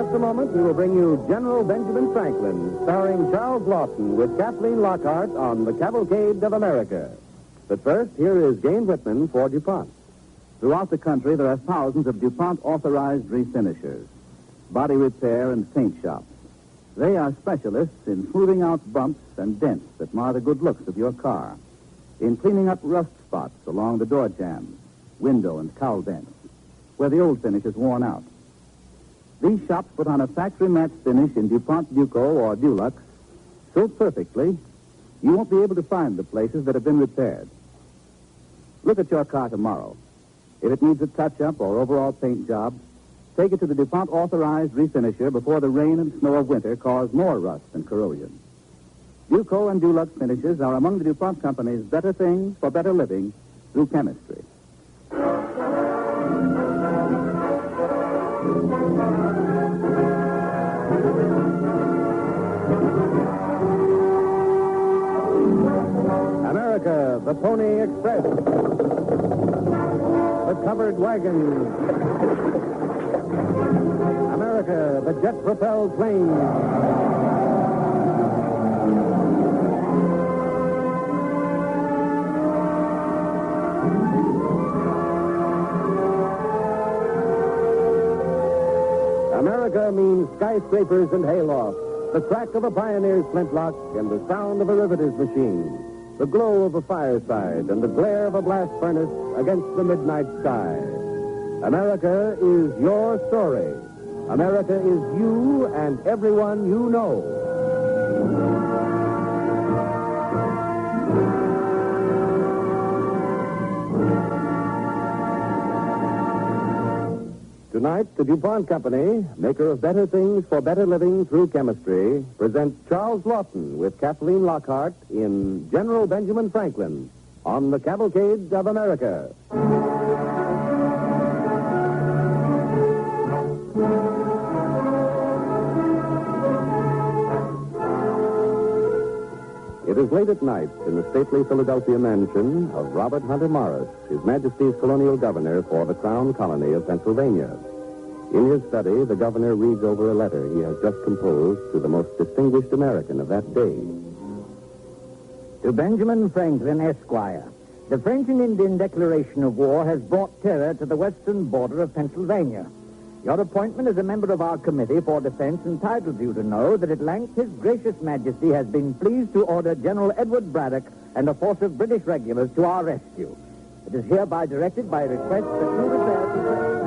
just a moment, we will bring you General Benjamin Franklin, starring Charles Lawton with Kathleen Lockhart on the Cavalcade of America. But first, here is Gane Whitman for DuPont. Throughout the country, there are thousands of DuPont authorized refinishers, body repair and paint shops. They are specialists in smoothing out bumps and dents that mar the good looks of your car, in cleaning up rust spots along the door jambs, window and cowl vents, where the old finish is worn out. These shops put on a factory-matched finish in DuPont Duco or Dulux so perfectly, you won't be able to find the places that have been repaired. Look at your car tomorrow. If it needs a touch-up or overall paint job, take it to the DuPont authorized refinisher before the rain and snow of winter cause more rust and corrosion. Duco and Dulux finishes are among the DuPont Company's better things for better living through chemistry. America, the Pony Express. The covered wagon. America, the jet-propelled plane. America means skyscrapers and haylofts, the crack of a pioneer's flintlock and the sound of a riveter's machine, the glow of a fireside and the glare of a blast furnace against the midnight sky. America is your story. America is you and everyone you know. Tonight, the DuPont Company, maker of better things for better living through chemistry, presents Charles Lawton with Kathleen Lockhart in General Benjamin Franklin on the Cavalcade of America. It is late at night in the stately Philadelphia mansion of Robert Hunter Morris, His Majesty's colonial governor for the Crown Colony of Pennsylvania. In his study, the governor reads over a letter he has just composed to the most distinguished American of that day. To Benjamin Franklin, Esquire, the French and Indian declaration of war has brought terror to the western border of Pennsylvania. Your appointment as a member of our Committee for Defense entitles you to know that at length His Gracious Majesty has been pleased to order General Edward Braddock and a force of British regulars to our rescue. It is hereby directed by request that you repair to...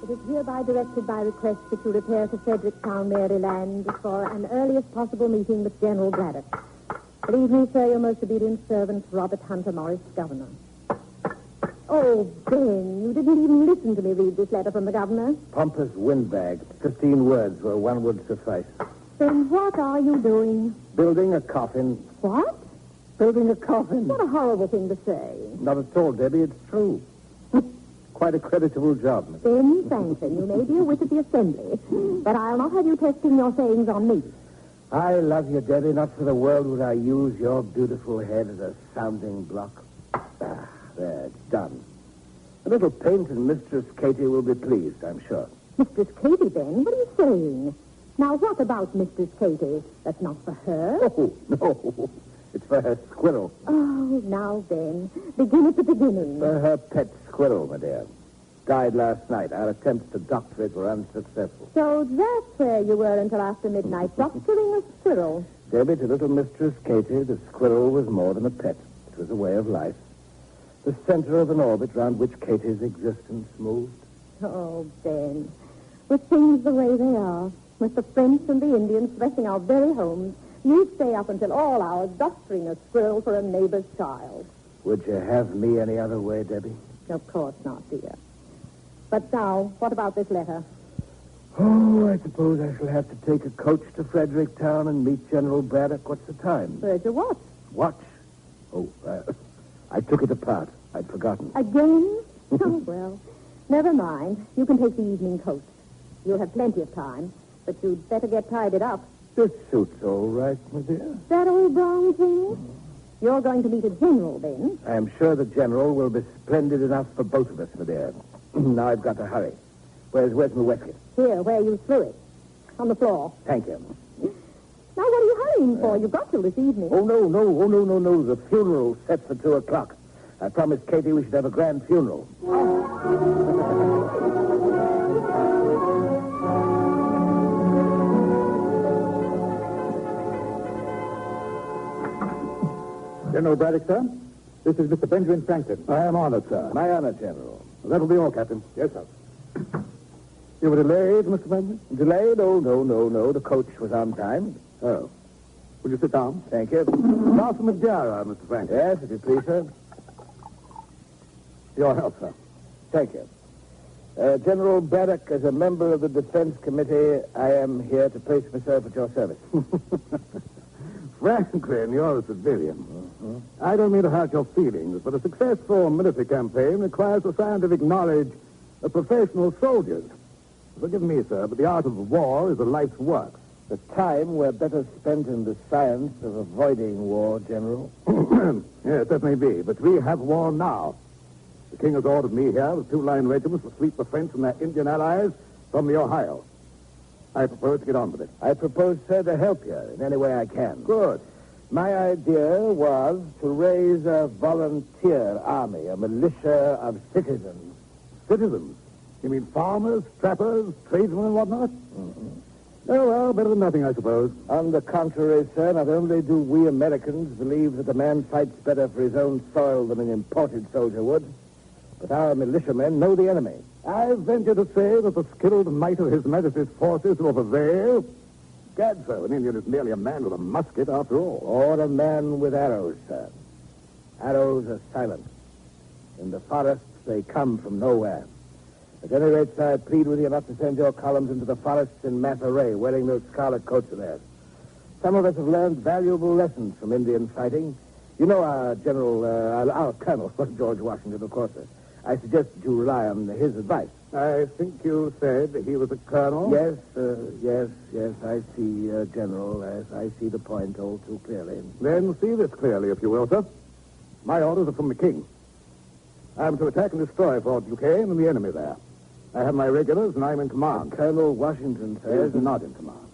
It is hereby directed by request that you repair to Fredericktown, Maryland, for an earliest possible meeting with General Braddock. Believe me, sir, your most obedient servant, Robert Hunter Morris, Governor. Oh, Ben, you didn't even listen to me read this letter from the governor. Pompous windbag. 15 words where one would suffice. Then what are you doing? Building a coffin. What? Building a coffin. What a horrible thing to say. Not at all, Debbie. It's true. Quite a creditable job, Miss. Ben Franklin, you may be a wit at the assembly, but I'll not have you testing your sayings on me. I love you, Debbie. Not for the world would I use your beautiful head as a sounding block. Ah, there, it's done. A little paint and Mistress Katie will be pleased, I'm sure. Mistress Katie, Ben? What are you saying? Now, what about Mistress Katie? That's not for her. Oh, no. It's for her squirrel. Oh, now, Ben, begin at the beginning. For her pet squirrel, my dear. Died last night. Our attempts to doctor it were unsuccessful. So that's where you were until after midnight, doctoring a squirrel. Debbie, to little Mistress Katie, the squirrel was more than a pet. It was a way of life. The center of an orbit round which Katie's existence moved. Oh, Ben, with things the way they are, with the French and the Indians threatening our very homes, you stay up until all hours doctoring a squirrel for a neighbor's child. Would you have me any other way, Debbie? Of course not, dear. But now, what about this letter? Oh, I suppose I shall have to take a coach to Fredericktown and meet General Braddock. What's the time? Where's your watch? Watch? Oh, I took it apart. I'd forgotten. Again? Oh, well, Never mind. You can take the evening coat. You'll have plenty of time, but you'd better get tidied up. This suit's all right, my dear. That old brown thing? You're going to meet a general, then? I am sure the general will be splendid enough for both of us, my dear. Now I've got to hurry. Where's my waistcoat? Here, where you threw it. On the floor. Thank you. Now, what are you hurrying for? You've got till this evening. Oh, no. The funeral's set for 2 o'clock. I promised Katie we should have a grand funeral. General Braddock, sir. This is Mr. Benjamin Franklin. I am honored, sir. My honor, General. That'll be all, Captain. Yes, sir. You were delayed, Mr. Benjamin? Delayed? Oh, no. The coach was on time. Oh. Will you sit down? Thank you. Master Madeira, Mr. Franklin. Yes, if you please, sir. Your health, sir. Thank you. General Braddock, as a member of the Defense Committee, I am here to place myself at your service. Franklin, you're a civilian. I don't mean to hurt your feelings, but a successful military campaign requires the scientific knowledge of professional soldiers. Forgive me, sir, but the art of war is a life's work. The time were better spent in the science of avoiding war, General. Yes, that may be, but we have war now. The king has ordered me here with 2 line regiments to sweep the French and their Indian allies from the Ohio. I propose to get on with it. I propose, sir, to help you in any way I can. Good. My idea was to raise a volunteer army, a militia of citizens. Citizens? You mean farmers, trappers, tradesmen, and whatnot? Mm-hmm. Oh, well, better than nothing, I suppose. On the contrary, sir, not only do we Americans believe that a man fights better for his own soil than an imported soldier would, but our militiamen know the enemy. I venture to say that the skilled might of His Majesty's forces will prevail. Gad, sir, an Indian is merely a man with a musket, after all. Or a man with arrows, sir. Arrows are silent. In the forests, they come from nowhere. At any rate, sir, I plead with you not to send your columns into the forests in mass array, wearing those scarlet coats of theirs. Some of us have learned valuable lessons from Indian fighting. You know our General, our Colonel, George Washington, of course, sir. I suggest that you rely on his advice. I think you said he was a colonel? Yes, I see, General. Yes, I see the point all too clearly. Then see this clearly, if you will, sir. My orders are from the king. I am to attack and destroy Fort Duquesne and the enemy there. I have my regulars, and I'm in command. Colonel Washington says... He is not in command.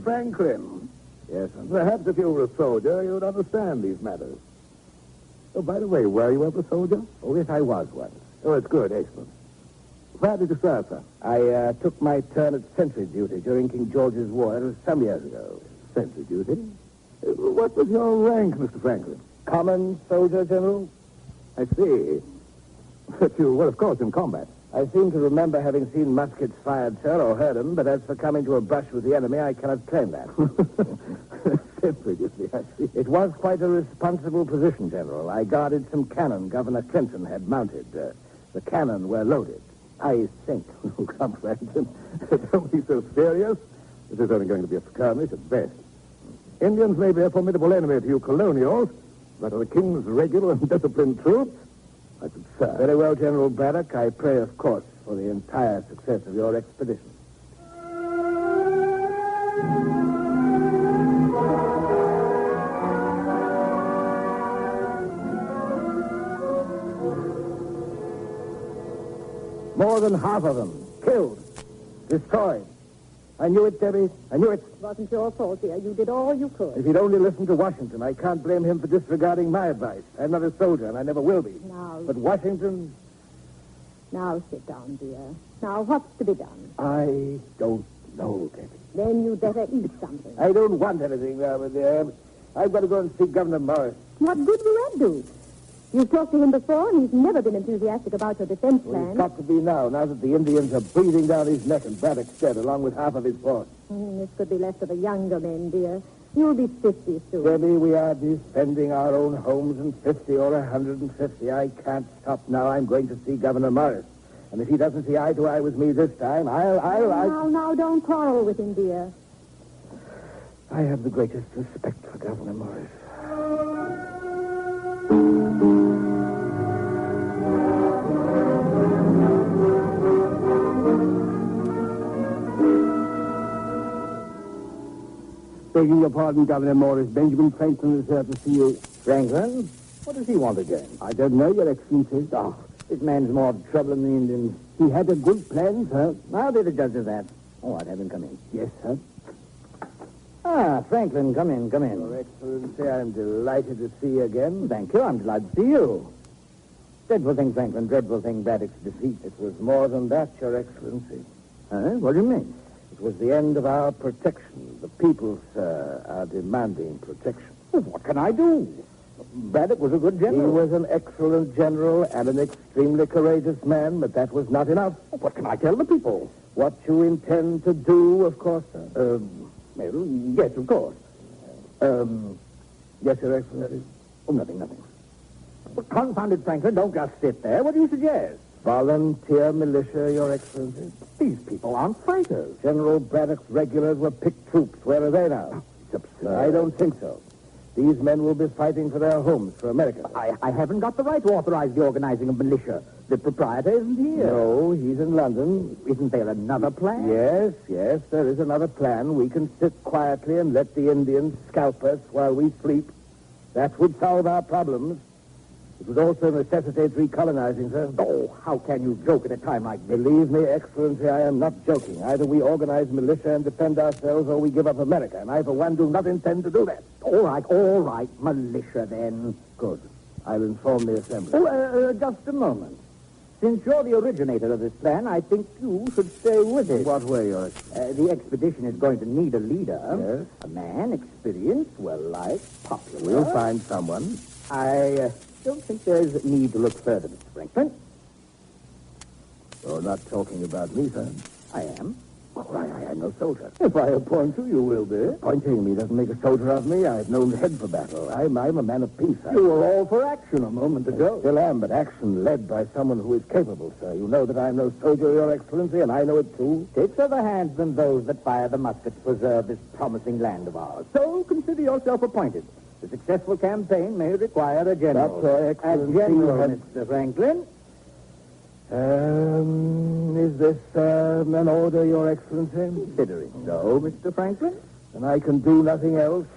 Franklin. Yes, sir. Perhaps if you were a soldier, you'd understand these matters. Oh, by the way, were you ever a soldier? Oh, yes, I was once. Oh, it's good. Excellent. Where did you serve, sir? I took my turn at sentry duty during King George's War. It was some years ago. Sentry duty? What was your rank, Mr. Franklin? Common soldier, General? I see. But you were, of course, in combat. I seem to remember having seen muskets fired, sir, or heard them, but as for coming to a brush with the enemy, I cannot claim that. Sentry duty, I see. It was quite a responsible position, General. I guarded some cannon Governor Clinton had mounted. The cannon were loaded. I think. Oh, come, Franklin. Don't be so serious. This is only going to be a skirmish at best. Indians may be a formidable enemy to you colonials, but to the king's regular and disciplined troops, I could serve. Very well, General Braddock. I pray, of course, for the entire success of your expedition. More than half of them killed, destroyed. I knew it, Debbie. I knew it. It wasn't your fault, dear. You did all you could. If he'd only listened to Washington, I can't blame him for disregarding my advice. I'm not a soldier, and I never will be. Now... But Washington... Now sit down, dear. Now, what's to be done? I don't know, Debbie. Then you'd better eat something. I don't want anything, my dear. I've got to go and see Governor Morris. What good will that do? You've talked to him before, and he's never been enthusiastic about your defense Well, plan. he's got to be now that the Indians are breathing down his neck and Braddock's dead, along with half of his force. This could be left to the younger men, dear. You'll be 50 soon. Debbie, we are defending our own homes in 50 or 150. I can't stop now. I'm going to see Governor Morris. And if he doesn't see eye to eye with me this time, Now, don't quarrel with him, dear. I have the greatest respect for Governor Morris. Begging your pardon, Governor Morris. Benjamin Franklin is here to see you. Franklin? What does he want again? I don't know, Your Excellency. Oh, this man's more trouble than the Indians. He had a good plan, sir. I'll be the judge of that. Oh, I'd have him come in. Yes, sir. Ah, Franklin, come in, come in. Your Excellency, I'm delighted to see you again. Thank you. I'm delighted to see you. Dreadful thing, Franklin. Dreadful thing, Braddock's defeat. It was more than that, Your Excellency. What do you mean? It was the end of our protection. The people, sir, are demanding protection. Well, what can I do? Braddock was a good He general. was an excellent general and an extremely courageous man, but that was not enough. What can I tell the people? What you intend to do, of course, sir. Well, yes, of course. Yes, Your Excellency. Oh, nothing. Well, confounded Franklin, don't just sit there. What do you suggest? Volunteer militia, Your Excellency. These people aren't fighters. General Braddock's regulars were picked troops. Where are they now? It's absurd. I don't think so. These men will be fighting for their homes, for America. I haven't got the right to authorize the organizing of militia. The proprietor isn't here. No, he's in London. Isn't there another plan? Yes, there is another plan. We can sit quietly and let the Indians scalp us while we sleep. That would solve our problems. It would also necessitate recolonizing, sir. Oh, how can you joke at a time like this? Believe me, Excellency, I am not joking. Either we organize militia and defend ourselves, or we give up America. And I, for one, do not intend to do that. All right. Militia, then. Good. I'll inform the Assembly. Oh, just a moment. Since you're the originator of this plan, I think you should stay with it. What way, Your The expedition is going to need a leader. Yes? A man, experienced, well-liked, popular. We'll find someone. I don't think there's need to look further, Mr. Franklin. You're not talking about me, sir. I am. Well, I am no soldier. If I appoint you, you will be. Pointing me doesn't make a soldier of me. I've no head for battle. I'm a man of peace. You were all for action a moment I ago. still am, but action led by someone who is capable, sir. You know that I'm no soldier, Your Excellency, and I know it too. Takes other hands than those that fire the musket to preserve this promising land of ours. So consider yourself appointed. The successful campaign may require a general. That's Your Excellency. A general, Mr. Franklin. Is this an order, Your Excellency? Considering so, Mr. Franklin. And I can do nothing else.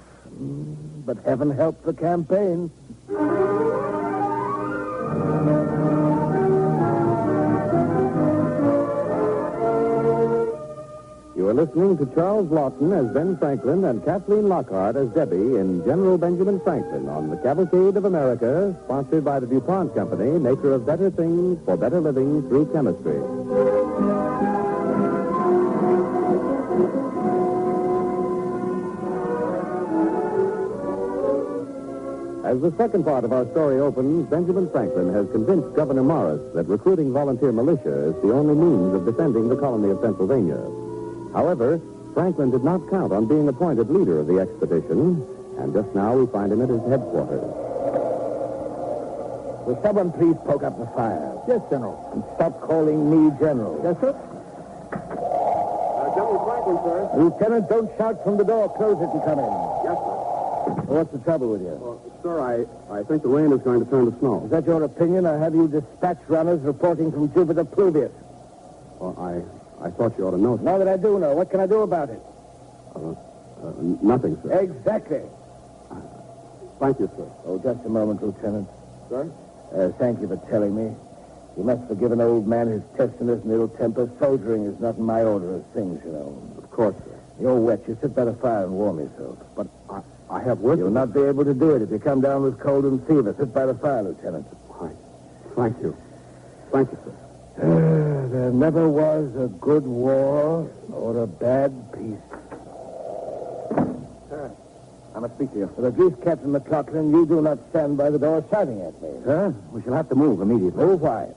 But heaven help the campaign. You are listening to Charles Lawton as Ben Franklin and Kathleen Lockhart as Debbie in General Benjamin Franklin on the Cavalcade of America, sponsored by the DuPont Company, maker of better things for better living through chemistry. As the second part of our story opens, Benjamin Franklin has convinced Governor Morris that recruiting volunteer militia is the only means of defending the colony of Pennsylvania. However, Franklin did not count on being appointed leader of the expedition, and just now we find him at his headquarters. Will someone please poke up the fire? Yes, General. And stop calling me General. Yes, sir. General Franklin, sir. Lieutenant, don't shout from the door. Close it and come in. Yes, sir. What's the trouble with you? Well, sir, I think the rain is going to turn to snow. Is that your opinion, or have you dispatched runners reporting from Jupiter Pluvius? Well, I thought you ought to know. Now that I do know, what can I do about it? Nothing, sir. Exactly. Thank you, sir. Oh, just a moment, Lieutenant. Sir? Thank you for telling me. You must forgive an old man his testiness and ill temper. Soldiering is not in my order of things, you know. Of course, sir. You're wet. You sit by the fire and warm yourself. But I have work. You'll not be able to do it if you come down with cold and fever. Sit by the fire, Lieutenant. Thank you. Thank you, sir. There never was a good war or a bad peace. Sir, I must speak to you. But at least, Captain McLaughlin, you do not stand by the door shouting at me. Sir, we shall have to move immediately. Oh, why?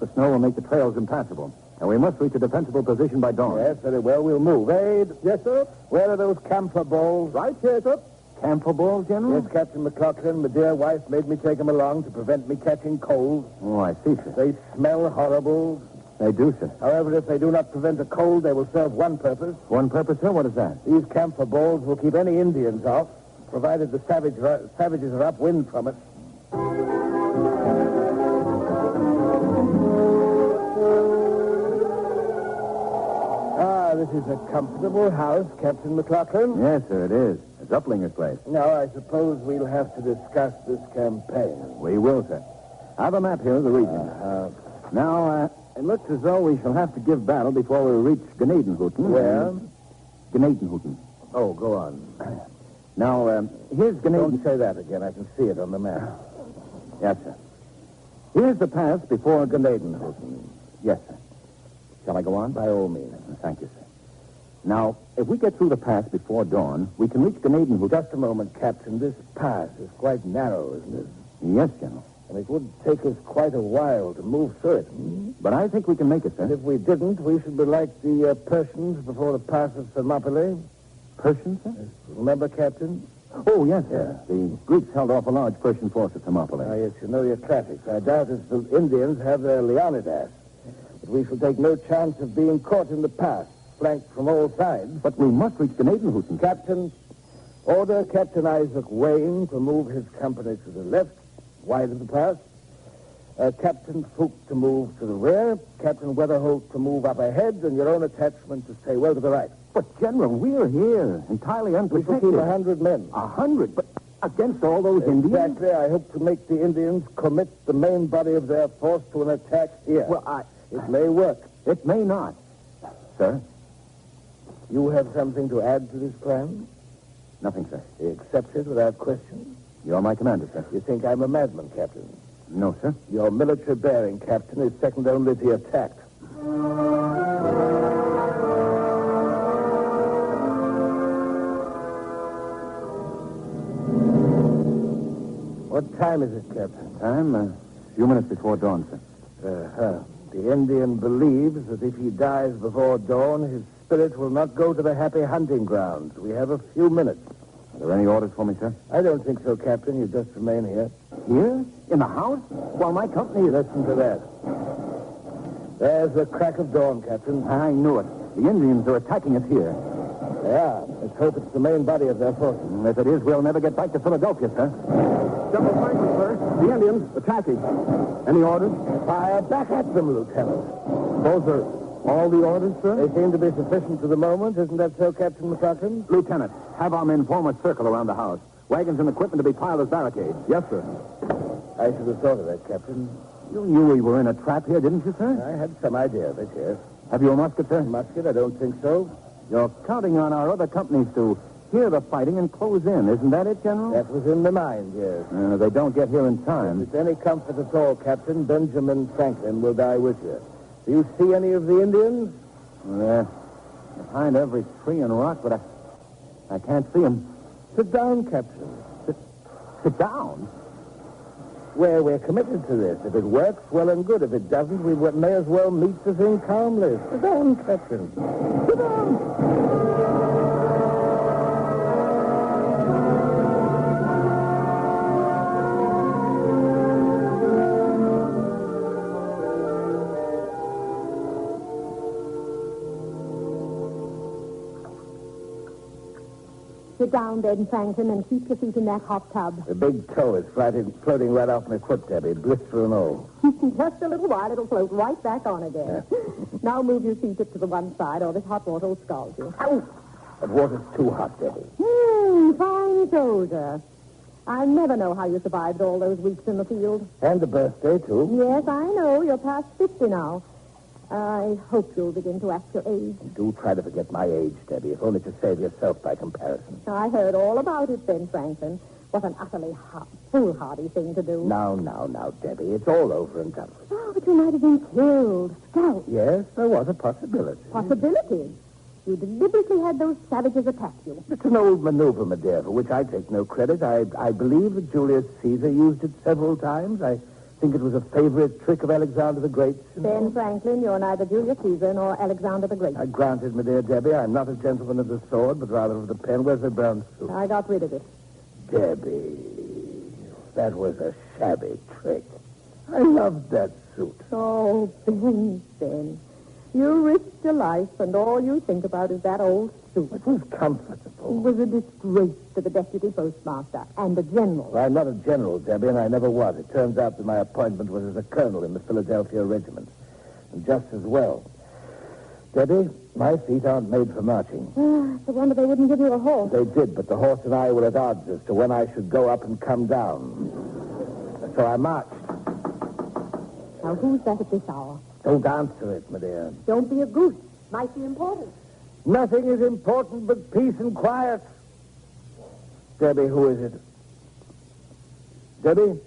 The snow will make the trails impassable, and we must reach a defensible position by dawn. Yes, very well. We'll move. Aid. Yes, sir. Where are those camphor balls? Right here, sir. Camphor balls, General? Yes, Captain McLaughlin. My dear wife made me take them along to prevent me catching cold. Oh, I see, sir. They smell horrible. They do, sir. However, if they do not prevent a cold, they will serve one purpose. One purpose, sir? What is that? These camphor balls will keep any Indians off, provided the savages are upwind from us. Ah, this is a comfortable house, Captain McLaughlin. Yes, sir, it is. It's Uplinger's place. Now, I suppose we'll have to discuss this campaign. We will, sir. I have a map here of the region. Now, it looks as though we shall have to give battle before we reach Gnadenhutten. Where? Gnadenhutten. Oh, go on. Now, here's Gnaden... Don't say that again. I can see it on the map. Yes, sir. Here's the pass before Gnadenhutten. Yes, sir. Shall I go on? By all means. Thank you, sir. Now, if we get through the pass before dawn, we can reach Gnadenhutten. Just a moment, Captain. This pass is quite narrow, isn't it? Yes, General. And it would take us quite a while to move through it. But I think we can make it, And sir. if we didn't, we should be like the Persians before the pass of Thermopylae. Persian, sir? Remember, Captain? Oh, yes, sir. The Greeks held off a large Persian force at Thermopylae. Ah, yes, you know your classics. I doubt if the Indians have their Leonidas. But we shall take no chance of being caught in the pass, flanked from all sides. But we must reach Gnadenhutten. Captain, order Captain Isaac Wayne to move his company to the left, wide of the pass. Captain Fuchs to move to the rear. Captain Weatherholt to move up ahead, and your own attachment to stay well to the right. But, General, we're here, entirely We shall unprotected. keep 100 men. 100? But against all those Indians? Exactly. I hope to make the Indians commit the main body of their force to an attack here. Well, It may work. It may not. Sir? You have something to add to this plan? Nothing, sir. You accept it without question? You're my commander, sir. You think I'm a madman, Captain? No, sir. Your military bearing, Captain, is second only to your tact. What time is it, Captain? Time? A few minutes before dawn, sir. The Indian believes that if he dies before dawn, his spirit will not go to the happy hunting grounds. We have a few minutes. Are there any orders for me, sir? I don't think so, Captain. You just remain here. Here? In the house? While my company is... Listen to that. There's the crack of dawn, Captain. I knew it. The Indians are attacking us here. They are. Let's hope it's the main body of their forces. If it is, we'll never get back to Philadelphia, sir. General Franklin, sir. The Indians attacking. Any orders? Fire back at them, Lieutenant. Those are all the orders, sir? They seem to be sufficient for the moment. Isn't that so, Captain McLaughlin? Lieutenant, have our men form a circle around the house. Wagons and equipment to be piled as barricades. Yes, sir. I should have thought of that, Captain. You knew we were in a trap here, didn't you, sir? I had some idea of it, yes. Have you a musket, sir? Musket, I don't think so. You're counting on our other companies to hear the fighting and close in. Isn't that it, General? That was in my mind, yes. They don't get here in If time. it's any comfort at all, Captain, Benjamin Franklin will die with you. Do you see any of the Indians? They're behind every tree and rock, but I can't see them. Sit down, Captain. Sit down. Well, we're committed to this. If it works, well and good. If it doesn't, we may as well meet the thing calmly. Sit down, Captain. Sit down. Sit down, Ben Franklin, and keep your feet in that hot tub. The big toe is floating right off my foot, Debbie. Blister and all. Just a little while, it'll float right back on again. Now move your feet up to the one side, or this hot water will scald you. Ow! That water's too hot, Debbie. Fine soldier. I never know how you survived all those weeks in the field. And the birthday, too. Yes, I know. You're past 50 now. I hope you'll begin to act your age. Do try to forget my age, Debbie, if only to save yourself by comparison. I heard all about it, Ben Franklin. What an utterly foolhardy thing to do. Now, Debbie. It's all over and done with. Oh, but you might have been killed, scalped. Yes, there was a possibility. Possibility. You deliberately had those savages attack you. It's an old maneuver, my dear, for which I take no credit. I believe that Julius Caesar used it several times. I think it was a favorite trick of Alexander the Great. Ben Franklin, you're neither Julius Caesar nor Alexander the Great. Granted, my dear Debbie, I'm not a gentleman of the sword, but rather of the pen. Where's the brown suit? I got rid of it. Debbie, that was a shabby trick. I loved that suit. Oh, Ben. You risked your life, and all you think about is that old suit. It was It comfortable. was a disgrace to the deputy postmaster and a general. Well, I'm not a general, Debbie, and I never was. It turns out that my appointment was as a colonel in the Philadelphia regiment. And just as well. Debbie, my feet aren't made for marching. It's a wonder they wouldn't give you a horse. They did, but the horse and I were at odds as to when I should go up and come down. So I marched. Now, who's that at this hour? Don't answer it, my dear. Don't be a goose. Might be important. Nothing is important but peace and quiet. Debbie, who is it? Debbie?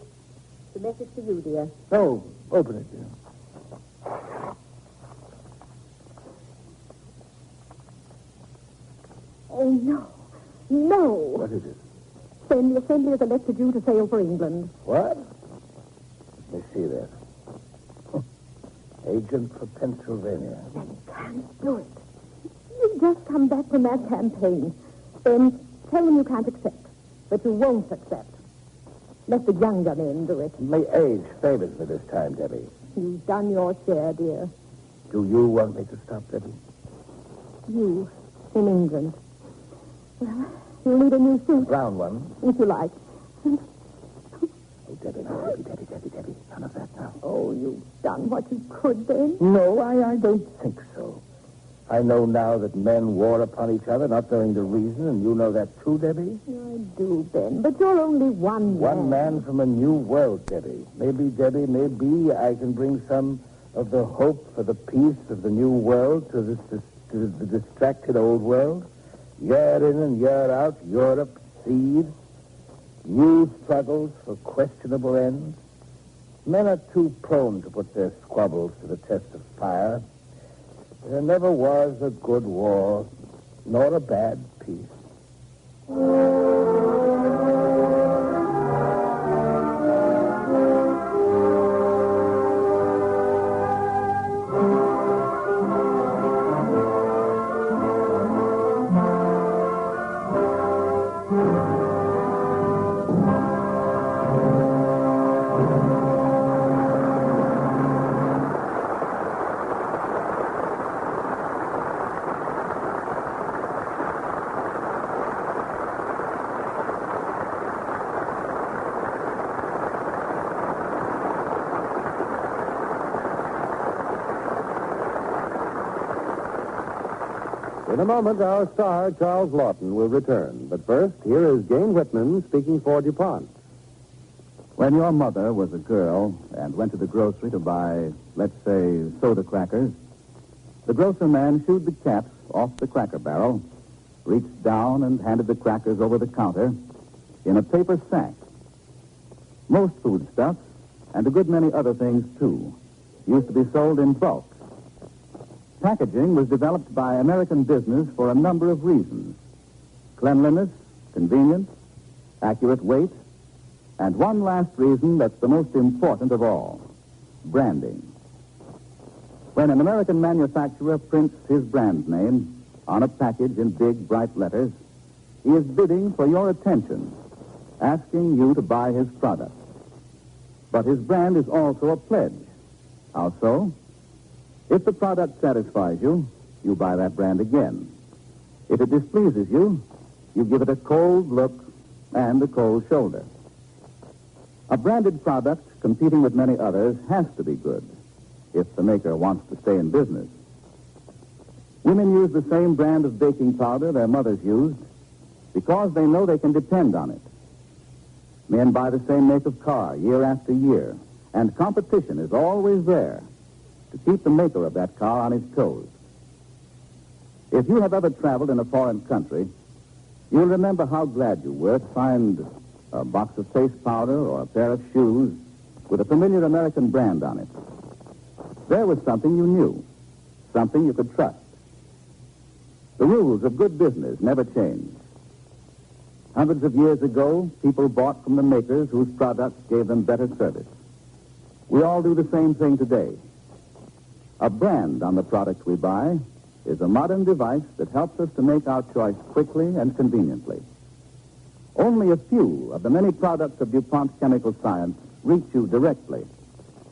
The message for you, dear. No, open it, dear. Oh, no. No. What is it? Assembly has elected you to sail for England. What? Let me see that. Agent for Pennsylvania. You can't do it. You've just come back from that campaign. Then tell them you can't accept. That you won't accept. Let the younger men do it. My age favors me this time, Debbie. You've done your share, dear. Do you want me to stop, Debbie? You, in England. Well, you'll need a new suit. Brown one. If you like. Oh, Debbie, no, Debbie. None of that now. Oh, you've done what you could then. No, I don't think so. I know now that men war upon each other, not knowing the reason, and you know that too, Debbie? I do, Ben, but you're only one man. One man from a new world, Debbie. Maybe, Debbie, maybe I can bring some of the hope for the peace of the new world to the distracted old world. Year in and year out, Europe, seed, new struggles for questionable ends. Men are too prone to put their squabbles to the test of fire. There never was a good war, nor a bad peace. In a moment, our star, Charles Lawton, will return. But first, here is Jane Whitman speaking for DuPont. When your mother was a girl and went to the grocery to buy, let's say, soda crackers, the grocer man shooed the caps off the cracker barrel, reached down and handed the crackers over the counter in a paper sack. Most foodstuffs, and a good many other things, too, used to be sold in bulk. Packaging was developed by American business for a number of reasons. Cleanliness, convenience, accurate weight, and one last reason that's the most important of all, branding. When an American manufacturer prints his brand name on a package in big, bright letters, he is bidding for your attention, asking you to buy his product. But his brand is also a pledge. How so? If the product satisfies you, you buy that brand again. If it displeases you, you give it a cold look and a cold shoulder. A branded product competing with many others has to be good if the maker wants to stay in business. Women use the same brand of baking powder their mothers used because they know they can depend on it. Men buy the same make of car year after year, and competition is always there to keep the maker of that car on his toes. If you have ever traveled in a foreign country, you'll remember how glad you were to find a box of face powder or a pair of shoes with a familiar American brand on it. There was something you knew, something you could trust. The rules of good business never change. Hundreds of years ago, people bought from the makers whose products gave them better service. We all do the same thing today. A brand on the product we buy is a modern device that helps us to make our choice quickly and conveniently. Only a few of the many products of DuPont Chemical Science reach you directly.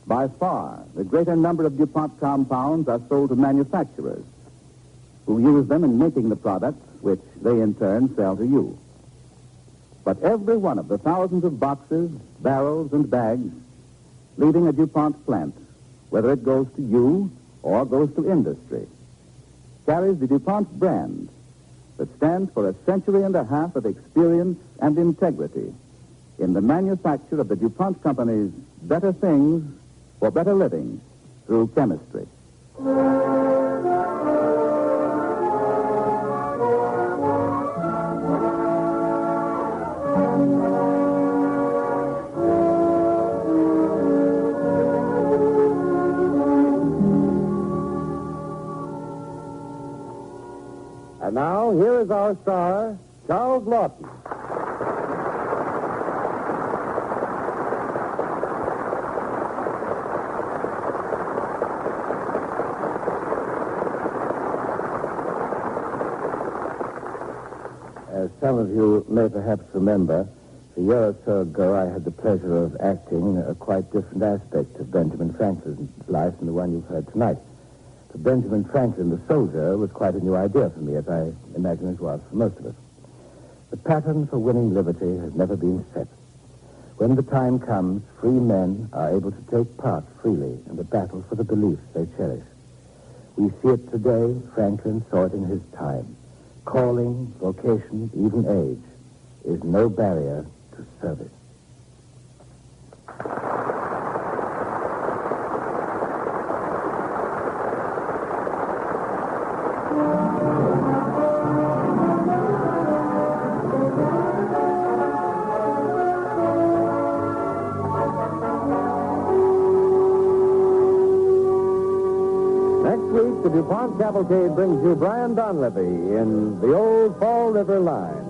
By far, the greater number of DuPont compounds are sold to manufacturers who use them in making the products, which they in turn sell to you. But every one of the thousands of boxes, barrels, and bags leaving a DuPont plant, whether it goes to you or goes to industry, carries the DuPont brand that stands for a century and a half of experience and integrity in the manufacture of the DuPont Company's better things for better living through chemistry. And now, here is our star, Charles Lawton. As some of you may perhaps remember, a year or so ago I had the pleasure of acting a quite different aspect of Benjamin Franklin's life than the one you've heard tonight. But Benjamin Franklin, the soldier, was quite a new idea for me, as I imagine it was for most of us. The pattern for winning liberty has never been set. When the time comes, free men are able to take part freely in the battle for the beliefs they cherish. We see it today. Franklin saw it in his time. Calling, vocation, even age is no barrier to service. The DuPont Cavalcade brings you Brian Donlevy in The Old Fall River Line.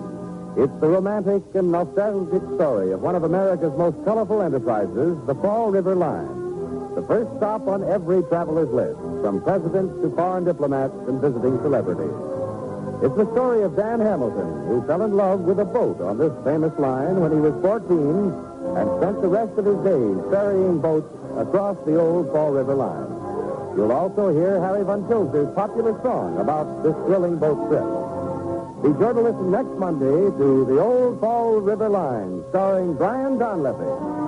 It's the romantic and nostalgic story of one of America's most colorful enterprises, the Fall River Line. The first stop on every traveler's list, from presidents to foreign diplomats and visiting celebrities. It's the story of Dan Hamilton, who fell in love with a boat on this famous line when he was 14 and spent the rest of his days ferrying boats across the Old Fall River Line. You'll also hear Harry Von Kilzer's popular song about this thrilling boat trip. Be sure to listen next Monday to The Old Fall River Line, starring Brian Donlevy.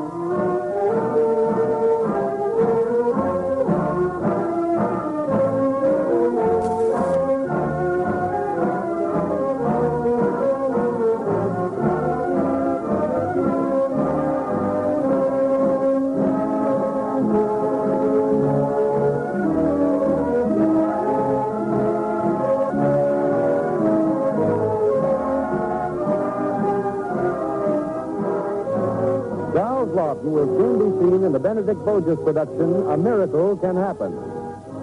Will soon be seen in the Benedict Bogus production, A Miracle Can Happen.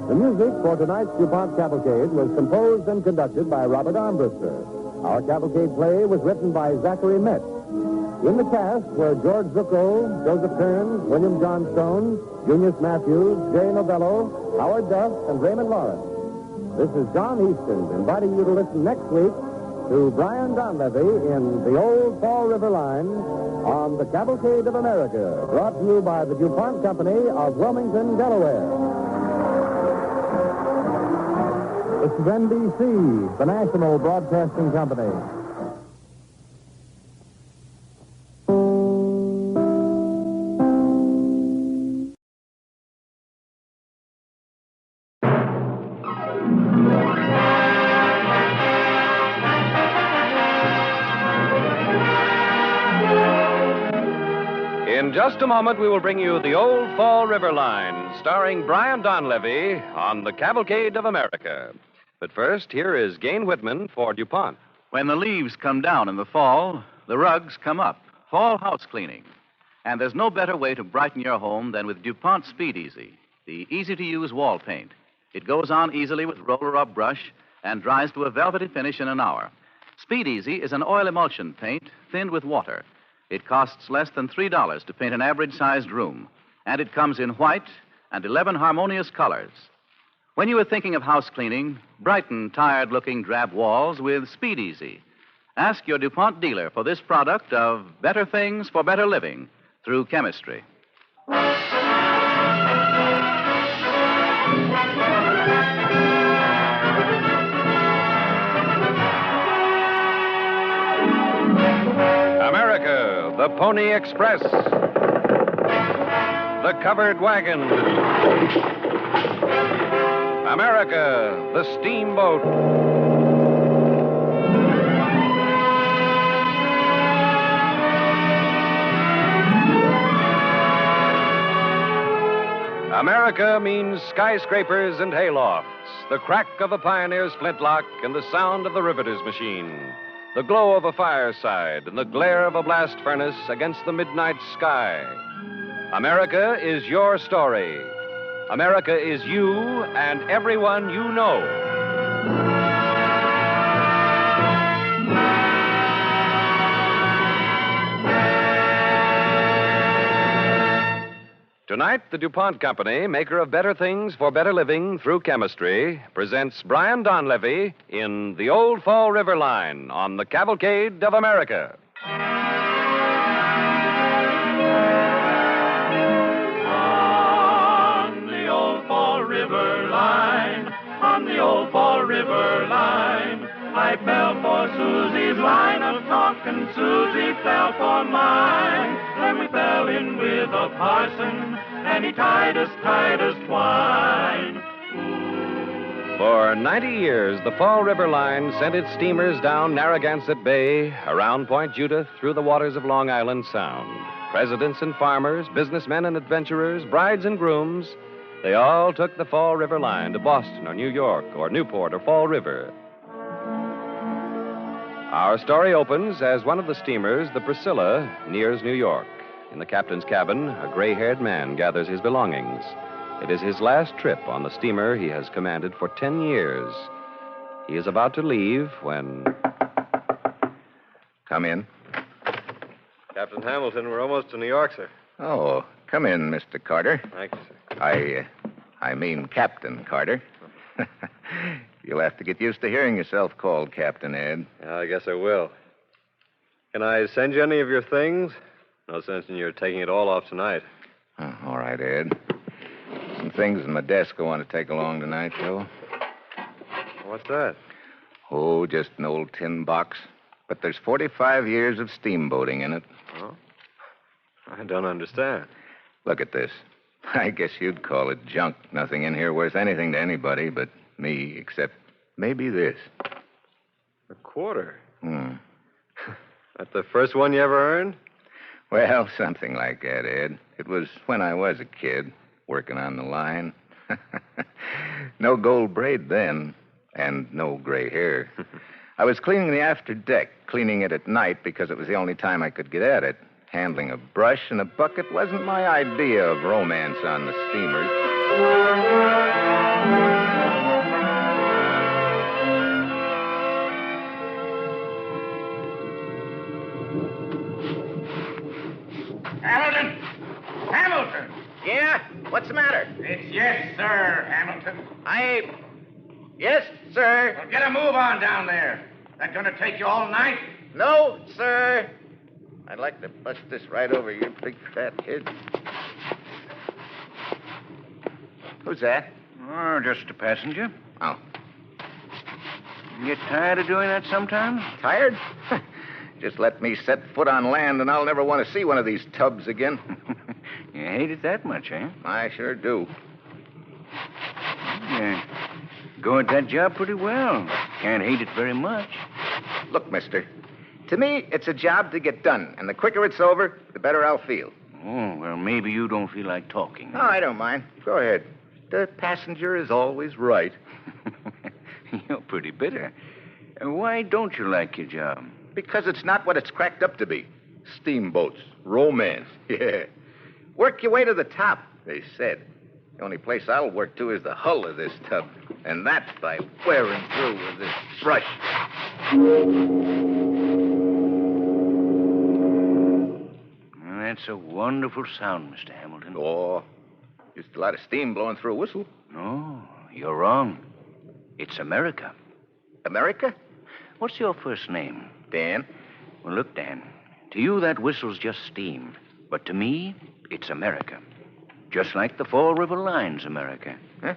The music for tonight's DuPont Cavalcade was composed and conducted by Robert Armbruster. Our Cavalcade play was written by Zachary Metz. In the cast were George Zucco, Joseph Kearns, William Johnstone, Junius Matthews, Jay Novello, Howard Duff, and Raymond Lawrence. This is John Easton inviting you to listen next week to Brian Donlevy in The Old Fall River Line on the Cavalcade of America, brought to you by the DuPont Company of Wilmington, Delaware. This is NBC, the national broadcasting company. In just a moment, we will bring you The Old Fall River Line, starring Brian Donlevy on the Cavalcade of America. But first, here is Gain Whitman for DuPont. When the leaves come down in the fall, the rugs come up. Fall house cleaning. And there's no better way to brighten your home than with DuPont Speed Easy, the easy-to-use wall paint. It goes on easily with roller or brush and dries to a velvety finish in an hour. Speed Easy is an oil emulsion paint thinned with water. It costs less than $3 to paint an average-sized room, and it comes in white and 11 harmonious colors. When you are thinking of house cleaning, brighten tired-looking drab walls with Speed Easy. Ask your DuPont dealer for this product of better things for better living through chemistry. America, the Pony Express, the covered wagon, America, the steamboat. America means skyscrapers and haylofts, the crack of a pioneer's flintlock and the sound of the riveter's machine, the glow of a fireside and the glare of a blast furnace against the midnight sky. America is your story. America is you and everyone you know. Tonight, the DuPont Company, maker of better things for better living through chemistry, presents Brian Donlevy in The Old Fall River Line on the Cavalcade of America. On the Old Fall River Line, on the Old Fall River Line, I fell for Susie's line of talk, and Susie fell for mine. Then we fell in with a parson, and he tied us twine. Ooh. For 90 years, the Fall River Line sent its steamers down Narragansett Bay, around Point Judith, through the waters of Long Island Sound. Presidents and farmers, businessmen and adventurers, brides and grooms, they all took the Fall River Line to Boston or New York or Newport or Fall River. Our story opens as one of the steamers, the Priscilla, nears New York. In the captain's cabin, a gray-haired man gathers his belongings. It is his last trip on the steamer he has commanded for 10 years. He is about to leave when... Come in. Captain Hamilton, we're almost to New York, sir. Oh, come in, Mr. Carter. Thank you, sir. I mean Captain Carter. You'll have to get used to hearing yourself called Captain, Ed. Yeah, I guess I will. Can I send you any of your things? No sense in your taking it all off tonight. Oh, all right, Ed. Some things in my desk I want to take along tonight, though. What's that? Oh, just an old tin box. But there's 45 years of steamboating in it. Oh? I don't understand. Look at this. I guess you'd call it junk. Nothing in here worth anything to anybody but me, except maybe this. A quarter? Hmm. That's the first one you ever earned? Well, something like that, Ed. It was when I was a kid, working on the line. No gold braid then, and no gray hair. I was cleaning the after deck, cleaning it at night because it was the only time I could get at it. Handling a brush and a bucket wasn't my idea of romance on the steamers. Hamilton! Hamilton! Yeah? What's the matter? It's yes, sir, Hamilton. Yes, sir. Well, get a move on down there. That gonna take you all night? No, sir. I'd like to bust this right over your big fat head. Who's that? Oh, just a passenger. Oh. You get tired of doing that sometimes? Tired? Just let me set foot on land and I'll never want to see one of these tubs again. You hate it that much, eh? I sure do. Yeah. Go at that job pretty well. Can't hate it very much. Look, mister, to me, it's a job to get done, and the quicker it's over, the better I'll feel. Oh, well, maybe you don't feel like talking. Oh, I don't mind. Go ahead. The passenger is always right. You're pretty bitter. Why don't you like your job? Because it's not what it's cracked up to be. Steamboats. Romance. Yeah. Work your way to the top, they said. The only place I'll work to is the hull of this tub. And that's by wearing through with this brush. That's a wonderful sound, Mr. Hamilton. Oh, just a lot of steam blowing through a whistle. No, you're wrong. It's America. America? What's your first name? Dan. Well, look, Dan, to you that whistle's just steam. But to me, it's America. Just like the Fall River Line's America. Huh?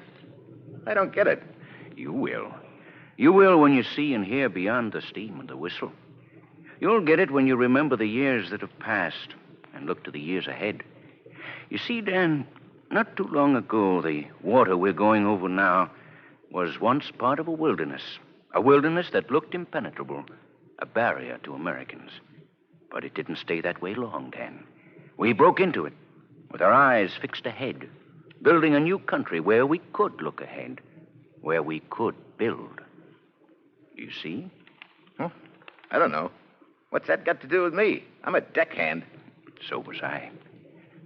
I don't get it. You will. You will when you see and hear beyond the steam and the whistle. You'll get it when you remember the years that have passed and look to the years ahead. You see, Dan, not too long ago, the water we're going over now was once part of a wilderness that looked impenetrable, a barrier to Americans. But it didn't stay that way long, Dan. We broke into it with our eyes fixed ahead, building a new country where we could look ahead, where we could build. You see? Huh? I don't know. What's that got to do with me? I'm a deckhand. So was I.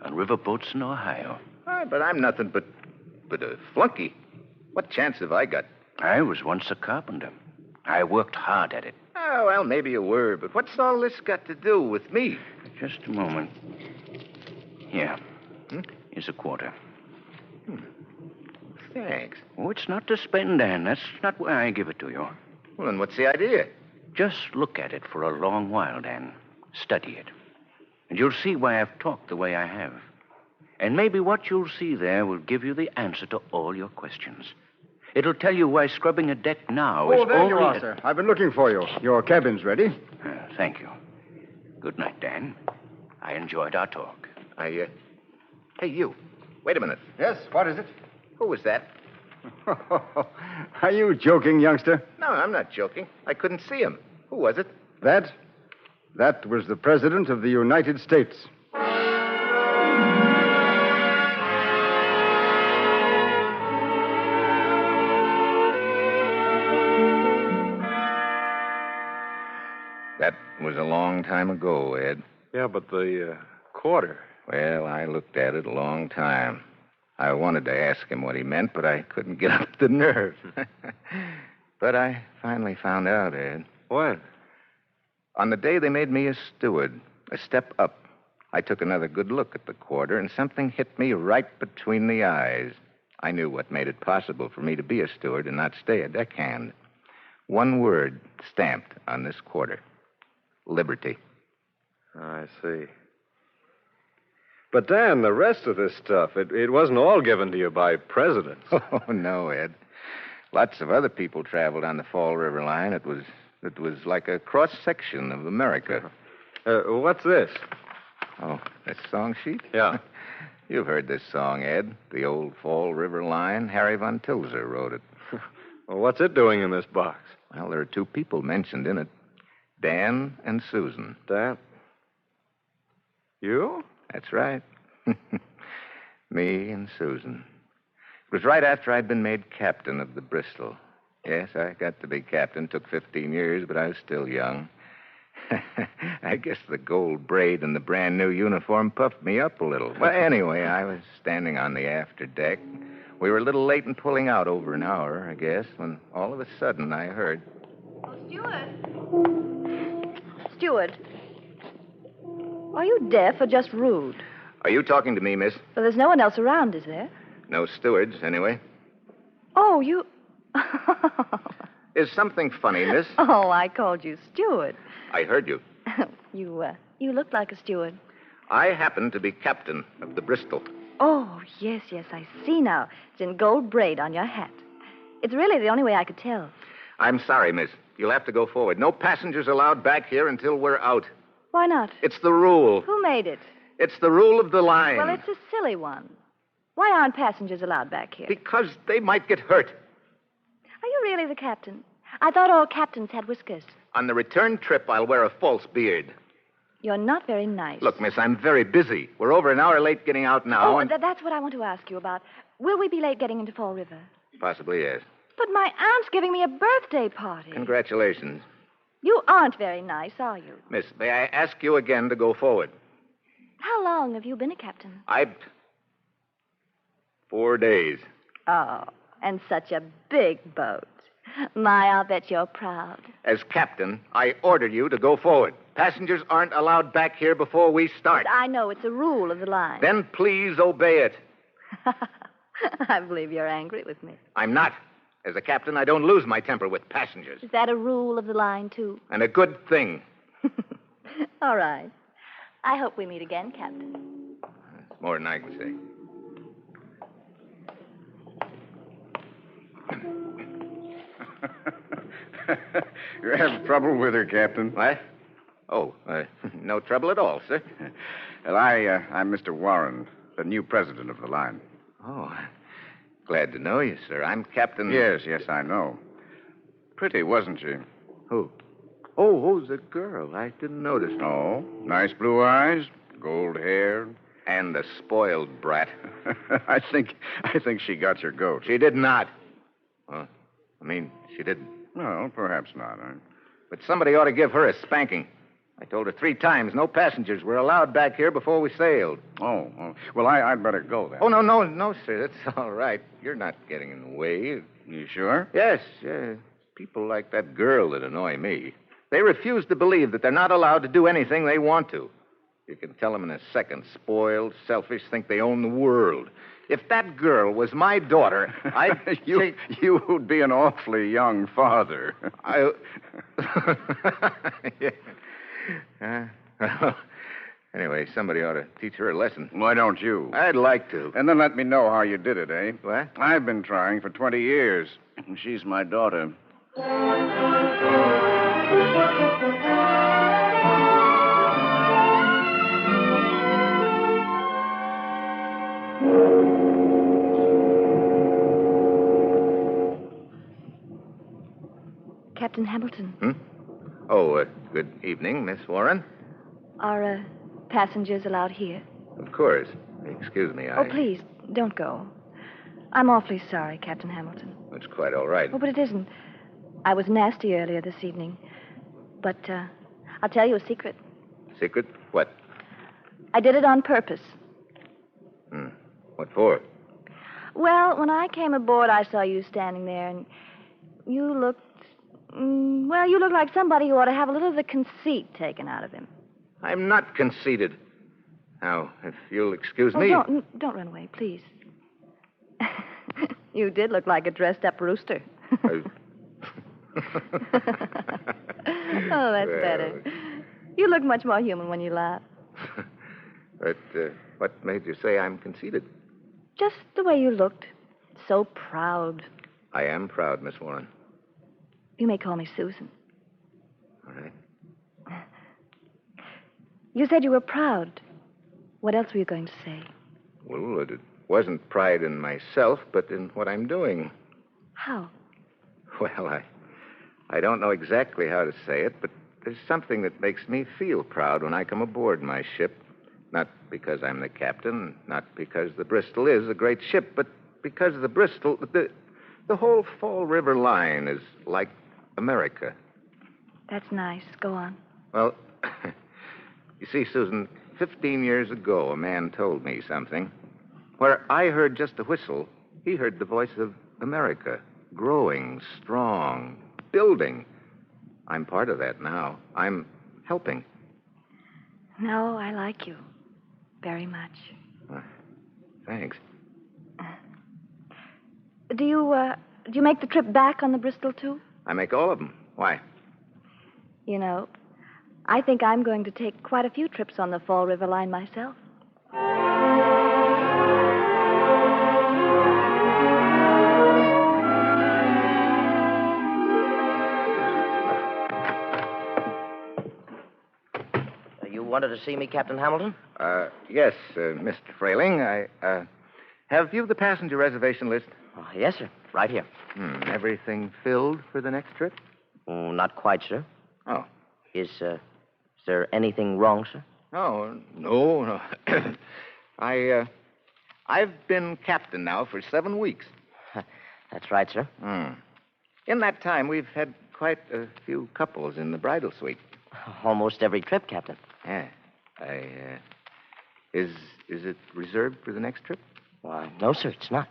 On riverboats in Ohio. But I'm nothing but a flunky. What chance have I got? I was once a carpenter. I worked hard at it. Oh, well, maybe you were, but what's all this got to do with me? Just a moment. Here. Here's a quarter. Thanks. Oh, it's not to spend, Dan. That's not why I give it to you. Well, then what's the idea? Just look at it for a long while, Dan. Study it. And you'll see why I've talked the way I have. And maybe what you'll see there will give you the answer to all your questions. It'll tell you why scrubbing a deck now is there only... you are, sir. I've been looking for you. Your cabin's ready. Thank you. Good night, Dan. I enjoyed our talk. Hey, you. Wait a minute. Yes, what is it? Who was that? Are you joking, youngster? No, I'm not joking. I couldn't see him. Who was it? That was the President of the United States. That was a long time ago, Ed. Yeah, but the quarter. Well, I looked at it a long time. I wanted to ask him what he meant, but I couldn't get up the nerve. But I finally found out, Ed. When? On the day they made me a steward, a step up, I took another good look at the quarter, and something hit me right between the eyes. I knew what made it possible for me to be a steward and not stay a deckhand. One word stamped on this quarter. Liberty. I see. But, Dan, the rest of this stuff, it wasn't all given to you by presidents. Oh, no, Ed. Lots of other people traveled on the Fall River line. It was like a cross-section of America. What's this? Oh, this song sheet? Yeah. You've heard this song, Ed. The old Fall River line. Harry Von Tilzer wrote it. Well, what's it doing in this box? Well, there are two people mentioned in it. Dan and Susan. Dan? You? That's right. Me and Susan. It was right after I'd been made captain of the Bristol. Yes, I got to be captain. Took 15 years, but I was still young. I guess the gold braid and the brand new uniform puffed me up a little. Well, anyway, I was standing on the after deck. We were a little late in pulling out, over an hour, I guess, when all of a sudden I heard... Oh, Steward, are you deaf or just rude? Are you talking to me, miss? Well, there's no one else around, is there? No stewards, anyway. Oh, you... Is something funny, miss? Oh, I called you steward. I heard you. You look like a steward. I happen to be captain of the Bristol. Oh, yes, I see now. It's in gold braid on your hat. It's really the only way I could tell. I'm sorry, miss. You'll have to go forward. No passengers allowed back here until we're out. Why not? It's the rule. Who made it? It's the rule of the line. Well, it's a silly one. Why aren't passengers allowed back here? Because they might get hurt. Are you really the captain? I thought all captains had whiskers. On the return trip, I'll wear a false beard. You're not very nice. Look, miss, I'm very busy. We're over an hour late getting out now. Oh, that's what I want to ask you about. Will we be late getting into Fall River? Possibly, yes. But my aunt's giving me a birthday party. Congratulations. You aren't very nice, are you? Miss, may I ask you again to go forward? How long have you been a captain? 4 days. Oh, and such a big boat. My, I'll bet you're proud. As captain, I order you to go forward. Passengers aren't allowed back here before we start. But I know it's a rule of the line. Then please obey it. I believe you're angry with me. I'm not. As a captain, I don't lose my temper with passengers. Is that a rule of the line, too? And a good thing. All right. I hope we meet again, Captain. That's more than I can say. You're having trouble with her, Captain. What? Oh, no trouble at all, sir. Well, I'm Mr. Warren, the new president of the line. Oh, Glad to know you, sir. I'm Captain... Yes, I know. Pretty, wasn't she? Who? Oh, the girl. I didn't notice. Oh, nice blue eyes, gold hair. And a spoiled brat. I think she got your goat. She did not. Well, she didn't. Well, perhaps not. But somebody ought to give her a spanking. I told her 3 times no passengers were allowed back here before we sailed. Oh. Well, I'd better go then. Oh, no, sir. That's all right. You're not getting in the way. You sure? Yes. People like that girl that annoy me. They refuse to believe that they're not allowed to do anything they want to. You can tell them in a second. Spoiled, selfish, think they own the world. If that girl was my daughter, I'd You would be an awfully young father. Yeah. Anyway, somebody ought to teach her a lesson. Why don't you? I'd like to. And then let me know how you did it, eh? What? I've been trying for 20 years. She's my daughter. Captain Hamilton. Oh, good evening, Miss Warren. Are passengers allowed here? Of course. Excuse me, Oh, please, don't go. I'm awfully sorry, Captain Hamilton. It's quite all right. Oh, but it isn't. I was nasty earlier this evening. But I'll tell you a secret. Secret? What? I did it on purpose. What for? Well, when I came aboard, I saw you standing there, and you looked... you look like somebody who ought to have a little of the conceit taken out of him. I'm not conceited. Now, if you'll excuse me... Don't run away, please. You did look like a dressed-up rooster. Oh, that's better. You look much more human when you laugh. But what made you say I'm conceited? Just the way you looked. So proud. I am proud, Miss Warren. You may call me Susan. All right. You said you were proud. What else were you going to say? Well, it wasn't pride in myself, but in what I'm doing. How? Well, I don't know exactly how to say it, but there's something that makes me feel proud when I come aboard my ship. Not because I'm the captain, not because the Bristol is a great ship, but because the Bristol, the whole Fall River line is like America. That's nice. Go on. Well, you see, Susan, 15 years ago, a man told me something. Where I heard just a whistle, he heard the voice of America, growing, strong, building. I'm part of that now. I'm helping. No, I like you very much. Thanks. Do you make the trip back on the Bristol, too? I make all of them. Why? You know, I think I'm going to take quite a few trips on the Fall River line myself. You wanted to see me, Captain Hamilton? Yes, Mr. Frayling. Have you the passenger reservation list? Oh, yes, sir. Right here. Everything filled for the next trip? Not quite, sir. Oh. Is there anything wrong, sir? Oh, no. I've been captain now for 7 weeks. That's right, sir. In that time, we've had quite a few couples in the bridal suite. Almost every trip, Captain. Yeah. Is it reserved for the next trip? Why, no, sir, it's not.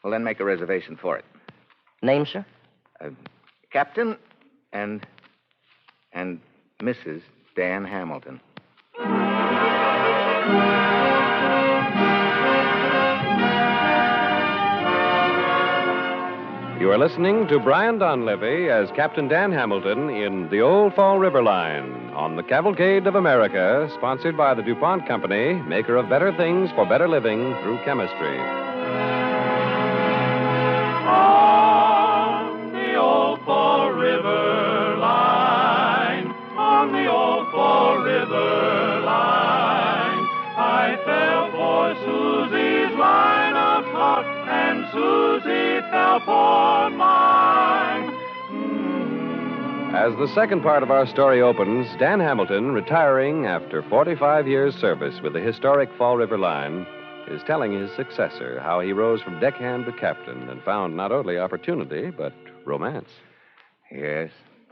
Well, then make a reservation for it. Name, sir? Captain and Mrs. Dan Hamilton. You are listening to Brian Donlevy as Captain Dan Hamilton in The Old Fall River Line on the Cavalcade of America, sponsored by the DuPont Company, maker of better things for better living through chemistry. On the Old Fall River Line, on the Old Fall River Line, I fell for Susie's line of thought, and Susie fell for mine. As the second part of our story opens, Dan Hamilton, retiring after 45 years' service with the historic Fall River Line, is telling his successor how he rose from deckhand to captain and found not only opportunity, but romance. Yes,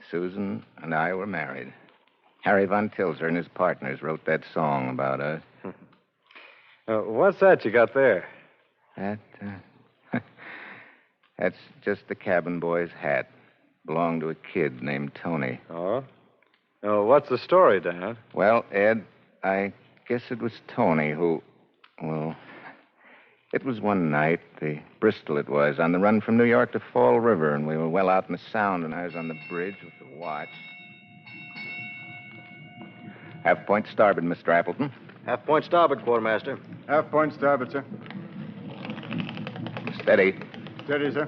Susan and I were married. Harry Von Tilzer and his partners wrote that song about us. What's that you got there? That's just the cabin boy's hat. Belonged to a kid named Tony. Oh? What's the story, Dad? Well, Ed, I guess it was Tony who... Well, it was one night, the Bristol it was, on the run from New York to Fall River, and we were well out in the Sound, and I was on the bridge with the watch. Half point starboard, Mr. Appleton. Half point starboard, quartermaster. Half point starboard, sir. Steady. Steady, sir.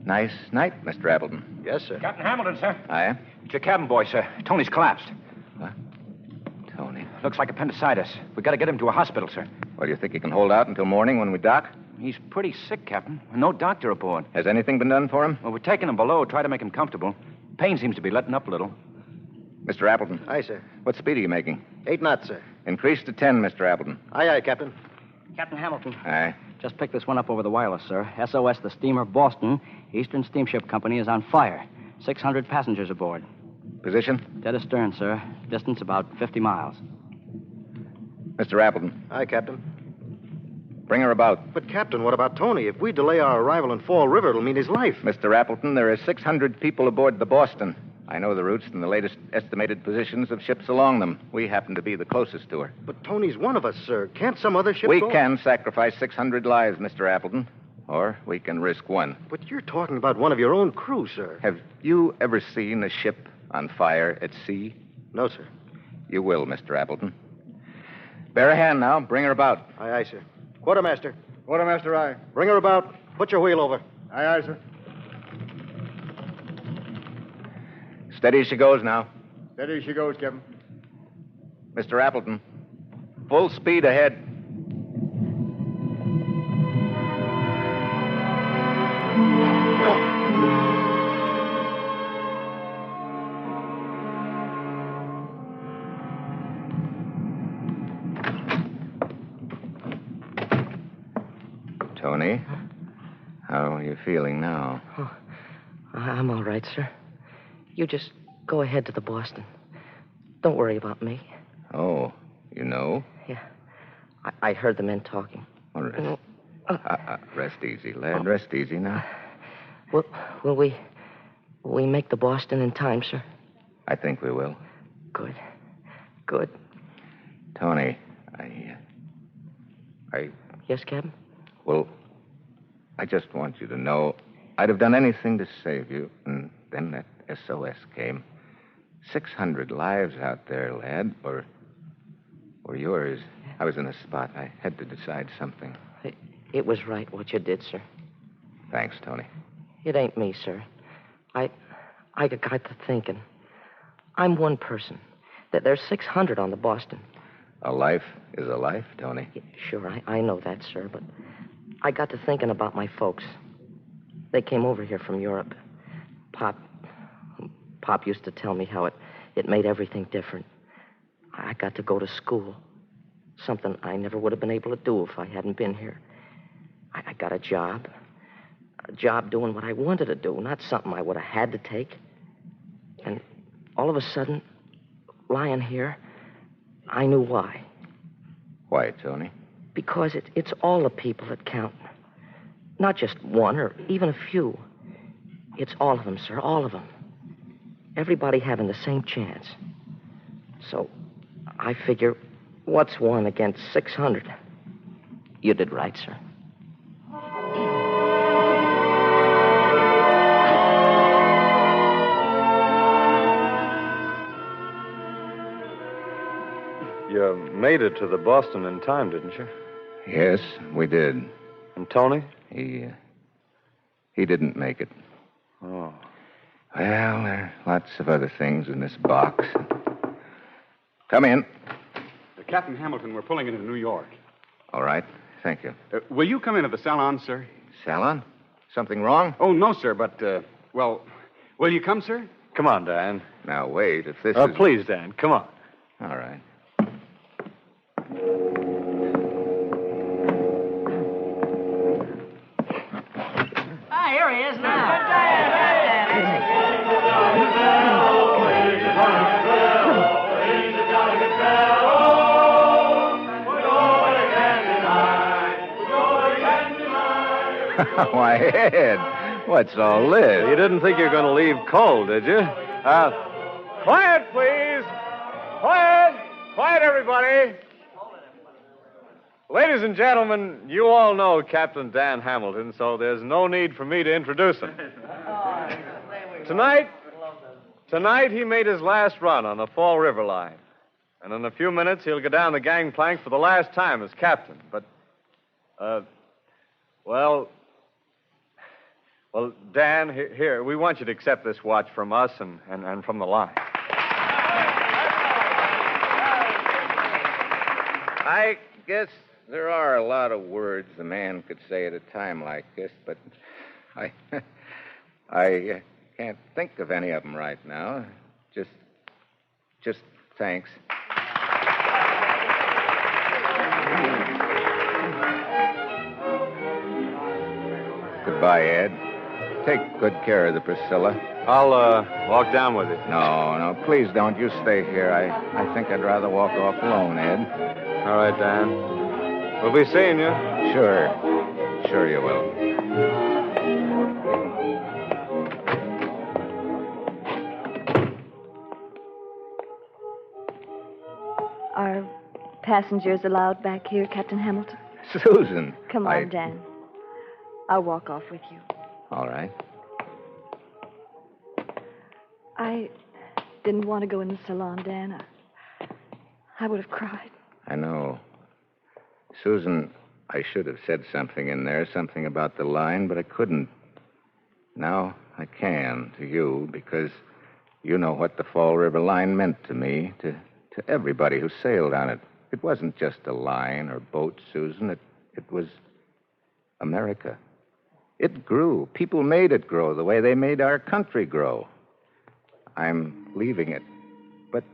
Nice night, Mr. Appleton. Yes, sir. Captain Hamilton, sir. Aye? It's your cabin boy, sir. Tony's collapsed. What? Tony. Looks like appendicitis. We got to get him to a hospital, sir. Well, you think he can hold out until morning when we dock? He's pretty sick, Captain. No doctor aboard. Has anything been done for him? Well, we're taking him below, try to make him comfortable. Pain seems to be letting up a little. Mr. Appleton. Aye, sir. What speed are you making? 8 knots, sir. Increase to 10, Mr. Appleton. Aye, aye, Captain. Captain Hamilton. Aye. Just picked this one up over the wireless, sir. SOS, the steamer Boston, Eastern Steamship Company, is on fire. 600 passengers aboard. Position? Dead astern, sir. Distance about 50 miles. Mr. Appleton. Aye, Captain. Bring her about. But, Captain, what about Tony? If we delay our arrival in Fall River, it'll mean his life. Mr. Appleton, there are 600 people aboard the Boston. I know the routes and the latest estimated positions of ships along them. We happen to be the closest to her. But Tony's one of us, sir. Can't some other ship We go? can sacrifice 600 lives, Mr. Appleton. Or we can risk one. But you're talking about one of your own crew, sir. Have you ever seen a ship on fire at sea? No, sir. You will, Mr. Appleton. Bear a hand now. Bring her about. Aye, aye, sir. Quartermaster. Quartermaster, aye. Bring her about. Put your wheel over. Aye, aye, sir. Steady as she goes now. Steady she goes, Captain. Mr. Appleton, full speed ahead. Tony, how are you feeling now? Oh, I'm all right, sir. You just go ahead to the Boston. Don't worry about me. Oh, you know? Yeah. I heard the men talking. Well, rest easy, lad. Rest easy now. Will we make the Boston in time, sir? I think we will. Good. Good. Tony, Yes, Captain? Well, I just want you to know I'd have done anything to save you, and then that SOS came. 600 lives out there, lad, or yours. I was in a spot. I had to decide something. It was right what you did, sir. Thanks, Tony. It ain't me, sir. I got to thinking. I'm one person. There's 600 on the Boston. A life is a life, Tony. Sure, I know that, sir, but I got to thinking about my folks. They came over here from Europe. Pop used to tell me how it made everything different. I got to go to school. Something I never would have been able to do if I hadn't been here. I got a job. A job doing what I wanted to do, not something I would have had to take. And all of a sudden, lying here, I knew why. Why, Tony? Because it's all the people that count. Not just one or even a few. It's all of them, sir, all of them. Everybody having the same chance. So, I figure, what's one against 600? You did right, sir. You made it to the Boston in time, didn't you? Yes, we did. And Tony? He didn't make it. Oh. Well, there are lots of other things in this box. Come in. Captain Hamilton, we're pulling into New York. All right. Thank you. Will you come into the salon, sir? Salon? Something wrong? Oh, no, sir, but, well, will you come, sir? Come on, Dan. Now, wait. If this is... Please, Dan, come on. All right. Ah, here he is now. Why, Ed, what's all this? You didn't think you were going to leave cold, did you? Quiet, please. Quiet. Quiet, everybody. Ladies and gentlemen, you all know Captain Dan Hamilton, so there's no need for me to introduce him. Tonight he made his last run on the Fall River line. And in a few minutes, he'll go down the gangplank for the last time as captain. But, well, Dan, here, we want you to accept this watch from us and from the line. I guess there are a lot of words a man could say at a time like this, but I can't think of any of them right now. Just thanks. Goodbye, Ed. Take good care of the Priscilla. I'll walk down with you. No, please don't. You stay here. I think I'd rather walk off alone, Ed. All right, Dan. We'll be seeing you. Sure you will. Are passengers allowed back here, Captain Hamilton? Susan. Come on, Dan. I'll walk off with you. All right. I didn't want to go in the salon, Dan. I would have cried. I know. Susan, I should have said something in there, something about the line, but I couldn't. Now I can to you, because you know what the Fall River line meant to me, to everybody who sailed on it. It wasn't just a line or boat, Susan. It was America. It grew. People made it grow the way they made our country grow. I'm leaving it. But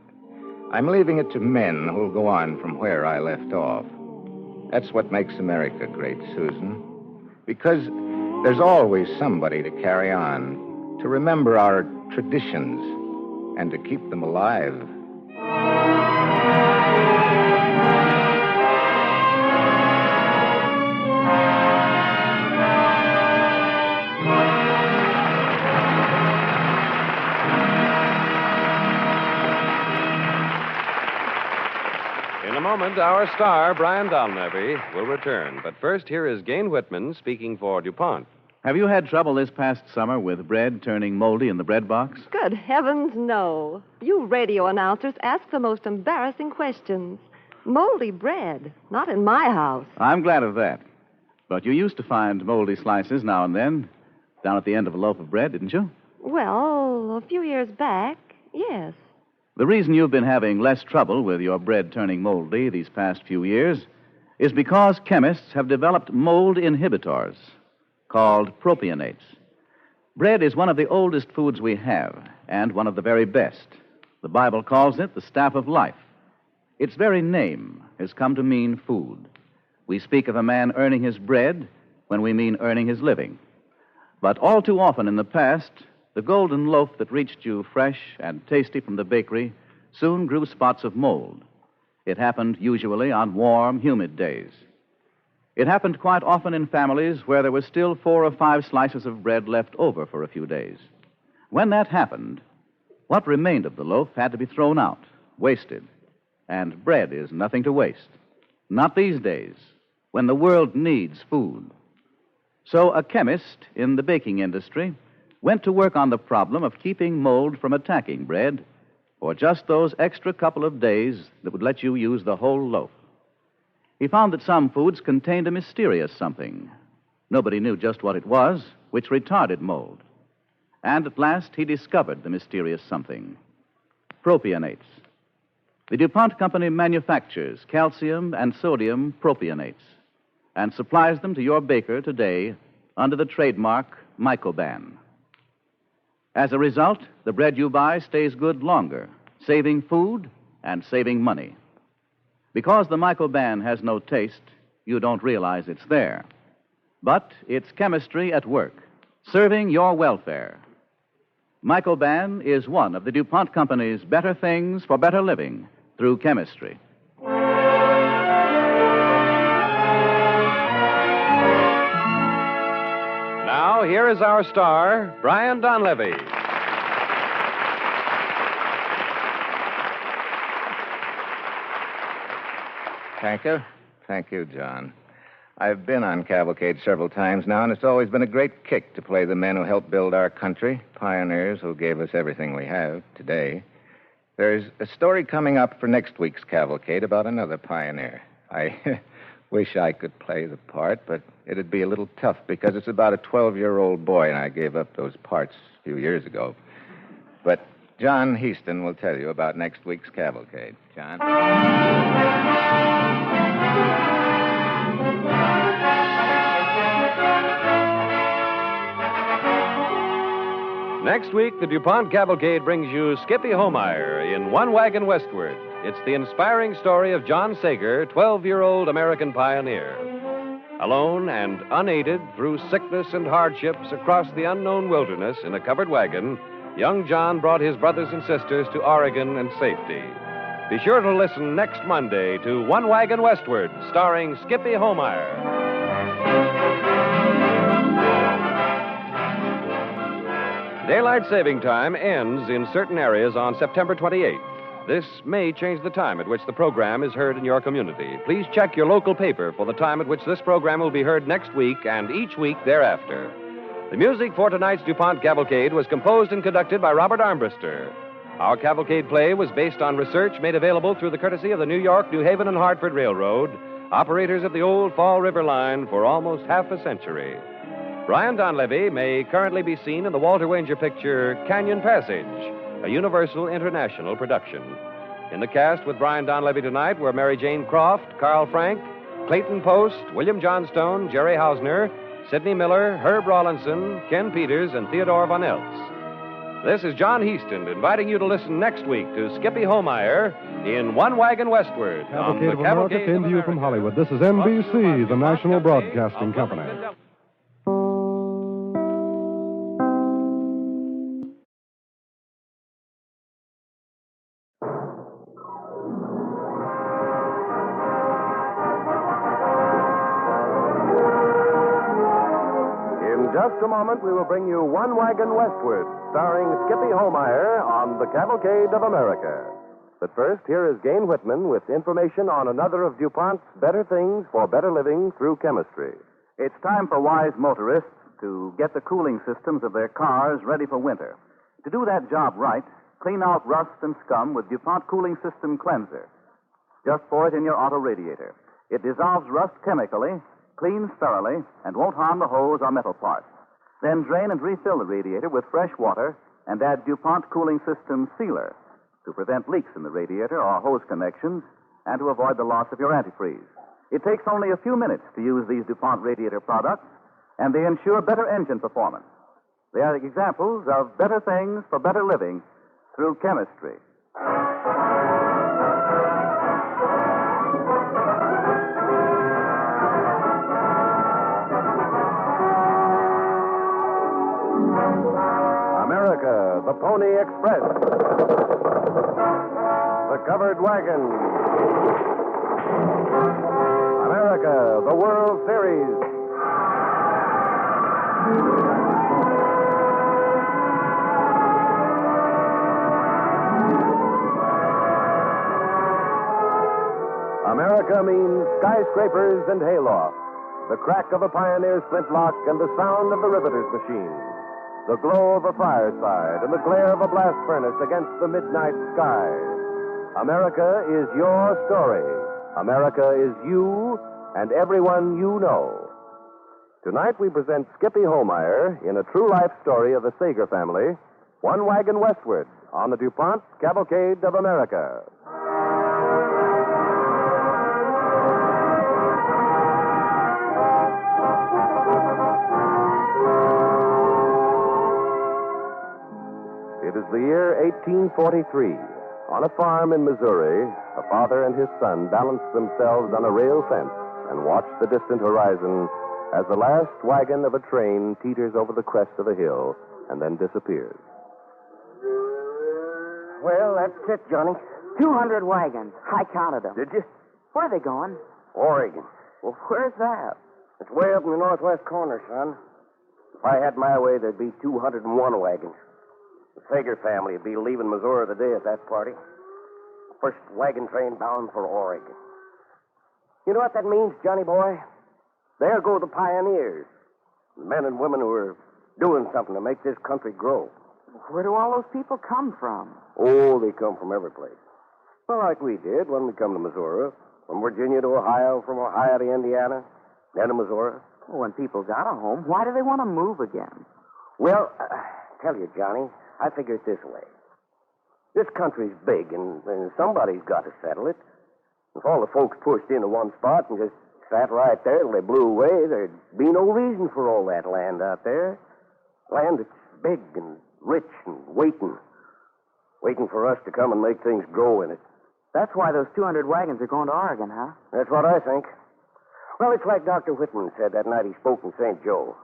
I'm leaving it to men who'll go on from where I left off. That's what makes America great, Susan. Because there's always somebody to carry on, to remember our traditions, and to keep them alive. In a moment, our star, Brian Donlevy, will return. But first, here is Gain Whitman speaking for DuPont. Have you had trouble this past summer with bread turning moldy in the bread box? Good heavens, no. You radio announcers ask the most embarrassing questions. Moldy bread, not in my house. I'm glad of that. But you used to find moldy slices now and then down at the end of a loaf of bread, didn't you? Well, a few years back, yes. The reason you've been having less trouble with your bread turning moldy these past few years is because chemists have developed mold inhibitors called propionates. Bread is one of the oldest foods we have, and one of the very best. The Bible calls it the staff of life. Its very name has come to mean food. We speak of a man earning his bread when we mean earning his living. But all too often in the past, the golden loaf that reached you fresh and tasty from the bakery soon grew spots of mold. It happened usually on warm, humid days. It happened quite often in families where there was still 4 or 5 slices of bread left over for a few days. When that happened, what remained of the loaf had to be thrown out, wasted. And bread is nothing to waste. Not these days, when the world needs food. So a chemist in the baking industry went to work on the problem of keeping mold from attacking bread for just those extra couple of days that would let you use the whole loaf. He found that some foods contained a mysterious something. Nobody knew just what it was, which retarded mold. And at last he discovered the mysterious something. Propionates. The DuPont Company manufactures calcium and sodium propionates and supplies them to your baker today under the trademark Mycoban. As a result, the bread you buy stays good longer, saving food and saving money. Because the Mycoban has no taste, you don't realize it's there. But it's chemistry at work, serving your welfare. Mycoban is one of the DuPont Company's better things for better living through chemistry. Now, here is our star, Brian Donlevy. Thank you. Thank you, John. I've been on Cavalcade several times now, and it's always been a great kick to play the men who helped build our country, pioneers who gave us everything we have today. There's a story coming up for next week's Cavalcade about another pioneer. I wish I could play the part, but it'd be a little tough because it's about a 12-year-old boy, and I gave up those parts a few years ago. But John Heaston will tell you about next week's Cavalcade. John? Next week, the DuPont Cavalcade brings you Skippy Homeyer in One Wagon Westward. It's the inspiring story of John Sager, 12-year-old American pioneer. Alone and unaided through sickness and hardships across the unknown wilderness in a covered wagon, young John brought his brothers and sisters to Oregon and safety. Be sure to listen next Monday to One Wagon Westward, starring Skippy Homeyer. Daylight saving time ends in certain areas on September 28th. This may change the time at which the program is heard in your community. Please check your local paper for the time at which this program will be heard next week and each week thereafter. The music for tonight's DuPont Cavalcade was composed and conducted by Robert Armbruster. Our Cavalcade play was based on research made available through the courtesy of the New York, New Haven, and Hartford Railroad, operators of the old Fall River line for almost half a century. Brian Donlevy may currently be seen in the Walter Wanger picture Canyon Passage, a Universal International production. In the cast with Brian Donlevy tonight were Mary Jane Croft, Carl Frank, Clayton Post, William Johnstone, Jerry Hausner, Sidney Miller, Herb Rawlinson, Ken Peters, and Theodore Von Eltz. This is John Heaston inviting you to listen next week to Skippy Homeyer in One Wagon Westward. Cavalcade of America came to you from Hollywood. This is NBC, the National Broadcasting Company. Just a moment, we will bring you One Wagon Westward, starring Skippy Homeyer on the Cavalcade of America. But first, here is Gain Whitman with information on another of DuPont's better things for better living through chemistry. It's time for wise motorists to get the cooling systems of their cars ready for winter. To do that job right, clean out rust and scum with DuPont Cooling System Cleanser. Just pour it in your auto radiator. It dissolves rust chemically, cleans thoroughly, and won't harm the hose or metal parts. Then drain and refill the radiator with fresh water and add DuPont Cooling System Sealer to prevent leaks in the radiator or hose connections and to avoid the loss of your antifreeze. It takes only a few minutes to use these DuPont radiator products, and they ensure better engine performance. They are examples of better things for better living through chemistry. America, the Pony Express. The Covered Wagon. America, the World Series. America means skyscrapers and haylofts, the crack of a pioneer's flintlock and the sound of the riveter's machine, the glow of a fireside and the glare of a blast furnace against the midnight sky. America is your story. America is you and everyone you know. Tonight we present Skippy Homeyer in a true life story of the Sager family, One Wagon Westward, on the DuPont Cavalcade of America. 1943, on a farm in Missouri, a father and his son balanced themselves on a rail fence and watched the distant horizon as the last wagon of a train teeters over the crest of a hill and then disappears. Well, that's it, Johnny. 200 wagons. I counted them. Did you? Where are they going? Oregon. Well, where's that? It's way up in the northwest corner, son. If I had my way, there'd be 201 wagons. The Sager family would be leaving Missouri today at that party. First wagon train bound for Oregon. You know what that means, Johnny boy? There go the pioneers. The men and women who are doing something to make this country grow. Where do all those people come from? Oh, they come from every place. Well, like we did when we come to Missouri. From Virginia to Ohio, from Ohio to Indiana, then to Missouri. Well, when people got a home, why do they want to move again? Well, tell you, Johnny, I figure it this way. This country's big, and somebody's got to settle it. If all the folks pushed into one spot and just sat right there till they blew away, there'd be no reason for all that land out there. Land that's big and rich and waiting for us to come and make things grow in it. That's why those 200 wagons are going to Oregon, huh? That's what I think. Well, it's like Dr. Whitman said that night he spoke in St. Joe.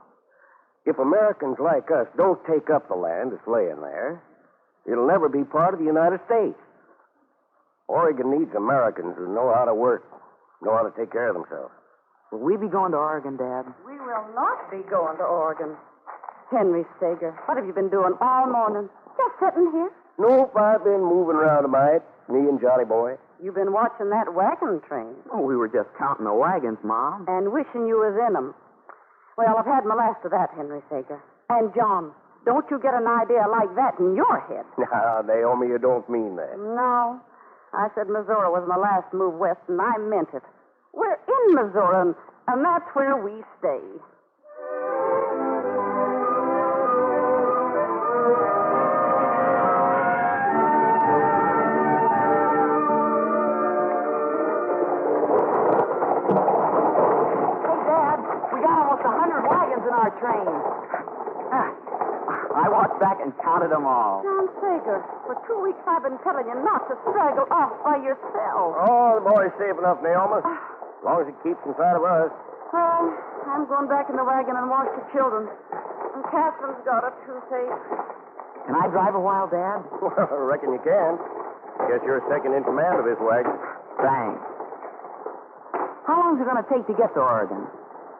If Americans like us don't take up the land that's laying there, it'll never be part of the United States. Oregon needs Americans who know how to work, know how to take care of themselves. Will we be going to Oregon, Dad? We will not be going to Oregon. Henry Sager, what have you been doing all morning? Just sitting here? Nope, I've been moving around a mite, me and Johnny boy. You've been watching that wagon train. Oh, we were just counting the wagons, Mom. And wishing you was in them. Well, I've had my last of that, Henry Sager. And, John, don't you get an idea like that in your head. Now, Naomi, you don't mean that. No. I said Missouri was my last move west, and I meant it. We're in Missouri, and that's where we stay. In our train. I walked back and counted them all. John Sager, for 2 weeks I've been telling you not to straggle off by yourself. Oh, the boy's safe enough, Naomi. As long as he keeps inside of us. Well, I'm going back in the wagon and watch the children. And Catherine's got a toothache. Can I drive a while, Dad? Well, I reckon you can. Guess you're second in command of this wagon. Thanks. How long is it going to take to get to Oregon?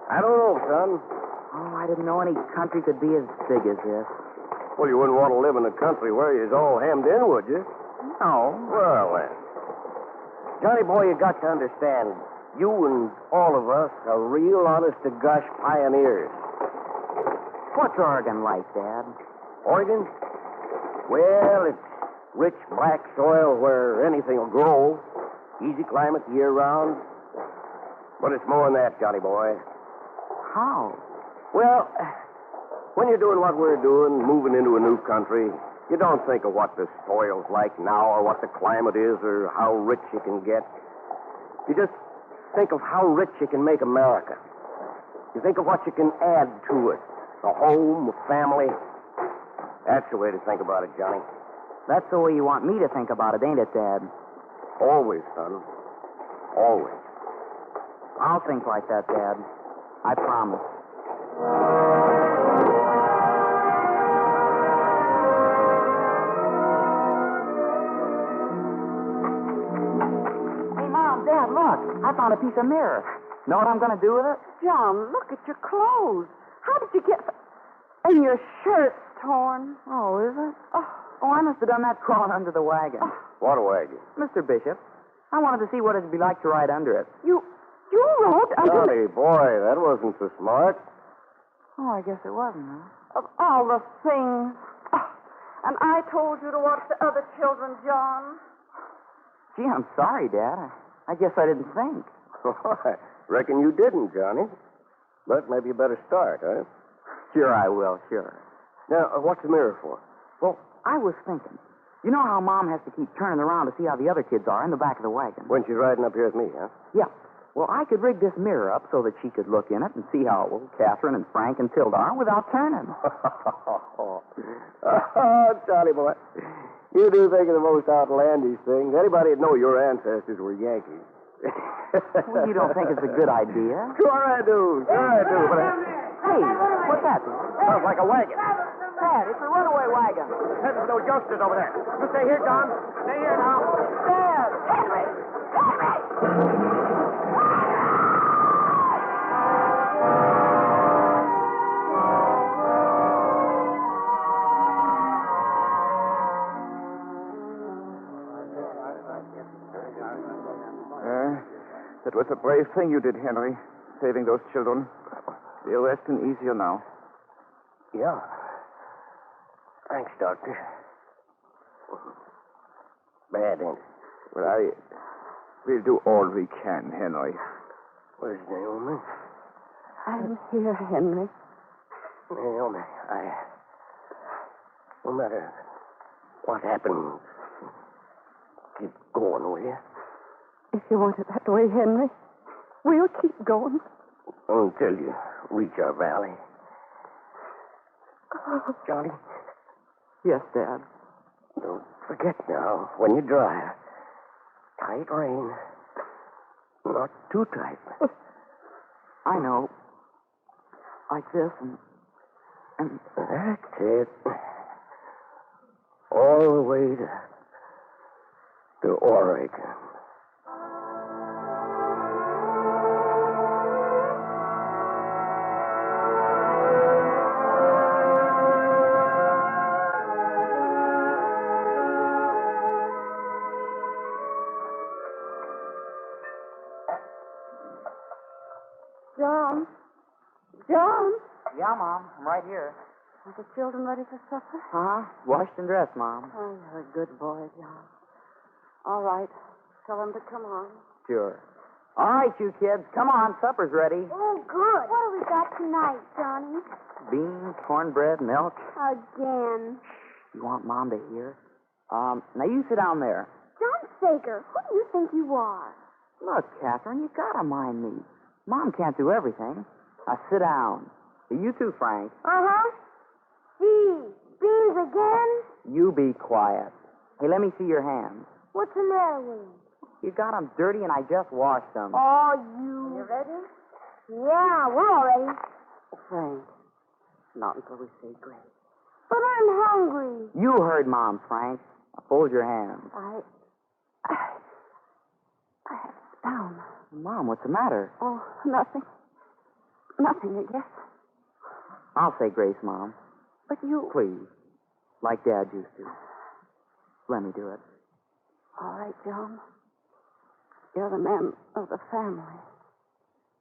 I don't know, son. Oh, I didn't know any country could be as big as this. Well, you wouldn't want to live in a country where you're all hemmed in, would you? No. Well, then. Johnny boy, you got to understand, you and all of us are real honest-to-gosh pioneers. What's Oregon like, Dad? Oregon? Well, it's rich black soil where anything will grow. Easy climate year-round. But it's more than that, Johnny boy. How? Well, when you're doing what we're doing, moving into a new country, you don't think of what the soil's like now or what the climate is or how rich you can get. You just think of how rich you can make America. You think of what you can add to it. A home, a family. That's the way to think about it, Johnny. That's the way you want me to think about it, ain't it, Dad? Always, son. Always. I'll think like that, Dad. I promise. Hey, Mom, Dad, look. I found a piece of mirror. Know what I'm going to do with it? John, look at your clothes. How did you get... And your shirt's torn. Oh, is it? Oh, I must have done that crawling under the wagon. What a wagon? Mr. Bishop, I wanted to see what it'd be like to ride under it. You rode under... Johnny, boy, that wasn't so smart. Oh, I guess it wasn't, huh? Of all the things. And I told you to watch the other children, John. Gee, I'm sorry, Dad. I guess I didn't think. I reckon you didn't, Johnny. But maybe you better start, huh? Sure I will, sure. Now, what's the mirror for? Well, I was thinking. You know how Mom has to keep turning around to see how the other kids are in the back of the wagon? When she's riding up here with me, huh? Yeah. Well, I could rig this mirror up so that she could look in it and see how old Catherine and Frank and Tilda are without turning. Oh, Johnny boy. You do think of the most outlandish things. Anybody'd know your ancestors were Yankees. Well, you don't think it's a good idea? Sure I do. But Hey, what's that? sounds like a wagon. Dad, it's a runaway wagon. There's no youngsters over there. You stay here, John. Stay here now. Dad! Henry! That was a brave thing you did, Henry, saving those children. They'll rest easier now. Yeah. Thanks, Doctor. Bad, ain't it? Well, we'll do all we can, Henry. Where's Naomi? I'm here, Henry. Naomi, no matter what happens, keep going, will you? If you want it that way, Henry, we'll keep going. Until you reach our valley. Johnny? Yes, Dad. Don't forget now, when you drive, tight rein. Not too tight. I know. Like this and... That's it. All the way to Oregon. John? Yeah, Mom. I'm right here. Are the children ready for supper? Uh-huh. Washed and dressed, Mom. Oh, you're a good boy, John. All right. Tell them to come on. Sure. All right, you kids. Come on. Supper's ready. Oh, good. What have we got tonight, Johnny? Beans, cornbread, milk. Again. You want Mom to hear? Now you sit down there. John Sager, who do you think you are? Look, Catherine, you gotta mind me. Mom can't do everything. Now sit down. You too, Frank. Uh-huh. Gee, beans again? You be quiet. Hey, let me see your hands. What's the matter with them? You got them dirty, and I just washed them. Oh, you... You ready? Yeah, we're all ready. Frank, not until we say grace. But I'm hungry. You heard Mom, Frank. Now fold your hands. I have it down. Mom, what's the matter? Oh, nothing. Nothing, I guess. I'll say grace, Mom. But you... Please. Like Dad used to. Let me do it. All right, John. You're the man of the family.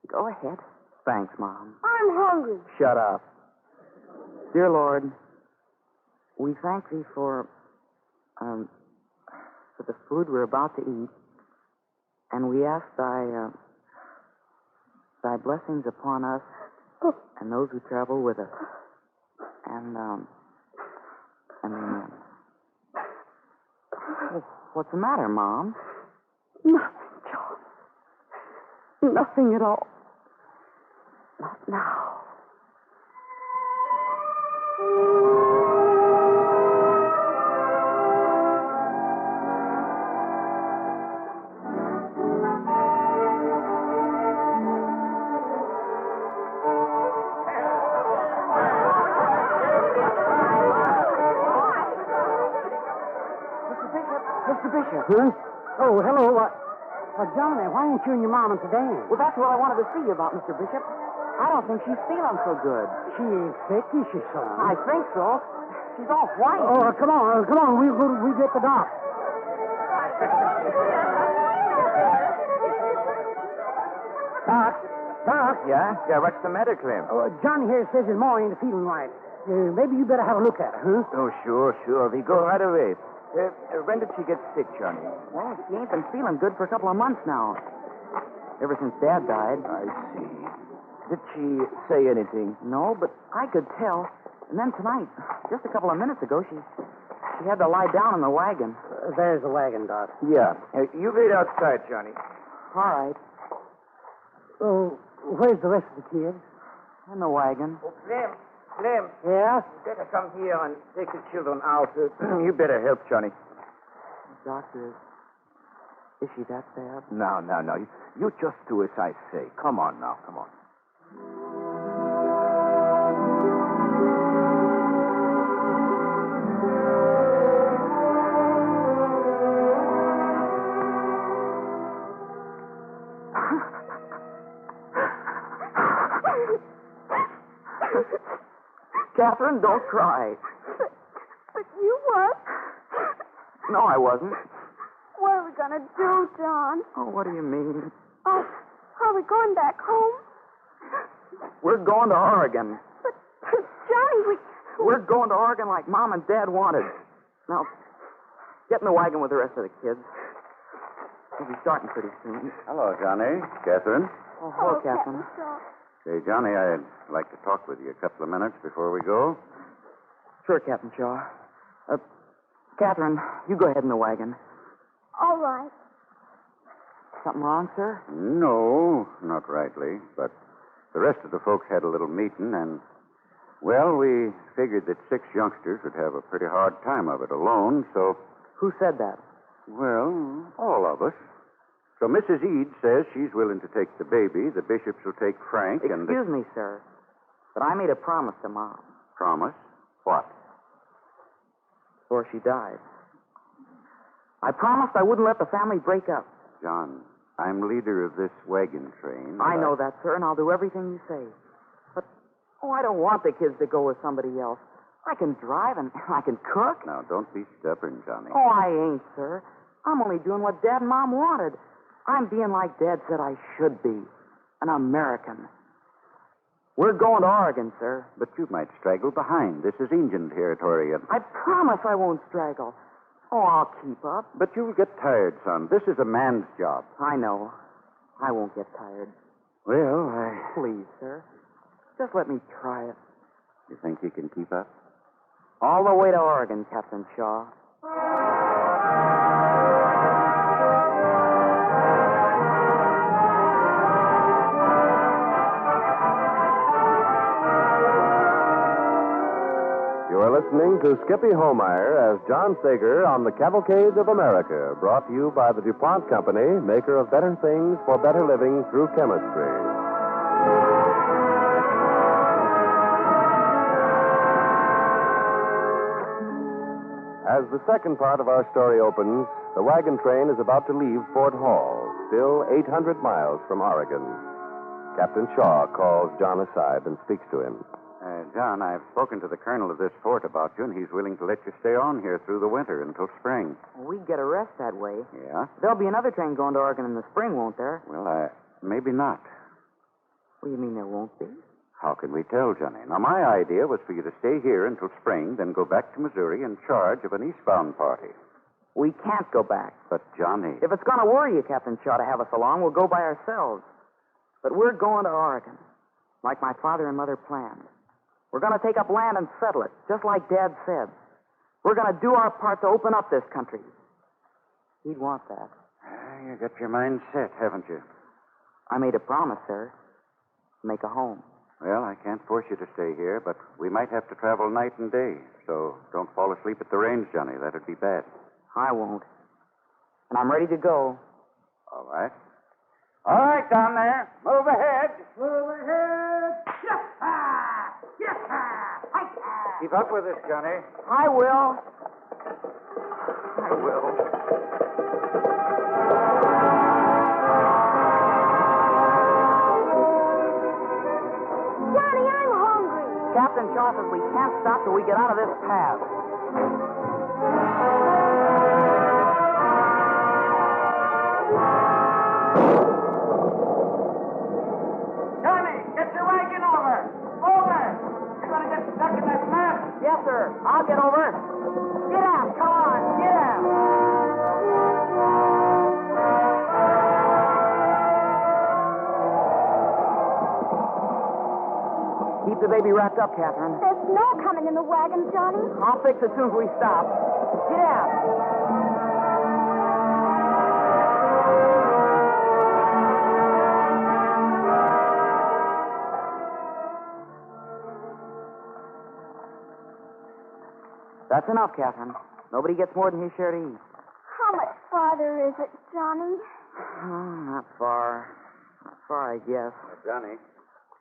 Go ahead. Thanks, Mom. I'm hungry. Shut up. Dear Lord, we thank Thee for the food we're about to eat, and we ask Thy blessings upon us and those who travel with us. And amen. Oh, what's the matter, Mom? Nothing, John. Nothing at all. Not now. Mr. Bishop. Huh? Oh, hello. Johnny, why ain't you and your mom at the dance? Well, that's what I wanted to see you about, Mr. Bishop. I don't think she's feeling so good. She ain't sick, is she, son? I think so. She's all white. Oh, come on. We'll get the doc. Doc. Yeah, what's the matter, Clem? Oh, Johnny here says his ma ain't feeling right. Maybe you better have a look at her, huh? Oh, sure. We go right away. When did she get sick, Johnny? Well, she ain't been feeling good for a couple of months now. Ever since Dad died. I see. Did she say anything? No, but I could tell. And then tonight, just a couple of minutes ago, she had to lie down in the wagon. There's the wagon, Doc. Yeah. You wait outside, Johnny. All right. Oh, where's the rest of the kids? In the wagon. Oh, Clem. Slim. Yeah? Better come here and take the children out. You better help Johnny. Doctor, is she that bad? No. You just do as I say. Come on now, come on. Catherine, don't cry. But you were. No, I wasn't. What are we going to do, John? Oh, what do you mean? Oh, are we going back home? We're going to Oregon. But Johnny, We're going to Oregon like Mom and Dad wanted. Now, get in the wagon with the rest of the kids. We'll be starting pretty soon. Hello, Johnny. Catherine. Oh, hello, Catherine. Hey, Johnny, I'd like to talk with you a couple of minutes before we go. Sure, Captain Shaw. Catherine, you go ahead in the wagon. All right. Something wrong, sir? No, not rightly, but the rest of the folks had a little meeting, and, well, we figured that 6 youngsters would have a pretty hard time of it alone, so... Who said that? Well, all of us. So Mrs. Eade says she's willing to take the baby, the bishops will take Frank, and... Excuse me, sir, but I made a promise to Mom. Promise? What? Before she died. I promised I wouldn't let the family break up. John, I'm leader of this wagon train. I know that, sir, and I'll do everything you say. But, I don't want the kids to go with somebody else. I can drive and I can cook. Now, don't be stubborn, Johnny. Oh, I ain't, sir. I'm only doing what Dad and Mom wanted. I'm being like Dad said I should be. An American. We're going to Oregon, sir. But you might straggle behind. This is Indian territory, and... I promise I won't straggle. Oh, I'll keep up. But you'll get tired, son. This is a man's job. I know. I won't get tired. Well, Please, sir. Just let me try it. You think you can keep up? All the way to Oregon, Captain Shaw. You are listening to Skippy Holmeyer as John Sager on the Cavalcade of America, brought to you by the DuPont Company, maker of better things for better living through chemistry. As the second part of our story opens, the wagon train is about to leave Fort Hall, still 800 miles from Oregon. Captain Shaw calls John aside and speaks to him. John, I've spoken to the colonel of this fort about you, and he's willing to let you stay on here through the winter until spring. We'd get a rest that way. Yeah? There'll be another train going to Oregon in the spring, won't there? Well, maybe not. What do you mean there won't be? How can we tell, Johnny? Now, my idea was for you to stay here until spring, then go back to Missouri in charge of an eastbound party. We can't go back. But, Johnny... If it's going to worry you, Captain Shaw, to have us along, we'll go by ourselves. But we're going to Oregon, like my father and mother planned. We're going to take up land and settle it, just like Dad said. We're going to do our part to open up this country. He'd want that. You got your mind set, haven't you? I made a promise, sir. Make a home. Well, I can't force you to stay here, but we might have to travel night and day. So don't fall asleep at the range, Johnny. That'd be bad. I won't. And I'm ready to go. All right. All right, down there. Move ahead. Move ahead. Keep up with us, Johnny. I will. I will. Johnny, I'm hungry. Captain Shaw says we can't stop till we get out of this path. Johnny, get your wagon over. Over. You're going to get stuck in that mess. Yes, sir. I'll get over. Get out. Come on. Get out. Keep the baby wrapped up, Catherine. There's snow coming in the wagon, Johnny. I'll fix it as soon as we stop. Get out. That's enough, Catherine. Nobody gets more than his share to eat. How much farther is it, Johnny? Not far. Not far, I guess. Johnny.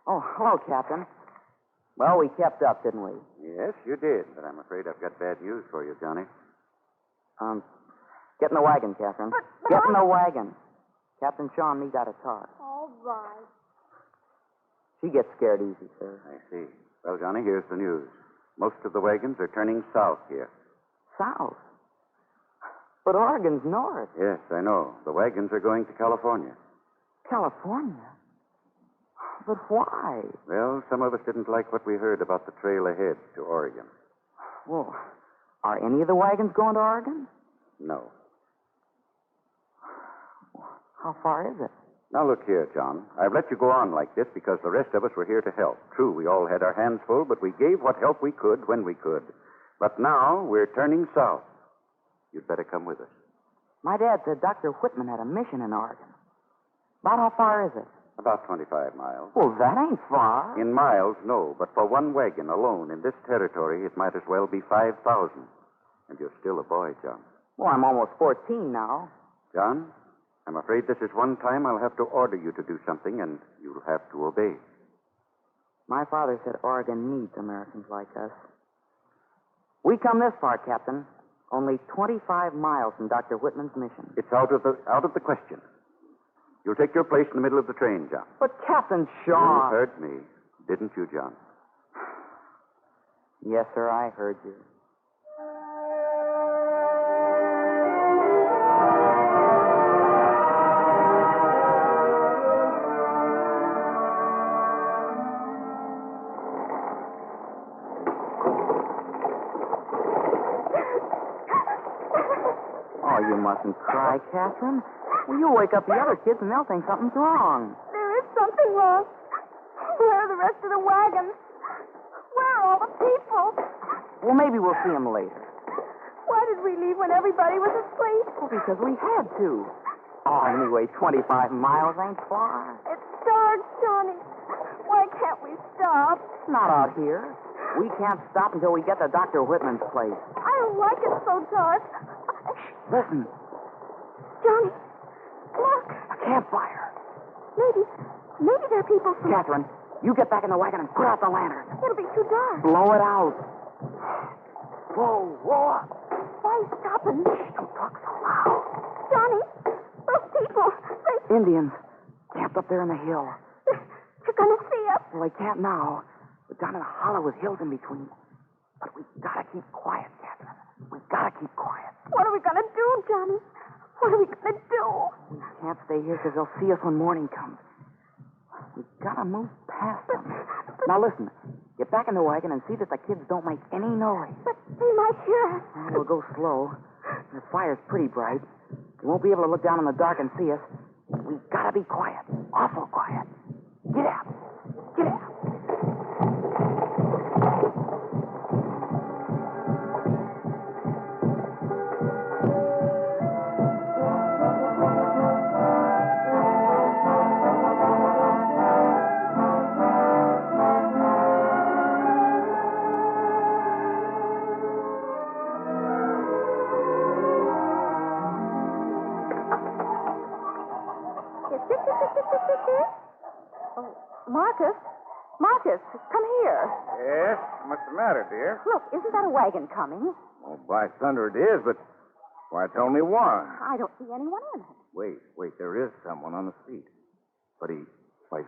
Oh, hello, Captain. Well, we kept up, didn't we? Yes, you did, but I'm afraid I've got bad news for you, Johnny. Get in the wagon, Catherine. Get in the wagon. Captain Shaw and me got to talk. All right. She gets scared easy, sir. I see. Well, Johnny, here's the news. Most of the wagons are turning south here. South? But Oregon's north. Yes, I know. The wagons are going to California. California? But why? Well, some of us didn't like what we heard about the trail ahead to Oregon. Well, are any of the wagons going to Oregon? No. How far is it? Now, look here, John. I've let you go on like this because the rest of us were here to help. True, we all had our hands full, but we gave what help we could when we could. But now we're turning south. You'd better come with us. My dad said Dr. Whitman had a mission in Oregon. About how far is it? About 25 miles. Well, that ain't far. In miles, no, but for one wagon alone in this territory, it might as well be 5,000. And you're still a boy, John. Well, I'm almost 14 now. John, I'm afraid this is one time I'll have to order you to do something, and you'll have to obey. My father said Oregon needs Americans like us. We come this far, Captain. Only 25 miles from Dr. Whitman's mission. It's out of the question. You'll take your place in the middle of the train, John. But Captain Shaw... You heard me, didn't you, John? Yes, sir, I heard you. Oh, you mustn't cry, Catherine. Well, you'll wake up the other kids and they'll think something's wrong. There is something wrong. Where are the rest of the wagons? Where are all the people? Well, maybe we'll see them later. Why did we leave when everybody was asleep? Well, because we had to. Oh, anyway, 25 miles ain't far. It's dark, Johnny. Why can't we stop? Not out here. We can't stop until we get to Dr. Whitman's place. I don't like it so dark. Listen. Johnny, look. A campfire. Maybe they're people from... Catherine, you get back in the wagon and put out the lantern. It'll be too dark. Blow it out. Whoa, whoa. Why stopping? Don't talk so loud. Johnny, those people, they... Indians camped up there in the hill. They're going to see us. Well, they can't now. We're down in a hollow with hills in between. But we've got to keep quiet, Catherine. We've got to keep quiet. What are we going to do, Johnny? What are we going to do? We can't stay here because they'll see us when morning comes. We've got to move past them. Now, listen. Get back in the wagon and see that the kids don't make any noise. But they might hear us. Well, we'll go slow. The fire's pretty bright. They won't be able to look down in the dark and see us. We've got to be quiet. Awful quiet. Get out. Get out. Marcus, come here. Yes? What's the matter, dear? Look, isn't that a wagon coming? Oh, by thunder, it is, but why, it's only one. I don't see anyone in it. Wait, there is someone on the seat. But he's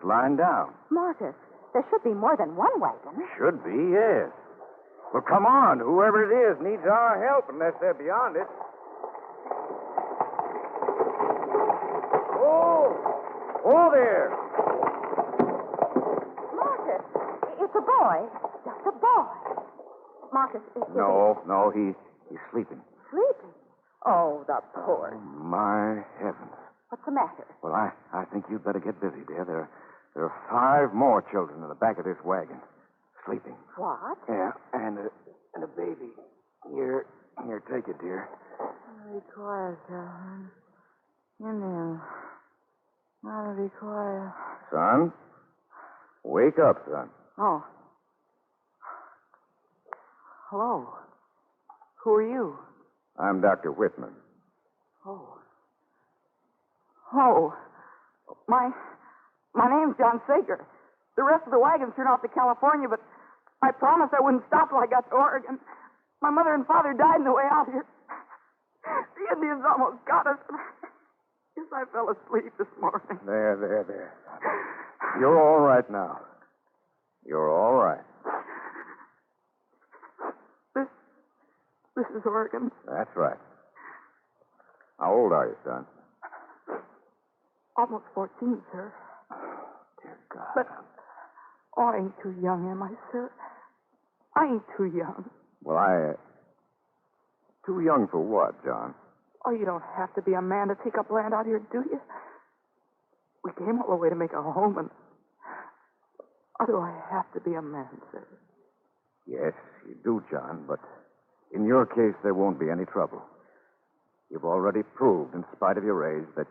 lying down. Marcus, there should be more than one wagon. Should be, yes. Well, come on. Whoever it is needs our help unless they're beyond it. Oh there. Marcus, it's a boy. Just a boy. Marcus, is No, he's sleeping. Sleeping? Oh, the poor. Oh, my heavens. What's the matter? Well, I think you'd better get busy, dear. There are 5 more children in the back of this wagon, sleeping. What? Yeah, and a baby. Here, take it, dear. Be quiet, Calvin. Indian. Gotta be quiet. Son, wake up, son. Oh. Hello. Who are you? I'm Dr. Whitman. Oh. Oh. My name's John Sager. The rest of the wagons turned off to California, but I promised I wouldn't stop till I got to Oregon. My mother and father died on the way out here. The Indians almost got us. Guess I fell asleep this morning. There. You're all right now. You're all right. This is Oregon. That's right. How old are you, son? Almost 14, sir. Dear God. But, I ain't too young, am I, sir? I ain't too young. Well, Too young for what, John? Oh, you don't have to be a man to take up land out here, do you? We came all the way to make a home, and... Or do I have to be a man, sir? Yes, you do, John, but in your case, there won't be any trouble. You've already proved, in spite of your age, that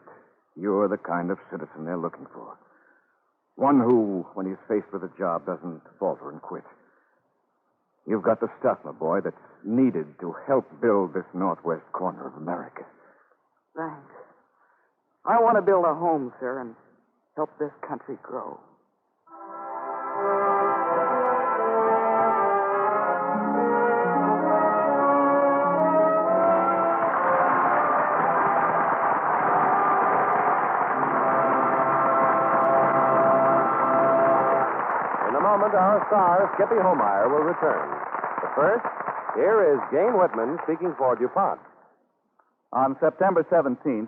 you're the kind of citizen they're looking for. One who, when he's faced with a job, doesn't falter and quit. You've got the stuff, my boy, that's needed to help build this northwest corner of America. Thanks. I want to build a home, sir, and help this country grow. In a moment, our star, Skippy Homeyer, will return. But first, here is Jane Whitman speaking for DuPont. On September 17th,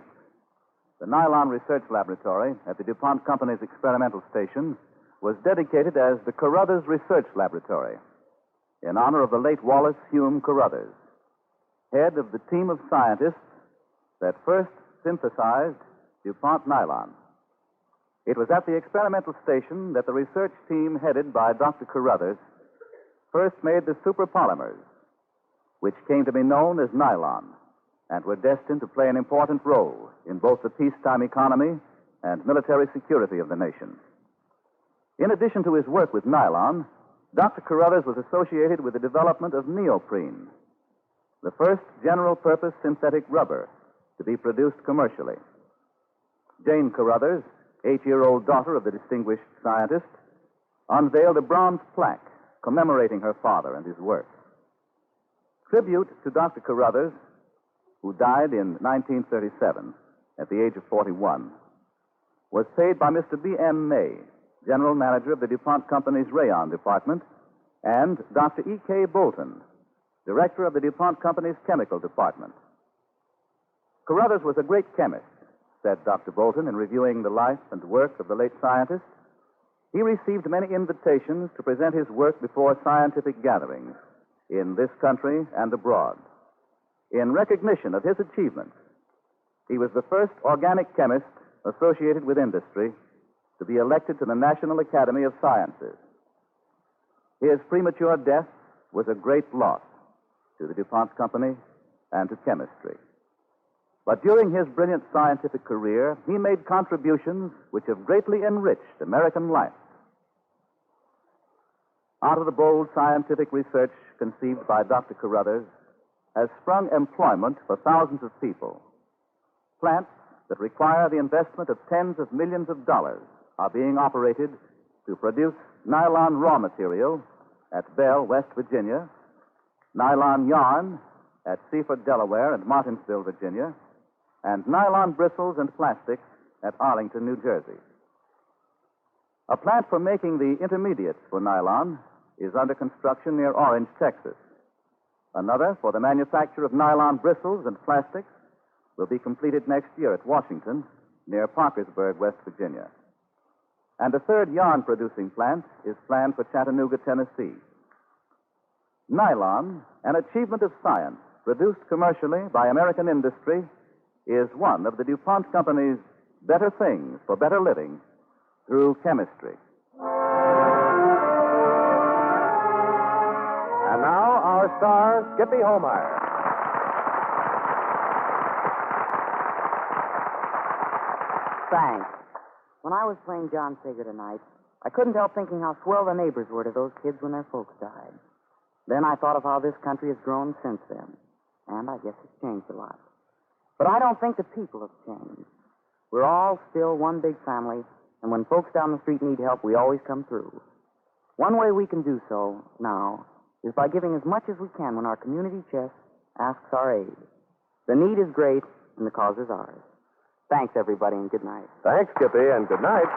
the Nylon Research Laboratory at the DuPont Company's experimental station was dedicated as the Carruthers Research Laboratory in honor of the late Wallace Hume Carruthers, head of the team of scientists that first synthesized DuPont nylon. It was at the experimental station that the research team headed by Dr. Carruthers first made the superpolymers, which came to be known as nylon, and were destined to play an important role in both the peacetime economy and military security of the nation. In addition to his work with nylon, Dr. Carruthers was associated with the development of neoprene, the first general-purpose synthetic rubber to be produced commercially. Jane Carruthers, 8-year-old daughter of the distinguished scientist, unveiled a bronze plaque commemorating her father and his work. Tribute to Dr. Carruthers, who died in 1937 at the age of 41, was paid by Mr. B.M. May, general manager of the DuPont Company's Rayon Department, and Dr. E.K. Bolton, director of the DuPont Company's Chemical Department. Carruthers was a great chemist, said Dr. Bolton in reviewing the life and work of the late scientist. He received many invitations to present his work before scientific gatherings in this country and abroad. In recognition of his achievements, he was the first organic chemist associated with industry to be elected to the National Academy of Sciences. His premature death was a great loss to the DuPont Company and to chemistry. But during his brilliant scientific career, he made contributions which have greatly enriched American life. Out of the bold scientific research conceived by Dr. Carruthers has sprung employment for thousands of people. Plants that require the investment of tens of millions of dollars are being operated to produce nylon raw material at Bell, West Virginia, nylon yarn at Seaford, Delaware, and Martinsville, Virginia, and nylon bristles and plastics at Arlington, New Jersey. A plant for making the intermediates for nylon is under construction near Orange, Texas. Another for the manufacture of nylon bristles and plastics will be completed next year at Washington, near Parkersburg, West Virginia. And a third yarn-producing plant is planned for Chattanooga, Tennessee. Nylon, an achievement of science produced commercially by American industry, is one of the DuPont Company's better things for better living through chemistry. And now, our star, Skippy Homeyer. Thanks. When I was playing John Sager tonight, I couldn't help thinking how swell the neighbors were to those kids when their folks died. Then I thought of how this country has grown since then. And I guess it's changed a lot. But I don't think the people have changed. We're all still one big family, and when folks down the street need help, we always come through. One way we can do so now is by giving as much as we can when our community chest asks our aid. The need is great, and the cause is ours. Thanks, everybody, and good night. Thanks, Skippy, and good night.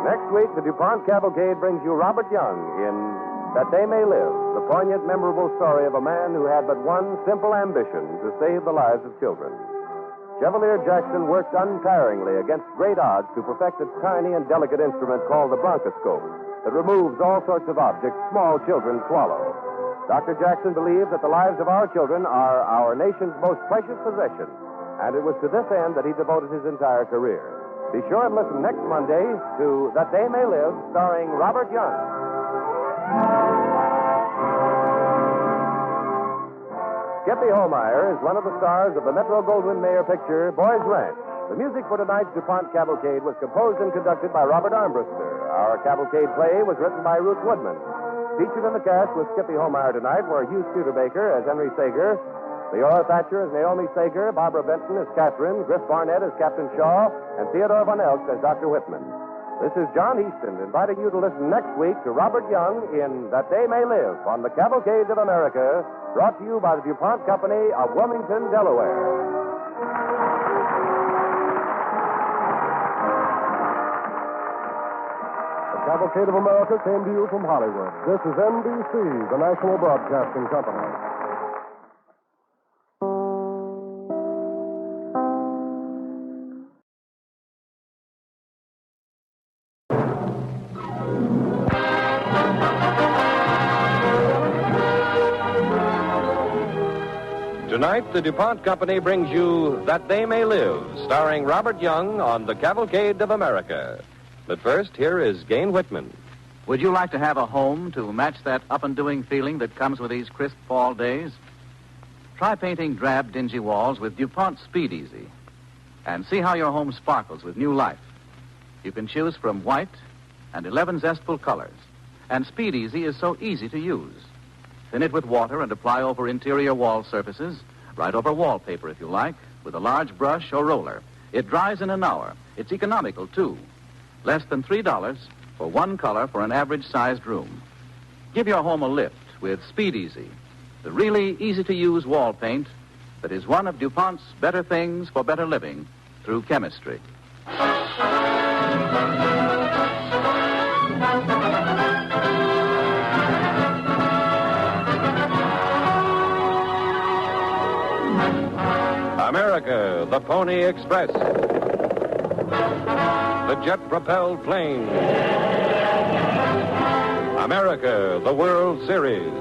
Next week, the DuPont Cavalcade brings you Robert Young in That They May Live, the poignant, memorable story of a man who had but one simple ambition, to save the lives of children. Chevalier Jackson worked untiringly against great odds to perfect a tiny and delicate instrument called the bronchoscope that removes all sorts of objects small children swallow. Dr. Jackson believed that the lives of our children are our nation's most precious possession, and it was to this end that he devoted his entire career. Be sure and listen next Monday to That They May Live, starring Robert Young. Skippy Holmeyer is one of the stars of the Metro-Goldwyn-Mayer picture, Boys Ranch. The music for tonight's DuPont Cavalcade was composed and conducted by Robert Armbruster. Our Cavalcade play was written by Ruth Woodman. Featured in the cast with Skippy Holmeyer tonight were Hugh Studebaker as Henry Sager, Leora Thatcher as Naomi Sager, Barbara Benton as Catherine, Griff Barnett as Captain Shaw, and Theodore Von Elst as Dr. Whitman. This is John Easton inviting you to listen next week to Robert Young in That They May Live on the Cavalcade of America, brought to you by the DuPont Company of Wilmington, Delaware. The Cavalcade of America came to you from Hollywood. This is NBC, the National Broadcasting Company. Tonight, the DuPont Company brings you That They May Live, starring Robert Young on the Cavalcade of America. But first, here is Gain Whitman. Would you like to have a home to match that up-and-doing feeling that comes with these crisp fall days? Try painting drab, dingy walls with DuPont Speed Easy and see how your home sparkles with new life. You can choose from white and 11 zestful colors, and Speed Easy is so easy to use. Thin it with water and apply over interior wall surfaces, right over wallpaper if you like, with a large brush or roller. It dries in an hour. It's economical, too. Less than $3 for one color for an average-sized room. Give your home a lift with Speed Easy, the really easy-to-use wall paint that is one of DuPont's better things for better living through chemistry. America, the Pony Express. The jet-propelled plane. America, the World Series.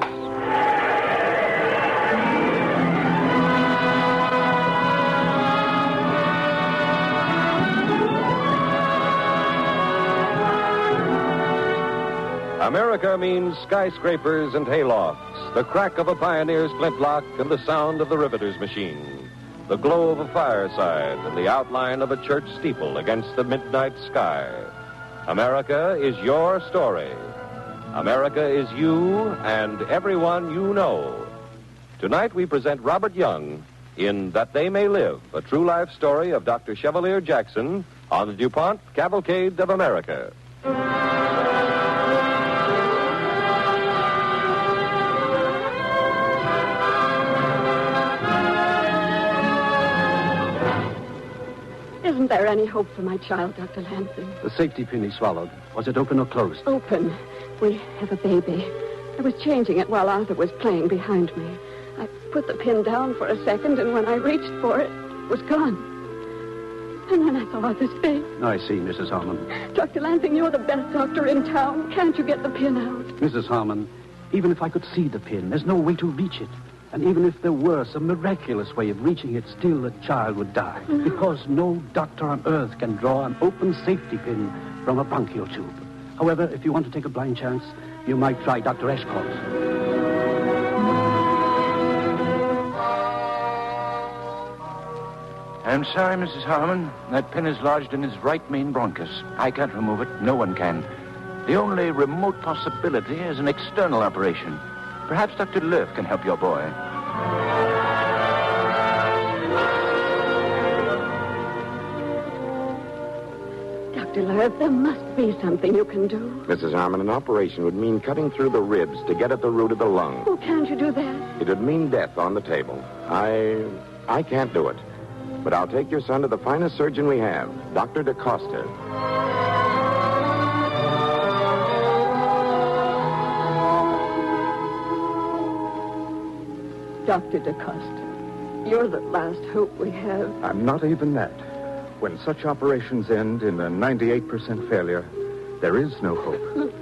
America means skyscrapers and haylofts, the crack of a pioneer's flintlock and the sound of the riveter's machine, the glow of a fireside and the outline of a church steeple against the midnight sky. America is your story. America is you and everyone you know. Tonight we present Robert Young in That They May Live, a true life story of Dr. Chevalier Jackson on the DuPont Cavalcade of America. Isn't there any hope for my child, Dr. Lansing? The safety pin he swallowed. Was it open or closed? Open. We have a baby. I was changing it while Arthur was playing behind me. I put the pin down for a second, and when I reached for it, it was gone. And then I saw Arthur's face. I see, Mrs. Harmon. Dr. Lansing, you're the best doctor in town. Can't you get the pin out? Mrs. Harmon, even if I could see the pin, there's no way to reach it. And even if there were some miraculous way of reaching it, still the child would die. No. Because no doctor on earth can draw an open safety pin from a bronchial tube. However, if you want to take a blind chance, you might try Dr. Eshkoff's. I'm sorry, Mrs. Harmon. That pin is lodged in his right main bronchus. I can't remove it. No one can. The only remote possibility is an external operation. Perhaps Dr. Löw can help your boy. Dr. Löw, there must be something you can do. Mrs. Harmon, an operation would mean cutting through the ribs to get at the root of the lung. Oh, can't you do that? It would mean death on the table. I can't do it. But I'll take your son to the finest surgeon we have, Dr. DaCosta. Dr. DaCosta, you're the last hope we have. I'm not even that. When such operations end in a 98% failure, there is no hope.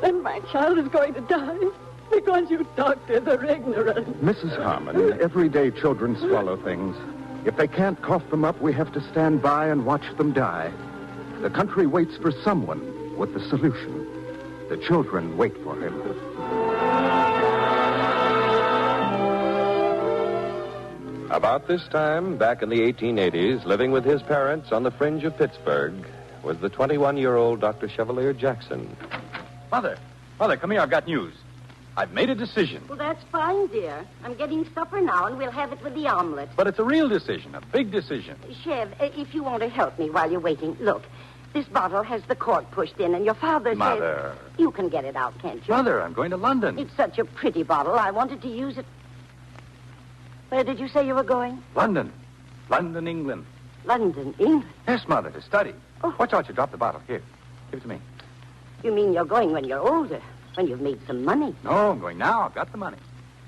Then my child is going to die because you doctors are ignorant. Mrs. Harmon, every day children swallow things. If they can't cough them up, we have to stand by and watch them die. The country waits for someone with the solution. The children wait for him. About this time, back in the 1880s, living with his parents on the fringe of Pittsburgh, was the 21-year-old Dr. Chevalier Jackson. Mother, come here. I've got news. I've made a decision. Well, that's fine, dear. I'm getting supper now, and we'll have it with the omelet. But it's a real decision, a big decision. Chev, if you want to help me while you're waiting, look. This bottle has the cork pushed in, and your father Mother. says... You can get it out, can't you? Mother, I'm going to London. It's such a pretty bottle. I wanted to use it... Where did you say you were going? London, England. London, England? Yes, Mother, to study. Oh. Watch out, you drop the bottle. Here, give it to me. You mean you're going when you're older, when you've made some money? No, I'm going now. I've got the money.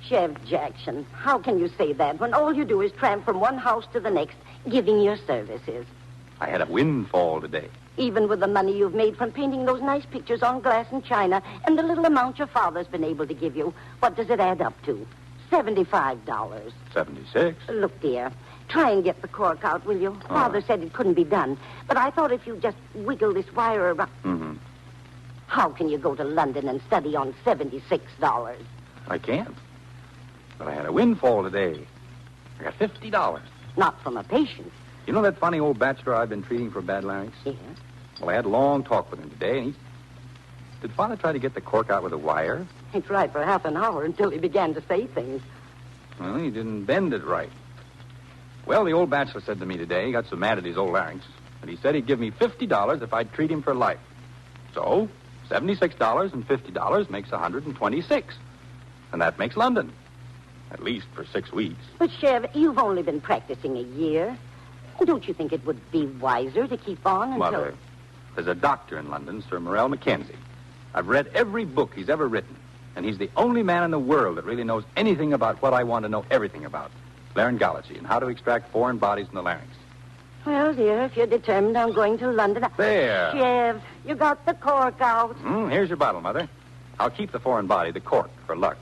Chev Jackson, how can you say that when all you do is tramp from one house to the next, giving your services? I had a windfall today. Even with the money you've made from painting those nice pictures on glass and china and the little amount your father's been able to give you, what does it add up to? $75. 76. Look, dear, try and get the cork out, will you? Father said it couldn't be done, but I thought if you just wiggle this wire around... Mm-hmm. How can you go to London and study on $76? I can't. But I had a windfall today. I got $50. Not from a patient. You know that funny old bachelor I've been treating for bad larynx? Yes. Well, I had a long talk with him today, and he... Did Father try to get the cork out with a wire? He tried for half an hour until he began to say things. Well, he didn't bend it right. Well, the old bachelor said to me today, he got so mad at his old larynx, and he said he'd give me $50 if I'd treat him for life. So, $76 and $50 makes $126. And that makes London. At least for 6 weeks. But, Chev, you've only been practicing a year. Don't you think it would be wiser to keep on until... Mother, there's a doctor in London, Sir Morrell Mackenzie. I've read every book he's ever written, and he's the only man in the world that really knows anything about what I want to know everything about. Laryngology and how to extract foreign bodies in the larynx. Well, dear, if you're determined on going to London... There. Chev, you got the cork out. Here's your bottle, Mother. I'll keep the foreign body, the cork, for luck.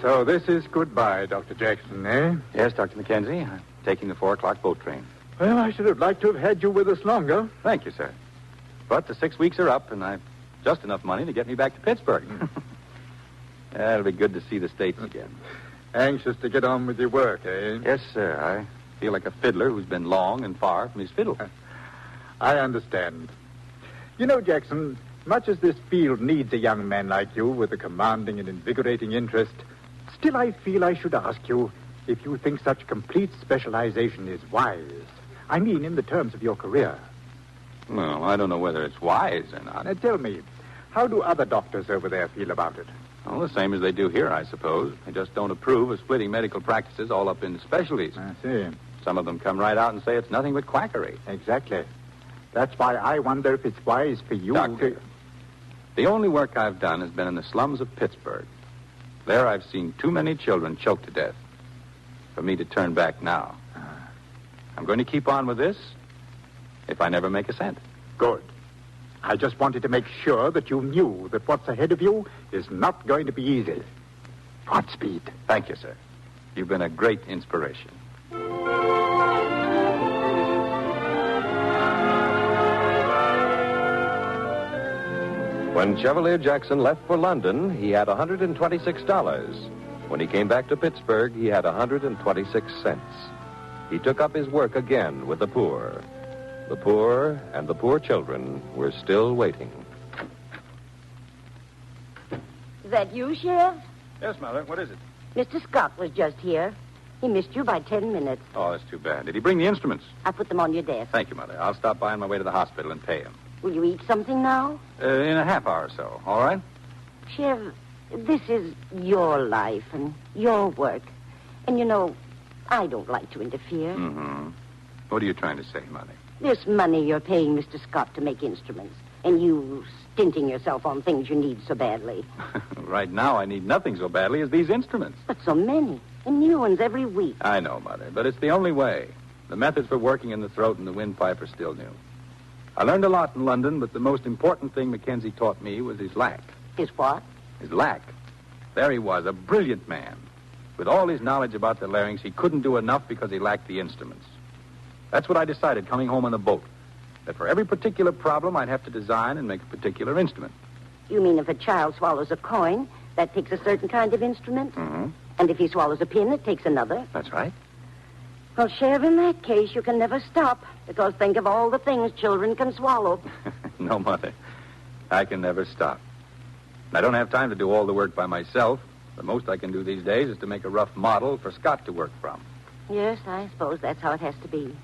So this is goodbye, Dr. Jackson, eh? Yes, Dr. Mackenzie. I'm taking the 4 o'clock boat train. Well, I should have liked to have had you with us longer. Thank you, sir. But the 6 weeks are up, and I've just enough money to get me back to Pittsburgh. Yeah, it'll be good to see the States again. Anxious to get on with your work, eh? Yes, sir. I feel like a fiddler who's been long and far from his fiddle. I understand. You know, Jackson, much as this field needs a young man like you with a commanding and invigorating interest, still I feel I should ask you if you think such complete specialization is wise. I mean, in the terms of your career. Well, I don't know whether it's wise or not. Now, tell me, how do other doctors over there feel about it? Well, the same as they do here, I suppose. They just don't approve of splitting medical practices all up into specialties. I see. Some of them come right out and say it's nothing but quackery. Exactly. That's why I wonder if it's wise for you Doctor, to... The only work I've done has been in the slums of Pittsburgh. There I've seen too many children choked to death for me to turn back now. I'm going to keep on with this if I never make a cent. Good. I just wanted to make sure that you knew that what's ahead of you is not going to be easy. Godspeed. Thank you, sir. You've been a great inspiration. When Chevalier Jackson left for London, he had $126. When he came back to Pittsburgh, he had 126 cents. He took up his work again with the poor. The poor and the poor children were still waiting. Is that you, Sheriff? Yes, Mother. What is it? Mr. Scott was just here. He missed you by 10 minutes. Oh, that's too bad. Did he bring the instruments? I put them on your desk. Thank you, Mother. I'll stop by on my way to the hospital and pay him. Will you eat something now? In a half hour or so. All right? Sheriff, this is your life and your work. And, you know, I don't like to interfere. Mm-hmm. What are you trying to say, Mother? This money you're paying Mr. Scott to make instruments, and you stinting yourself on things you need so badly. Right now, I need nothing so badly as these instruments. But so many, and new ones every week. I know, Mother, but it's the only way. The methods for working in the throat and the windpipe are still new. I learned a lot in London, but the most important thing Mackenzie taught me was his lack. His what? His lack. There he was, a brilliant man. With all his knowledge about the larynx, he couldn't do enough because he lacked the instruments. That's what I decided coming home on the boat. That for every particular problem, I'd have to design and make a particular instrument. You mean if a child swallows a coin, that takes a certain kind of instrument? Mm-hmm. And if he swallows a pin, it takes another? That's right. Well, Sheriff, in that case, you can never stop. Because think of all the things children can swallow. No, Mother. I can never stop. I don't have time to do all the work by myself. The most I can do these days is to make a rough model for Scott to work from. Yes, I suppose that's how it has to be.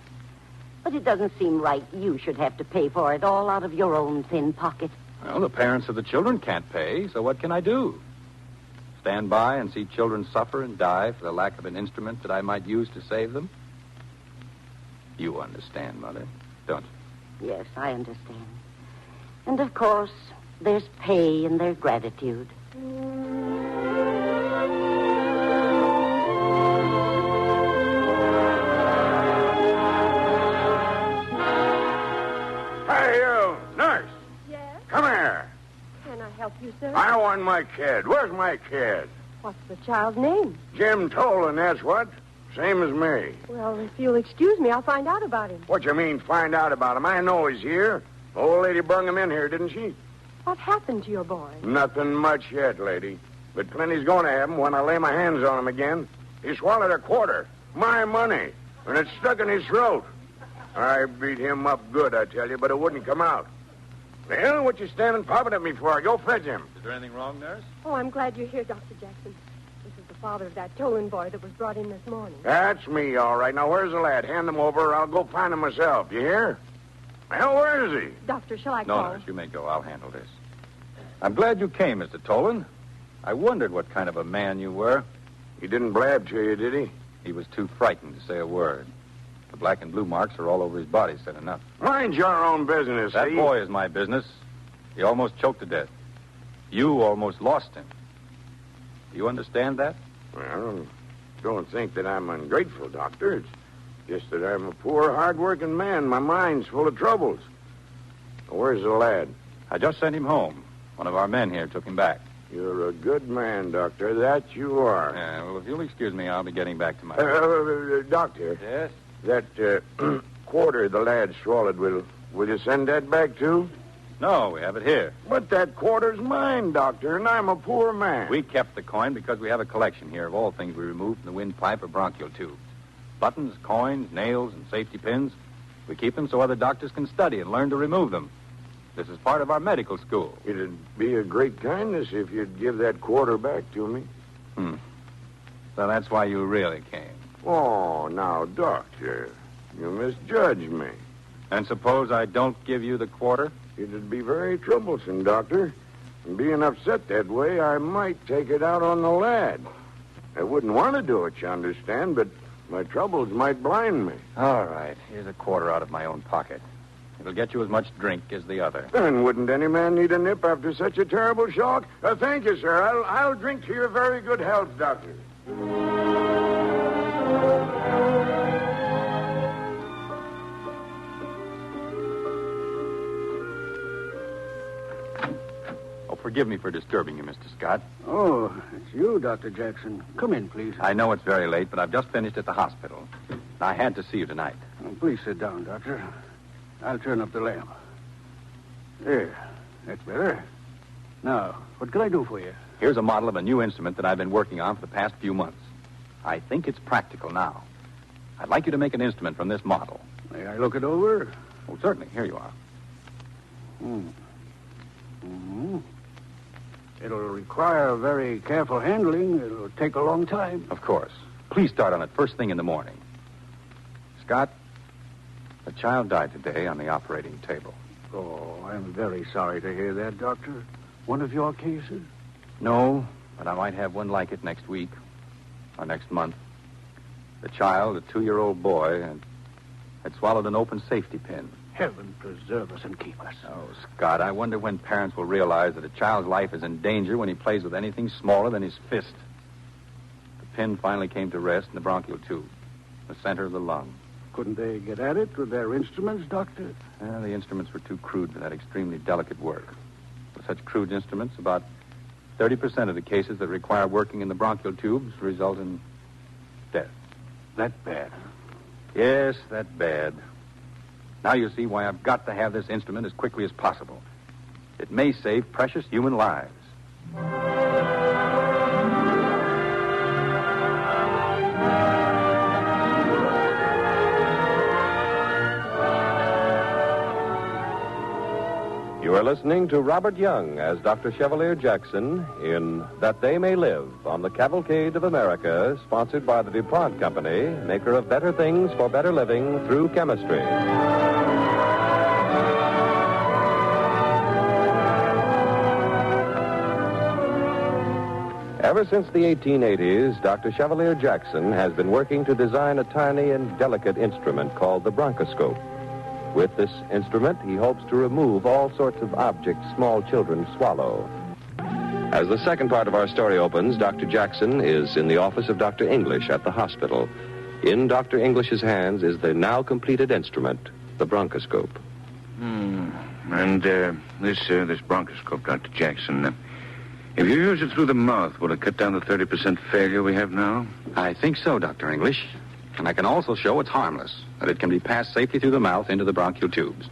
But it doesn't seem right you should have to pay for it all out of your own thin pocket. Well, the parents of the children can't pay, so what can I do? Stand by and see children suffer and die for the lack of an instrument that I might use to save them? You understand, Mother, don't you? Yes, I understand. And, of course, there's pay in their gratitude. Hey, you, nurse. Yes? Come here. Can I help you, sir? I want my kid. Where's my kid? What's the child's name? Jim Tolan, that's what. Same as me. Well, if you'll excuse me, I'll find out about him. What you mean, find out about him? I know he's here. The old lady brung him in here, didn't she? What happened to your boy? Nothing much yet, lady. But plenty's going to happen when I lay my hands on him again. He swallowed a quarter. My money. And it's stuck in his throat. I beat him up good, I tell you, but it wouldn't come out. Well, what you standing popping at me for? Go fetch him. Is there anything wrong, nurse? Oh, I'm glad you're here, Dr. Jackson. This is the father of that Tolan boy that was brought in this morning. That's me, all right. Now, where's the lad? Hand him over, or I'll go find him myself. You hear? Well, where is he? Doctor, shall I No, call? nurse, you may go. I'll handle this. I'm glad you came, Mr. Tolan. I wondered what kind of a man you were. He didn't blab to you, did he? He was too frightened to say a word. The black and blue marks are all over his body, said enough. Mind your own business, That see? boy is my business. He almost choked to death. You almost lost him. Do you understand that? Well, don't think that I'm ungrateful, Doctor. It's just that I'm a poor, hard-working man. My mind's full of troubles. Where's the lad? I just sent him home. One of our men here took him back. You're a good man, Doctor. That you are. Yeah, well, if you'll excuse me, I'll be getting back to my... Doctor. Yes? That quarter the lad swallowed, will you send that back, too? No, we have it here. But that quarter's mine, Doctor, and I'm a poor man. We kept the coin because we have a collection here of all things we removed from the windpipe or bronchial tubes. Buttons, coins, nails, and safety pins. We keep them so other doctors can study and learn to remove them. This is part of our medical school. It'd be a great kindness if you'd give that quarter back to me. So that's why you really came. Oh, now, Doctor, you misjudge me. And suppose I don't give you the quarter? It'd be very troublesome, Doctor. And being upset that way, I might take it out on the lad. I wouldn't want to do it, you understand, but my troubles might blind me. All right. Here's a quarter out of my own pocket. It'll get you as much drink as the other. And wouldn't any man need a nip after such a terrible shock? Thank you, sir. I'll drink to your very good health, Doctor. Forgive me for disturbing you, Mr. Scott. Oh, it's you, Dr. Jackson. Come in, please. I know it's very late, but I've just finished at the hospital. I had to see you tonight. Oh, please sit down, Doctor. I'll turn up the lamp. There. That's better. Now, what can I do for you? Here's a model of a new instrument that I've been working on for the past few months. I think it's practical now. I'd like you to make an instrument from this model. May I look it over? Oh, certainly. Here you are. It'll require very careful handling. It'll take a long time. Of course. Please start on it first thing in the morning. Scott, a child died today on the operating table. Oh, I'm very sorry to hear that, Doctor. One of your cases? No, but I might have one like it next week or next month. The child, a 2-year-old boy, had swallowed an open safety pin. Heaven preserve us and keep us. Oh, Scott, I wonder when parents will realize that a child's life is in danger when he plays with anything smaller than his fist. The pin finally came to rest in the bronchial tube, the center of the lung. Couldn't they get at it with their instruments, Doctor? The instruments were too crude for that extremely delicate work. With such crude instruments, about 30% of the cases that require working in the bronchial tubes result in death. That bad, huh? Yes, that bad. Now you see why I've got to have this instrument as quickly as possible. It may save precious human lives. You are listening to Robert Young as Dr. Chevalier Jackson in That They May Live on the Cavalcade of America, sponsored by the DuPont Company, maker of better things for better living through chemistry. Ever since the 1880s, Dr. Chevalier Jackson has been working to design a tiny and delicate instrument called the bronchoscope. With this instrument, he hopes to remove all sorts of objects small children swallow. As the second part of our story opens, Dr. Jackson is in the office of Dr. English at the hospital. In Dr. English's hands is the now completed instrument, the bronchoscope. And this bronchoscope, Dr. Jackson, if you use it through the mouth, will it cut down the 30% failure we have now? I think so, Dr. English. And I can also show it's harmless, that it can be passed safely through the mouth into the bronchial tubes.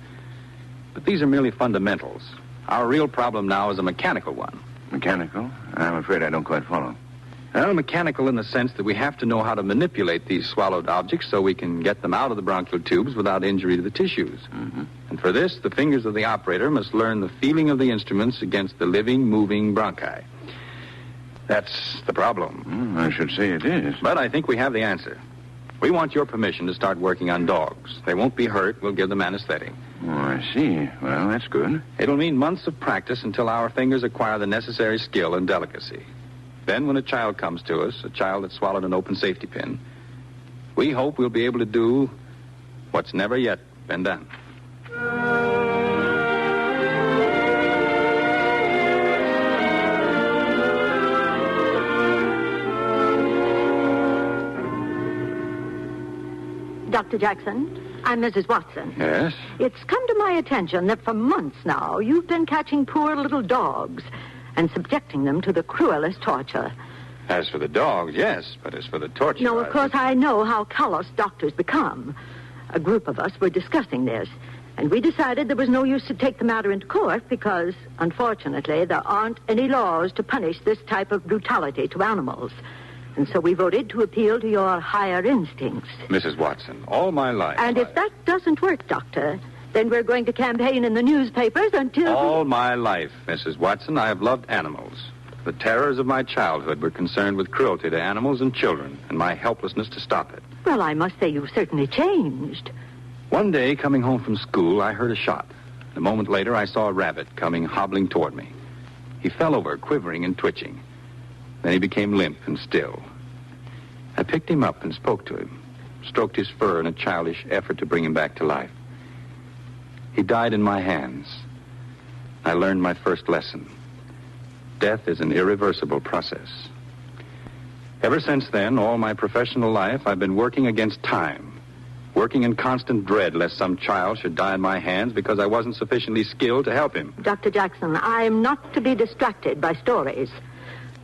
But these are merely fundamentals. Our real problem now is a mechanical one. Mechanical? I'm afraid I don't quite follow. Well, mechanical in the sense that we have to know how to manipulate these swallowed objects so we can get them out of the bronchial tubes without injury to the tissues. Mm-hmm. And for this, the fingers of the operator must learn the feeling of the instruments against the living, moving bronchi. That's the problem. I should say it is. But I think we have the answer. We want your permission to start working on dogs. They won't be hurt. We'll give them anesthetic. Oh, I see. Well, that's good. It'll mean months of practice until our fingers acquire the necessary skill and delicacy. Then when a child comes to us, a child that swallowed an open safety pin, we hope we'll be able to do what's never yet been done. Dr. Jackson, I'm Mrs. Watson. Yes? It's come to my attention that for months now you've been catching poor little dogs and subjecting them to the cruelest torture. As for the dogs, yes, but as for the torture... No, of course, I know how callous doctors become. A group of us were discussing this, and we decided there was no use to take the matter into court because, unfortunately, there aren't any laws to punish this type of brutality to animals. And so we voted to appeal to your higher instincts. Mrs. Watson, all my life... And if that doesn't work, Doctor, then we're going to campaign in the newspapers until... All my life, Mrs. Watson, I have loved animals. The terrors of my childhood were concerned with cruelty to animals and children, and my helplessness to stop it. Well, I must say you've certainly changed. One day, coming home from school, I heard a shot. A moment later, I saw a rabbit coming hobbling toward me. He fell over, quivering and twitching. Then he became limp and still. I picked him up and spoke to him, stroked his fur in a childish effort to bring him back to life. He died in my hands. I learned my first lesson. Death is an irreversible process. Ever since then, all my professional life, I've been working against time, working in constant dread lest some child should die in my hands because I wasn't sufficiently skilled to help him. Dr. Jackson, I'm not to be distracted by stories.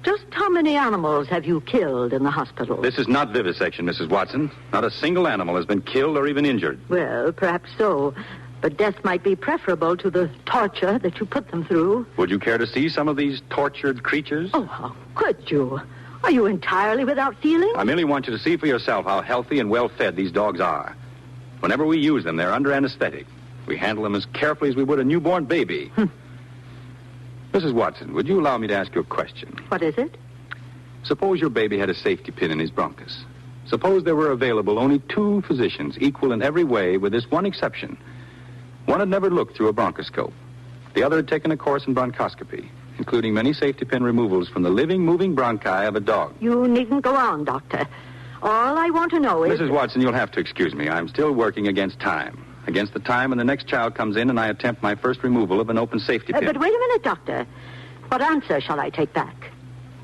Just how many animals have you killed in the hospital? This is not vivisection, Mrs. Watson. Not a single animal has been killed or even injured. Well, perhaps so. But death might be preferable to the torture that you put them through. Would you care to see some of these tortured creatures? Oh, how could you? Are you entirely without feeling? I merely want you to see for yourself how healthy and well-fed these dogs are. Whenever we use them, they're under anesthetic. We handle them as carefully as we would a newborn baby. Mrs. Watson, would you allow me to ask you a question? What is it? Suppose your baby had a safety pin in his bronchus. Suppose there were available only 2 physicians, equal in every way, with this one exception. One had never looked through a bronchoscope. The other had taken a course in bronchoscopy, including many safety pin removals from the living, moving bronchi of a dog. You needn't go on, Doctor. All I want to know is... Mrs. Watson, you'll have to excuse me. I'm still working against time. Against the time when the next child comes in and I attempt my first removal of an open safety pin. But wait a minute, Doctor. What answer shall I take back?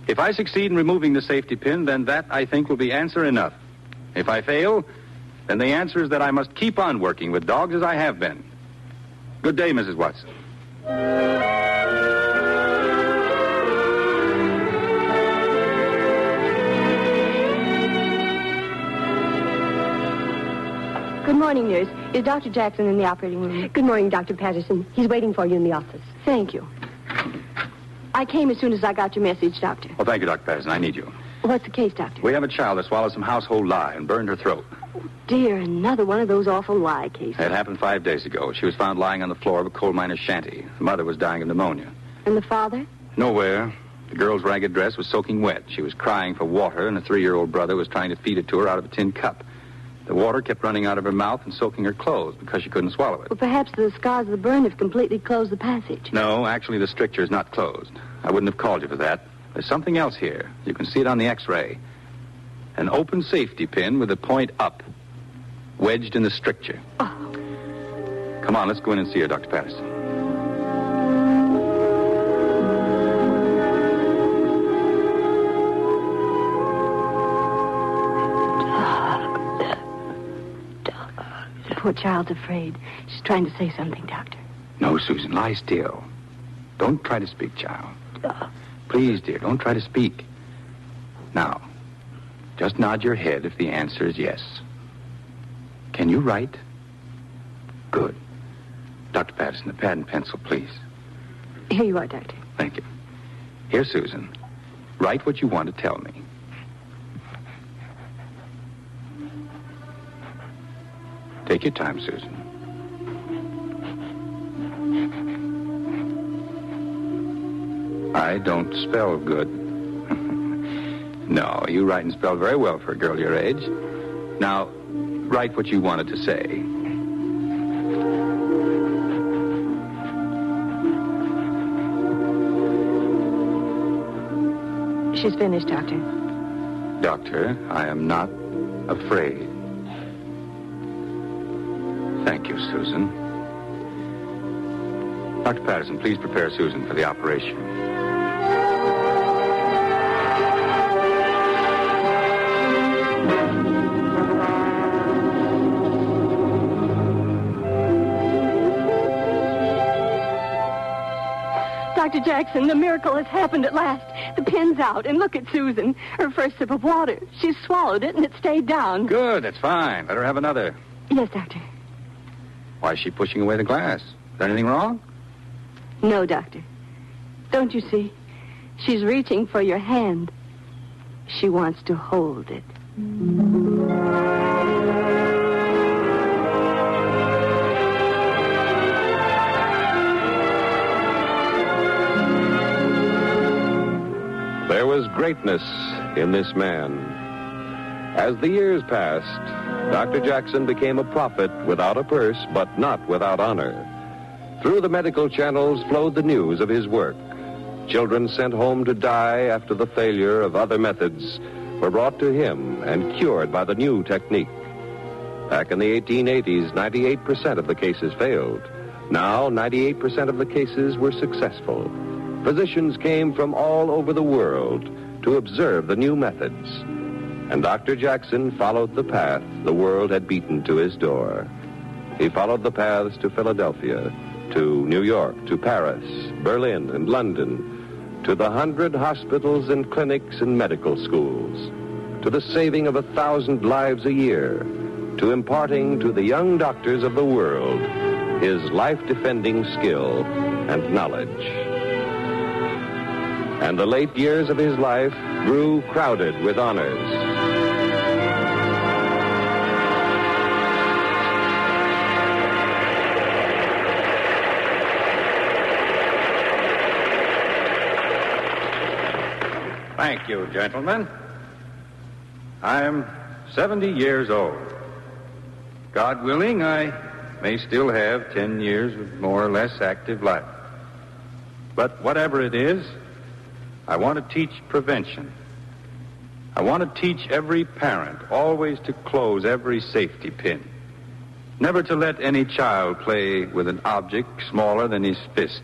If I succeed in removing the safety pin, then that, I think, will be answer enough. If I fail, then the answer is that I must keep on working with dogs as I have been. Good day, Mrs. Watson. Good morning, nurse. Is Dr. Jackson in the operating room? Good morning, Dr. Patterson. He's waiting for you in the office. Thank you. I came as soon as I got your message, Doctor. Well, thank you, Dr. Patterson. I need you. What's the case, Doctor? We have a child that swallowed some household lye and burned her throat. Dear, another one of those awful lye cases. It happened 5 days ago. She was found lying on the floor of a coal miner's shanty. The mother was dying of pneumonia. And the father? Nowhere. The girl's ragged dress was soaking wet. She was crying for water, and a 3-year-old brother was trying to feed it to her out of a tin cup. The water kept running out of her mouth and soaking her clothes because she couldn't swallow it. Well, perhaps the scars of the burn have completely closed the passage. No, actually, the stricture is not closed. I wouldn't have called you for that. There's something else here. You can see it on the X-ray. An open safety pin with the point up, wedged in the stricture. Oh. Come on, let's go in and see her, Dr. Patterson. Poor child's afraid. She's trying to say something, Doctor. No, Susan, lie still. Don't try to speak, child. Please, dear, don't try to speak. Now, just nod your head if the answer is yes. Can you write? Good. Dr. Patterson, a pad and pencil, please. Here you are, Doctor. Thank you. Here, Susan. Write what you want to tell me. Take your time, Susan. I don't spell good. No, you write and spell very well for a girl your age. Now, write what you wanted to say. She's finished, Doctor. Doctor, I am not afraid. Thank you, Susan. Dr. Patterson, please prepare Susan for the operation. Dr. Jackson, the miracle has happened at last. The pin's out, and look at Susan. Her first sip of water. She's swallowed it, and it stayed down. Good, that's fine. Let her have another. Yes, Doctor. Why is she pushing away the glass? Is there anything wrong? No, Doctor. Don't you see? She's reaching for your hand. She wants to hold it. There was greatness in this man. As the years passed, Dr. Jackson became a prophet without a purse, but not without honor. Through the medical channels flowed the news of his work. Children sent home to die after the failure of other methods were brought to him and cured by the new technique. Back in the 1880s, 98% of the cases failed. Now, 98% of the cases were successful. Physicians came from all over the world to observe the new methods. And Dr. Jackson followed the path the world had beaten to his door. He followed the paths to Philadelphia, to New York, to Paris, Berlin, and London, to the 100 hospitals and clinics and medical schools, to the saving of 1,000 lives a year, to imparting to the young doctors of the world his life-defending skill and knowledge. And the late years of his life grew crowded with honors. Thank you, gentlemen. I'm 70 years old. God willing, I may still have 10 years of more or less active life. But whatever it is, I want to teach prevention. I want to teach every parent always to close every safety pin. Never to let any child play with an object smaller than his fist.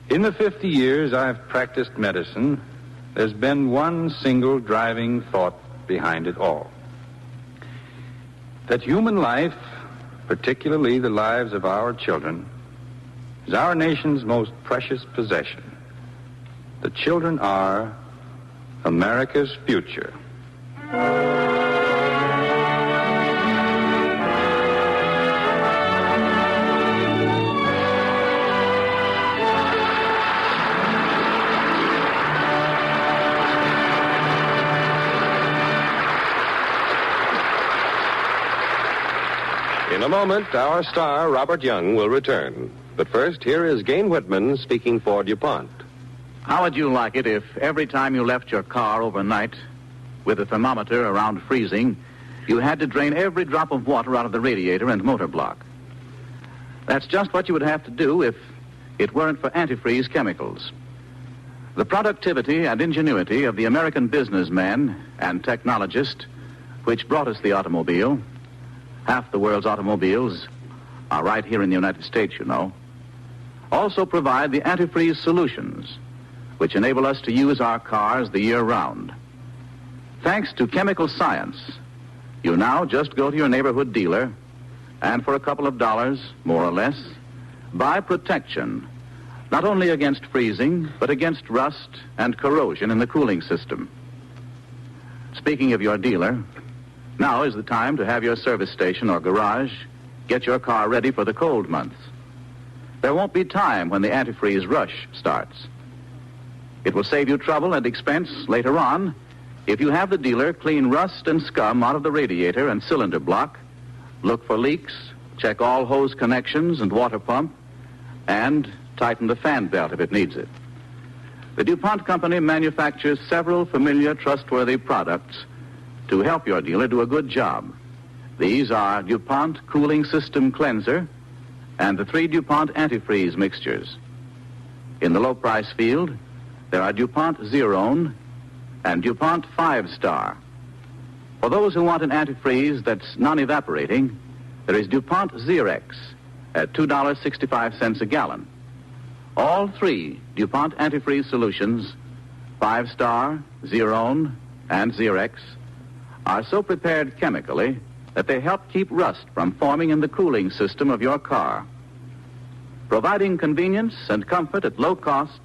In the 50 years I've practiced medicine, there's been one single driving thought behind it all. That human life, particularly the lives of our children, is our nation's most precious possession. The children are America's future. In a moment, our star, Robert Young, will return. But first, here is Gain Whitman speaking for DuPont. How would you like it if every time you left your car overnight with the thermometer around freezing, you had to drain every drop of water out of the radiator and motor block? That's just what you would have to do if it weren't for antifreeze chemicals. The productivity and ingenuity of the American businessman and technologist which brought us the automobile, half the world's automobiles are right here in the United States, you know, also provide the antifreeze solutions which enable us to use our cars the year round. Thanks to chemical science, you now just go to your neighborhood dealer and for a couple of dollars, more or less, buy protection, not only against freezing, but against rust and corrosion in the cooling system. Speaking of your dealer, now is the time to have your service station or garage get your car ready for the cold months. There won't be time when the antifreeze rush starts. It will save you trouble and expense later on if you have the dealer clean rust and scum out of the radiator and cylinder block, look for leaks, check all hose connections and water pump, and tighten the fan belt if it needs it. The DuPont Company manufactures several familiar, trustworthy products to help your dealer do a good job. These are DuPont Cooling System Cleanser and the 3 DuPont Antifreeze mixtures. In the low-price field, there are DuPont Zerone and DuPont 5-Star. For those who want an antifreeze that's non-evaporating, there is DuPont Zerex at $2.65 a gallon. All 3 DuPont antifreeze solutions, 5-Star, Zerone, and Zerex, are so prepared chemically that they help keep rust from forming in the cooling system of your car. Providing convenience and comfort at low cost,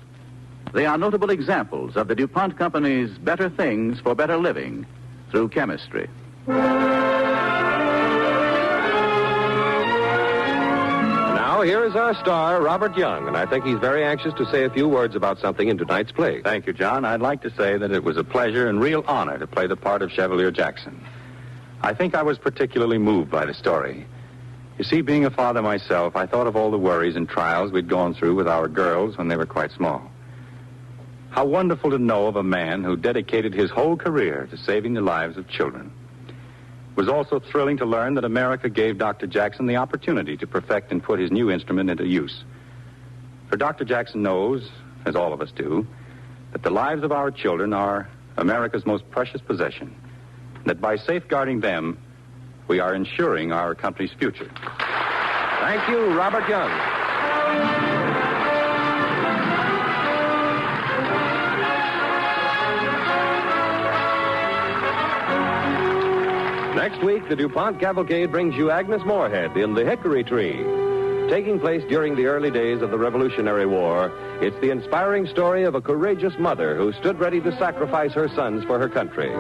they are notable examples of the DuPont Company's better things for better living through chemistry. Now, here is our star, Robert Young, and I think he's very anxious to say a few words about something in tonight's play. Thank you, John. I'd like to say that it was a pleasure and real honor to play the part of Chevalier Jackson. I think I was particularly moved by the story. You see, being a father myself, I thought of all the worries and trials we'd gone through with our girls when they were quite small. How wonderful to know of a man who dedicated his whole career to saving the lives of children. It was also thrilling to learn that America gave Dr. Jackson the opportunity to perfect and put his new instrument into use. For Dr. Jackson knows, as all of us do, that the lives of our children are America's most precious possession, and that by safeguarding them, we are ensuring our country's future. Thank you, Robert Young. Next week, the DuPont Cavalcade brings you Agnes Moorehead in the Hickory Tree. Taking place during the early days of the Revolutionary War, it's the inspiring story of a courageous mother who stood ready to sacrifice her sons for her country.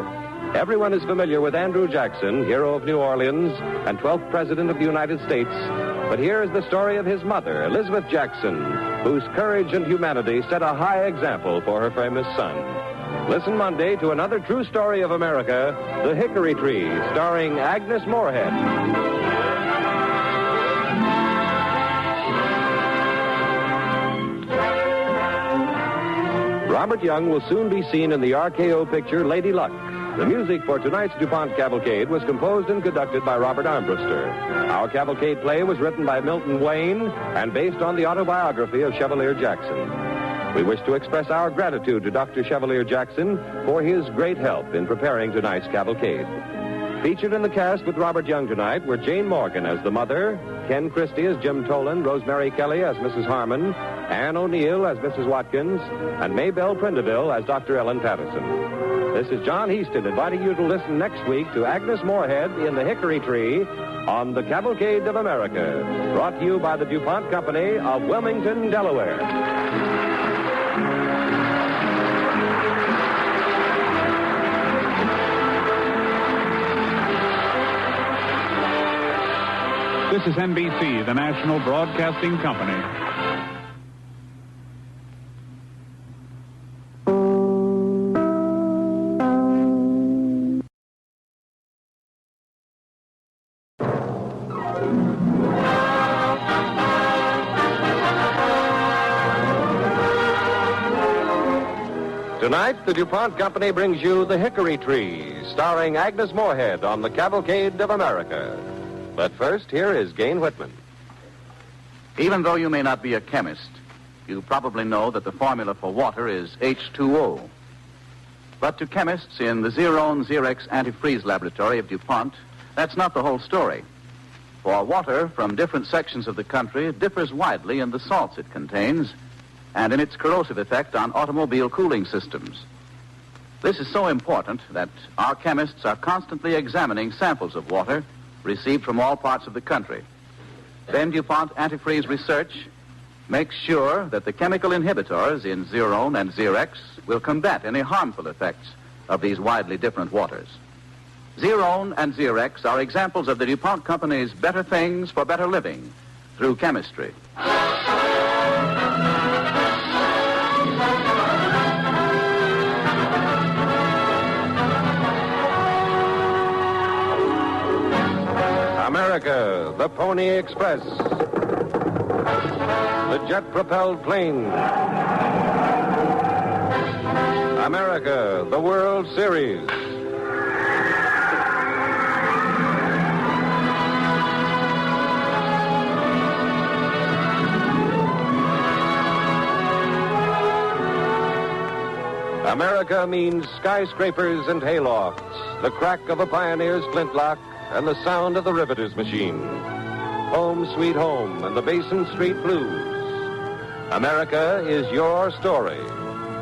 Everyone is familiar with Andrew Jackson, hero of New Orleans and 12th President of the United States, But here is the story of his mother, Elizabeth Jackson, whose courage and humanity set a high example for her famous son. Listen Monday to another true story of America, The Hickory Tree, starring Agnes Moorehead. Robert Young will soon be seen in the RKO picture Lady Luck. The music for tonight's DuPont Cavalcade was composed and conducted by Robert Armbruster. Our Cavalcade play was written by Milton Wayne and based on the autobiography of Chevalier Jackson. We wish to express our gratitude to Dr. Chevalier Jackson for his great help in preparing tonight's Cavalcade. Featured in the cast with Robert Young tonight were Jane Morgan as the mother, Ken Christie as Jim Tolan, Rosemary Kelly as Mrs. Harmon, Anne O'Neill as Mrs. Watkins, and Maybelle Prindeville as Dr. Ellen Patterson. This is John Heaston inviting you to listen next week to Agnes Moorehead in the Hickory Tree on the Cavalcade of America, brought to you by the DuPont Company of Wilmington, Delaware. This is NBC, the National Broadcasting Company. Tonight, the DuPont Company brings you The Hickory Tree, starring Agnes Moorehead on the Cavalcade of America. But first, here is Gain Whitman. Even though you may not be a chemist, you probably know that the formula for water is H2O. But to chemists in the Zerone Xerex antifreeze laboratory of DuPont, that's not the whole story. For water from different sections of the country differs widely in the salts it contains and in its corrosive effect on automobile cooling systems. This is so important that our chemists are constantly examining samples of water received from all parts of the country. Then DuPont Antifreeze Research makes sure that the chemical inhibitors in Zerone and Xerex will combat any harmful effects of these widely different waters. Zerone and Xerex are examples of the DuPont Company's better things for better living through chemistry. America, the Pony Express, the jet-propelled plane. America, the World Series. America means skyscrapers and haylofts, the crack of a pioneer's flintlock, and the sound of the riveter's machine. Home Sweet Home and the Basin Street Blues. America is your story.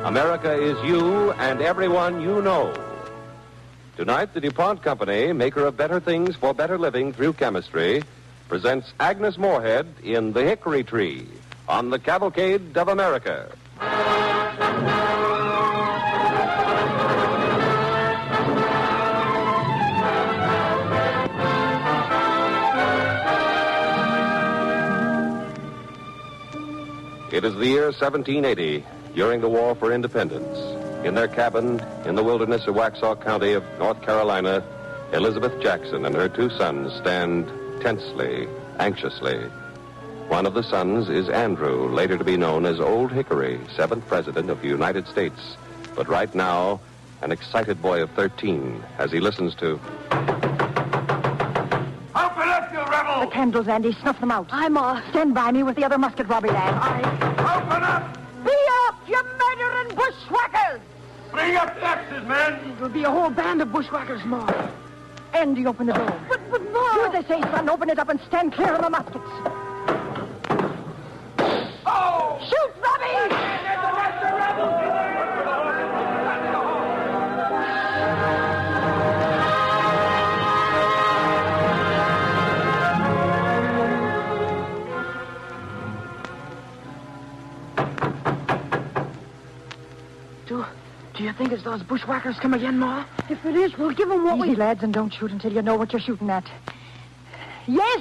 America is you and everyone you know. Tonight, the DuPont Company, maker of better things for better living through chemistry, presents Agnes Moorehead in The Hickory Tree on the Cavalcade of America. It is the year 1780, during the War for Independence. In their cabin in the wilderness of Waxhaw County of North Carolina, Elizabeth Jackson and her two sons stand tensely, anxiously. One of the sons is Andrew, later to be known as Old Hickory, 7th President of the United States. But right now, an excited boy of 13 as he listens to... Open up, you rebels! The candles, Andy. Snuff them out. I'm off. Stand by me with the other musket, Robbie lad. Open up! Be up, you murdering bushwhackers! Bring up the axes, men! There'll be a whole band of bushwhackers, Ma. Andy, open the door. But Ma... Do as they say, son. Open it up and stand clear of the muskets. Oh! Shoot, Robbie! There's the rest of the rebels! Do you think it's those bushwhackers come again, Ma? If it is, we'll give them what Easy, lads, and don't shoot until you know what you're shooting at. Yes!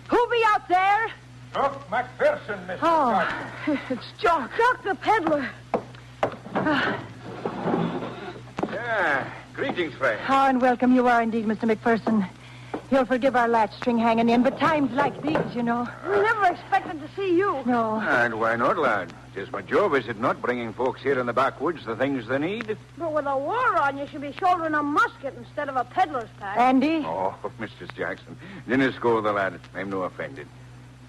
Who be out there? Doc McPherson, Mr. Oh, it's Jock. Jock the peddler. Yeah, greetings, Frank. How and welcome you are indeed, Mr. McPherson. You'll forgive our latch string hanging in, but times like these, you know. We never expected to see you. No. And why not, lad? Tis my job, is it not, bringing folks here in the backwoods the things they need? But with a war on, you should be shouldering a musket instead of a peddler's pack. Andy? Oh, Mrs. Jackson. Dinner score the lad. I'm no offended.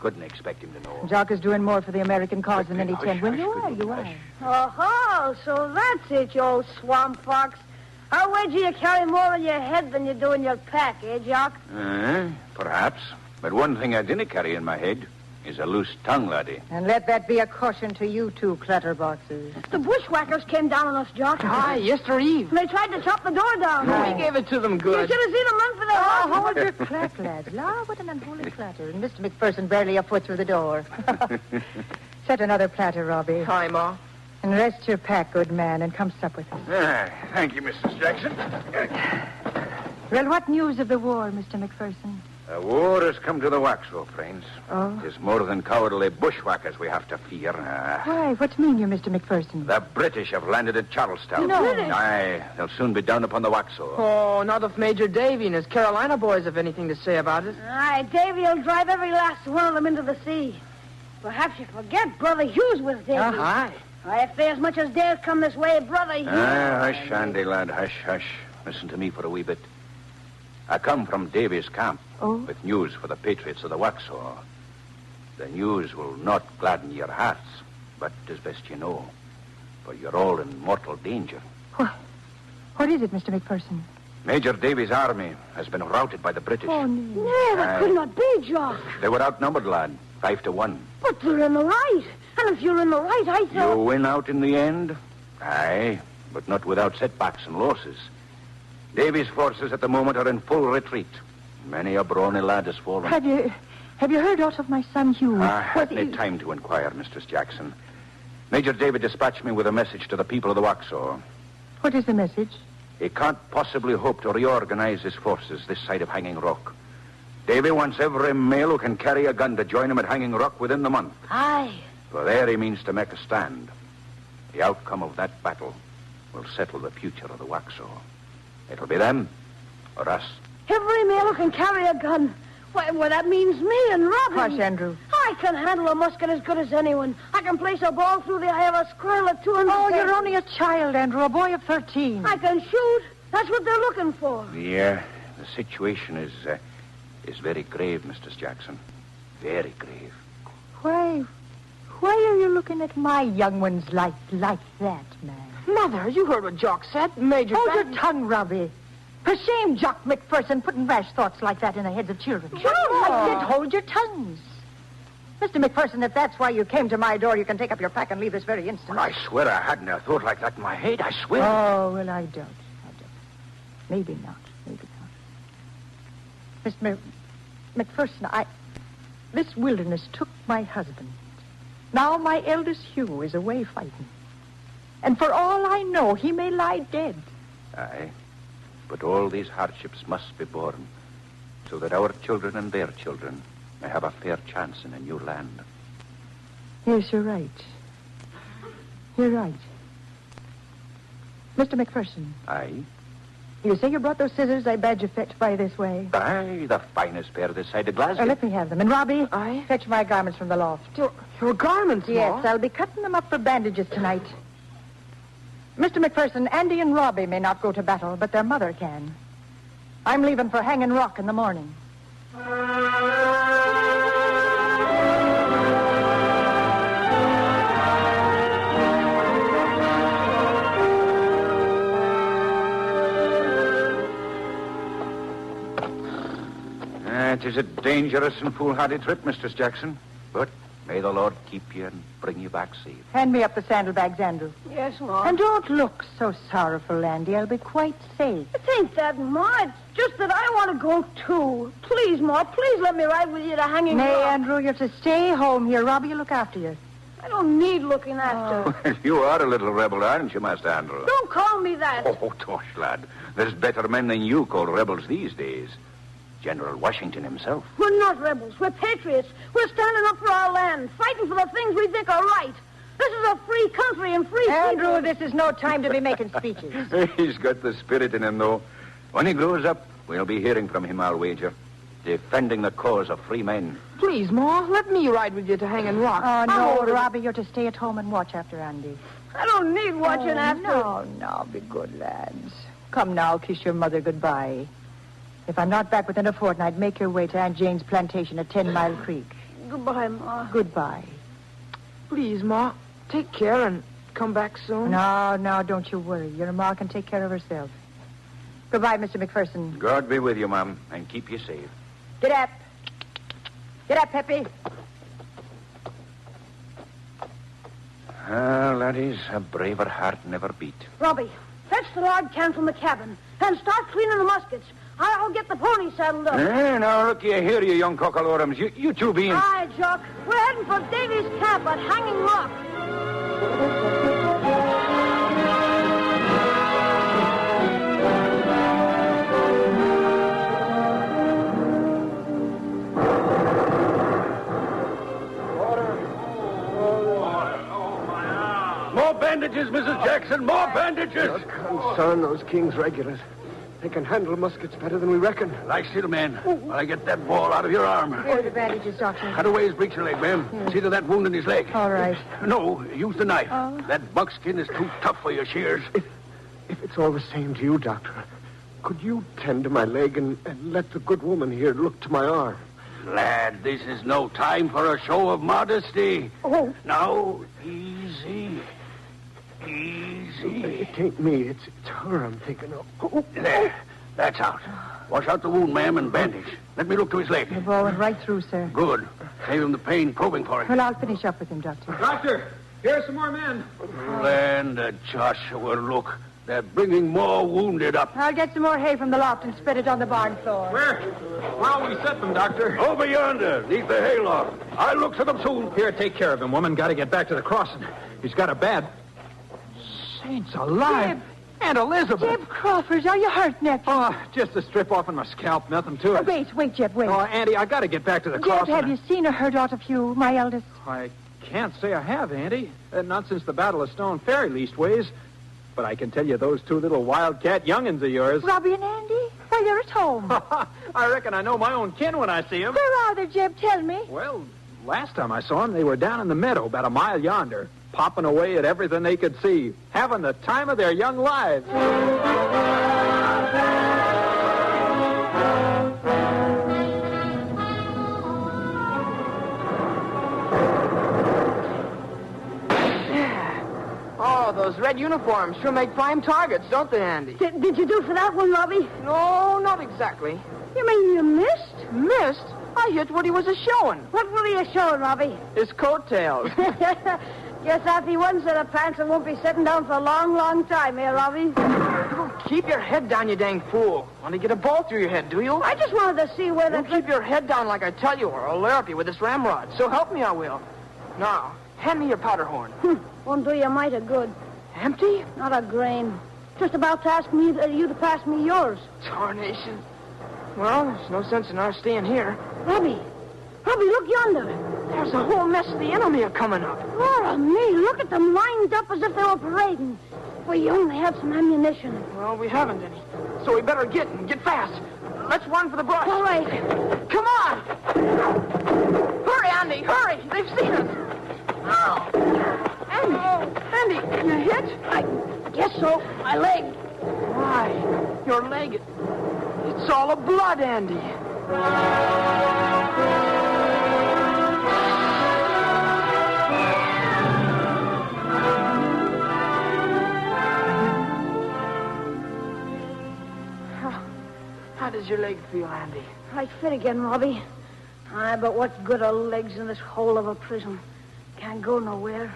Couldn't expect him to know. Jock is doing more for the American cause than any ten. Well, you are. Oh, so that's it, you old swamp fox. I'll wager you carry more in your head than you do in your pack, eh, Jock? Perhaps. But one thing I didn't carry in my head is a loose tongue, laddie. And let that be a caution to you two clatterboxes. The bushwhackers came down on us, Jock. Aye, yesterday eve. They tried to chop the door down. We gave it to them good. You should have seen them run for their lives. Oh, hold your clack, lads. La, what an unholy clatter. And Mr. McPherson barely a foot through the door. Set another platter, Robbie. Hi, Ma. And rest your pack, good man, and come sup with us. Thank you, Mrs. Jackson. Well, what news of the war, Mr. McPherson? The war has come to the Waxhaw, friends. Oh? It's more than cowardly bushwhackers we have to fear. Why, what mean you, Mr. McPherson? The British have landed at Charlestown. No. British? Aye, they'll soon be down upon the Waxhaw. Oh, not if Major Davy and his Carolina boys have anything to say about it. Aye, Davy will drive every last one of them into the sea. Perhaps you forget Brother Hughes with Davy. Aye. Why, if they as much as dare come this way, Brother Hughes... Hush, Andy, lad, hush, hush. Listen to me for a wee bit. I come from Davy's camp with news for the patriots of the Waxhaw. The news will not gladden your hearts, but as best you know, for you're all in mortal danger. What is it, Mr. McPherson? Major Davy's army has been routed by the British. Oh, no. No, that could not be, Jock. They were outnumbered, lad, 5-1. But they're in the right. And if you're in the right, I thought... You win out in the end? Aye, but not without setbacks and losses. Davy's forces at the moment are in full retreat. Many a brawny lad has fallen. Have you heard aught of my son Hugh? I hadn't time to inquire, Mistress Jackson. Major Davy dispatched me with a message to the people of the Waxhaw. What is the message? He can't possibly hope to reorganize his forces this side of Hanging Rock. Davy wants every male who can carry a gun to join him at Hanging Rock within the month. Aye. For there he means to make a stand. The outcome of that battle will settle the future of the Waxhaw. It'll be them or us. Every male who can carry a gun. Why, well, that means me and Robin. Hush, Andrew. I can handle a musket as good as anyone. I can place a ball through the eye of a squirrel at 200. Oh, you're only a child, Andrew, a boy of 13. I can shoot. That's what they're looking for. The situation is very grave, Mistress Jackson. Very grave. Why are you looking at my young ones like that, man? Mother, you heard what Jock said. Major... Hold your tongue, Robbie. For shame, Jock McPherson, putting rash thoughts like that in the heads of children. I said hold your tongues. Mr. McPherson, if that's why you came to my door, you can take up your pack and leave this very instant. Well, I swear I hadn't a thought like that in my head. I swear. Oh, well, I don't. Maybe not. Mr. McPherson, this wilderness took my husband. Now my eldest Hugh is away fighting. And for all I know, he may lie dead. Aye. But all these hardships must be borne so that our children and their children may have a fair chance in a new land. Yes, you're right. You're right. Mr. McPherson. Aye? You say you brought those scissors I bade you fetch by this way? Aye, the finest pair this side of Glasgow. Let me have them. And Robbie, aye? Fetch my garments from the loft. Your garments, Yes, Ma? I'll be cutting them up for bandages tonight. Mr. McPherson, Andy and Robbie may not go to battle, but their mother can. I'm leaving for Hanging Rock in the morning. It is a dangerous and foolhardy trip, Mistress Jackson. But may the Lord keep you and bring you back safe. Hand me up the saddlebags, Andrew. Yes, Ma. And don't look so sorrowful, Andy. I'll be quite safe. It ain't that, Ma. It's just that I want to go, too. Please, Ma, please let me ride with you to Hanging Nay, Rock. Andrew, you have to stay home here. Robbie will look after you. I don't need looking after. Well, you are a little rebel, aren't you, Master Andrew? Don't call me that. Oh, tosh, lad. There's better men than you called rebels these days. General Washington himself. We're not rebels. We're patriots. We're standing up for our land, fighting for the things we think are right. This is a free country and free Andrew, people. this is no time to be making speeches. He's got the spirit in him, though. When he grows up, we'll be hearing from him, I'll wager. Defending the cause of free men. Please, Ma, let me ride with you to Hanging Rock. Oh, no, Robbie, you're to stay at home and watch after Andy. I don't need watching after. No, be good, lads. Come now, kiss your mother goodbye. If I'm not back within a fortnight, make your way to Aunt Jane's plantation at 10 Mile Creek. Goodbye, Ma. Goodbye. Please, Ma, take care and come back soon. No, don't you worry. Your ma can take care of herself. Goodbye, Mr. McPherson. God be with you, Mom, and keep you safe. Get up. Get up, Peppy. Laddies, a braver heart never beat. Robbie, fetch the log can from the cabin and start cleaning the muskets. I'll get the pony saddled up. Now, look here, you young cockalorums. You two being... Aye, Jock. We're heading for Davy's camp at Hanging Rock. More bandages, Mrs. Jackson, more bandages. Son, those King's regulars. They can handle muskets better than we reckon. Lie still, man, while I get that ball out of your arm. Here are the bandages, Doctor. Cut away his breech leg, ma'am. See to that wound in his leg. All right. No, use the knife. Oh. That buckskin is too tough for your shears. If it's all the same to you, Doctor, could you tend to my leg and let the good woman here look to my arm? Lad, this is no time for a show of modesty. Oh. Now, easy. Easy. It ain't me. It's her I'm thinking of. Oh. There. That's out. Wash out the wound, ma'am, and bandage. Let me look to his leg. The ball went right through, sir. Good. Save him the pain probing for it. Well, I'll finish up with him, Doctor. Doctor, here's some more men. Land of Joshua, look. They're bringing more wounded up. I'll get some more hay from the loft and spread it on the barn floor. Where'll we set them, Doctor? Over yonder, neath the hayloft. I'll look to them soon. Here, take care of him, woman. Got to get back to the crossing. He's got a bad... Saints alive. Jeb. Aunt Elizabeth. Jeb Crawford, are you hurt, nephew? Oh, just a strip off on my scalp. Nothing to it. Wait, Jeb, wait. Oh, Auntie, I got to get back to the Jeb, crossing. have you seen or heard aught of you, my eldest? I can't say I have, Auntie. Not since the Battle of Stone Ferry, leastways. But I can tell you those two little wildcat young'uns of yours. Robbie and Andy? Well, they're at home. I reckon I know my own kin when I see them. Where are they, Jeb? Tell me. Well, last time I saw them, they were down in the meadow about a mile yonder, popping away at everything they could see, having the time of their young lives. Oh, those red uniforms sure make prime targets, don't they, Andy? Did you do for that one, Robbie? No, not exactly. You mean you missed? Missed? I hit what he was a-showing. What were you showing, Robbie? His coattails. Guess after one set of pants, I won't be sitting down for a long, long time, eh, Robbie? Keep your head down, you dang fool. Want to get a ball through your head, do you? I just wanted to see whether... You keep your head down like I tell you, or I'll lay up you with this ramrod. So help me, I will. Now, hand me your powder horn. Won't do you mighty good. Empty? Not a grain. Just about to ask me you to pass me yours. Tarnation. Well, there's no sense in our staying here. Robbie, look yonder. There's a whole mess of the enemy coming up. Lord me, look at them lined up as if they were parading. We only have some ammunition. Well, we haven't any. So we better get fast. Let's run for the brush. All right. Come on. Hurry, Andy, hurry. They've seen us. Andy, you hit? I guess so. My leg. Why, your leg, it's all a blood, Andy. How does your leg feel, Andy? Right fit again, Robbie. Aye, but what's good are legs in this hole of a prison? Can't go nowhere.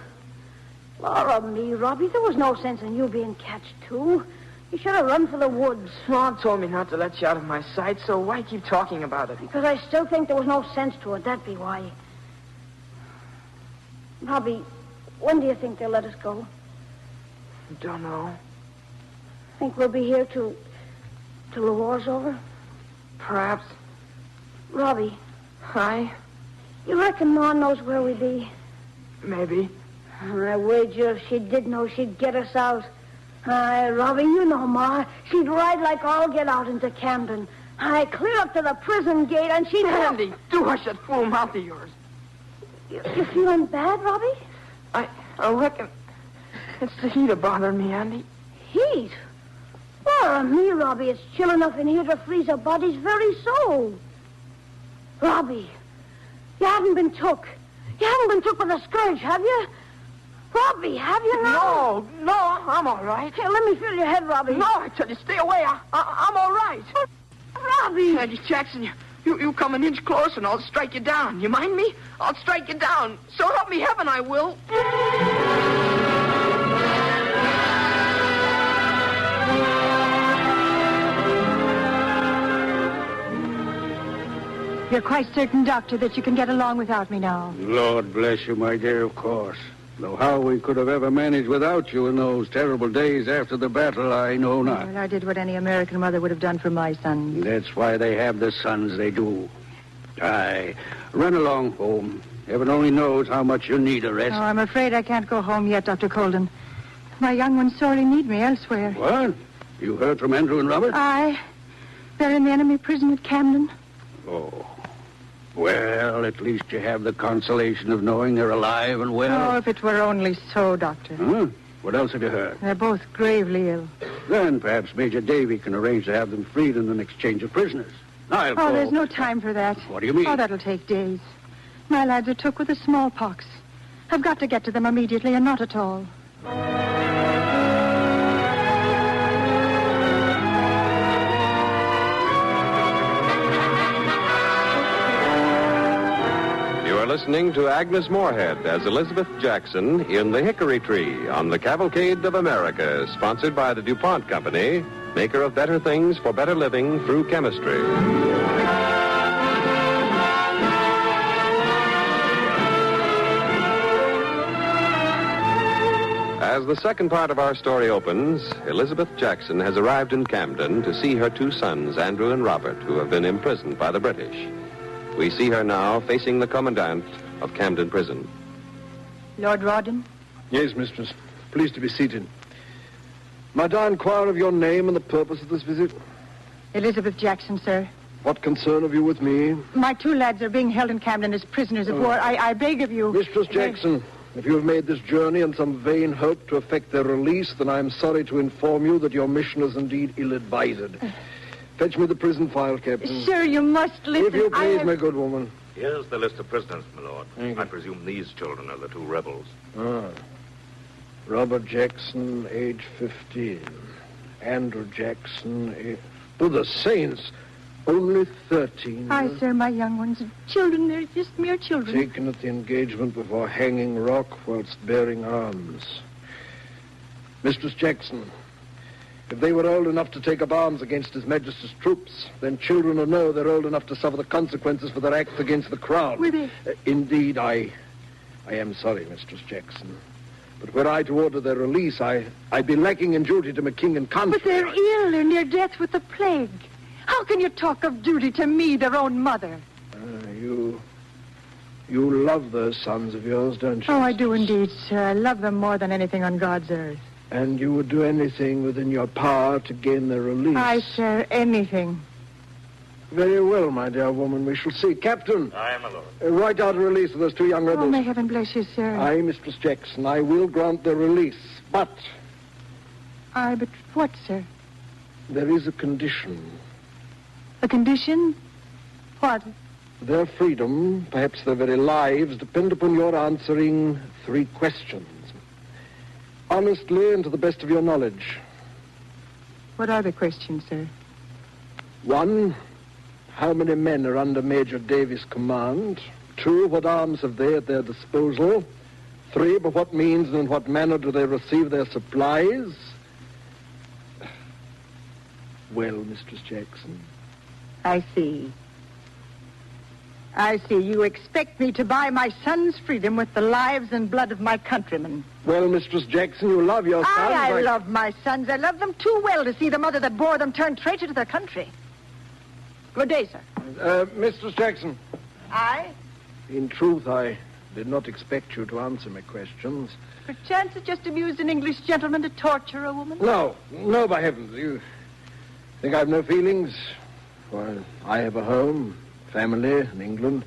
Laura me, Robbie, there was no sense in you being catched, too. You should have run for the woods. Mom told me not to let you out of my sight, so why keep talking about it? Because I still think there was no sense to it, that'd be why. Robbie, when do you think they'll let us go? Don't know. Think we'll be here till the war's over? Perhaps. Robbie. Hi. You reckon Ma knows where we be? Maybe. I wager if she did know, she'd get us out. Aye, Robbie, you know Ma. She'd ride like all get out into Camden. Aye, clear up to the prison gate, and she'd... Andy, do hush that fool mouth of yours. You feeling bad, Robbie? I reckon it's the heat bothering me, Andy. Heat? Well, me, Robbie, it's chill enough in here to freeze a body's very soul. Robbie, you haven't been took. You haven't been took with a scourge, have you? Robbie, have you now? No, I'm all right. Here, let me feel your head, Robbie. No, I tell you, stay away. I'm all right. Robbie! Andy Jackson, you come an inch closer and I'll strike you down. You mind me? I'll strike you down. So help me heaven, I will. You're quite certain, Doctor, that you can get along without me now? Lord bless you, my dear, of course. Though how we could have ever managed without you in those terrible days after the battle, I know not. Well, I did what any American mother would have done for my son. That's why they have the sons they do. Aye, run along home. Heaven only knows how much you need a rest. Oh, I'm afraid I can't go home yet, Dr. Colden. My young ones sorely need me elsewhere. What? You heard from Andrew and Robert? Aye. They're in the enemy prison at Camden. Oh. Well, at least you have the consolation of knowing they're alive and well. Oh, if it were only so, Doctor. Huh? What else have you heard? They're both gravely ill. Then perhaps Major Davy can arrange to have them freed in an exchange of prisoners. I'll call. There's no time for that. What do you mean? Oh, that'll take days. My lads are took with the smallpox. I've got to get to them immediately, and not at all. Listening to Agnes Moorehead as Elizabeth Jackson in The Hickory Tree on the Cavalcade of America, sponsored by the DuPont Company, maker of better things for better living through chemistry. As the second part of our story opens, Elizabeth Jackson has arrived in Camden to see her two sons, Andrew and Robert, who have been imprisoned by the British. We see her now facing the commandant of Camden Prison. Lord Rawdon? Yes, mistress. Please to be seated. Might I inquire of your name and the purpose of this visit? Elizabeth Jackson, sir. What concern have you with me? My two lads are being held in Camden as prisoners of war. I beg of you... Mistress Jackson, if you have made this journey in some vain hope to effect their release, then I am sorry to inform you that your mission is indeed ill-advised. Fetch me the prison file, Captain. Sir, you must listen. If you please, my good woman. Here's the list of prisoners, my lord. I presume these children are the two rebels. Robert Jackson, age 15. Andrew Jackson, Oh, the saints! Only 13. Aye, sir, my young ones. Children, they're just mere children. Taken at the engagement before Hanging Rock whilst bearing arms. Mistress Jackson, if they were old enough to take up arms against His Majesty's troops, then children will know they're old enough to suffer the consequences for their acts against the crown. Were they? Indeed, I am sorry, Mistress Jackson. But were I to order their release, I'd be lacking in duty to my king and country. But they're ill. They're near death with the plague. How can you talk of duty to me, their own mother? You love those sons of yours, don't you? Oh, I do indeed, sir. I love them more than anything on God's earth. And you would do anything within your power to gain their release? Aye, sir, anything. Very well, my dear woman. We shall see. Captain. Aye, my lord. Write out a release of those two young rebels. Oh, may heaven bless you, sir. Aye, Mistress Jackson. I will grant their release. But... Aye, but what, sir? There is a condition. A condition? What? Their freedom, perhaps their very lives, depend upon your answering 3 questions. Honestly and to the best of your knowledge. What are the questions, sir? 1, how many men are under Major Davy's command? 2, what arms have they at their disposal? 3, by what means and in what manner do they receive their supplies? Well, Mistress Jackson. I see. You expect me to buy my son's freedom with the lives and blood of my countrymen. Well, Mistress Jackson, you love your sons. I love my sons. I love them too well to see the mother that bore them turn traitor to their country. Good day, sir. Mistress Jackson. Aye? In truth, I did not expect you to answer my questions. Perchance it just amused an English gentleman to torture a woman? No, by heavens. You think I have no feelings? Well, I have a home, family in England.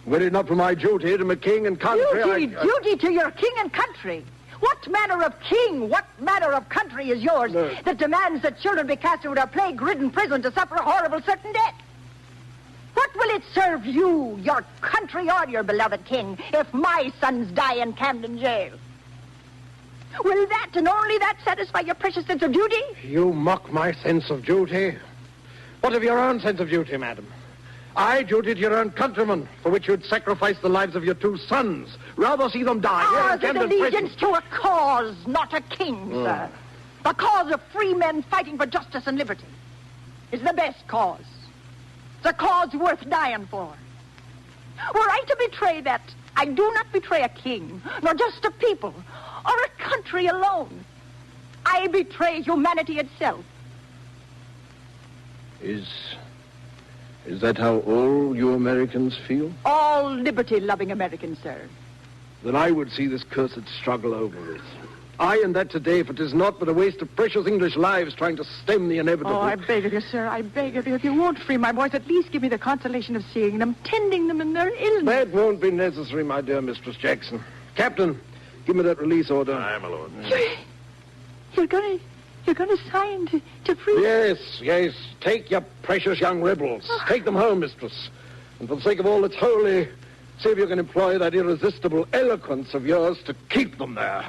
Were it not for my duty to my king and country, Duty to your king and country? What manner of king, what manner of country is yours that demands that children be cast into a plague-ridden prison to suffer a horrible certain death? What will it serve you, your country, or your beloved king, if my sons die in Camden jail? Will that and only that satisfy your precious sense of duty? You mock my sense of duty. What of your own sense of duty, madam? I duty to your own countrymen, for which you'd sacrifice the lives of your 2 sons. Rather see them die here in Camden allegiance to a cause, not a king, sir. The cause of free men fighting for justice and liberty is the best cause. It's a cause worth dying for. Were I to betray that, I do not betray a king, nor just a people, or a country alone. I betray humanity itself. Is that how all you Americans feel? All liberty-loving Americans, sir. Then I would see this cursed struggle over with. I and that today, if it is not but a waste of precious English lives trying to stem the inevitable. Oh, I beg of you, sir, I beg of you. If you won't free my boys, at least give me the consolation of seeing them, tending them in their illness. That won't be necessary, my dear Mistress Jackson. Captain, give me that release order. Aye, my lord. You're going to sign to free... Yes. Take your precious young rebels. Take them home, mistress. And for the sake of all that's holy, see if you can employ that irresistible eloquence of yours to keep them there.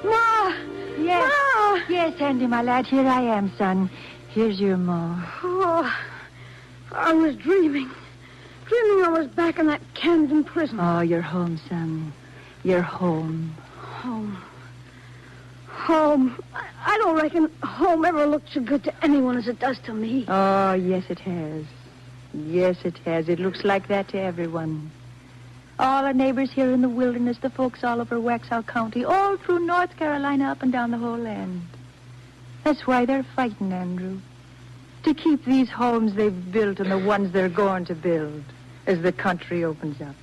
Ma! Yes. Ma! Yes, Andy, my lad, here I am, son. Here's your ma. Oh, I was dreaming I was back in that Camden prison. Oh, you're home, son. You're home. Home. I don't reckon home ever looked so good to anyone as it does to me. Oh, yes, it has. Yes, it has. It looks like that to everyone. All our neighbors here in the wilderness, the folks all over Waxhaw County, all through North Carolina, up and down the whole land. That's why they're fighting, Andrew. To keep these homes they've built and the ones they're going to build as the country opens up.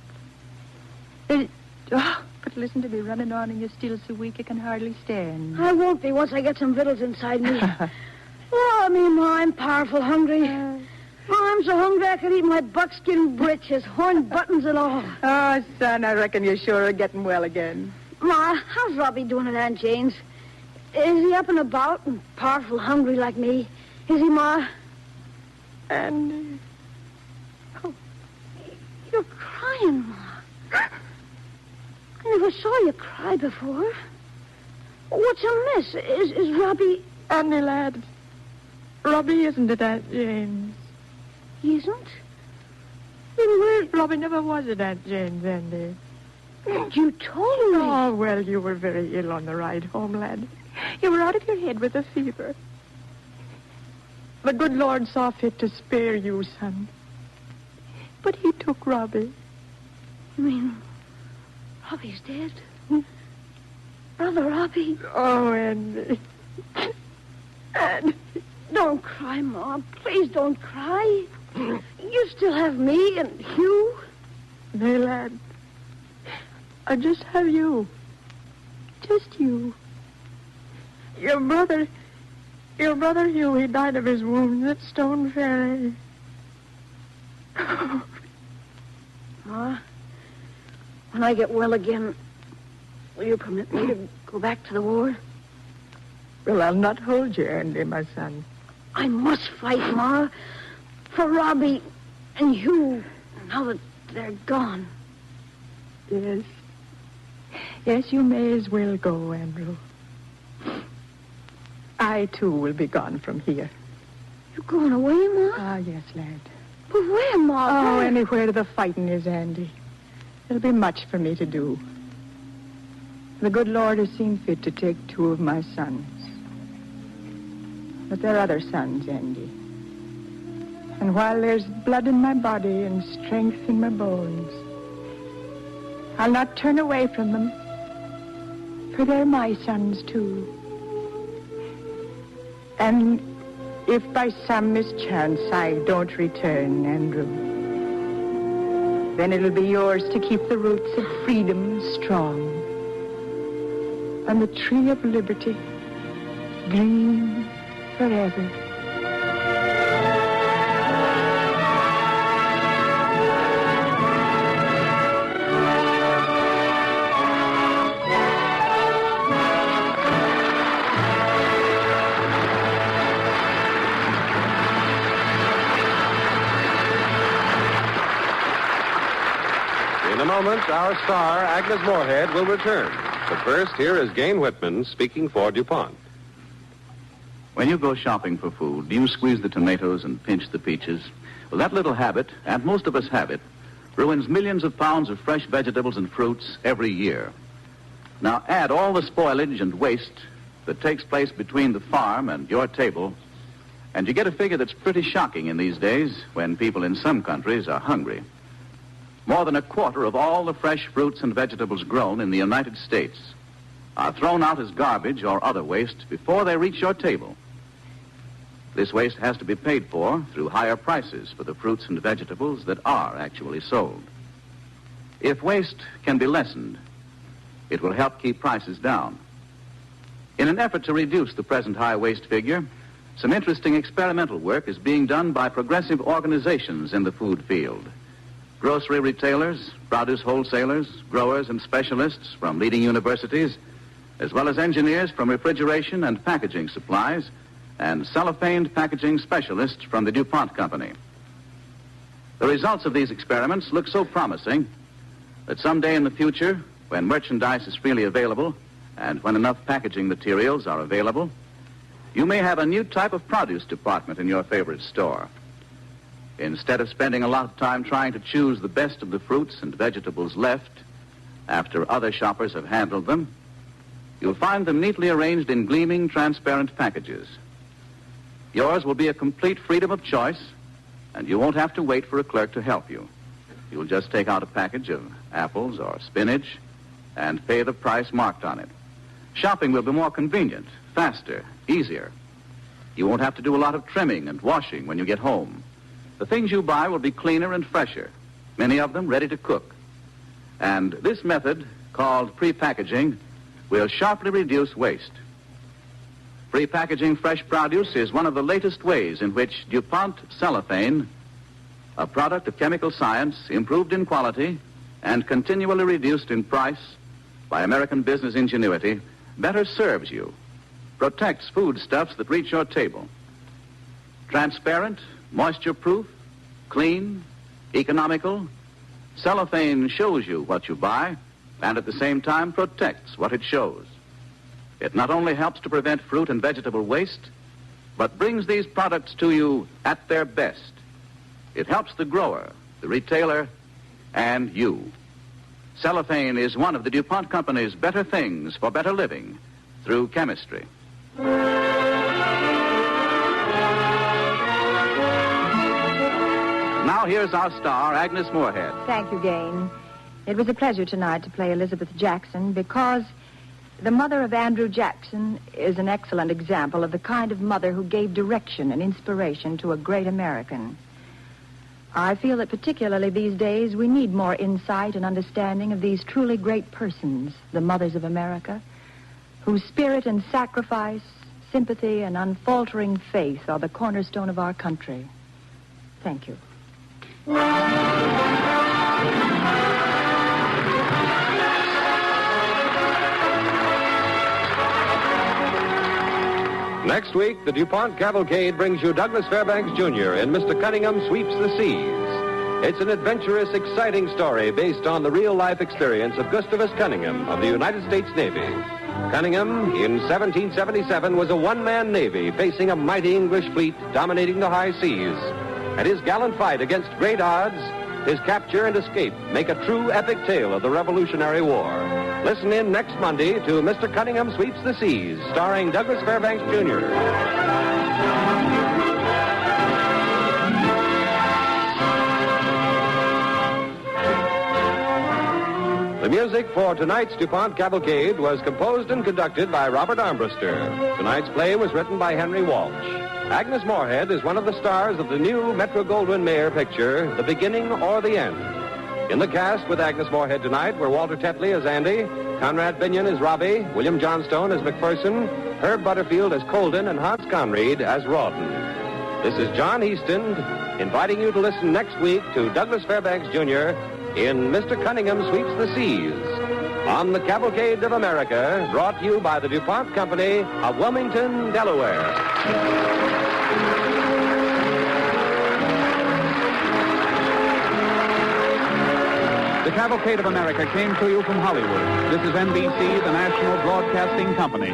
But listen to me running on, and you're still so weak you can hardly stand. I won't be once I get some victuals inside me. Oh, Ma, I'm powerful hungry. I'm so hungry I could eat my buckskin breeches, horn buttons and all. Oh, son, I reckon you sure are getting well again. Ma, how's Robbie doing at Aunt Jane's? Is he up and about and powerful hungry like me? Is he, Ma? And... Oh, you're crying, Ma. I never saw you cry before. What's amiss? Is Robbie... Andy, lad, Robbie isn't at Aunt Jane's. He isn't? Then where? Robbie never was at Aunt Jane's, Andy. You told me. Oh, well, you were very ill on the ride home, lad. You were out of your head with a fever. The good Lord saw fit to spare you, son. But he took Robbie. You mean Robbie's dead? Brother Robbie? Oh, Andy. Andy. Don't cry, Ma. Please don't cry. You still have me and Hugh. Nay, lad. I just have you. Just you. Your brother Hugh, he died of his wounds at Stone Ferry. Ma, when I get well again, will you permit me to go back to the war? Well, I'll not hold you, Andy, my son. I must fight, Ma, for Robbie and Hugh, now that they're gone. Yes. Yes, you may as well go, Andrew. I, too, will be gone from here. You're going away, Ma? Ah, yes, lad. But where, Ma? Oh, anywhere the fighting is, Andy. There'll be much for me to do. The good Lord has seen fit to take 2 of my sons. But they're other sons, Andy. And while there's blood in my body and strength in my bones, I'll not turn away from them, for they're my sons, too. And if by some mischance I don't return, Andrew, then it'll be yours to keep the roots of freedom strong and the tree of liberty green forever. In a moment, our star, Agnes Moorehead, will return. But first, here is Gain Whitman speaking for DuPont. When you go shopping for food, do you squeeze the tomatoes and pinch the peaches? Well, that little habit, and most of us have it, ruins millions of pounds of fresh vegetables and fruits every year. Now add all the spoilage and waste that takes place between the farm and your table, and you get a figure that's pretty shocking in these days when people in some countries are hungry. More than a quarter of all the fresh fruits and vegetables grown in the United States are thrown out as garbage or other waste before they reach your table. This waste has to be paid for through higher prices for the fruits and vegetables that are actually sold. If waste can be lessened, it will help keep prices down. In an effort to reduce the present high waste figure, some interesting experimental work is being done by progressive organizations in the food field. Grocery retailers, produce wholesalers, growers and specialists from leading universities, as well as engineers from refrigeration and packaging supplies, and cellophaned packaging specialists from the DuPont Company. The results of these experiments look so promising that someday in the future, when merchandise is freely available and when enough packaging materials are available, you may have a new type of produce department in your favorite store. Instead of spending a lot of time trying to choose the best of the fruits and vegetables left after other shoppers have handled them, you'll find them neatly arranged in gleaming, transparent packages. Yours will be a complete freedom of choice, and you won't have to wait for a clerk to help you. You'll just take out a package of apples or spinach and pay the price marked on it. Shopping will be more convenient, faster, easier. You won't have to do a lot of trimming and washing when you get home. The things you buy will be cleaner and fresher, many of them ready to cook. And this method, called pre-packaging, will sharply reduce waste. Pre-packaging fresh produce is one of the latest ways in which DuPont cellophane, a product of chemical science, improved in quality and continually reduced in price by American business ingenuity, better serves you, protects foodstuffs that reach your table. Transparent, moisture-proof, clean, economical, cellophane shows you what you buy and at the same time protects what it shows. It not only helps to prevent fruit and vegetable waste, but brings these products to you at their best. It helps the grower, the retailer, and you. Cellophane is one of the DuPont Company's better things for better living through chemistry. Now here's our star, Agnes Moorehead. Thank you, Gain. It was a pleasure tonight to play Elizabeth Jackson because the mother of Andrew Jackson is an excellent example of the kind of mother who gave direction and inspiration to a great American. I feel that particularly these days we need more insight and understanding of these truly great persons, the mothers of America, whose spirit and sacrifice, sympathy and unfaltering faith are the cornerstone of our country. Thank you. Next week, the DuPont Cavalcade brings you Douglas Fairbanks Jr. in Mr. Conyngham Sweeps the Seas. It's an adventurous, exciting story based on the real-life experience of Gustavus Conyngham of the United States Navy. Conyngham, in 1777, was a one-man navy facing a mighty English fleet dominating the high seas. And his gallant fight against great odds, his capture and escape make a true epic tale of the Revolutionary War. Listen in next Monday to Mr. Conyngham Sweeps the Seas, starring Douglas Fairbanks Jr. The music for tonight's DuPont Cavalcade was composed and conducted by Robert Armbruster. Tonight's play was written by Henry Walsh. Agnes Moorehead is one of the stars of the new Metro-Goldwyn-Mayer picture, The Beginning or the End. In the cast with Agnes Moorehead tonight were Walter Tetley as Andy, Conrad Binion as Robbie, William Johnstone as McPherson, Herb Butterfield as Colden, and Hans Conried as Rawdon. This is John Easton inviting you to listen next week to Douglas Fairbanks Jr. in Mr. Conyngham Sweeps the Seas on the Cavalcade of America, brought to you by the DuPont Company of Wilmington, Delaware. The Cavalcade of America came to you from Hollywood. This is NBC, the National Broadcasting Company.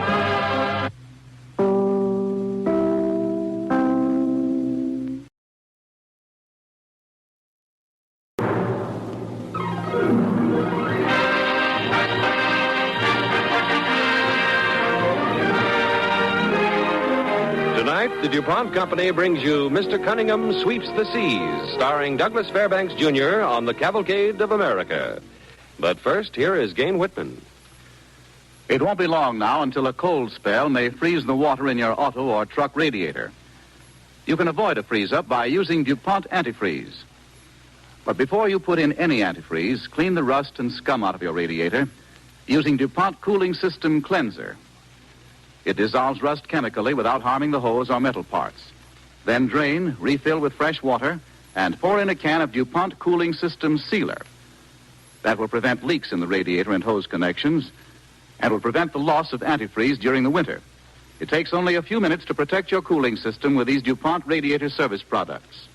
Tonight, the DuPont Company brings you Mr. Conyngham Sweeps the Seas, starring Douglas Fairbanks Jr. on the Cavalcade of America. But first, here is Gane Whitman. It won't be long now until a cold spell may freeze the water in your auto or truck radiator. You can avoid a freeze-up by using DuPont antifreeze. But before you put in any antifreeze, clean the rust and scum out of your radiator using DuPont Cooling System Cleanser. It dissolves rust chemically without harming the hose or metal parts. Then drain, refill with fresh water, and pour in a can of DuPont Cooling System Sealer. That will prevent leaks in the radiator and hose connections and will prevent the loss of antifreeze during the winter. It takes only a few minutes to protect your cooling system with these DuPont radiator service products.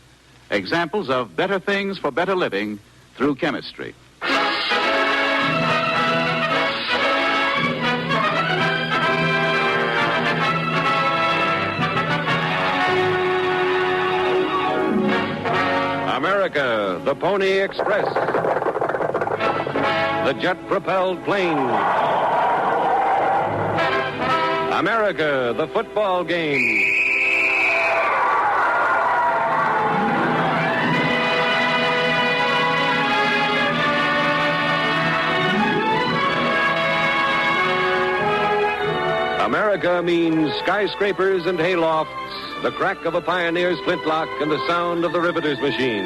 Examples of better things for better living through chemistry. America, the Pony Express, the jet-propelled plane, America, the football game. America means skyscrapers and haylofts, the crack of a pioneer's flintlock and the sound of the riveter's machine.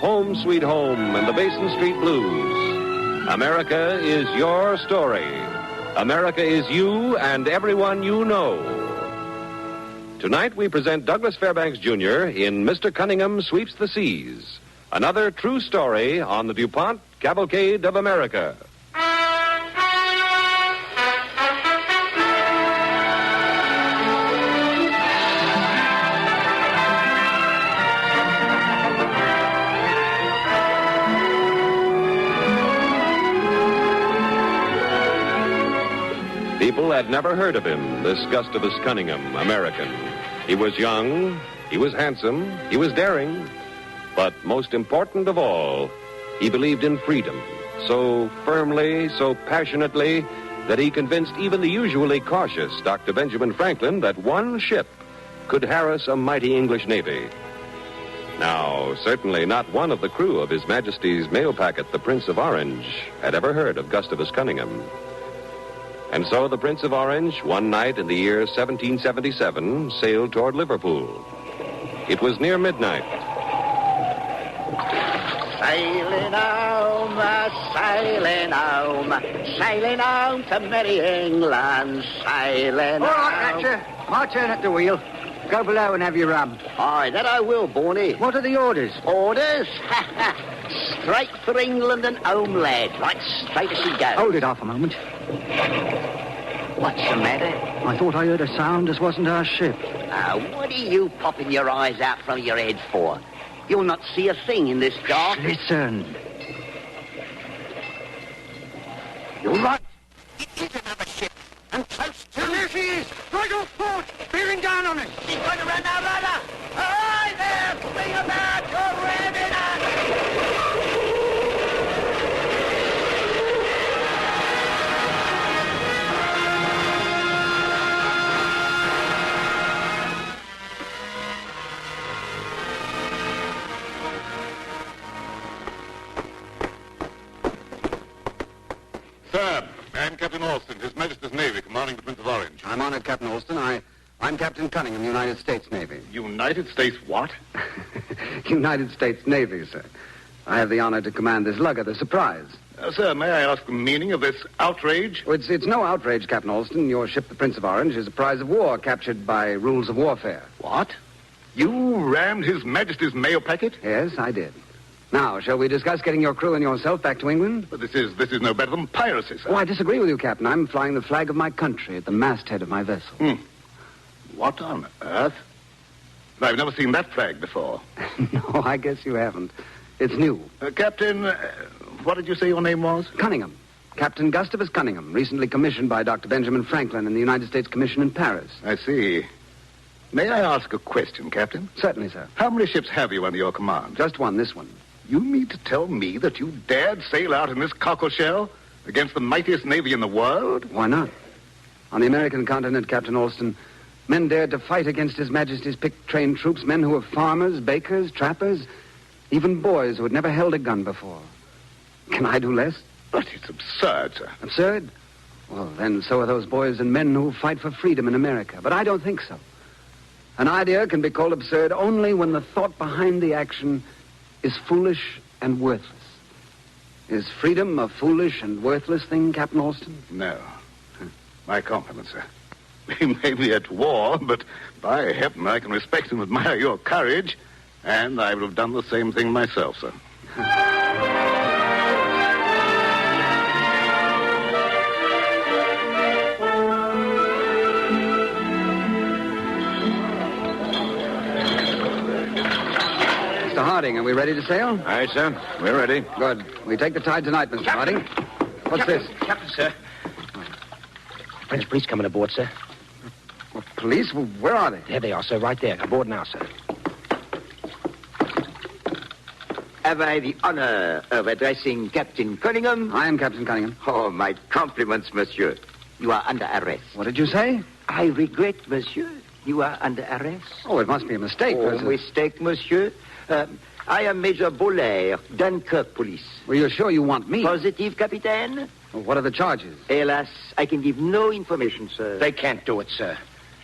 Home sweet home and the Basin Street Blues. America is your story. America is you and everyone you know. Tonight we present Douglas Fairbanks Jr. in Mr. Conyngham Sweeps the Seas, another true story on the DuPont Cavalcade of America. People had never heard of him, this Gustavus Conyngham, American. He was young, he was handsome, he was daring, but most important of all, he believed in freedom so firmly, so passionately, that he convinced even the usually cautious Dr. Benjamin Franklin that one ship could harass a mighty English navy. Now, certainly not one of the crew of His Majesty's mail packet, the Prince of Orange, had ever heard of Gustavus Conyngham. And so the Prince of Orange, one night in the year 1777, sailed toward Liverpool. It was near midnight. Sailing home to merry England, sailing All right, Thatcher. My turn at the wheel. Go below and have your rum. Aye, that I will, Barney. What are the orders? Orders? Straight for England and home, lad. Right straight as she goes. Hold it half a moment. What's the matter? I thought I heard a sound as wasn't our ship. What are you popping your eyes out from your head for? You'll not see a thing in this dark. Listen. You're right. It is another ship. And close to... There she is! Right off port! Bearing down on us! She's going to run now, rudder! Ahoy there! Swing about! You're ramming us! Alston, His Majesty's Navy, commanding the Prince of Orange. I'm honored, Captain Alston. I'm Captain Conyngham, United States Navy. United States what? United States Navy, sir. I have the honor to command this lugger, the Surprise. Sir, may I ask the meaning of this outrage? Oh, it's no outrage, Captain Alston. Your ship, the Prince of Orange, is a prize of war captured by rules of warfare. What? You rammed His Majesty's mail packet? Yes, I did. Now, shall we discuss getting your crew and yourself back to England? But this is no better than piracy, sir. Oh, I disagree with you, Captain. I'm flying the flag of my country at the masthead of my vessel. What on earth? I've never seen that flag before. No, I guess you haven't. It's new. Captain, what did you say your name was? Conyngham. Captain Gustavus Conyngham, recently commissioned by Dr. Benjamin Franklin in the United States Commission in Paris. I see. May I ask a question, Captain? Certainly, sir. How many ships have you under your command? Just one, this one. You mean to tell me that you dared sail out in this cockleshell against the mightiest navy in the world? Why not? On the American continent, Captain Alston, men dared to fight against His Majesty's picked trained troops, men who were farmers, bakers, trappers, even boys who had never held a gun before. Can I do less? But it's absurd, sir. Absurd? Well, then so are those boys and men who fight for freedom in America. But I don't think so. An idea can be called absurd only when the thought behind the action is foolish and worthless. Is freedom a foolish and worthless thing, Captain Alston? No. My compliments, sir. We may be at war, but by heaven I can respect and admire your courage, and I would have done the same thing myself, sir. Mr. Harding, are we ready to sail? Aye, sir. We're ready. Good. We take the tide tonight, Mr. Harding. What's this? Captain, sir. French police coming aboard, sir. Well, police? Well, where are they? There they are, sir. Right there. Aboard now, sir. Have I the honor of addressing Captain Conyngham? I am Captain Conyngham. Oh, my compliments, monsieur. You are under arrest. What did you say? I regret, monsieur. You are under arrest. Oh, it must be a mistake. Oh, mistake, monsieur. I am Major Boulair, Dunkirk Police. Well, you're sure you want me? Positive, Capitaine? Well, what are the charges? Hélas, I can give no information, sir. They can't do it, sir.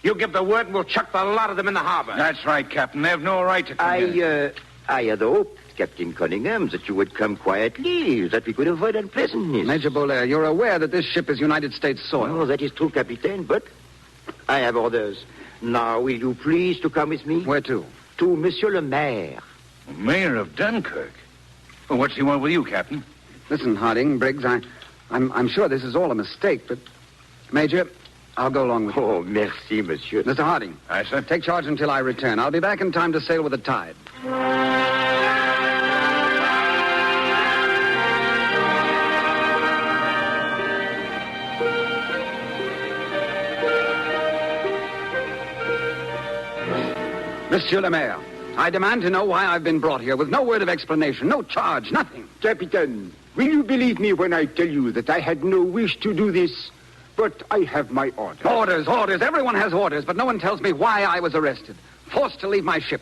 You give the word and we'll chuck the lot of them in the harbor. That's right, Captain. They have no right to come here. I had hoped, Captain Conyngham, that you would come quietly, that we could avoid unpleasantness. Major Boulair, you're aware that this ship is United States soil. Oh, that is true, Captain, but I have orders. Now, will you please to come with me? Where to? To Monsieur le Maire. Mayor of Dunkirk? Well, what's he want with you, Captain? Listen, Harding, Briggs, I'm sure this is all a mistake, but... Major, I'll go along with you. Oh, merci, monsieur. Mr. Harding. Aye, sir. Take charge until I return. I'll be back in time to sail with the tide. Monsieur le Maire, I demand to know why I've been brought here with no word of explanation, no charge, nothing. Captain, will you believe me when I tell you that I had no wish to do this, but I have my orders? Orders. Everyone has orders, but no one tells me why I was arrested. Forced to leave my ship.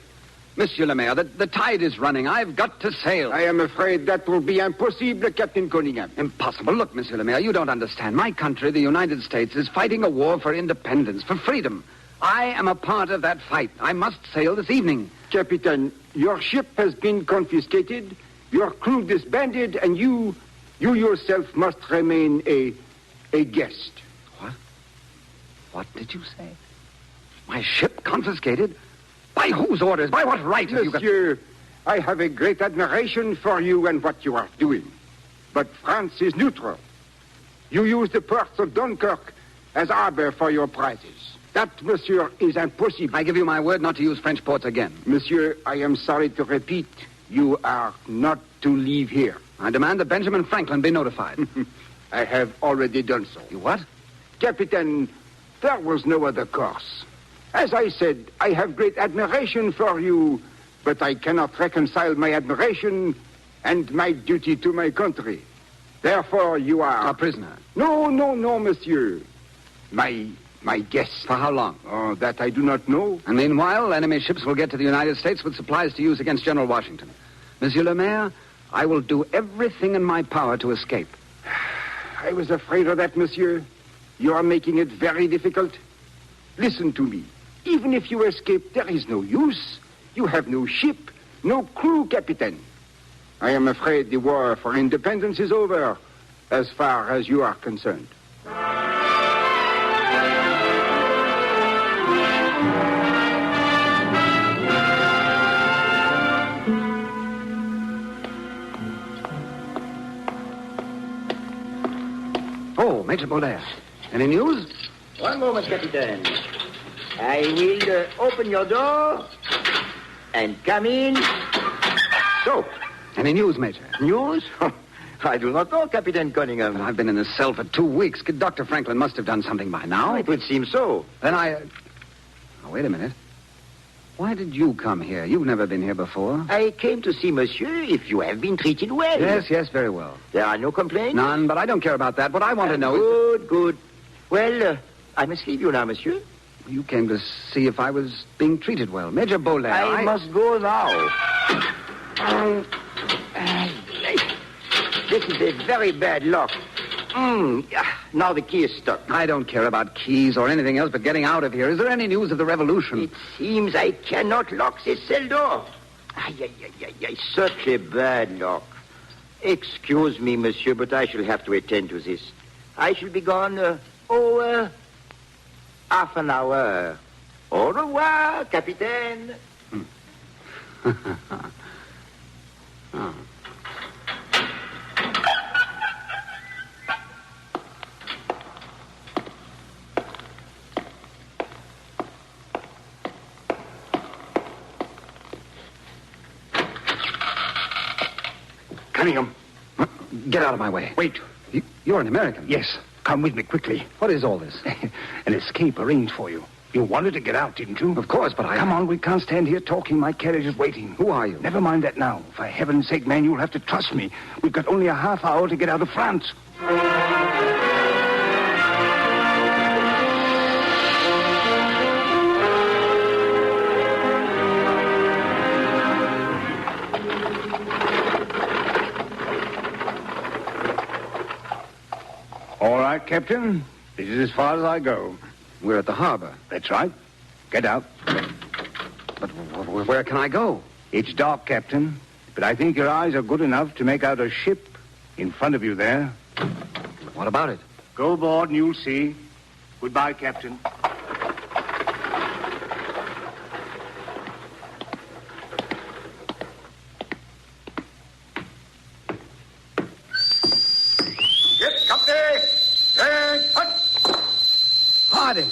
Monsieur le Maire, the tide is running. I've got to sail. I am afraid that will be impossible, Captain Conyngham. Impossible. Look, Monsieur le Maire, you don't understand. My country, the United States, is fighting a war for independence, for freedom. I am a part of that fight. I must sail this evening. Captain, your ship has been confiscated, your crew disbanded, and you yourself must remain a guest. What? What did you say? My ship confiscated? By whose orders? By what right have you got... Monsieur, I have a great admiration for you and what you are doing. But France is neutral. You use the ports of Dunkirk as harbor for your prizes. That, monsieur, is impossible. I give you my word not to use French ports again. Monsieur, I am sorry to repeat, you are not to leave here. I demand that Benjamin Franklin be notified. I have already done so. You what? Captain, there was no other course. As I said, I have great admiration for you, but I cannot reconcile my admiration and my duty to my country. Therefore, you are... A prisoner? No, monsieur. My guest. For how long? Oh, that I do not know. And meanwhile, enemy ships will get to the United States with supplies to use against General Washington. Monsieur le Maire, I will do everything in my power to escape. I was afraid of that, monsieur. You are making it very difficult. Listen to me. Even if you escape, there is no use. You have no ship, no crew, Captain. I am afraid the war for independence is over, as far as you are concerned. Oh, Major Baudelaire. Any news? One moment, Captain. I will open your door and come in. So. Any news, Major? News? I do not know, Captain Conyngham. Well, I've been in this cell for 2 weeks. Dr. Franklin must have done something by now. It would seem so. Then Oh, wait a minute. Why did you come here? You've never been here before. I came to see monsieur if you have been treated well. Yes, very well. There are no complaints? None, but I don't care about that. What I want to know is... Good. Well, I must leave you now, monsieur. You came to see if I was being treated well. Major Baudelaire, I must go now. This is a very bad lock. Now the key is stuck. I don't care about keys or anything else but getting out of here. Is there any news of the revolution? It seems I cannot lock this cell door. Such a bad lock. Excuse me, monsieur, but I shall have to attend to this. I shall be gone, half an hour. Au revoir, Capitaine. Oh. Conyngham. Get out of my way. Wait. You're an American. Yes. Come with me quickly. What is all this? An escape arranged for you. You wanted to get out, didn't you? Of course, but Come on, we can't stand here talking. My carriage is waiting. Who are you? Never mind that now. For heaven's sake, man, you'll have to trust me. We've got only a half hour to get out of France. All right, Captain. This is as far as I go. We're at the harbor. That's right. Get out. But where can I go? It's dark, Captain. But I think your eyes are good enough to make out a ship in front of you there. What about it? Go aboard and you'll see. Goodbye, Captain. Get company! Harding!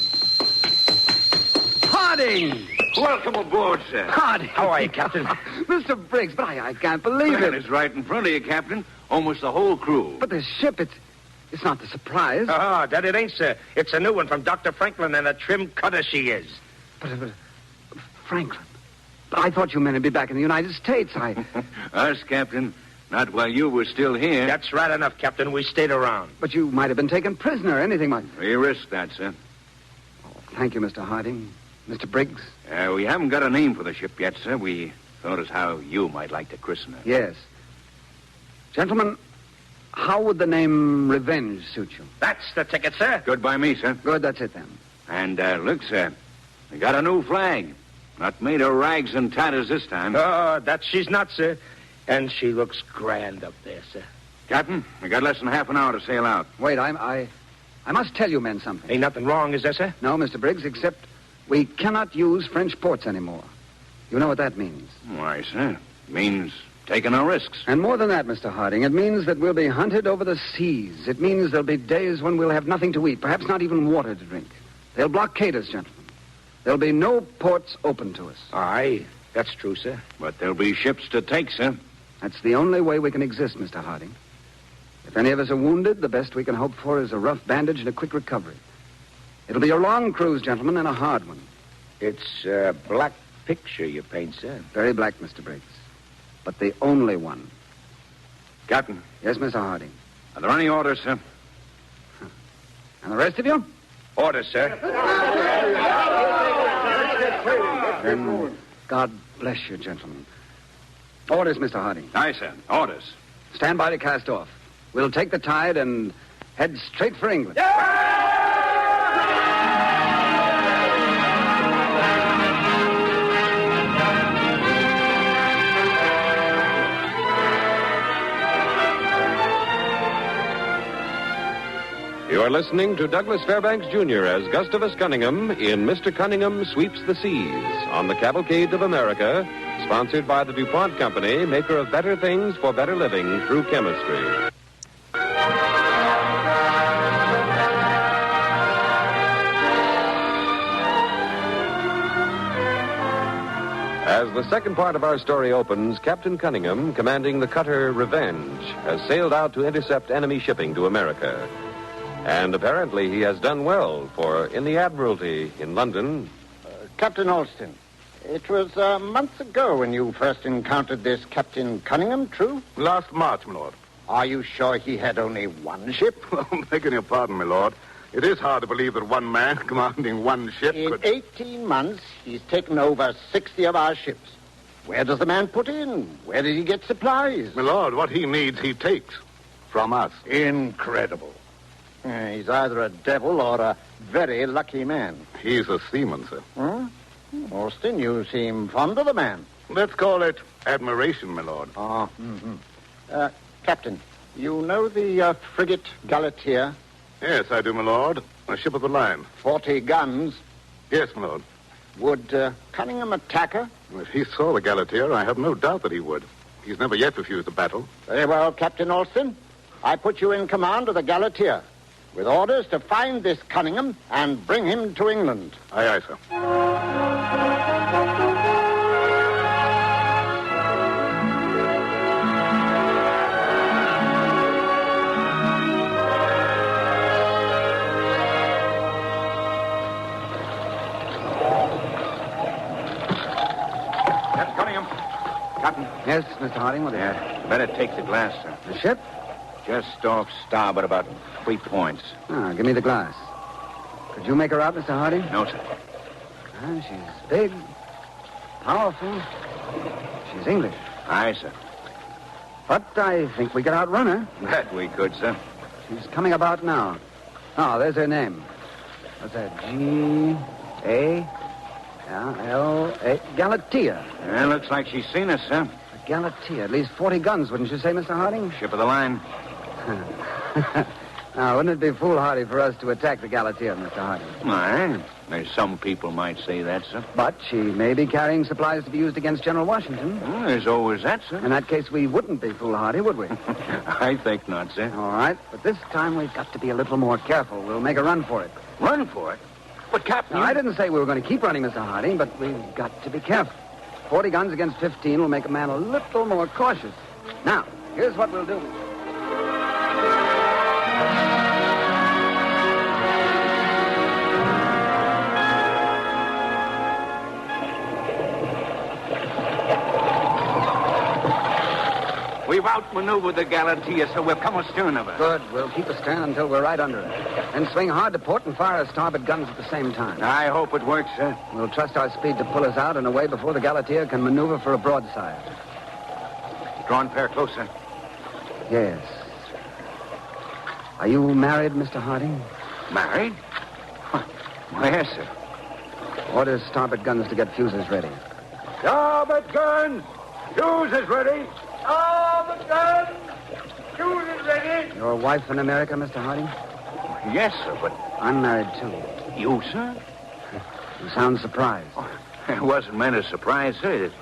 Harding! Welcome aboard, sir. Harding! How are you, Captain? Mr. Briggs, but I can't believe Well, it. it's right in front of you, Captain. Almost the whole crew. But this ship, it's not the Surprise. That it ain't, sir. It's a new one from Dr. Franklin, and a trim cutter she is. But Franklin. But I thought you meant to be back in the United States. Us, Captain. Not while you were still here. That's right enough, Captain. We stayed around. But you might have been taken prisoner. Anything might... We risked that, sir. Thank you, Mr. Harding. Mr. Briggs? We haven't got a name for the ship yet, sir. We thought as how you might like to christen her. Yes. Gentlemen, how would the name Revenge suit you? That's the ticket, sir. Good by me, sir. Good, that's it then. And, look, sir. We got a new flag. Not made of rags and tatters this time. That she's not, sir. And she looks grand up there, sir. Captain, we got less than half an hour to sail out. Wait, I must tell you men something. Ain't nothing wrong, is there, sir? No, Mr. Briggs, except we cannot use French ports anymore. You know what that means? Why, sir, it means taking our risks. And more than that, Mr. Harding, it means that we'll be hunted over the seas. It means there'll be days when we'll have nothing to eat, perhaps not even water to drink. They'll blockade us, gentlemen. There'll be no ports open to us. Aye, that's true, sir. But there'll be ships to take, sir. That's the only way we can exist, Mr. Harding. If any of us are wounded, the best we can hope for is a rough bandage and a quick recovery. It'll be a long cruise, gentlemen, and a hard one. It's a black picture you paint, sir. Very black, Mr. Briggs. But the only one. Captain. Yes, Mr. Harding. Are there any orders, sir? And the rest of you? Orders, sir. Then God bless you, gentlemen. Orders, Mr. Harding. Aye, sir. Orders. Stand by to cast off. We'll take the tide and Head straight for England. You are listening to Douglas Fairbanks Jr. as Gustavus Conyngham in Mr. Conyngham Sweeps the Seas on the Cavalcade of America, sponsored by the DuPont Company, maker of better things for better living through chemistry. As the second part of our story opens, Captain Conyngham, commanding the cutter Revenge, has sailed out to intercept enemy shipping to America. And apparently he has done well, for in the Admiralty in London... Captain Alston, it was months ago when you first encountered this Captain Conyngham, true? Last March, my lord. Are you sure he had only one ship? Well, begging your pardon, my lord. It is hard to believe that one man commanding one ship In 18 months, he's taken over 60 of our ships. Where does the man put in? Where does he get supplies? My lord, what he needs, he takes. From us. Incredible. He's either a devil or a very lucky man. He's a seaman, sir. Huh? Alston, you seem fond of the man. Let's call it admiration, my lord. Oh, Captain, you know the frigate Galatea? Yes, I do, my lord. A ship of the line. 40 guns. Yes, my lord. Would Conyngham attack her? If he saw the Galatea, I have no doubt that he would. He's never yet refused a battle. Very well, Captain Alston. I put you in command of the Galatea, with orders to find this Conyngham and bring him to England. Aye, aye, sir. Captain Conyngham. Captain. Yes, Mr. Harding, what is it? Better take the glass, sir. The ship? Just off starboard about 3 points. Ah, give me the glass. Could you make her out, Mr. Harding? No, sir. Ah, she's big, powerful. She's English. Aye, sir. But I think we could outrun her. That we could, sir. She's coming about now. Oh, there's her name. What's that? G-A-L-A... Galatea. Yeah, looks like she's seen us, sir. A Galatea. At least 40 guns, wouldn't you say, Mr. Harding? Ship of the line. Now, wouldn't it be foolhardy for us to attack the Galatea, Mr. Harding? Aye. There's some people might say that, sir. But she may be carrying supplies to be used against General Washington. Well, there's always that, sir. In that case, we wouldn't be foolhardy, would we? I think not, sir. All right. But this time we've got to be a little more careful. We'll make a run for it. Run for it? But, Captain... Now, I didn't say we were going to keep running, Mr. Harding, but we've got to be careful. 40 guns against 15 will make a man a little more cautious. Now, here's what we'll do. We've outmaneuvered the Galatea, so we've come astern of her. Good. We'll keep astern until we're right under it. Then swing hard to port and fire our starboard guns at the same time. I hope it works, sir. We'll trust our speed to pull us out and away before the Galatea can maneuver for a broadside. Drawn pair closer. Yes. Are you married, Mr. Harding? Married? Huh. Yes, sir. Order starboard guns to get fuses ready. Starboard gun! Fuses ready! Starboard gun! Fuses ready! Your wife in America, Mr. Harding? Yes, sir, but... I'm married, too. You, sir? You sound surprised. Oh, it wasn't meant as a surprise, sir. It's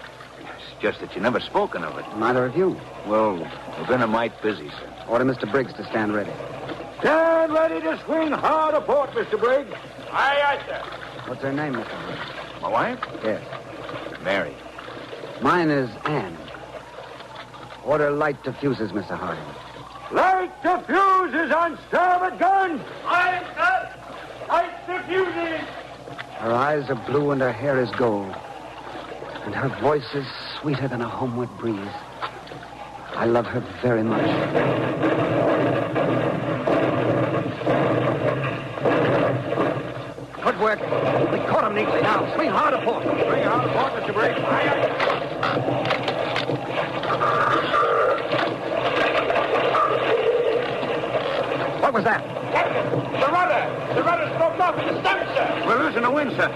just that you never spoken of it. Neither of you. Well, we've been a mite busy, sir. Order Mr. Briggs to stand ready. Stand ready to swing hard aport, Mr. Briggs. Aye, aye, sir. What's her name, Mr. Briggs? My wife? Yes. Mary. Mine is Anne. Order light to fuses, Mr. Harding. Light the fuses on starboard gun! Aye, sir! Light the fuses! Her eyes are blue and her hair is gold. And her voice is sweeter than a homeward breeze. I love her very much. Good work. We caught him neatly. Now, swing hard aport. Swing hard aport, Mr. Briggs. Aye, aye. was that? Captain, the rudder! The rudder's broke off in the stem, sir! We're losing the wind, sir.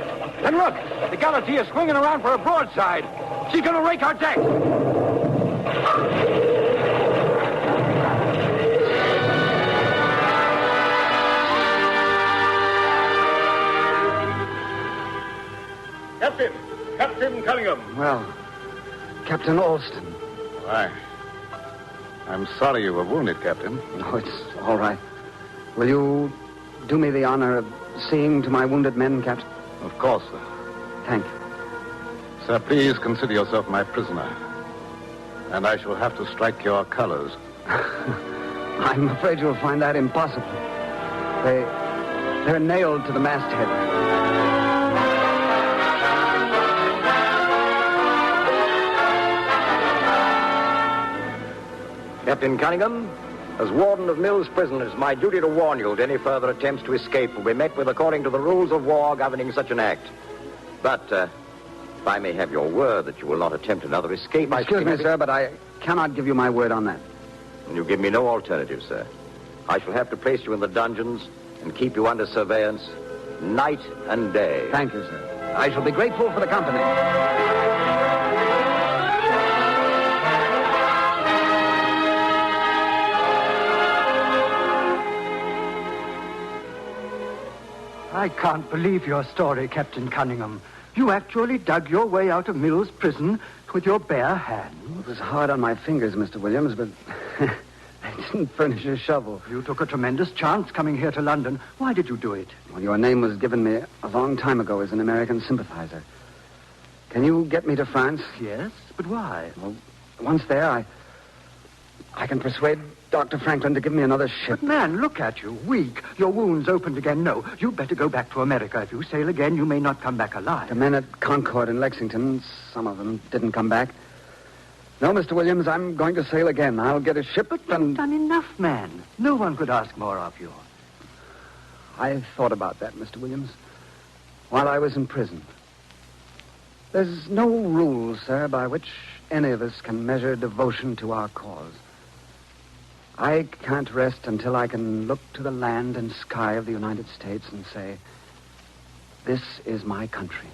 And look, the Galatea's swinging around for a broadside. She's going to rake our deck. Captain Conyngham. Well, Captain Alston. I'm sorry you were wounded, Captain. No, it's all right. Will you do me the honor of seeing to my wounded men, Captain? Of course, sir. Thank you. Sir, please consider yourself my prisoner. And I shall have to strike your colors. I'm afraid you'll find that impossible. They're nailed to the masthead. Captain Conyngham, as warden of Mill's prison, it's my duty to warn you that any further attempts to escape will be met with according to the rules of war governing such an act. But, if I may have your word that you will not attempt another escape... Excuse me, sir, but I cannot give you my word on that. You give me no alternative, sir. I shall have to place you in the dungeons and keep you under surveillance night and day. Thank you, sir. I shall be grateful for the company. I can't believe your story, Captain Conyngham. You actually dug your way out of Mill's prison with your bare hands. It was hard on my fingers, Mr. Williams, but I didn't furnish a shovel. You took a tremendous chance coming here to London. Why did you do it? Well, your name was given me a long time ago as an American sympathizer. Can you get me to France? Yes, but why? Well, once there, I can persuade Dr. Franklin to give me another ship. But, man, look at you, weak. Your wounds opened again. No, you'd better go back to America. If you sail again, you may not come back alive. The men at Concord and Lexington, some of them didn't come back. No, Mr. Williams, I'm going to sail again. I'll get a ship. But you've done enough, man. No one could ask more of you. I thought about that, Mr. Williams, while I was in prison. There's no rule, sir, by which any of us can measure devotion to our cause. I can't rest until I can look to the land and sky of the United States and say, this is my country.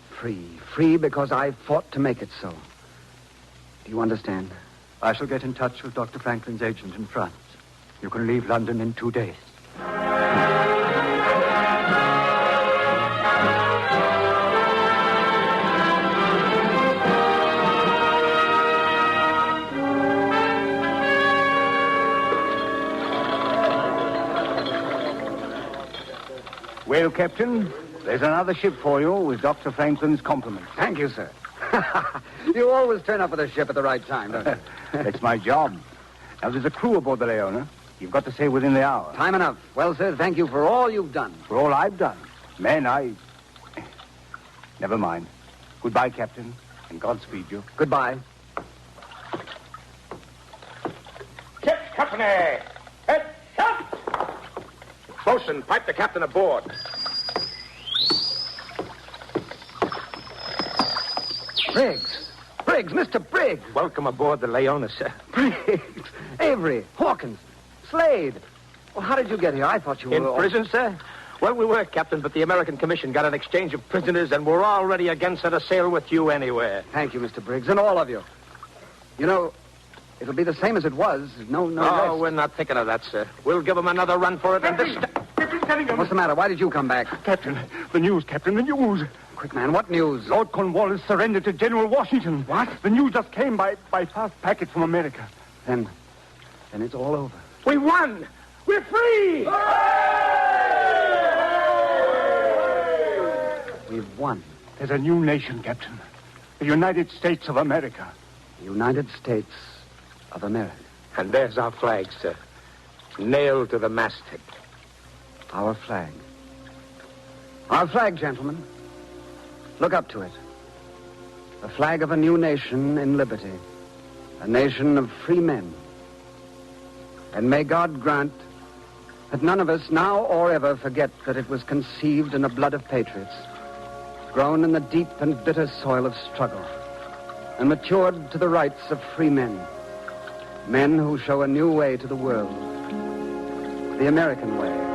Free because I fought to make it so. Do you understand? I shall get in touch with Dr. Franklin's agent in France. You can leave London in 2 days. Well, Captain, there's another ship for you with Dr. Franklin's compliments. Thank you, sir. You always turn up with a ship at the right time, don't you? It's my job. Now, there's a crew aboard the Leona. You've got to say within the hour. Time enough. Well, sir, thank you for all you've done. For all I've done. Man, Never mind. Goodbye, Captain, and Godspeed you. Goodbye. Ship's company! Head up! Bosun, pipe the captain aboard. Briggs, Mr. Briggs. Welcome aboard the Leona, sir. Briggs, Avery, Hawkins, Slade. Well, how did you get here? I thought you were... In prison, sir? Well, we were, Captain, but the American Commission got an exchange of prisoners, and we're all ready again, sir, to sail with you anywhere. Thank you, Mr. Briggs, and all of you. You know, it'll be the same as it was. No Oh, rest. we're not thinking of that, sir. We'll give them another run for it, and this... What's the matter? Why did you come back? Captain, the news. Quick, man, what news? Lord Cornwallis surrendered to General Washington. What? The news just came by fast packet from America. Then it's all over. We won! We're free! We've won. There's a new nation, Captain. The United States of America. The United States of America. And there's our flag, sir. Nailed to the masthead. Our flag. Our flag, gentlemen. Look up to it. The flag of a new nation in liberty. A nation of free men. And may God grant that none of us now or ever forget that it was conceived in the blood of patriots, grown in the deep and bitter soil of struggle, and matured to the rights of free men. Men who show a new way to the world. the American way.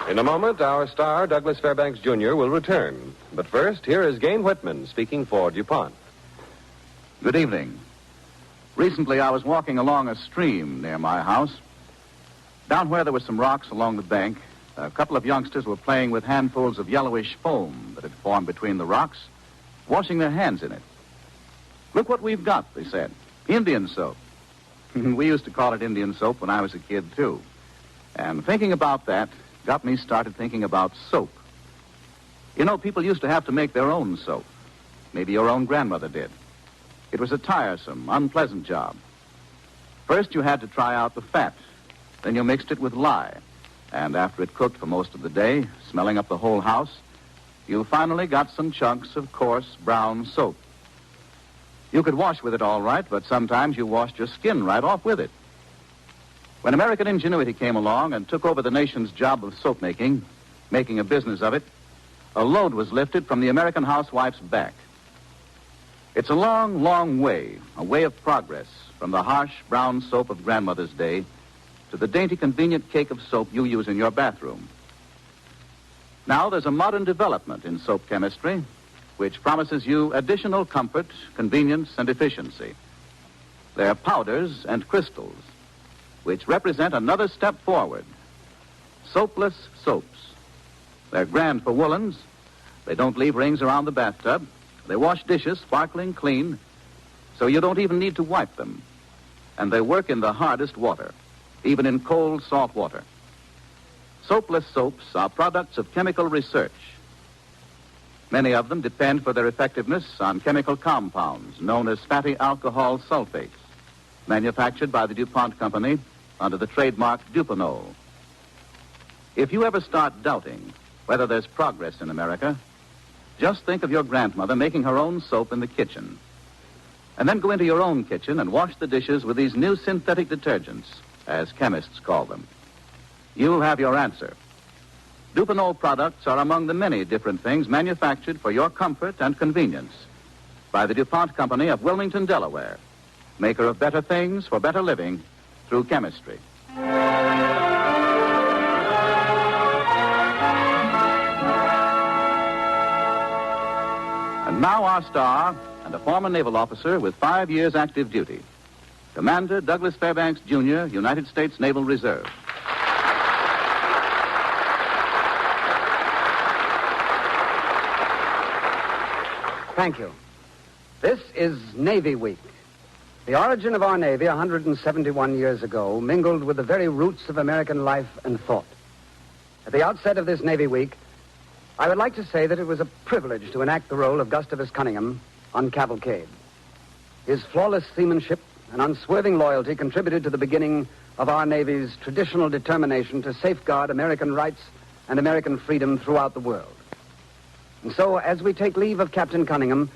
In a moment, our star, Douglas Fairbanks Jr., will return. But first, here is Gain Whitman speaking for DuPont. Good evening. Recently, I was walking along a stream near my house. Down where there were some rocks along the bank, a couple of youngsters were playing with handfuls of yellowish foam that had formed between the rocks, washing their hands in it. Look what we've got, they said. Indian soap. We used to call it Indian soap when I was a kid, too. And thinking about that got me started thinking about soap. You know, people used to have to make their own soap. Maybe your own grandmother did. It was a tiresome, unpleasant job. First, you had to try out the fat. Then you mixed it with lye. And after it cooked for most of the day, smelling up the whole house, you finally got some chunks of coarse brown soap. You could wash with it all right, but sometimes you washed your skin right off with it. When American ingenuity came along and took over the nation's job of soap making a business of it, a load was lifted from the American housewife's back. It's a long, long way, a way of progress from the harsh brown soap of grandmother's day to the dainty, convenient cake of soap you use in your bathroom. Now there's a modern development in soap chemistry which promises you additional comfort, convenience, and efficiency. They're powders and crystals, which represent another step forward. Soapless soaps. They're grand for woolens. They don't leave rings around the bathtub. They wash dishes sparkling clean, so you don't even need to wipe them. And they work in the hardest water, even in cold, salt water. Soapless soaps are products of chemical research. Many of them depend for their effectiveness on chemical compounds known as fatty alcohol sulfates, manufactured by the DuPont Company under the trademark Dupinol. If you ever start doubting whether there's progress in America, just think of your grandmother making her own soap in the kitchen. And then go into your own kitchen and wash the dishes with these new synthetic detergents, as chemists call them. You'll have your answer. Dupinol products are among the many different things manufactured for your comfort and convenience by the DuPont Company of Wilmington, Delaware, maker of better things for better living through chemistry. And now our star and a former naval officer with 5 years active duty, Commander Douglas Fairbanks, Jr., United States Naval Reserve. Thank you. This is Navy Week. The origin of our Navy 171 years ago mingled with the very roots of American life and thought. At the outset of this Navy Week, I would like to say that it was a privilege to enact the role of Gustavus Conyngham on Cavalcade. His flawless seamanship and unswerving loyalty contributed to the beginning of our Navy's traditional determination to safeguard American rights and American freedom throughout the world. And so, as we take leave of Captain Conyngham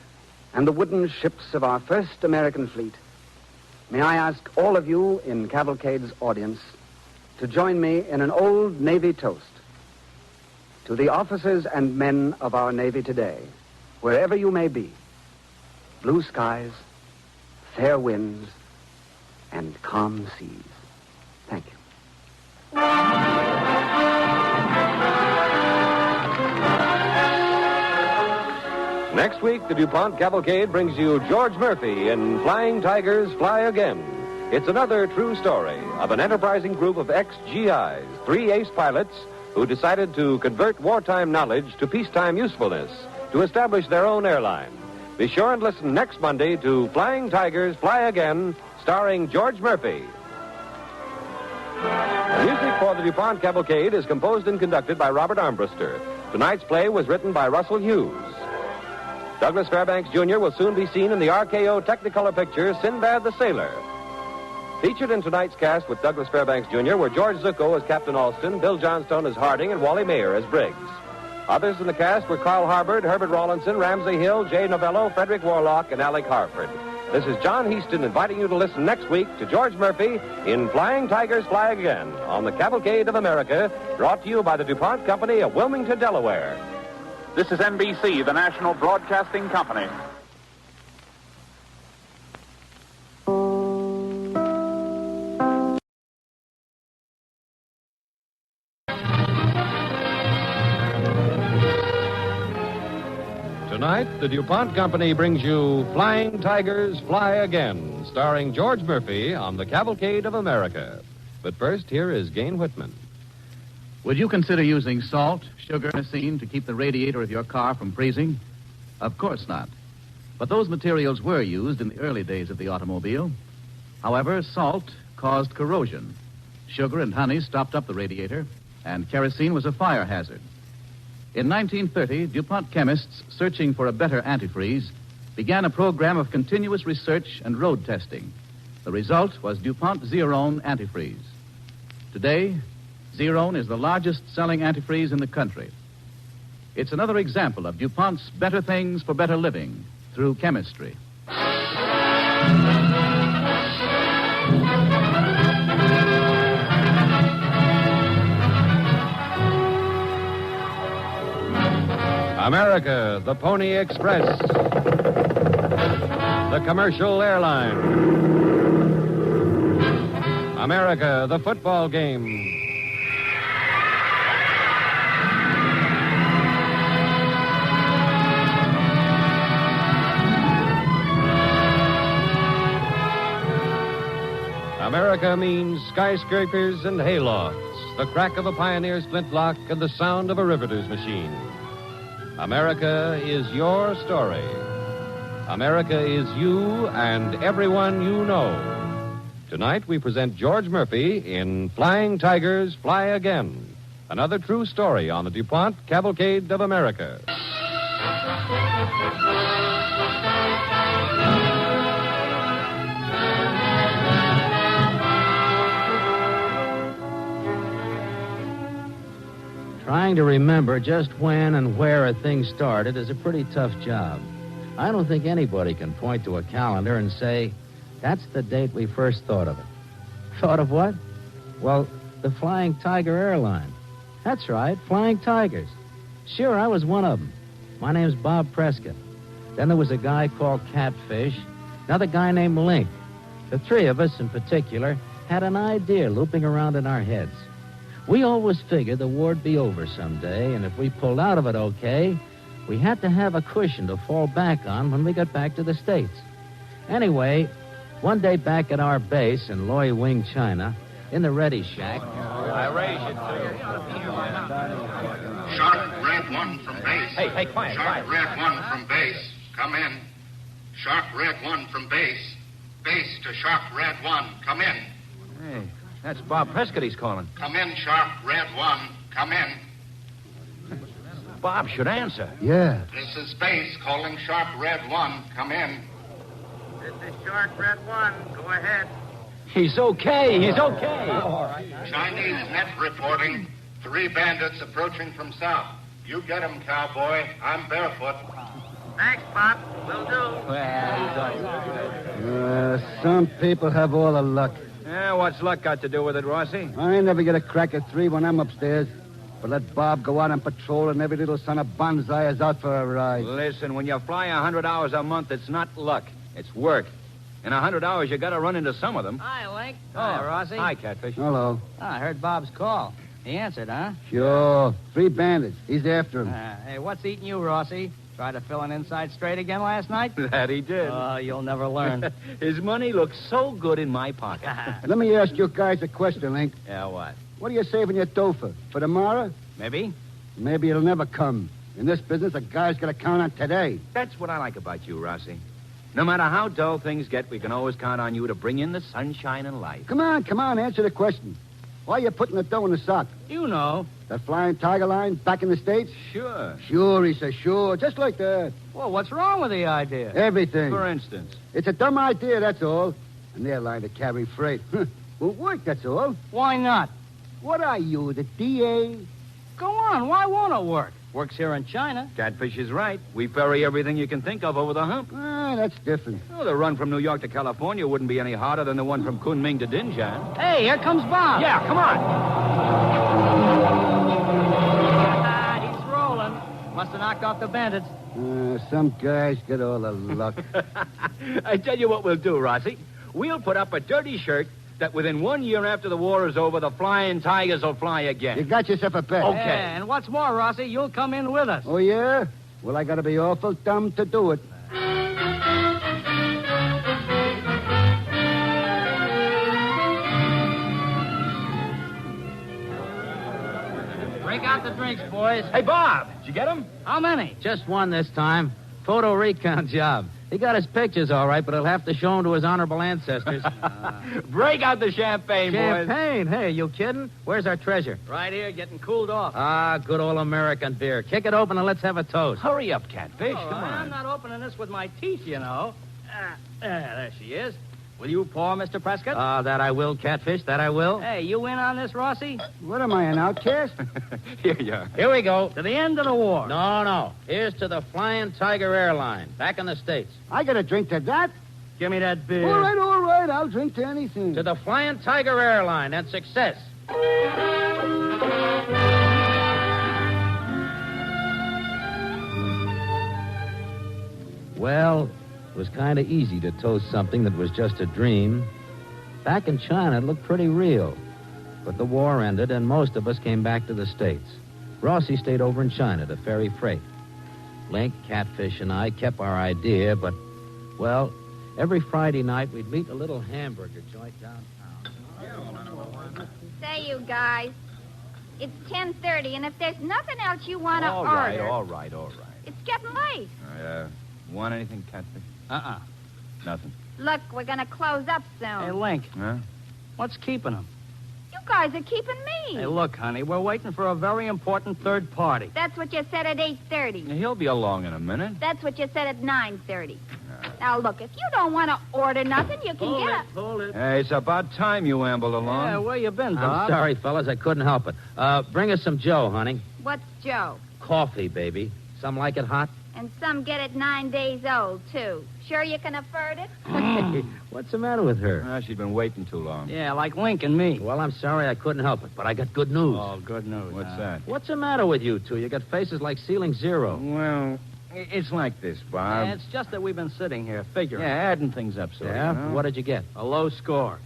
and the wooden ships of our first American fleet, may I ask all of you in Cavalcade's audience to join me in an old Navy toast to the officers and men of our Navy today, wherever you may be. Blue skies, fair winds, and calm seas. Thank you. Next week, the DuPont Cavalcade brings you George Murphy in Flying Tigers Fly Again. It's another true story of an enterprising group of ex-GIs, 3 ace pilots who decided to convert wartime knowledge to peacetime usefulness to establish their own airline. Be sure and listen next Monday to Flying Tigers Fly Again, starring George Murphy. The music for the DuPont Cavalcade is composed and conducted by Robert Armbruster. Tonight's play was written by Russell Hughes. Douglas Fairbanks, Jr. will soon be seen in the RKO Technicolor picture Sinbad the Sailor. Featured in tonight's cast with Douglas Fairbanks, Jr. were George Zucco as Captain Alston, Bill Johnstone as Harding, and Wally Mayer as Briggs. Others in the cast were Carl Harbord, Herbert Rawlinson, Ramsey Hill, Jay Novello, Frederick Warlock, and Alec Harford. This is John Heaston inviting you to listen next week to George Murphy in Flying Tigers Fly Again on the Cavalcade of America, brought to you by the DuPont Company of Wilmington, Delaware. This is NBC, the National Broadcasting Company. Tonight, the DuPont Company brings you Flying Tigers Fly Again, starring George Murphy on the Cavalcade of America. But first, here is Gane Whitman. Would you consider using salt, sugar, and kerosene to keep the radiator of your car from freezing? Of course not. But those materials were used in the early days of the automobile. However, salt caused corrosion. Sugar and honey stopped up the radiator, and kerosene was a fire hazard. In 1930, DuPont chemists, searching for a better antifreeze, began a program of continuous research and road testing. The result was DuPont Zerone antifreeze. Today, Zerone is the largest selling antifreeze in the country. It's another example of DuPont's better things for better living through chemistry. America, the Pony Express, the commercial airline. America, the football game. America means skyscrapers and haylofts, the crack of a pioneer's flintlock and the sound of a riveter's machine. America is your story. America is you and everyone you know. Tonight we present George Murphy in Flying Tigers Fly Again, another true story on the DuPont Cavalcade of America. Trying to remember just when and where a thing started is a pretty tough job. I don't think anybody can point to a calendar and say, that's the date we first thought of it. Thought of what? Well, the Flying Tiger Airline. That's right, Flying Tigers. Sure, I was one of them. My name's Bob Prescott. Then there was a guy called Catfish, another guy named Link. The three of us in particular had an idea looping around in our heads. We always figured the war'd be over someday, and if we pulled out of it okay, we had to have a cushion to fall back on when we got back to the States. Anyway, one day back at our base in Loy Wing, China, in the Ready Shack... I raise you, too. Shark Red 1 from base. Hey, quiet, Shark Red 1 from base. Come in. Shark Red 1 from base. Base to Shark Red 1. Come in. Hey, that's Bob Prescott he's calling. Come in, Shark Red 1. Come in. Bob should answer. Yeah. This is base calling Shark Red 1. Come in. This is Shark Red 1. Go ahead. He's okay. He's okay. All right. Chinese net reporting. 3 bandits approaching from south. You get 'em, cowboy. I'm barefoot. Thanks, Pop. Will do. Some people have all the luck. Yeah, what's luck got to do with it, Rossi? I never get a crack at 3 when I'm upstairs. But let Bob go out on patrol and every little son of bonsai is out for a ride. Listen, when you fly 100 hours a month, it's not luck. It's work. In 100 hours, you got to run into some of them. Hi, Link. Hi, Rossi. Hi, Catfish. Hello. I heard Bob's call. He answered, huh? Sure. 3 bandits. He's after him. Hey, what's eating you, Rossi? Try to fill an inside straight again last night? That he did. Oh, you'll never learn. His money looks so good in my pocket. Let me ask you guys a question, Link. Yeah, what? What are you saving your dough for? For tomorrow? Maybe. Maybe it'll never come. In this business, a guy's got to count on today. That's what I like about you, Rossi. No matter how dull things get, we can always count on you to bring in the sunshine and light. Come on, answer the question. Why are you putting the dough in the sock? You know. That Flying Tiger line back in the States? Sure. Sure, he says, sure. Just like that. Well, what's wrong with the idea? Everything. For instance? It's a dumb idea, that's all. And they're line to carry freight. Won't work, that's all. Why not? What are you, the DA? Go on. Why won't it work? Works here in China. Catfish is right. We ferry everything you can think of over the hump. That's different. Oh, the run from New York to California wouldn't be any harder than the one from Kunming to Dinjan. Hey, here comes Bob. Yeah, come on. He's rolling. Must have knocked off the bandits. Some guys get all the luck. I tell you what we'll do, Rossi. We'll put up a dirty shirt that within 1 year after the war is over, the Flying Tigers will fly again. You got yourself a bet. Okay. Yeah, and what's more, Rossi, you'll come in with us. Oh, yeah? Well, I gotta be awful dumb to do it. Break out the drinks, boys. Hey, Bob, did you get them? How many? Just one this time. Photo recon job. He got his pictures all right, but he'll have to show them to his honorable ancestors. Break out the champagne, boys. Champagne? Hey, are you kidding? Where's our treasure? Right here, getting cooled off. Ah, good old American beer. Kick it open and let's have a toast. Hurry up, Catfish. Oh, Come on. I'm not opening this with my teeth, you know. There she is. Will you pour, Mr. Prescott? That I will, Catfish, that I will. Hey, you in on this, Rossi? What am I, an outcast? Here you are. Here we go. To the end of the war. No. Here's to the Flying Tiger Airline, back in the States. I got a drink to that? Give me that beer. All right. I'll drink to anything. To the Flying Tiger Airline and success. Well, it was kind of easy to toast something that was just a dream. Back in China, it looked pretty real. But the war ended, and most of us came back to the States. Rossi stayed over in China to ferry freight. Link, Catfish, and I kept our idea, but, well, every Friday night we'd meet a little hamburger joint downtown. Say, you guys, it's 10:30, and if there's nothing else you want to order... All right. It's getting late. Want anything, Catfish? Nothing. Look, we're going to close up soon. Hey, Link, Huh? what's keeping them? You guys are keeping me. Hey, look, honey, we're waiting for a very important third party. That's what you said at 8:30. He'll be along in a minute. That's what you said at 9:30. Now, look, if you don't want to order nothing, you can get up. Hold it. Hey, it's about time you ambled along. Yeah, where you been, Bob? I'm sorry, fellas, I couldn't help it. Bring us some Joe, honey. What's Joe? Coffee, baby. Some like it hot? And some get it 9 days old, too. Sure you can afford it? Hey, what's the matter with her? She's been waiting too long. Yeah, like Link and me. Well, I'm sorry I couldn't help it, but I got good news. Oh, good news. What's that? What's the matter with you two? You got faces like ceiling zero. Well, it's like this, Bob. Yeah, it's just that we've been sitting here figuring. Yeah, adding things up, so. Yeah? You know? What did you get? A low score.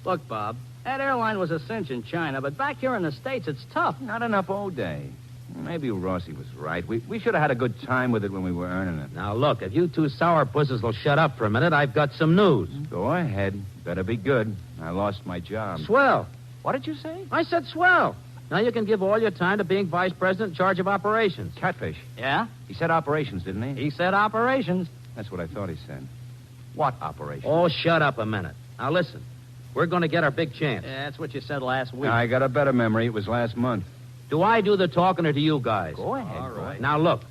Look, Bob, that airline was a cinch in China, but back here in the States, it's tough. Not enough all day. Maybe Rossi was right. We should have had a good time with it when we were earning it. Now, look, if you two sourpusses will shut up for a minute, I've got some news. Go ahead. Better be good. I lost my job. Swell. What did you say? I said swell. Now you can give all your time to being vice president in charge of operations. Catfish. Yeah? He said operations, didn't he? He said operations. That's what I thought he said. What operation? Oh, shut up a minute. Now, listen. We're going to get our big chance. Yeah, that's what you said last week. I got a better memory. It was last month. Do I do the talking or do you guys? Go ahead. All right. Now, look.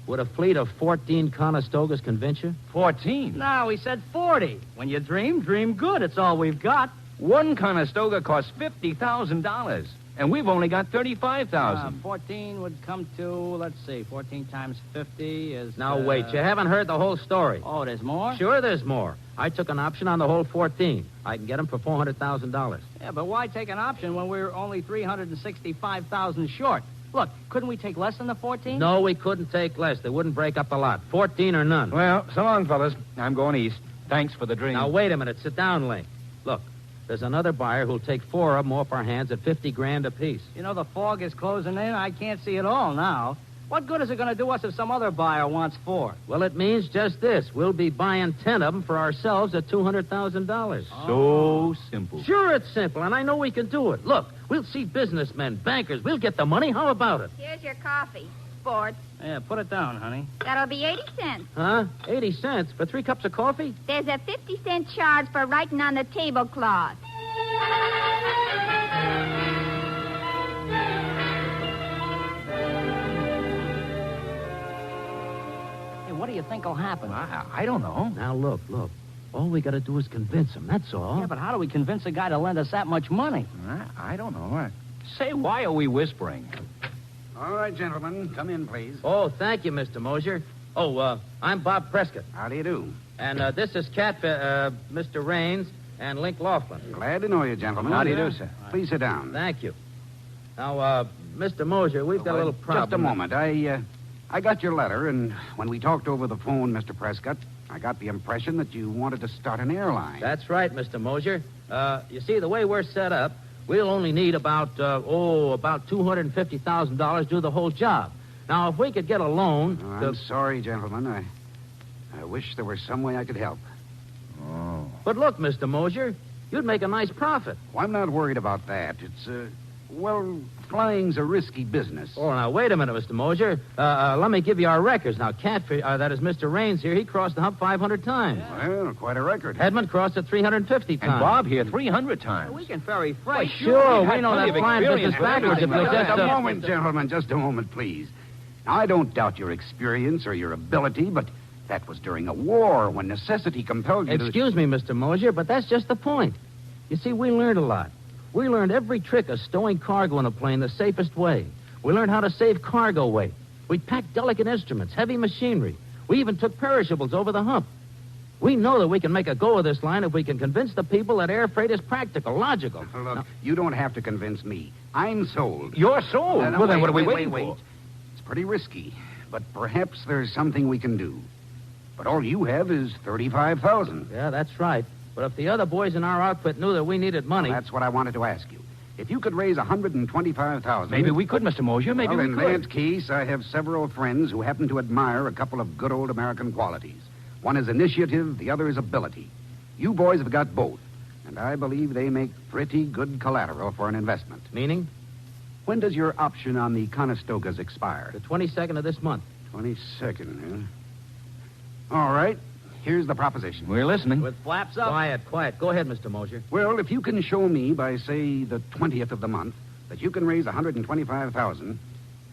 Would a fleet of 14 Conestogas convince you? 14? No, he said 40. When you dream good. It's all we've got. One Conestoga costs $50,000, and we've only got $35,000. 14 would come to, let's see, 14 times 50 is... Now, wait. You haven't heard the whole story. Oh, there's more? Sure, there's more. I took an option on the whole 14. I can get them for $400,000. Yeah, but why take an option when we're only $365,000 short? Look, couldn't we take less than the 14? No, we couldn't take less. They wouldn't break up the lot. 14 or none. Well, so long, fellas. I'm going east. Thanks for the dream. Now, wait a minute. Sit down, Link. Look, there's another buyer who'll take 4 of them off our hands at $50,000 apiece. You know, the fog is closing in. I can't see it all now. What good is it going to do us if some other buyer wants 4? Well, it means just this. We'll be buying 10 of them for ourselves at $200,000. So simple. Sure, it's simple, and I know we can do it. Look, we'll see businessmen, bankers. We'll get the money. How about it? Here's your coffee. Sports. Yeah, put it down, honey. That'll be 80 cents. Huh? 80 cents for 3 cups of coffee? There's a 50-cent charge for writing on the tablecloth. What do you think will happen? I don't know. Now, look. All we got to do is convince him, that's all. Yeah, but how do we convince a guy to lend us that much money? I don't know. Say, why are we whispering? All right, gentlemen. Come in, please. Oh, thank you, Mr. Mosier. Oh, I'm Bob Prescott. How do you do? And this is Mr. Raines and Link Laughlin. Glad to know you, gentlemen. How do you do, sir? Please sit down. Thank you. Now, Mr. Mosier, we've got a little problem. Just a moment. I got your letter, and when we talked over the phone, Mr. Prescott, I got the impression that you wanted to start an airline. That's right, Mr. Mosier. You see, the way we're set up, we'll only need about $250,000 to do the whole job. Now, if we could get a loan... I'm sorry, gentlemen. I wish there were some way I could help. Oh. But look, Mr. Mosier, you'd make a nice profit. Well, I'm not worried about that. It's, flying's a risky business. Oh, now, wait a minute, Mr. Mosier. Let me give you our records. Now, Catfish, that is Mr. Raines here, he crossed the hump 500 times. Yeah. Well, quite a record. Hedman crossed it 350 times. And Bob here 300 times. We can ferry freight. Sure, we know that flying business backwards. Just a moment, gentlemen, just a moment, please. Now, I don't doubt your experience or your ability, but that was during a war when necessity compelled you Excuse me, Mr. Mosier, but that's just the point. You see, we learned a lot. We learned every trick of stowing cargo in a plane the safest way. We learned how to save cargo weight. We packed delicate instruments, heavy machinery. We even took perishables over the hump. We know that we can make a go of this line if we can convince the people that air freight is practical, logical. Look, you don't have to convince me. I'm sold. You're sold? Well, then what are we waiting for? It's pretty risky, but perhaps there's something we can do. But all you have is $35,000. Yeah, that's right. But if the other boys in our outfit knew that we needed money... Well, that's what I wanted to ask you. If you could raise $125,000... Maybe we could, Mr. Mosier. Maybe we could. In that case, I have several friends who happen to admire a couple of good old American qualities. One is initiative, the other is ability. You boys have got both, and I believe they make pretty good collateral for an investment. Meaning? When does your option on the Conestogas expire? The 22nd of this month. 22nd, huh? All right. Here's the proposition. We're listening. With flaps up. Quiet. Go ahead, Mr. Mosier. Well, if you can show me by, say, the 20th of the month that you can raise $125,000,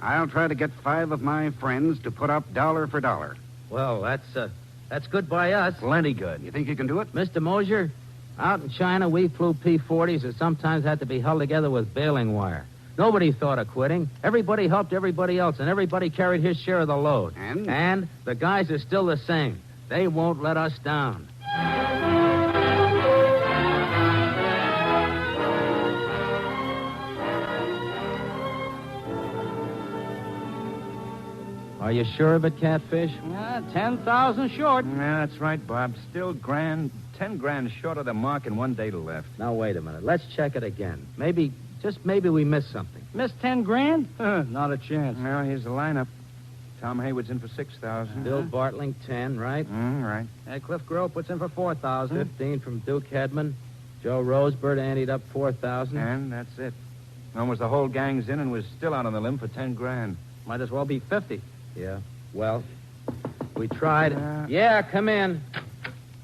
I'll try to get 5 of my friends to put up dollar for dollar. Well, that's good by us. Plenty good. You think you can do it? Mr. Mosier, out in China, we flew P-40s that sometimes had to be held together with baling wire. Nobody thought of quitting. Everybody helped everybody else, and everybody carried his share of the load. And the guys are still the same. They won't let us down. Are you sure of it, Catfish? 10,000 short. Yeah, that's right, Bob. Still grand. 10 grand short of the mark and 1 day left. Now, wait a minute. Let's check it again. Maybe we missed something. Missed 10 grand? Not a chance. Well, here's the lineup. Tom Haywood's in for 6,000. Bill Bartling, 10, right? Right. Cliff Grove puts in for 4,000. 15 from Duke Hedman. Joe Rosebird anteed up 4,000. And that's it. Almost the whole gang's in and was still out on the limb for 10 grand. Might as well be 50. Yeah. Well, we tried. Yeah, come in.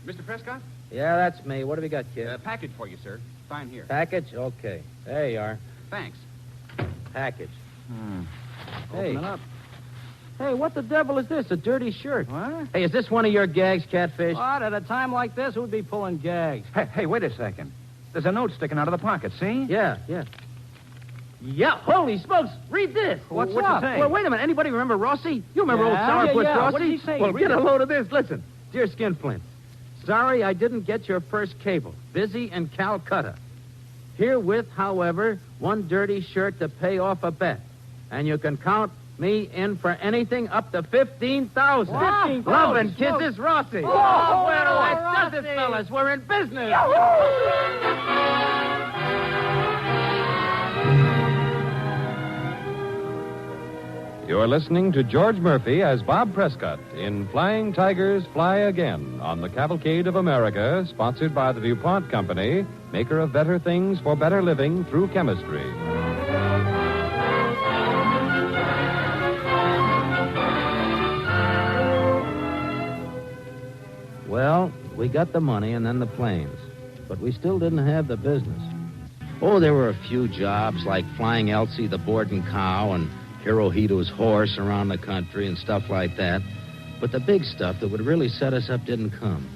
Mr. Prescott? Yeah, that's me. What have you got, kid? Package for you, sir. Fine here. Package? Okay. There you are. Thanks. Package. Hey. Open it up. Hey, what the devil is this? A dirty shirt. What? Hey, is this one of your gags, Catfish? What? At a time like this, who'd be pulling gags? Hey, wait a second. There's a note sticking out of the pocket, see? Yeah. Yeah, holy smokes. Read this. What's up? It say? Well, wait a minute. Anybody remember Rossi? You remember old Sourpuss Rossi? What did he say? Well, Read get a it. load of this. Listen. Dear Skinflint, sorry I didn't get your first cable. Busy in Calcutta. Herewith, however, one dirty shirt to pay off a bet. And you can count me in for anything up to 15,000. Wow. Love and kisses, Rossi. Oh, well, Rossi. that's it, fellas. We're in business. You're listening to George Murphy as Bob Prescott in Flying Tigers Fly Again on the Cavalcade of America, sponsored by the DuPont Company, maker of better things for better living through chemistry. Well, we got the money and then the planes, but we still didn't have the business. Oh, there were a few jobs like flying Elsie the boarding cow and Hirohito's horse around the country and stuff like that. But the big stuff that would really set us up didn't come.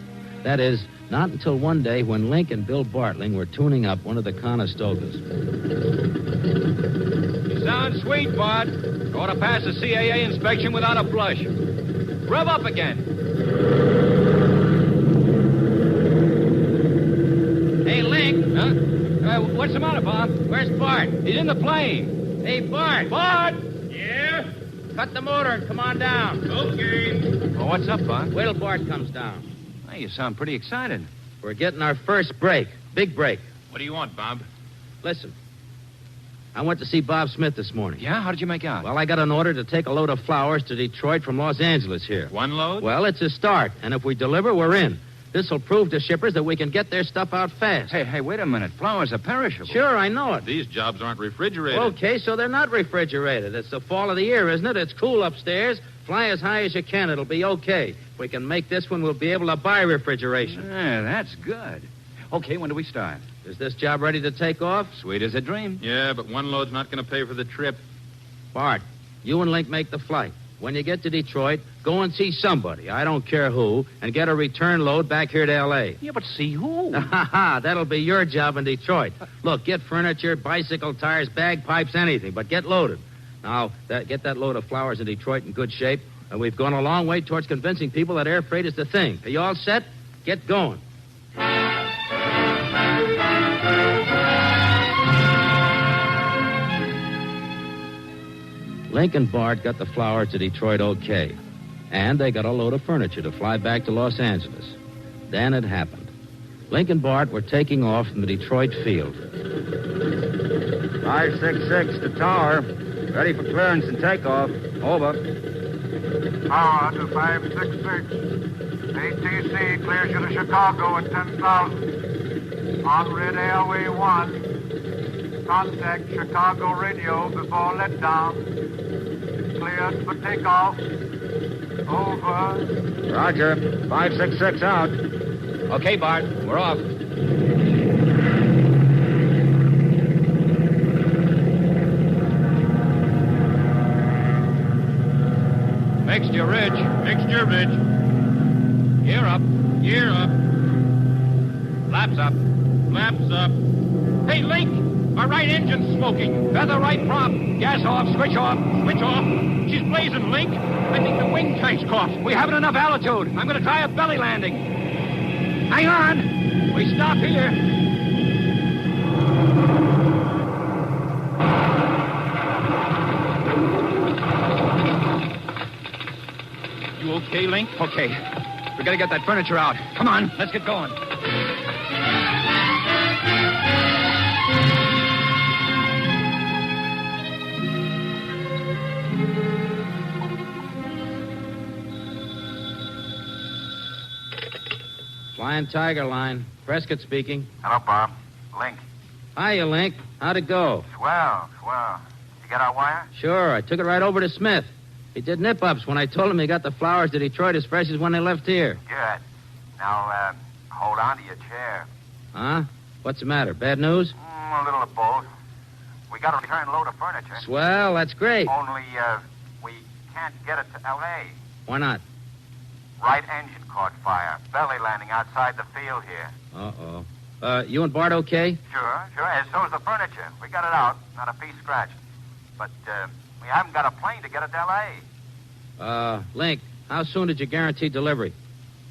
That is, not until one day when Link and Bill Bartling were tuning up one of the Conestogas. Sounds sweet, Bud. Ought to pass the CAA inspection without a blush. Rev up again. Hey, Link. Huh? What's the matter, Bob? Where's Bart? He's in the plane. Hey, Bart. Bart! Yeah? Cut the motor and come on down. Okay. Well, what's up, Bob? Wait till Bart comes down. Hey, you sound pretty excited. We're getting our first break. Big break. What do you want, Bob? Listen. I went to see Bob Smith this morning. Yeah? How did you make out? Well, I got an order to take a load of flowers to Detroit from Los Angeles here. One load? Well, it's a start, and if we deliver, we're in. This will prove to shippers that we can get their stuff out fast. Hey, wait a minute. Flowers are perishable. Sure, I know it. These jobs aren't refrigerated. Okay, so they're not refrigerated. It's the fall of the year, isn't it? It's cool upstairs. Fly as high as you can. It'll be okay. If we can make this one, we'll be able to buy refrigeration. Yeah, that's good. Okay, when do we start? Is this job ready to take off? Sweet as a dream. Yeah, but one load's not going to pay for the trip. Bart, you and Link make the flight. When you get to Detroit, go and see somebody, I don't care who, and get a return load back here to L.A. Yeah, but see who? That'll be your job in Detroit. Look, get furniture, bicycle tires, bagpipes, anything, but get loaded. Now, get that load of flowers in Detroit in good shape, and we've gone a long way towards convincing people that air freight is the thing. Are you all set? Get going. Link and Bart got the flowers to Detroit okay. And they got a load of furniture to fly back to Los Angeles. Then it happened. Link and Bart were taking off from the Detroit field. 566 to tower. Ready for clearance and takeoff. Over. Tower to 566. ATC clears you to Chicago at 10,000. On red airway 1. Contact Chicago radio before letdown. Cleared for takeoff. Over. Roger. 566 out. Okay, Bart. We're off. Mixture ridge. Mixture ridge. Gear up. Gear up. Flaps up. Flaps up. Hey, Link! Our right engine's smoking. Feather right prop. Gas off. Switch off. Switch off. She's blazing, Link. I think the wing tank's caught. We haven't enough altitude. I'm going to try a belly landing. Hang on. We stop here. You okay, Link? Okay. We got to get that furniture out. Come on. Let's get going. Flying Tiger Line. Prescott speaking. Hello, Bob. Link. Hiya, Link. How'd it go? Swell, swell. You get our wire? Sure. I took it right over to Smith. He did nip-ups when I told him he got the flowers to Detroit as fresh as when they left here. Good. Now, hold on to your chair. Huh? What's the matter? Bad news? A little of both. We got a return load of furniture. Swell. That's great. Only, we can't get it to L.A. Why not? Right engine caught fire. Belly landing outside the field here. Uh-oh. You and Bart okay? Sure. And so's the furniture. We got it out. Not a piece scratched. But, we haven't got a plane to get it to L.A. Link, how soon did you guarantee delivery?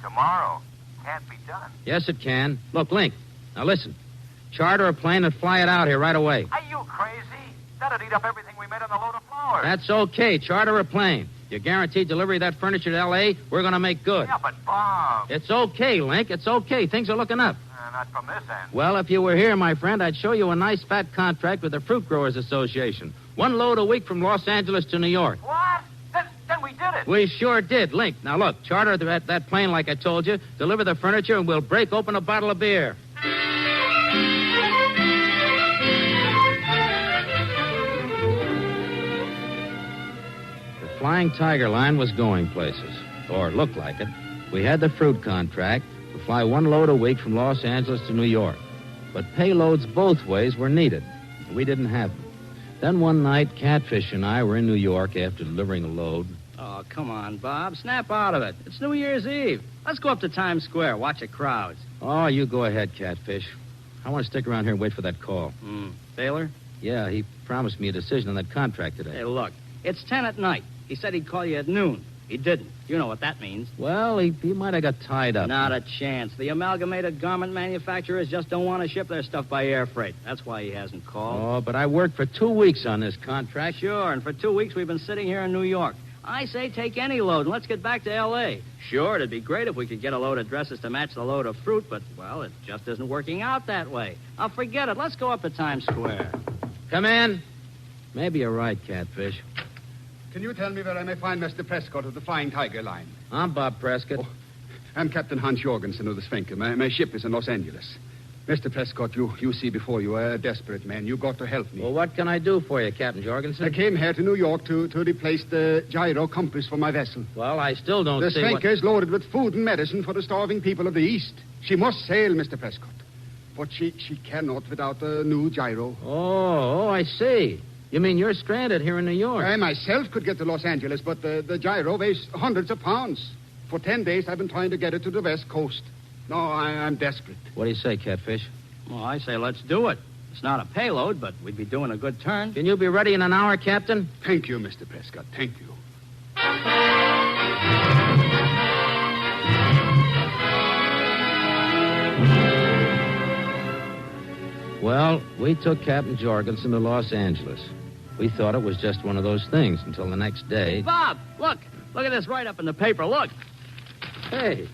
Tomorrow. Can't be done. Yes, it can. Look, Link, now listen. Charter a plane and fly it out here right away. Are you crazy? That'd eat up everything we made on the load of flowers. That's okay. Charter a plane. You guarantee delivery of that furniture to L.A., we're going to make good. Yeah, but Bob... It's okay, Link. It's okay. Things are looking up. Not from this end. Well, if you were here, my friend, I'd show you a nice fat contract with the Fruit Growers Association. 1 load a week from Los Angeles to New York. What? Then we did it. We sure did. Link, now look, charter that plane like I told you, deliver the furniture, and we'll break open a bottle of beer. The Flying Tiger Line was going places, or looked like it. We had the fruit contract to fly 1 load a week from Los Angeles to New York. But payloads both ways were needed. We didn't have them. Then one night, Catfish and I were in New York after delivering a load. Oh, come on, Bob. Snap out of it. It's New Year's Eve. Let's go up to Times Square. Watch the crowds. Oh, you go ahead, Catfish. I want to stick around here and wait for that call. Taylor? Yeah, he promised me a decision on that contract today. Hey, look, it's 10 at night. He said he'd call you at noon. He didn't. You know what that means. Well, he might have got tied up. Not a chance. The amalgamated garment manufacturers just don't want to ship their stuff by air freight. That's why he hasn't called. Oh, but I worked for 2 weeks on this contract. Sure, and for 2 weeks we've been sitting here in New York. I say take any load and let's get back to L.A. Sure, it'd be great if we could get a load of dresses to match the load of fruit, but, well, it just isn't working out that way. Now, forget it. Let's go up to Times Square. Come in. Maybe you're right, Catfish. Can you tell me where I may find Mr. Prescott of the Flying Tiger line? I'm Bob Prescott. I'm Captain Hans Jorgensen of the Svenke. My ship is in Los Angeles. Mr. Prescott, you see before you are a desperate man. You got to help me. Well, what can I do for you, Captain Jorgensen? I came here to New York to replace the gyro compass for my vessel. Well, I still don't the see Svenke is loaded with food and medicine for the starving people of the East. She must sail, Mr. Prescott. But she cannot without a new gyro. Oh, I see. You mean you're stranded here in New York? I myself could get to Los Angeles, but the gyro weighs hundreds of pounds. For 10 days, I've been trying to get it to the West Coast. No, I'm desperate. What do you say, Catfish? Well, I say let's do it. It's not a payload, but we'd be doing a good turn. Can you be ready in an hour, Captain? Thank you, Mr. Prescott. Thank you. Well, we took Captain Jorgensen to Los Angeles. We thought it was just one of those things until the next day. Bob, look. Look at this write-up in the paper. Look. Hey,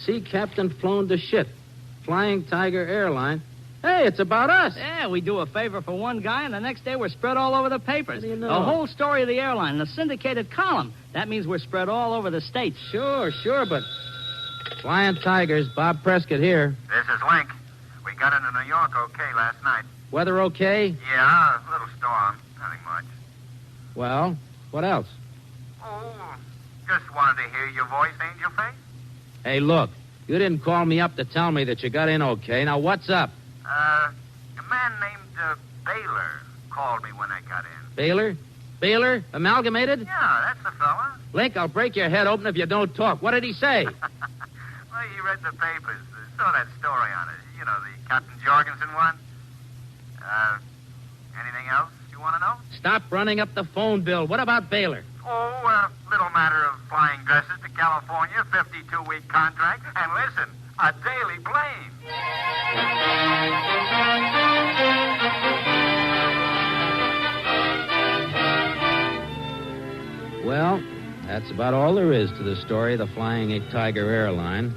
sea captain flown to ship. Flying Tiger Airline. Hey, it's about us. Yeah, we do a favor for one guy, and the next day we're spread all over the papers. What do you know? The whole story of the airline, the syndicated column. That means we're spread all over the states. Sure, but... Flying Tigers, Bob Prescott here. This is Link. We got into New York okay last night. Weather okay? Yeah, a little storm. Nothing much. Well, what else? Oh, just wanted to hear your voice, Angel Face. Hey, look, you didn't call me up to tell me that you got in okay. Now, what's up? A man named Baylor called me when I got in. Baylor? Baylor? Amalgamated? Yeah, that's the fella. Link, I'll break your head open if you don't talk. What did he say? Well, you read the papers. Saw that story on it. You know, the Captain Jorgensen one. Anything else you want to know? Stop running up the phone bill. What about Baylor? Oh, a little matter of flying dresses to California, 52-week contract, and listen, a daily plane. Well, that's about all there is to the story of the Flying Tiger Airline.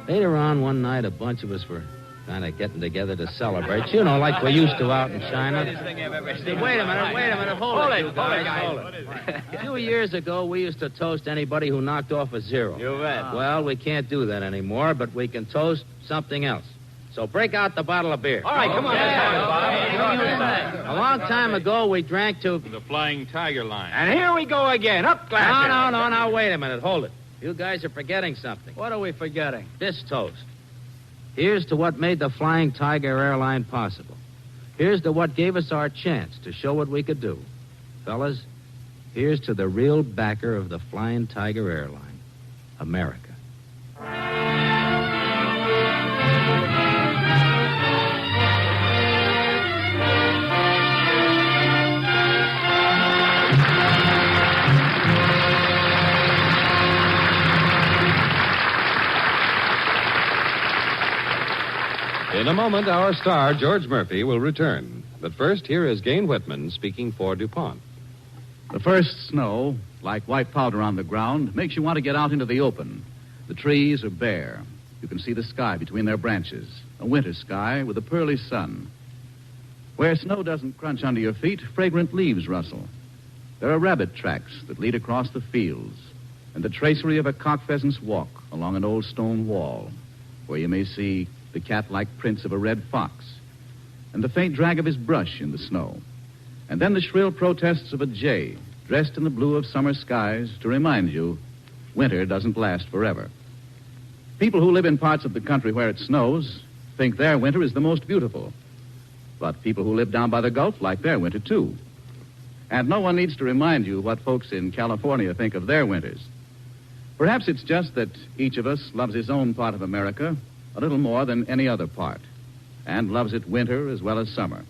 Later on one night, a bunch of us were kind of getting together to celebrate. You know, like we used to out in China. Wait a minute. Hold it, guys. A few years ago, we used to toast anybody who knocked off a zero. You bet. Well, we can't do that anymore, but we can toast something else. So break out the bottle of beer. All right, come on. A long time ago, we drank to... The Flying Tiger line. And here we go again. Up glasses. No. Now, wait a minute. Hold it. You guys are forgetting something. What are we forgetting? This toast. Here's to what made the Flying Tiger Airline possible. Here's to what gave us our chance to show what we could do. Fellas, here's to the real backer of the Flying Tiger Airline, America. In a moment, our star, George Murphy, will return. But first, here is Gain Whitman speaking for DuPont. The first snow, like white powder on the ground, makes you want to get out into the open. The trees are bare. You can see the sky between their branches, a winter sky with a pearly sun. Where snow doesn't crunch under your feet, fragrant leaves rustle. There are rabbit tracks that lead across the fields, and the tracery of a cock pheasant's walk along an old stone wall, where you may see the cat-like prints of a red fox, and the faint drag of his brush in the snow, and then the shrill protests of a jay dressed in the blue of summer skies to remind you winter doesn't last forever. People who live in parts of the country where it snows think their winter is the most beautiful, but people who live down by the Gulf like their winter, too. And no one needs to remind you what folks in California think of their winters. Perhaps it's just that each of us loves his own part of America a little more than any other part, and loves it winter as well as summer.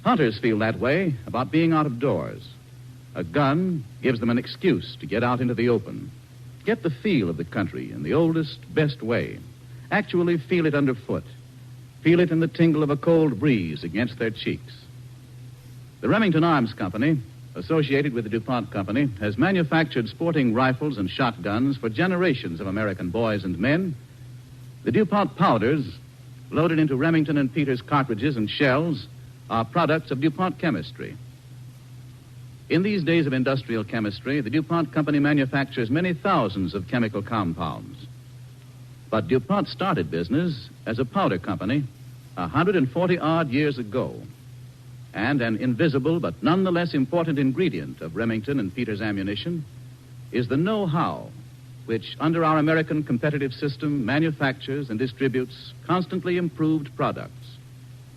Hunters feel that way about being out of doors. A gun gives them an excuse to get out into the open, get the feel of the country in the oldest, best way, actually feel it underfoot, feel it in the tingle of a cold breeze against their cheeks. The Remington Arms Company, associated with the DuPont Company, has manufactured sporting rifles and shotguns for generations of American boys and men. The DuPont powders, loaded into Remington and Peters cartridges and shells, are products of DuPont chemistry. In these days of industrial chemistry, the DuPont Company manufactures many thousands of chemical compounds. But DuPont started business as a powder company 140-odd years ago. And an invisible but nonetheless important ingredient of Remington and Peters ammunition is the know-how, which under our American competitive system manufactures and distributes constantly improved products.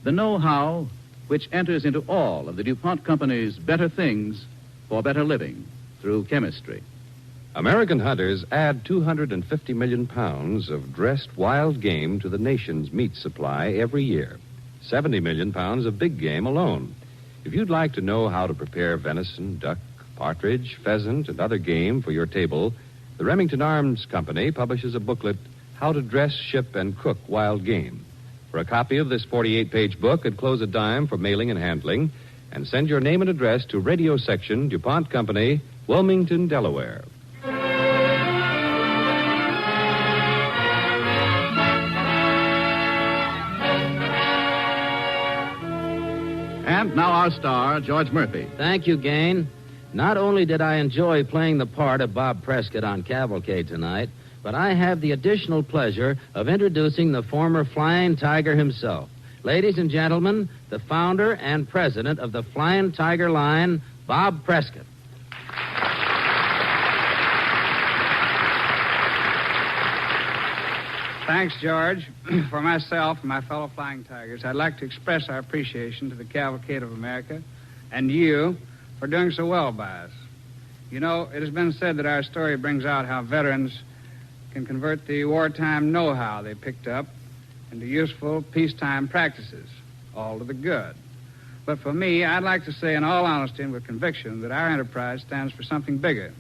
The know-how which enters into all of the DuPont Company's better things for better living through chemistry. American hunters add 250 million pounds of dressed wild game to the nation's meat supply every year. 70 million pounds of big game alone. If you'd like to know how to prepare venison, duck, partridge, pheasant, and other game for your table, the Remington Arms Company publishes a booklet, How to Dress, Ship, and Cook Wild Game. For a copy of this 48-page book, enclose a dime for mailing and handling, and send your name and address to Radio Section, DuPont Company, Wilmington, Delaware. And now our star, George Murphy. Thank you, Gain. Not only did I enjoy playing the part of Bob Prescott on Cavalcade tonight, but I have the additional pleasure of introducing the former Flying Tiger himself. Ladies and gentlemen, the founder and president of the Flying Tiger line, Bob Prescott. Thanks, George. For myself and my fellow Flying Tigers, I'd like to express our appreciation to the Cavalcade of America and you for doing so well by us. You know, it has been said that our story brings out how veterans can convert the wartime know-how they picked up into useful peacetime practices, all to the good. But for me, I'd like to say in all honesty and with conviction that our enterprise stands for something bigger.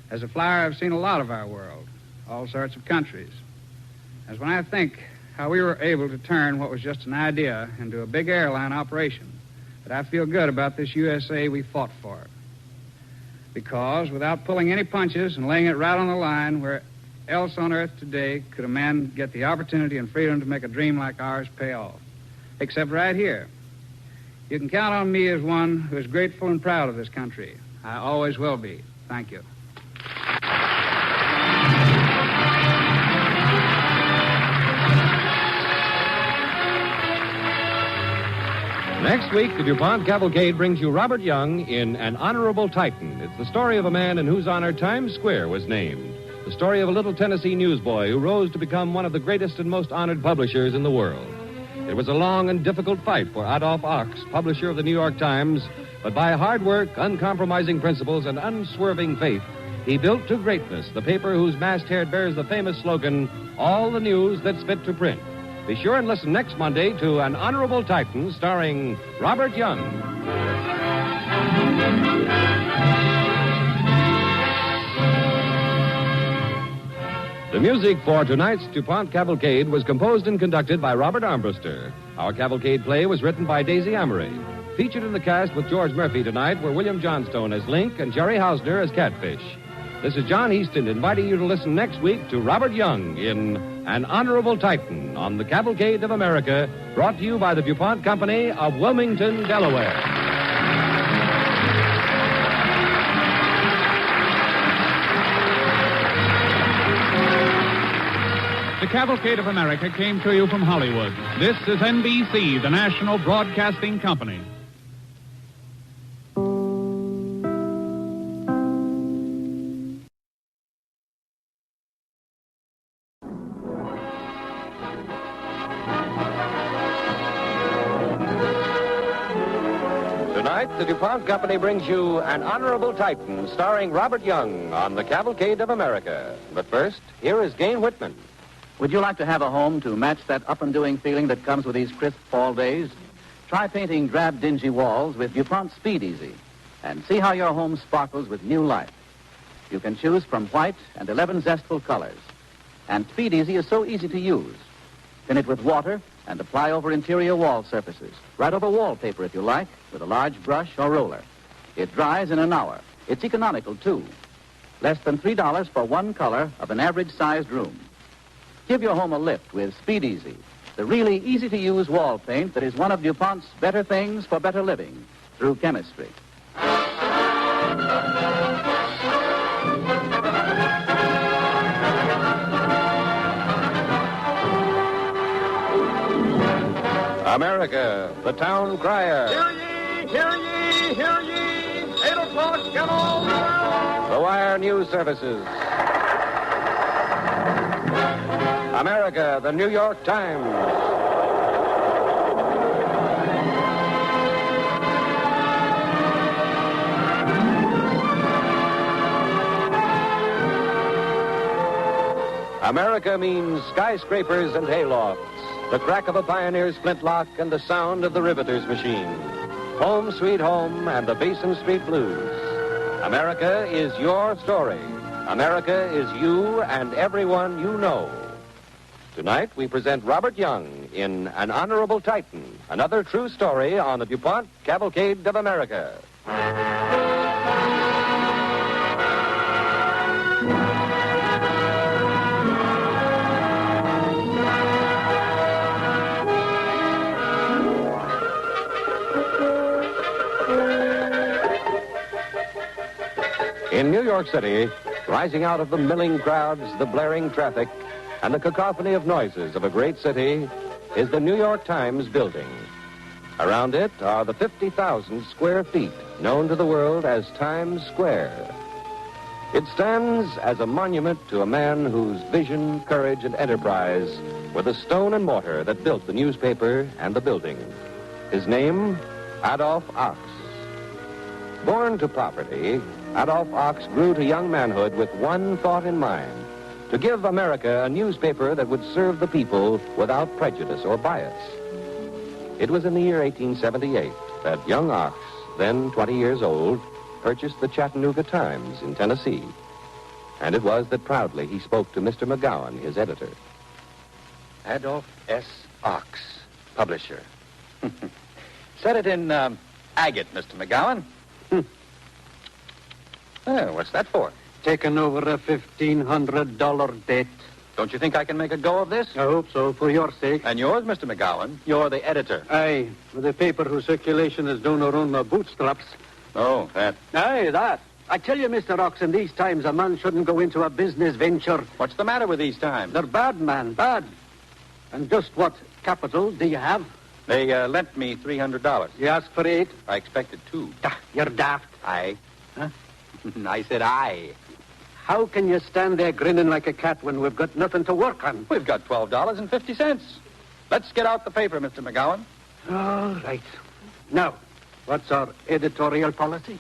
As a flyer, I've seen a lot of our world, all sorts of countries. As when I think how we were able to turn what was just an idea into a big airline operation, that I feel good about this USA we fought for. Because without pulling any punches and laying it right on the line, where else on earth today could a man get the opportunity and freedom to make a dream like ours pay off? Except right here. You can count on me as one who is grateful and proud of this country. I always will be. Thank you. Next week, the DuPont Cavalcade brings you Robert Young in An Honorable Titan. It's the story of a man in whose honor Times Square was named. The story of a little Tennessee newsboy who rose to become one of the greatest and most honored publishers in the world. It was a long and difficult fight for Adolph Ochs, publisher of the New York Times, but by hard work, uncompromising principles, and unswerving faith, he built to greatness the paper whose masthead bears the famous slogan, All the News That's Fit to Print. Be sure and listen next Monday to An Honorable Titan starring Robert Young. The music for tonight's DuPont Cavalcade was composed and conducted by Robert Armbruster. Our cavalcade play was written by Daisy Amory. Featured in the cast with George Murphy tonight were William Johnstone as Link and Jerry Hausner as Catfish. This is John Easton inviting you to listen next week to Robert Young in An Honorable Titan on the Cavalcade of America, brought to you by the DuPont Company of Wilmington, Delaware. The Cavalcade of America came to you from Hollywood. This is NBC, the National Broadcasting Company. Tonight, the DuPont Company brings you An Honorable Titan, starring Robert Young on the Cavalcade of America. But first, here is Gain Whitman. Would you like to have a home to match that up-and-doing feeling that comes with these crisp fall days? try painting drab, dingy walls with DuPont Speed Easy and see how your home sparkles with new life. You can choose from white and 11 zestful colors. And Speed Easy is so easy to use. Thin it with water and apply over interior wall surfaces. Right over wallpaper if you like, with a large brush or roller. It dries in an hour. It's economical, too. Less than $3 for one color of an average-sized room. Give your home a lift with Speed Easy, the really easy-to-use wall paint that is one of DuPont's better things for better living through chemistry. America, the town crier. Hear ye, hear ye, hear ye. 8 o'clock and all around. The Wire News Services. America, the New York Times. America means skyscrapers and haylofts, the crack of a pioneer's flintlock and the sound of the riveter's machine. Home sweet home and the Basin Street Blues. America is your story. America is you and everyone you know. Tonight we present Robert Young in An Honorable Titan, another true story on the DuPont Cavalcade of America. In New York City, rising out of the milling crowds, the blaring traffic, and the cacophony of noises of a great city is the New York Times building. Around it are the 50,000 square feet known to the world as Times Square. It stands as a monument to a man whose vision, courage, and enterprise were the stone and mortar that built the newspaper and the building. His name, Adolph Ox. Born to poverty, Adolph Ox grew to young manhood with one thought in mind: to give America a newspaper that would serve the people without prejudice or bias. It was in the year 1878 that young Ox, then 20 years old, purchased the Chattanooga Times in Tennessee. And it was that proudly he spoke to Mr. McGowan, his editor. Adolph S. Ox, publisher. Set it in agate, Mr. McGowan. What's that for? Taken over a $1,500 debt. Don't you think I can make a go of this? I hope so, for your sake. And yours, Mr. McGowan. You're the editor. Aye, with a paper whose circulation is down around my bootstraps. Oh, that. Aye, that. I tell you, Mr. Ox, in these times, a man shouldn't go into a business venture. What's the matter with these times? They're bad, man, bad. And just what capital do you have? They lent me $300. You asked for 8? I expected 2. You're daft. Aye. Huh? I said aye. How can you stand there grinning like a cat when we've got nothing to work on? We've got $12.50. Let's get out the paper, Mr. McGowan. All right. Now, what's our editorial policy?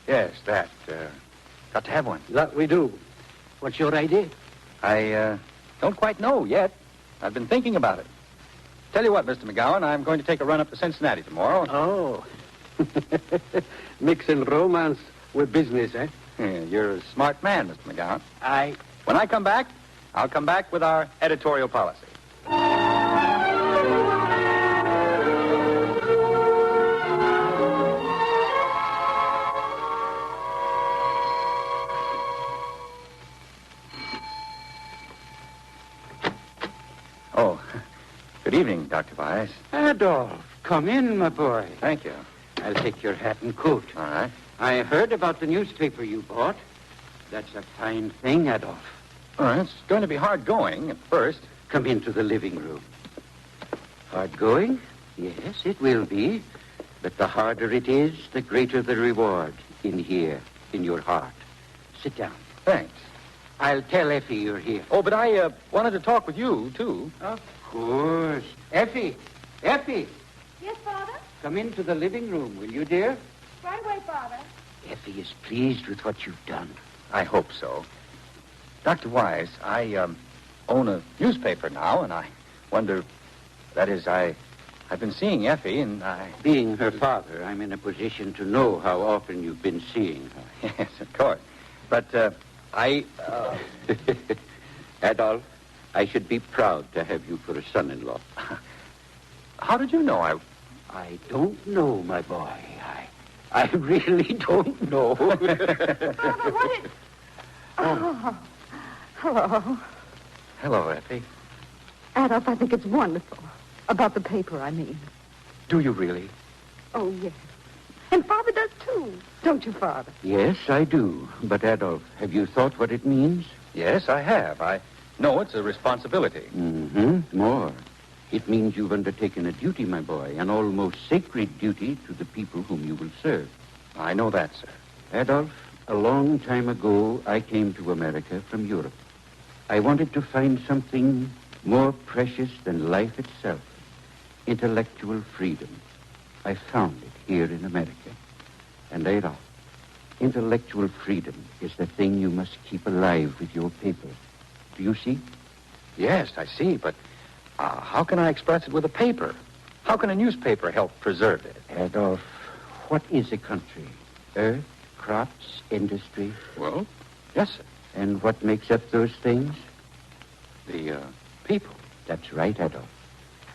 Yes, that. Got to have one. That we do. What's your idea? I don't quite know yet. I've been thinking about it. Tell you what, Mr. McGowan, I'm going to take a run up to Cincinnati tomorrow. Oh. Mixing romance with business, eh? You're a smart man, Mr. McGowan. Aye. When I come back, I'll come back with our editorial policy. Oh, good evening, Dr. Weiss. Adolph, come in, my boy. Thank you. I'll take your hat and coat. All right. I heard about the newspaper you bought. That's a fine thing, Adolph. All right, it's going to be hard going at first. Come into the living room. Hard going? Yes, it will be. But the harder it is, the greater the reward in here, in your heart. Sit down. Thanks. I'll tell Effie you're here. Oh, but I wanted to talk with you, too. Of course. Effie! Effie! Yes, Father? Come into the living room, will you, dear? Right away, Father. Effie is pleased with what you've done. I hope so. Dr. Wise, I own a newspaper now, and I wonder, that is, I I've been seeing Effie, and Being her father, I'm in a position to know how often you've been seeing her. Yes, of course. But, Adolf, I should be proud to have you for a son-in-law. How did you know I don't know, my boy. I really don't know. Father, what is... Oh, hello. Hello, Effie. Adolf, I think it's wonderful. About the paper, I mean. Do you really? Oh, yes. And Father does, too. Don't you, Father? Yes, I do. But, Adolf, have you thought what it means? Yes, I have. I know it's a responsibility. Mm-hmm. More. It means you've undertaken a duty, my boy, an almost sacred duty to the people whom you will serve. I know that, sir. Adolf, a long time ago, I came to America from Europe. I wanted to find something more precious than life itself, intellectual freedom. I found it here in America. And Adolf, intellectual freedom is the thing you must keep alive with your paper. Do you see? Yes, I see, but how can I express it with a paper? How can a newspaper help preserve it? Adolf, what is a country? Earth, crops, industry? Well, yes, sir. And what makes up those things? The people. That's right, Adolf.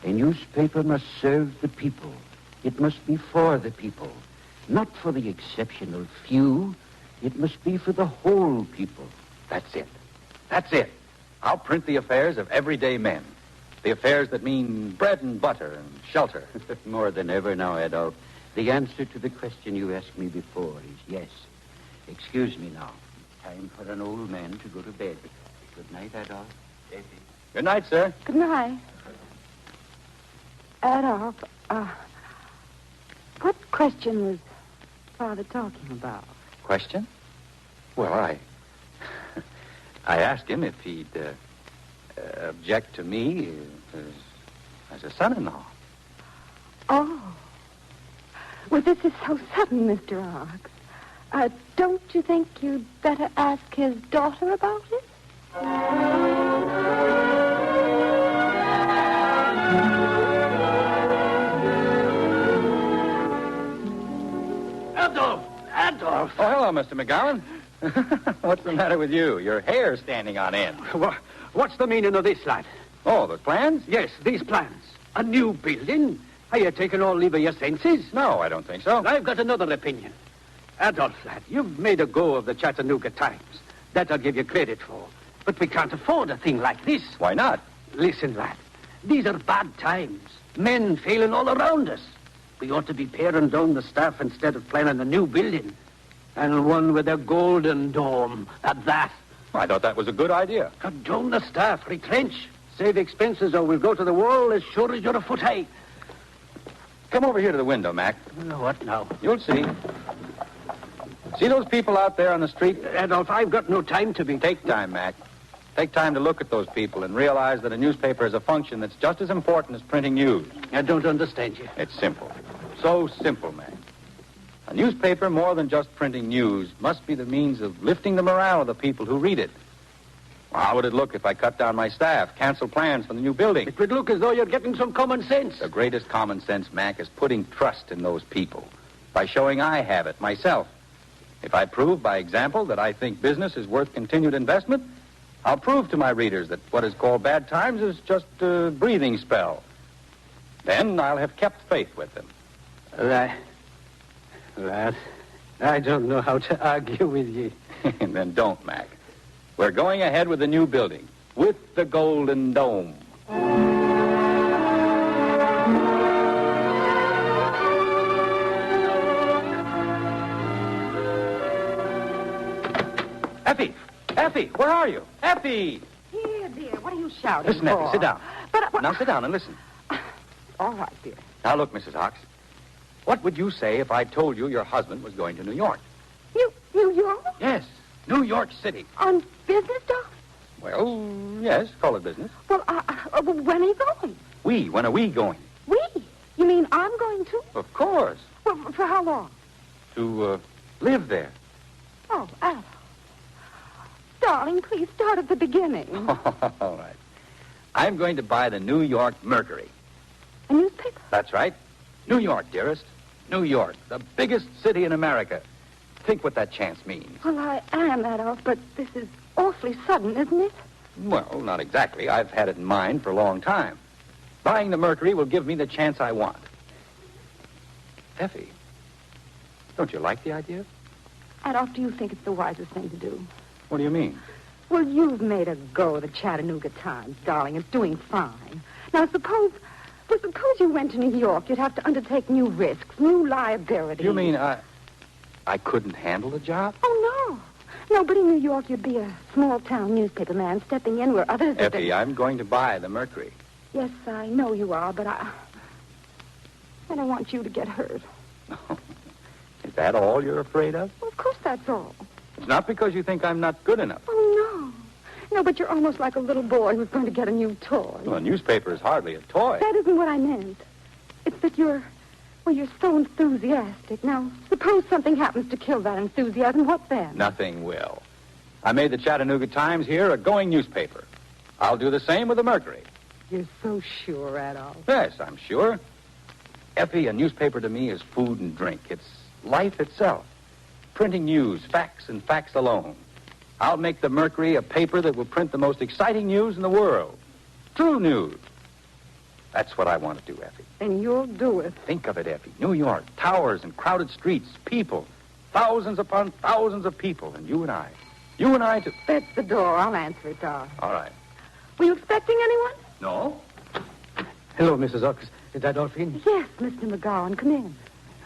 A newspaper must serve the people. It must be for the people, not for the exceptional few. It must be for the whole people. That's it. That's it. I'll print the affairs of everyday men. The affairs that mean bread and butter and shelter. More than ever now, Adolf. The answer to the question you asked me before is yes. Excuse me now. Time for an old man to go to bed. Good night, Adolf. Good night, sir. Good night. Adolf, what question was Father talking about? Question? Well, I asked him if he'd object to me as a son-in-law. Oh. Well, this is so sudden, Mr. Ox. Don't you think you'd better ask his daughter about it? Adolf! Oh, hello, Mr. McGowan. What's the matter with you? Your hair's standing on end. What's the meaning of this, lad? Oh, the plans? Yes, these plans. A new building? Are you taking all leave of your senses? No, I don't think so. I've got another opinion. Adolf, lad, you've made a go of the Chattanooga Times. That I'll give you credit for. But we can't afford a thing like this. Why not? Listen, lad. These are bad times. Men failing all around us. We ought to be paring down the staff instead of planning a new building. And one with a golden dome at that. I thought that was a good idea. Cut down the staff, retrench. Save expenses or we'll go to the wall as sure as you're a foot high. Come over here to the window, Mac. What now? You'll see. See those people out there on the street? Adolf, I've got no time to be... Take time, Mac. Take time to look at those people and realize that a newspaper is a function that's just as important as printing news. I don't understand you. It's simple. So simple, Mac. A newspaper, more than just printing news, must be the means of lifting the morale of the people who read it. Well, how would it look if I cut down my staff, cancel plans for the new building? It would look as though you're getting some common sense. The greatest common sense, Mac, is putting trust in those people by showing I have it myself. If I prove by example that I think business is worth continued investment, I'll prove to my readers that what is called bad times is just a breathing spell. Then I'll have kept faith with them. Lad, I don't know how to argue with you. Then don't, Mac. We're going ahead with the new building, with the Golden Dome. Effie! Effie, where are you? Effie! Here, dear. What are you shouting Listen, for? Effie, sit down. But Now sit down and listen. All right, dear. Now look, Mrs. Hawks. What would you say if I told you your husband was going to New York? New York? Yes, New York City. On business, Doc? Well, yes, call it business. Well, when are you going? When are we going? We? You mean I'm going too? Of course. Well, for how long? To live there. Oh, Al. Darling, please start at the beginning. All right. I'm going to buy the New York Mercury. A newspaper? That's right. New York, dearest. New York, the biggest city in America. Think what that chance means. Well, I am, Adolf, but this is awfully sudden, isn't it? Well, not exactly. I've had it in mind for a long time. Buying the Mercury will give me the chance I want. Effie, don't you like the idea? Adolf, do you think it's the wisest thing to do? What do you mean? Well, you've made a go of the Chattanooga Times, darling. It's doing fine. Now, suppose you went to New York. You'd have to undertake new risks, new liabilities. You mean I couldn't handle the job? Oh, no. No, but in New York, you'd be a small-town newspaper man stepping in where others... Effie, I'm going to buy the Mercury. Yes, I know you are, but I don't want you to get hurt. Is that all you're afraid of? Well, of course that's all. It's not because you think I'm not good enough. Oh, no. No, but you're almost like a little boy who's going to get a new toy. Well, a newspaper is hardly a toy. That isn't what I meant. It's that you're so enthusiastic. Now, suppose something happens to kill that enthusiasm, what then? Nothing will. I made the Chattanooga Times here a going newspaper. I'll do the same with the Mercury. You're so sure, Adolf. Yes, I'm sure. Effie, a newspaper to me is food and drink. It's life itself. Printing news, facts, and facts alone. I'll make the Mercury a paper that will print the most exciting news in the world. True news. That's what I want to do, Effie. And you'll do it. Think of it, Effie. New York, towers and crowded streets, people. Thousands upon thousands of people. And you and I. You and I to... That's the door. I'll answer it, darling. All right. Were you expecting anyone? No. Hello, Mrs. Ox. Is Adolphine? Yes, Mr. McGowan. Come in.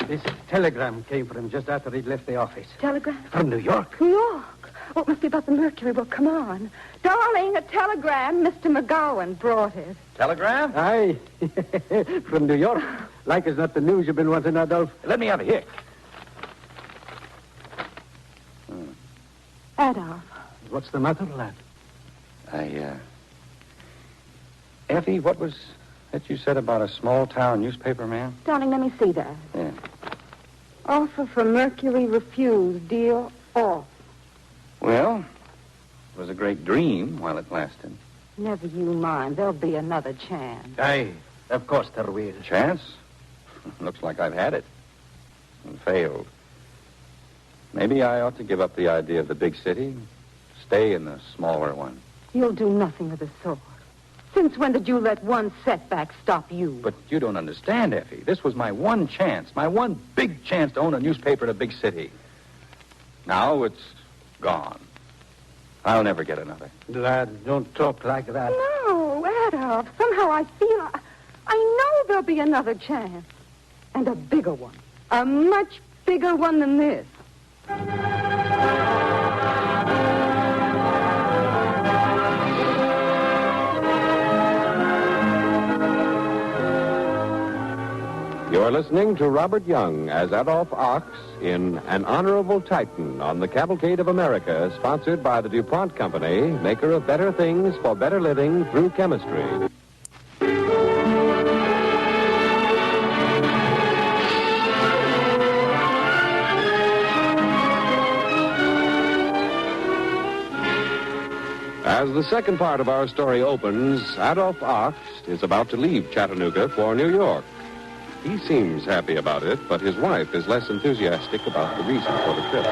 This telegram came for him just after he'd left the office. Telegram? From New York. New York? Oh, it must be about the Mercury. Well, come on. Darling, a telegram. Mr. McGowan brought it. Telegram? Aye. From New York. Like as not the news you've been wanting, Adolf. Let me have a hick. Adolf. What's the matter, lad? Effie, what was that you said about a small-town newspaper man? Darling, let me see that. Yeah. Offer for Mercury refused. Deal off. Well, it was a great dream while it lasted. Never you mind. There'll be another chance. Aye, of course there will. Chance? Looks like I've had it. And failed. Maybe I ought to give up the idea of the big city. Stay in the smaller one. You'll do nothing of the sort. Since when did you let one setback stop you? But you don't understand, Effie. This was my one chance. My one big chance to own a newspaper in a big city. Now it's gone. I'll never get another. Lad, don't talk like that. No, Adolf. Somehow I feel... I know there'll be another chance. And a bigger one. A much bigger one than this. You're listening to Robert Young as Adolph Ox in An Honorable Titan on the Cavalcade of America, sponsored by the DuPont Company, maker of better things for better living through chemistry. As the second part of our story opens, Adolph Ox is about to leave Chattanooga for New York. He seems happy about it, but his wife is less enthusiastic about the reason for the trip.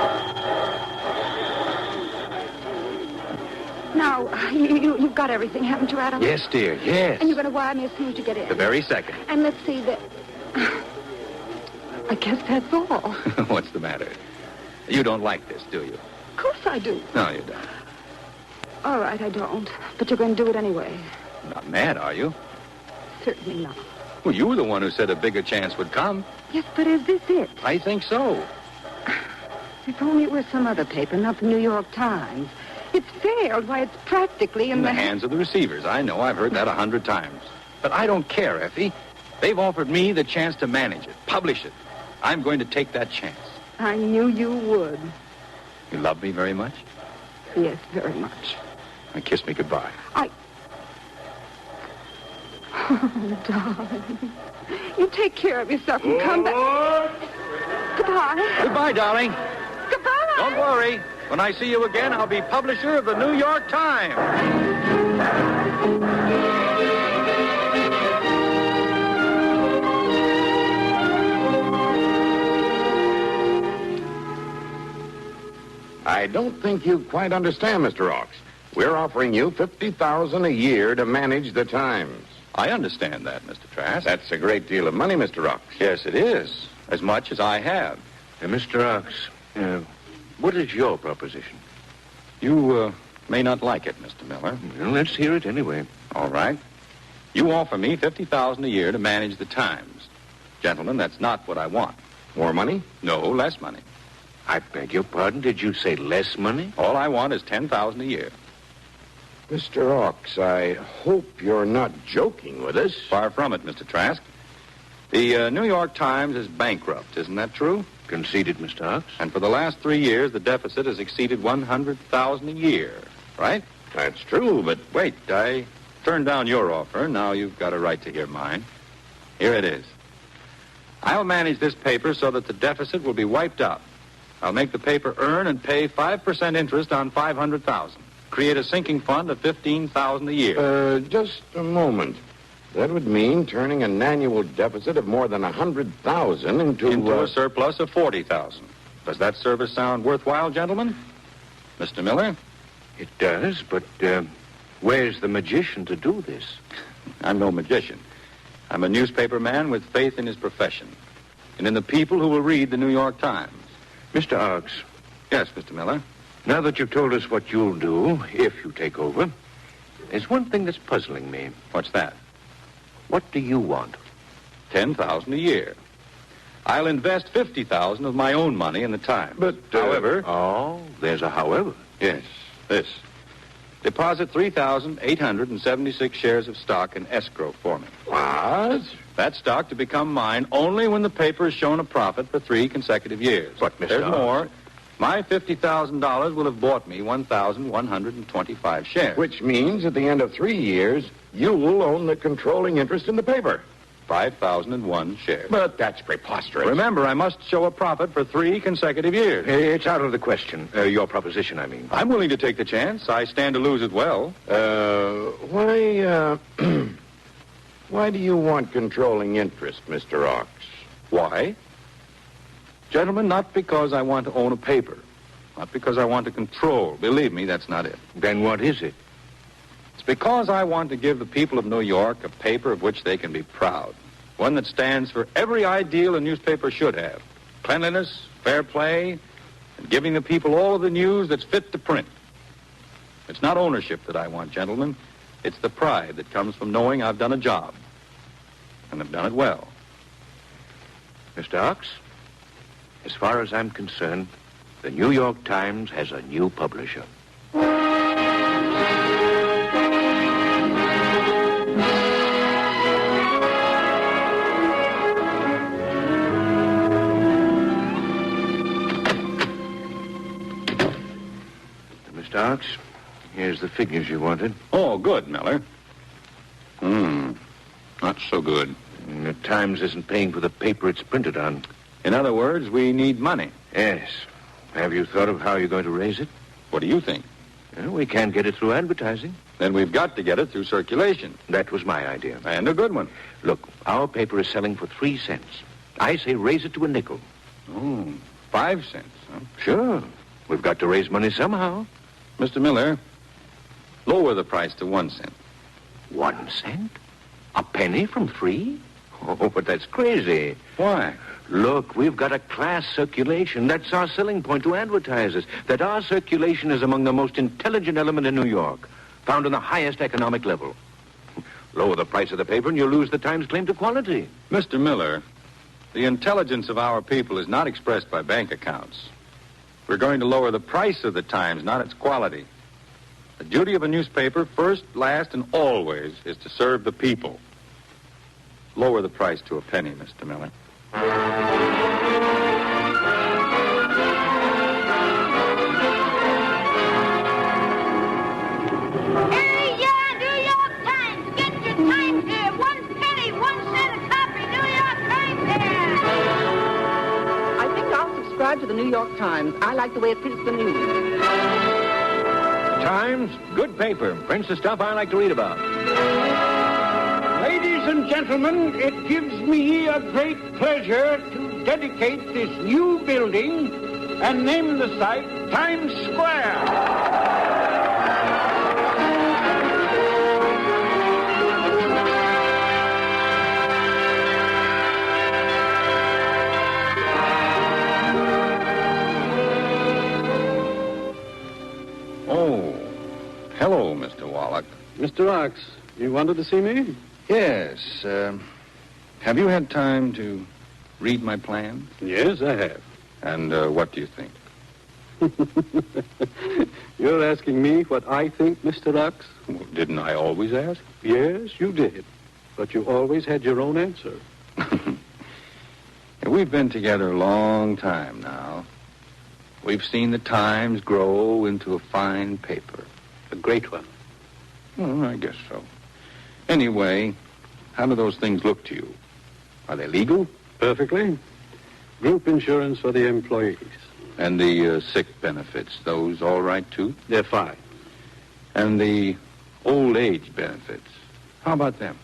Now, you've got everything, haven't you, Adam? Yes, dear, yes. And you're going to wire me as soon as you get in. The very second. And let's see that... I guess that's all. What's the matter? You don't like this, do you? Of course I do. No, you don't. All right, I don't. But you're going to do it anyway. Not mad, are you? Certainly not. Well, you were the one who said a bigger chance would come. Yes, but is this it? I think so. If only it were some other paper, not the New York Times. It's failed. Why, it's practically In the hands of the receivers. I know. I've heard that 100 times. But I don't care, Effie. They've offered me the chance to manage it, publish it. I'm going to take that chance. I knew you would. You love me very much? Yes, very much. Now kiss me goodbye. Oh, darling. You take care of yourself and come back. Goodbye. Goodbye, darling. Goodbye. Don't worry. When I see you again, I'll be publisher of the New York Times. I don't think you quite understand, Mr. Ox. We're offering you $50,000 a year to manage the Times. I understand that, Mr. Trask. That's a great deal of money, Mr. Ox. Yes, it is. As much as I have. Mr. Ox, what is your proposition? You may not like it, Mr. Miller. Well, let's hear it anyway. All right. You offer me $50,000 a year to manage the Times. Gentlemen, that's not what I want. More money? No, less money. I beg your pardon? Did you say less money? All I want is $10,000 a year. Mr. Ox, I hope you're not joking with us. Far from it, Mr. Trask. The New York Times is bankrupt, isn't that true? Conceded, Mr. Ox. And for the last 3 years, the deficit has exceeded $100,000 a year, right? That's true, but... Wait, I turned down your offer. Now you've got a right to hear mine. Here it is. I'll manage this paper so that the deficit will be wiped out. I'll make the paper earn and pay 5% interest on $500,000. Create a sinking fund of $15,000 a year. Just a moment. That would mean turning an annual deficit of more than $100,000 into a surplus of $40,000. Does that service sound worthwhile, gentlemen? Mr. Miller? It does, but where's the magician to do this? I'm no magician. I'm a newspaper man with faith in his profession and in the people who will read the New York Times. Mr. Ox. Yes, Mr. Miller? Now that you've told us what you'll do, if you take over, there's one thing that's puzzling me. What's that? What do you want? $10,000 a year. I'll invest $50,000 of my own money in the Times. But, however... Oh, there's a however. Yes, this. Deposit 3,876 shares of stock in escrow for me. What? That stock to become mine only when the paper has shown a profit for 3 consecutive years. But, Mr. There's Ox. more. My $50,000 will have bought me 1,125 shares. Which means at the end of 3 years, you will own the controlling interest in the paper. 5,001 shares. But that's preposterous. Remember, I must show a profit for 3 consecutive years. It's out of the question. Your proposition, I mean. I'm willing to take the chance. I stand to lose it well. Why do you want controlling interest, Mr. Ox? Why? Gentlemen, not because I want to own a paper. Not because I want to control. Believe me, that's not it. Then what is it? It's because I want to give the people of New York a paper of which they can be proud. One that stands for every ideal a newspaper should have. Cleanliness, fair play, and giving the people all of the news that's fit to print. It's not ownership that I want, gentlemen. It's the pride that comes from knowing I've done a job. And I've done it well. Mr. Ox, as far as I'm concerned, the New York Times has a new publisher. Mr. Ox, here's the figures you wanted. Oh, good, Miller. Not so good. The Times isn't paying for the paper it's printed on. In other words, we need money. Yes. Have you thought of how you're going to raise it? What do you think? Well, we can't get it through advertising. Then we've got to get it through circulation. That was my idea. And a good one. Look, our paper is selling for 3 cents. I say raise it to a nickel. 5 cents, huh? Sure. We've got to raise money somehow. Mr. Miller, lower the price to 1 cent. 1 cent? A penny from 3? Oh, but that's crazy. Why? Look, we've got a class circulation. That's our selling point to advertisers. That our circulation is among the most intelligent element in New York, found on the highest economic level. Lower the price of the paper and you lose the Times' claim to quality. Mr. Miller, the intelligence of our people is not expressed by bank accounts. We're going to lower the price of the Times, not its quality. The duty of a newspaper, first, last, and always, is to serve the people. Lower the price to a penny, Mr. Miller. Here you are, New York Times. Get your Times here. 1 penny, 1 cent a copy. New York Times here. I think I'll subscribe to the New York Times. I like the way it prints the news. Times, good paper. Prints the stuff I like to read about. Ladies and gentlemen, it gives me a great pleasure to dedicate this new building and named the site Times Square. Oh, hello, Mr. Wallach. Mr. Ox, you wanted to see me? Yes. Have you had time to read my plan? Yes, I have. And what do you think? You're asking me what I think, Mr. Ox? Well, didn't I always ask? Yes, you did. But you always had your own answer. We've been together a long time now. We've seen the Times grow into a fine paper. A great one. Well, I guess so. Anyway, how do those things look to you? Are they legal? Perfectly. Group insurance for the employees. And the sick benefits, those all right, too? They're fine. And the old age benefits, how about them?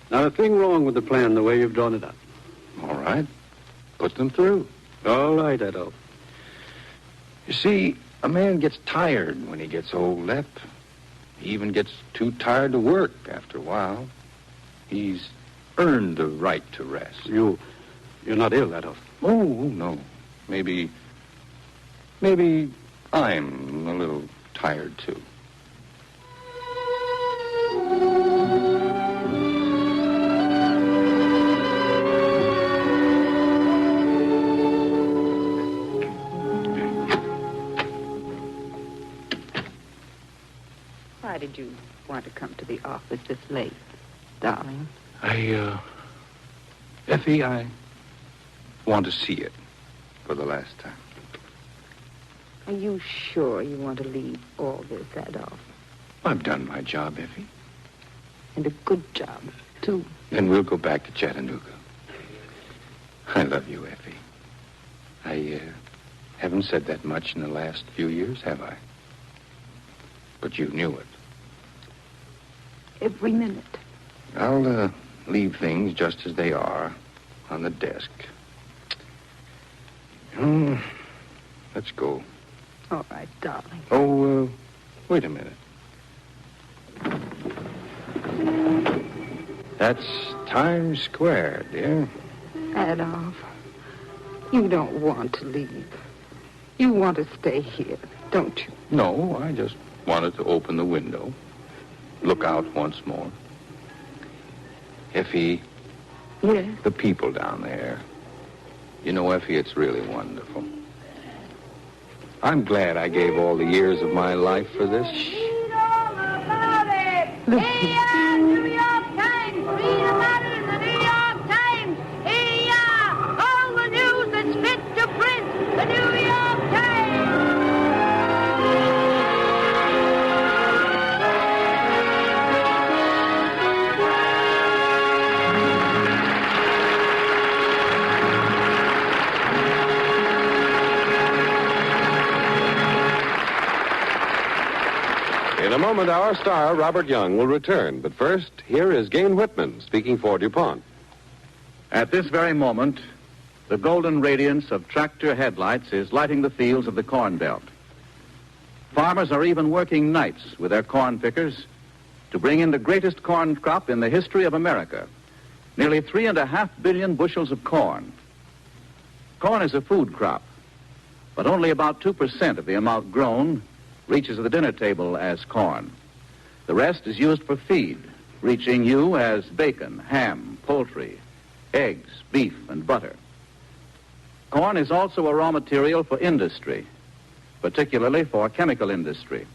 Not a thing wrong with the plan the way you've drawn it up. All right. Put them through. All right, Edo. You see, a man gets tired when he gets old, Lep. He even gets too tired to work after a while. He's earned the right to rest. You're not ill, Edo. Oh, no. Maybe I'm a little tired, too. Why did you want to come to the office this late, darling? Effie, I want to see it for the last time. Are you sure you want to leave all this, Adolf? I've done my job, Effie. And a good job, too. Then we'll go back to Chattanooga. I love you, Effie. I haven't said that much in the last few years, have I? But you knew it. Every minute. I'll leave things just as they are on the desk. Let's go. All right, darling. Oh, wait a minute. That's Times Square, dear. Adolf, you don't want to leave. You want to stay here, don't you? No, I just wanted to open the window. Look out once more. Effie. Yes? The people down there. You know, Effie, it's really wonderful. I'm glad I gave all the years of my life for this. Read all about it. Hey, New York Times. Read about it in the New York Times. Hey, all the news that's fit to print. The New York Times. In a moment, our star, Robert Young, will return. But first, here is Gain Whitman speaking for DuPont. At this very moment, the golden radiance of tractor headlights is lighting the fields of the Corn Belt. Farmers are even working nights with their corn pickers to bring in the greatest corn crop in the history of America. Nearly 3.5 billion bushels of corn. Corn is a food crop, but only about 2% of the amount grown reaches the dinner table as corn. The rest is used for feed, reaching you as bacon, ham, poultry, eggs, beef, and butter. Corn is also a raw material for industry, particularly for chemical industry.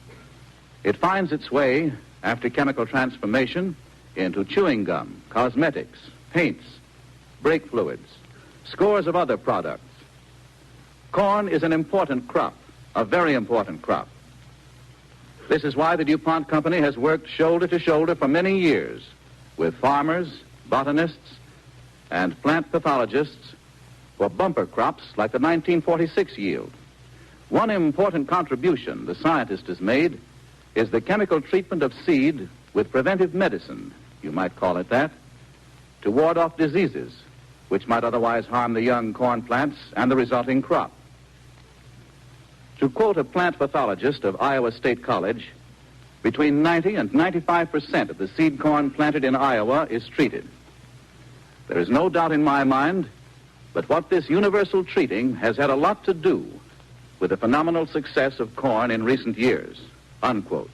It finds its way, after chemical transformation, into chewing gum, cosmetics, paints, brake fluids, scores of other products. Corn is an important crop, a very important crop. This is why the DuPont Company has worked shoulder to shoulder for many years with farmers, botanists, and plant pathologists for bumper crops like the 1946 yield. One important contribution the scientist has made is the chemical treatment of seed with preventive medicine, you might call it that, to ward off diseases which might otherwise harm the young corn plants and the resulting crop. To quote a plant pathologist of Iowa State College, between 90 and 95% of the seed corn planted in Iowa is treated. There is no doubt in my mind but what this universal treating has had a lot to do with the phenomenal success of corn in recent years, unquote.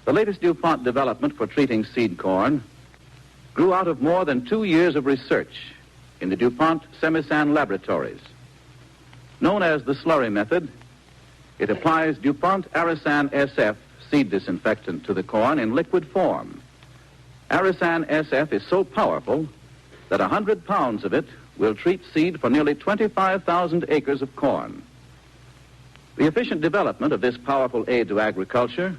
The latest DuPont development for treating seed corn grew out of more than 2 years of research in the DuPont Semisan laboratories. Known as the slurry method, it applies DuPont Arasan SF seed disinfectant to the corn in liquid form. Arasan SF is so powerful that 100 pounds of it will treat seed for nearly 25,000 acres of corn. The efficient development of this powerful aid to agriculture,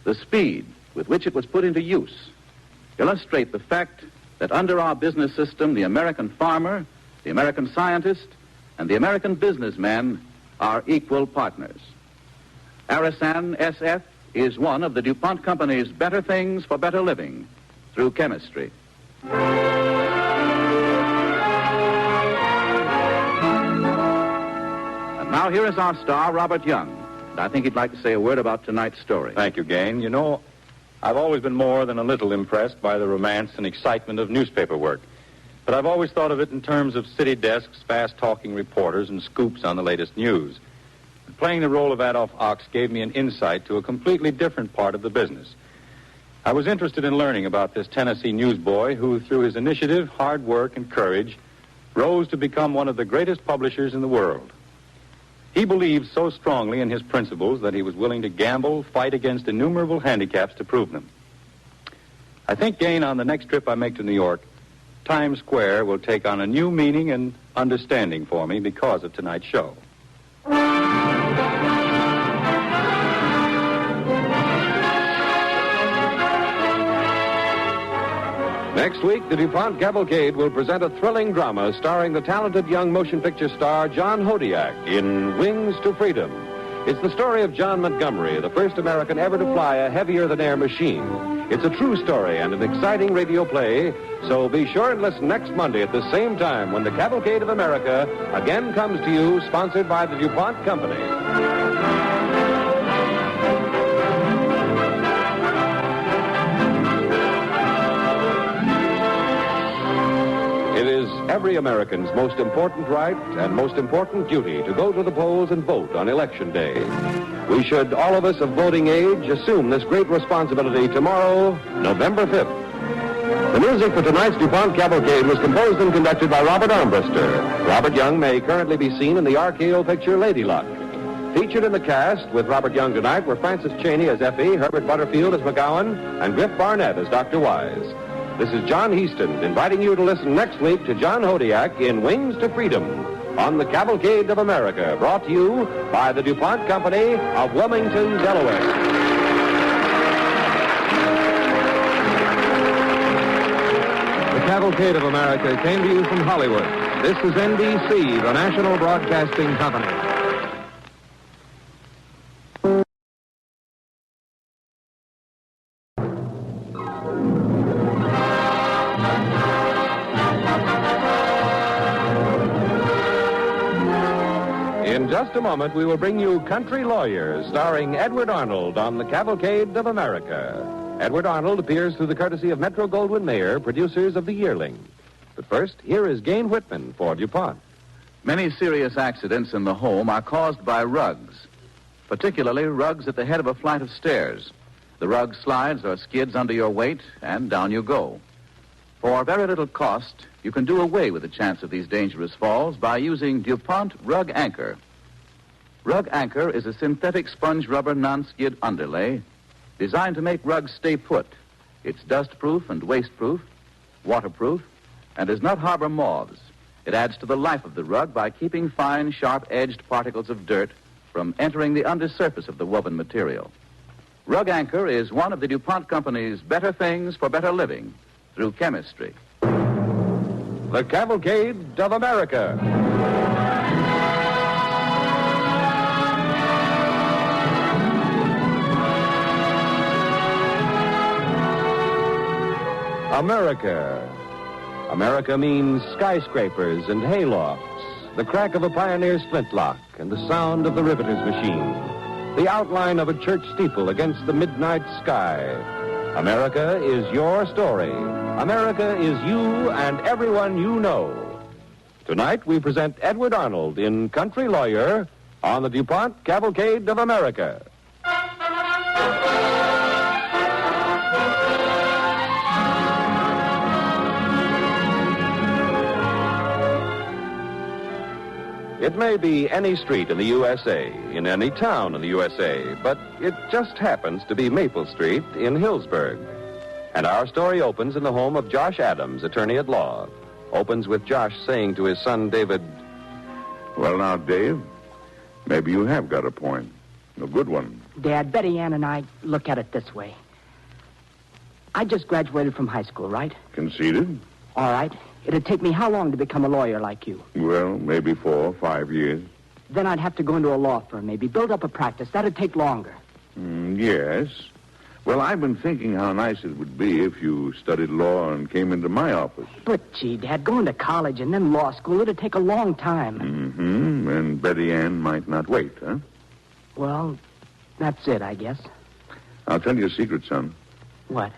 the speed with which it was put into use, illustrate the fact that under our business system, the American farmer, the American scientist, and the American businessman are equal partners. Arasan SF is one of the DuPont Company's better things for better living through chemistry. And now here is our star, Robert Young. And I think he'd like to say a word about tonight's story. Thank you, Gain. You know, I've always been more than a little impressed by the romance and excitement of newspaper work. But I've always thought of it in terms of city desks, fast-talking reporters, and scoops on the latest news. And playing the role of Adolph Ox gave me an insight to a completely different part of the business. I was interested in learning about this Tennessee newsboy who, through his initiative, hard work, and courage, rose to become one of the greatest publishers in the world. He believed so strongly in his principles that he was willing to gamble, fight against innumerable handicaps to prove them. I think, Gain, on the next trip I make to New York, Times Square will take on a new meaning and understanding for me because of tonight's show. Next week, the DuPont Cavalcade will present a thrilling drama starring the talented young motion picture star John Hodiak in Wings to Freedom. It's the story of John Montgomery, the first American ever to fly a heavier-than-air machine. It's a true story and an exciting radio play, so be sure and listen next Monday at the same time when the Cavalcade of America again comes to you, sponsored by the DuPont Company. It is every American's most important right and most important duty to go to the polls and vote on Election Day. We should, all of us of voting age, assume this great responsibility tomorrow, November 5th. The music for tonight's DuPont Cavalcade was composed and conducted by Robert Armbruster. Robert Young may currently be seen in the RKO picture Lady Luck. Featured in the cast with Robert Young tonight were Francis Cheney as Effie, Herbert Butterfield as McGowan, and Griff Barnett as Dr. Wise. This is John Heaston inviting you to listen next week to John Hodiak in Wings to Freedom on the Cavalcade of America, brought to you by the DuPont Company of Wilmington, Delaware. The Cavalcade of America came to you from Hollywood. This is NBC, the National Broadcasting Company. In just a moment, we will bring you Country Lawyers, starring Edward Arnold on the Cavalcade of America. Edward Arnold appears through the courtesy of Metro-Goldwyn-Mayer, producers of The Yearling. But first, here is Gain Whitman for DuPont. Many serious accidents in the home are caused by rugs, particularly rugs at the head of a flight of stairs. The rug slides or skids under your weight, and down you go. For very little cost, you can do away with the chance of these dangerous falls by using DuPont Rug Anchor. Rug Anchor is a synthetic sponge rubber non-skid underlay designed to make rugs stay put. It's dust-proof and waste-proof, waterproof, and does not harbor moths. It adds to the life of the rug by keeping fine, sharp-edged particles of dirt from entering the undersurface of the woven material. Rug Anchor is one of the DuPont Company's better things for better living through chemistry. The Cavalcade of America. America. America means skyscrapers and haylofts, the crack of a pioneer's flintlock and the sound of the riveter's machine. The outline of a church steeple against the midnight sky. America is your story. America is you and everyone you know. Tonight we present Edward Arnold in Country Lawyer on the DuPont Cavalcade of America. It may be any street in the USA, in any town in the USA, but it just happens to be Maple Street in Hillsburg. And our story opens in the home of Josh Adams, attorney at law. Opens with Josh saying to his son, David, "Well, now, Dave, maybe you have got a point. A good one." Dad, Betty Ann and I look at it this way. I just graduated from high school, right? Conceded? All right. It'd take me how long to become a lawyer like you? Well, maybe 4 or 5 years. Then I'd have to go into a law firm, maybe build up a practice. That'd take longer. Yes. Well, I've been thinking how nice it would be if you studied law and came into my office. But, gee, Dad, going to college and then law school, it'd take a long time. Mm-hmm. And Betty Ann might not wait, huh? Well, that's it, I guess. I'll tell you a secret, son. What?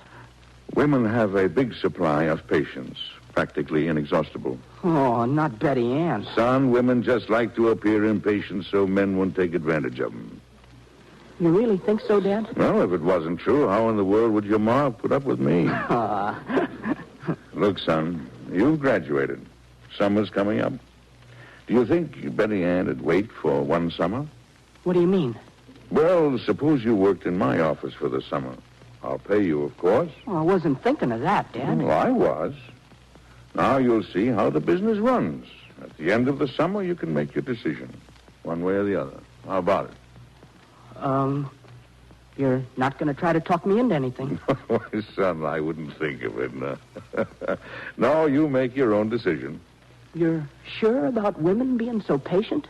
Women have a big supply of patience, practically inexhaustible. Oh, not Betty Ann. Son, women just like to appear impatient so men won't take advantage of them. You really think so, Dad? Well, if it wasn't true, how in the world would your ma put up with me? Look, son, you've graduated. Summer's coming up. Do you think Betty Ann would wait for one summer? What do you mean? Well, suppose you worked in my office for the summer. I'll pay you, of course. Well, I wasn't thinking of that, Dad. Well, I was. Now you'll see how the business runs. At the end of the summer, you can make your decision, one way or the other. How about it? You're not going to try to talk me into anything. Son, I wouldn't think of it. No. No, you make your own decision. You're sure about women being so patient?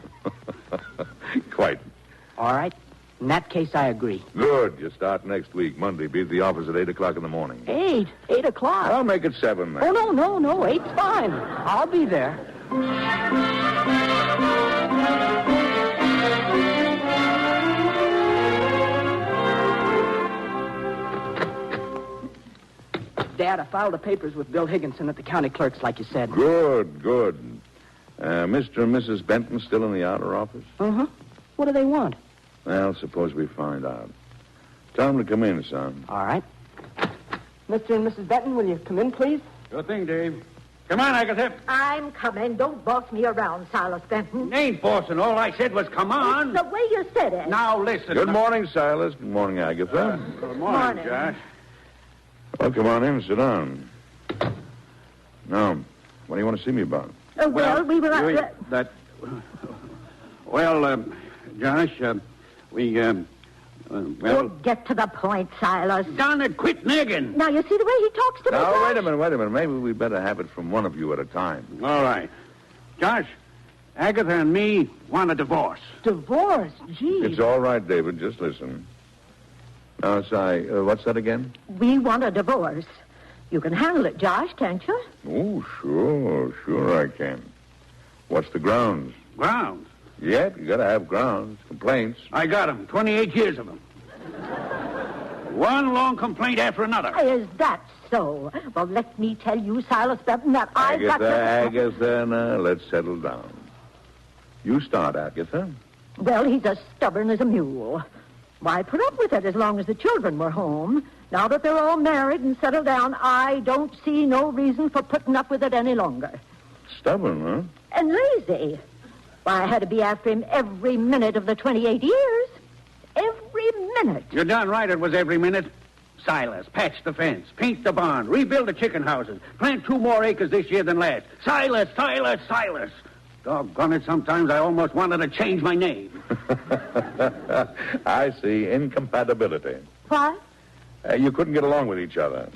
Quite. All right. In that case, I agree. Good. You start next week, Monday. Be at the office at 8 o'clock in the morning. 8 o'clock? I'll make it 7, then. Oh, no. 8's fine. I'll be there. Dad, I filed the papers with Bill Higginson at the county clerk's, like you said. Good. Mr. and Mrs. Benton still in the outer office? Uh-huh. What do they want? Well, suppose we find out. Tell them to come in, son. All right. Mr. and Mrs. Benton, will you come in, please? Sure thing, Dave. Come on, Agatha. I'm coming. Don't boss me around, Silas Benton. Ain't bossing. All I said was come on. It's the way you said it. Now, listen. Good morning, Silas. Good morning, Agatha. Good morning, Josh. Well, come on in and sit down. Now, what do you want to see me about? We were... Josh, We'll get to the point, Silas. Darn it, quit nagging. Now, you see the way he talks to me, Now, Josh? wait a minute. Maybe we'd better have it from one of you at a time. All right. Josh, Agatha and me want a divorce. Divorce? Gee. It's all right, David. Just listen. Now, Si, what's that again? We want a divorce. You can handle it, Josh, can't you? Oh, sure I can. What's the grounds? Grounds? Yep, you gotta have grounds. Complaints. I got them. 28 years of them. One long complaint after another. Is that so? Well, let me tell you, Silas Benton, that I've got to... Agatha, now, let's settle down. You start, Agatha. Well, he's as stubborn as a mule. Why put up with it as long as the children were home? Now that they're all married and settled down, I don't see no reason for putting up with it any longer. Stubborn, huh? And lazy. Why, I had to be after him every minute of the 28 years. Every minute. You're darn right it was every minute. Silas, patch the fence, paint the barn, rebuild the chicken houses, plant 2 more acres this year than last. Silas. Doggone it, sometimes I almost wanted to change my name. I see. Incompatibility. What? You couldn't get along with each other.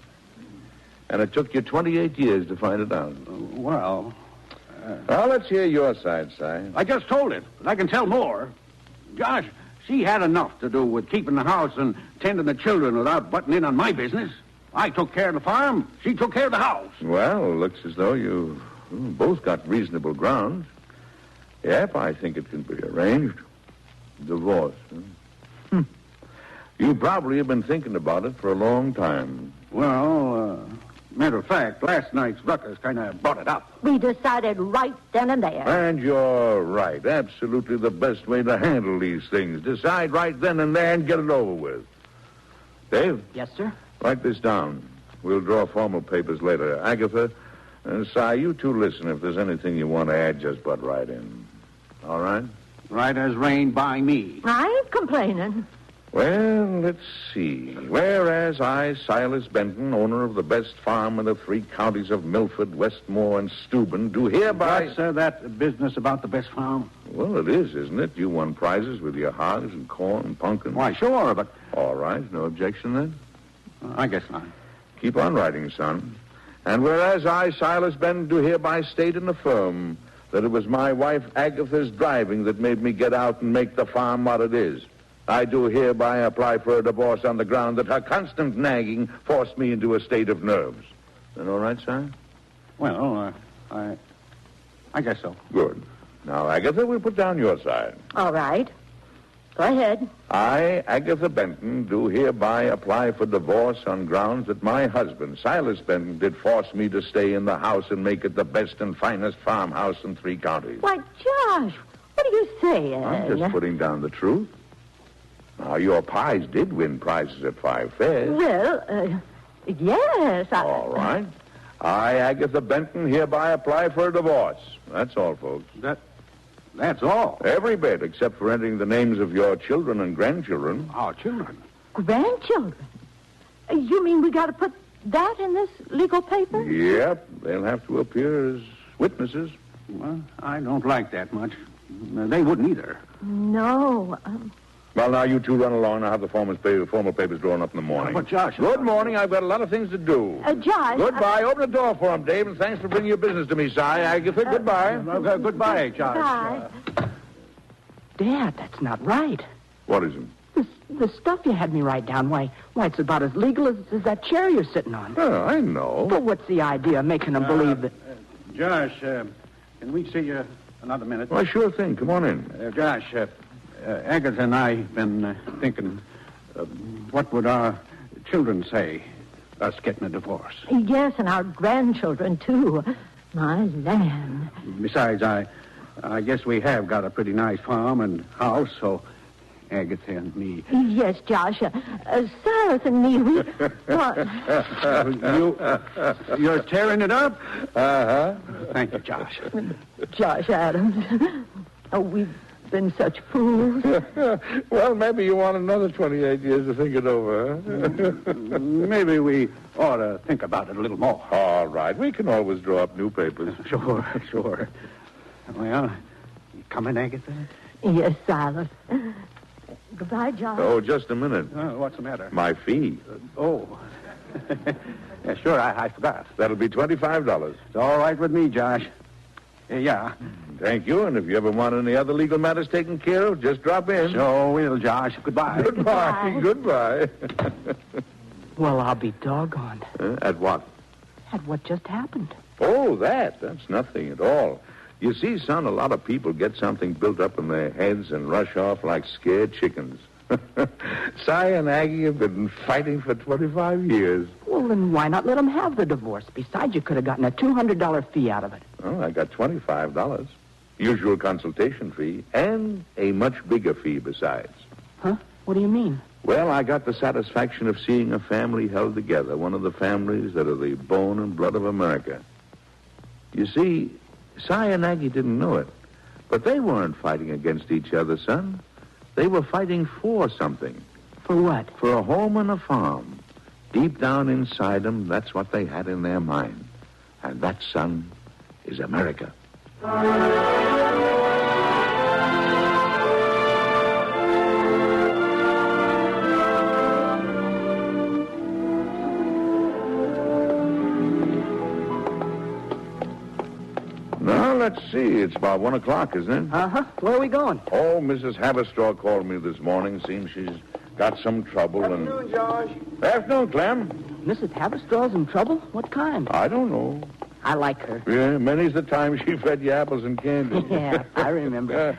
And it took you 28 years to find it out. Well, let's hear your side, Si. I just told it, but I can tell more. Josh, she had enough to do with keeping the house and tending the children without butting in on my business. I took care of the farm. She took care of the house. Well, looks as though you both got reasonable grounds. Yep, I think it can be arranged. Divorce, huh? You probably have been thinking about it for a long time. Well, matter of fact, last night's ruckus kind of brought it up. We decided right then and there. And you're right. Absolutely the best way to handle these things. Decide right then and there and get it over with. Dave? Yes, sir? Write this down. We'll draw formal papers later. Agatha and Si, you two listen. If there's anything you want to add, just butt right in. All right? Right as rain by me. I ain't complaining. Well, let's see. Whereas I, Silas Benton, owner of the best farm in the 3 counties of Milford, Westmore, and Steuben, do hereby... What's that business about the best farm? Well, it is, isn't it? You won prizes with your hogs and corn and pumpkin. Why, sure, but... All right. No objection, then? I guess not. Keep on writing, son. And whereas I, Silas Benton, do hereby state and affirm that it was my wife Agatha's driving that made me get out and make the farm what it is. I do hereby apply for a divorce on the ground that her constant nagging forced me into a state of nerves. That all right, Si? Well, I guess so. Good. Now, Agatha, we'll put down your side. All right. Go ahead. I, Agatha Benton, do hereby apply for divorce on grounds that my husband, Silas Benton, did force me to stay in the house and make it the best and finest farmhouse in 3 counties. Why, Josh, what are you saying? I'm just putting down the truth. Now, your pies did win prizes at 5 fairs. Well, yes. All right. I, Agatha Benton, hereby apply for a divorce. That's all, folks. That's all? Every bit, except for entering the names of your children and grandchildren. Our children? Grandchildren? You mean we got to put that in this legal paper? Yep. They'll have to appear as witnesses. Well, I don't like that much. They wouldn't either. No. Well, now, you two run along. I'll have the formal papers drawn up in the morning. But, Josh... Good morning. I've got a lot of things to do. Josh... Goodbye. Open the door for him, Dave, and thanks for bringing your business to me, Si. Agatha, goodbye. Goodbye, Josh. Goodbye. Dad, that's not right. What isn't? The stuff you had me write down, why, it's about as legal as that chair you're sitting on. Oh, I know. But what's the idea of making them believe that... Josh, can we see you another minute? Why, sure thing. Come on in. Josh, Agatha and I have been thinking, what would our children say, us getting a divorce? Yes, and our grandchildren, too. My land. Besides, I guess we have got a pretty nice farm and house, so Agatha and me... Yes, Josh. Silas and me, we... You're tearing it up? Uh-huh. Thank you, Josh. Josh Adams. Oh, we've been such fools. Well, maybe you want another 28 years to think it over, huh? Maybe we ought to think about it a little more. All right. We can always draw up new papers. Sure. Well, you coming, Agatha? Yes, Silas. Goodbye, Josh. Oh, just a minute. What's the matter? My fee. Yeah, sure, I forgot. That'll be $25. It's all right with me, Josh. Yeah. Thank you, and if you ever want any other legal matters taken care of, just drop in. Sure will, Josh. Goodbye. Goodbye. Well, I'll be doggone. At what? At what just happened. Oh, that's nothing at all. You see, son, a lot of people get something built up in their heads and rush off like scared chickens. Si and Aggie have been fighting for 25 years. Well, then why not let them have the divorce? Besides, you could have gotten a $200 fee out of it. Oh, I got $25. Usual consultation fee, and a much bigger fee besides. Huh? What do you mean? Well, I got the satisfaction of seeing a family held together, one of the families that are the bone and blood of America. You see, Si and Aggie didn't know it, but they weren't fighting against each other, son. They were fighting for something. For what? For a home and a farm. Deep down inside them, that's what they had in their mind. And that, son, is America. Now, let's see. It's about 1 o'clock, isn't it? Uh-huh. Where are we going? Oh, Mrs. Haverstraw called me this morning. Seems she's got some trouble. Afternoon, George. Afternoon, Clem. Mrs. Haverstraw's in trouble? What kind? I don't know. I like her. Yeah, many's the time she fed you apples and candy. Yeah, I remember.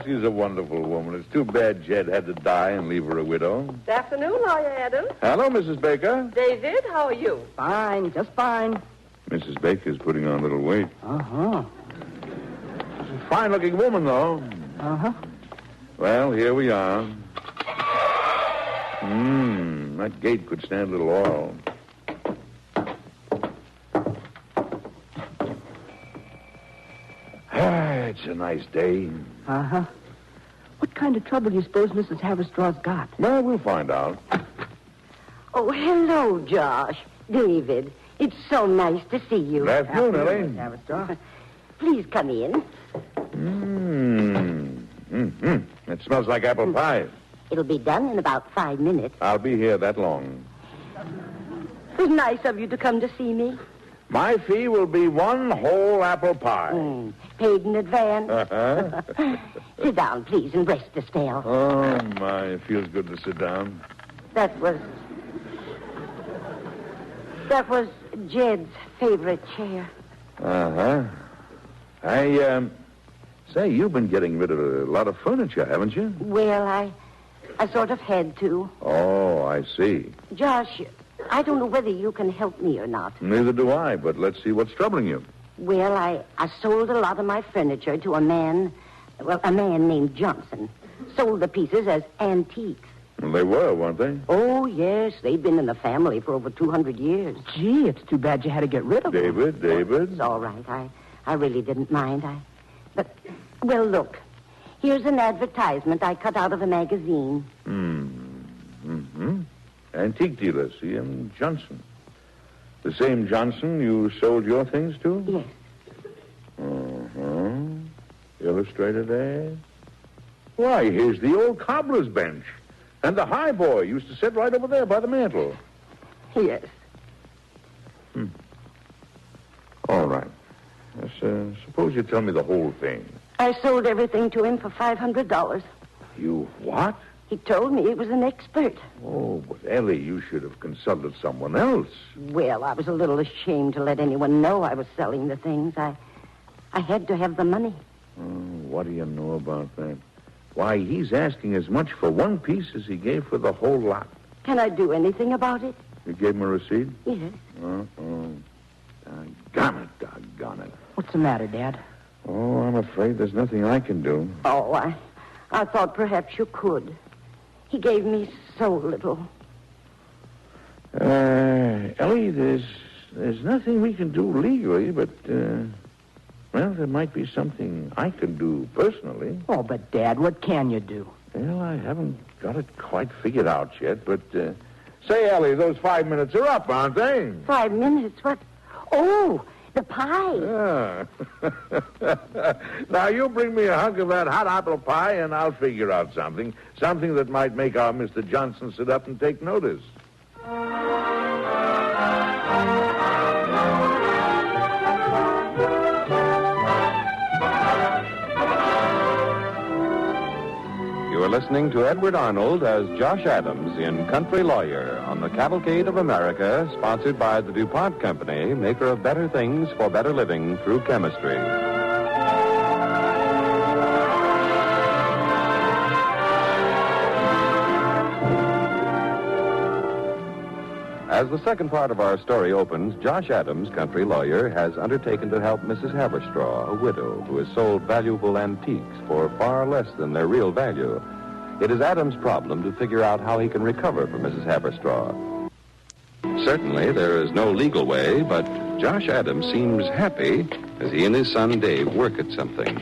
She's a wonderful woman. It's too bad Jed had to die and leave her a widow. Good afternoon, Lawyer Adams. Hello, Mrs. Baker. David, how are you? Fine, just fine. Mrs. Baker's putting on a little weight. Uh-huh. She's a fine-looking woman, though. Uh-huh. Well, here we are. That gate could stand a little oil. It's a nice day. Uh-huh. What kind of trouble do you suppose Mrs. Haverstraw's got? Well, we'll find out. Oh, hello, Josh. David, it's so nice to see you. Good afternoon, Ellie. Miss Haverstraw. Please come in. It smells like apple pie. It'll be done in about 5 minutes. I'll be here that long. It was nice of you to come to see me. My fee will be 1 whole apple pie. Paid in advance. Uh-huh. Sit down, please, and rest a spell. Oh, my. It feels good to sit down. That was Jed's favorite chair. Uh-huh. Say, you've been getting rid of a lot of furniture, haven't you? Well, I sort of had to. Oh, I see. Josh, I don't know whether you can help me or not. Neither do I, but let's see what's troubling you. Well, I sold a lot of my furniture to a man named Johnson. Sold the pieces as antiques. Well, they were, weren't they? Oh, yes. They've been in the family for over 200 years. Gee, it's too bad you had to get rid of them. David. It's all right. I really didn't mind. Well, look. Here's an advertisement I cut out of a magazine. Antique dealer, C.M. Johnson. The same Johnson you sold your things to? Yes. Uh-huh. Illustrated ad? Why, here's the old cobbler's bench. And the high boy used to sit right over there by the mantel. Yes. All right. Suppose you tell me the whole thing. I sold everything to him for $500. You what? He told me he was an expert. Oh, but Ellie, you should have consulted someone else. Well, I was a little ashamed to let anyone know I was selling the things. I had to have the money. Oh, what do you know about that? Why, he's asking as much for one piece as he gave for the whole lot. Can I do anything about it? You gave him a receipt? Yes. Doggone it. What's the matter, Dad? Oh, I'm afraid there's nothing I can do. Oh, I thought perhaps you could. He gave me so little. Ellie, there's nothing we can do legally, but, well, there might be something I can do personally. Oh, but, Dad, what can you do? Well, I haven't got it quite figured out yet, but, say, Ellie, those 5 minutes are up, aren't they? 5 minutes? What? Oh, the pie. Yeah. Now, you bring me a hunk of that hot apple pie, and I'll figure out something. Something that might make our Mr. Johnson sit up and take notice. You are listening to Edward Arnold as Josh Adams in Country Lawyer on the Cavalcade of America, sponsored by the DuPont Company, maker of better things for better living through chemistry. As the second part of our story opens, Josh Adams, country lawyer, has undertaken to help Mrs. Haverstraw, a widow who has sold valuable antiques for far less than their real value. It is Adams' problem to figure out how he can recover from Mrs. Haverstraw. Certainly, there is no legal way, but Josh Adams seems happy as he and his son Dave work at something.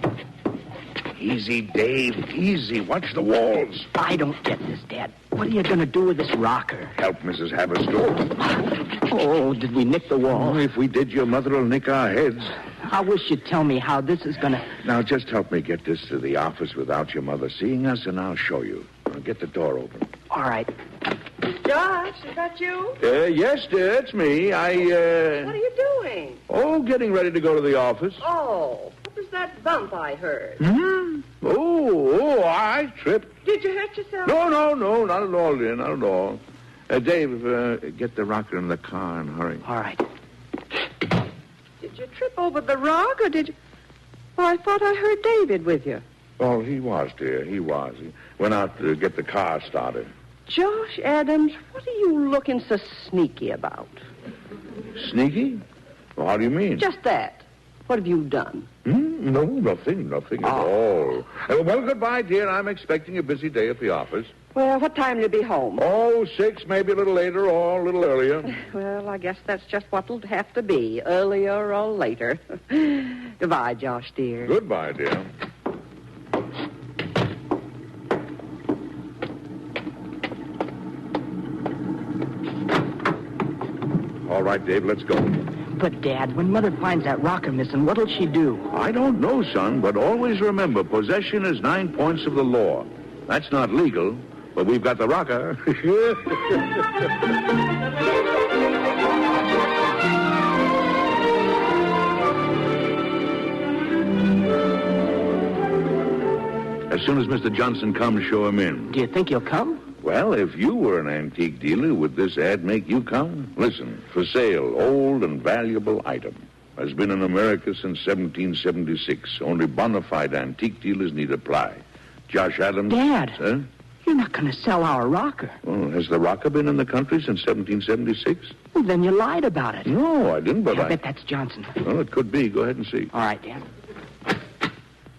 Easy, Dave, easy. Watch the walls. I don't get this, Dad. What are you going to do with this rocker? Help Mrs. Haverstraw. Oh, did we nick the wall? Oh, if we did, your mother will nick our heads. I wish you'd tell me how this is going to... Now, just help me get this to the office without your mother seeing us, and I'll show you. I'll get the door open. All right. Josh, is that you? Yes, dear, it's me. What are you doing? Oh, getting ready to go to the office. Oh, what was that bump I heard? I tripped. Did you hurt yourself? No, not at all, dear, not at all. Dave, get the rocker in the car and hurry. All right. Did you trip over the rock, or did you... Oh, I thought I heard David with you. Oh, he was, dear. He was. He went out to get the car started. Josh Adams, what are you looking so sneaky about? Sneaky? Well, how do you mean? Just that. What have you done? No, nothing at all. Well, goodbye, dear. I'm expecting a busy day at the office. Well, what time will you be home? Oh, 6, maybe a little later or a little earlier. Well, I guess that's just what it'll have to be, earlier or later. Goodbye, Josh, dear. Goodbye, dear. All right, Dave, let's go. But, Dad, when Mother finds that rocker missing, what'll she do? I don't know, son, but always remember, possession is 9 points of the law. That's not legal, but we've got the rocker. As soon as Mr. Johnson comes, show him in. Do you think he'll come? Well, if you were an antique dealer, would this ad make you come? Listen, for sale, old and valuable item. Has been in America since 1776. Only bona fide antique dealers need apply. Josh Adams. Dad. Huh? You're not going to sell our rocker. Well, has the rocker been in the country since 1776? Well, then you lied about it. No, I didn't, but I bet that's Johnson. Well, it could be. Go ahead and see. All right, Dad.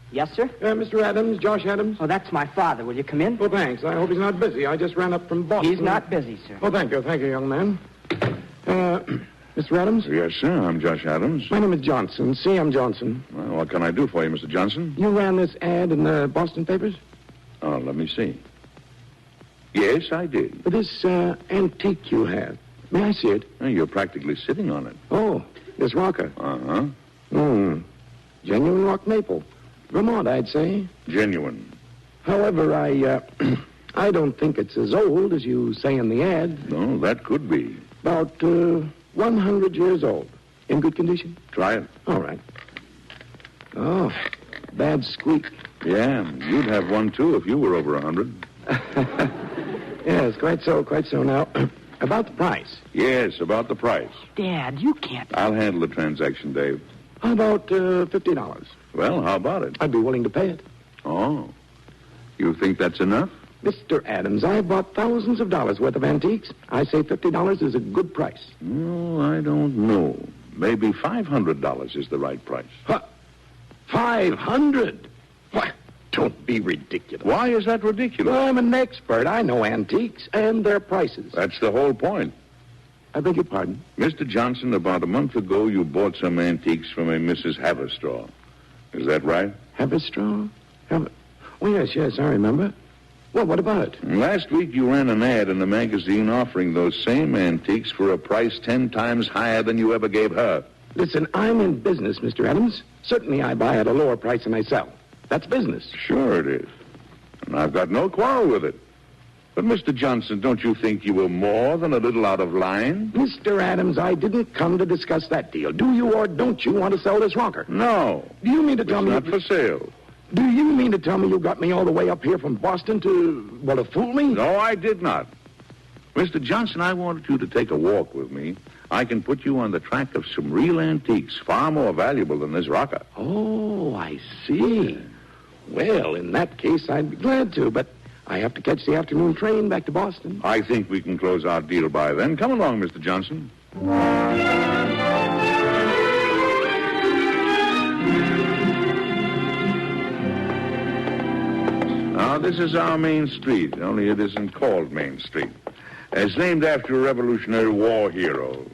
Yes, sir? Mr. Adams, Josh Adams. Oh, that's my father. Will you come in? Oh, thanks. I hope he's not busy. I just ran up from Boston. He's not busy, sir. Oh, thank you, young man. Mr. Adams? Yes, sir. I'm Josh Adams. My name is Johnson. C.M. Johnson. Well, what can I do for you, Mr. Johnson? You ran this ad in the Boston papers? Oh, let me see. Yes, I did. This antique you have. May I see it? You're practically sitting on it. Oh, this rocker. Uh-huh. Genuine rock maple. Vermont, I'd say. Genuine. However, I don't think it's as old as you say in the ad. No, that could be. About 100 years old. In good condition? Try it. All right. Oh, bad squeak. Yeah, you'd have one, too, if you were over 100. Yes, quite so. Now, about the price. Yes, about the price. Dad, you can't... I'll handle the transaction, Dave. How about $50? Well, how about it? I'd be willing to pay it. Oh. You think that's enough? Mr. Adams, I've bought thousands of dollars worth of antiques. I say $50 is a good price. Oh, I don't know. Maybe $500 is the right price. Huh? 500? What? Don't be ridiculous. Why is that ridiculous? Well, I'm an expert. I know antiques and their prices. That's the whole point. I beg your pardon? Mr. Johnson, about a month ago, you bought some antiques from a Mrs. Haverstraw. Is that right? Haverstraw? Oh, yes, I remember. Well, what about it? Last week, you ran an ad in the magazine offering those same antiques for a price 10 times higher than you ever gave her. Listen, I'm in business, Mr. Adams. Certainly I buy at a lower price than I sell. That's business. Sure it is. And I've got no quarrel with it. But, Mr. Johnson, don't you think you were more than a little out of line? Mr. Adams, I didn't come to discuss that deal. Do you or don't you want to sell this rocker? No. Do you mean to tell me... It's not for sale. Do you mean to tell me you got me all the way up here from Boston to fool me? No, I did not. Mr. Johnson, I wanted you to take a walk with me. I can put you on the track of some real antiques, far more valuable than this rocker. Oh, I see. Well, in that case, I'd be glad to, but I have to catch the afternoon train back to Boston. I think we can close our deal by then. Come along, Mr. Johnson. Now, this is our main street, only it isn't called Main Street. It's named after a Revolutionary War hero.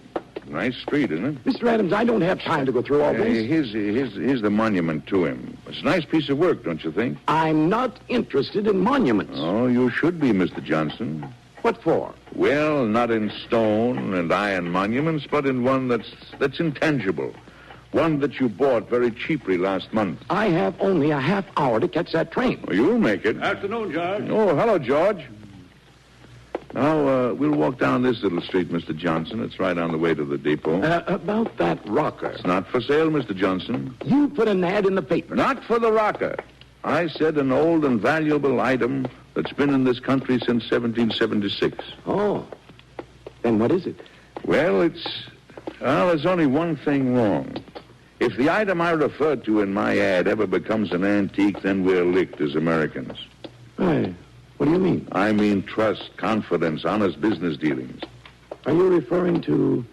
Nice street, isn't it? Mr. Adams, I don't have time to go through all this. Here's the monument to him. It's a nice piece of work, don't you think? I'm not interested in monuments. Oh, you should be, Mr. Johnson. What for? Well, not in stone and iron monuments, but in one that's intangible. One that you bought very cheaply last month. I have only a half hour to catch that train. Well, you'll make it. Afternoon, George. Oh, hello, George. Now, we'll walk down this little street, Mr. Johnson. It's right on the way to the depot. About that rocker. It's not for sale, Mr. Johnson. You put an ad in the paper. Not for the rocker. I said an old and valuable item that's been in this country since 1776. Oh. Then what is it? Well, there's only one thing wrong. If the item I referred to in my ad ever becomes an antique, then we're licked as Americans. Why, what do you mean? I mean trust, confidence, honest business dealings. Are you referring to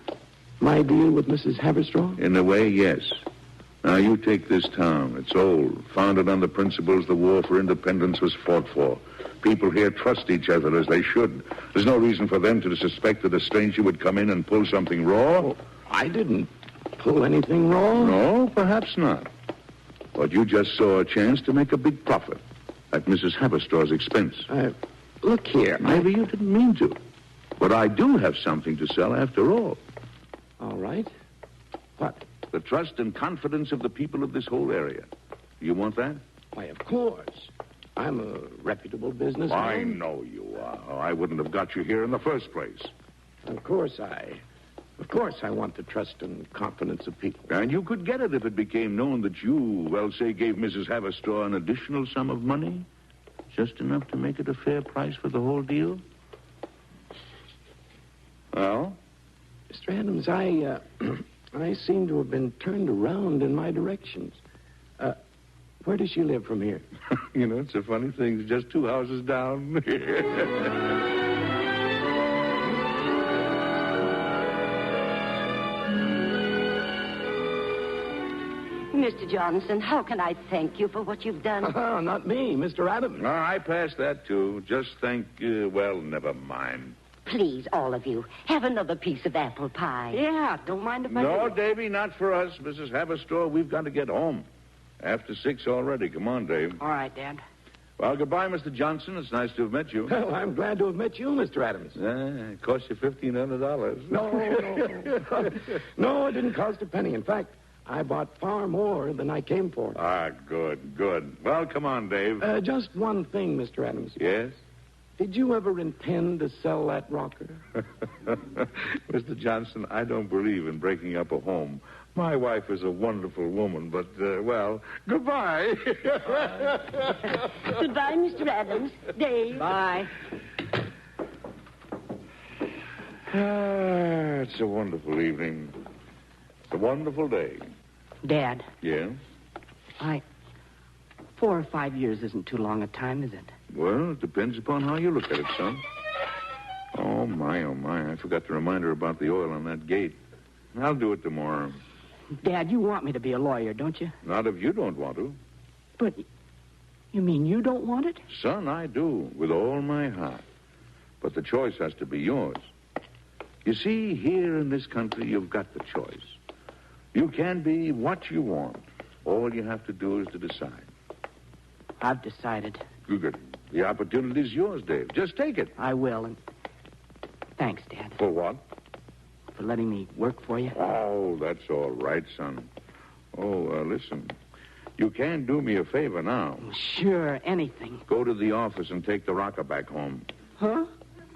my deal with Mrs. Haverstraw? In a way, yes. Now, you take this town. It's old, founded on the principles the war for independence was fought for. People here trust each other as they should. There's no reason for them to suspect that a stranger would come in and pull something raw. Oh, I didn't pull anything raw. No, perhaps not. But you just saw a chance to make a big profit at Mrs. Haverstraw's expense. Look here. Maybe you didn't mean to. But I do have something to sell after all. All right. What? The trust and confidence of the people of this whole area. You want that? Why, of course. I'm a reputable businessman. I know you are. I wouldn't have got you here in the first place. Of course I want the trust and confidence of people. And you could get it if it became known that you, well, say, gave Mrs. Haverstraw an additional sum of money. Just enough to make it a fair price for the whole deal. Well? Mr. Adams, I seem to have been turned around in my directions. Where does she live from here? You know, it's a funny thing. It's just 2 houses down. Mr. Johnson, how can I thank you for what you've done? Not me, Mr. Adams. No, I passed that, too. Just thank, well, never mind. Please, all of you, have another piece of apple pie. Yeah, don't mind if I No, do. Davy, not for us. Mrs. Haverstraw, we've got to get home. After 6 already. Come on, Dave. All right, Dad. Well, goodbye, Mr. Johnson. It's nice to have met you. Well, I'm glad to have met you, Mr. Adams. It cost you $1,500. No. No, it didn't cost a penny. In fact, I bought far more than I came for. Ah, good. Well, come on, Dave. Just one thing, Mr. Adams. Yes? Did you ever intend to sell that rocker? Mr. Johnson, I don't believe in breaking up a home. My wife is a wonderful woman, but, well, goodbye. Goodbye, Mr. Adams. Dave. Bye. It's a wonderful evening. It's a wonderful day. Dad. Yeah? 4 or 5 years isn't too long a time, is it? Well, it depends upon how you look at it, son. Oh, my. I forgot to remind her about the oil on that gate. I'll do it tomorrow. Dad, you want me to be a lawyer, don't you? Not if you don't want to. But you mean you don't want it? Son, I do, with all my heart. But the choice has to be yours. You see, here in this country, you've got the choice. You can be what you want. All you have to do is to decide. I've decided. Good. The opportunity's yours, Dave. Just take it. I will, and thanks, Dad. For what? For letting me work for you. Oh, that's all right, son. Oh, listen. You can do me a favor now. Sure, anything. Go to the office and take the rocker back home. Huh?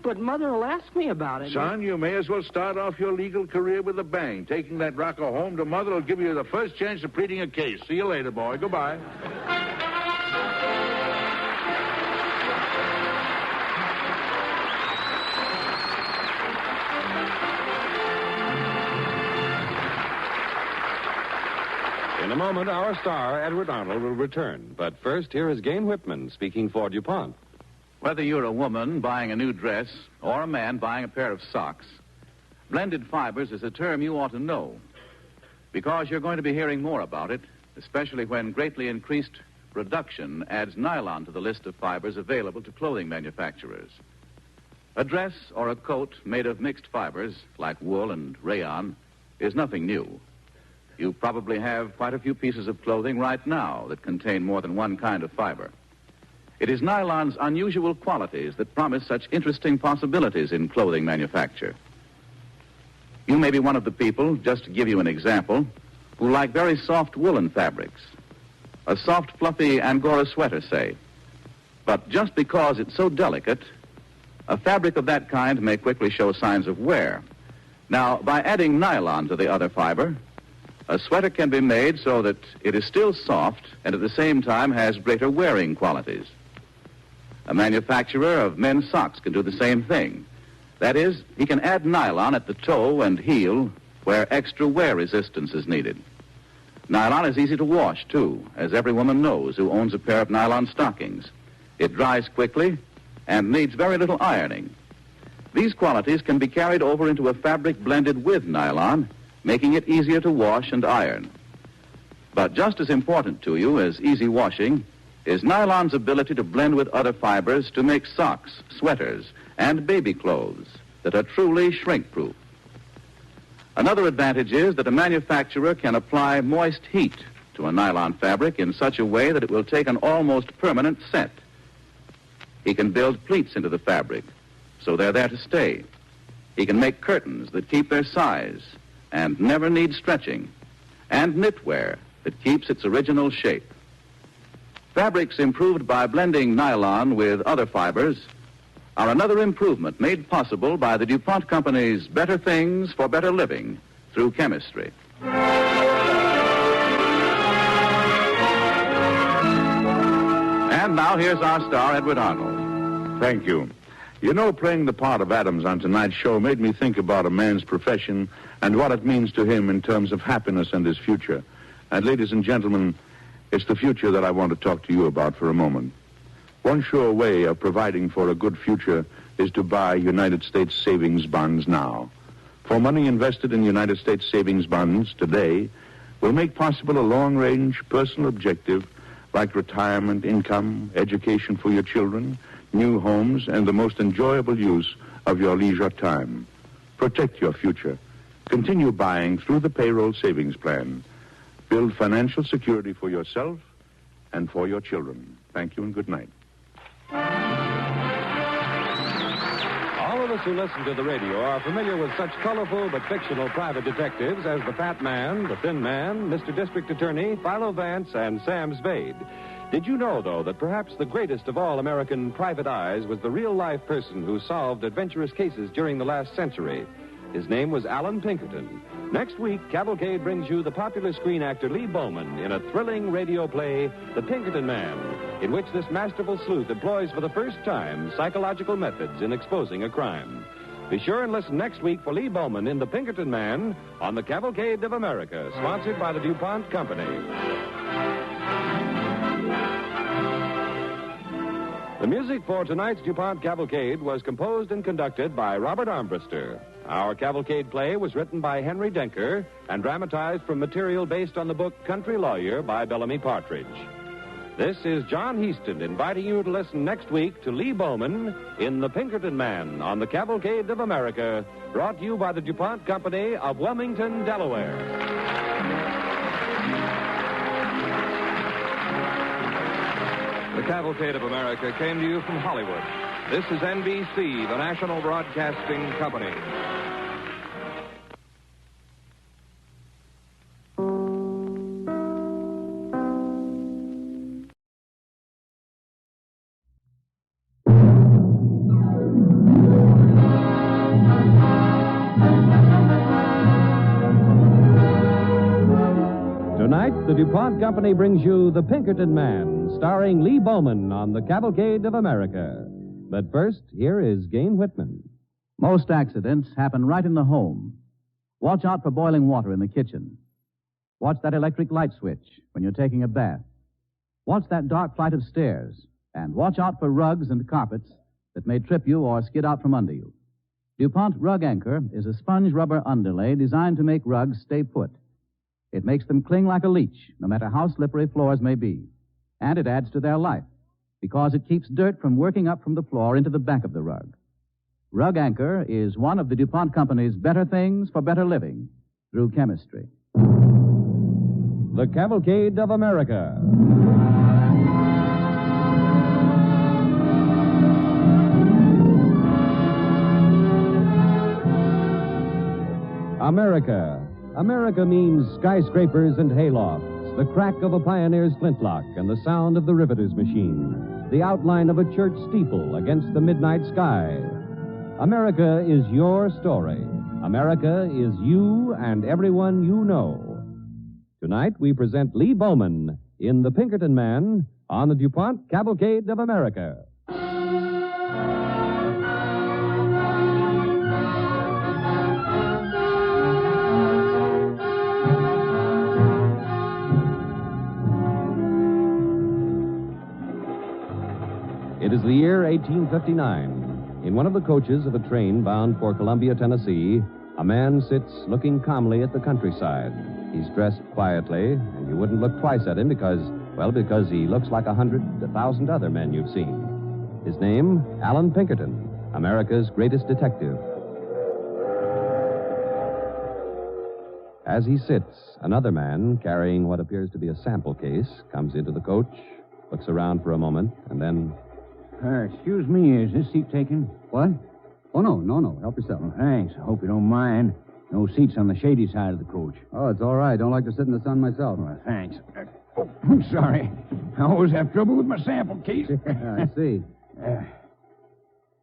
But Mother will ask me about it. Son, you may as well start off your legal career with a bang. Taking that rocker home to Mother will give you the first chance of pleading a case. See you later, boy. Goodbye. In a moment, our star, Edward Arnold, will return. But first, here is Gane Whitman speaking for DuPont. Whether you're a woman buying a new dress or a man buying a pair of socks, blended fibers is a term you ought to know because you're going to be hearing more about it, especially when greatly increased production adds nylon to the list of fibers available to clothing manufacturers. A dress or a coat made of mixed fibers, like wool and rayon, is nothing new. You probably have quite a few pieces of clothing right now that contain more than one kind of fiber. It is nylon's unusual qualities that promise such interesting possibilities in clothing manufacture. You may be one of the people, just to give you an example, who like very soft woolen fabrics. A soft, fluffy Angora sweater, say. But just because it's so delicate, a fabric of that kind may quickly show signs of wear. Now, by adding nylon to the other fiber, a sweater can be made so that it is still soft and at the same time has greater wearing qualities. A manufacturer of men's socks can do the same thing. That is, he can add nylon at the toe and heel where extra wear resistance is needed. Nylon is easy to wash, too, as every woman knows who owns a pair of nylon stockings. It dries quickly and needs very little ironing. These qualities can be carried over into a fabric blended with nylon, making it easier to wash and iron. But just as important to you as easy washing is nylon's ability to blend with other fibers to make socks, sweaters, and baby clothes that are truly shrink-proof. Another advantage is that a manufacturer can apply moist heat to a nylon fabric in such a way that it will take an almost permanent set. He can build pleats into the fabric, so they're there to stay. He can make curtains that keep their size and never need stretching, and knitwear that keeps its original shape. Fabrics improved by blending nylon with other fibers are another improvement made possible by the DuPont Company's Better Things for Better Living through chemistry. And now here's our star, Edward Arnold. Thank you. You know, playing the part of Adams on tonight's show made me think about a man's profession and what it means to him in terms of happiness and his future. And ladies and gentlemen, it's the future that I want to talk to you about for a moment. One sure way of providing for a good future is to buy United States savings bonds now. For money invested in United States savings bonds today will make possible a long-range personal objective like retirement, income, education for your children, new homes, and the most enjoyable use of your leisure time. Protect your future. Continue buying through the payroll savings plan. Build financial security for yourself and for your children. Thank you and good night. All of us who listen to the radio are familiar with such colorful but fictional private detectives as the Fat Man, the Thin Man, Mr. District Attorney, Philo Vance, and Sam Spade. Did you know, though, that perhaps the greatest of all American private eyes was the real-life person who solved adventurous cases during the last century? His name was Alan Pinkerton. Next week, Cavalcade brings you the popular screen actor Lee Bowman in a thrilling radio play, The Pinkerton Man, in which this masterful sleuth employs for the first time psychological methods in exposing a crime. Be sure and listen next week for Lee Bowman in The Pinkerton Man on the Cavalcade of America, sponsored by the DuPont Company. The music for tonight's DuPont Cavalcade was composed and conducted by Robert Armbruster. Our Cavalcade play was written by Henry Denker and dramatized from material based on the book Country Lawyer by Bellamy Partridge. This is John Heaston inviting you to listen next week to Lee Bowman in The Pinkerton Man on the Cavalcade of America, brought to you by the DuPont Company of Wilmington, Delaware. The Cavalcade of America came to you from Hollywood. This is NBC, the National Broadcasting Company. Tonight, the DuPont Company brings you The Pinkerton Man, starring Lee Bowman on the Cavalcade of America. But first, here is Gane Whitman. Most accidents happen right in the home. Watch out for boiling water in the kitchen. Watch that electric light switch when you're taking a bath. Watch that dark flight of stairs. And watch out for rugs and carpets that may trip you or skid out from under you. DuPont Rug Anchor is a sponge rubber underlay designed to make rugs stay put. It makes them cling like a leech, no matter how slippery floors may be. And it adds to their life, because it keeps dirt from working up from the floor into the back of the rug. Rug Anchor is one of the DuPont Company's Better Things for Better Living through chemistry. The Cavalcade of America. America. America means skyscrapers and haylofts, the crack of a pioneer's flintlock and the sound of the riveter's machine, the outline of a church steeple against the midnight sky. America is your story. America is you and everyone you know. Tonight, we present Lee Bowman in The Pinkerton Man on the DuPont Cavalcade of America. It is the year 1859. In one of the coaches of a train bound for Columbia, Tennessee, a man sits looking calmly at the countryside. He's dressed quietly, and you wouldn't look twice at him because he looks like 1,000 other men you've seen. His name, Alan Pinkerton, America's greatest detective. As he sits, another man, carrying what appears to be a sample case, comes into the coach, looks around for a moment, and then... Excuse me, is this seat taken? What? Oh, no. Help yourself. Well, thanks. I hope you don't mind. No seats on the shady side of the coach. Oh, it's all right. Don't like to sit in the sun myself. Well, thanks. I'm sorry. I always have trouble with my sample case. I see.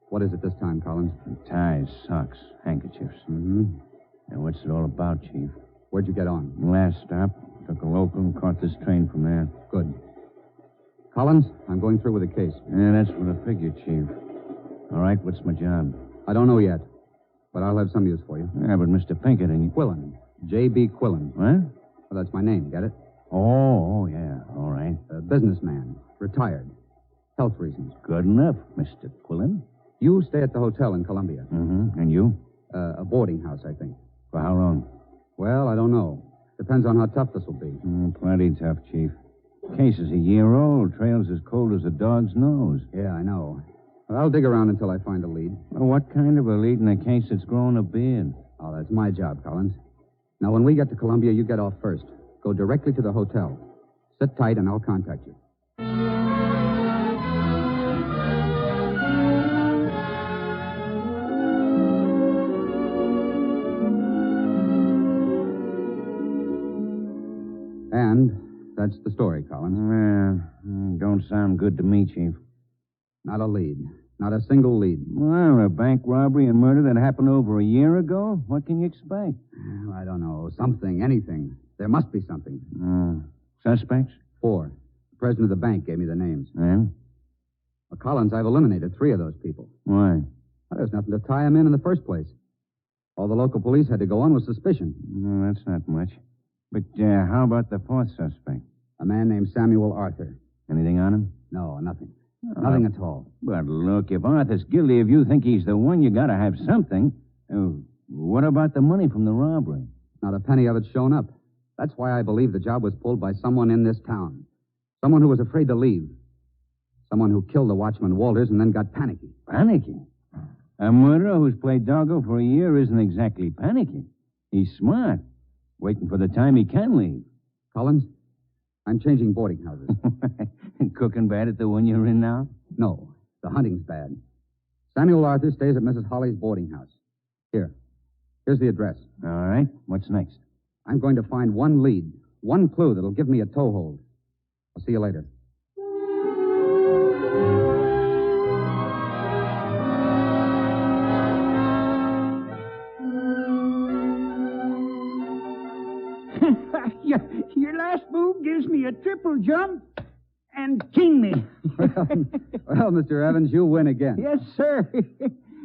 What is it this time, Collins? Ties, socks, handkerchiefs. Mm-hmm. And what's it all about, Chief? Where'd you get on? Last stop. Took a local and caught this train from there. Good. Collins, I'm going through with the case. Yeah, that's what I figured, Chief. All right, what's my job? I don't know yet, but I'll have some use for you. Yeah, but Mr. Pinkerton... Quillen. J.B. Quillen. What? Well, that's my name, get it? Oh, yeah, all right. A businessman. Retired. Health reasons. Good enough, Mr. Quillen. You stay at the hotel in Columbia. Mm-hmm. And you? A boarding house, I think. For how long? Well, I don't know. Depends on how tough this will be. Plenty tough, Chief. Case is a year old. Trail's as cold as a dog's nose. Yeah, I know. Well, I'll dig around until I find a lead. Well, what kind of a lead in a case that's growing a beard? Oh, that's my job, Collins. Now, when we get to Columbia, you get off first. Go directly to the hotel. Sit tight, and I'll contact you. And that's the story, Collins. Don't sound good to me, Chief. Not a lead. Not a single lead. Well, a bank robbery and murder that happened over a year ago? What can you expect? Well, I don't know. Something, anything. There must be something. Suspects? 4. The president of the bank gave me the names. And? Well, Collins, I've eliminated 3 of those people. Why? Well, there's nothing to tie them in the first place. All the local police had to go on was suspicion. Well, that's not much. But how about the 4th suspect? A man named Samuel Arthur. Anything on him? No, nothing. Nothing at all. But look, if Arthur's guilty, if you think he's the one, you gotta have something. What about the money from the robbery? Not a penny of it's shown up. That's why I believe the job was pulled by someone in this town. Someone who was afraid to leave. Someone who killed the watchman Walters and then got panicky. Panicky? A murderer who's played doggo for a year isn't exactly panicky. He's smart. Waiting for the time he can leave. Collins, I'm changing boarding houses. Cooking bad at the one you're in now? No, the hunting's bad. Samuel Arthur stays at Mrs. Holly's boarding house. Here's the address. All right. What's next? I'm going to find one lead, one clue that'll give me a toehold. I'll see you later. Your last move gives me a triple jump and king me. Well, Mr. Evans, you win again. Yes, sir.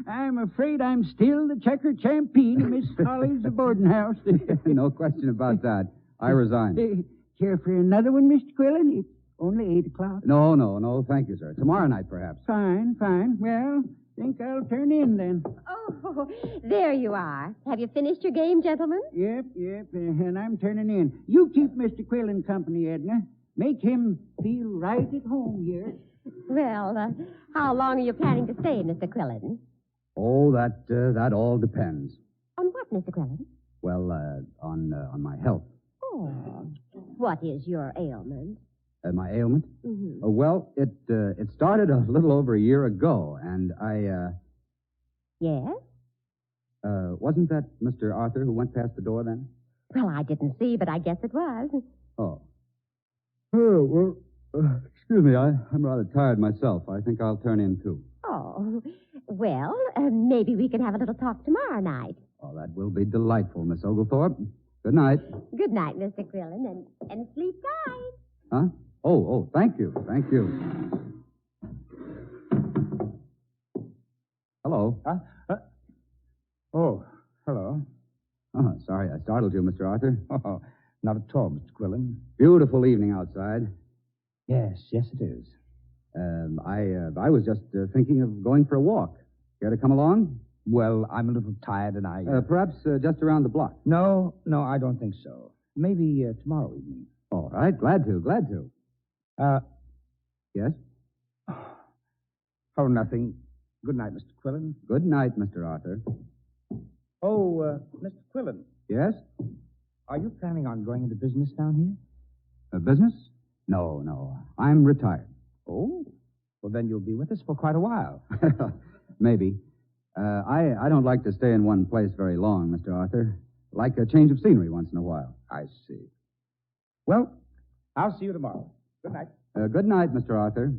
I'm afraid I'm still the checker champion of Miss Holly's boarding house. No question about that. I resign. Care for another one, Mr. Quillen? It's only 8 o'clock. No. Thank you, sir. Tomorrow night, perhaps. Fine. Well, think I'll turn in then. Oh, there you are. Have you finished your game, gentlemen? Yep. And I'm turning in. You keep Mr. Quillen company, Edna. Make him feel right at home here. Well, how long are you planning to stay, Mr. Quillen? Oh, that all depends. On what, Mr. Quillen? Well, on my health. Oh, what is your ailment? My ailment? Mm-hmm. Well, it started a little over a year ago, and I, Yes? Wasn't that Mr. Arthur who went past the door then? Well, I didn't see, but I guess it was. Oh. Oh, well, excuse me, I'm rather tired myself. I think I'll turn in, too. Oh, well, maybe we can have a little talk tomorrow night. Oh, that will be delightful, Miss Oglethorpe. Good night. Good night, Mr. Quillen, and sleep tight. Huh? Oh, thank you. Hello. Oh, hello. Oh, sorry I startled you, Mr. Arthur. Oh, not at all, Mr. Quillen. Beautiful evening outside. Yes, it is. I was just thinking of going for a walk. Care to come along? Well, I'm a little tired and I... Perhaps just around the block. No, I don't think so. Maybe tomorrow evening. All right, glad to. Yes? Oh, nothing. Good night, Mr. Quillen. Good night, Mr. Arthur. Oh, Mr. Quillen, Yes? are you planning on going into business down here? Business? No. I'm retired. Oh, well, then you'll be with us for quite a while. Maybe. I don't like to stay in one place very long, Mr. Arthur. Like a change of scenery once in a while. I see. Well, I'll see you tomorrow. Good night. Good night, Mr. Arthur.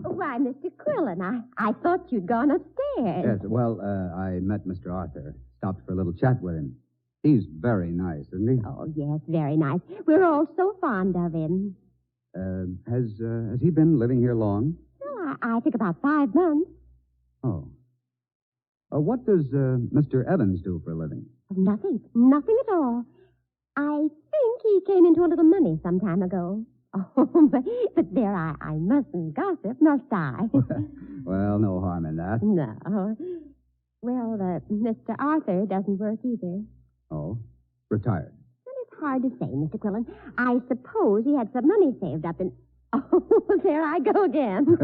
Why, Mr. Quillen, I thought you'd gone upstairs. Yes, well, I met Mr. Arthur. Stopped for a little chat with him. He's very nice, isn't he? Oh, yes, very nice. We're all so fond of him. Has he been living here long? Well, I think about 5 months. Oh. What does Mr. Evans do for a living? Nothing at all. I think he came into a little money some time ago. Oh, but there, I mustn't gossip, must I? Well, no harm in that. No. Well, Mr. Arthur doesn't work either. Oh, retired. Well, it's hard to say, Mr. Quillen. I suppose he had some money saved up in... Oh, there I go again.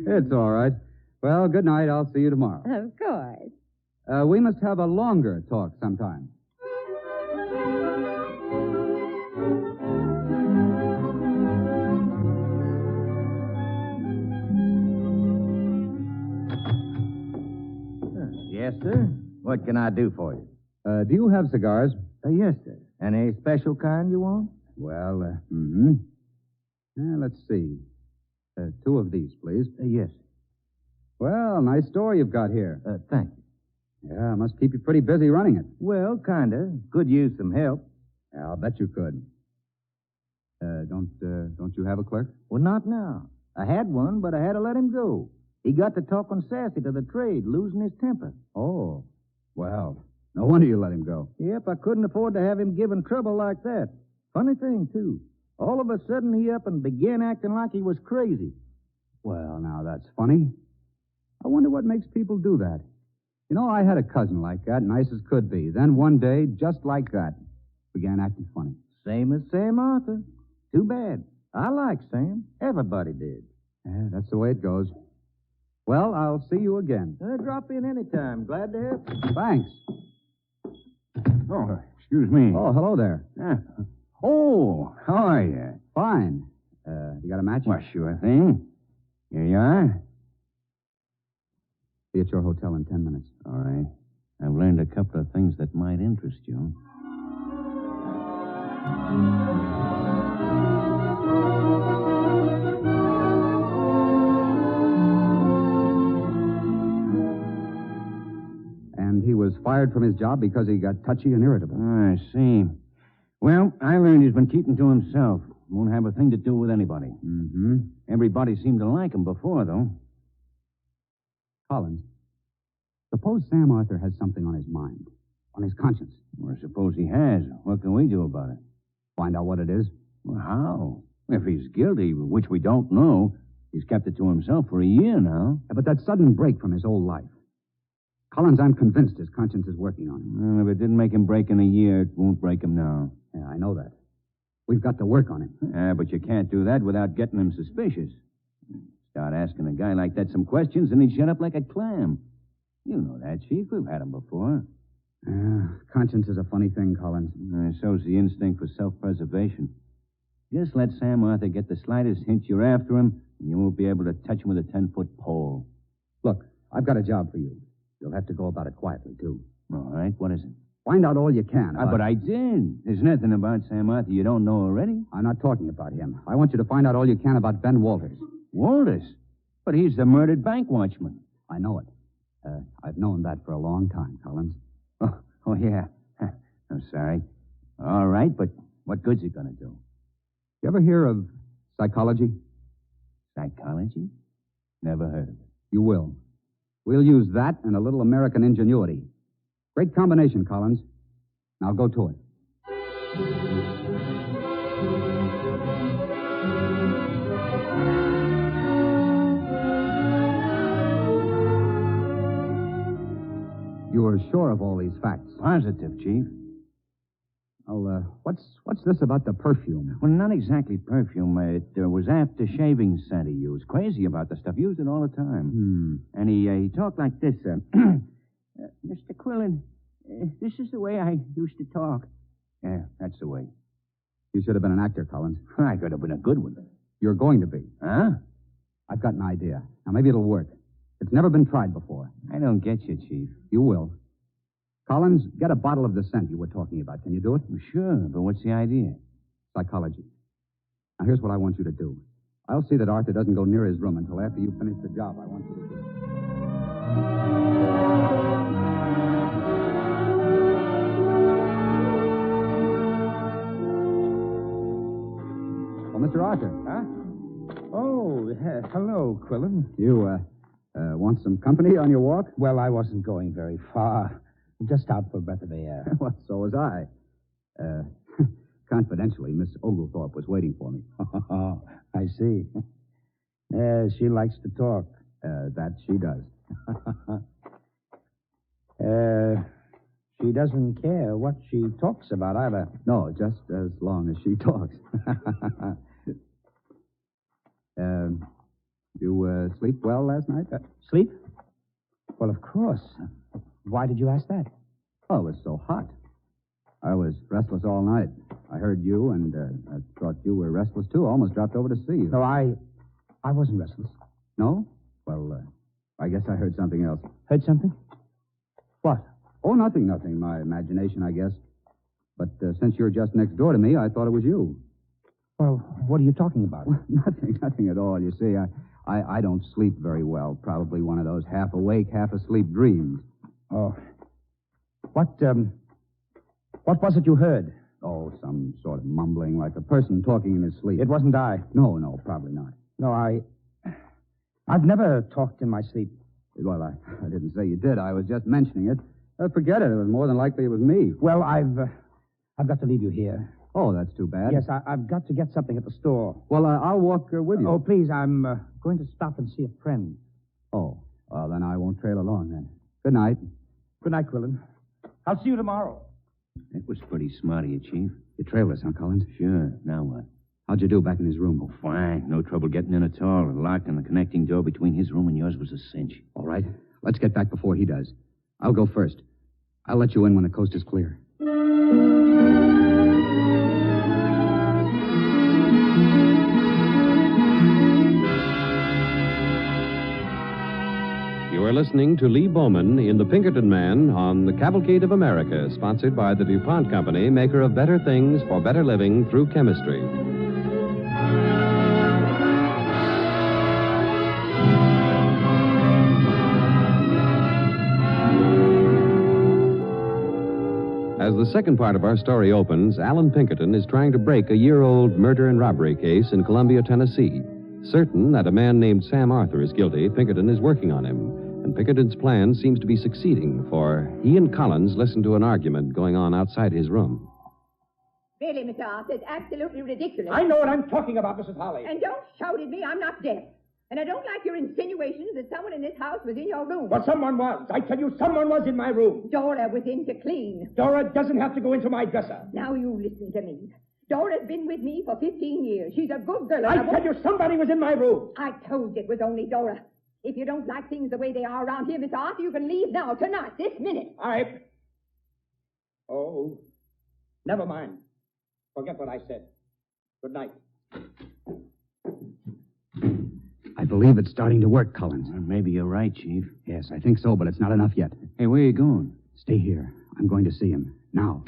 It's all right. Well, good night. I'll see you tomorrow. Of course. We must have a longer talk sometime. Yes, sir. What can I do for you? Do you have cigars? Yes, sir. Any special kind you want? Well, let's see. 2 of these, please. Yes. Well, nice store you've got here. Thank you. Yeah, must keep you pretty busy running it. Well, kinda. Could use some help. Yeah, I'll bet you could. Don't you have a clerk? Well, not now. I had one, but I had to let him go. He got to talking sassy to the trade, losing his temper. Oh, well, no wonder you let him go. Yep, I couldn't afford to have him giving trouble like that. Funny thing, too. All of a sudden, he up and began acting like he was crazy. Well, now, that's funny. I wonder what makes people do that. You know, I had a cousin like that, nice as could be. Then one day, just like that, began acting funny. Same as Sam Arthur. Too bad. I like Sam. Everybody did. Yeah, that's the way it goes. Well, I'll see you again. Drop in anytime. Glad to have you. Thanks. Oh, excuse me. Oh, hello there. Oh, how are you? Fine. You got a match? Well, sure thing. Here you are. Be at your hotel in 10 minutes. All right. I've learned a couple of things that might interest you. And he was fired from his job because he got touchy and irritable. I see. Well, I learned he's been keeping to himself. Won't have a thing to do with anybody. Mm-hmm. Everybody seemed to like him before, though. Collins, suppose Sam Arthur has something on his mind, on his conscience. Or suppose he has. What can we do about it? Find out what it is. Well, how? If he's guilty, which we don't know, he's kept it to himself for a year now. Yeah, but that sudden break from his old life. Collins, I'm convinced his conscience is working on him. Well, if it didn't make him break in a year, it won't break him now. Yeah, I know that. We've got to work on him. Yeah, but you can't do that without getting him suspicious. Start asking a guy like that some questions, and he'd shut up like a clam. You know that, Chief. We've had him before. Conscience is a funny thing, Collins. So's the instinct for self-preservation. Just let Sam Arthur get the slightest hint you're after him, and you won't be able to touch him with a 10-foot pole. Look, I've got a job for you. You'll have to go about it quietly, too. All right, what is it? Find out all you can about... But I did. There's nothing about Sam Arthur you don't know already. I'm not talking about him. I want you to find out all you can about Ben Walters. Walters? But he's the murdered bank watchman. I know it. I've known that for a long time, Collins. Oh, yeah. I'm sorry. All right, but what good's it going to do? You ever hear of psychology? Psychology? Never heard of it. You will. We'll use that and a little American ingenuity. Great combination, Collins. Now go to it. You were sure of all these facts? Positive, Chief. Well, what's this about the perfume? Well, not exactly perfume. It was after-shaving scent he used. Crazy about the stuff. Used it all the time. And he talked like this. Mr. Quillen, this is the way I used to talk. Yeah, that's the way. You should have been an actor, Collins. I could have been a good one. You're going to be. Huh? I've got an idea. Now, maybe it'll work. It's never been tried before. I don't get you, Chief. You will. Collins, get a bottle of the scent you were talking about. Can you do it? Well, sure, but what's the idea? Psychology. Now, here's what I want you to do. I'll see that Arthur doesn't go near his room until after you finish the job I want you to do. Oh, Mr. Arthur. Huh? Oh, hello, Quillen. You, want some company on your walk? Well, I wasn't going very far. Just out for a breath of air. Well, so was I. Confidentially, Miss Oglethorpe was waiting for me. I see. She likes to talk. That she does. She doesn't care what she talks about either. No, just as long as she talks. You sleep well last night? Sleep? Well, of course. Why did you ask that? Oh, it was so hot. I was restless all night. I heard you, and I thought you were restless, too. I almost dropped over to see you. No, I wasn't restless. No? Well, I guess I heard something else. Heard something? What? Oh, nothing. My imagination, I guess. But since you're just next door to me, I thought it was you. Well, what are you talking about? Well, nothing at all. You see, I don't sleep very well. Probably one of those half-awake, half-asleep dreams. Oh. What was it you heard? Oh, some sort of mumbling, like a person talking in his sleep. It wasn't I. No, probably not. No, I've never talked in my sleep. Well, I didn't say you did. I was just mentioning it. Forget it. It was more than likely it was me. Well, I've got to leave you here. Oh, that's too bad. Yes, I've got to get something at the store. Well, I'll walk with you. Oh, please, I'm going to stop and see a friend. Oh, well, then I won't trail along then. Good night. Good night, Quillen. I'll see you tomorrow. That was pretty smart of you, Chief. You trailed us, huh, Collins? Sure. Now what? How'd you do back in his room? Oh, fine. No trouble getting in at all. The lock and the connecting door between his room and yours was a cinch. All right. Let's get back before he does. I'll go first. I'll let you in when the coast is clear. You are listening to Lee Bowman in The Pinkerton Man on the Cavalcade of America, sponsored by the DuPont Company, maker of better things for better living through chemistry. As the second part of our story opens, Alan Pinkerton is trying to break a year-old murder and robbery case in Columbia, Tennessee. Certain that a man named Sam Arthur is guilty, Pinkerton is working on him. And Pinkerton's plan seems to be succeeding, for he and Collins listen to an argument going on outside his room. Really, Mr. Arthur, it's absolutely ridiculous. I know what I'm talking about, Mrs. Holly. And don't shout at me. I'm not deaf. And I don't like your insinuations that someone in this house was in your room. Well, someone was. I tell you, someone was in my room. Dora was in to clean. Dora doesn't have to go into my dresser. Now you listen to me. Dora's been with me for 15 years. She's a good girl. I tell you, somebody was in my room. I told you it was only Dora. If you don't like things the way they are around here, Mr. Arthur, you can leave now, tonight, this minute. Oh, never mind. Forget what I said. Good night. I believe it's starting to work, Collins. Maybe you're right, Chief. Yes, I think so, but it's not enough yet. Hey, where are you going? Stay here. I'm going to see him. Now.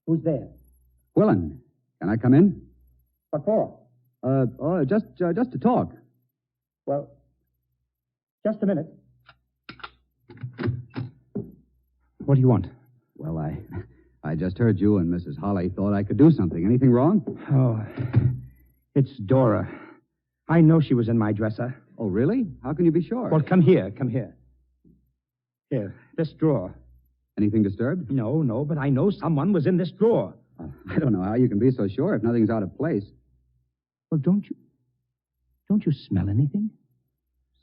Who's there? Quillen, can I come in? What for? Just to talk. Well, just a minute. What do you want? Well, I just heard you and Mrs. Holly thought I could do something. Anything wrong? Oh, it's Dora. I know she was in my dresser. Oh, really? How can you be sure? Well, come here. Here, this drawer. Anything disturbed? No, but I know someone was in this drawer. I don't know how you can be so sure if nothing's out of place. Well, don't you smell anything?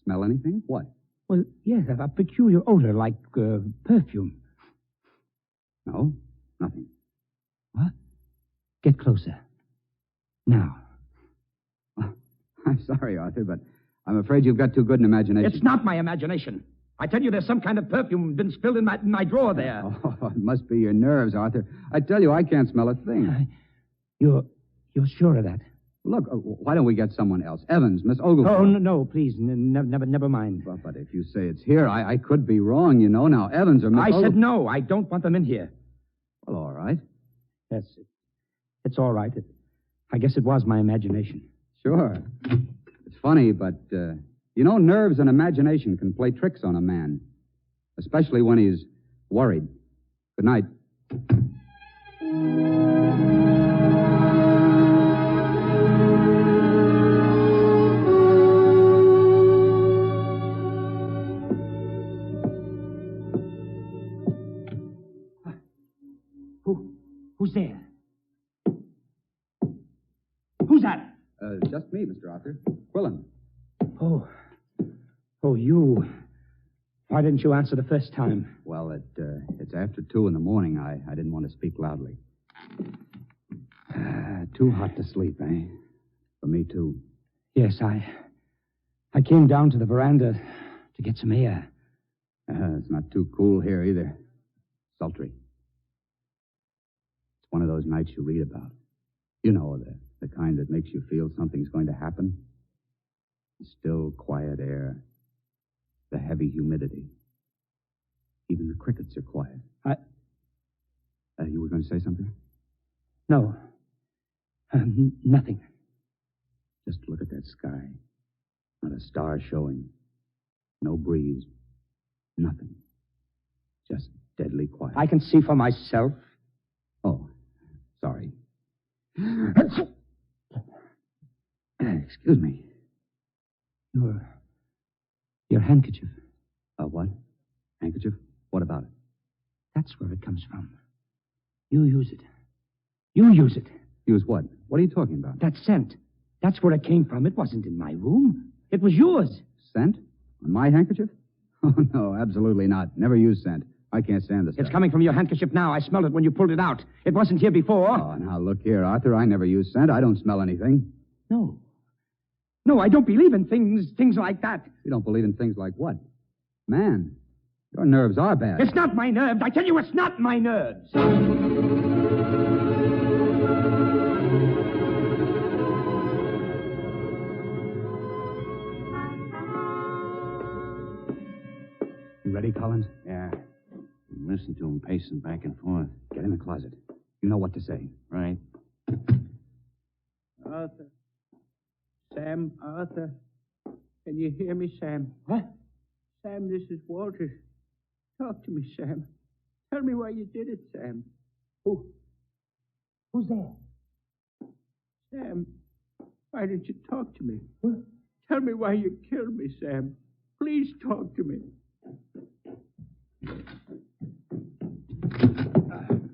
Smell anything? What? Well, yes, a peculiar odor like perfume. No, nothing. What? Get closer. Now. I'm sorry, Arthur, but I'm afraid you've got too good an imagination. It's not my imagination. I tell you, there's some kind of perfume been spilled in my drawer there. Oh, it must be your nerves, Arthur. I tell you, I can't smell a thing. You're sure of that? Look, why don't we get someone else? Evans, Miss Oglethorpe. Oh, no, please. Never mind. But if you say it's here, I could be wrong, you know. Now, Evans or Miss I said no. I don't want them in here. Well, all right. Yes, it's all right. I guess it was my imagination. Sure. It's funny, but, you know, nerves and imagination can play tricks on a man, especially when he's worried. Good night. Who's there? Who's that? Just me, Mr. Arthur. Quillen. Oh, you. Why didn't you answer the first time? Well, it's after 2 in the morning. I didn't want to speak loudly. Too hot to sleep, eh? For me, too. Yes, I came down to the veranda to get some air. It's not too cool here either. Sultry. It's one of those nights you read about. You know, the kind that makes you feel something's going to happen. The still, quiet air. The heavy humidity. Even the crickets are quiet. You were going to say something? No. Nothing. Just look at that sky. Not a star showing. No breeze. Nothing. Just deadly quiet. I can see for myself. Oh, sorry. Excuse me. Your handkerchief. What? Handkerchief? What about it? That's where it comes from. You use it. You use it. Use what? What are you talking about? That scent. That's where it came from. It wasn't in my room. It was yours. Scent? On my handkerchief? Oh, no, absolutely not. Never use scent. I can't stand this. It's coming from your handkerchief now. I smelled it when you pulled it out. It wasn't here before. Oh, now look here, Arthur. I never use scent. I don't smell anything. No. No, I don't believe in things like that. You don't believe in things like what? Man, your nerves are bad. It's not my nerves. I tell you, it's not my nerves. You ready, Collins? Yeah. Listen to him pacing back and forth. Get in the closet. You know what to say. Right. Arthur. Sam, Arthur. Can you hear me, Sam? What? Sam, this is Walter. Talk to me, Sam. Tell me why you did it, Sam. Who's there? Sam, why didn't you talk to me? What? Tell me why you killed me, Sam. Please talk to me.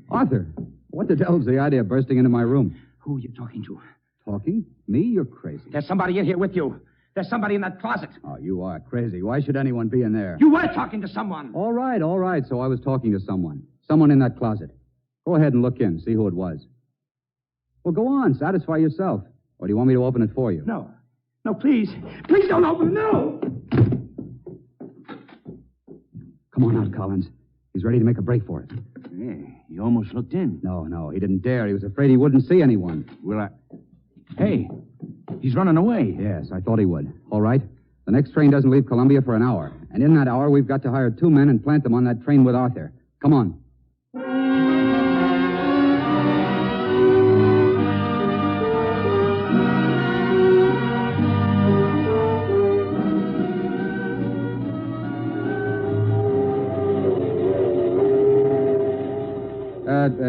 Arthur, what the devil's the idea of bursting into my room? Who are you talking to? Talking? Me? You're crazy. There's somebody in here with you. There's somebody in that closet. Oh, you are crazy. Why should anyone be in there? You were talking to someone. All right. So I was talking to someone. Someone in that closet. Go ahead and look in. See who it was. Well, go on. Satisfy yourself. Or do you want me to open it for you? No. No, please. Please don't open it. No. Come on out, Collins. He's ready to make a break for it. Hey, he almost looked in. No. He didn't dare. He was afraid he wouldn't see anyone. Hey, he's running away. Yes, I thought he would. All right. The next train doesn't leave Columbia for an hour. And in that hour, we've got to hire 2 men and plant them on that train with Arthur. Come on.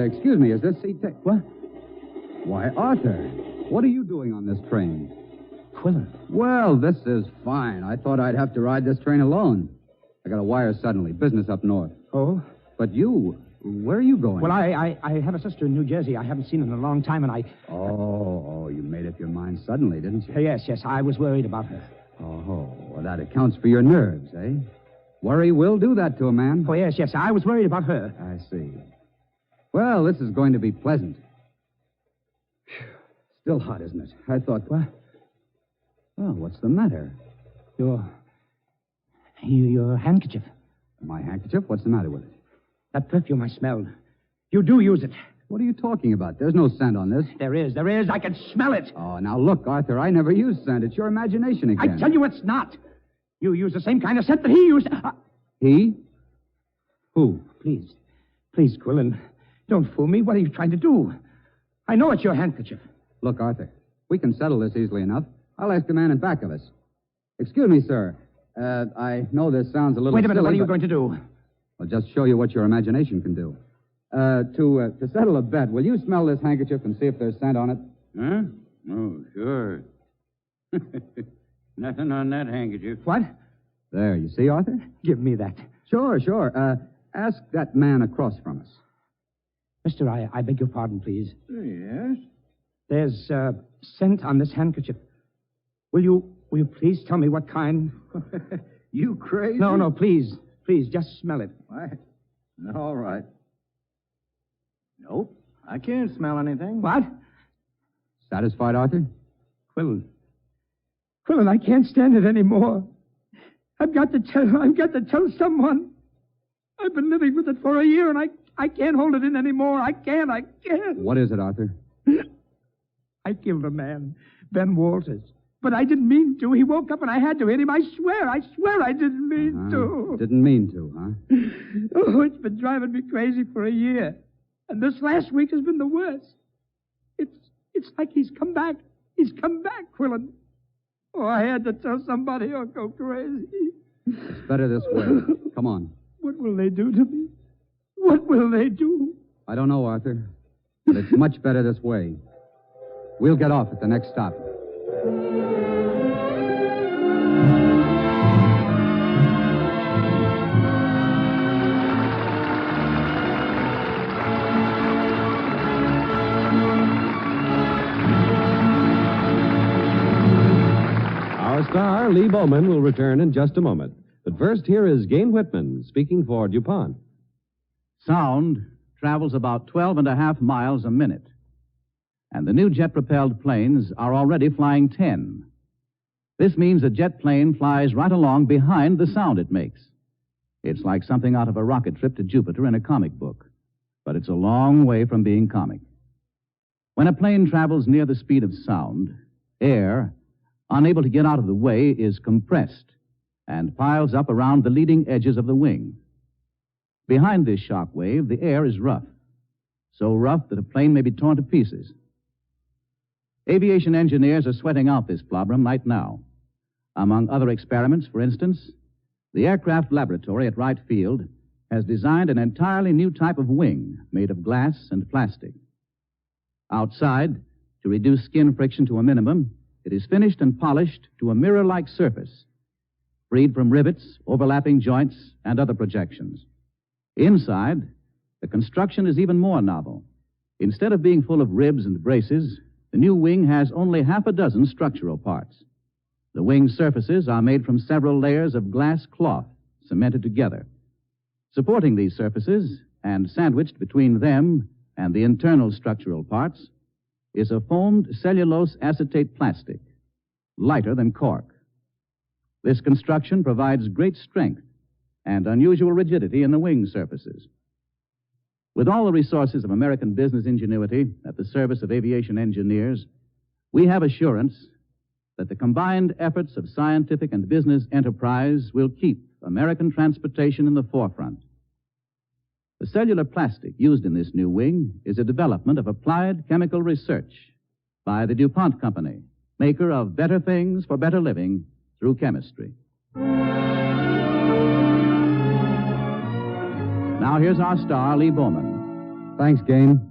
Excuse me, is this seat... What? Why, Arthur, what are you doing on this train? Quillen. Well, this is fine. I thought I'd have to ride this train alone. I got a wire suddenly. Business up north. Oh? But you, where are you going? Well, I have a sister in New Jersey I haven't seen in a long time, and I... Oh, you made up your mind suddenly, didn't you? Yes, I was worried about her. Oh, well, that accounts for your nerves, eh? Worry will do that to a man. Oh, yes, I was worried about her. I see. Well, this is going to be pleasant. Still hot, isn't it? I thought, what? Oh, what's the matter? Your handkerchief. My handkerchief? What's the matter with it? That perfume I smelled. You do use it. What are you talking about? There's no scent on this. There is. I can smell it. Oh, now look, Arthur, I never use scent. It's your imagination again. I tell you it's not. You use the same kind of scent that he used. He? Who? Please, Quillen, don't fool me. What are you trying to do? I know it's your handkerchief. Look, Arthur, we can settle this easily enough. I'll ask the man in back of us. Excuse me, sir. I know this sounds a little Wait a minute, silly, what are you but... going to do? I'll just show you what your imagination can do. To settle a bet, will you smell this handkerchief and see if there's scent on it? Huh? Oh, sure. Nothing on that handkerchief. What? There, you see, Arthur? Give me that. Sure. Ask that man across from us. Mister, I beg your pardon, please. Yes? There's scent on this handkerchief. Will you please tell me what kind? You crazy? No, please. Please, just smell it. What? All right. Nope. I can't smell anything. What? Satisfied, Arthur? Quillen, I can't stand it anymore. I've got to tell someone. I've been living with it for a year, and I can't hold it in anymore. I can't. What is it, Arthur? I killed a man, Ben Walters. But I didn't mean to. He woke up and I had to hit him. I swear I didn't mean to. Didn't mean to, huh? Oh, it's been driving me crazy for a year. And this last week has been the worst. It's like he's come back. He's come back, Quillen. Oh, I had to tell somebody or go crazy. It's better this way. Come on. What will they do to me? What will they do? I don't know, Arthur. But it's much better this way. We'll get off at the next stop. Our star, Lee Bowman, will return in just a moment. But first, here is Gain Whitman speaking for DuPont. Sound travels about 12.5 miles a minute. And the new jet-propelled planes are already flying 10. This means a jet plane flies right along behind the sound it makes. It's like something out of a rocket trip to Jupiter in a comic book. But it's a long way from being comic. When a plane travels near the speed of sound, air, unable to get out of the way, is compressed and piles up around the leading edges of the wing. Behind this shock wave, the air is rough, so rough that a plane may be torn to pieces. Aviation engineers are sweating out this problem right now. Among other experiments, for instance, the aircraft laboratory at Wright Field has designed an entirely new type of wing made of glass and plastic. Outside, to reduce skin friction to a minimum, it is finished and polished to a mirror-like surface, freed from rivets, overlapping joints, and other projections. Inside, the construction is even more novel. Instead of being full of ribs and braces, the new wing has only half a dozen structural parts. The wing surfaces are made from several layers of glass cloth cemented together. Supporting these surfaces, and sandwiched between them and the internal structural parts, is a foamed cellulose acetate plastic, lighter than cork. This construction provides great strength and unusual rigidity in the wing surfaces. With all the resources of American business ingenuity at the service of aviation engineers, we have assurance that the combined efforts of scientific and business enterprise will keep American transportation in the forefront. The cellular plastic used in this new wing is a development of applied chemical research by the DuPont Company, maker of better things for better living through chemistry. Now here's our star, Lee Bowman. Thanks, Gain.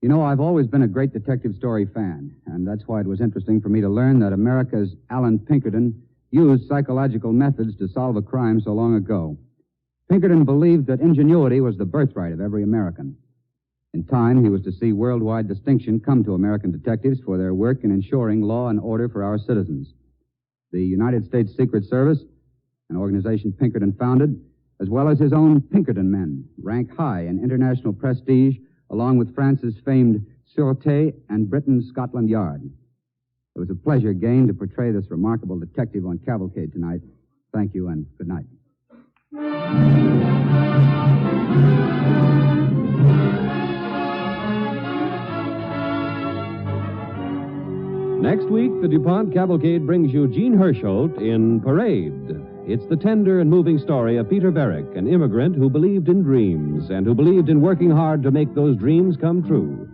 You know, I've always been a great detective story fan, and that's why it was interesting for me to learn that America's Alan Pinkerton used psychological methods to solve a crime so long ago. Pinkerton believed that ingenuity was the birthright of every American. In time, he was to see worldwide distinction come to American detectives for their work in ensuring law and order for our citizens. The United States Secret Service, an organization Pinkerton founded, as well as his own Pinkerton men, rank high in international prestige, along with France's famed Sûreté and Britain's Scotland Yard. It was a pleasure, Gain, to portray this remarkable detective on Cavalcade tonight. Thank you, and good night. Next week, the DuPont Cavalcade brings you Gene Hersholt in Parade. It's the tender and moving story of Peter Varick, an immigrant who believed in dreams and who believed in working hard to make those dreams come true.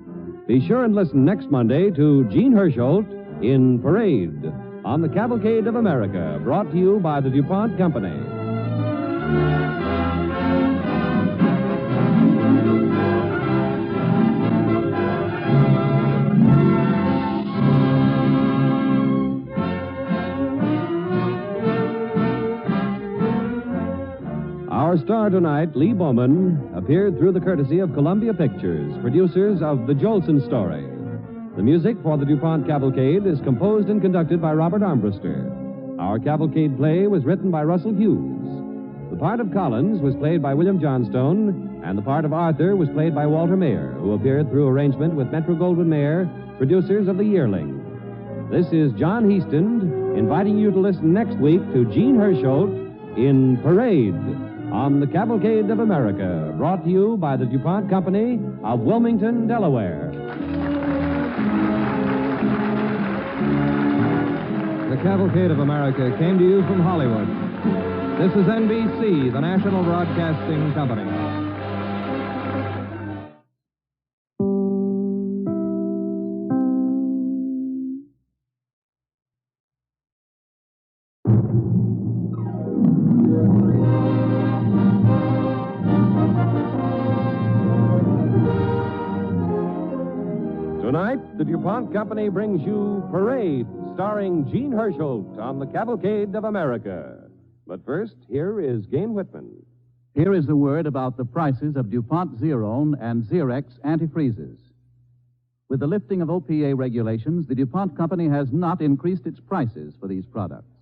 Be sure and listen next Monday to Gene Hersholt in Parade on the Cavalcade of America, brought to you by the DuPont Company. Our star tonight, Lee Bowman, appeared through the courtesy of Columbia Pictures, producers of The Jolson Story. The music for the DuPont Cavalcade is composed and conducted by Robert Armbruster. Our cavalcade play was written by Russell Hughes. The part of Collins was played by William Johnstone, and the part of Arthur was played by Walter Mayer, who appeared through arrangement with Metro-Goldwyn-Mayer, producers of The Yearling. This is John Heaston, inviting you to listen next week to Gene Hersholt in Parade on the Cavalcade of America, brought to you by the DuPont Company of Wilmington, Delaware. The Cavalcade of America came to you from Hollywood. This is NBC, the National Broadcasting Company. Tonight, the DuPont Company brings you Parade, starring Gene Hersholt on the Cavalcade of America. But first, here is Gain Whitman. Here is the word about the prices of DuPont Zerone and Xerex antifreezes. With the lifting of OPA regulations, the DuPont Company has not increased its prices for these products.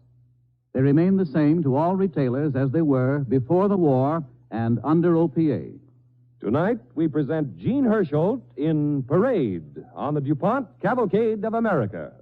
They remain the same to all retailers as they were before the war and under OPA. Tonight, we present Gene Hersholt in Parade on the DuPont Cavalcade of America.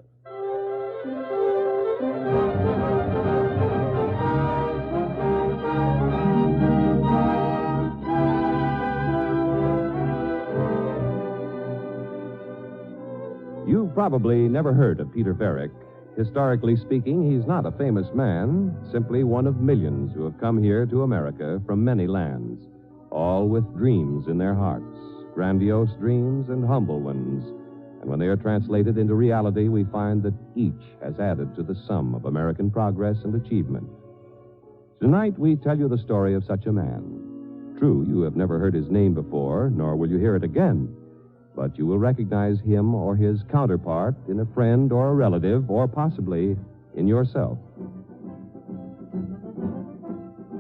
You've probably never heard of Peter Varick. Historically speaking, he's not a famous man, simply one of millions who have come here to America from many lands, all with dreams in their hearts, grandiose dreams and humble ones. And when they are translated into reality, we find that each has added to the sum of American progress and achievement. Tonight, we tell you the story of such a man. True, you have never heard his name before, nor will you hear it again. But you will recognize him or his counterpart in a friend or a relative, or possibly in yourself.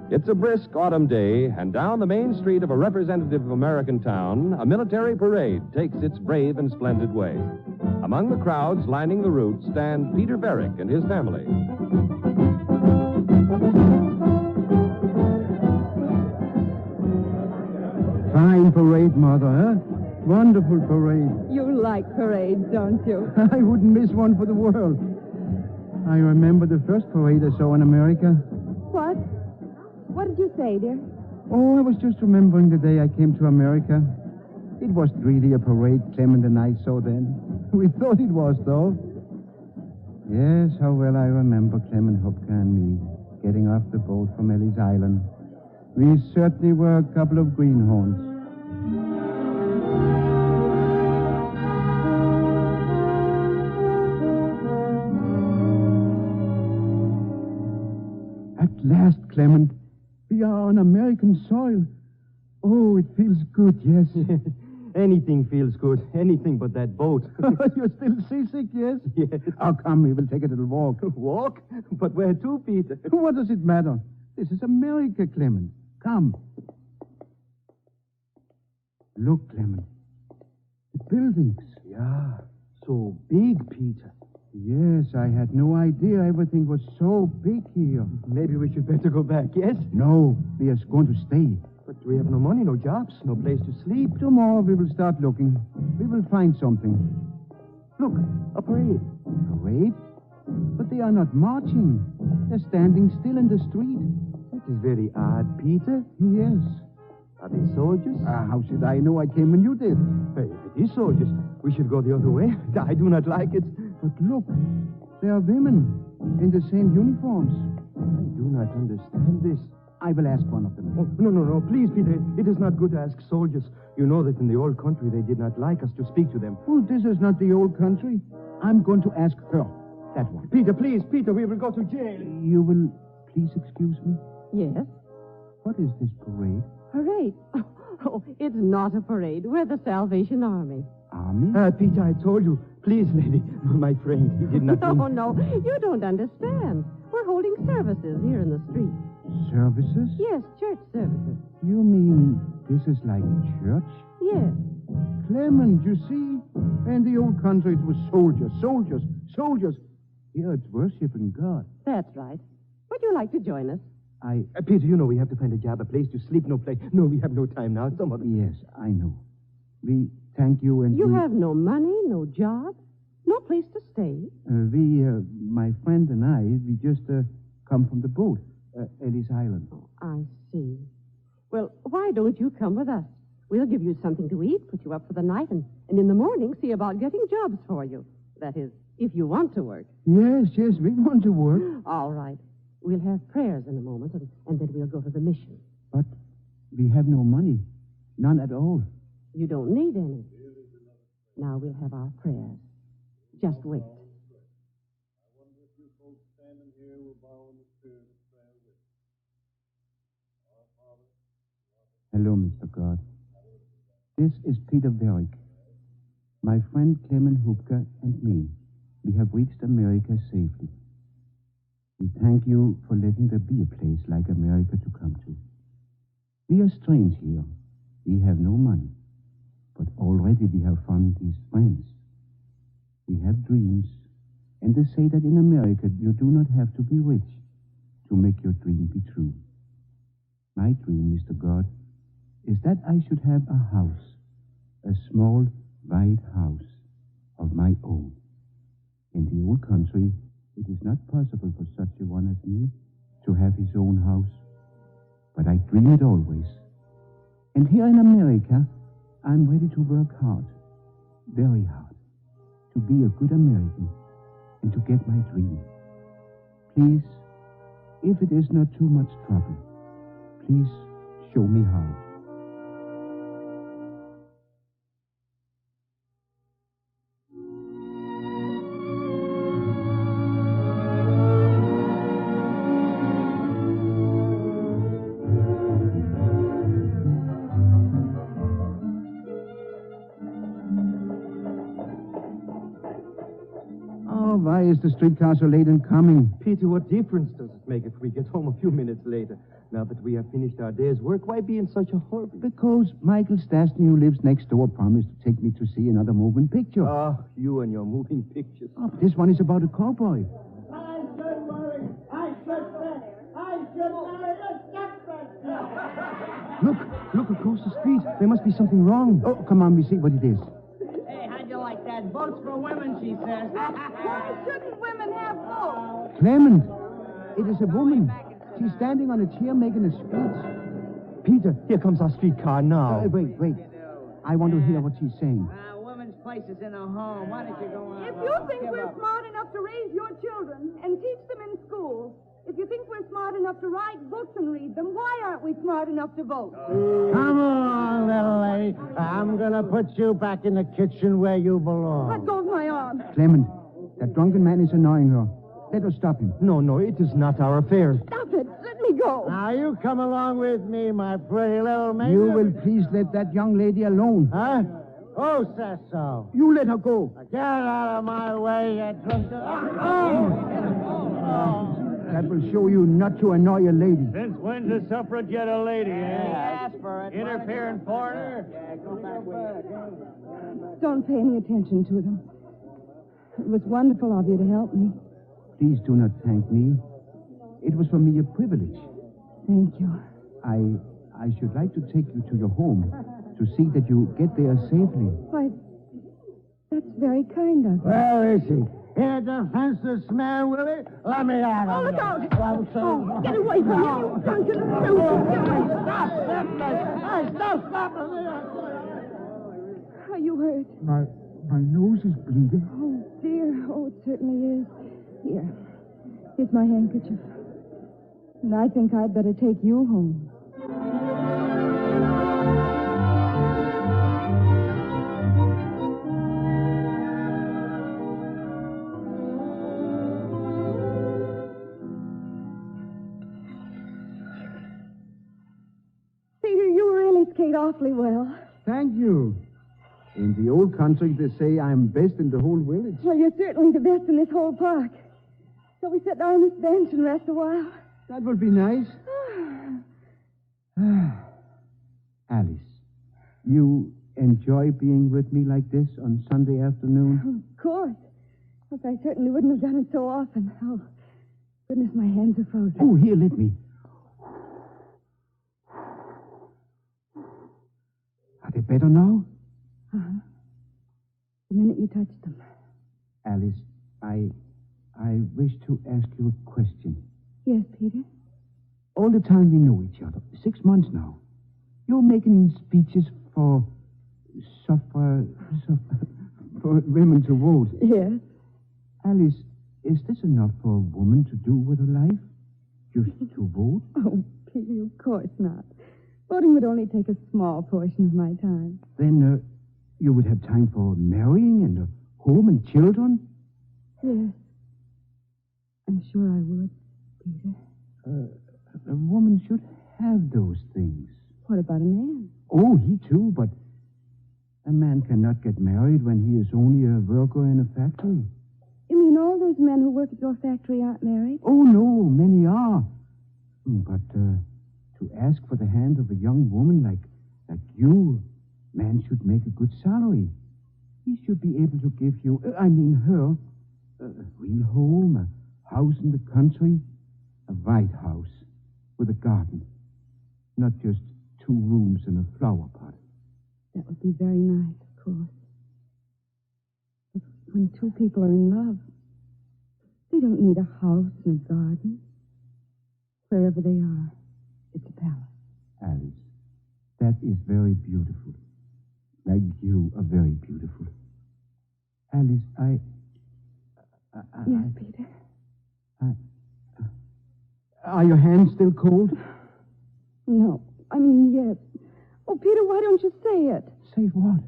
It's a brisk autumn day, and down the main street of a representative American town, a military parade takes its brave and splendid way. Among the crowds lining the route stand Peter Varick and his family. Fine parade, Mother, huh? Wonderful parade. You like parades, don't you? I wouldn't miss one for the world. I remember the first parade I saw in America. What? What did you say, dear? Oh, I was just remembering the day I came to America. It wasn't really a parade Clement and I saw then. We thought it was, though. Yes, how well I remember Clement Hupka and me getting off the boat from Ellis Island. We certainly were a couple of greenhorns. At last, Clement, we are on American soil. Oh, it feels good, yes. Anything feels good. Anything but that boat. You're still seasick, yes? Yes. Oh, come, we will take a little walk. Walk? But where to, Peter? What does it matter? This is America, Clement. Come. Look, Clement. The buildings. Yeah, so big, Peter. Yes, I had no idea everything was so big here. Maybe we should better go back, yes? No, we are going to stay. But we have no money, no jobs, no place to sleep. Tomorrow we will start looking. We will find something. Look, a parade. Parade? But they are not marching. They're standing still in the street. That is very odd, Peter. Yes. Are they soldiers? How should I know? I came when you did. Hey, if it is soldiers, we should go the other way. I do not like it. But look, there are women in the same uniforms. I do not understand this. I will ask one of them. Oh, no, please, Peter. It is not good to ask soldiers. You know that in the old country they did not like us to speak to them. Oh, this is not the old country. I'm going to ask her. That one. Peter, please, Peter, we will go to jail. You will please excuse me? Yes? What is this parade? Parade? Oh, it's not a parade. We're the Salvation Army. Army? Peter, I told you. Please, lady, my friend, he did not mean... No, you don't understand. We're holding services here in the street. Services? Yes, church services. You mean this is like church? Yes. Clement, you see? In the old country it was soldiers. Here it's worshiping God. That's right. Would you like to join us? Peter, you know we have to find a job, a place to sleep, no place. No, we have no time now. Some other... Yes, I know. We thank you and You have no money, no job, no place to stay. My friend and I, we just come from the boat, Ellis Island. Oh, I see. Well, why don't you come with us? We'll give you something to eat, put you up for the night, and in the morning see about getting jobs for you. That is, if you want to work. Yes, we want to work. All right. We'll have prayers in a moment, and then we'll go to the mission. But we have no money. None at all. You don't need any. Now we'll have our prayers. Just wait. Hello, Mr. God. This is Peter Varick. My friend Clement Hupke and me, we have reached America safely. We thank you for letting there be a place like America to come to. We are strange here. We have no money. But already we have found these friends. We have dreams, and they say that in America you do not have to be rich to make your dream be true. My dream, Mr. God, is that I should have a house, a small, white house of my own. In the old country, it is not possible for such a one as me to have his own house. But I dream it always. And here in America, I'm ready to work hard, very hard, to be a good American and to get my dream. Please, if it is not too much trouble, please show me how. Why is the streetcar so late in coming? Peter, what difference does it make if we get home a few minutes later? Now that we have finished our day's work, why be in such a hurry? Because Michael Stastny, who lives next door, promised to take me to see another moving picture. Oh, you and your moving pictures. Oh, this one is about a cowboy. I should worry. I should marry a stepson. Look across the street. There must be something wrong. Oh, come on, we see what it is. Hey, how'd you like that? Votes for women, she says. Why shouldn't women have votes? Clement, it is a woman. She's standing on a chair making a speech. Peter, here comes our streetcar now. Wait. I want to hear what she's saying. A woman's place is in a home. Why don't you go on? If you think we're smart enough to raise your children and teach them in school, if you think we're smart enough to write books and read them, why aren't we smart enough to vote? Come on, little lady. I'm going to put you back in the kitchen where you belong. Let go of my arm. Clement, that drunken man is annoying her. Let us stop him. No, it is not our affair. Stop it. Let me go. Now, you come along with me, my pretty little maid. You will please let that young lady alone. Huh? Who says so? You let her go. Get out of my way, you drunk... That will show you not to annoy a lady. Since when's a suffragette a lady, eh? Interfering foreigner? Don't pay any attention to them. It was wonderful of you to help me. Please do not thank me. It was for me a privilege. Thank you. I should like to take you to your home to see that you get there safely. Why, that's very kind of you. Where is he? Here, defenseless man, Willie? Let me out of Oh, look here. out! Oh, Get away from me, you drunken brute! Stop! Are you hurt? My nose is bleeding. Oh, dear. Oh, it certainly is. Here. Here's my handkerchief. And I think I'd better take you home. Peter, you really skate awfully well. Thank you. In the old country, they say I'm best in the whole village. Well, you're certainly the best in this whole park. Shall we sit down on this bench and rest a while? That would be nice. Alice, you enjoy being with me like this on Sunday afternoon? Of course. Else I certainly wouldn't have done it so often. Oh, goodness, my hands are frozen. Oh, here, let me. Are they better now? Uh-huh. The minute you touched them. Alice, I wish to ask you a question. Yes, Peter? All the time we know each other, 6 months now, you're making speeches for women to vote. Yes. Alice, is this enough for a woman to do with her life? Just to vote? Oh, Peter, of course not. Voting would only take a small portion of my time. Then you would have time for marrying and a home and children? Yes. I'm sure I would, Peter. A woman should have those things. What about a man? Oh, he too, but a man cannot get married when he is only a worker in a factory. You mean all those men who work at your factory aren't married? Oh, no, many are. But to ask for the hand of a young woman like you, man should make a good salary. He should be able to give you, her, a real home, a house in the country, a white house with a garden, not just 2 rooms and a flower pot. That would be very nice, of course. But when 2 people are in love, they don't need a house and a garden. Wherever they are, it's a palace. Alice, that is very beautiful. Like you are very beautiful. Alice, Yes, Peter. Are your hands still cold? No, I mean, yes. Oh, Peter, why don't you say it? Say what?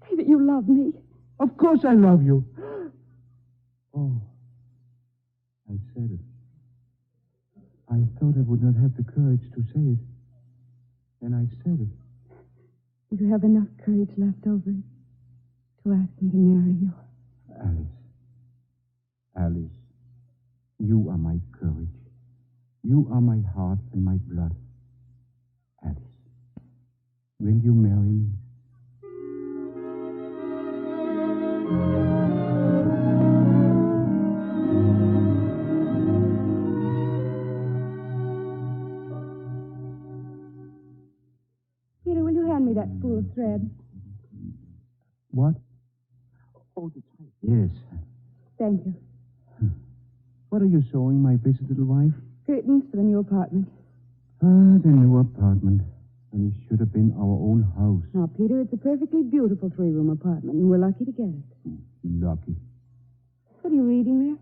Say that you love me. Of course I love you. Oh, I said it. I thought I would not have the courage to say it. And I said it. You have enough courage left over to ask me to marry you. Alice, you are my courage. You are my heart and my blood. Alice, will you marry me? Peter, will you hand me that spool of thread? What? Oh, the tie. Yes. Thank you. What are you sewing, my busy little wife? Curtains for the new apartment. Ah, the new apartment. And it should have been our own house. Now, Peter, it's a perfectly beautiful 3-room apartment, and we're lucky to get it. Lucky. What are you reading there?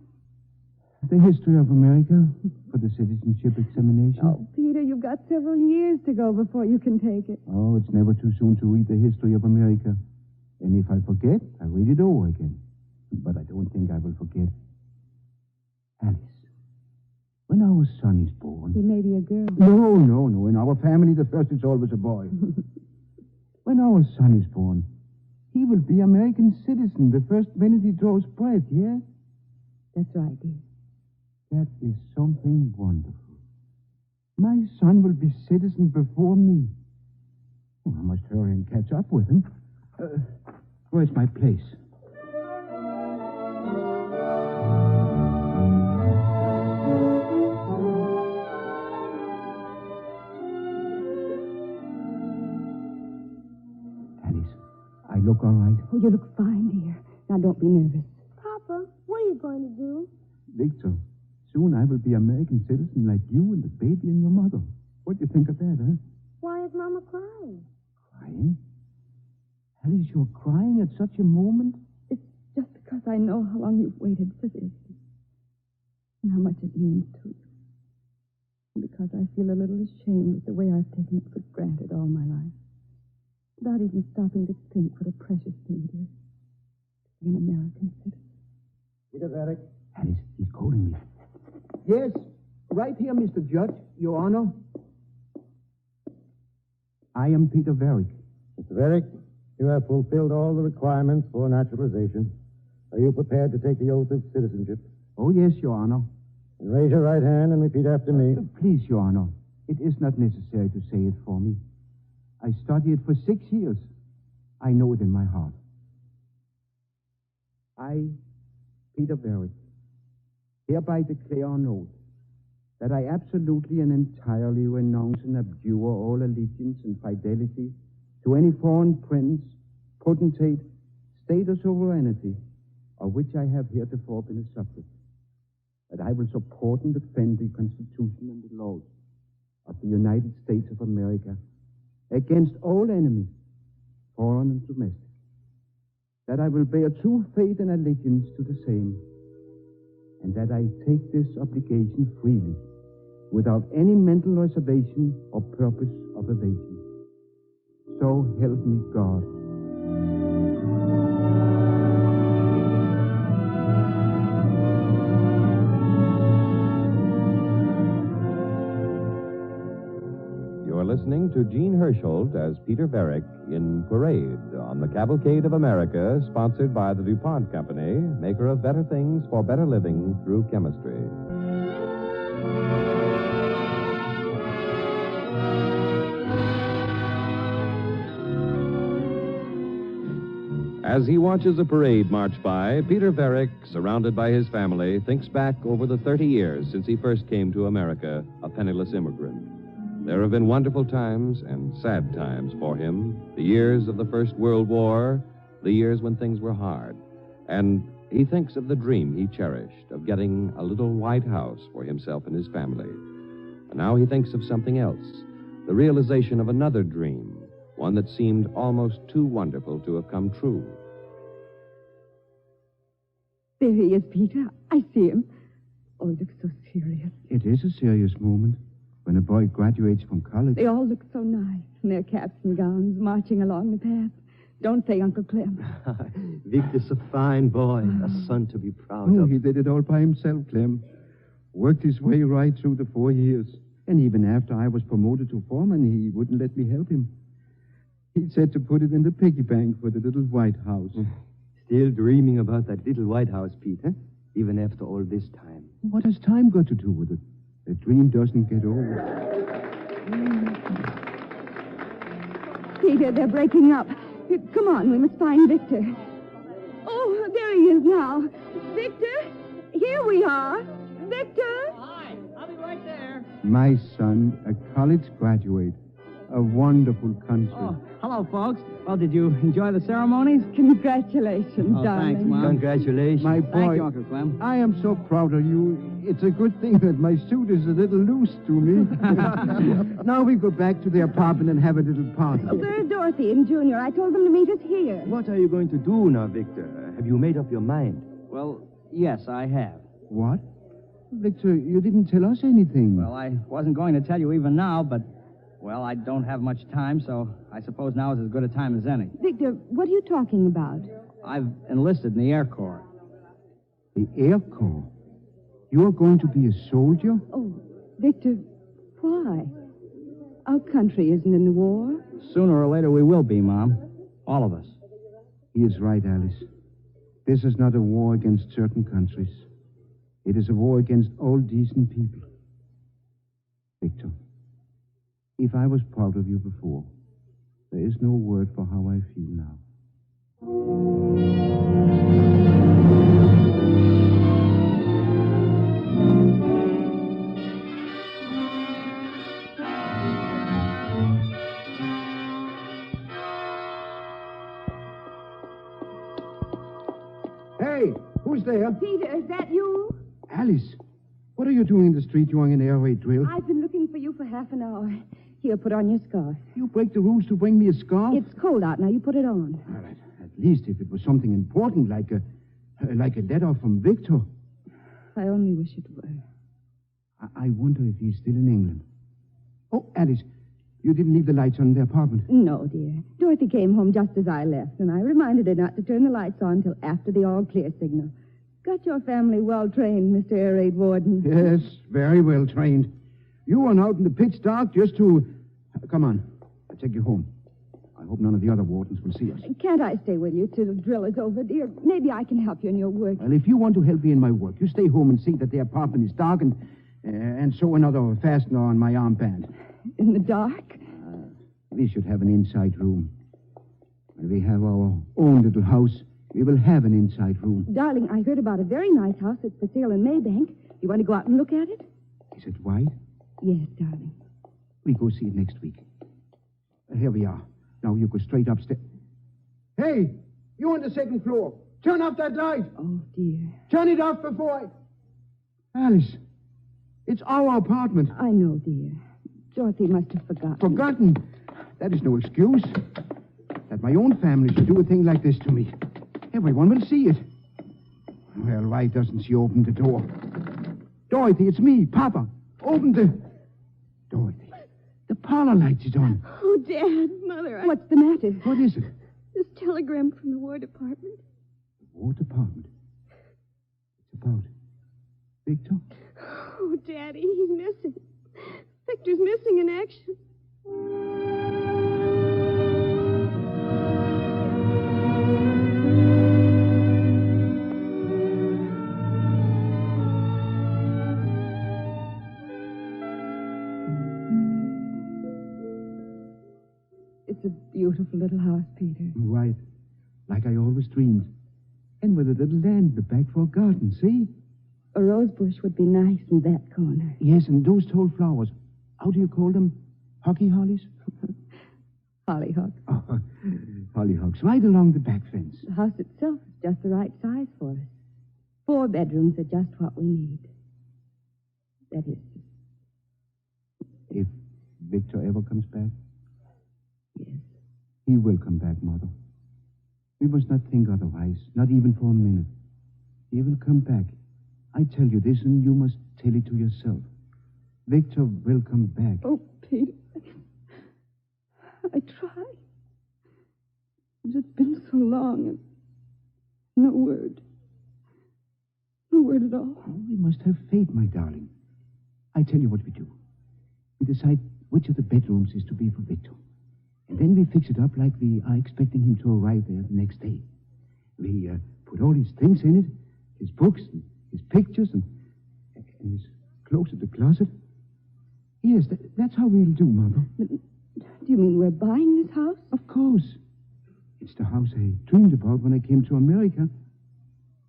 The history of America for the citizenship examination. Oh, Peter, you've got several years to go before you can take it. Oh, it's never too soon to read the history of America. And if I forget, I read it over again. But I don't think I will forget. Alice, when our son is born... He may be a girl. No. In our family, the first is always a boy. When our son is born, He will be American citizen the first minute he draws breath, yeah? That's right, dear. That is something wonderful. My son will be citizen before me. Oh, I must hurry and catch up with him. Where's my place? I look all right? Oh, you look fine, dear. Now, don't be nervous. Papa, what are you going to do? Victor, soon I will be American citizen like you and the baby and your mother. What do you think of that, huh? Why is Mama crying? Crying? Alice, you're crying at such a moment? It's just because I know how long you've waited for this and how much it means to you. And because I feel a little ashamed at the way I've taken it for granted all my life. Without even stopping to think what a precious thing it is to be an American citizen. Peter Varick. Alice, he's calling me. Yes, right here, Mr. Judge, Your Honor. I am Peter Varick. Mr. Varick, you have fulfilled all the requirements for naturalization. Are you prepared to take the oath of citizenship? Oh, yes, Your Honor. And raise your right hand and repeat after me. Please, Your Honor, it is not necessary to say it for me. I studied it for 6 years. I know it in my heart. I, Peter Varick, hereby declare on oath that I absolutely and entirely renounce and abjure all allegiance and fidelity to any foreign prince, potentate, state or sovereignty of which I have heretofore been a subject. That I will support and defend the Constitution and the laws of the United States of America against all enemies, foreign and domestic. That I will bear true faith and allegiance to the same, and that I take this obligation freely, without any mental reservation or purpose of evasion. So help me God. Listening to Gene Hersholt as Peter Varick in Parade on the Cavalcade of America, sponsored by the DuPont Company, maker of better things for better living through chemistry. As he watches a parade march by, Peter Varick, surrounded by his family, thinks back over the 30 years since he first came to America, a penniless immigrant. There have been wonderful times and sad times for him, the years of the First World War, the years when things were hard. And he thinks of the dream he cherished of getting a little white house for himself and his family. And now he thinks of something else, the realization of another dream, one that seemed almost too wonderful to have come true. There he is, Peter. I see him. Oh, he looks so serious. It is a serious moment. When a boy graduates from college. They all look so nice in their caps and gowns, marching along the path. Don't they, Uncle Clem? Victor's a fine boy, a son to be proud Oh, of. he did it all by himself, Clem. Worked his way right through the 4 years. And even after I was promoted to foreman, he wouldn't let me help him. He said to put it in the piggy bank for the little White House. Still dreaming about that little White House, Peter, even after all this time. What has time got to do with it? The dream doesn't get old. Peter, they're breaking up. Come on, we must find Victor. Oh, there he is now. Victor, here we are. Victor? Hi, I'll be right there. My son, a college graduate. A wonderful country. Oh, hello, folks. Well, did you enjoy the ceremonies? Congratulations, darling. Thanks, Mom. Congratulations. My boy, Thank you, Uncle Clem. I am so proud of you. It's a good thing that my suit is a little loose to me. Now we go back to the apartment and have a little party. Oh, there's Dorothy and Junior. I told them to meet us here. What are you going to do now, Victor? Have you made up your mind? Well, yes, I have. What? Victor, you didn't tell us anything. Well, I wasn't going to tell you even now, but, well, I don't have much time, so I suppose now is as good a time as any. Victor, what are you talking about? I've enlisted in the Air Corps. The Air Corps? You're going to be a soldier? Oh, Victor, why? Our country isn't in the war. Sooner or later we will be, Mom. All of us. He is right, Alice. This is not a war against certain countries. It is a war against all decent people. Victor, if I was proud of you before, there is no word for how I feel now. Hey, who's there? Peter, is that you? Alice, what are you doing in the street during an air raid drill? I've been looking for you for half an hour. Here, put on your scarf. You break the rules to bring me a scarf? It's cold out now. You put it on. All right. At least if it was something important, like a letter from Victor. I only wish it were. I wonder if he's still in England. Oh, Alice, you didn't leave the lights on in the apartment. No, dear. Dorothy came home just as I left, and I reminded her not to turn the lights on till after the all-clear signal. Got your family well trained, Mr. Air Raid Warden. Yes, very well trained. You went out in the pitch dark just to... Come on. I'll take you home. I hope none of the other wardens will see us. Can't I stay with you till the drill is over, dear? Maybe I can help you in your work. Well, if you want to help me in my work, you stay home and see that the apartment is dark and sew another fastener on my armband. In the dark? We should have an inside room. When we have our own little house, we will have an inside room. Darling, I heard about a very nice house that's for sale in Maybank. You want to go out and look at it? Is it white? Yes, darling. We go see it next week. Here we are. Now you go straight upstairs. Hey, you on the second floor. Turn off that light. Oh, dear. Turn it off before Alice, it's our apartment. I know, dear. Dorothy must have forgotten. Forgotten? That is no excuse. That my own family should do a thing like this to me. Everyone will see it. Well, why doesn't she open the door? Dorothy, it's me, Papa. Open the... Dorothy, the parlor light is on. Oh, Dad, Mother, What's the matter? What is it? This telegram from the War Department. The War Department? It's about Victor? Oh, Daddy, he's missing. Victor's missing in action. It's a beautiful little house, Peter. Right. Like I always dreamed. And with a little land in the back for a garden, see? A rose bush would be nice in that corner. Yes, and those tall flowers. How do you call them? Hockey hollies? Hollyhock. Oh, hollyhocks right along the back fence. The house itself is just the right size for us. 4 bedrooms are just what we need. That is. If Victor ever comes back? Yes. He will come back, Mother. We must not think otherwise, not even for a minute. He will come back. I tell you this, and you must tell it to yourself. Victor will come back. Oh, Peter. I try. It's been so long, and no word. No word at all. Oh, we must have faith, my darling. I tell you what we do. We decide which of the bedrooms is to be for Victor. And then we fix it up like we are expecting him to arrive there the next day. We put all his things in it, his books, and his pictures, and his clothes in the closet. Yes, that's how we'll do, Mother. Do you mean we're buying this house? Of course. It's the house I dreamed about when I came to America.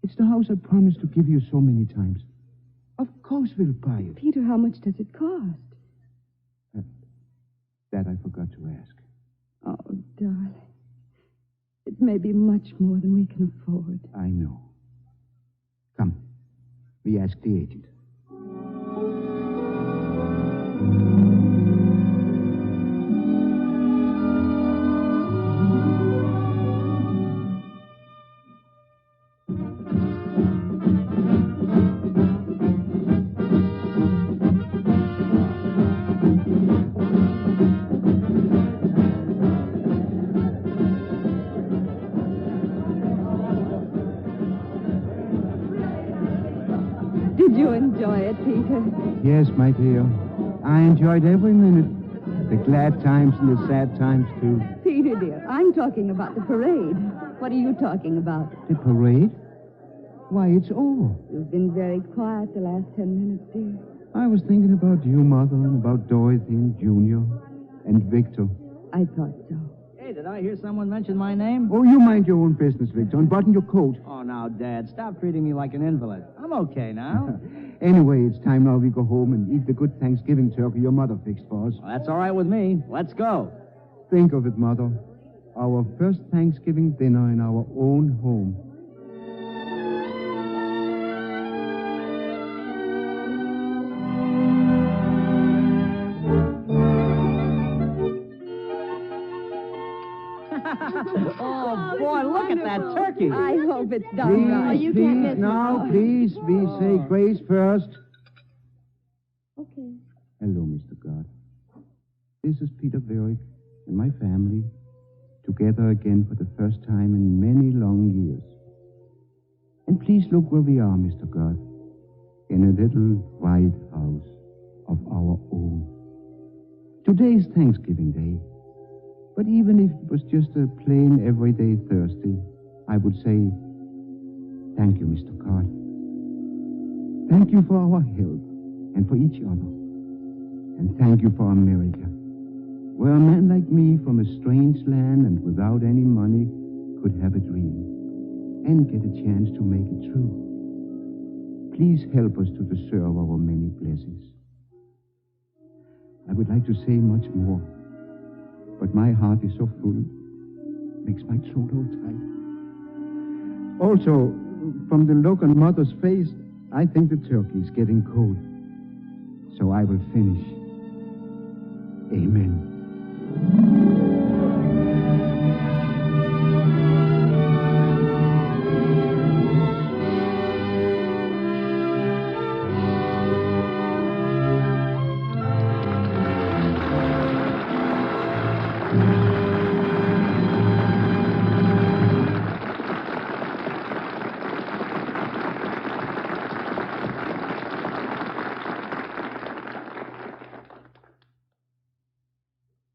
It's the house I promised to give you so many times. Of course we'll buy it. Peter, how much does it cost? That I forgot to ask. Oh, darling. It may be much more than we can afford. I know. Come. We ask the agent. Did you enjoy it, Peter? Yes, my dear. I enjoyed every minute. The glad times and the sad times, too. Peter, dear, I'm talking about the parade. What are you talking about? The parade? Why, it's over. You've been very quiet the last 10 minutes, dear. I was thinking about you, Mother, and about Dorothy and Junior and Victor. I thought so. Hey, did I hear someone mention my name? Oh, you mind your own business, Victor. Unbutton your coat. Oh, now, Dad, stop treating me like an invalid. I'm okay now. Anyway, it's time now we go home and eat the good Thanksgiving turkey your mother fixed for us. Well, that's all right with me. Let's go. Think of it, Mother. Our first Thanksgiving dinner in our own home. Oh, boy, look at that turkey. I hope it's done right. You can't miss now, it. please, we say grace first. Okay. Hello, Mr. God. This is Peter Varick and my family, together again for the first time in many long years. And please look where we are, Mr. God, in a little white house of our own. Today is Thanksgiving Day, but even if it was just a plain everyday Thursday, I would say, thank you, Mr. God. Thank you for our help and for each other. And thank you for America, where a man like me from a strange land and without any money could have a dream and get a chance to make it true. Please help us to deserve our many blessings. I would like to say much more, but my heart is so full, makes my throat all tight. Also, from the look on Mother's face, I think the turkey is getting cold. So I will finish. Amen.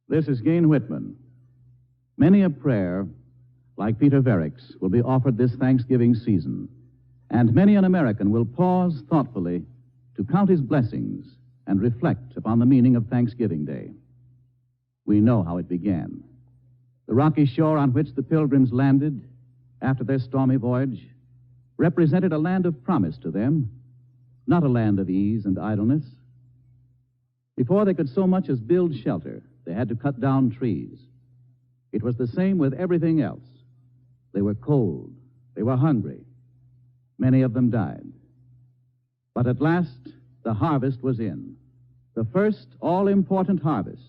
This is Gain Whitman. Many a prayer, like Peter Varick's, will be offered this Thanksgiving season, and many an American will pause thoughtfully to count his blessings and reflect upon the meaning of Thanksgiving Day. We know how it began. The rocky shore on which the Pilgrims landed after their stormy voyage represented a land of promise to them, not a land of ease and idleness. Before they could so much as build shelter, they had to cut down trees. It was the same with everything else. They were cold. They were hungry. Many of them died. But at last, the harvest was in, the first all-important harvest,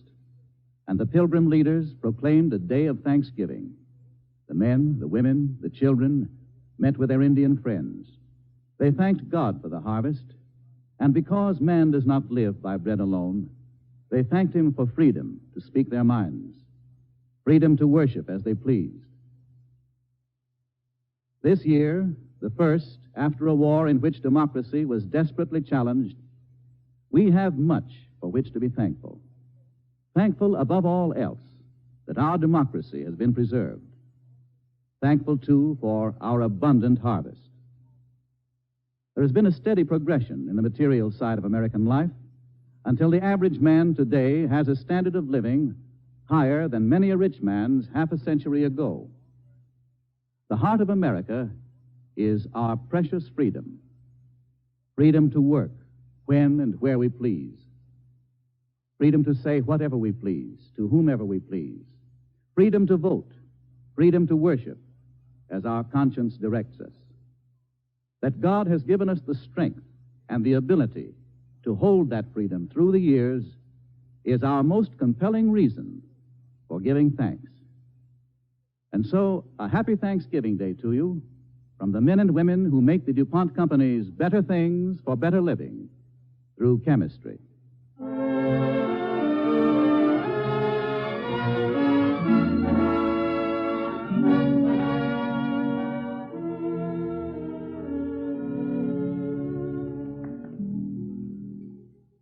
and the Pilgrim leaders proclaimed a day of thanksgiving. The men, the women, the children met with their Indian friends. They thanked God for the harvest, and because man does not live by bread alone, they thanked him for freedom to speak their minds, freedom to worship as they pleased. This year, the first after a war in which democracy was desperately challenged, we have much for which to be thankful. Thankful above all else that our democracy has been preserved. Thankful, too, for our abundant harvest. There has been a steady progression in the material side of American life, until the average man today has a standard of living higher than many a rich man's half a century ago. The heart of America is our precious freedom. Freedom to work when and where we please. Freedom to say whatever we please, to whomever we please. Freedom to vote. Freedom to worship as our conscience directs us. That God has given us the strength and the ability to hold that freedom through the years is our most compelling reason for giving thanks. And so, a happy Thanksgiving Day to you from the men and women who make the DuPont companies better things for better living through chemistry.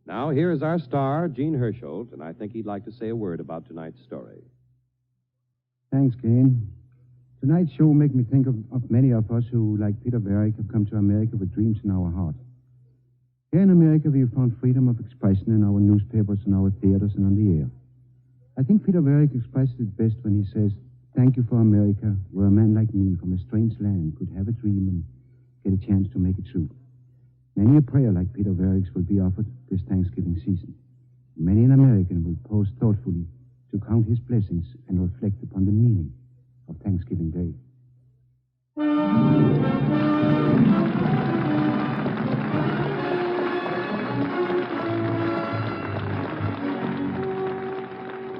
Now, here is our star, Gene Hersholt, and I think he'd like to say a word about tonight's story. Thanks, Gain. Tonight's show make me think of many of us who, like Peter Varick, have come to America with dreams in our heart. Here in America, we have found freedom of expression in our newspapers and our theaters and on the air. I think Peter Varick expresses it best when he says, "Thank you for America, where a man like me from a strange land could have a dream and get a chance to make it true." Many a prayer like Peter Varick's will be offered this Thanksgiving season. Many an American will pause thoughtfully to count his blessings and reflect upon the meaning of Thanksgiving Day.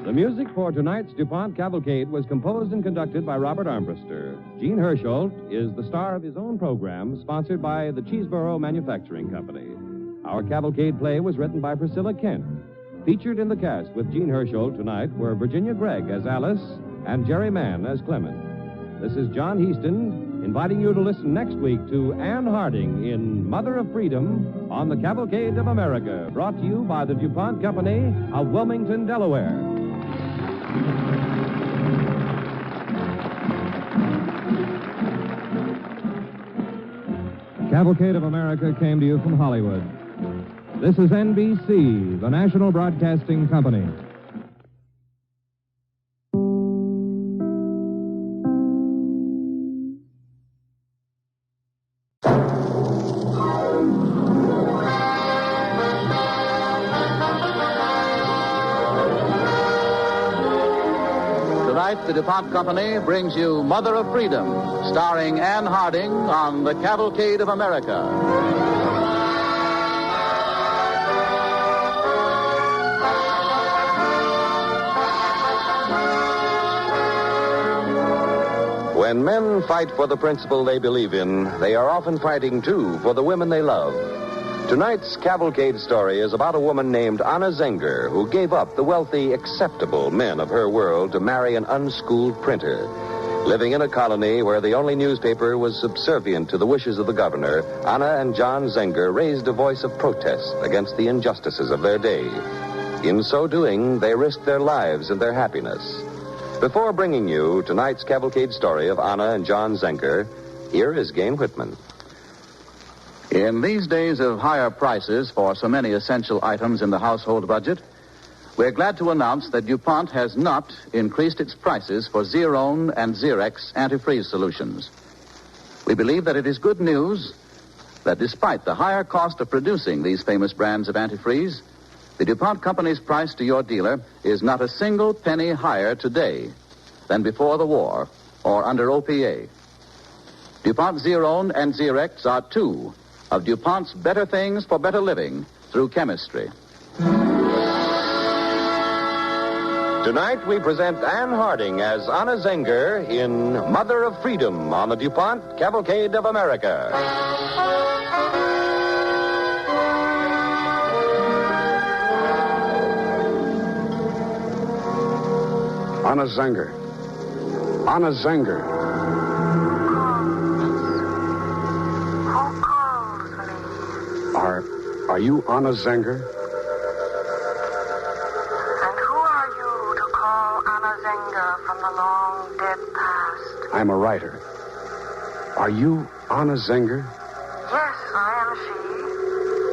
The music for tonight's DuPont Cavalcade was composed and conducted by Robert Armbruster. Gene Hersholt is the star of his own program, sponsored by the Cheeseboro Manufacturing Company. Our Cavalcade play was written by Priscilla Kent. Featured in the cast with Gene Hersholt tonight were Virginia Gregg as Alice and Jerry Mann as Clement. This is John Heaston inviting you to listen next week to Anne Harding in Mother of Freedom on the Cavalcade of America, brought to you by the DuPont Company of Wilmington, Delaware. Cavalcade of America came to you from Hollywood. This is NBC, the National Broadcasting Company. Tonight, the DuPont Company brings you Mother of Freedom, starring Anne Harding on the Cavalcade of America. When men fight for the principle they believe in, they are often fighting, too, for the women they love. Tonight's Cavalcade story is about a woman named Anna Zenger, who gave up the wealthy, acceptable men of her world to marry an unschooled printer. Living in a colony where the only newspaper was subservient to the wishes of the governor, Anna and John Zenger raised a voice of protest against the injustices of their day. In so doing, they risked their lives and their happiness. Before bringing you tonight's Cavalcade story of Anna and John Zenger, here is Gain Whitman. In these days of higher prices for so many essential items in the household budget, we're glad to announce that DuPont has not increased its prices for Zerone and Xerex antifreeze solutions. We believe that it is good news that despite the higher cost of producing these famous brands of antifreeze, the DuPont Company's price to your dealer is not a single penny higher today than before the war or under OPA. DuPont Zerone and Xerex are two of DuPont's better things for better living through chemistry. Tonight, we present Anne Harding as Anna Zenger in Mother of Freedom on the DuPont Cavalcade of America. Anna Zenger. Anna Zenger. Who calls me? Are you Anna Zenger? And who are you to call Anna Zenger from the long dead past? I'm a writer. Are you Anna Zenger? Yes, I am she.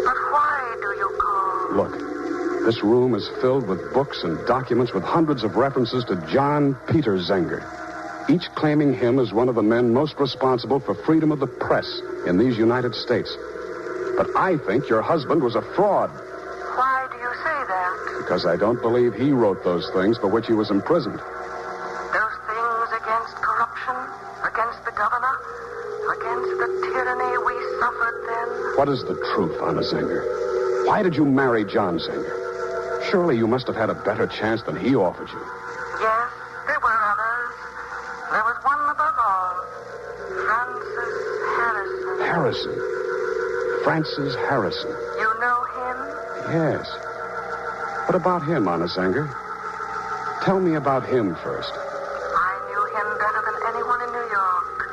But why do you call? Look, this room is filled with books and documents with hundreds of references to John Peter Zenger, each claiming him as one of the men most responsible for freedom of the press in these United States. But I think your husband was a fraud. Why do you say that? Because I don't believe he wrote those things for which he was imprisoned. Those things against corruption, against the governor, against the tyranny we suffered then. What is the truth, Anna Zenger? Why did you marry John Zenger? Surely you must have had a better chance than he offered you. Yes, there were others. There was one above all. Francis Harrison. Harrison. Francis Harrison. You know him? Yes. What about him, Anna Zenger? Tell me about him first. I knew him better than anyone in New York.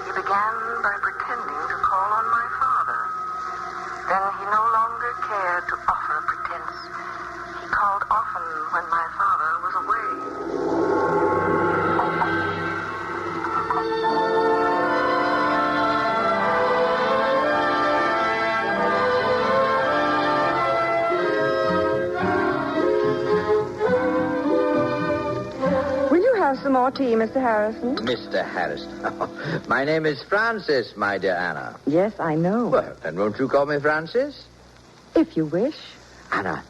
He began by pretending to call on my father. Then he no longer cared to offer a pretense. He called often when my father was away. have some more tea, Mr. Harrison? Mr. Harrison. My name is Francis, my dear Anna. Yes, I know. Well, then won't you call me Francis? If you wish. Anna,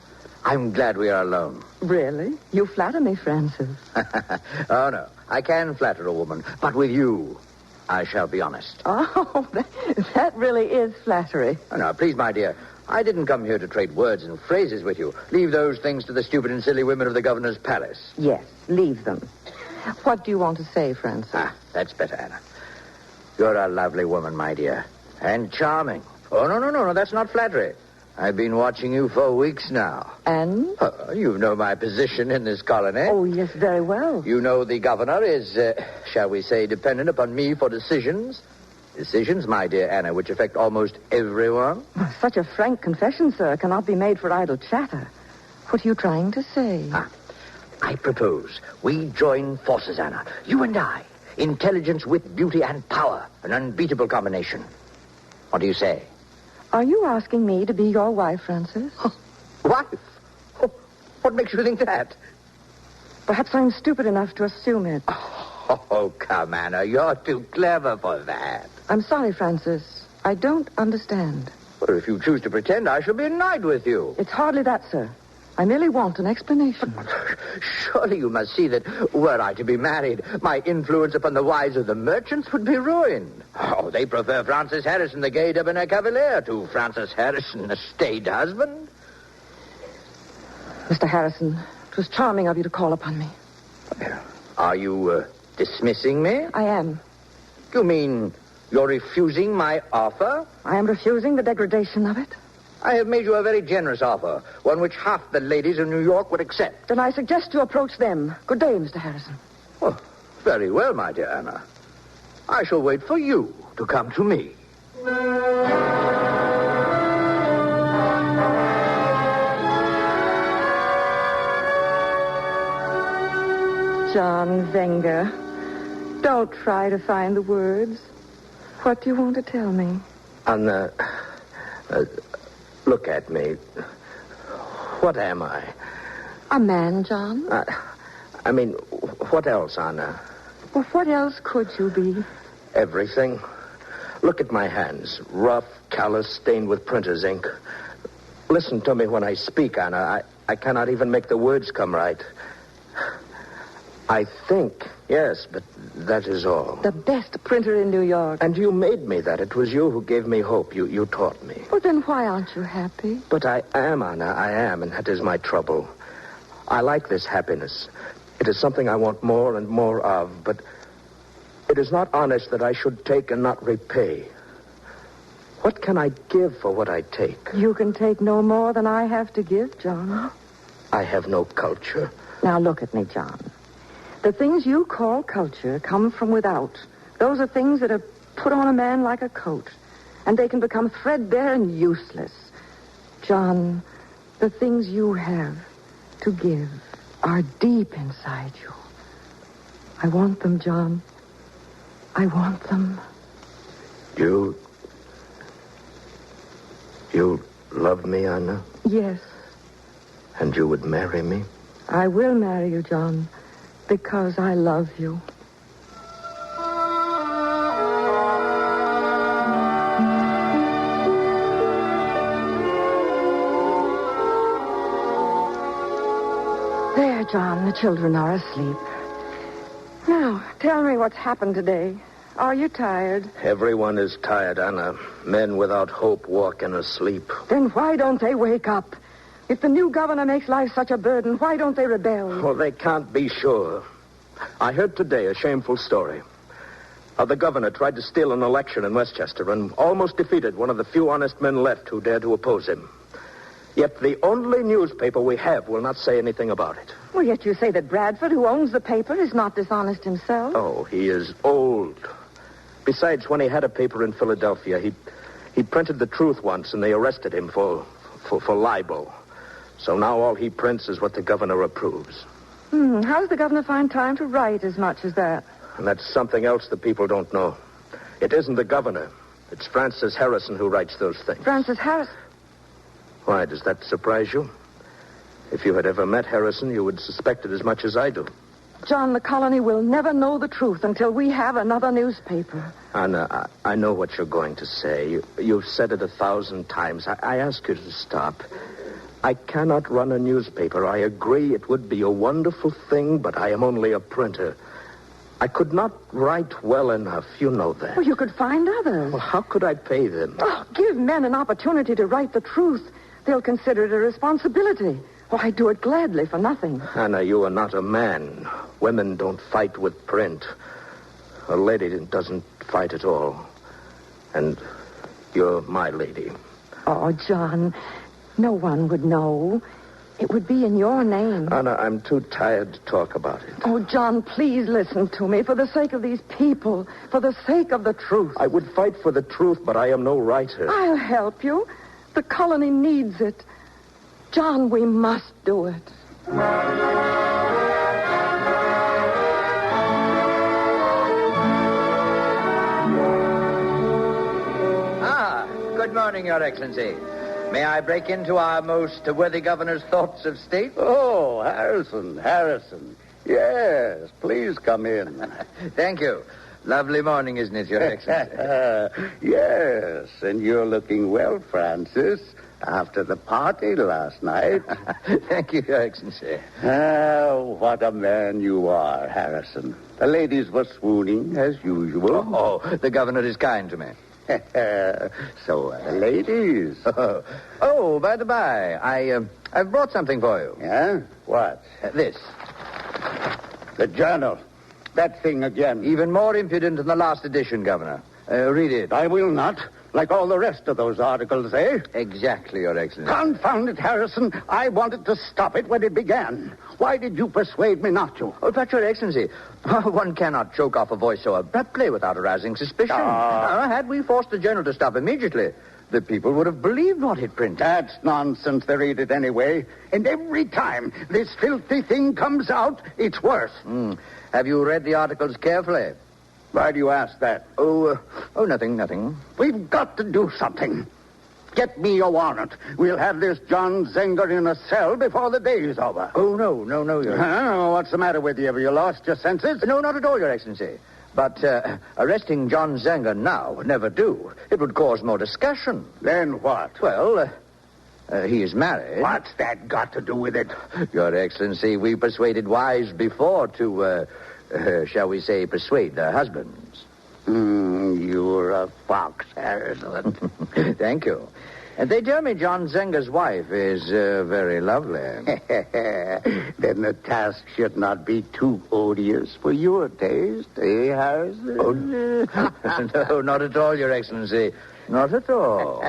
I'm glad we are alone. Really? You flatter me, Francis. Oh, no. I can flatter a woman, but with you, I shall be honest. Oh, that really is flattery. Oh, now, please, my dear, I didn't come here to trade words and phrases with you. Leave those things to the stupid and silly women of the governor's palace. Yes, leave them. What do you want to say, Francis? That's better, Anna. You're a lovely woman, my dear, and charming. Oh, no, that's not flattery. I've been watching you for weeks now. And? You know my position in this colony. Oh, yes, very well. You know the governor is, shall we say, dependent upon me for decisions. Decisions, my dear Anna, which affect almost everyone. Such a frank confession, sir, cannot be made for idle chatter. What are you trying to say? I propose we join forces, Anna. You and I. Intelligence with beauty and power. An unbeatable combination. What do you say? Are you asking me to be your wife, Francis? Wife? What makes you think that? Perhaps I'm stupid enough to assume it. Oh, come, Anna. You're too clever for that. I'm sorry, Francis. I don't understand. Well, if you choose to pretend, I shall be annoyed with you. It's hardly that, sir. I merely want an explanation. Surely you must see that were I to be married, my influence upon the wives of the merchants would be ruined. Oh, they prefer Francis Harrison, the gay debonair cavalier, to Francis Harrison, the staid husband. Mr. Harrison, it was charming of you to call upon me. Are you dismissing me? I am. You mean you're refusing my offer? I am refusing the degradation of it. I have made you a very generous offer, one which half the ladies in New York would accept. Then I suggest you approach them. Good day, Mr. Harrison. Oh, very well, my dear Anna. I shall wait for you to come to me. John Wenger, don't try to find the words. What do you want to tell me? Anna, look at me. What am I? A man, John? I mean, what else, Anna? Well, what else could you be? Everything. Look at my hands. Rough, callous, stained with printer's ink. Listen to me when I speak, Anna. I cannot even make the words come right. I think, yes, but that is all. The best printer in New York. And you made me that. It was you who gave me hope. You taught me. Well, then why aren't you happy? But I am, Anna. I am, and that is my trouble. I like this happiness. It is something I want more and more of, but it is not honest that I should take and not repay. What can I give for what I take? You can take no more than I have to give, John. I have no culture. Now look at me, John. The things you call culture come from without. Those are things that are put on a man like a coat, and they can become threadbare and useless. John, the things you have to give are deep inside you. I want them, John. I want them. You love me, Anna? Yes. And you would marry me? I will marry you, John, because I love you. There, John, the children are asleep. Now, tell me what's happened today. Are you tired? Everyone is tired, Anna. Men without hope walk in a sleep. Then why don't they wake up? If the new governor makes life such a burden, why don't they rebel? Well, they can't be sure. I heard today a shameful story. How the governor tried to steal an election in Westchester and almost defeated one of the few honest men left who dared to oppose him. Yet the only newspaper we have will not say anything about it. Well, yet you say that Bradford, who owns the paper, is not dishonest himself. Oh, he is old. Besides, when he had a paper in Philadelphia, he printed the truth once, and they arrested him for libel. So now all he prints is what the governor approves. How does the governor find time to write as much as that? And that's something else the people don't know. It isn't the governor. It's Francis Harrison who writes those things. Francis Harrison? Why, does that surprise you? If you had ever met Harrison, you would suspect it as much as I do. John, the colony will never know the truth until we have another newspaper. Anna, I know what you're going to say. You've said it 1,000 times. I ask you to stop. I cannot run a newspaper. I agree it would be a wonderful thing, but I am only a printer. I could not write well enough. You know that. Well, you could find others. Well, how could I pay them? Oh, give men an opportunity to write the truth. They'll consider it a responsibility. Oh, I'd do it gladly for nothing. Anna, you are not a man. Women don't fight with print. A lady doesn't fight at all. And you're my lady. Oh, John, no one would know. It would be in your name. Anna, I'm too tired to talk about it. Oh, John, please listen to me. For the sake of these people. For the sake of the truth. I would fight for the truth, but I am no writer. I'll help you. The colony needs it. John, we must do it. Good morning, Your Excellency. May I break into our most worthy governor's thoughts of state? Oh, Harrison. Yes, please come in. Thank you. Lovely morning, isn't it, Your Excellency? Yes, and you're looking well, Francis, after the party last night. Thank you, Your Excellency. Oh, what a man you are, Harrison. The ladies were swooning, as usual. Oh, the governor is kind to me. So are the ladies. Oh, by the by, I've brought something for you. Yeah? What? This. The journal. That thing again. Even more impudent than the last edition, Governor. Read it. I will not. Like all the rest of those articles, eh? Exactly, Your Excellency. Confound it, Harrison. I wanted to stop it when it began. Why did you persuade me not to? Oh, but, Your Excellency, one cannot choke off a voice so abruptly without arousing suspicion. Had we forced the journal to stop immediately, the people would have believed what it printed. That's nonsense. They read it anyway. And every time this filthy thing comes out, it's worse. Have you read the articles carefully? Why do you ask that? Oh, nothing. We've got to do something. Get me a warrant. We'll have this John Zenger in a cell before the day's over. Oh, no, Your Excellency. What's the matter with you? Have you lost your senses? No, not at all, Your Excellency. But arresting John Zenger now would never do. It would cause more discussion. Then what? Well, he is married. What's that got to do with it? Your Excellency, we persuaded wives before to, shall we say, persuade their husbands. You're a fox, Harrison. Thank you. And they tell me John Zenger's wife is very lovely. Then the task should not be too odious for your taste, eh, Harrison? Oh, no, not at all, Your Excellency. Not at all.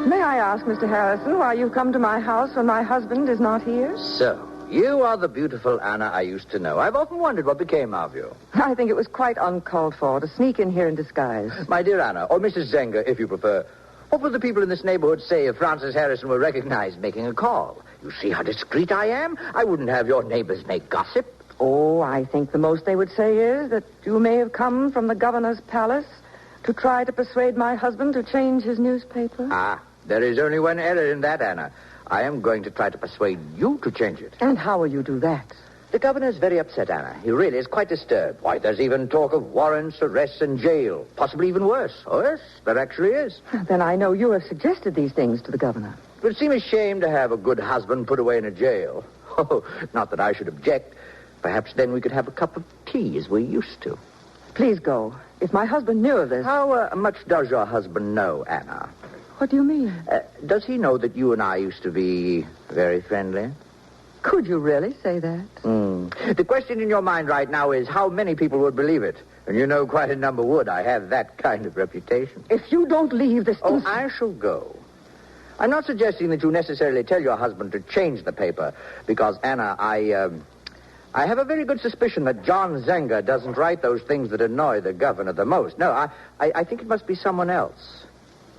May I ask, Mr. Harrison, why you've come to my house when my husband is not here? So, you are the beautiful Anna I used to know. I've often wondered what became of you. I think it was quite uncalled for to sneak in here in disguise. My dear Anna, or Mrs. Zenger, if you prefer, what would the people in this neighborhood say if Francis Harrison were recognized making a call? You see how discreet I am? I wouldn't have your neighbors make gossip. Oh, I think the most they would say is that you may have come from the governor's palace to try to persuade my husband to change his newspaper. There is only one error in that, Anna. I am going to try to persuade you to change it. And how will you do that? The governor's very upset, Anna. He really is quite disturbed. Why, there's even talk of warrants, arrests, and jail. Possibly even worse. Oh, yes, there actually is. Then I know you have suggested these things to the governor. It would seem a shame to have a good husband put away in a jail. Oh, not that I should object. Perhaps then we could have a cup of tea as we used to. Please go. If my husband knew of this... How much does your husband know, Anna? What do you mean? Does he know that you and I used to be very friendly? Could you really say that? The question in your mind right now is how many people would believe it. And you know quite a number would. I have that kind of reputation. If you don't leave this... Oh, I shall go. I'm not suggesting that you necessarily tell your husband to change the paper, because, Anna, I have a very good suspicion that John Zenger doesn't write those things that annoy the governor the most. No, I think it must be someone else.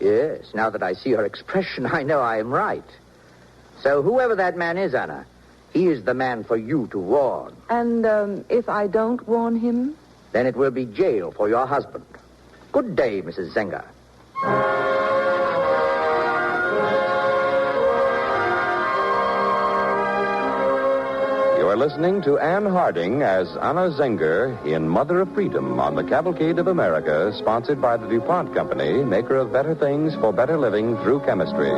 Yes, now that I see her expression, I know I am right. So whoever that man is, Anna, he is the man for you to warn. And if I don't warn him? Then it will be jail for your husband. Good day, Mrs. Zenger. listening to Anne Harding as Anna Zenger in Mother of Freedom on the Cavalcade of America, sponsored by the DuPont Company, maker of better things for better living through chemistry.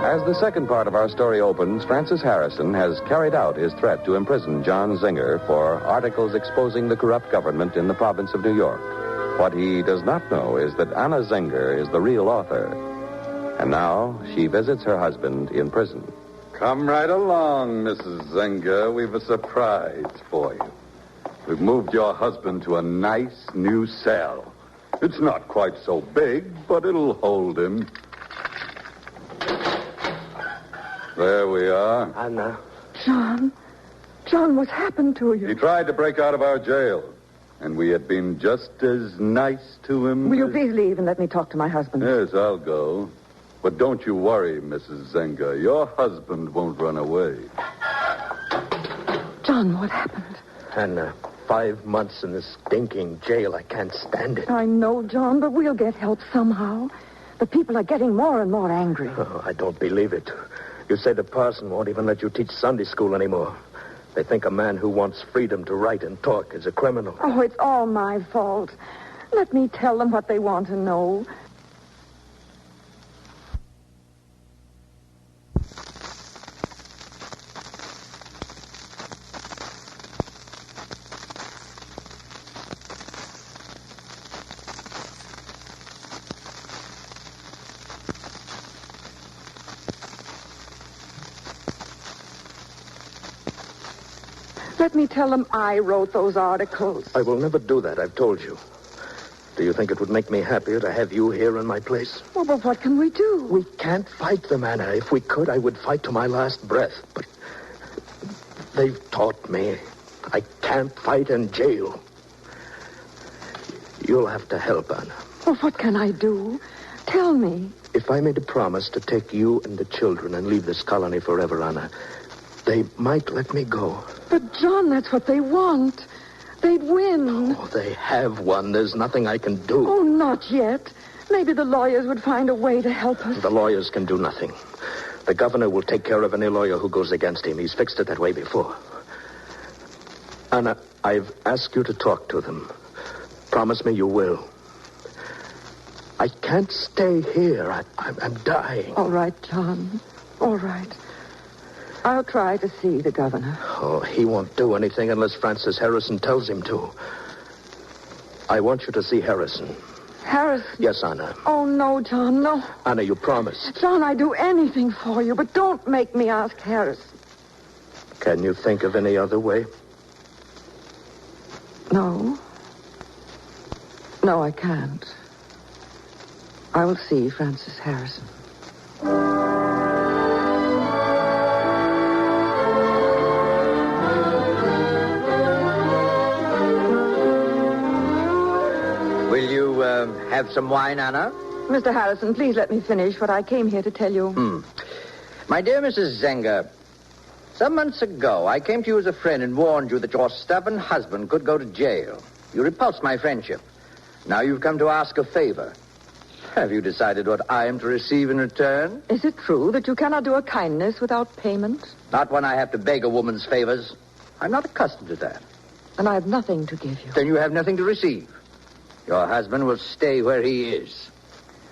As the second part of our story opens, Francis Harrison has carried out his threat to imprison John Zenger for articles exposing the corrupt government in the province of New York. What he does not know is that Anna Zenger is the real author. And now she visits her husband in prison. Come right along, Mrs. Zenger. We've a surprise for you. We've moved your husband to a nice new cell. It's not quite so big, but it'll hold him. There we are. Anna. John, what's happened to you? He tried to break out of our jail, and we had been just as nice to him. Will you please leave and let me talk to my husband? Yes, I'll go. But don't you worry, Mrs. Zenger. Your husband won't run away. John, what happened? Anna, 5 months in this stinking jail. I can't stand it. I know, John, but we'll get help somehow. The people are getting more and more angry. Oh, I don't believe it. You say the parson won't even let you teach Sunday school anymore. They think a man who wants freedom to write and talk is a criminal. Oh, it's all my fault. Let me tell them what they want to know. Let me tell them I wrote those articles. I will never do that, I've told you. Do you think it would make me happier to have you here in my place? Well, but what can we do? We can't fight them, Anna. If we could, I would fight to my last breath. But they've taught me I can't fight in jail. You'll have to help, Anna. Well, what can I do? Tell me. If I made a promise to take you and the children and leave this colony forever, Anna, they might let me go. But, John, that's what they want. They'd win. Oh, they have won. There's nothing I can do. Oh, not yet. Maybe the lawyers would find a way to help us. The lawyers can do nothing. The governor will take care of any lawyer who goes against him. He's fixed it that way before. Anna, I've asked you to talk to them. Promise me you will. I can't stay here. I'm dying. All right, John. All right. I'll try to see the governor. Oh, he won't do anything unless Francis Harrison tells him to. I want you to see Harrison. Harrison? Yes, Anna. Oh, no, John, no. Anna, you promised. John, I'd do anything for you, but don't make me ask Harrison. Can you think of any other way? No. No, I can't. I will see Francis Harrison. Will you have some wine, Anna? Mr. Harrison, please let me finish what I came here to tell you. My dear Mrs. Zenger, some months ago, I came to you as a friend and warned you that your stubborn husband could go to jail. You repulsed my friendship. Now you've come to ask a favor. Have you decided what I am to receive in return? Is it true that you cannot do a kindness without payment? Not when I have to beg a woman's favors. I'm not accustomed to that. And I have nothing to give you. Then you have nothing to receive. Your husband will stay where he is.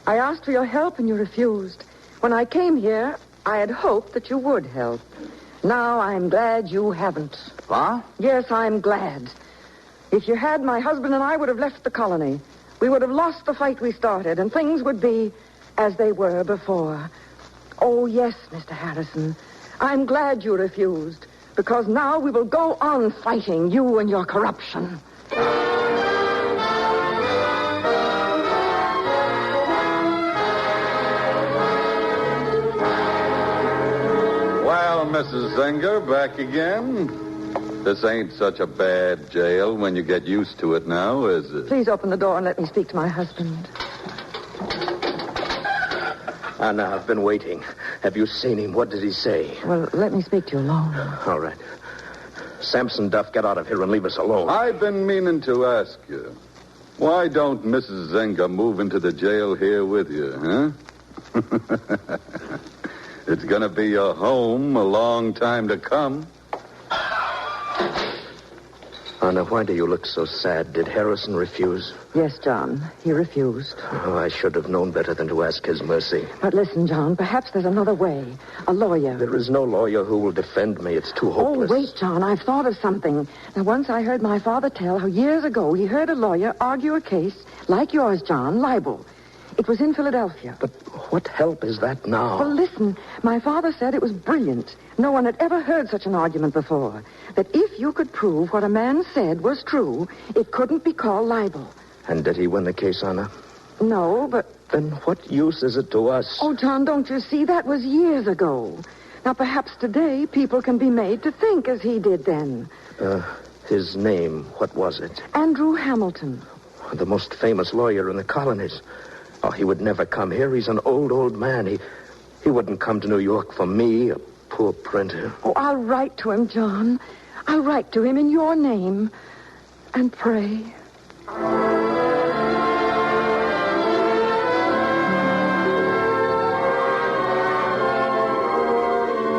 I asked for your help and you refused. When I came here, I had hoped that you would help. Now I'm glad you haven't. What? Yes, I'm glad. If you had, my husband and I would have left the colony. We would have lost the fight we started, and things would be as they were before. Oh, yes, Mr. Harrison. I'm glad you refused, because now we will go on fighting you and your corruption. Well, Mrs. Zenger, back again. This ain't such a bad jail when you get used to it now, is it? Please open the door and let me speak to my husband. Anna, I've been waiting. Have you seen him? What did he say? Well, let me speak to you alone. All right. Samson Duff, get out of here and leave us alone. I've been meaning to ask you. Why don't Mrs. Zenger move into the jail here with you, huh? It's going to be your home a long time to come. Anna, why do you look so sad? Did Harrison refuse? Yes, John. He refused. Oh, I should have known better than to ask his mercy. But listen, John, perhaps there's another way. A lawyer. There is no lawyer who will defend me. It's too hopeless. Oh, wait, John. I've thought of something. Now, once I heard my father tell how years ago he heard a lawyer argue a case like yours, John, libel. It was in Philadelphia. But what help is that now? Well, listen. My father said it was brilliant. No one had ever heard such an argument before. That if you could prove what a man said was true, it couldn't be called libel. And did he win the case, Anna? No, but... Then what use is it to us? Oh, John, don't you see? That was years ago. Now, perhaps today people can be made to think as he did then. His name, what was it? Andrew Hamilton. The most famous lawyer in the colonies. Oh, he would never come here. He's an old man. He wouldn't come to New York for me, a poor printer. Oh, I'll write to him, John. I'll write to him in your name and pray.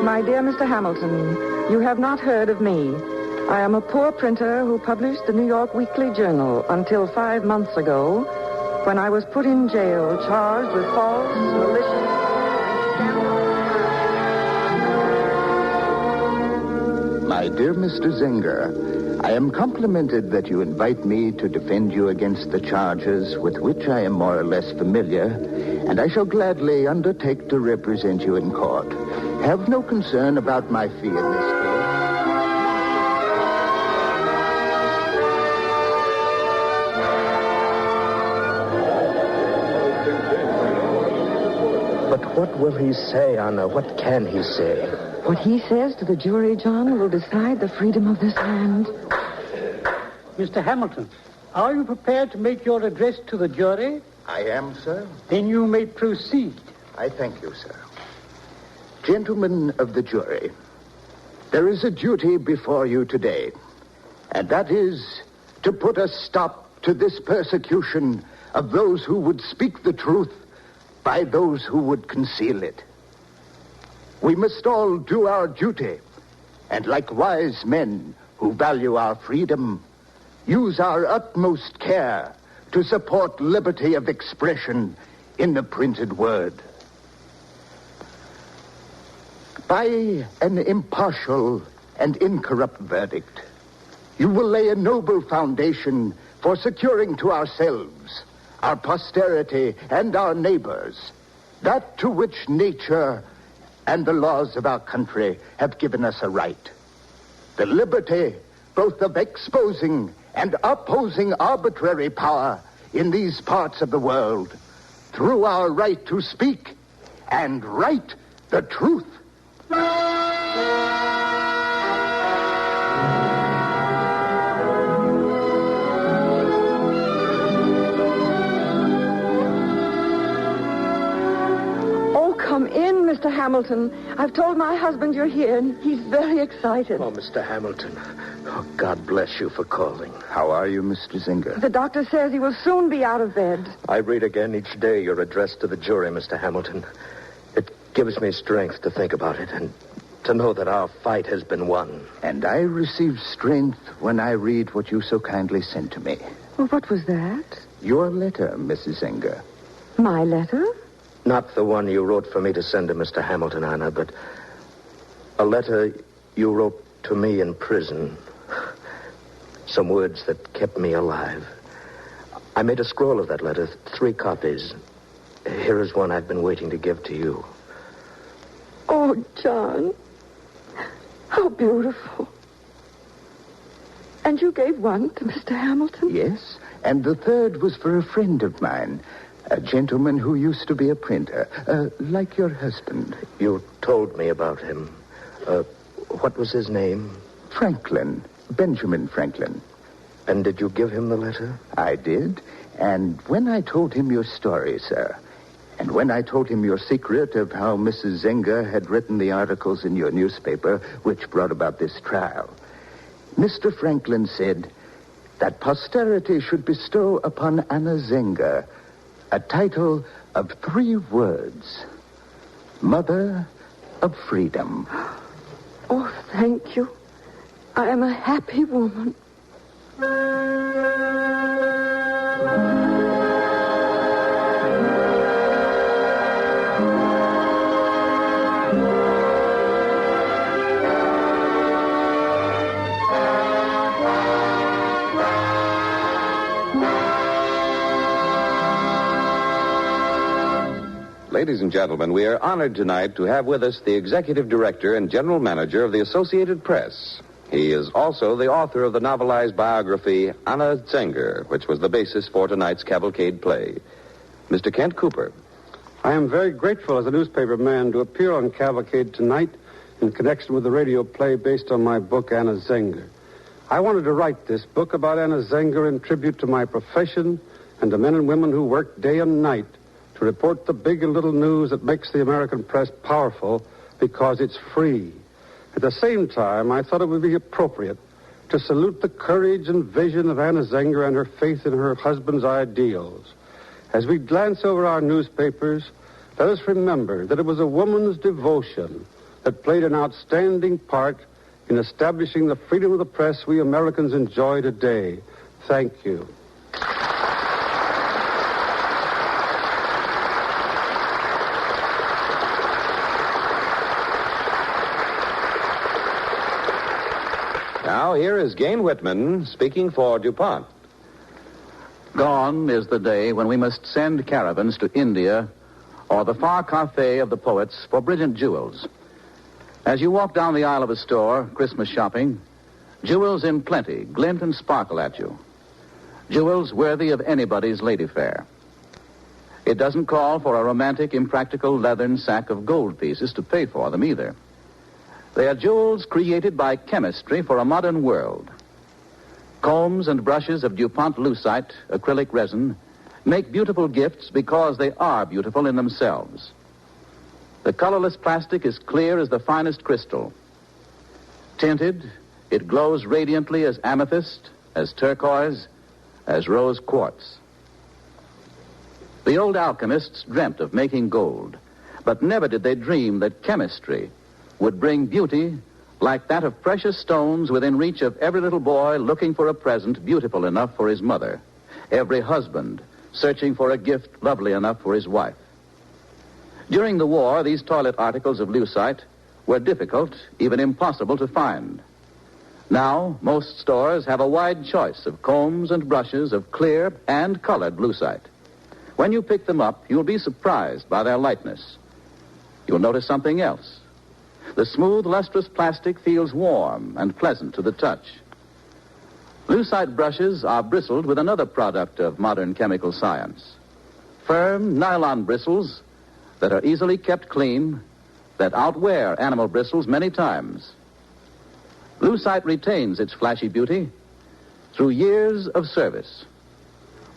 My dear Mr. Hamilton, you have not heard of me. I am a poor printer who published the New York Weekly Journal until 5 months ago, when I was put in jail, charged with false, malicious, My dear Mr. Zenger, I am complimented that you invite me to defend you against the charges with which I am more or less familiar, and I shall gladly undertake to represent you in court. Have no concern about my fee in this case. What will he say, Anna? What can he say? What he says to the jury, John, will decide the freedom of this land. Mr. Hamilton, are you prepared to make your address to the jury? I am, sir. Then you may proceed. I thank you, sir. Gentlemen of the jury, there is a duty before you today, and that is to put a stop to this persecution of those who would speak the truth by those who would conceal it. We must all do our duty, and like wise men who value our freedom, use our utmost care to support liberty of expression in the printed word. By an impartial and incorrupt verdict, you will lay a noble foundation for securing to ourselves, our posterity, and our neighbors, that to which nature and the laws of our country have given us a right. The liberty both of exposing and opposing arbitrary power in these parts of the world through our right to speak and write the truth. Come in, Mr. Hamilton. I've told my husband you're here, and he's very excited. Oh, Mr. Hamilton. Oh, God bless you for calling. How are you, Mr. Zenger? The doctor says he will soon be out of bed. I read again each day your address to the jury, Mr. Hamilton. It gives me strength to think about it and to know that our fight has been won. And I receive strength when I read what you so kindly sent to me. Well, what was that? Your letter, Mrs. Zenger. My letter? Not the one you wrote for me to send to Mr. Hamilton, Anna, but a letter you wrote to me in prison. Some words that kept me alive. I made a scroll of that letter, 3 copies. Here is one I've been waiting to give to you. Oh, John. How beautiful. And you gave one to Mr. Hamilton? Yes, and the third was for a friend of mine. A gentleman who used to be a printer, like your husband. You told me about him. What was his name? Franklin. Benjamin Franklin. And did you give him the letter? I did. And when I told him your story, sir, and when I told him your secret of how Mrs. Zenger had written the articles in your newspaper which brought about this trial, Mr. Franklin said, that posterity should bestow upon Anna Zenger a title of 3 words: Mother of Freedom. Oh, thank you. I am a happy woman. Ladies and gentlemen, we are honored tonight to have with us the executive director and general manager of the Associated Press. He is also the author of the novelized biography Anna Zenger, which was the basis for tonight's Cavalcade play. Mr. Kent Cooper. I am very grateful as a newspaper man to appear on Cavalcade tonight in connection with the radio play based on my book, Anna Zenger. I wanted to write this book about Anna Zenger in tribute to my profession and the men and women who work day and night to report the big and little news that makes the American press powerful because it's free. At the same time, I thought it would be appropriate to salute the courage and vision of Anna Zenger and her faith in her husband's ideals. As we glance over our newspapers, let us remember that it was a woman's devotion that played an outstanding part in establishing the freedom of the press we Americans enjoy today. Thank you. Now, here is Gain Whitman speaking for DuPont. Gone is the day when we must send caravans to India or the far Cathay of the poets for brilliant jewels. As you walk down the aisle of a store, Christmas shopping, jewels in plenty glint and sparkle at you. Jewels worthy of anybody's lady fair. It doesn't call for a romantic, impractical leathern sack of gold pieces to pay for them either. They are jewels created by chemistry for a modern world. Combs and brushes of DuPont lucite, acrylic resin, make beautiful gifts because they are beautiful in themselves. The colorless plastic is clear as the finest crystal. Tinted, it glows radiantly as amethyst, as turquoise, as rose quartz. The old alchemists dreamt of making gold, but never did they dream that chemistry would bring beauty like that of precious stones within reach of every little boy looking for a present beautiful enough for his mother, every husband searching for a gift lovely enough for his wife. During the war, these toilet articles of lucite were difficult, even impossible to find. Now, most stores have a wide choice of combs and brushes of clear and colored lucite. When you pick them up, you'll be surprised by their lightness. You'll notice something else. The smooth, lustrous plastic feels warm and pleasant to the touch. Lucite brushes are bristled with another product of modern chemical science. Firm nylon bristles that are easily kept clean, that outwear animal bristles many times. Lucite retains its flashy beauty through years of service.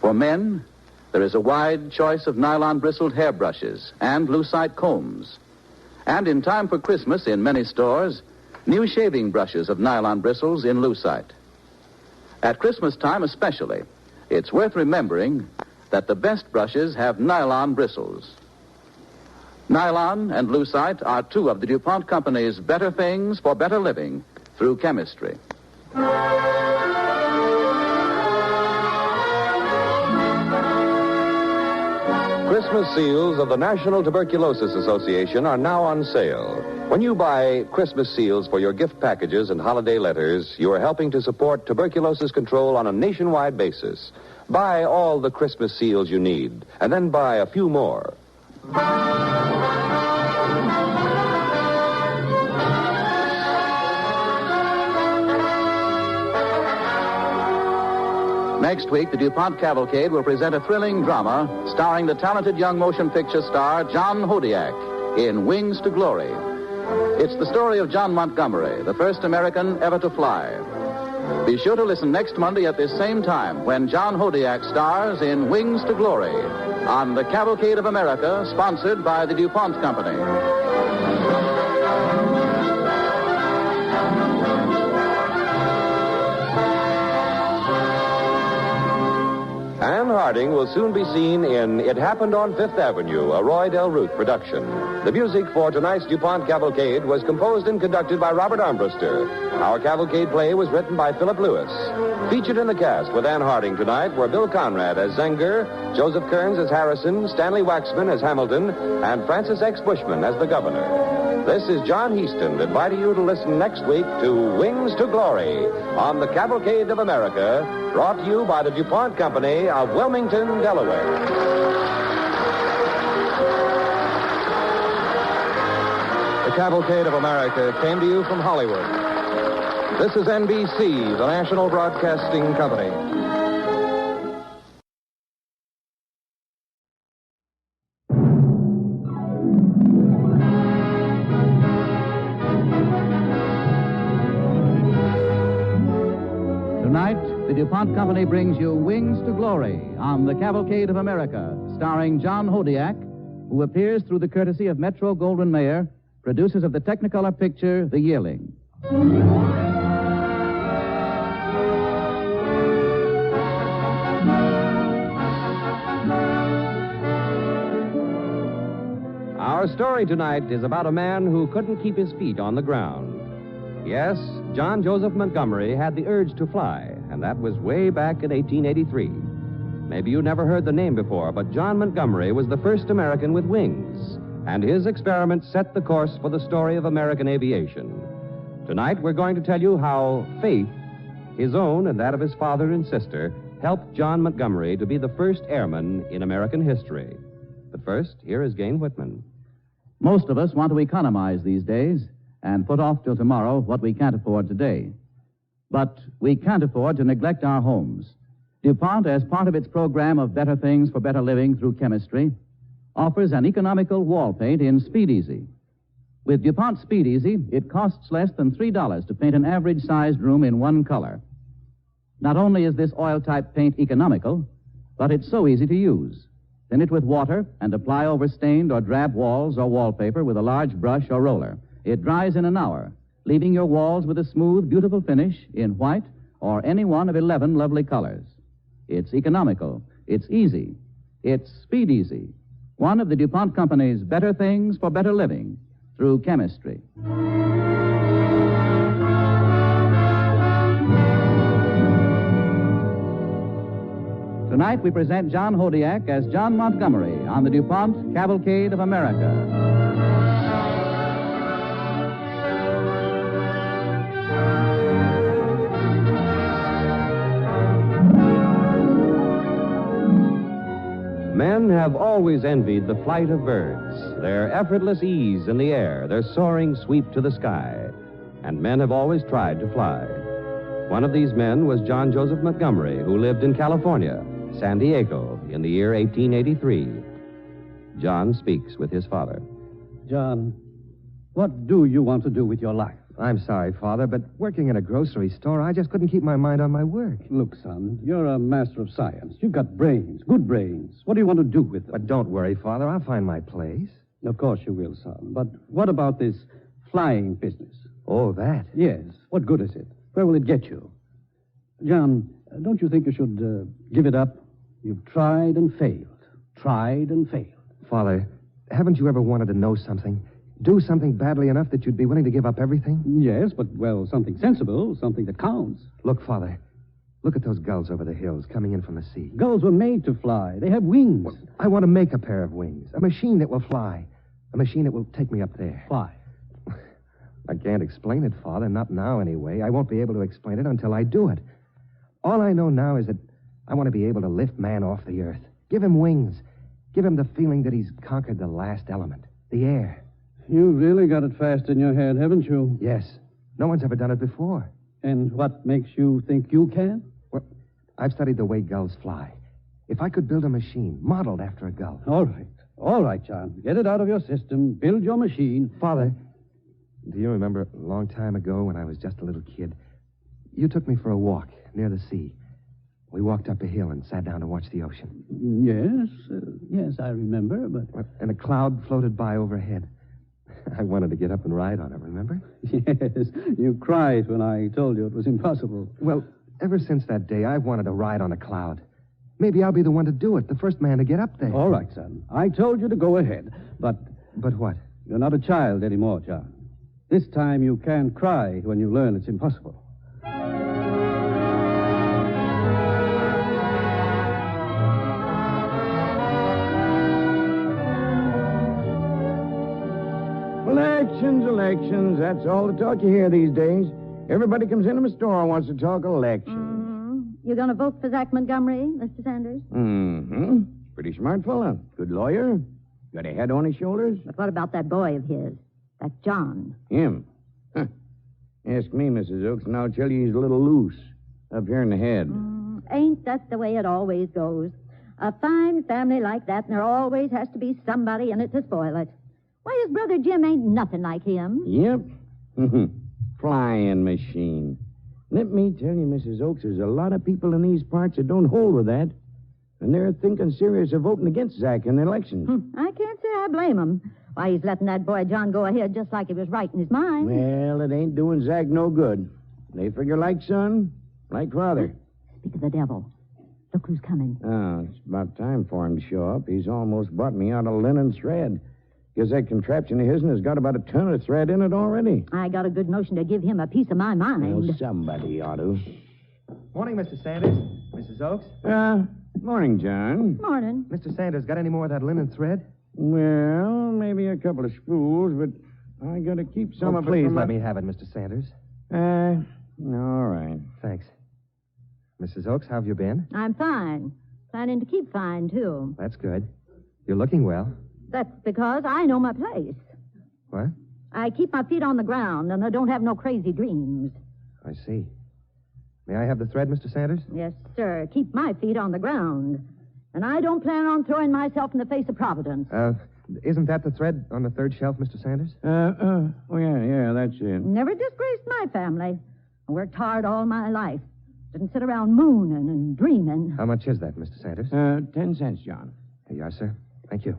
For men, there is a wide choice of nylon-bristled hairbrushes and lucite combs. And in time for Christmas, in many stores, new shaving brushes of nylon bristles in lucite. At Christmas time especially, it's worth remembering that the best brushes have nylon bristles. Nylon and lucite are two of the DuPont Company's better things for better living through chemistry. Christmas seals of the National Tuberculosis Association are now on sale. When you buy Christmas seals for your gift packages and holiday letters, you are helping to support tuberculosis control on a nationwide basis. Buy all the Christmas seals you need, and then buy a few more. Next week, the DuPont Cavalcade will present a thrilling drama starring the talented young motion picture star John Hodiak in Wings to Glory. It's the story of John Montgomery, the first American ever to fly. Be sure to listen next Monday at this same time when John Hodiak stars in Wings to Glory on the Cavalcade of America, sponsored by the DuPont Company. Harding will soon be seen in It Happened on Fifth Avenue, a Roy Del Ruth production. The music for tonight's DuPont Cavalcade was composed and conducted by Robert Armbruster. Our Cavalcade play was written by Philip Lewis. Featured in the cast with Ann Harding tonight were Bill Conrad as Zenger, Joseph Kearns as Harrison, Stanley Waxman as Hamilton, and Francis X. Bushman as the governor. This is John Heaston inviting you to listen next week to Wings to Glory on the Cavalcade of America, brought to you by the DuPont Company of Wilmington, Delaware. The Cavalcade of America came to you from Hollywood. This is NBC, the National Broadcasting Company. Tonight, the DuPont Company brings you Wings to Glory on the Cavalcade of America, starring John Hodiak, who appears through the courtesy of Metro-Goldwyn-Mayer, producers of the Technicolor picture, The Yearling. Our story tonight is about a man who couldn't keep his feet on the ground. Yes, John Joseph Montgomery had the urge to fly, and that was way back in 1883. Maybe you never heard the name before, but John Montgomery was the first American with wings, and his experiment set the course for the story of American aviation. Tonight, we're going to tell you how faith, his own and that of his father and sister, helped John Montgomery to be the first airman in American history. But first, here is Gain Whitman. Most of us want to economize these days and put off till tomorrow what we can't afford today. But we can't afford to neglect our homes. DuPont, as part of its program of better things for better living through chemistry, offers an economical wall paint in Speed Easy. With DuPont Speed Easy, it costs less than $3 to paint an average-sized room in one color. Not only is this oil-type paint economical, but it's so easy to use. Thin it with water and apply over stained or drab walls or wallpaper with a large brush or roller. It dries in an hour, leaving your walls with a smooth, beautiful finish in white or any one of 11 lovely colors. It's economical. It's easy. It's Speed Easy, one of the DuPont Company's better things for better living through chemistry. Tonight we present John Hodiak as John Montgomery on the DuPont Cavalcade of America. Men have always envied the flight of birds, their effortless ease in the air, their soaring sweep to the sky. And men have always tried to fly. One of these men was John Joseph Montgomery, who lived in California, San Diego, in the year 1883. John speaks with his father. John, what do you want to do with your life? I'm sorry, Father, but working in a grocery store, I just couldn't keep my mind on my work. Look, son, you're a master of science. You've got brains, good brains. What do you want to do with them? But don't worry, Father. I'll find my place. Of course you will, son. But what about this flying business? Oh, that? Yes. What good is it? Where will it get you? John, don't you think you should give it up? You've tried and failed. Tried and failed. Father, haven't you ever wanted to know something? Do something badly enough that you'd be willing to give up everything? Yes, but, well, something sensible, something that counts. Look, Father, look at those gulls over the hills coming in from the sea. Gulls were made to fly. They have wings. Well, I want to make a pair of wings, a machine that will fly, a machine that will take me up there. Why? I can't explain it, Father, not now anyway. I won't be able to explain it until I do it. All I know now is that I want to be able to lift man off the earth, give him wings, give him the feeling that he's conquered the last element, the air. You've really got it fast in your head, haven't you? Yes. No one's ever done it before. And what makes you think you can? Well, I've studied the way gulls fly. If I could build a machine modeled after a gull. All right. All right, John. Get it out of your system. Build your machine. Father, do you remember a long time ago when I was just a little kid? You took me for a walk near the sea. We walked up a hill and sat down to watch the ocean. Yes, I remember, but... And a cloud floated by overhead. I wanted to get up and ride on it, remember? Yes, you cried when I told you it was impossible. Well, ever since that day, I've wanted to ride on a cloud. Maybe I'll be the one to do it, the first man to get up there. All right, son. I told you to go ahead, but... But what? You're not a child anymore, John. This time you can't cry when you learn it's impossible. Elections, that's all the talk you hear these days. Everybody comes into my store and wants to talk elections. You going to vote for Zach Montgomery, Mr. Sanders? Mm-hmm. Pretty smart fella. Good lawyer. Got a head on his shoulders. But what about that boy of his? That John? Him? Huh. Ask me, Mrs. Oakes, and I'll tell you he's a little loose. Up here in the head. Ain't that the way it always goes? A fine family like that, and there always has to be somebody in it to spoil it. Why, his brother Jim ain't nothing like him. Yep. Flying machine. Let me tell you, Mrs. Oakes, there's a lot of people in these parts that don't hold with that. And they're thinking serious of voting against Zach in the elections. I can't say I blame him. Why, he's letting that boy John go ahead just like he was right in his mind. Well, it ain't doing Zach no good. They figure like son, like father. Speak of the devil. Look who's coming. Oh, it's about time for him to show up. He's almost bought me out of linen thread. Because that contraption of his'n has got about a ton of thread in it already. I got a good notion to give him a piece of my mind. Well, somebody ought to. Morning, Mr. Sanders. Mrs. Oakes. Morning, John. Morning. Mr. Sanders, got any more of that linen thread? Well, maybe a couple of spools, but I got to keep some of it. Please let me have it, Mr. Sanders. All right. Thanks. Mrs. Oakes, how have you been? I'm fine. Planning to keep fine, too. That's good. You're looking well. That's because I know my place. What? I keep my feet on the ground, and I don't have no crazy dreams. I see. May I have the thread, Mr. Sanders? Yes, sir. Keep my feet on the ground. And I don't plan on throwing myself in the face of Providence. Isn't that the thread on the third shelf, Mr. Sanders? Oh, yeah, that's it. Never disgraced my family. I worked hard all my life. Didn't sit around mooning and dreaming. How much is that, Mr. Sanders? 10 cents, John. Here you are, sir. Thank you.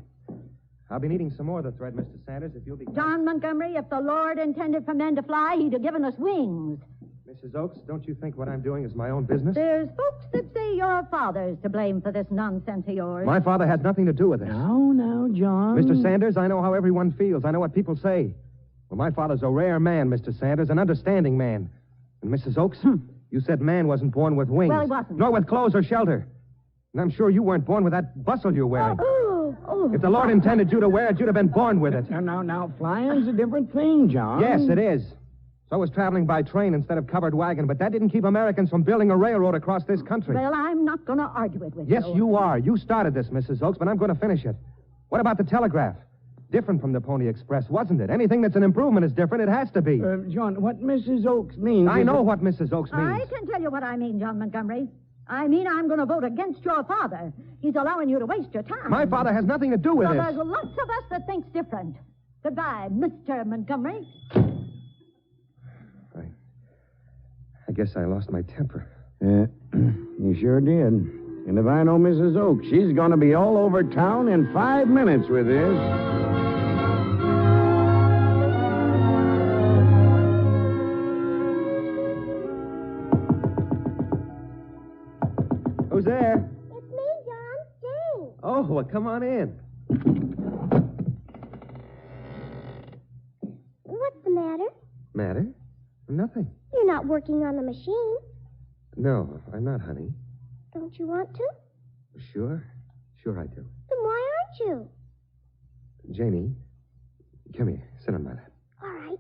I'll be needing some more of the thread, Mr. Sanders, if you'll be... John Montgomery, if the Lord intended for men to fly, he'd have given us wings. Mrs. Oakes, don't you think what I'm doing is my own business? There's folks that say your father's to blame for this nonsense of yours. My father has nothing to do with it. Now, John. Mr. Sanders, I know how everyone feels. I know what people say. Well, my father's a rare man, Mr. Sanders, an understanding man. And Mrs. Oakes, you said man wasn't born with wings. Well, he wasn't. Nor with clothes or shelter. And I'm sure you weren't born with that bustle you're wearing. If the Lord intended you to wear it, you'd have been born with it. Now, flying's a different thing, John. Yes, it is. So was traveling by train instead of covered wagon, but that didn't keep Americans from building a railroad across this country. Well, I'm not going to argue it with you. Yes, you are. You started this, Mrs. Oakes, but I'm going to finish it. What about the telegraph? Different from the Pony Express, wasn't it? Anything that's an improvement is different. It has to be. John, what Mrs. Oakes means... I know what Mrs. Oakes means. I can tell you what I mean, John Montgomery. I mean I'm going to vote against your father. He's allowing you to waste your time. My father has nothing to do with well, this. There's lots of us that thinks different. Goodbye, Mr. Montgomery. I guess I lost my temper. You sure did. And if I know Mrs. Oakes, she's going to be all over town in 5 minutes with this. Who's there? It's me, John. Jane. Oh, well, come on in. What's the matter? Matter? Nothing. You're not working on the machine. No, I'm not, honey. Don't you want to? Sure. Sure I do. Then why aren't you? Janie, come here. Sit on my lap. All right.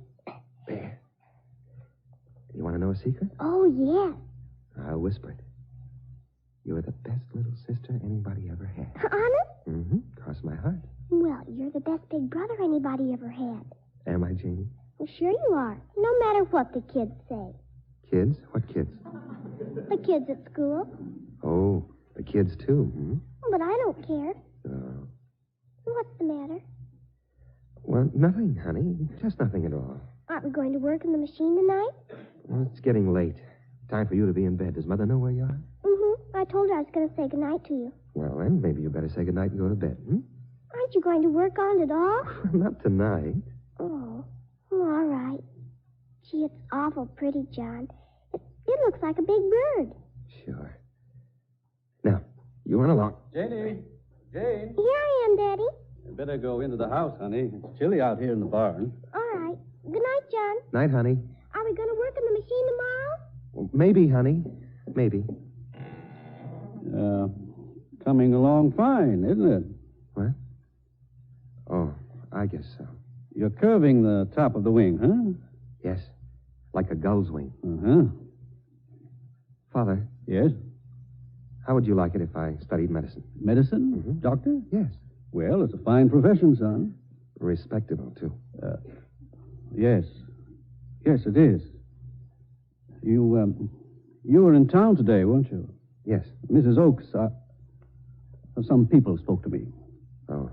There. You want to know a secret? Oh, yes. I'll whisper it. You're the best little sister anybody ever had. Honest? Mm-hmm. Cross my heart. Well, you're the best big brother anybody ever had. Am I, Janie? Well, sure you are. No matter what the kids say. Kids? What kids? The kids at school. Oh, the kids, too. Hmm? But I don't care. Oh. What's the matter? Well, nothing, honey. Just nothing at all. Aren't we going to work in the machine tonight? Well, it's getting late. Time for you to be in bed. Does Mother know where you are? Mm-hmm. I told her I was going to say goodnight to you. Well, then, maybe you better say goodnight and go to bed, hmm? Aren't you going to work on it all? Not tonight. Oh, all right. Gee, it's awful pretty, John. It looks like a big bird. Sure. Now, you run along. Janie. Jane. Here I am, Daddy. You better go into the house, honey. It's chilly out here in the barn. All right. Good night, John. Night, honey. Are we going to work on the machine tomorrow? Well, maybe, honey. Maybe. Coming along fine, isn't it? What? Oh, I guess so. You're curving the top of the wing, huh? Yes. Like a gull's wing. Uh-huh. Father. Yes? How would you like it if I studied medicine? Medicine? Mm-hmm. Doctor? Yes. Well, it's a fine profession, son. Respectable, too. Yes. Yes, it is. You were in town today, weren't you? Yes. Mrs. Oakes, some people spoke to me. Oh.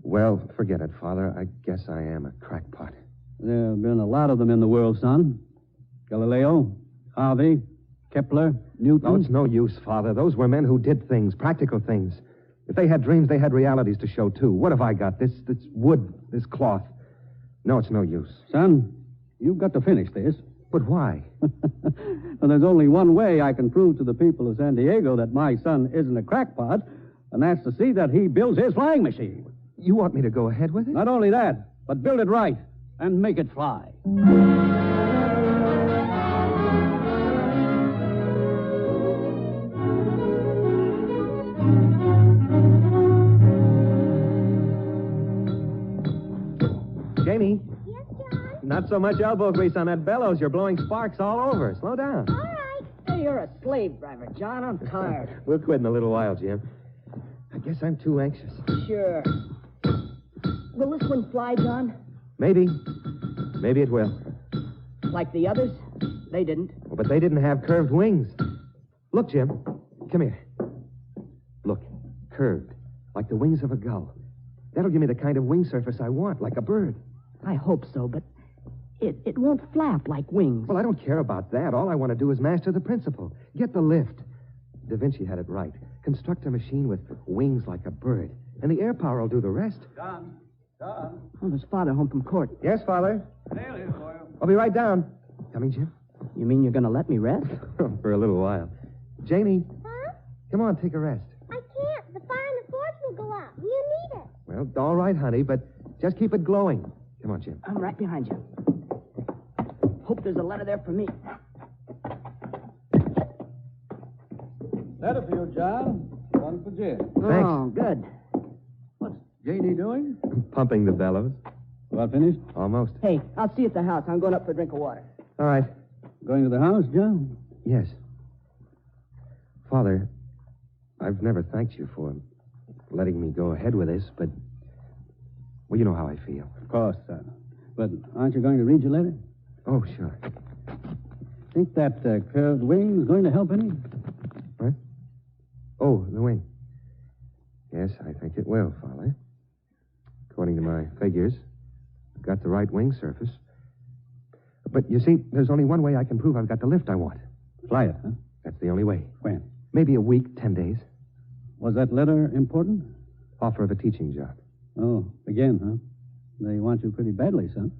Well, forget it, Father. I guess I am a crackpot. There have been a lot of them in the world, son. Galileo, Harvey, Kepler, Newton. Oh, it's no use, Father. Those were men who did things, practical things. If they had dreams, they had realities to show, too. What have I got? This wood, this cloth. No, it's no use. Son, you've got to finish this. But why? Well, there's only one way I can prove to the people of San Diego that my son isn't a crackpot, and that's to see that he builds his flying machine. You want me to go ahead with it? Not only that, but build it right and make it fly. Jamie. Yes, John? Not so much elbow grease on that bellows. You're blowing sparks all over. Slow down. All right. Hey, you're a slave driver, John. I'm tired. We'll quit in a little while, Jim. I guess I'm too anxious. Sure. Will this one fly, John? Maybe. Maybe it will. Like the others? They didn't. Well, but they didn't have curved wings. Look, Jim. Come here. Look. Curved. Like the wings of a gull. That'll give me the kind of wing surface I want, like a bird. I hope so, but it won't flap like wings. Well, I don't care about that. All I want to do is master the principle. Get the lift. Da Vinci had it right. Construct a machine with wings like a bird. And the air power will do the rest. John. Oh, there's Father home from court. Yes, Father? I'll be right down. Coming, Jim? You mean you're going to let me rest? For a little while. Janie. Huh? Come on, take a rest. I can't. The fire in the porch will go out. You need it. Well, all right, honey, but just keep it glowing. Come on, Jim. I'm right behind you. Hope there's a letter there for me. Letter for you, John. One for Jim. Thanks. Oh, good. What's Janie doing? Pumping the bellows. About finished? Almost. Hey, I'll see you at the house. I'm going up for a drink of water. All right. Going to the house, John? Yes. Father, I've never thanked you for letting me go ahead with this, but... Well, you know how I feel. Of course, son. But aren't you going to read your letter? Oh, sure. Think that curved wing is going to help any? What? Oh, the wing. Yes, I think it will, Father. According to my figures, I've got the right wing surface. But you see, there's only one way I can prove I've got the lift I want. Fly it, huh? That's the only way. When? Maybe a week, 10 days. Was that letter important? Offer of a teaching job. Oh, again, huh? They want you pretty badly, son.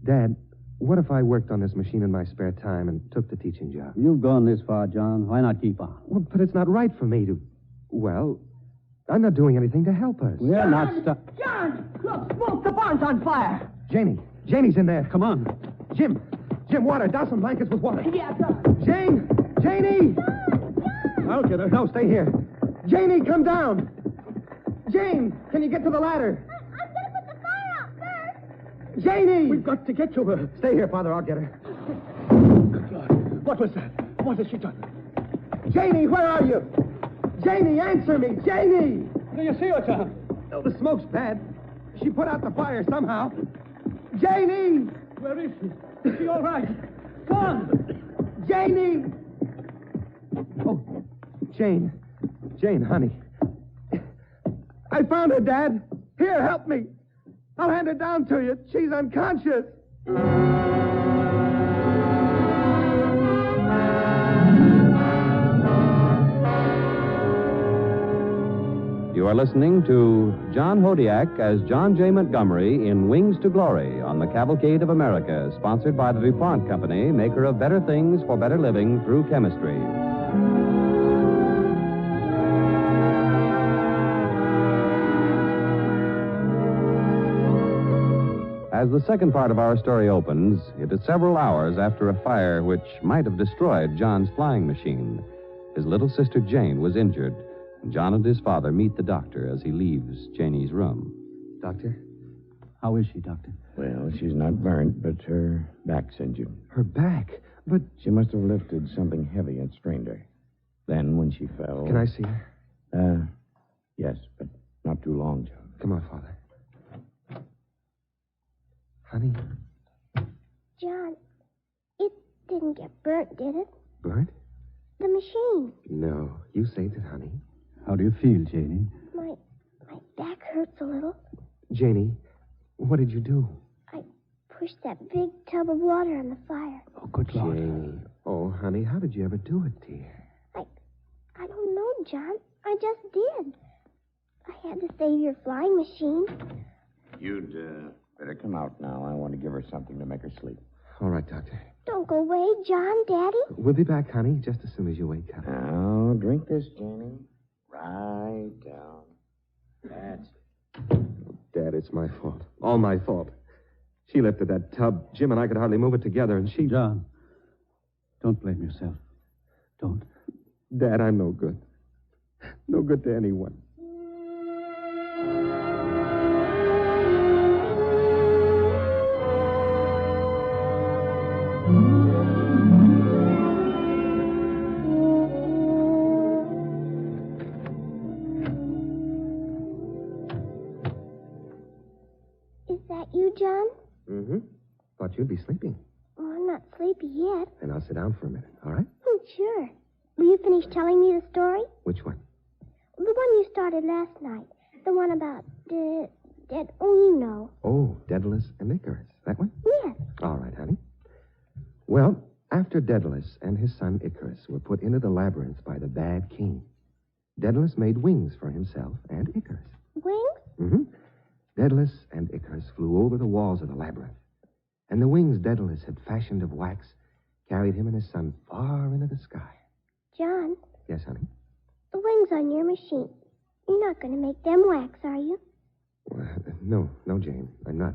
Dad, what if I worked on this machine in my spare time and took the teaching job? You've gone this far, John. Why not keep on? Well, but it's not right for me to... Well, I'm not doing anything to help us. We're not stuck. John! Look, smoke! The barn's on fire! Janie! Janie's in there. Come on. Jim! Jim, water! Douse some blankets with water. Yeah, John! Jane! Janie! I'll get her. No, stay here. Janie, come down! Jane, can you get to the ladder? I'm going to put the fire out first. Janie! We've got to get to her. Stay here, Father. I'll get her. Good Lord. What was that? What has she done? Janie, where are you? Janie, answer me! Janie! Do you see her, John? Oh, the smoke's bad. She put out the fire somehow. Janie! Where is she? Is she all right? John! Janie! Oh, Jane. Jane, honey. I found her, Dad. Here, help me. I'll hand her down to you. She's unconscious. You are listening to John Hodiak as John J. Montgomery in Wings to Glory on the Cavalcade of America, sponsored by the DuPont Company, maker of better things for better living through chemistry. As the second part of our story opens, it is several hours after a fire which might have destroyed John's flying machine. His little sister Jane was injured, and John and his father meet the doctor as he leaves Janie's room. Doctor? How is she, Doctor? Well, she's not burnt, but her back's injured. Her back? But... She must have lifted something heavy and strained her. Then, when she fell... Can I see her? Yes, but not too long, John. Come on, Father. Honey? John, it didn't get burnt, did it? Burnt? The machine. No. You saved it, honey. How do you feel, Janie? My back hurts a little. Janie, what did you do? I pushed that big tub of water on the fire. Oh, good Lord. Janie. Oh, honey, how did you ever do it, dear? I don't know, John. I just did. I had to save your flying machine. You'd better come out now. I want to give her something to make her sleep. All right, Doctor. Don't go away, John, Daddy. We'll be back, honey, just as soon as you wake up. Now, drink this, Janie. Right down. That's it. Dad, it's my fault. All my fault. She lifted that tub. Jim and I could hardly move it together, and she... John, don't blame yourself. Don't. Dad, I'm no good. No good to anyone. Is that you, John? Mm-hmm. Thought you'd be sleeping. Oh, I'm not sleepy yet. Then I'll sit down for a minute, all right? Oh, sure. Will you finish telling me the story? Which one? The one you started last night. The one about you know. Oh, Daedalus and Icarus. That one? Yes. All right, honey. Well, after Daedalus and his son Icarus were put into the labyrinth by the bad king, Daedalus made wings for himself and Icarus. Wings? Mm-hmm. Daedalus and Icarus flew over the walls of the labyrinth, and the wings Daedalus had fashioned of wax carried him and his son far into the sky. John, Yes, honey? the wings on your machine. You're not going to make them wax, are you? No, Jane, I'm not.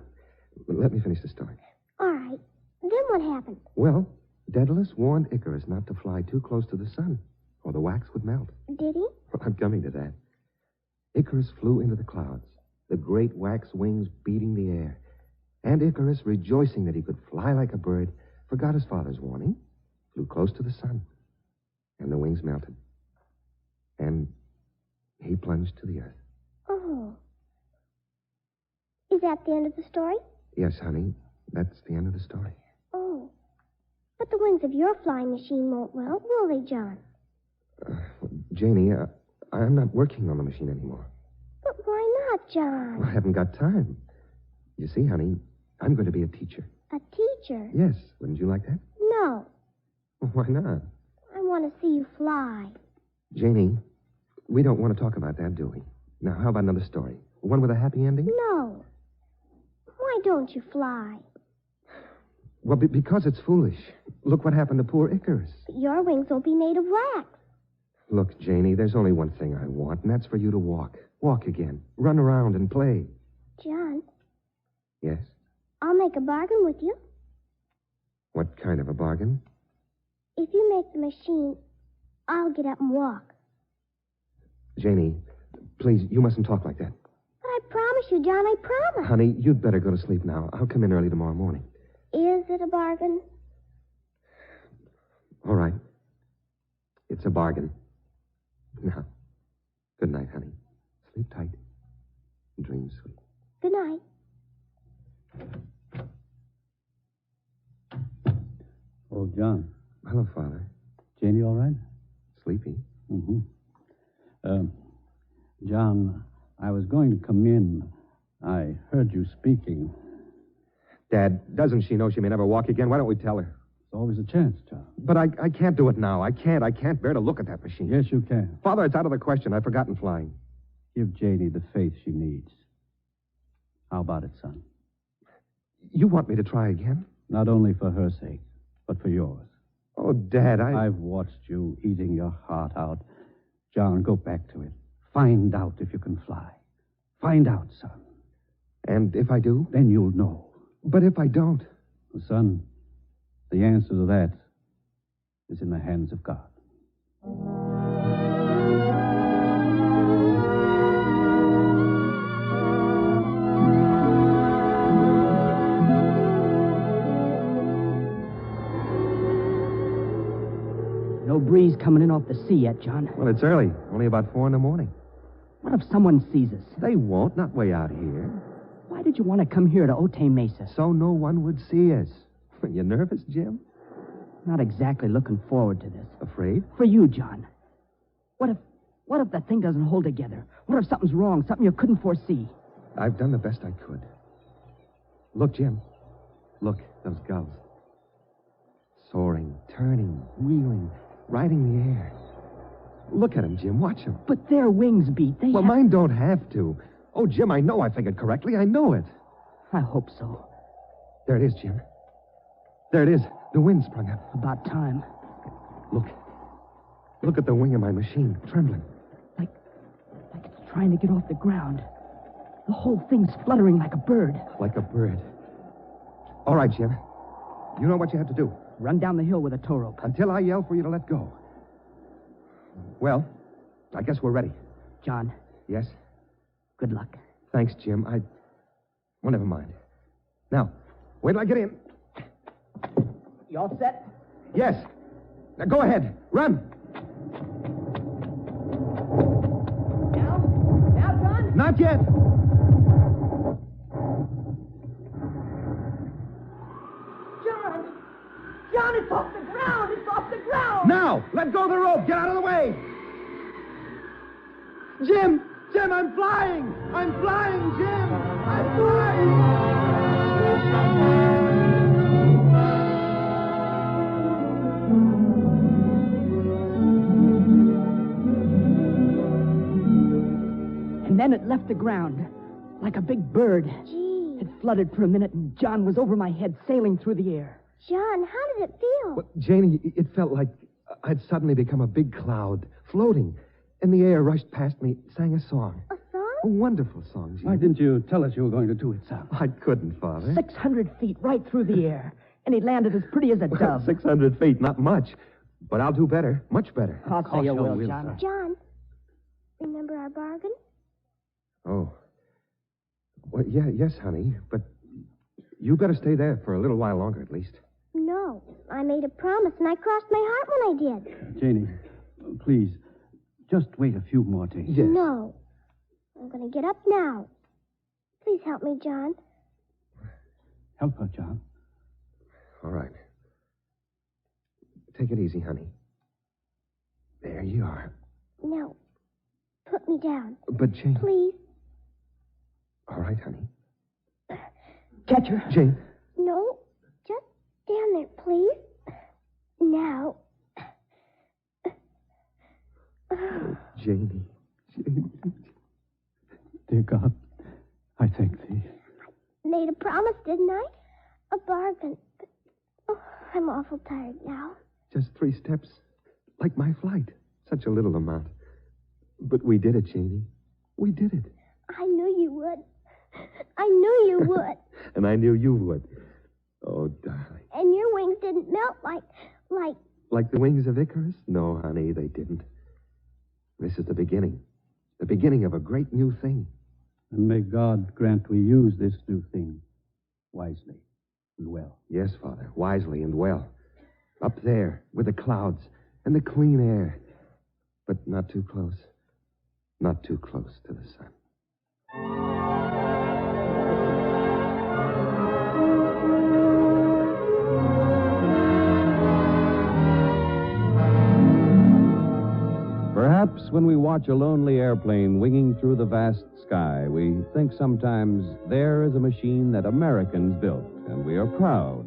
Let me finish the story. All right. Then what happened? Well, Daedalus warned Icarus not to fly too close to the sun, or the wax would melt. Did he? Well, I'm coming to that. Icarus flew into the clouds, the great wax wings beating the air. And Icarus, rejoicing that he could fly like a bird, forgot his father's warning, flew close to the sun, and the wings melted. And he plunged to the earth. Oh. Is that the end of the story? Yes, honey, that's the end of the story. Oh. But the wings of your flying machine won't melt, will they, John? Janie, I'm not working on the machine anymore. But why not, John? I haven't got time. You see, honey, I'm going to be a teacher. A teacher? Yes, wouldn't you like that? No. Why not? I want to see you fly. Janie, we don't want to talk about that, do we? Now, how about another story? One with a happy ending? No. Why don't you fly? Well, because it's foolish. Look what happened to poor Icarus. But your wings will be made of wax. Look, Janie, there's only one thing I want, and that's for you to walk. Walk again. Run around and play. John, Yes? I'll make a bargain with you. What kind of a bargain? If you make the machine, I'll get up and walk. Janie, please, you mustn't talk like that. But I promise you, John, I promise. Honey, you'd better go to sleep now. I'll come in early tomorrow morning. Is it a bargain? All right. It's a bargain. Now, good night, honey. Sleep tight. Dream sweet. Good night. Oh, John. Hello, Father. Janie all right? Sleepy. Mm-hmm. John, I was going to come in. I heard you speaking. Dad, doesn't she know she may never walk again? Why don't we tell her? There's always a chance, John. But I can't do it now. I can't bear to look at that machine. Yes, you can. Father, it's out of the question. I've forgotten flying. Give Janie the faith she needs. How about it, son? You want me to try again? Not only for her sake, but for yours. Oh, Dad, I've watched you eating your heart out. John, go back to it. Find out if you can fly. Find out, son. And if I do? Then you'll know. But if I don't? Son, the answer to that is in the hands of God. No breeze coming in off the sea yet, John. Well, it's early. Only about 4 in the morning. What if someone sees us? They won't. Not way out here. Why did you want to come here to Otay Mesa? So no one would see us. You nervous, Jim? Not exactly looking forward to this. Afraid? For you, John. What if the thing doesn't hold together? What if something's wrong, something you couldn't foresee? I've done the best I could. Look, Jim. Look, those gulls. Soaring, turning, wheeling, riding the air. Look at them, Jim. Watch them. But their wings beat. Well, mine don't have to. Oh, Jim, I know I figured correctly. I know it. I hope so. There it is, Jim. There it is. The wind sprung up. About time. Look. Look at the wing of my machine, trembling. Like it's trying to get off the ground. The whole thing's fluttering like a bird. Like a bird. All right, Jim. You know what you have to do. Run down the hill with a tow rope. Until I yell for you to let go. Well, I guess we're ready. John. Yes? Good luck. Thanks, Jim. Well, never mind. Now, wait till I get in. You all set? Yes. Now, go ahead. Run. Now, John? Not yet. John, it's off the ground! It's off the ground! Now! Let go of the rope! Get out of the way! Jim! Jim, I'm flying! I'm flying, Jim! I'm flying! And then it left the ground like a big bird. Gee. It fluttered for a minute, and John was over my head, sailing through the air. John, how did it feel? Well, Janie, it felt like I'd suddenly become a big cloud, floating. And the air rushed past me, sang a song. A song? A wonderful song, Janie. Why didn't you tell us you were going to do it, son? I couldn't, Father. 600 feet right through the air. And he landed as pretty as a dove. 600 feet, not much. But I'll do better, much better. I'll tell you will, John. John, remember our bargain? Oh. Well, yeah, yes, honey. But you better stay there for a little while longer, at least. No, I made a promise, and I crossed my heart when I did. Janie, please, just wait a few more days. Yes. No. I'm going to get up now. Please help me, John. Help her, John. All right. Take it easy, honey. There you are. No. Put me down. But, Jane... Please. All right, honey. Catch her. Jane. No. Just stand there, please. Now. Oh, Janie. Janie. Dear God, I thank thee. I made a promise, didn't I? A bargain. But, I'm awful tired now. Just 3 steps. Like my flight. Such a little amount. But we did it, Janie. We did it. I knew you would. I knew you would. And I knew you would. Oh, darling. And your wings didn't melt Like the wings of Icarus? No, honey, they didn't. This is the beginning. The beginning of a great new thing. And may God grant we use this new thing wisely and well. Yes, Father, wisely and well. Up there, with the clouds and the clean air. But not too close. Not too close to the sun. Perhaps when we watch a lonely airplane winging through the vast sky, we think sometimes there is a machine that Americans built, and we are proud.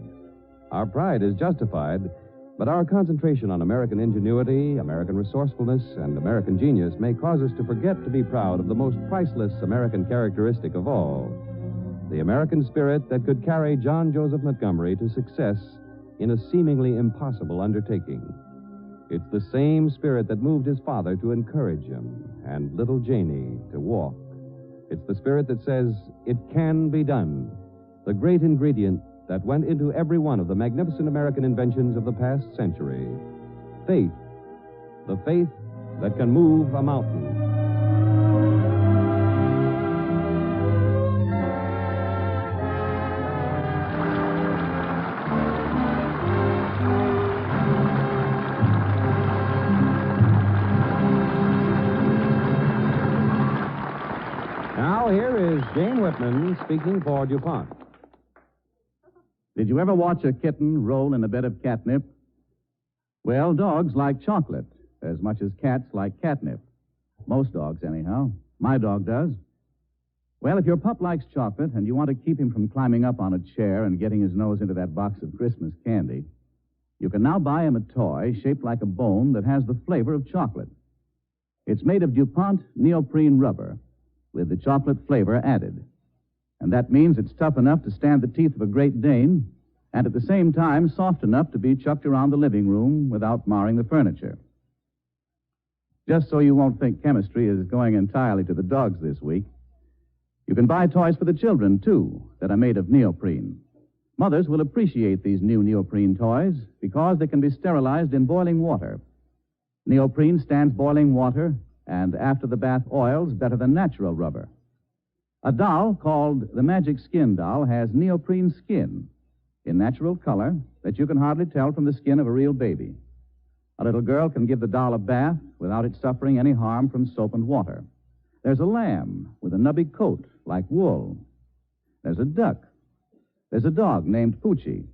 Our pride is justified, but our concentration on American ingenuity, American resourcefulness, and American genius may cause us to forget to be proud of the most priceless American characteristic of all, the American spirit that could carry John Joseph Montgomery to success in a seemingly impossible undertaking. It's the same spirit that moved his father to encourage him and little Janie to walk. It's the spirit that says, it can be done. the great ingredient that went into every one of the magnificent American inventions of the past century. Faith. The faith that can move a mountain. Now, here is Jane Whitman speaking for DuPont. Did you ever watch a kitten roll in a bed of catnip? Well, dogs like chocolate as much as cats like catnip. Most dogs, anyhow. My dog does. Well, if your pup likes chocolate and you want to keep him from climbing up on a chair and getting his nose into that box of Christmas candy, you can now buy him a toy shaped like a bone that has the flavor of chocolate. It's made of DuPont neoprene rubber with the chocolate flavor added. And that means it's tough enough to stand the teeth of a Great Dane and at the same time soft enough to be chucked around the living room without marring the furniture. Just so you won't think chemistry is going entirely to the dogs this week, you can buy toys for the children, too, that are made of neoprene. Mothers will appreciate these new neoprene toys because they can be sterilized in boiling water. Neoprene stands boiling water and after-the-bath oils better than natural rubber. A doll called the Magic Skin Doll has neoprene skin in natural color that you can hardly tell from the skin of a real baby. A little girl can give the doll a bath without it suffering any harm from soap and water. There's a lamb with a nubby coat like wool. There's a duck. There's a dog named Poochie.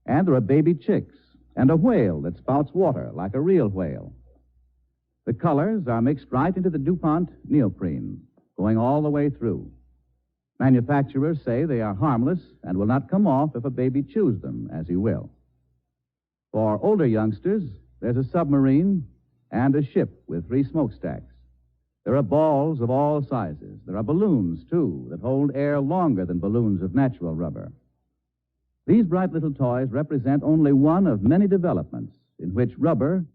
And there are baby chicks and a whale that spouts water like a real whale. The colors are mixed right into the DuPont neoprene, going all the way through. Manufacturers say they are harmless and will not come off if a baby chews them, as he will. For older youngsters, there's a submarine and a ship with 3 smokestacks. There are balls of all sizes. There are balloons, too, that hold air longer than balloons of natural rubber. These bright little toys represent only one of many developments in which rubber,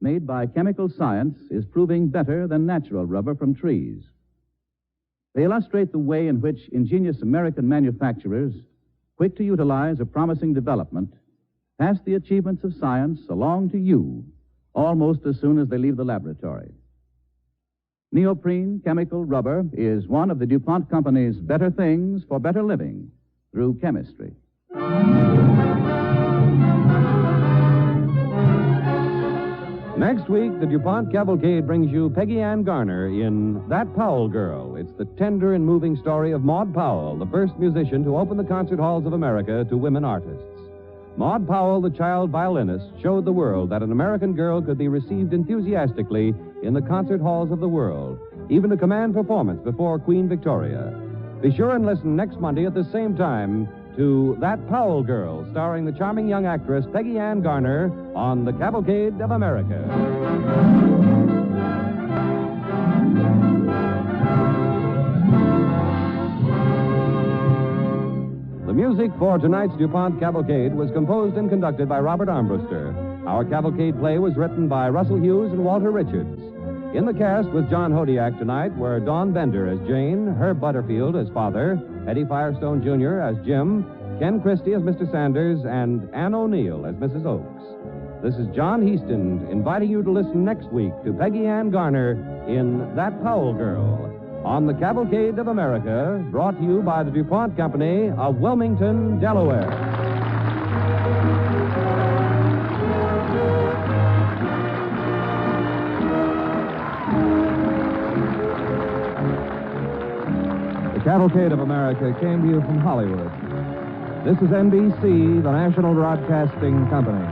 made by chemical science, is proving better than natural rubber from trees. They illustrate the way in which ingenious American manufacturers, quick to utilize a promising development, pass the achievements of science along to you almost as soon as they leave the laboratory. Neoprene chemical rubber is one of the DuPont Company's better things for better living through chemistry. Next week, the DuPont Cavalcade brings you Peggy Ann Garner in That Powell Girl. It's the tender and moving story of Maud Powell, the first musician to open the concert halls of America to women artists. Maud Powell, the child violinist, showed the world that an American girl could be received enthusiastically in the concert halls of the world, even to command performance before Queen Victoria. Be sure and listen next Monday at the same time to That Powell Girl, starring the charming young actress Peggy Ann Garner on the Cavalcade of America. The music for tonight's DuPont Cavalcade was composed and conducted by Robert Armbruster. Our Cavalcade play was written by Russell Hughes and Walter Richards. In the cast with John Hodiak tonight were Dawn Bender as Jane, Herb Butterfield as Father, Eddie Firestone Jr. as Jim, Ken Christie as Mr. Sanders, and Ann O'Neill as Mrs. Oakes. This is John Heaston inviting you to listen next week to Peggy Ann Garner in That Powell Girl on the Cavalcade of America, brought to you by the DuPont Company of Wilmington, Delaware. The Cavalcade of America came to you from Hollywood. This is NBC, the National Broadcasting Company.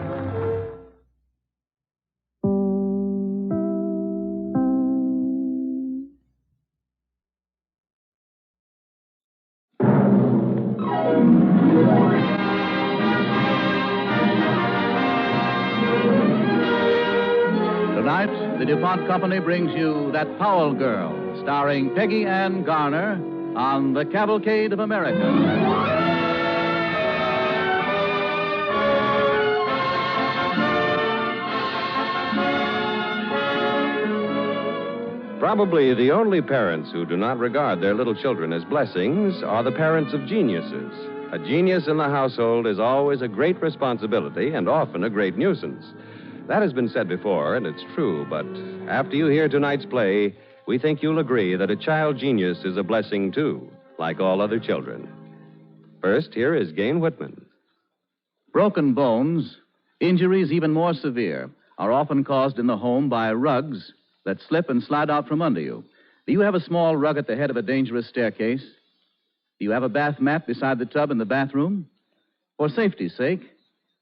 Tonight, the DuPont Company brings you That Powell Girl, starring Peggy Ann Garner on the Cavalcade of America. Probably the only parents who do not regard their little children as blessings are the parents of geniuses. A genius in the household is always a great responsibility and often a great nuisance. That has been said before, and it's true, but after you hear tonight's play, we think you'll agree that a child genius is a blessing, too, like all other children. First, here is Gain Whitman. Broken bones, injuries even more severe, are often caused in the home by rugs that slip and slide out from under you. Do you have a small rug at the head of a dangerous staircase? Do you have a bath mat beside the tub in the bathroom? For safety's sake,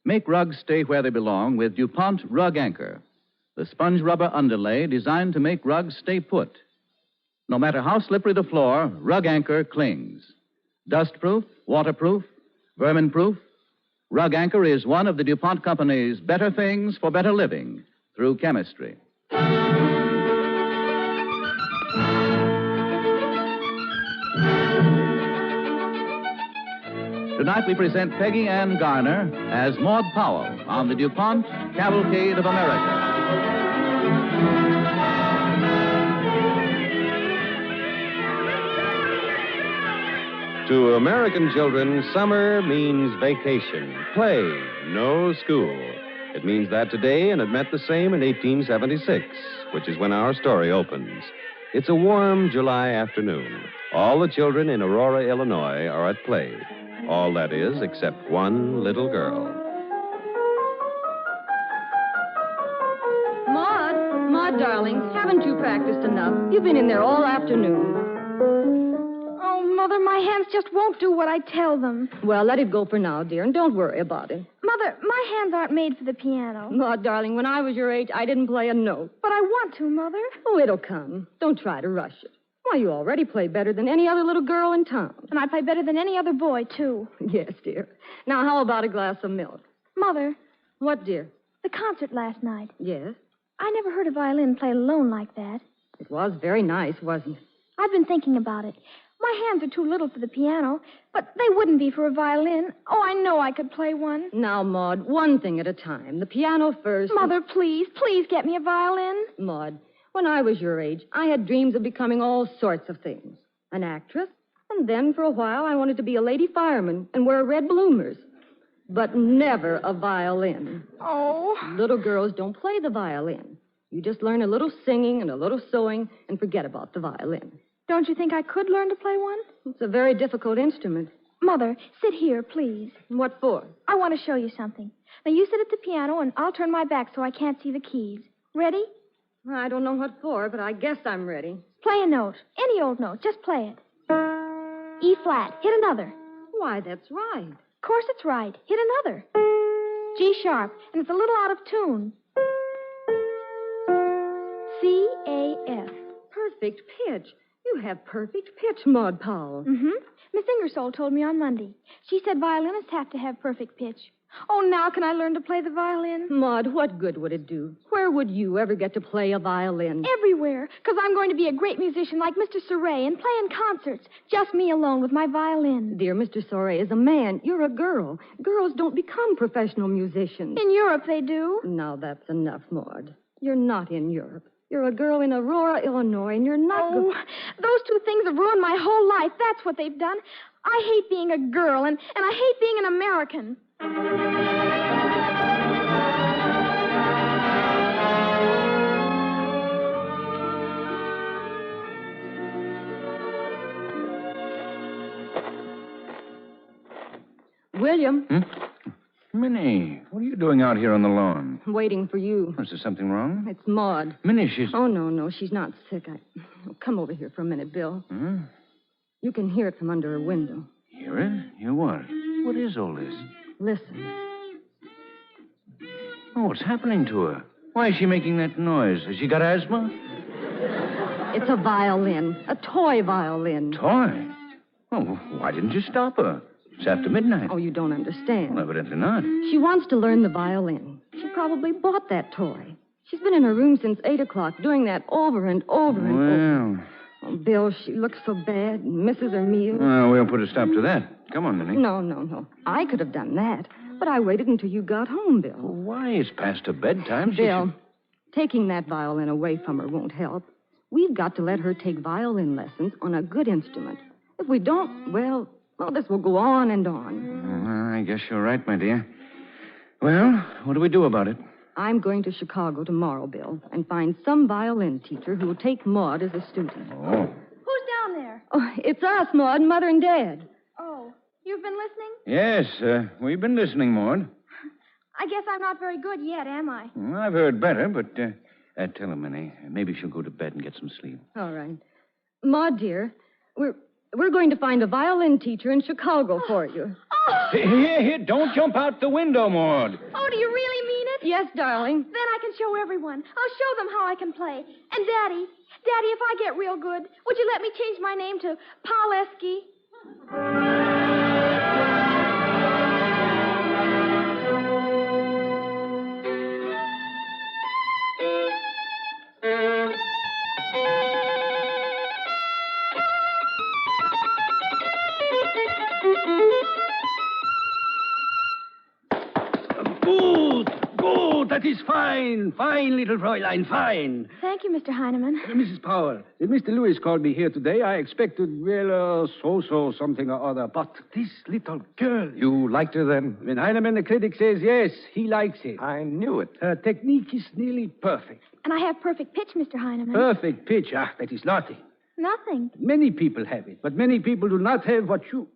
make rugs stay where they belong with DuPont Rug Anchor, the sponge rubber underlay designed to make rugs stay put. No matter how slippery the floor, Rug Anchor clings. Dust-proof, waterproof, vermin-proof, Rug Anchor is one of the DuPont Company's better things for better living through chemistry. Tonight we present Peggy Ann Garner as Maud Powell on the DuPont Cavalcade of America. To American children, summer means vacation, play, no school. It means that today, and it meant the same in 1876, which is when our story opens. It's a warm July afternoon. All the children in Aurora, Illinois are at play. All that is, except one little girl. Maud, darling, haven't you practiced enough? You've been in there all afternoon. Mother, my hands just won't do what I tell them. Well, let it go for now, dear, and don't worry about it. Mother, my hands aren't made for the piano. Maud, darling, when I was your age, I didn't play a note. But I want to, Mother. Oh, it'll come. Don't try to rush it. Why, you already play better than any other little girl in town. And I play better than any other boy, too. Yes, dear. Now, how about a glass of milk? Mother. What, dear? The concert last night. Yes? I never heard a violin played alone like that. It was very nice, wasn't it? I've been thinking about it. My hands are too little for the piano, but they wouldn't be for a violin. Oh, I know I could play one. Now, Maud, one thing at a time. The piano first. Mother, please get me a violin. Maud, when I was your age, I had dreams of becoming all sorts of things. An actress, and then for a while I wanted to be a lady fireman and wear red bloomers. But never a violin. Oh. Little girls don't play the violin. You just learn a little singing and a little sewing and forget about the violin. Don't you think I could learn to play one? It's a very difficult instrument. Mother, sit here, please. What for? I want to show you something. Now, you sit at the piano, and I'll turn my back so I can't see the keys. Ready? I don't know what for, but I guess I'm ready. Play a note. Any old note. Just play it. E flat. Hit another. Why, that's right. Of course it's right. Hit another. G sharp, and it's a little out of tune. C, A, F. Perfect pitch. You have perfect pitch, Maud Powell. Mm-hmm. Miss Ingersoll told me on Monday. She said violinists have to have perfect pitch. Oh, now can I learn to play the violin? Maud, what good would it do? Where would you ever get to play a violin? Everywhere, because I'm going to be a great musician like Mr. Soray and play in concerts. Just me alone with my violin. Dear, Mr. Soray is a man. You're a girl. Girls don't become professional musicians. In Europe, they do. Now, that's enough, Maud. You're not in Europe. You're a girl in Aurora, Illinois, and you're not... Oh, those two things have ruined my whole life. That's what they've done. I hate being a girl, and I hate being an American. William. Minnie, what are you doing out here on the lawn? Waiting for you. Is there something wrong? It's Maud. Minnie, she's... Oh, no, she's not sick. Come over here for a minute, Bill. Huh? You can hear it from under her window. Hear it? Hear what? What is all this? Listen. Oh, what's happening to her? Why is she making that noise? Has she got asthma? It's a violin. A toy violin. Toy? Oh, why didn't you stop her? It's after midnight. Oh, you don't understand. Well, evidently not. She wants to learn the violin. She probably bought that toy. She's been in her room since 8 o'clock, doing that over and over and over. Oh, Bill, she looks so bad and misses her meal. We'll put a stop to that. Come on, Minnie. No. I could have done that, but I waited until you got home, Bill. Well, why? It's past her bedtime. Bill, taking that violin away from her won't help. We've got to let her take violin lessons on a good instrument. If we don't, well, Well, this will go on and on. I guess you're right, my dear. Well, what do we do about it? I'm going to Chicago tomorrow, Bill, and find some violin teacher who will take Maud as a student. Oh. Who's down there? Oh, it's us, Maud, Mother and Dad. Oh, you've been listening? Yes, we've been listening, Maud. I guess I'm not very good yet, am I? Well, I've heard better, but tell her, Minnie. Maybe she'll go to bed and get some sleep. All right. Maud, dear, we're going to find a violin teacher in Chicago for you. Oh! Here, don't jump out the window, Maud. Oh, do you really mean it? Yes, darling. Then I can show everyone. I'll show them how I can play. And Daddy, if I get real good, would you let me change my name to Powell? Good. That is fine. Fine, little Fräulein, fine. Thank you, Mr. Heinemann. Mrs. Powell, Mr. Lewis called me here today. I expected, something or other. But this little girl... You liked her then? When Heinemann, the critic, says yes, he likes it. I knew it. Her technique is nearly perfect. And I have perfect pitch, Mr. Heinemann. Perfect pitch? That is nothing. Nothing. Many people have it, but many people do not have what you...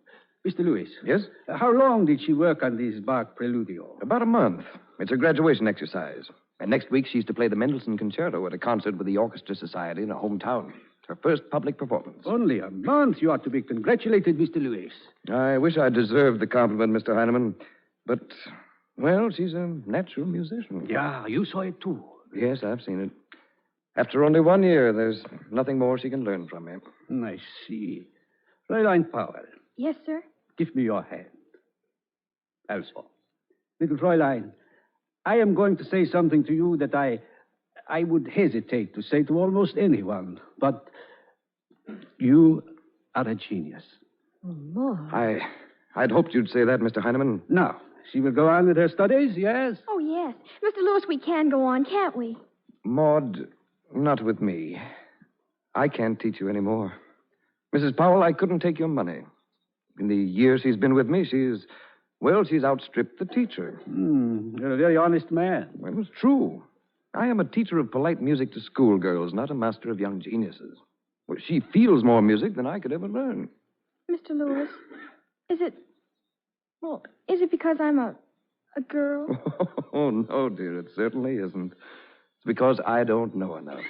Mr. Lewis. Yes? How long did she work on this Bach Preludio? About a month. It's her graduation exercise. And next week she's to play the Mendelssohn Concerto at a concert with the Orchestra Society in her hometown. It's her first public performance. Only a month. You ought to be congratulated, Mr. Lewis. I wish I deserved the compliment, Mr. Heinemann. But, well, she's a natural musician. Yeah, you saw it too. Yes, I've seen it. After only 1 year, there's nothing more she can learn from me. I see. Fräulein Powell. Yes, sir? Give me your hand. Also, little Fräulein, I am going to say something to you that I would hesitate to say to almost anyone, but you are a genius. Oh, Maud. I'd hoped you'd say that, Mr. Heinemann. Now, she will go on with her studies, yes? Oh, yes. Mr. Lewis, we can go on, can't we? Maud, not with me. I can't teach you anymore. Mrs. Powell, I couldn't take your money. In the year she's been with me, she's outstripped the teacher. You're a very honest man. Well, it's true. I am a teacher of polite music to schoolgirls, not a master of young geniuses. Well, she feels more music than I could ever learn. Mr. Lewis, is it because I'm a girl? Oh, no, dear, it certainly isn't. It's because I don't know enough.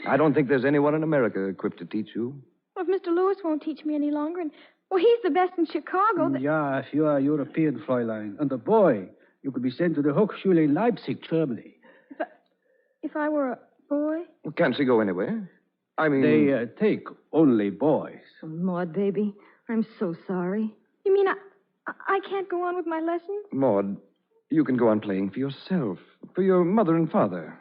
I don't think there's anyone in America equipped to teach you. Well, if Mr. Lewis won't teach me any longer, and he's the best in Chicago. Yeah, if you are a European, Fräulein. And a boy, you could be sent to the Hochschule in Leipzig, Germany. If I were a boy? Well, can't she go anywhere? I mean... They take only boys. Oh, Maud, baby, I'm so sorry. You mean I can't go on with my lessons? Maud, you can go on playing for yourself, for your mother and father.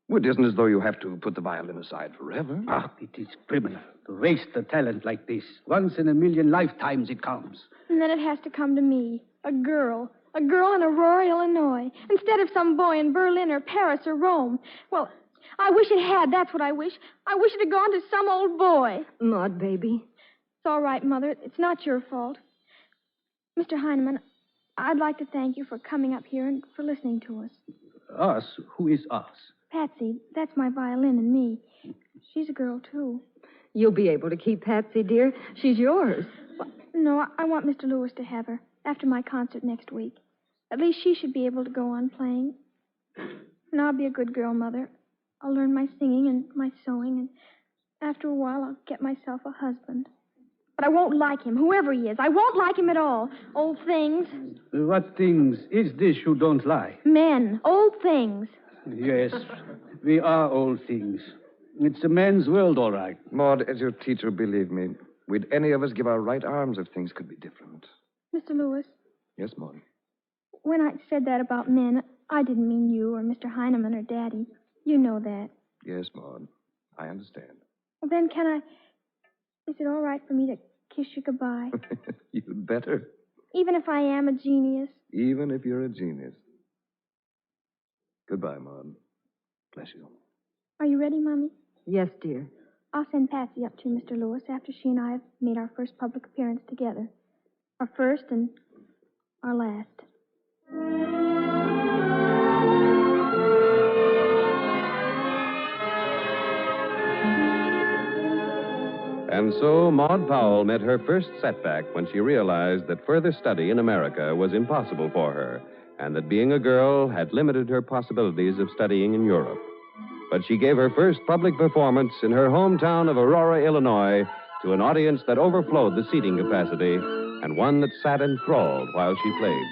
Well, it isn't as though you have to put the violin aside forever. It is criminal to waste a talent like this. Once in a million lifetimes it comes. And then it has to come to me, a girl in Aurora, Illinois, instead of some boy in Berlin or Paris or Rome. Well, I wish it had, that's what I wish. I wish it had gone to some old boy. Maud, baby. It's all right, Mother. It's not your fault. Mr. Heinemann, I'd like to thank you for coming up here and for listening to us. Us? Who is us? Patsy, that's my violin and me. She's a girl, too. You'll be able to keep Patsy, dear. She's yours. Well, no, I want Mr. Lewis to have her after my concert next week. At least she should be able to go on playing. And I'll be a good girl, Mother. I'll learn my singing and my sewing, and after a while I'll get myself a husband. But I won't like him, whoever he is. I won't like him at all. Old things. What things is this you don't like? Men. Old things. Yes, we are old things. It's a man's world, all right. Maud, as your teacher, believe me, we'd any of us give our right arms if things could be different. Mr. Lewis. Yes, Maud. When I said that about men, I didn't mean you or Mr. Heinemann or Daddy. You know that. Yes, Maud. I understand. Well, then is it all right for me to kiss you goodbye? You'd better. Even if I am a genius? Even if you're a genius. Goodbye, Maud. Bless you. Are you ready, Mommy? Yes, dear. I'll send Patsy up to Mr. Lewis after she and I have made our first public appearance together. Our first and our last. And so Maud Powell met her first setback when she realized that further study in America was impossible for her, and that being a girl had limited her possibilities of studying in Europe. But she gave her first public performance in her hometown of Aurora, Illinois, to an audience that overflowed the seating capacity, and one that sat enthralled while she played.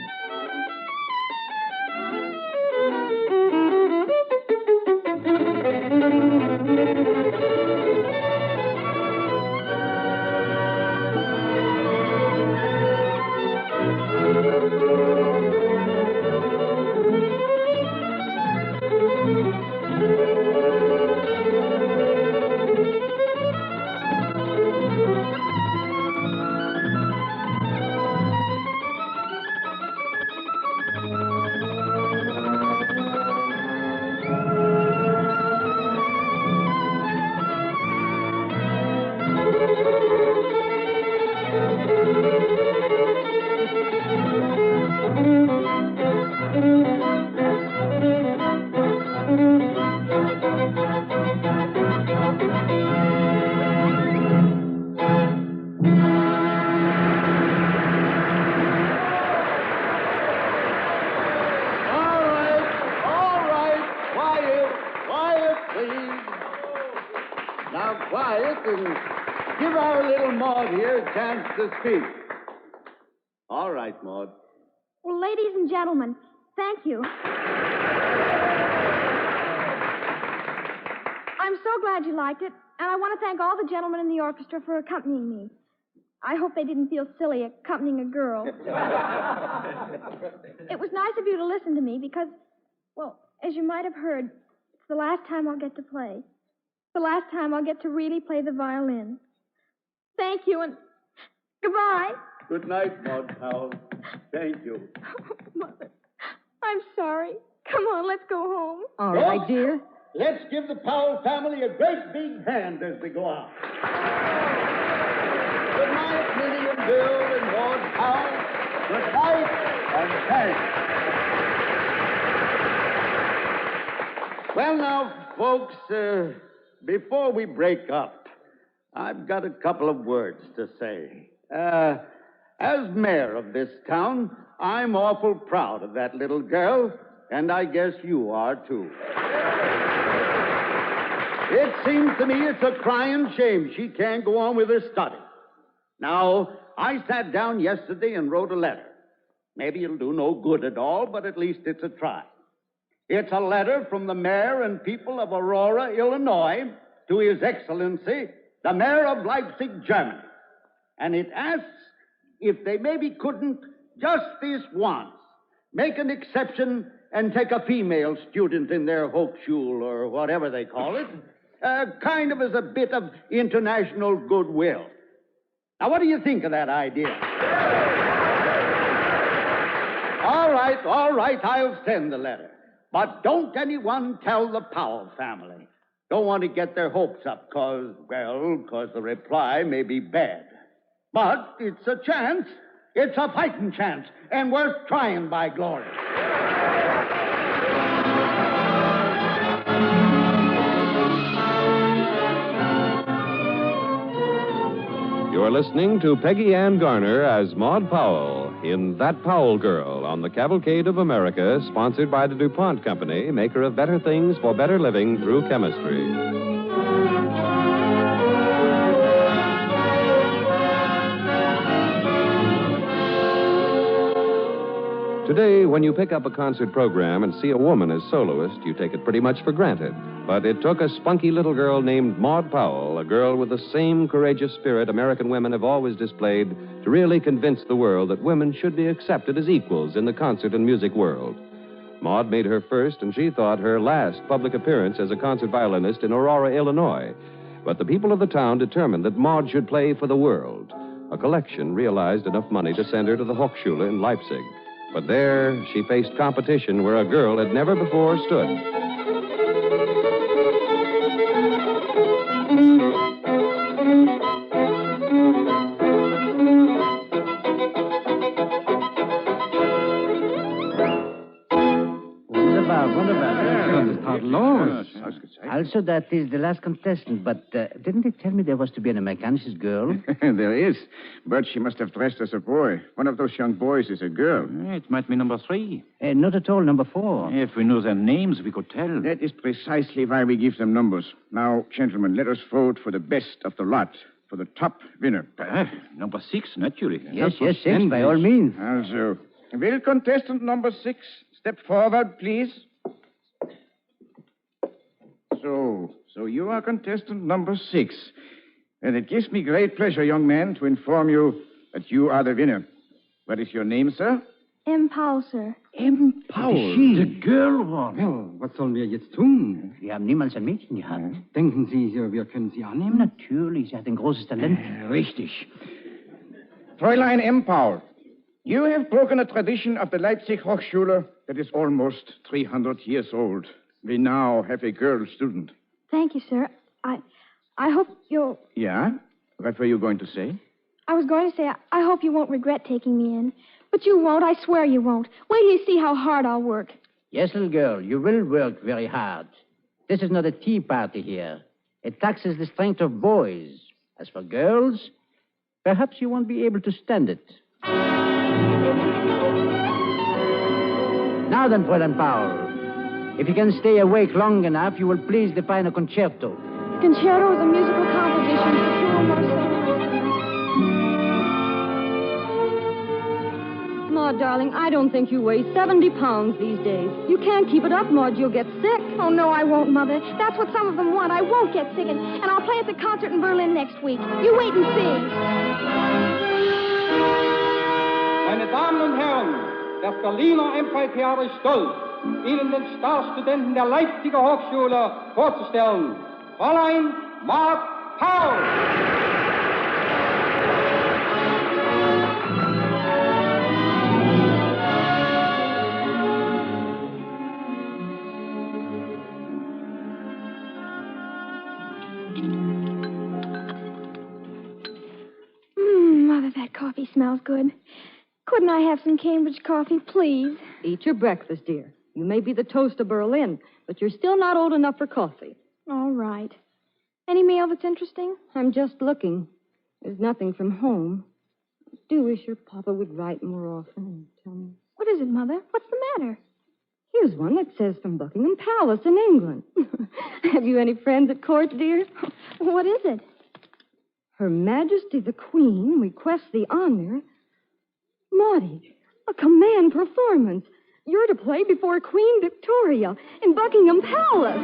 Give our little Maud here a chance to speak. All right, Maud. Well, ladies and gentlemen, thank you. I'm so glad you liked it, and I want to thank all the gentlemen in the orchestra for accompanying me. I hope they didn't feel silly accompanying a girl. It was nice of you to listen to me because, well, as you might have heard, it's the last time I'll get to play. The last time I'll get to really play the violin. Thank you, and goodbye. Good night, Maud Powell. Thank you. Mother, I'm sorry. Come on, let's go home. All right, dear. Let's give the Powell family a great big hand as they go out. Good night, Minnie and Bill and Maud Powell. Good night, and thanks. Well, now, folks, before we break up, I've got a couple of words to say. As mayor of this town, I'm awful proud of that little girl, and I guess you are, too. It seems to me it's a crying shame she can't go on with her study. Now, I sat down yesterday and wrote a letter. Maybe it'll do no good at all, but at least it's a try. It's a letter from the mayor and people of Aurora, Illinois, to His Excellency, the mayor of Leipzig, Germany. And it asks if they maybe couldn't, just this once, make an exception and take a female student in their Hochschule, or whatever they call it, kind of as a bit of international goodwill. Now, what do you think of that idea? All right, I'll send the letter. But don't anyone tell the Powell family. Don't want to get their hopes up, because the reply may be bad. But it's a chance. It's a fighting chance, and worth trying, by glory. You are listening to Peggy Ann Garner as Maud Powell in That Powell Girl on the Cavalcade of America, sponsored by the DuPont Company, maker of better things for better living through chemistry. Today, when you pick up a concert program and see a woman as soloist, you take it pretty much for granted. But it took a spunky little girl named Maud Powell, a girl with the same courageous spirit American women have always displayed, to really convince the world that women should be accepted as equals in the concert and music world. Maud made her first, and she thought her last, public appearance as a concert violinist in Aurora, Illinois. But the people of the town determined that Maud should play for the world. A collection realized enough money to send her to the Hochschule in Leipzig. But there, she faced competition where a girl had never before stood. Also, that is the last contestant, but didn't they tell me there was to be an Americanist girl? There is, but she must have dressed as a boy. One of those young boys is a girl. It might be number 3. Not at all, number 4. If we knew their names, we could tell. That is precisely why we give them numbers. Now, gentlemen, let us vote for the best of the lot, for the top winner. Number 6, naturally. Yes, 6, by all means. Also, will contestant number 6 step forward, please? So you are contestant number 6. And it gives me great pleasure, young man, to inform you that you are the winner. What is your name, sir? M. Powell, sir. M. Powell. The Girl war. Well, was sollen wir jetzt tun? Wir haben niemals ein Mädchen gehabt. Denken Sie, wir können sie annehmen? Natürlich, sie hat ein großes Talent. Richtig. Fräulein M. Powell, you have broken a tradition of the Leipzig Hochschule that is almost 300 years old. We now have a girl student. Thank you, sir. I hope you'll... Yeah? What were you going to say? I was going to say, I hope you won't regret taking me in. But you won't. I swear you won't. Wait till you see how hard I'll work. Yes, little girl, you will work very hard. This is not a tea party here. It taxes the strength of boys. As for girls, perhaps you won't be able to stand it. Now then, Fräulein Powell, if you can stay awake long enough, you will please define a concerto. Concerto is a musical composition for 2 or more singers. Maud, darling, I don't think you weigh 70 pounds these days. You can't keep it up, Maud. You'll get sick. Oh, no, I won't, Mother. That's what some of them want. I won't get sick, and I'll play at the concert in Berlin next week. You wait and see. Meine Damen und Herren, das Berliner Amphitheater ist stolz, Ihnen den Starstudenten der Leipziger Hochschule vorzustellen. Fräulein Maud Powell. Mother, that coffee smells good. Couldn't I have some Cambridge coffee, please? Eat your breakfast, dear. You may be the toast of Berlin, but you're still not old enough for coffee. All right. Any mail that's interesting? I'm just looking. There's nothing from home. I do wish your papa would write more often and tell me. What is it, Mother? What's the matter? Here's one that says from Buckingham Palace in England. Have you any friends at court, dear? What is it? Her Majesty the Queen requests the honor... Maudie, a command performance. You're to play before Queen Victoria in Buckingham Palace.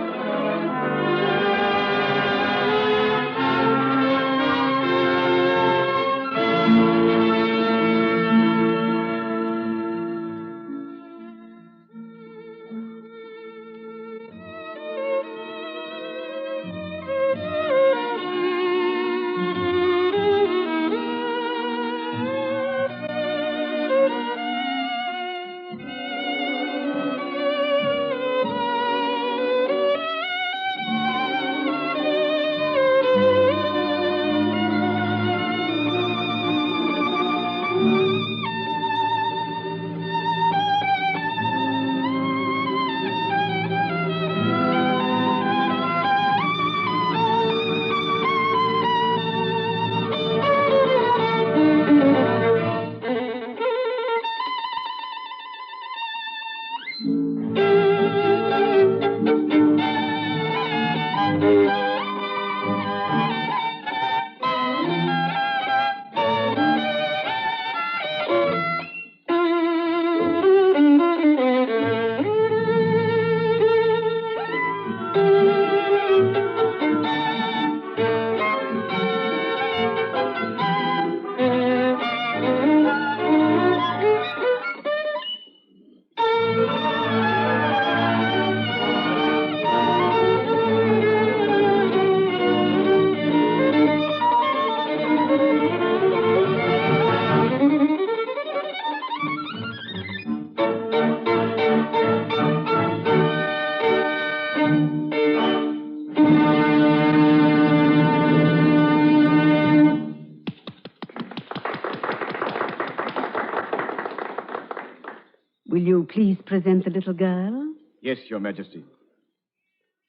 Will you please present the little girl? Yes, Your Majesty.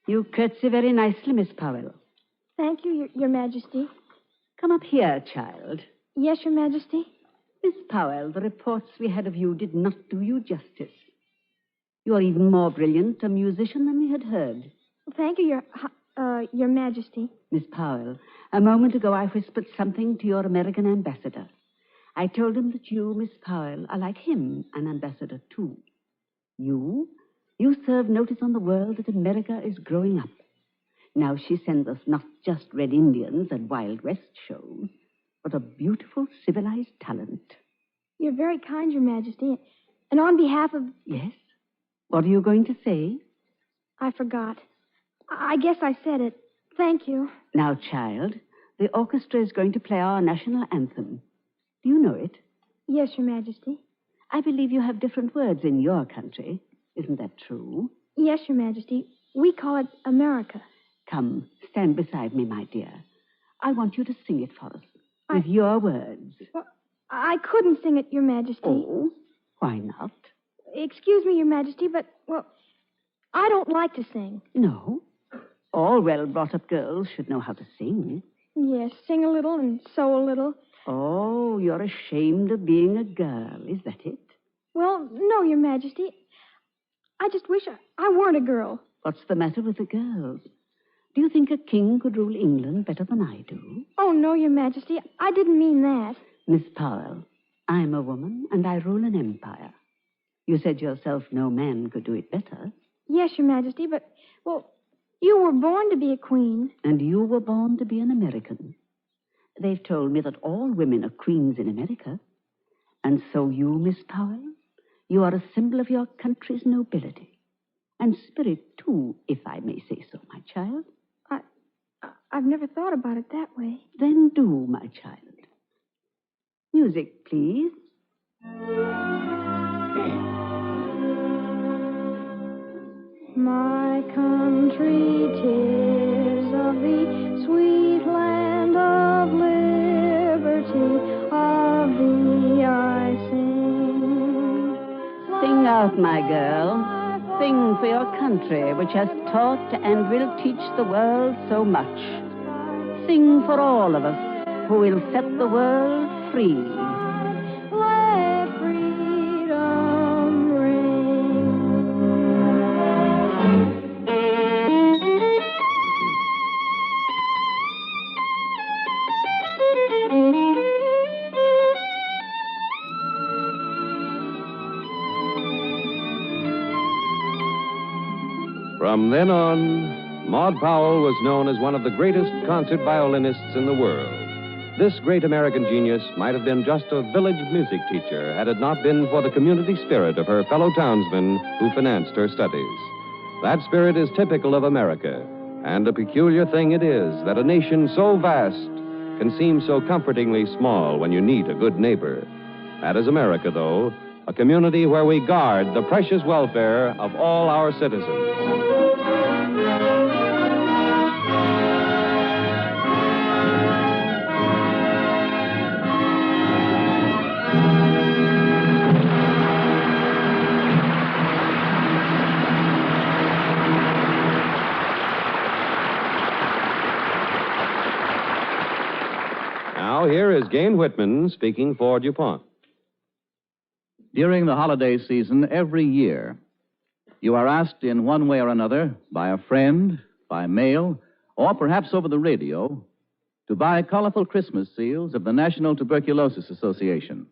You curtsy very nicely, Miss Powell. Thank you, Your Majesty. Come up here, child. Yes, Your Majesty? Miss Powell, the reports we had of you did not do you justice. You are even more brilliant a musician than we had heard. Thank you, Your Majesty. Miss Powell, a moment ago I whispered something to your American ambassador. I told him that you, Miss Powell, are like him, an ambassador, too. You serve notice on the world that America is growing up. Now she sends us not just Red Indians and Wild West shows, but a beautiful, civilized talent. You're very kind, Your Majesty. And on behalf of... Yes? What are you going to say? I forgot. I guess I said it. Thank you. Now, child, the orchestra is going to play our national anthem. Do you know it? Yes, Your Majesty. I believe you have different words in your country. Isn't that true? Yes, Your Majesty. We call it America. Come, stand beside me, my dear. I want you to sing it for us. With your words. Well, I couldn't sing it, Your Majesty. Oh, why not? Excuse me, Your Majesty, but, well, I don't like to sing. No? All well-brought-up girls should know how to sing. Yes, sing a little and sew a little. Oh, you're ashamed of being a girl, is that it? Well, no, Your Majesty. I just wish I weren't a girl. What's the matter with the girls? Do you think a king could rule England better than I do? Oh, no, Your Majesty. I didn't mean that. Miss Powell, I'm a woman, and I rule an empire. You said yourself no man could do it better. Yes, Your Majesty, but, well, you were born to be a queen. And you were born to be an American. They've told me that all women are queens in America. And so you, Miss Powell, you are a symbol of your country's nobility. And spirit, too, if I may say so, my child. I've never thought about it that way. Then do, my child. Music, please. My country, 'tis of the sweet land of liberty, of thee I sing. Sing out, my girl. Sing for your country, which has taught and will teach the world so much. Sing for all of us, who will set the world free. Let freedom ring. From then on, Maud Powell was known as one of the greatest concert violinists in the world. This great American genius might have been just a village music teacher had it not been for the community spirit of her fellow townsmen who financed her studies. That spirit is typical of America, and a peculiar thing it is that a nation so vast can seem so comfortingly small when you meet a good neighbor. That is America, though, a community where we guard the precious welfare of all our citizens. Now, here is Gain Whitman speaking for DuPont. During the holiday season every year, you are asked in one way or another, by a friend, by mail, or perhaps over the radio, to buy colorful Christmas seals of the National Tuberculosis Association.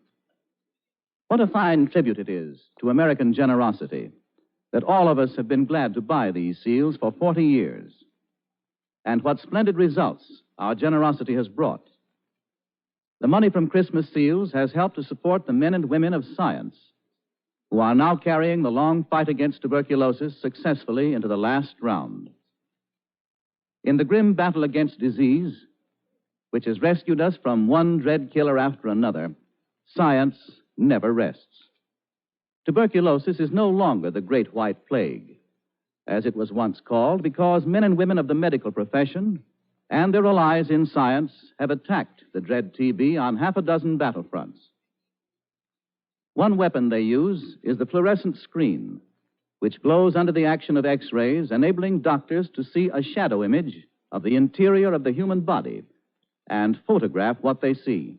What a fine tribute it is to American generosity that all of us have been glad to buy these seals for 40 years. And what splendid results our generosity has brought. The money from Christmas seals has helped to support the men and women of science who are now carrying the long fight against tuberculosis successfully into the last round. In the grim battle against disease, which has rescued us from one dread killer after another, science never rests. Tuberculosis is no longer the great white plague, as it was once called, because men and women of the medical profession and their allies in science have attacked the dread TB on half a dozen battlefronts. One weapon they use is the fluorescent screen, which glows under the action of X-rays, enabling doctors to see a shadow image of the interior of the human body and photograph what they see.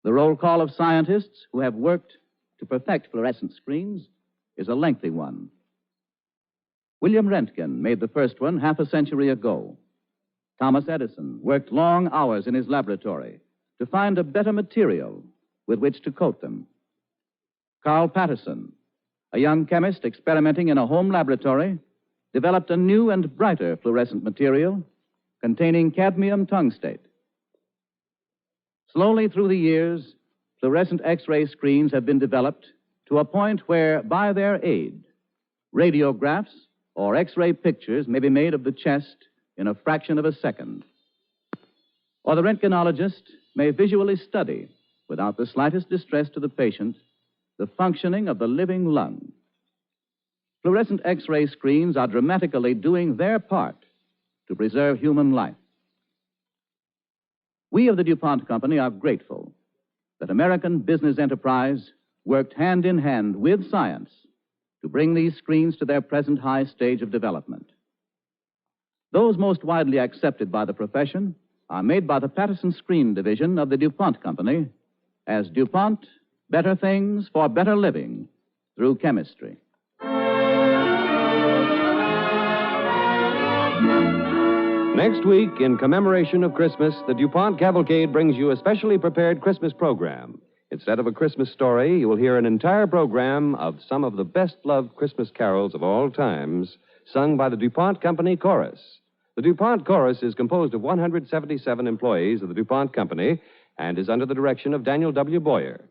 The roll call of scientists who have worked to perfect fluorescent screens is a lengthy one. William Röntgen made the first one half a century ago. Thomas Edison worked long hours in his laboratory to find a better material with which to coat them. Carl Patterson, a young chemist experimenting in a home laboratory, developed a new and brighter fluorescent material containing cadmium tungstate. Slowly through the years, fluorescent X-ray screens have been developed to a point where, by their aid, radiographs or X-ray pictures may be made of the chest in a fraction of a second. Or the röntgenologist may visually study, without the slightest distress to the patient, the functioning of the living lung. Fluorescent X-ray screens are dramatically doing their part to preserve human life. We of the DuPont Company are grateful that American business enterprise worked hand in hand with science to bring these screens to their present high stage of development. Those most widely accepted by the profession are made by the Patterson Screen Division of the DuPont Company as DuPont, better things for better living through chemistry. Next week, in commemoration of Christmas, the DuPont Cavalcade brings you a specially prepared Christmas program. Instead of a Christmas story, you will hear an entire program of some of the best-loved Christmas carols of all times, sung by the DuPont Company Chorus. The DuPont Chorus is composed of 177 employees of the DuPont Company and is under the direction of Daniel W. Boyer.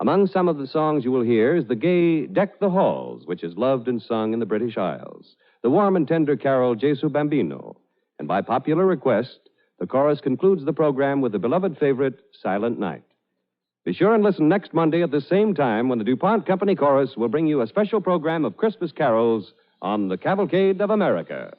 Among some of the songs you will hear is the gay Deck the Halls, which is loved and sung in the British Isles, the warm and tender carol Jesu Bambino, and by popular request, the chorus concludes the program with the beloved favorite, Silent Night. Be sure and listen next Monday at the same time when the DuPont Company Chorus will bring you a special program of Christmas carols on the Cavalcade of America.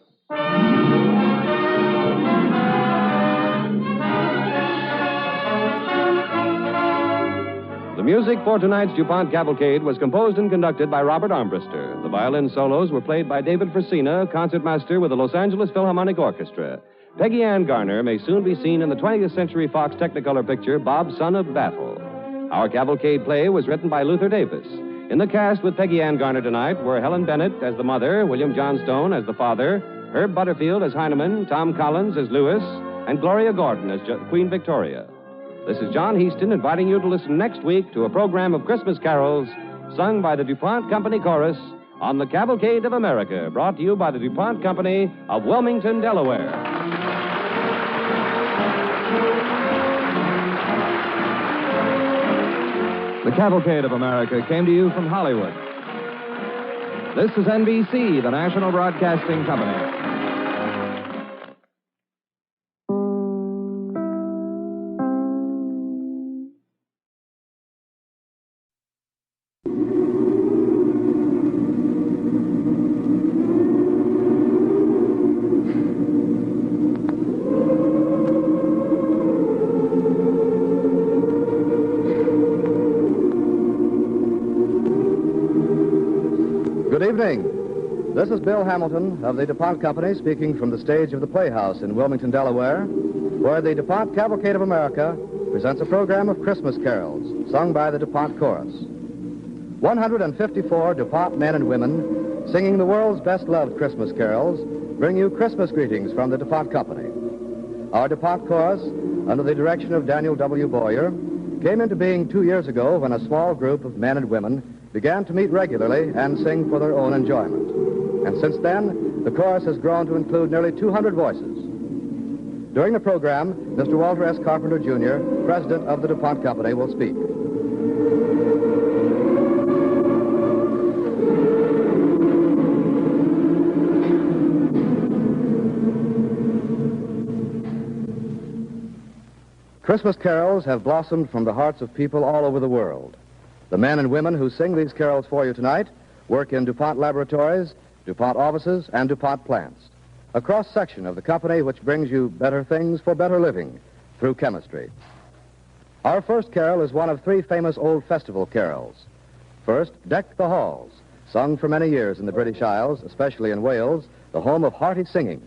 The music for tonight's DuPont Cavalcade was composed and conducted by Robert Armbruster. The violin solos were played by David Frisina, concertmaster with the Los Angeles Philharmonic Orchestra. Peggy Ann Garner may soon be seen in the 20th Century Fox Technicolor picture, Bob, Son of Battle. Our Cavalcade play was written by Luther Davis. In the cast with Peggy Ann Garner tonight were Helen Bennett as the mother, William Johnstone as the father, Herb Butterfield as Heinemann, Tom Collins as Lewis, and Gloria Gordon as Queen Victoria. This is John Heaston inviting you to listen next week to a program of Christmas carols sung by the DuPont Company Chorus on the Cavalcade of America, brought to you by the DuPont Company of Wilmington, Delaware. The Cavalcade of America came to you from Hollywood. This is NBC, the National Broadcasting Company. Good evening. This is Bill Hamilton of the DuPont Company speaking from the stage of the Playhouse in Wilmington, Delaware, where the DuPont Cavalcade of America presents a program of Christmas carols sung by the DuPont Chorus. 154 DuPont men and women singing the world's best-loved Christmas carols bring you Christmas greetings from the DuPont Company. Our DuPont Chorus, under the direction of Daniel W. Boyer, came into being 2 years ago when a small group of men and women began to meet regularly and sing for their own enjoyment. And since then, the chorus has grown to include nearly 200 voices. During the program, Mr. Walter S. Carpenter, Jr., president of the DuPont Company, will speak. Christmas carols have blossomed from the hearts of people all over the world. The men and women who sing these carols for you tonight work in DuPont laboratories, DuPont offices, and DuPont plants, a cross-section of the company which brings you better things for better living through chemistry. Our first carol is one of three famous old festival carols. First, Deck the Halls, sung for many years in the British Isles, especially in Wales, the home of hearty singing.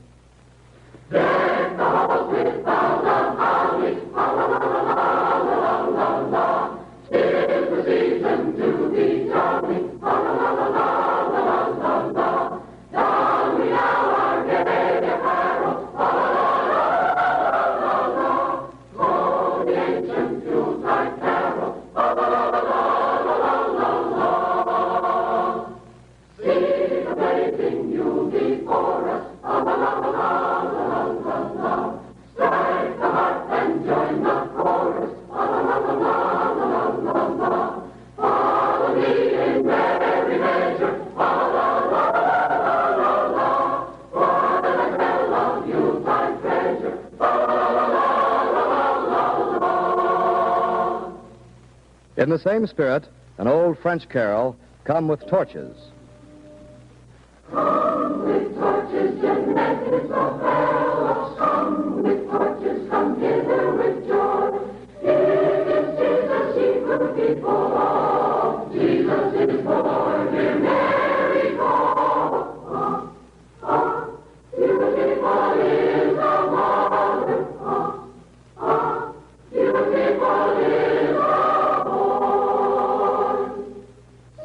In the same spirit, an old French carol, Come with Torches. Come with torches and methods of bellows, come with torches, come hither with joy. It is Jesus ye could be full of, Jesus is born, hear Mary call. Beautiful is the mother, beautiful is the boy.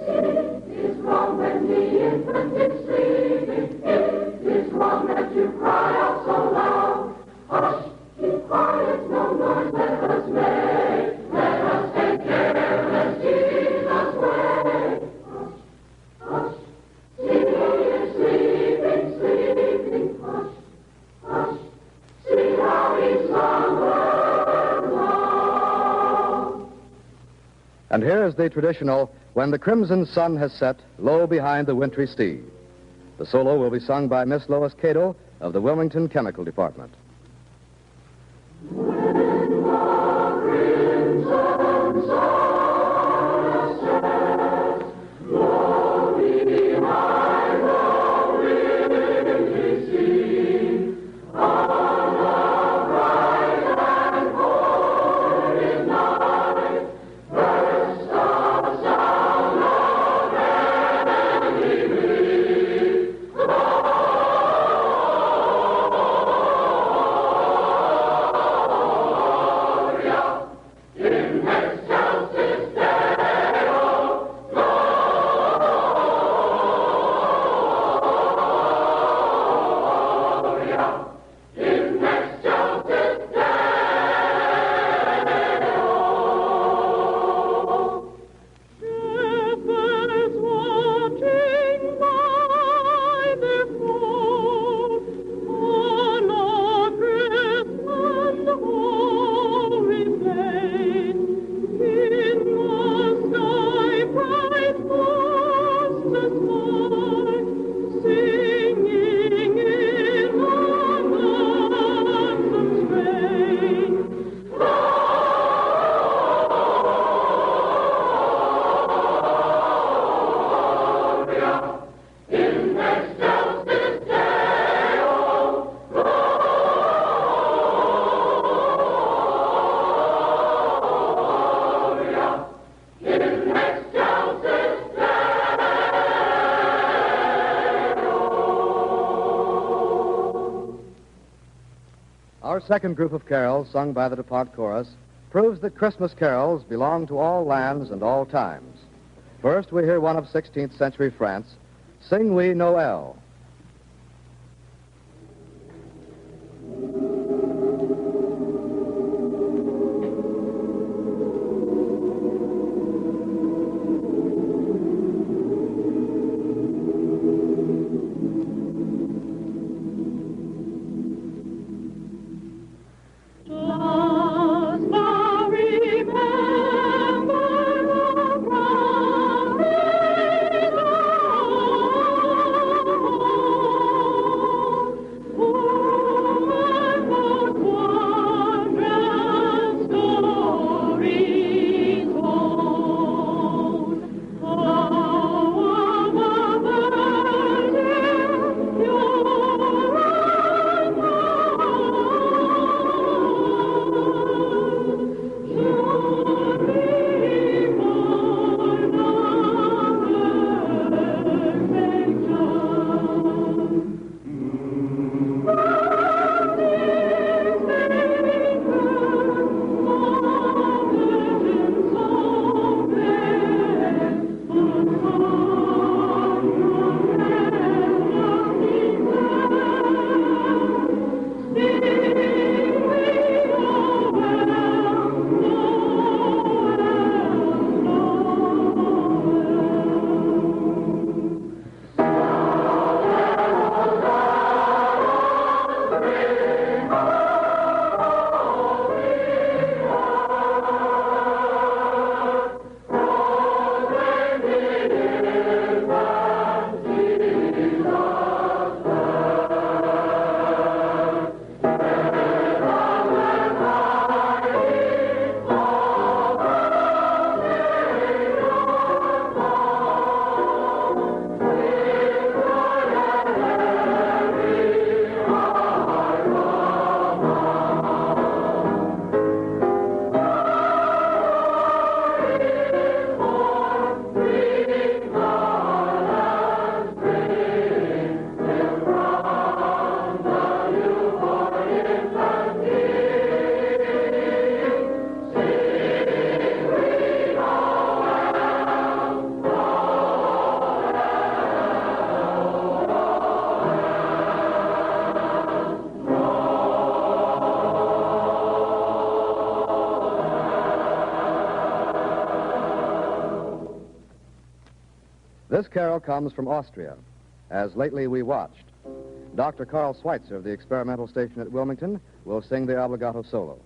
It is wrong when the infant is sleeping, it is wrong that you cry out so loud. Hush, keep quiet, no noise let us make, let us take care as Jesus' way. Hush, hush, see he is sleeping, sleeping, hush, hush, see how he slumbers now. And here is the traditional When the Crimson Sun Has Set, Low Behind the Wintry Sea. The solo will be sung by Miss Lois Cato of the Wilmington Chemical Department. Our second group of carols sung by the DuPont Chorus proves that Christmas carols belong to all lands and all times. First, we hear one of 16th century France, Sing We Noel. Remember This carol comes from Austria, as lately we watched. Dr. Carl Schweitzer of the experimental station at Wilmington will sing the obligato solo.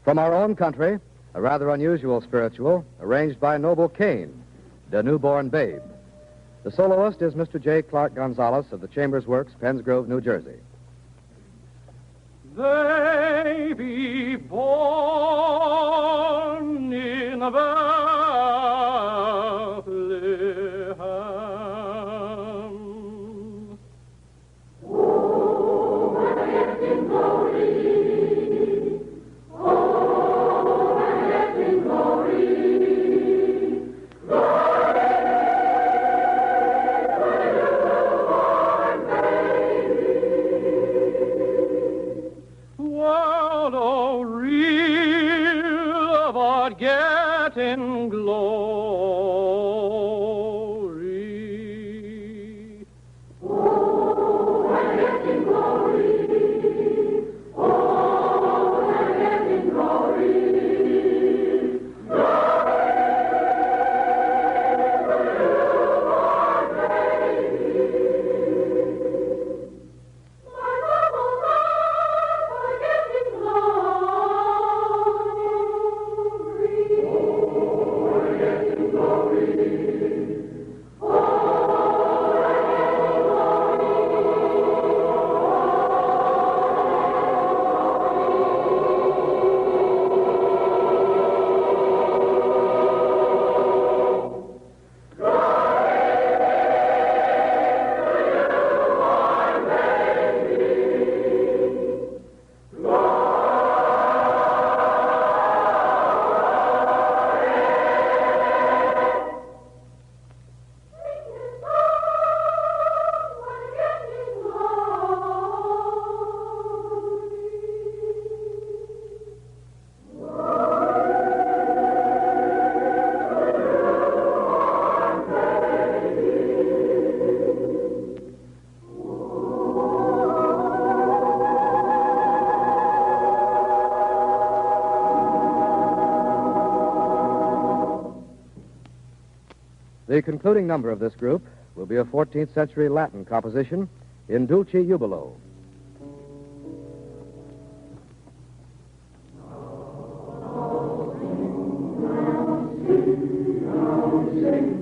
From our own country, a rather unusual spiritual arranged by Noble Kane, The Newborn Babe. The soloist is Mr. J. Clark Gonzalez of the Chambers Works, Penns Grove, New Jersey. Baby born in Bethlehem. Oh, rest in glory. Oh, rest in glory. World, oh, real, but getting glory. Oh, and getting glory. Oh, and getting glory. The concluding number of this group will be a 14th century Latin composition in Dulce Jubilo. Sing,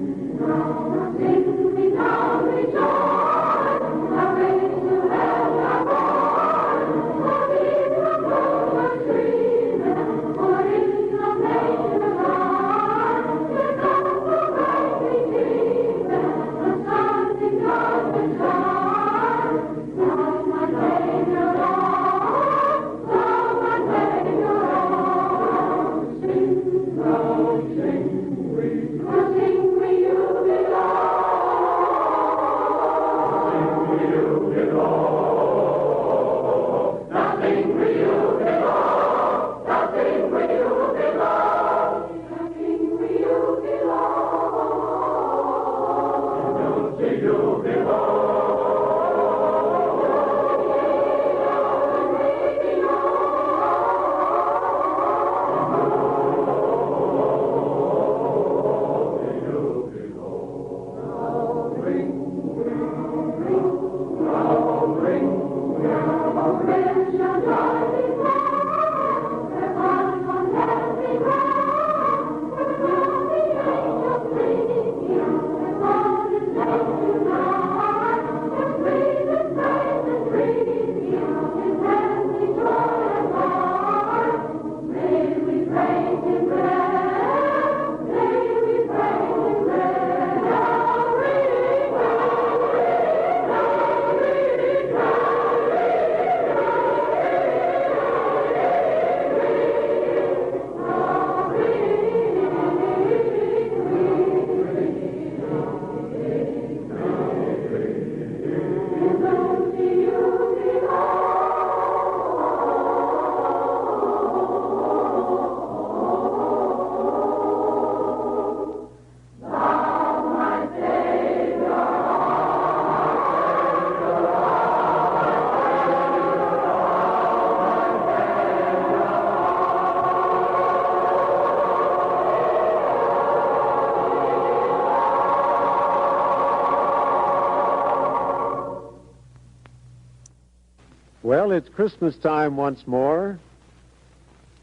Well, it's Christmas time once more,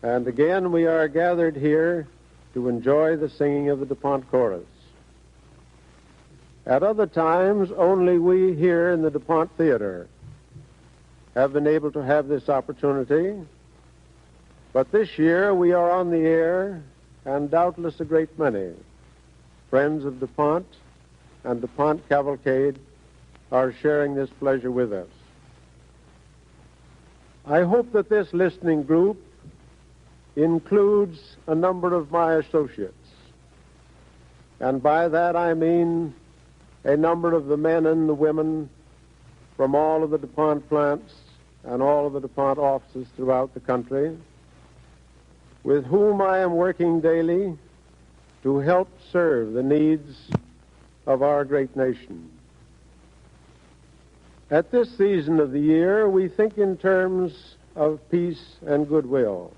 and again we are gathered here to enjoy the singing of the DuPont chorus. At other times, only we here in the DuPont Theater have been able to have this opportunity, but this year we are on the air, and doubtless a great many friends of DuPont and DuPont Cavalcade are sharing this pleasure with us. I hope that this listening group includes a number of my associates. And by that I mean a number of the men and the women from all of the DuPont plants and all of the DuPont offices throughout the country, with whom I am working daily to help serve the needs of our great nation. At this season of the year, we think in terms of peace and goodwill.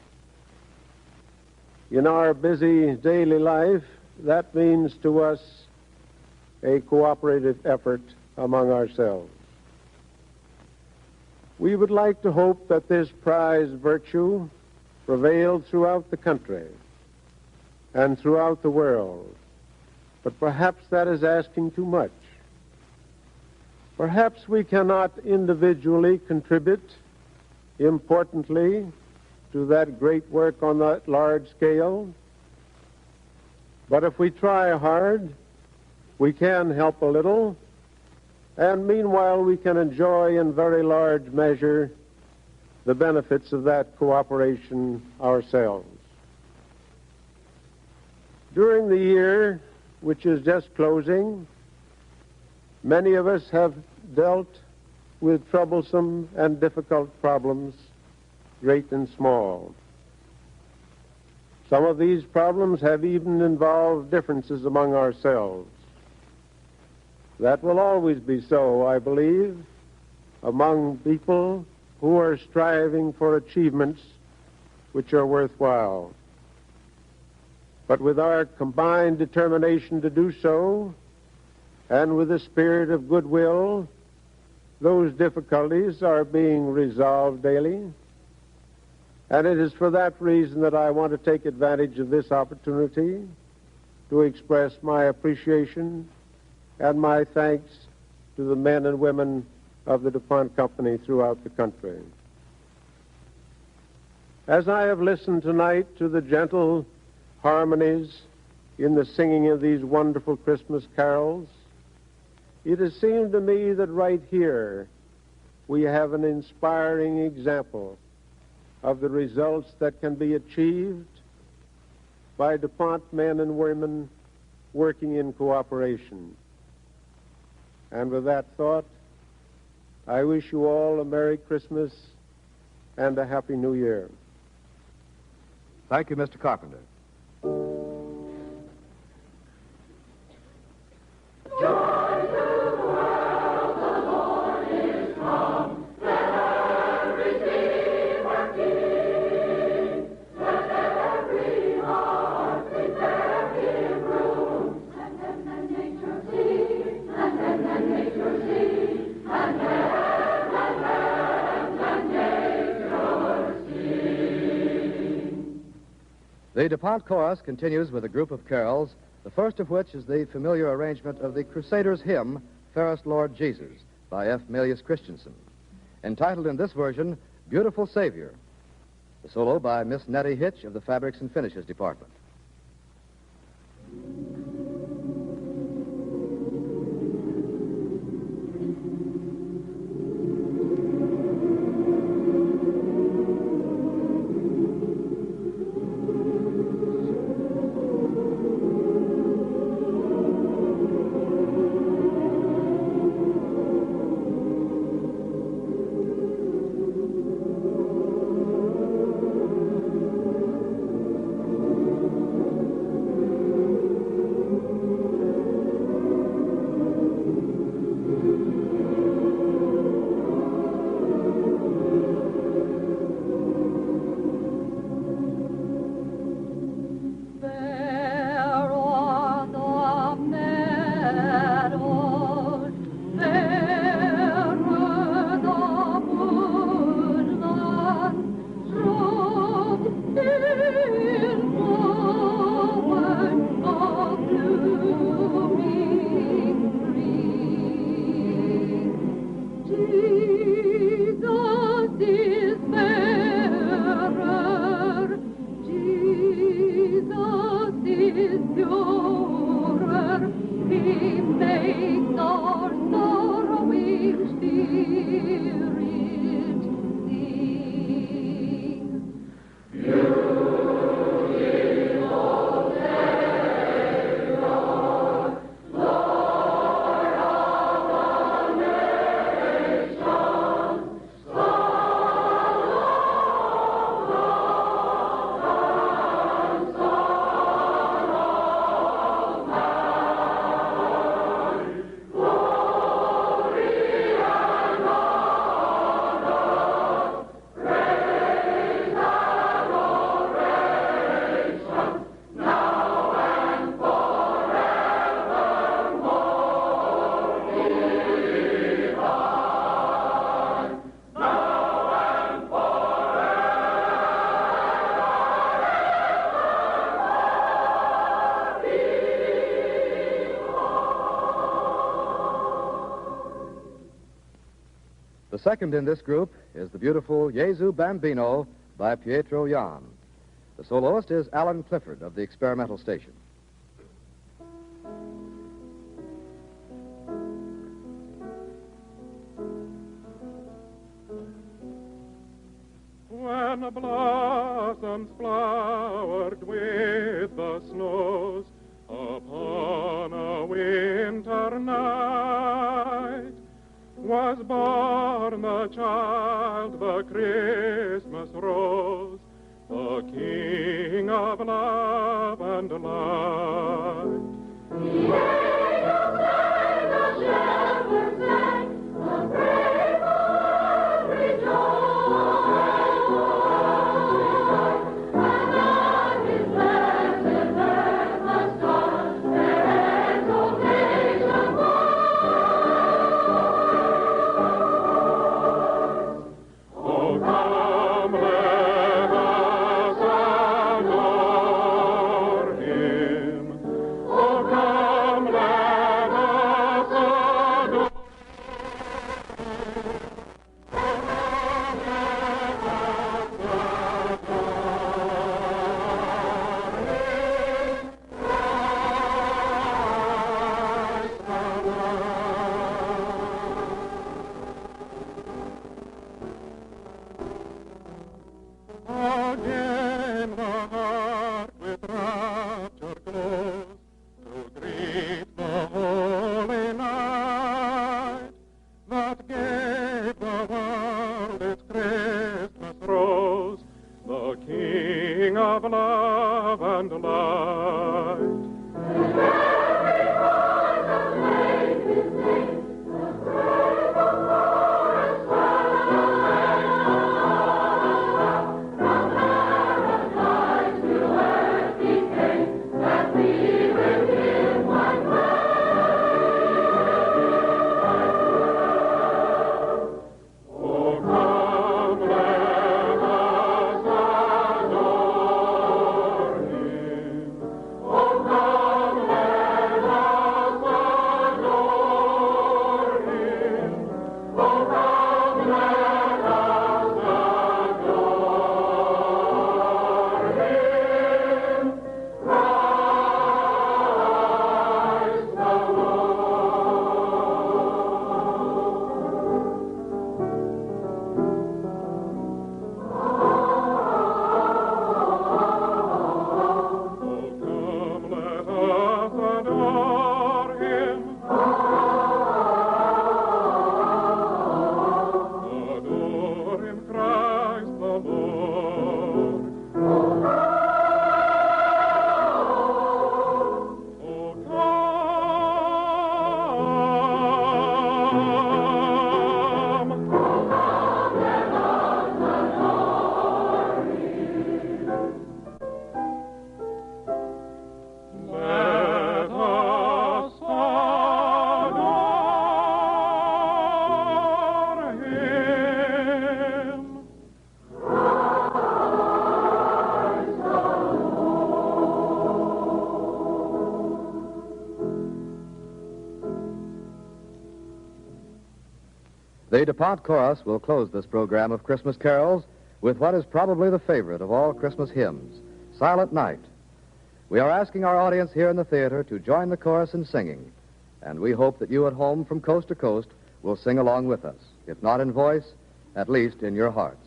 In our busy daily life, that means to us a cooperative effort among ourselves. We would like to hope that this prized virtue prevailed throughout the country and throughout the world, but perhaps that is asking too much. Perhaps we cannot individually contribute importantly to that great work on that large scale, but if we try hard, we can help a little, and meanwhile we can enjoy in very large measure the benefits of that cooperation ourselves. During the year which is just closing, many of us have dealt with troublesome and difficult problems, great and small. Some of these problems have even involved differences among ourselves. That will always be so, I believe, among people who are striving for achievements which are worthwhile. But with our combined determination to do so, and with a spirit of goodwill, those difficulties are being resolved daily. And it is for that reason that I want to take advantage of this opportunity to express my appreciation and my thanks to the men and women of the DuPont Company throughout the country. As I have listened tonight to the gentle harmonies in the singing of these wonderful Christmas carols, it has seemed to me that right here we have an inspiring example of the results that can be achieved by DuPont men and women working in cooperation. And with that thought, I wish you all a Merry Christmas and a Happy New Year. Thank you, Mr. Carpenter. The DuPont chorus continues with a group of carols, the first of which is the familiar arrangement of the Crusaders' hymn, Fairest Lord Jesus, by F. Melius Christensen, entitled in this version, Beautiful Savior. The solo by Miss Nettie Hitch of the Fabrics and Finishes Department. The second in this group is the beautiful Jesu Bambino by Pietro Jan. The soloist is Alan Clifford of the Experimental Station. When the blossoms flowered with the snows upon a winter night, was born the child, the Christmas rose, the King of love and light. The angels sang, the shepherds sang, the brave heart rejoiced. And on his blessed earth the stars their exaltation bore. Oh, come, let us adore him. Oh, come, let The DuPont Chorus will close this program of Christmas carols with what is probably the favorite of all Christmas hymns, Silent Night. We are asking our audience here in the theater to join the chorus in singing, and we hope that you at home from coast to coast will sing along with us, if not in voice, at least in your hearts.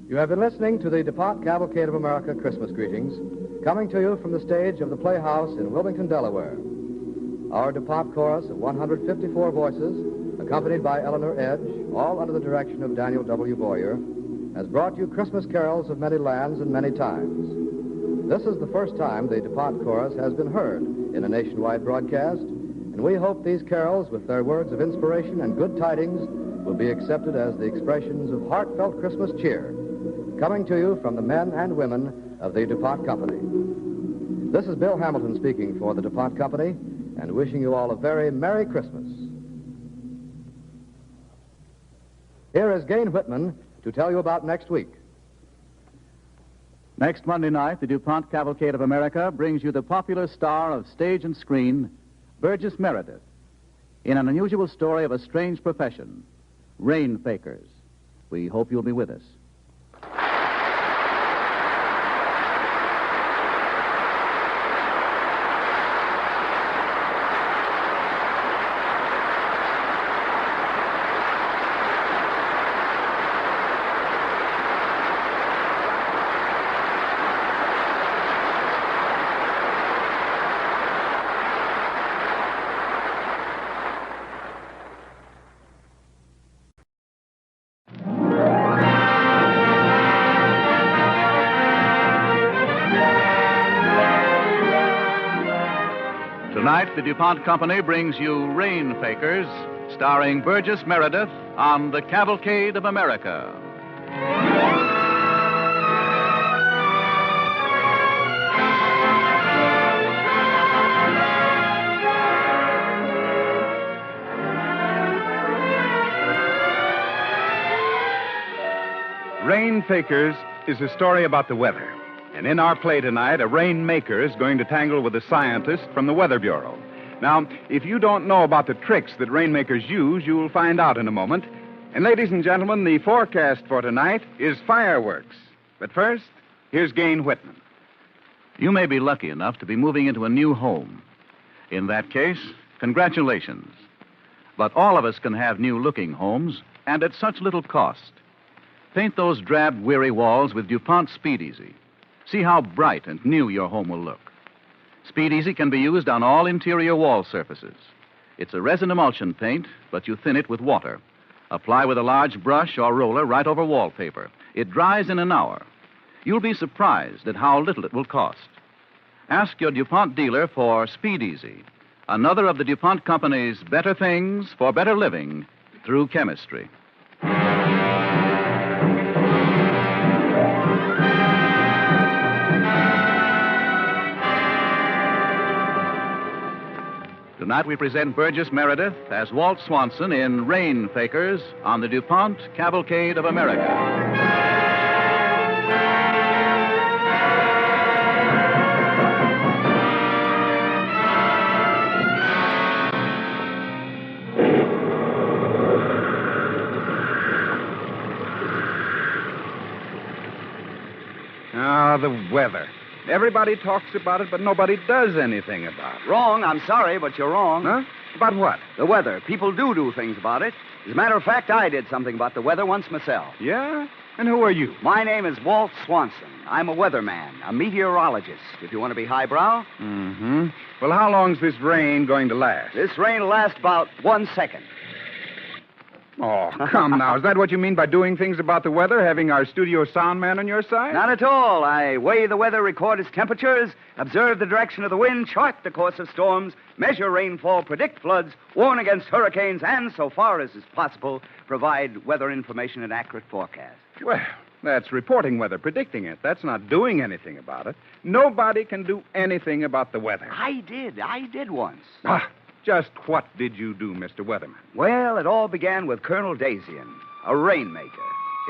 You have been listening to the DuPont Cavalcade of America Christmas greetings, coming to you from the stage of the Playhouse in Wilmington, Delaware. Our DuPont chorus of 154 voices, accompanied by Eleanor Edge, all under the direction of Daniel W. Boyer, has brought you Christmas carols of many lands and many times. This is the first time the DuPont chorus has been heard in a nationwide broadcast, and we hope these carols, with their words of inspiration and good tidings, will be accepted as the expressions of heartfelt Christmas cheer, coming to you from the men and women of the DuPont Company. This is Bill Hamilton speaking for the DuPont Company and wishing you all a very Merry Christmas. Here is Gain Whitman to tell you about next week. Next Monday night, the DuPont Cavalcade of America brings you the popular star of stage and screen, Burgess Meredith, in an unusual story of a strange profession, rain fakers. We hope you'll be with us. Tonight, the DuPont Company brings you Rain Fakers, starring Burgess Meredith on the Cavalcade of America. Rain Fakers is a story about the weather. And in our play tonight, a rainmaker is going to tangle with a scientist from the Weather Bureau. Now, if you don't know about the tricks that rainmakers use, you'll find out in a moment. And ladies and gentlemen, the forecast for tonight is fireworks. But first, here's Gain Whitman. You may be lucky enough to be moving into a new home. In that case, congratulations. But all of us can have new-looking homes, and at such little cost. Paint those drab, weary walls with DuPont Speed Easy. See how bright and new your home will look. Speed Easy can be used on all interior wall surfaces. It's a resin emulsion paint, but you thin it with water. Apply with a large brush or roller right over wallpaper. It dries in an hour. You'll be surprised at how little it will cost. Ask your DuPont dealer for Speed Easy, another of the DuPont Company's better things for better living through chemistry. Tonight we present Burgess Meredith as Walt Swanson in Rain Fakers on the DuPont Cavalcade of America. Ah, the weather. Everybody talks about it, but nobody does anything about it. Wrong. I'm sorry, but you're wrong. Huh? About what? The weather. People do things about it. As a matter of fact, I did something about the weather once myself. Yeah? And who are you? My name is Walt Swanson. I'm a weatherman, a meteorologist, if you want to be highbrow. Mm-hmm. Well, how long's this rain going to last? This rain will last about 1 second. Oh, come now. Is that what you mean by doing things about the weather, having our studio sound man on your side? Not at all. I weigh the weather, record its temperatures, observe the direction of the wind, chart the course of storms, measure rainfall, predict floods, warn against hurricanes, and, so far as is possible, provide weather information and accurate forecasts. Well, that's reporting weather, predicting it. That's not doing anything about it. Nobody can do anything about the weather. I did once. Ah, just what did you do, Mr. Weatherman? Well, it all began with Colonel Dazian, a rainmaker.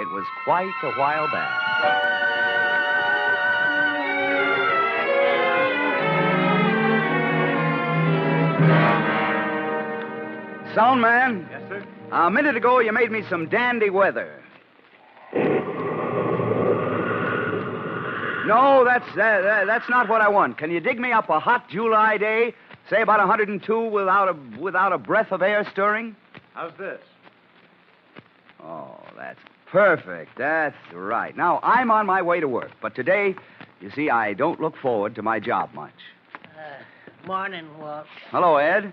It was quite a while back. Sound man? Yes, sir? A minute ago, you made me some dandy weather. No, that's not what I want. Can you dig me up a hot July day, say about 102, without a breath of air stirring? How's this? Oh, that's perfect. That's right. Now, I'm on my way to work, but today, you see, I don't look forward to my job much. Morning, Walt. Hello, Ed.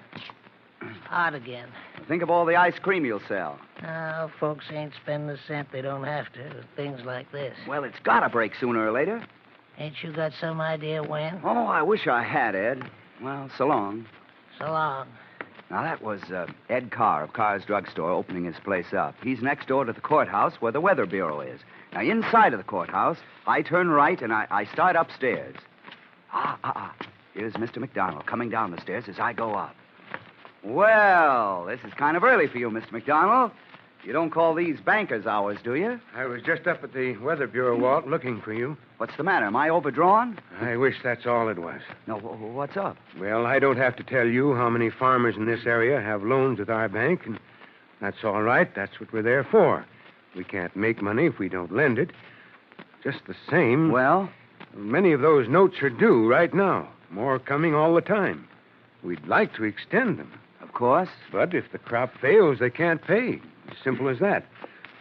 Hot again. Think of all the ice cream you'll sell. Oh, folks ain't spending a cent they don't have to with things like this. Well, it's got to break sooner or later. Ain't you got some idea when? Oh, I wish I had, Ed. Well, so long. So long. Now, that was Ed Carr of Carr's Drugstore opening his place up. He's next door to the courthouse where the Weather Bureau is. Now, inside of the courthouse, I turn right and I start upstairs. Here's Mr. McDonald coming down the stairs as I go up. Well, this is kind of early for you, Mr. McDonald. You don't call these banker's hours, do you? I was just up at the Weather Bureau, Walt, looking for you. What's the matter? Am I overdrawn? I wish that's all it was. No, what's up? Well, I don't have to tell you how many farmers in this area have loans with our bank, and that's all right. That's what we're there for. We can't make money if we don't lend it. Just the same... Well? Many of those notes are due right now. More coming all the time. We'd like to extend them. Of course. But if the crop fails, they can't pay. As simple as that.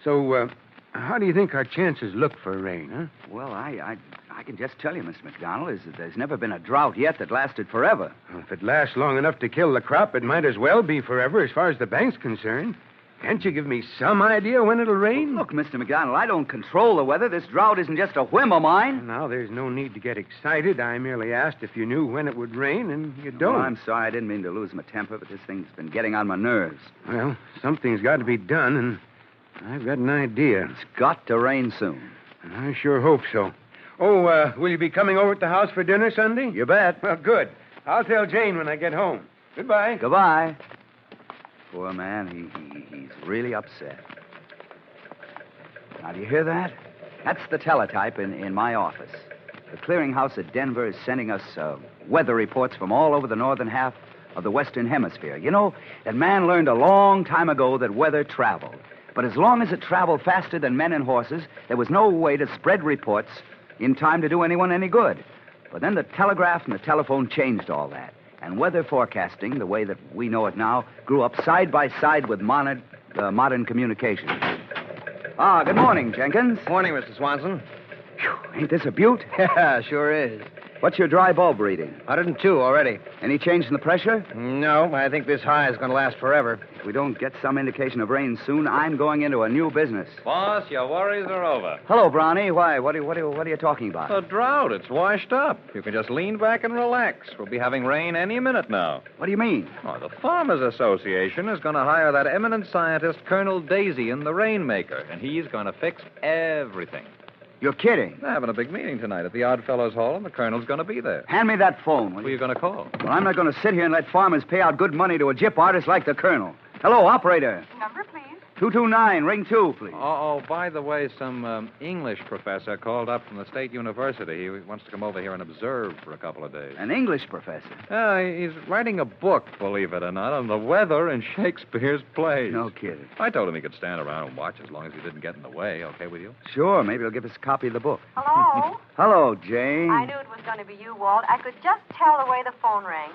So, how do you think our chances look for rain, huh? Well, I can just tell you, Mr. McDonald, is that there's never been a drought yet that lasted forever. Well, if it lasts long enough to kill the crop, it might as well be forever as far as the bank's concerned. Can't you give me some idea when it'll rain? Look, Mr. McDonald, I don't control the weather. This drought isn't just a whim of mine. Now, there's no need to get excited. I merely asked if you knew when it would rain, and you don't. Well, I'm sorry. I didn't mean to lose my temper, but this thing's been getting on my nerves. Well, something's got to be done, and I've got an idea. It's got to rain soon. I sure hope so. Oh, will you be coming over at the house for dinner Sunday? You bet. Well, good. I'll tell Jane when I get home. Goodbye. Goodbye. Poor man, he's really upset. Now, do you hear that? That's the teletype in my office. The clearinghouse at Denver is sending us weather reports from all over the northern half of the Western Hemisphere. You know, that man learned a long time ago that weather traveled. But as long as it traveled faster than men and horses, there was no way to spread reports in time to do anyone any good. But then the telegraph and the telephone changed all that. And weather forecasting, the way that we know it now, grew up side by side with modern communications. Good morning, Jenkins. Morning, Mr. Swanson. Whew, ain't this a beaut? Yeah, sure is. What's your dry bulb reading? 102 already. Any change in the pressure? No, I think this high is going to last forever. If we don't get some indication of rain soon, I'm going into a new business. Boss, your worries are over. Hello, Brownie. Why? What are you talking about? The drought. It's washed up. You can just lean back and relax. We'll be having rain any minute now. What do you mean? Oh, the Farmers Association is going to hire that eminent scientist, Colonel Dazian, the rainmaker, and he's going to fix everything. You're kidding. They're having a big meeting tonight at the Odd Fellows Hall, and the colonel's going to be there. Hand me that phone, will you? Who are you going to call? Well, I'm not going to sit here and let farmers pay out good money to a gyp artist like the colonel. Hello, operator. Number, please. 229, ring 2, please. Oh, by the way, some English professor called up from the State University. He wants to come over here and observe for a couple of days. An English professor? He's writing a book, believe it or not, on the weather in Shakespeare's plays. No kidding. I told him he could stand around and watch as long as he didn't get in the way. Okay with you? Sure, maybe he'll give us a copy of the book. Hello? Hello, Jane. I knew it was going to be you, Walt. I could just tell the way the phone rang.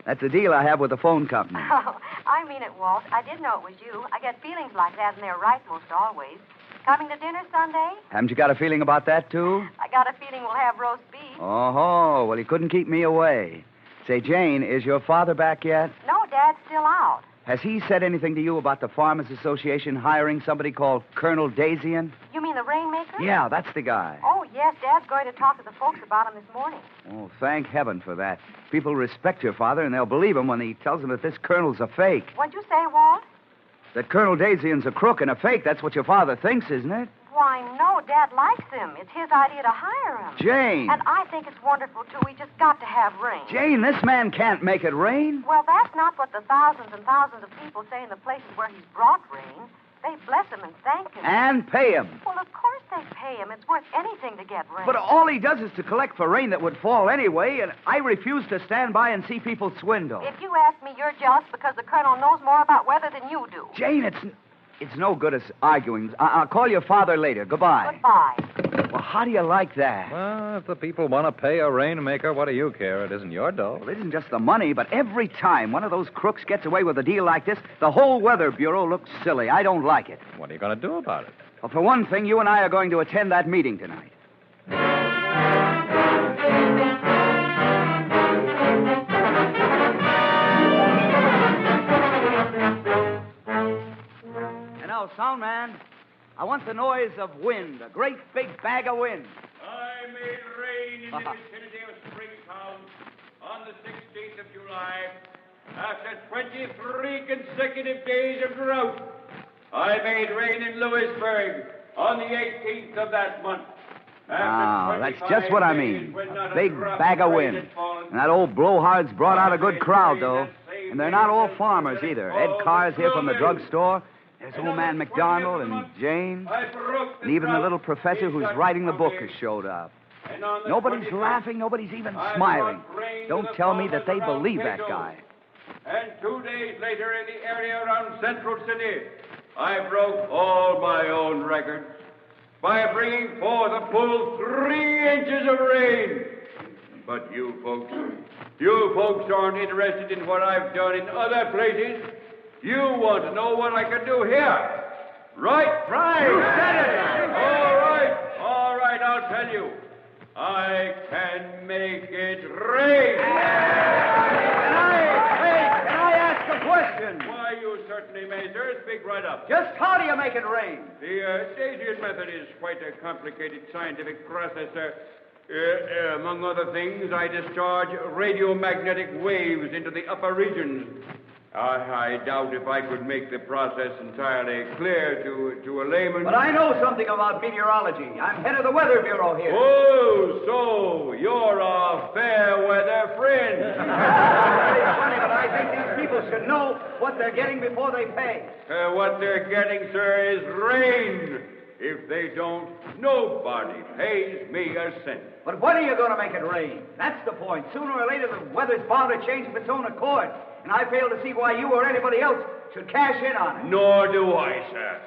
That's a deal I have with the phone company. Oh, I mean it, Walt. I did know it was you. I get feelings like that, and they're right most always. Coming to dinner Sunday? Haven't you got a feeling about that, too? I got a feeling we'll have roast beef. Oh, well, he couldn't keep me away. Say, Jane, is your father back yet? No, Dad's still out. Has he said anything to you about the Farmers Association hiring somebody called Colonel Dazian? You mean the rainmaker? Yeah, that's the guy. Oh, yes. Dad's going to talk to the folks about him this morning. Oh, thank heaven for that. People respect your father, and they'll believe him when he tells them that this colonel's a fake. What'd you say, Walt? That Colonel Dazian's a crook and a fake. That's what your father thinks, isn't it? Why, no. Dad likes him. It's his idea to hire him. Jane. And I think it's wonderful, too. We just got to have rain. Jane, this man can't make it rain. Well, that's not what the thousands and thousands of people say in the places where he's brought rain. They bless him and thank him. And pay him. Well, of course they pay him. It's worth anything to get rain. But all he does is to collect for rain that would fall anyway, and I refuse to stand by and see people swindle. If you ask me, you're jealous because the colonel knows more about weather than you do. Jane, it's no good us arguing. I'll call your father later. Goodbye. Goodbye. Well, how do you like that? Well, if the people want to pay a rainmaker, what do you care? It isn't your dough. Well, it isn't just the money, but every time one of those crooks gets away with a deal like this, the whole Weather Bureau looks silly. I don't like it. What are you going to do about it? Well, for one thing, you and I are going to attend that meeting tonight. And now, sound man, I want the noise of wind, a great big bag of wind. I made rain in the vicinity of Springtown on the 16th of July. After 23 consecutive days of drought, I made rain in Lewisburg on the 18th of that month. That's just what I mean. A big bag of wind. And that old blowhard's brought out a good crowd, though. And they're not all farmers, either. Ed Carr's here from the drugstore. There's old man McDonald and Jane. And even the little professor who's writing the book has showed up. Nobody's laughing. Nobody's even smiling. Don't tell me that they believe that guy. And 2 days later, in the area around Central City, I broke all my own records by bringing forth a full 3 inches of rain. But you folks aren't interested in what I've done in other places. You want to know what I can do here. Right? Right. You said it. All right, I'll tell you. I can make it rain. Can I ask a question? Why, you certainly may, sir. Speak right up. Just how do you make it rain? The Dazian method is quite a complicated scientific process, sir. Among other things, I discharge radiomagnetic waves into the upper regions. I doubt if I could make the process entirely clear to a layman. But I know something about meteorology. I'm head of the Weather Bureau here. Oh, so you're a fair weather friend. It's funny, but I think these people should know what they're getting before they pay. What they're getting, sir, is rain. If they don't, nobody pays me a cent. But when are you going to make it rain? That's the point. Sooner or later, the weather's bound to change of its own accord. And I fail to see why you or anybody else should cash in on it. Nor do I, sir.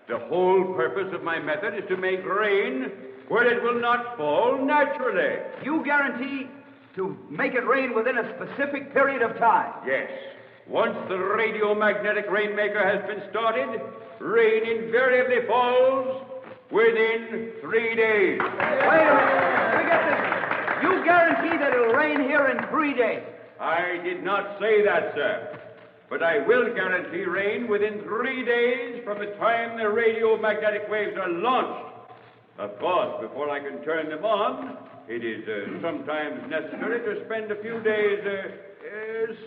The whole purpose of my method is to make rain where it will not fall naturally. You guarantee to make it rain within a specific period of time? Yes. Once the radiomagnetic rainmaker has been started, rain invariably falls within 3 days. Wait a minute. We get this. You guarantee that it'll rain here in 3 days? I did not say that, sir. But I will guarantee rain within 3 days from the time the radiomagnetic waves are launched. Of course, before I can turn them on, it is sometimes necessary to spend a few days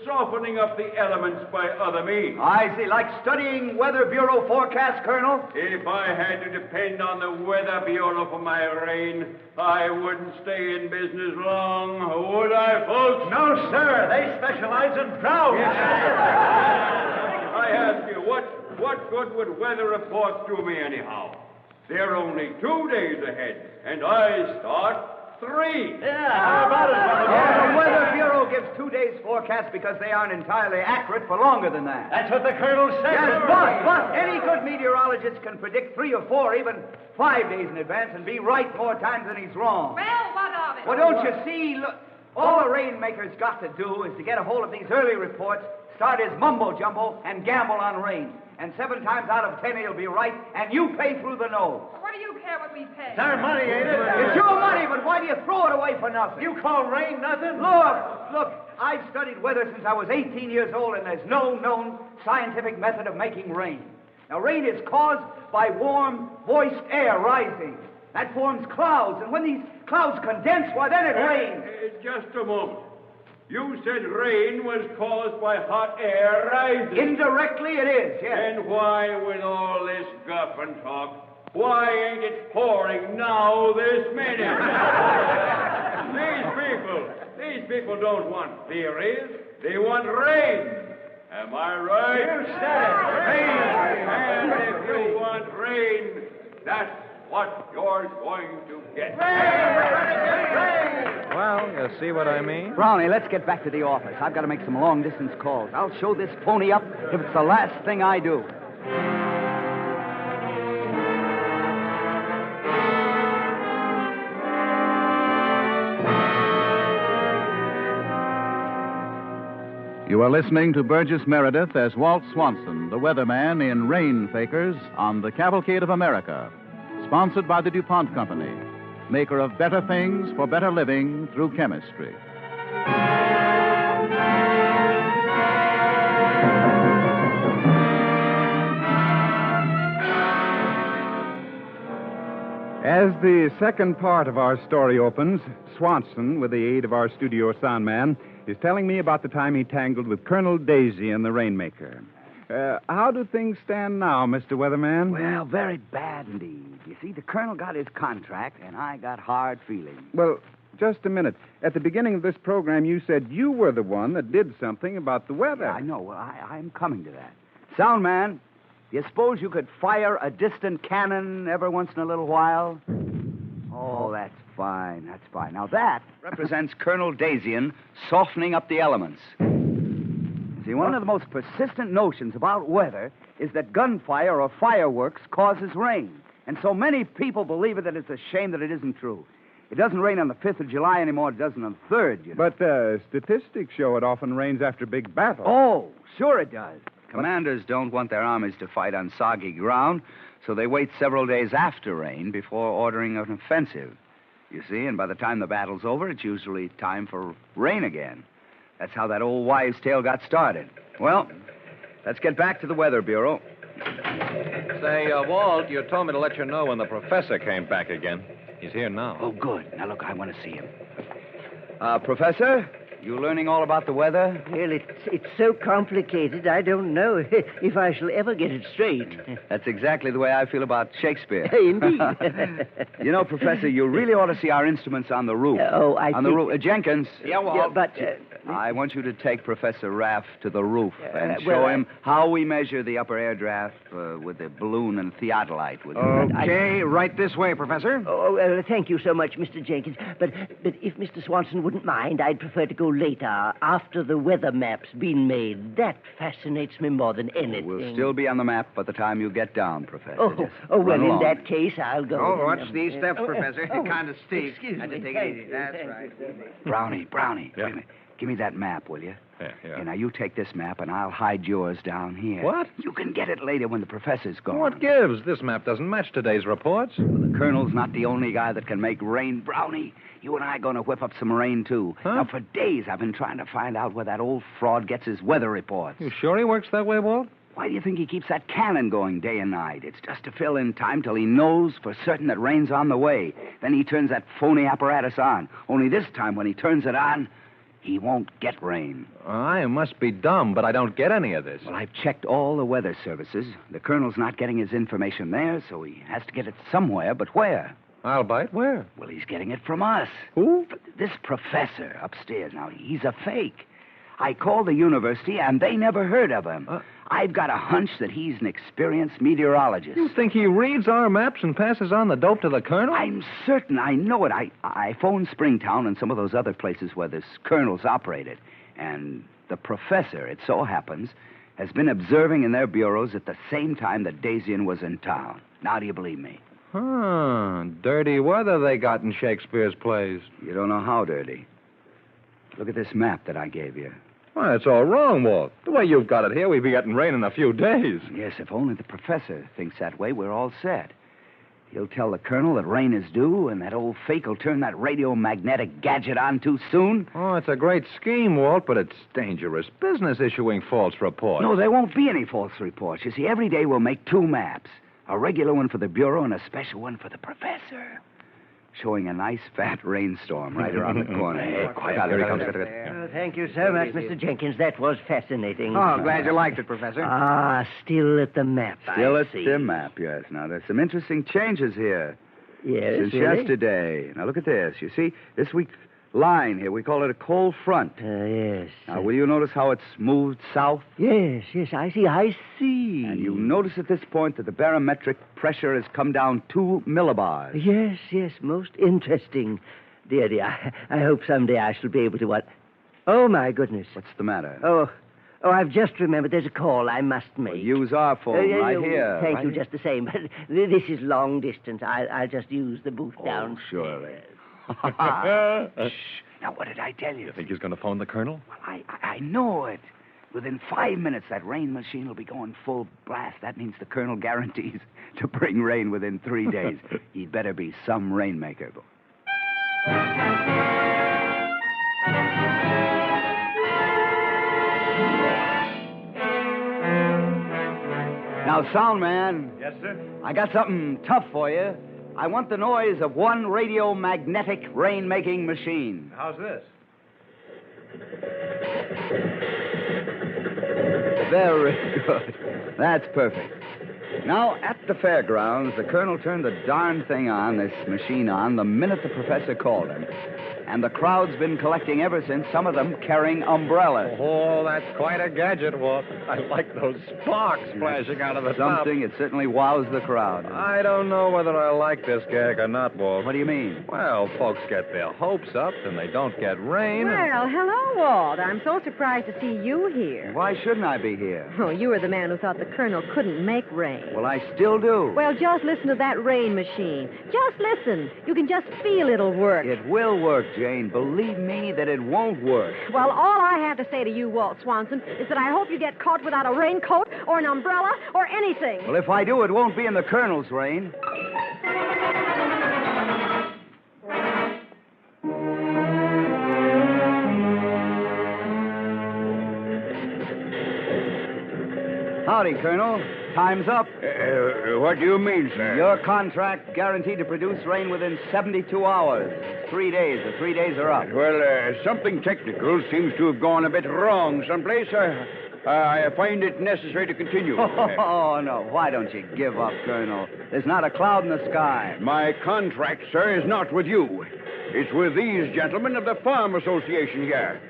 softening up the elements by other means. I see. Like studying Weather Bureau forecasts, Colonel? If I had to depend on the Weather Bureau for my rain, I wouldn't stay in business long, would I, folks? No, sir. They specialize in drought. Yes, sir. I ask you, what what good would weather reports do me anyhow? They're only 2 days ahead, and I start 3. How about it, the Weather Bureau gives 2 days forecast because they aren't entirely accurate for longer than that. That's what the Colonel said. Yes, but any good meteorologist can predict 3 or 4, even 5 days in advance and be right more times than he's wrong. Well, what of it? Well, don't you see? Look, all the rainmaker's got to do is to get a hold of these early reports, start his mumbo-jumbo, and gamble on rain. And 7 times out of 10 he'll be right, and you pay through the nose. What do you care what we pay? It's our money, ain't it? It's your money, but why do you throw it away for nothing? You call rain nothing? Look, I've studied weather since I was 18 years old, and there's no known scientific method of making rain. Now, rain is caused by warm, moist air rising. That forms clouds, and when these clouds condense, why, then it rains. Just a moment. You said rain was caused by hot air rising. Indirectly it is, yes. And why, with all this guff and talk, why ain't it pouring now this minute? These people don't want theories. They want rain. Am I right? You said it. And if you want rain, that's what you're going to get. Well, you see what I mean? Brownie, let's get back to the office. I've got to make some long-distance calls. I'll show this phony up if it's the last thing I do. You are listening to Burgess Meredith as Walt Swanson, the weatherman in Rain Fakers on the Cavalcade of America, sponsored by the DuPont Company, maker of better things for better living through chemistry. As the second part of our story opens, Swanson, with the aid of our studio sound man, is telling me about the time he tangled with Colonel Daisy and the Rainmaker. How do things stand now, Mr. Weatherman? Well, very bad indeed. You see, the Colonel got his contract, and I got hard feelings. Well, just a minute. At the beginning of this program, you said you were the one that did something about the weather. Yeah, I know. Well, I'm coming to that. Sound man, do you suppose you could fire a distant cannon every once in a little while? Oh, that's fine. That's fine. Now, that represents Colonel Daisian softening up the elements. See, one of the most persistent notions about weather is that gunfire or fireworks causes rain. And so many people believe it that it's a shame that it isn't true. It doesn't rain on the 5th of July anymore. It doesn't on the 3rd, you know. But statistics show it often rains after big battles. Oh, sure it does. Commanders don't want their armies to fight on soggy ground, so they wait several days after rain before ordering an offensive. You see, and by the time the battle's over, it's usually time for rain again. That's how that old wives' tale got started. Well, let's get back to the Weather Bureau. Say, Walt, you told me to let you know when the professor came back again. He's here now. Oh, good. Now, look, I want to see him. Professor, you learning all about the weather? Well, it's so complicated, I don't know if I shall ever get it straight. That's exactly the way I feel about Shakespeare. Indeed. You know, Professor, you really ought to see our instruments on the roof. On the roof. Jenkins. Yeah, Walt. But... I want you to take Professor Raff to the roof and show him how we measure the upper air draft with the balloon and theodolite. Okay, right this way, Professor. Thank you so much, Mr. Jenkins. But if Mr. Swanson wouldn't mind, I'd prefer to go later, after the weather map's been made. That fascinates me more than anything. We'll still be on the map by the time you get down, Professor. Well, in that case, I'll go. Oh, watch these steps, Professor. Kind of steep. Excuse me. Take it easy. That's right. Brownie, Yeah. wait a minute. Give me that map, will you? Yeah. Now, you take this map, and I'll hide yours down here. What? You can get it later when the professor's gone. What gives? This map doesn't match today's reports. Well, the Colonel's not the only guy that can make rain. Brownie, you and I are going to whip up some rain, too. Huh? Now, for days, I've been trying to find out where that old fraud gets his weather reports. You sure he works that way, Walt? Why do you think he keeps that cannon going day and night? It's just to fill in time till he knows for certain that rain's on the way. Then he turns that phony apparatus on. Only this time, when he turns it on, he won't get rain. I must be dumb, but I don't get any of this. Well, I've checked all the weather services. The Colonel's not getting his information there, so he has to get it somewhere, but where? I'll bite. Where? Well, he's getting it from us. Who? This professor upstairs. Now, he's a fake. I called the university, and they never heard of him. I've got a hunch that he's an experienced meteorologist. You think he reads our maps and passes on the dope to the colonel? I'm certain. I know it. I phoned Springtown and some of those other places where this colonel's operated. And the professor, it so happens, has been observing in their bureaus at the same time that Daisian was in town. Now do you believe me? Dirty weather they got in Shakespeare's plays. You don't know how dirty. Look at this map that I gave you. Well, it's all wrong, Walt. The way you've got it here, we'd be getting rain in a few days. Yes, if only the professor thinks that way, we're all set. He'll tell the colonel that rain is due, and that old fake will turn that radiomagnetic gadget on too soon. Oh, it's a great scheme, Walt, but it's dangerous business issuing false reports. No, there won't be any false reports. You see, every day we'll make 2 maps. A regular one for the Bureau and a special one for the professor. Showing a nice fat rainstorm right around the corner. Hey, quiet. Here he comes. Thank you so much, Mr. Jenkins. That was fascinating. Oh, glad you liked it, Professor. Still at the map. Still I at see. the map, yes. Now, there's some interesting changes here. Yes, Since really? yesterday. Now, look at this. You see, this week's line here, we call it a cold front. Yes. Now, will you notice how it's moved south? Yes, I see. And you notice at this point that the barometric pressure has come down 2 millibars. Yes, most interesting. Dear, I hope someday I shall be able to what? Oh, my goodness. What's the matter? Oh, I've just remembered there's a call I must make. Well, use our phone right here. Thank right you here. just the same. But this is long distance. I'll just use the booth down. Oh, surely. Shh. Now, what did I tell you? You think he's going to phone the colonel? Well, I know it. Within 5 minutes, that rain machine will be going full blast. That means the colonel guarantees to bring rain within 3 days. He'd better be some rainmaker. Now, sound man. Yes, sir? I got something tough for you. I want the noise of one radiomagnetic rain-making machine. How's this? Very good. That's perfect. Now, at the fairgrounds, the colonel turned the darn thing on, this machine on, the minute the professor called him. And the crowd's been collecting ever since, some of them carrying umbrellas. Oh, that's quite a gadget, Walt. I like those sparks flashing out of the top. Something, it certainly wows the crowd. I don't know whether I like this gag or not, Walt. What do you mean? Well, folks get their hopes up, and they don't get rain. Well, hello, Walt. I'm so surprised to see you here. Why shouldn't I be here? Oh, you were the man who thought the colonel couldn't make rain. Well, I still do. Well, just listen to that rain machine. Just listen. You can just feel it'll work. It will work, Jane. Believe me that it won't work. Well, all I have to say to you, Walt Swanson, is that I hope you get caught without a raincoat or an umbrella or anything. Well, if I do, it won't be in the colonel's rain. Howdy, Colonel. Time's up. What do you mean, sir? Your contract guaranteed to produce rain within 72 hours. 3 days. The 3 days are up. Well, something technical seems to have gone a bit wrong someplace. I find it necessary to continue. Oh, no. Why don't you give up, Colonel? There's not a cloud in the sky. My contract, sir, is not with you. It's with these gentlemen of the Farm Association here.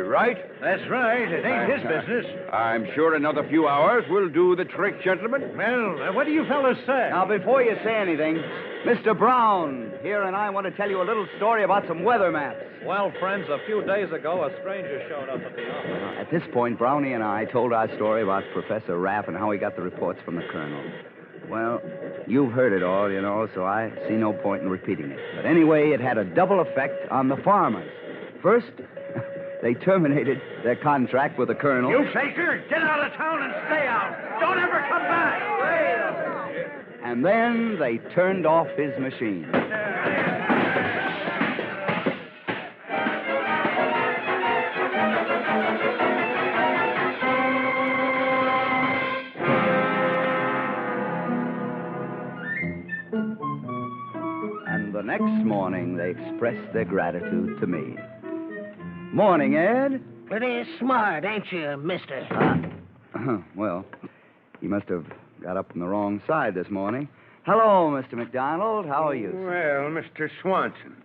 Right? That's right. It ain't his business. I'm sure another few hours will do the trick, gentlemen. Well, what do you fellas say? Now, before you say anything, Mr. Brown here and I want to tell you a little story about some weather maps. Well, friends, a few days ago, a stranger showed up at the office. At this point, Brownie and I told our story about Professor Rapp and how he got the reports from the colonel. Well, you've heard it all, you know, so I see no point in repeating it. But anyway, it had a double effect on the farmers. First, they terminated their contract with the colonel. You faker, get out of town and stay out. Don't ever come back. And then they turned off his machine. And the next morning, they expressed their gratitude to me. Morning, Ed. Pretty smart, ain't you, mister? Well, he must have got up on the wrong side this morning. Hello, Mr. McDonald. How are you? Well, Mr. Swanson,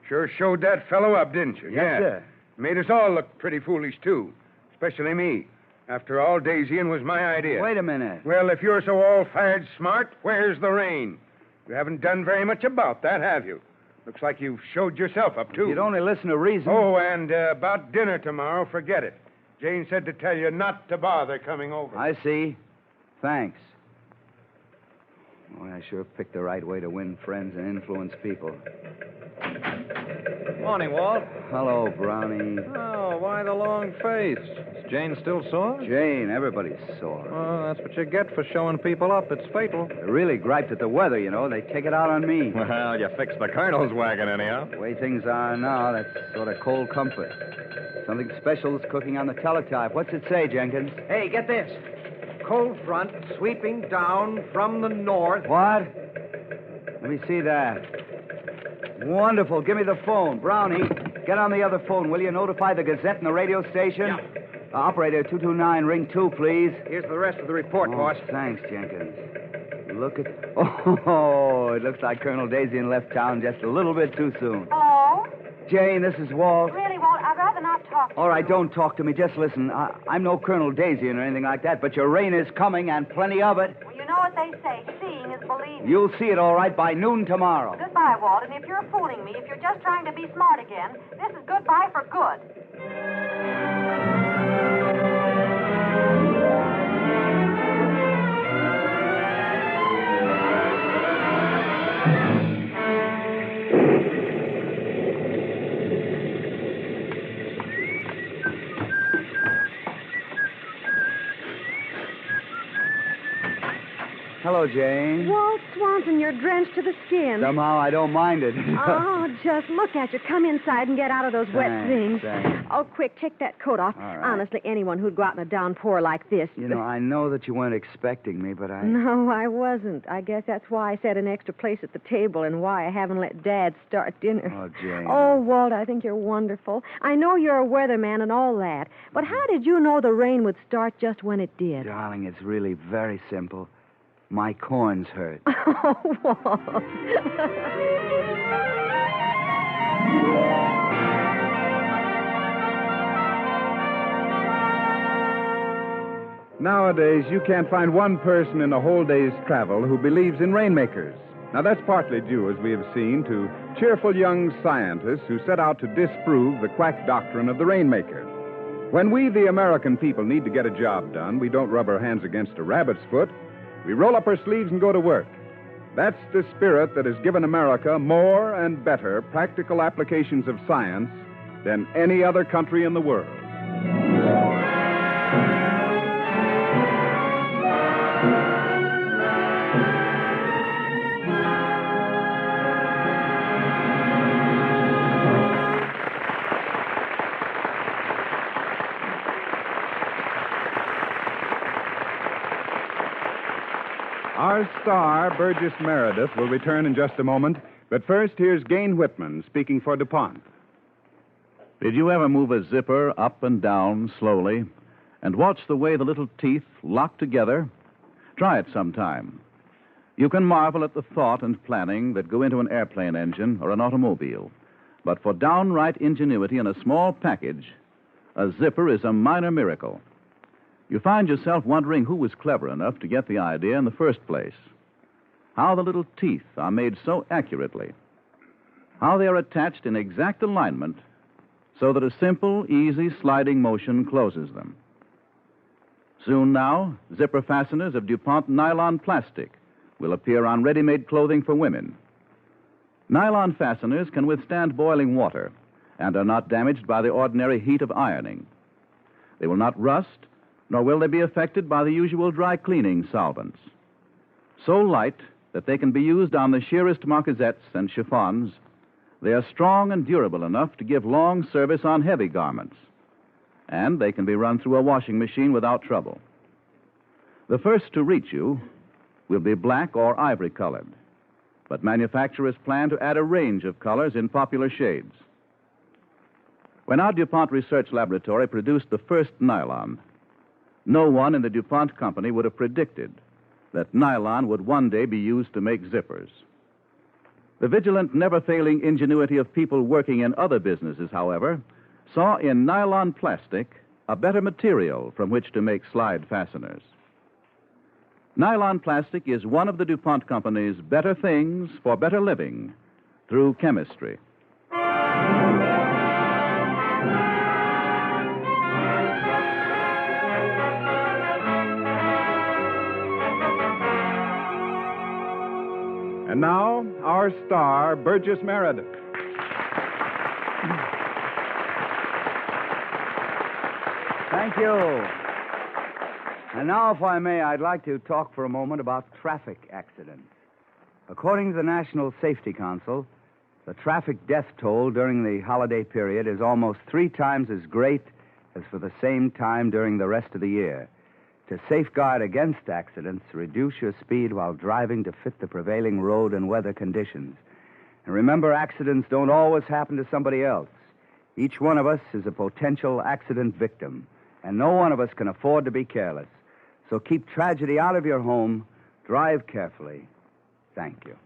sure showed that fellow up, didn't you? Yes, sir. Made us all look pretty foolish, too. Especially me. After all, Daisyin was my idea. Wait a minute. Well, if you're so all-fired smart, where's the rain? You haven't done very much about that, have you? Looks like you've showed yourself up, too. You'd only listen to reason. Oh, and about dinner tomorrow, forget it. Jane said to tell you not to bother coming over. I see. Thanks. Boy, I sure picked the right way to win friends and influence people. Morning, Walt. Hello, Brownie. Oh, why the long face? Is Jane still sore? Jane, everybody's sore. Oh, that's what you get for showing people up. It's fatal. They're really griped at the weather, you know. They take it out on me. Well, you fixed the Colonel's wagon, anyhow. The way things are now, that's sort of cold comfort. Something special is cooking on the teletype. What's it say, Jenkins? Hey, get this. Cold front sweeping down from the north. What? Let me see that. Wonderful. Give me the phone. Brownie, get on the other phone, will you? Notify the Gazette and the radio station. Yeah. Operator 229, ring 2, please. Here's the rest of the report, boss. Thanks, Jenkins. Look at... Oh, it looks like Colonel Daisyin left town just a little bit too soon. Hello? Jane, this is Walt. Really, Walt, I'd rather not talk to you. All right, don't talk to me. Just listen. I'm no Colonel Daisyin or anything like that, but your rain is coming, and plenty of it. Well, you know what they say. Seeing is believing. You'll see it all right by noon tomorrow. Goodbye, Walt. And if you're fooling me, if you're just trying to be smart again, this is goodbye for good. Hello, Jane. Walt Swanson, you're drenched to the skin. Somehow I don't mind it. Oh, just look at you. Come inside and get out of those wet things. Thanks. Oh, quick, take that coat off. All right. Honestly, anyone who'd go out in a downpour like this. You know, I know that you weren't expecting me, but I... No, I wasn't. I guess that's why I set an extra place at the table and why I haven't let Dad start dinner. Oh, Jane. Oh, Walt, I think you're wonderful. I know you're a weatherman and all that, but how did you know the rain would start just when it did? Darling, it's really very simple. My corns hurt. Oh, Walt. Nowadays, you can't find one person in a whole day's travel who believes in rainmakers. Now, that's partly due, as we have seen, to cheerful young scientists who set out to disprove the quack doctrine of the rainmaker. When we, the American people, need to get a job done, we don't rub our hands against a rabbit's foot. We roll up our sleeves and go to work. That's the spirit that has given America more and better practical applications of science than any other country in the world. Our star, Burgess Meredith, will return in just a moment. But first, here's Gain Whitman speaking for DuPont. Did you ever move a zipper up and down slowly and watch the way the little teeth lock together? Try it sometime. You can marvel at the thought and planning that go into an airplane engine or an automobile. But for downright ingenuity in a small package, a zipper is a minor miracle. You find yourself wondering who was clever enough to get the idea in the first place. How the little teeth are made so accurately. How they are attached in exact alignment so that a simple, easy sliding motion closes them. Soon now, zipper fasteners of DuPont nylon plastic will appear on ready-made clothing for women. Nylon fasteners can withstand boiling water and are not damaged by the ordinary heat of ironing. They will not rust, nor will they be affected by the usual dry cleaning solvents. So light that they can be used on the sheerest marquettes and chiffons, they are strong and durable enough to give long service on heavy garments. And they can be run through a washing machine without trouble. The first to reach you will be black or ivory colored, but manufacturers plan to add a range of colors in popular shades. When our DuPont Research Laboratory produced the first nylon, no one in the DuPont company would have predicted that nylon would one day be used to make zippers. The vigilant, never-failing ingenuity of people working in other businesses, however, saw in nylon plastic a better material from which to make slide fasteners. Nylon plastic is one of the DuPont Company's better things for better living through chemistry. And now, our star, Burgess Meredith. Thank you. And now, if I may, I'd like to talk for a moment about traffic accidents. According to the National Safety Council, the traffic death toll during the holiday period is almost 3 times as great as for the same time during the rest of the year. To safeguard against accidents, reduce your speed while driving to fit the prevailing road and weather conditions. And remember, accidents don't always happen to somebody else. Each one of us is a potential accident victim, and no one of us can afford to be careless. So keep tragedy out of your home. Drive carefully. Thank you.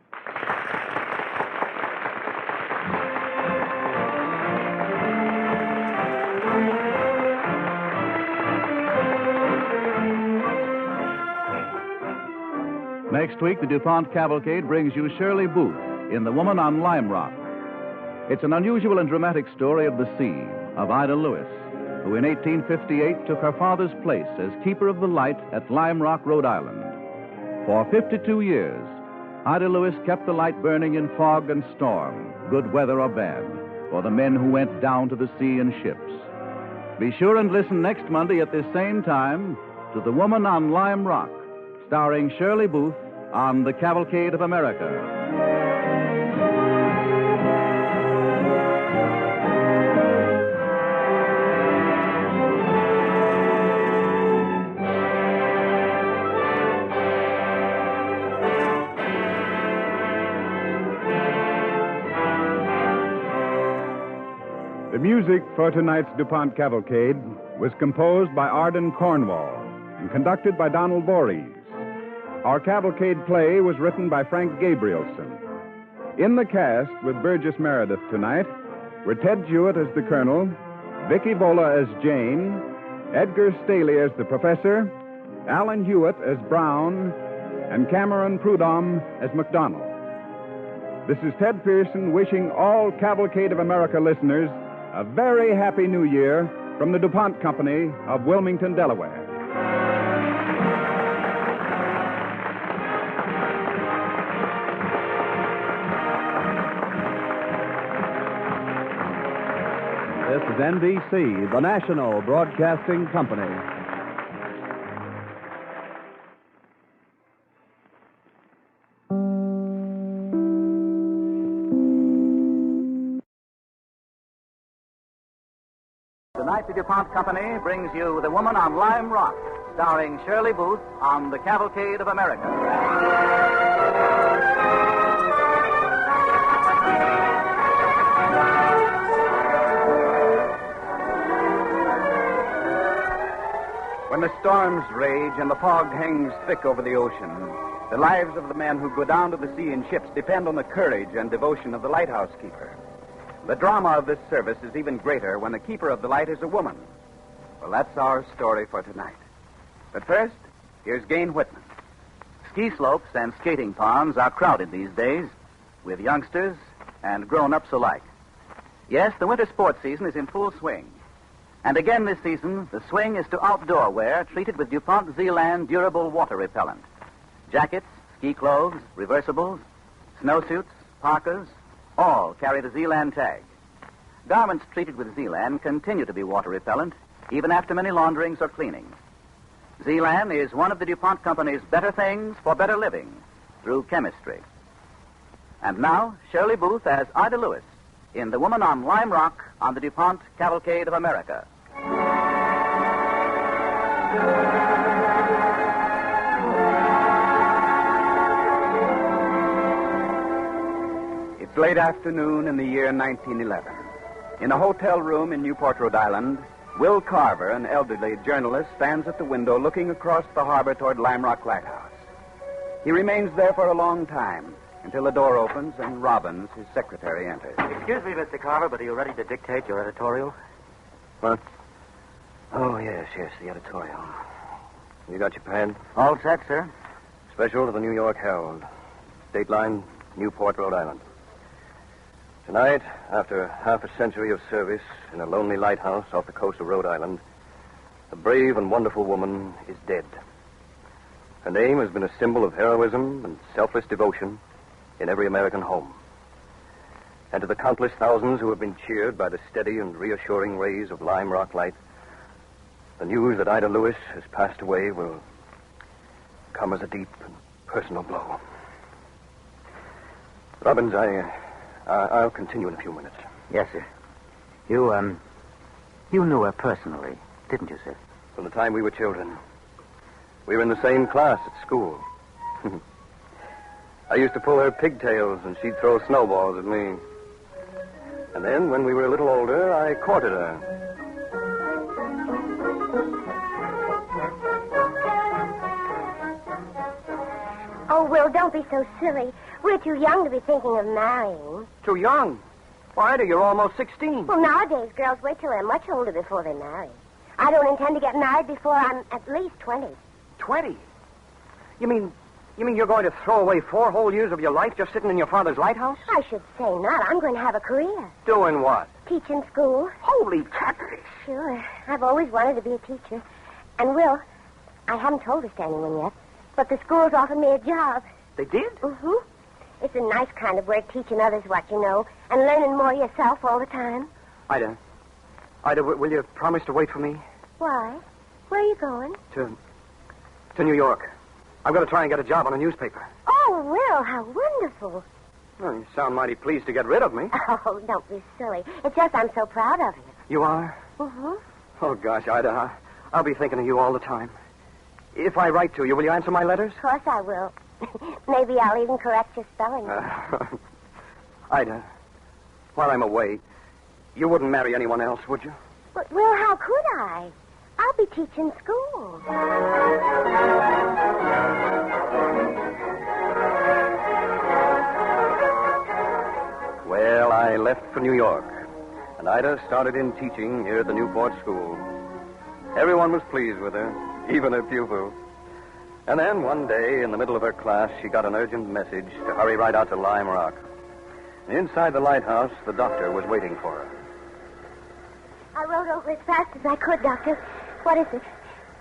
Next week, the DuPont Cavalcade brings you Shirley Booth in The Woman on Lime Rock. It's an unusual and dramatic story of the sea, of Ida Lewis, who in 1858 took her father's place as keeper of the light at Lime Rock, Rhode Island. For 52 years, Ida Lewis kept the light burning in fog and storm, good weather or bad, for the men who went down to the sea in ships. Be sure and listen next Monday at this same time to The Woman on Lime Rock, starring Shirley Booth on the Cavalcade of America. The music for tonight's DuPont Cavalcade was composed by Arden Cornwall and conducted by Donald Voorhees. Our cavalcade play was written by Frank Gabrielson. In the cast with Burgess Meredith tonight were Ted Jewett as the Colonel, Vicky Vola as Jane, Edgar Staley as the Professor, Alan Hewitt as Brown, and Cameron Prudhomme as McDonald. This is Ted Pearson wishing all Cavalcade of America listeners a very happy New Year from the DuPont Company of Wilmington, Delaware. This is NBC, the National Broadcasting Company. Tonight, the DuPont Company brings you The Woman on Lime Rock, starring Shirley Booth on the Cavalcade of America. When the storms rage and the fog hangs thick over the ocean, the lives of the men who go down to the sea in ships depend on the courage and devotion of the lighthouse keeper. The drama of this service is even greater when the keeper of the light is a woman. Well, that's our story for tonight. But first, here's Gain Whitman. Ski slopes and skating ponds are crowded these days with youngsters and grown-ups alike. Yes, the winter sports season is in full swing. And again this season, the swing is to outdoor wear treated with DuPont Zealand durable water repellent. Jackets, ski clothes, reversibles, snowsuits, parkas, all carry the Zealand tag. Garments treated with Zealand continue to be water repellent, even after many launderings or cleanings. Zealand is one of the DuPont Company's better things for better living through chemistry. And now, Shirley Booth as Ida Lewis in The Woman on Lime Rock on the DuPont Cavalcade of America. It's late afternoon in the year 1911. In a hotel room in Newport, Rhode Island, Will Carver, an elderly journalist, stands at the window looking across the harbor toward Lime Rock Lighthouse. He remains there for a long time until the door opens and Robbins, his secretary, enters. Excuse me, Mr. Carver, but are you ready to dictate your editorial? What? Oh, yes, the editorial. You got your pen? All set, sir. Special to the New York Herald. Dateline, Newport, Rhode Island. Tonight, after half a century of service in a lonely lighthouse off the coast of Rhode Island, a brave and wonderful woman is dead. Her name has been a symbol of heroism and selfless devotion in every American home. And to the countless thousands who have been cheered by the steady and reassuring rays of Lime Rock light, the news that Ida Lewis has passed away will come as a deep and personal blow. Robbins, I'll continue in a few minutes. Yes, sir. You knew her personally, didn't you, sir? From the time we were children. We were in the same class at school. I used to pull her pigtails, and she'd throw snowballs at me. And then, when we were a little older, I courted her. Oh, Will, don't be so silly. We're too young to be thinking of marrying. Too young? Why, Ida, you're almost 16. Well, nowadays, girls wait till they're much older before they marry. I don't intend to get married before I'm at least 20. 20? You mean you're going to throw away 4 whole years of your life just sitting in your father's lighthouse? I should say not. I'm going to have a career. Doing what? Teaching school. Holy catfish. Sure. I've always wanted to be a teacher. And, Will, I haven't told this to anyone yet, but the school's offered me a job. They did? Mm-hmm. It's a nice kind of work, teaching others what you know and learning more yourself all the time. Ida, will you promise to wait for me? Why? Where are you going? To New York. I'm going to try and get a job on a newspaper. Oh, Will, how wonderful. Well, you sound mighty pleased to get rid of me. Oh, don't be silly. It's just I'm so proud of you. You are? Mm-hmm. Oh, gosh, Ida, I'll be thinking of you all the time. If I write to you, will you answer my letters? Of course I will. Maybe I'll even correct your spelling. Ida, while I'm away, you wouldn't marry anyone else, would you? But, Will, how could I? I'll be teaching school. Well, I left for New York, and Ida started in teaching near the Newport School. Everyone was pleased with her, even her pupils. And then one day, in the middle of her class, she got an urgent message to hurry right out to Lime Rock. Inside the lighthouse, the doctor was waiting for her. I rode over as fast as I could, Doctor. What is it?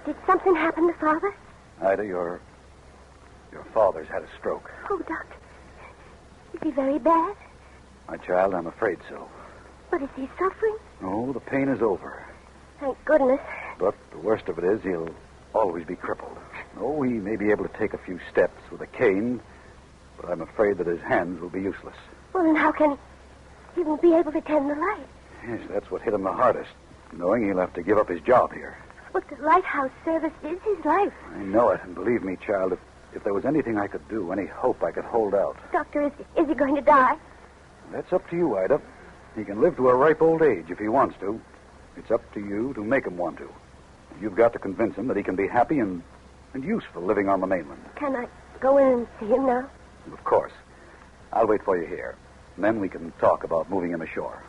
Did something happen to Father? Ida, your father's had a stroke. Oh, Doctor. Is he very bad? My child, I'm afraid so. But is he suffering? No, the pain is over. Thank goodness. But the worst of it is he'll always be crippled. Oh, he may be able to take a few steps with a cane, but I'm afraid that his hands will be useless. Well, then how can he won't be able to tend the light? Yes, that's what hit him the hardest, knowing he'll have to give up his job here. But the lighthouse service is his life. I know it, and believe me, child, if there was anything I could do, any hope I could hold out. Doctor, is he going to die? That's up to you, Ida. He can live to a ripe old age if he wants to. It's up to you to make him want to. You've got to convince him that he can be happy and useful living on the mainland. Can I go in and see him now? Of course. I'll wait for you here. And then we can talk about moving him ashore.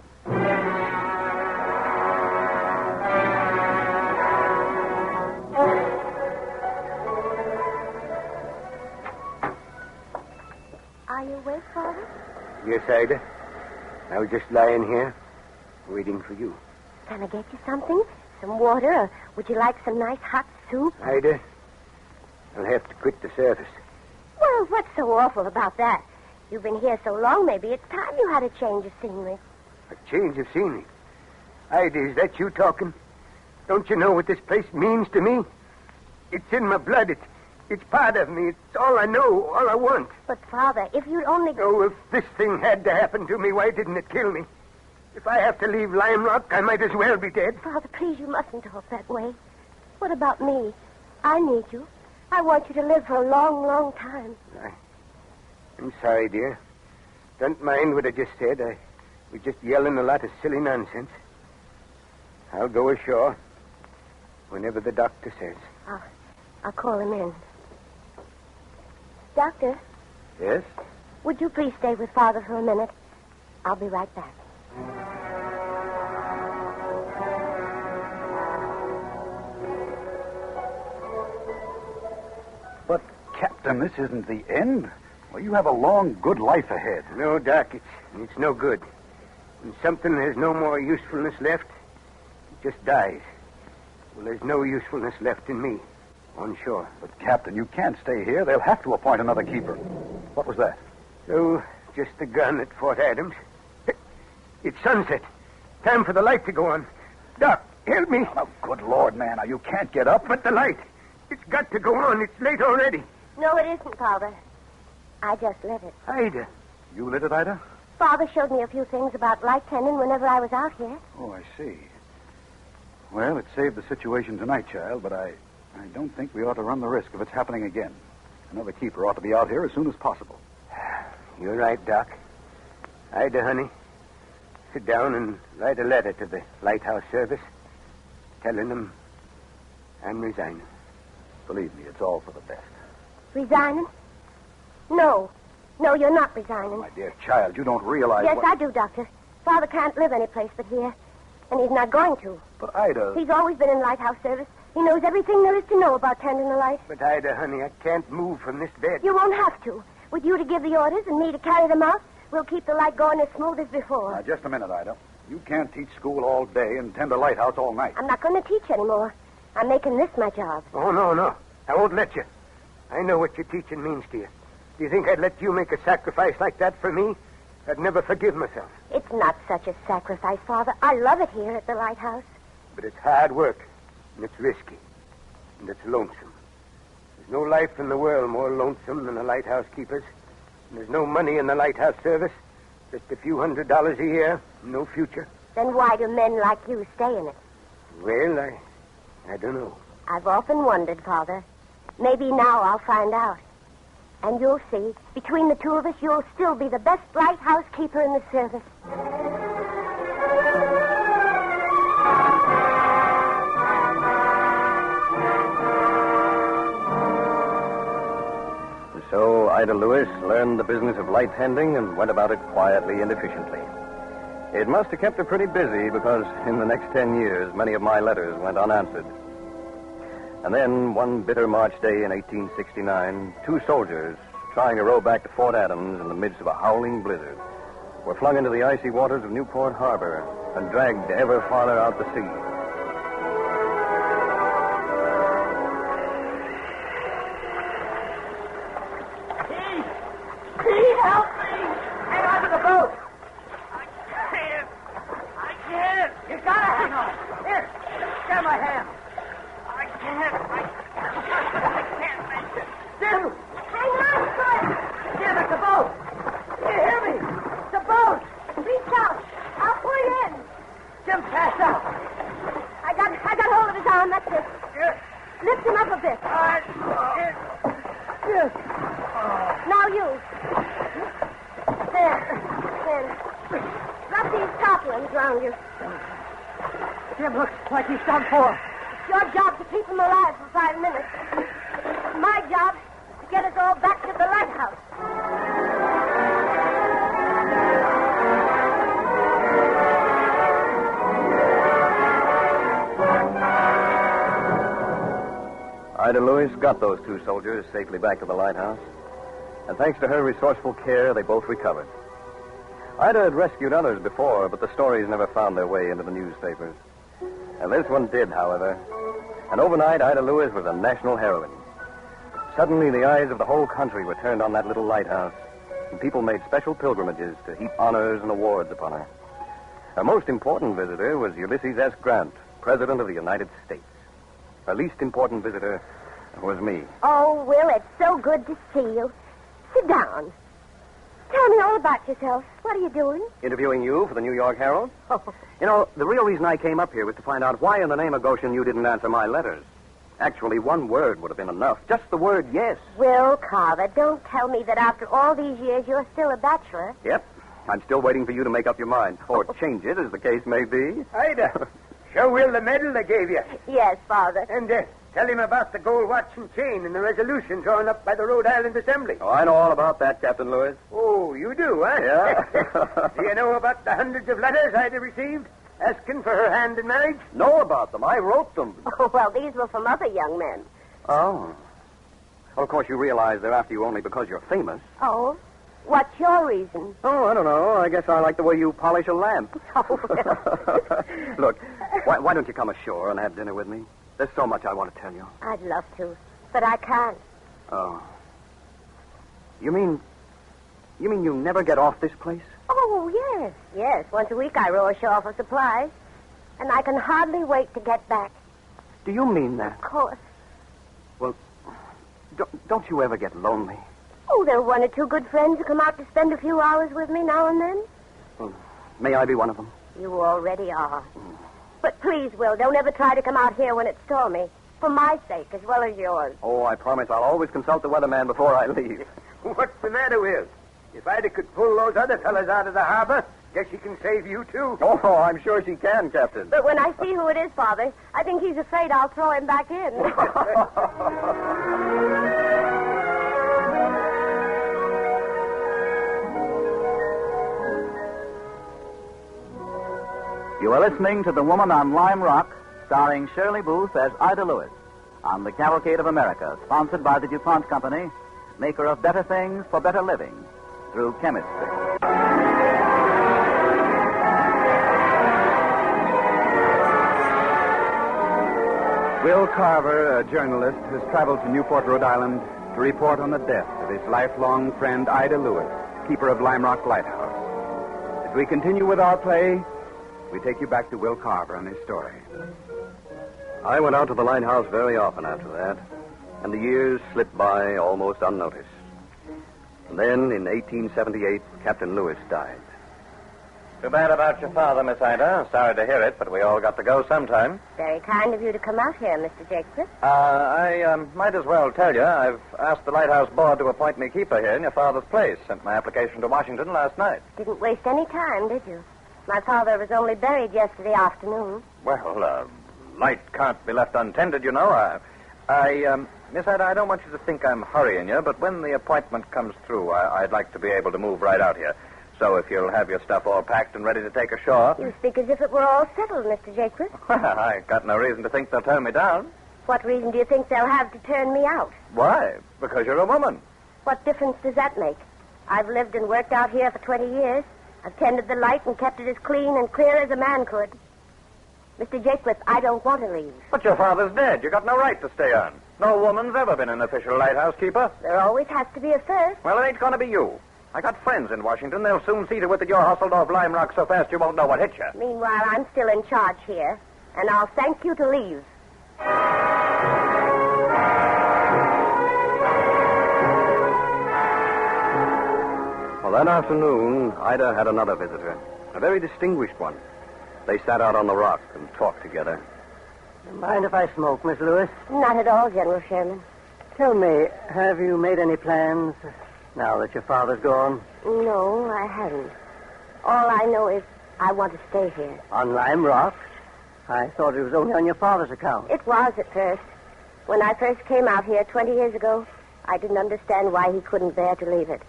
Are you awake, Father? Yes, Ida. I was just lying here, waiting for you. Can I get you something? Some water, or would you like some nice hot soup? Ida, I'll have to quit the service. Well, what's so awful about that? You've been here so long, maybe it's time you had a change of scenery. A change of scenery? Ida, is that you talking? Don't you know what this place means to me? It's in my blood. It's part of me. It's all I know, all I want. But, Father, if you'd only... Oh, if this thing had to happen to me, why didn't it kill me? If I have to leave Lime Rock, I might as well be dead. Father, please, you mustn't talk that way. What about me? I need you. I want you to live for a long, long time. I'm sorry, dear. Don't mind what I just said. I was just yelling a lot of silly nonsense. I'll go ashore whenever the doctor says. I'll call him in. Doctor, Yes? would you please stay with Father for a minute? I'll be right back. Captain, this isn't the end. Well, you have a long, good life ahead. No, Doc, it's no good. When something has no more usefulness left, it just dies. Well, there's no usefulness left in me on shore. But, Captain, you can't stay here. They'll have to appoint another keeper. What was that? Oh, just the gun at Fort Adams. It's sunset. Time for the light to go on. Doc, help me. Oh, good Lord, man. Now, you can't get up. But the light. It's got to go on. It's late already. No, it isn't, Father. I just lit it. Ida. You lit it, Ida? Father showed me a few things about light tending whenever I was out here. Oh, I see. Well, it saved the situation tonight, child, but I don't think we ought to run the risk of its happening again. Another keeper ought to be out here as soon as possible. You're right, Doc. Ida, honey, sit down and write a letter to the lighthouse service telling them I'm resigning. Believe me, it's all for the best. Resigning? No. No, you're not resigning. My dear child, you don't realize Yes, what... I do, Doctor. Father can't live any place but here. And he's not going to. But Ida... He's always been in lighthouse service. He knows everything there is to know about tending the light. But, Ida, honey, I can't move from this bed. You won't have to. With you to give the orders and me to carry them out, we'll keep the light going as smooth as before. Now, just a minute, Ida. You can't teach school all day and tend a lighthouse all night. I'm not going to teach anymore. I'm making this my job. Oh, no. I won't let you. I know what your teaching means to you. Do you think I'd let you make a sacrifice like that for me? I'd never forgive myself. It's not such a sacrifice, Father. I love it here at the lighthouse. But it's hard work, and it's risky, and it's lonesome. There's no life in the world more lonesome than a lighthouse keeper's. And there's no money in the lighthouse service. Just a few $100s a year, no future. Then why do men like you stay in it? Well, I don't know. I've often wondered, Father. Maybe now I'll find out. And you'll see, between the two of us, you'll still be the best lighthouse keeper in the service. So Ida Lewis learned the business of light tending and went about it quietly and efficiently. It must have kept her pretty busy because in the next 10 years, many of my letters went unanswered. And then, one bitter March day in 1869, two soldiers, trying to row back to Fort Adams in the midst of a howling blizzard, were flung into the icy waters of Newport Harbor and dragged ever farther out to sea. Pete, help me! Hang on to the boat! I can't! You gotta hang on! Here, get my hand! I can't make it! Jim! Hang on, quick! Jim, it's the boat! You hear me? The boat! Reach out. I'll pull you in. Jim, pass out! I got hold of his arm. That's it. Lift him up a bit. Now you. There. Wrap these tarpaulins around you. Jim looks like he's done for. It's your job to keep him alive for 5 minutes. It's my job to get us all back to the lighthouse. Ida Lewis got those two soldiers safely back to the lighthouse. And thanks to her resourceful care, they both recovered. Ida had rescued others before, but the stories never found their way into the newspapers. And this one did, however. And overnight, Ida Lewis was a national heroine. Suddenly, the eyes of the whole country were turned on that little lighthouse, and people made special pilgrimages to heap honors and awards upon her. Her most important visitor was Ulysses S. Grant, President of the United States. Her least important visitor was me. Oh, Will, it's so good to see you. Sit down. Tell me all about yourself. What are you doing? Interviewing you for the New York Herald? You know, the real reason I came up here was to find out why in the name of Goshen you didn't answer my letters. Actually, one word would have been enough. Just the word yes. Will Carver, don't tell me that after all these years you're still a bachelor. Yep. I'm still waiting for you to make up your mind. Or change it, as the case may be. Ida, show Will the medal they gave you. Yes, Father. And tell him about the gold watch and chain and the resolution drawn up by the Rhode Island Assembly. Oh, I know all about that, Captain Lewis. Oh, you do, huh? Yeah. Do you know about the hundreds of letters Ida received asking for her hand in marriage? Know about them. I wrote them. Oh, well, these were from other young men. Oh. Well, of course, you realize they're after you only because you're famous. Oh? What's your reason? Oh, I don't know. I guess I like the way you polish a lamp. Oh, well. Look, why don't you come ashore and have dinner with me? There's so much I want to tell you. I'd love to, but I can't. Oh. You mean you never get off this place? Oh, yes. Yes, once a week I row ashore for supplies. And I can hardly wait to get back. Do you mean that? Of course. Well, don't you ever get lonely? Oh, there are one or two good friends who come out to spend a few hours with me now and then. Well, may I be one of them? You already are. But please, Will, don't ever try to come out here when it's stormy. For my sake, as well as yours. Oh, I promise I'll always consult the weatherman before I leave. What's the matter, Will? If Ida could pull those other fellas out of the harbor, guess she can save you, too. Oh, I'm sure she can, Captain. But when I see who it is, Father, I think he's afraid I'll throw him back in. You are listening to The Woman on Lime Rock, starring Shirley Booth as Ida Lewis, on the Cavalcade of America, sponsored by the DuPont Company, maker of better things for better living, through chemistry. Will Carver, a journalist, has traveled to Newport, Rhode Island to report on the death of his lifelong friend Ida Lewis, keeper of Lime Rock Lighthouse. As we continue with our play, we take you back to Will Carver and his story. I went out to the lighthouse very often after that, and the years slipped by almost unnoticed. And then, in 1878, Captain Lewis died. Too bad about your father, Miss Ida. Sorry to hear it, but we all got to go sometime. Very kind of you to come out here, Mr. Jacobs. I might as well tell you, I've asked the lighthouse board to appoint me keeper here in your father's place. Sent my application to Washington last night. Didn't waste any time, did you? My father was only buried yesterday afternoon. Well, light can't be left untended, you know. Miss Ida, I don't want you to think I'm hurrying you, but when the appointment comes through, I'd like to be able to move right out here. So if you'll have your stuff all packed and ready to take ashore... You speak as if it were all settled, Mr. Jacobs. I got no reason to think they'll turn me down. What reason do you think they'll have to turn me out? Why? Because you're a woman. What difference does that make? I've lived and worked out here for 20 years. I've tended the light and kept it as clean and clear as a man could. Mr. Jacobs, I don't want to leave. But your father's dead. You got no right to stay on. No woman's ever been an official lighthouse keeper. There always has to be a first. Well, it ain't going to be you. I got friends in Washington. They'll soon see to it that you're hustled off Lime Rock so fast you won't know what hit you. Meanwhile, I'm still in charge here, and I'll thank you to leave. Well, that afternoon, Ida had another visitor, a very distinguished one. They sat out on the rock and talked together. Mind if I smoke, Miss Lewis? Not at all, General Sherman. Tell me, have you made any plans now that your father's gone? No, I haven't. All I know is I want to stay here. On Lime Rock? I thought it was only on your father's account. It was at first. When I first came out here 20 years ago, I didn't understand why he couldn't bear to leave it.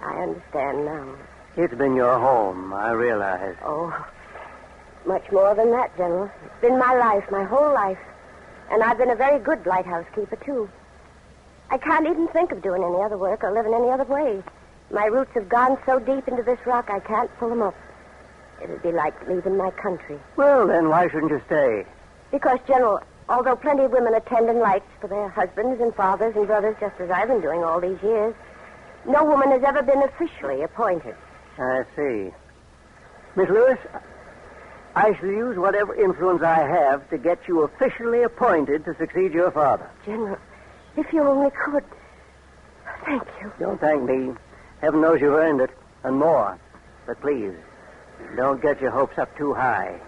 I understand now. It's been your home, I realize. Oh, much more than that, General. It's been my life, my whole life. And I've been a very good lighthouse keeper, too. I can't even think of doing any other work or living any other way. My roots have gone so deep into this rock, I can't pull them up. It'd be like leaving my country. Well, then why shouldn't you stay? Because, General, although plenty of women attend in lights for their husbands and fathers and brothers, just as I've been doing all these years, no woman has ever been officially appointed. I see. Miss Lewis, I shall use whatever influence I have to get you officially appointed to succeed your father. General, if you only could. Thank you. Don't thank me. Heaven knows you've earned it, and more. But please, don't get your hopes up too high.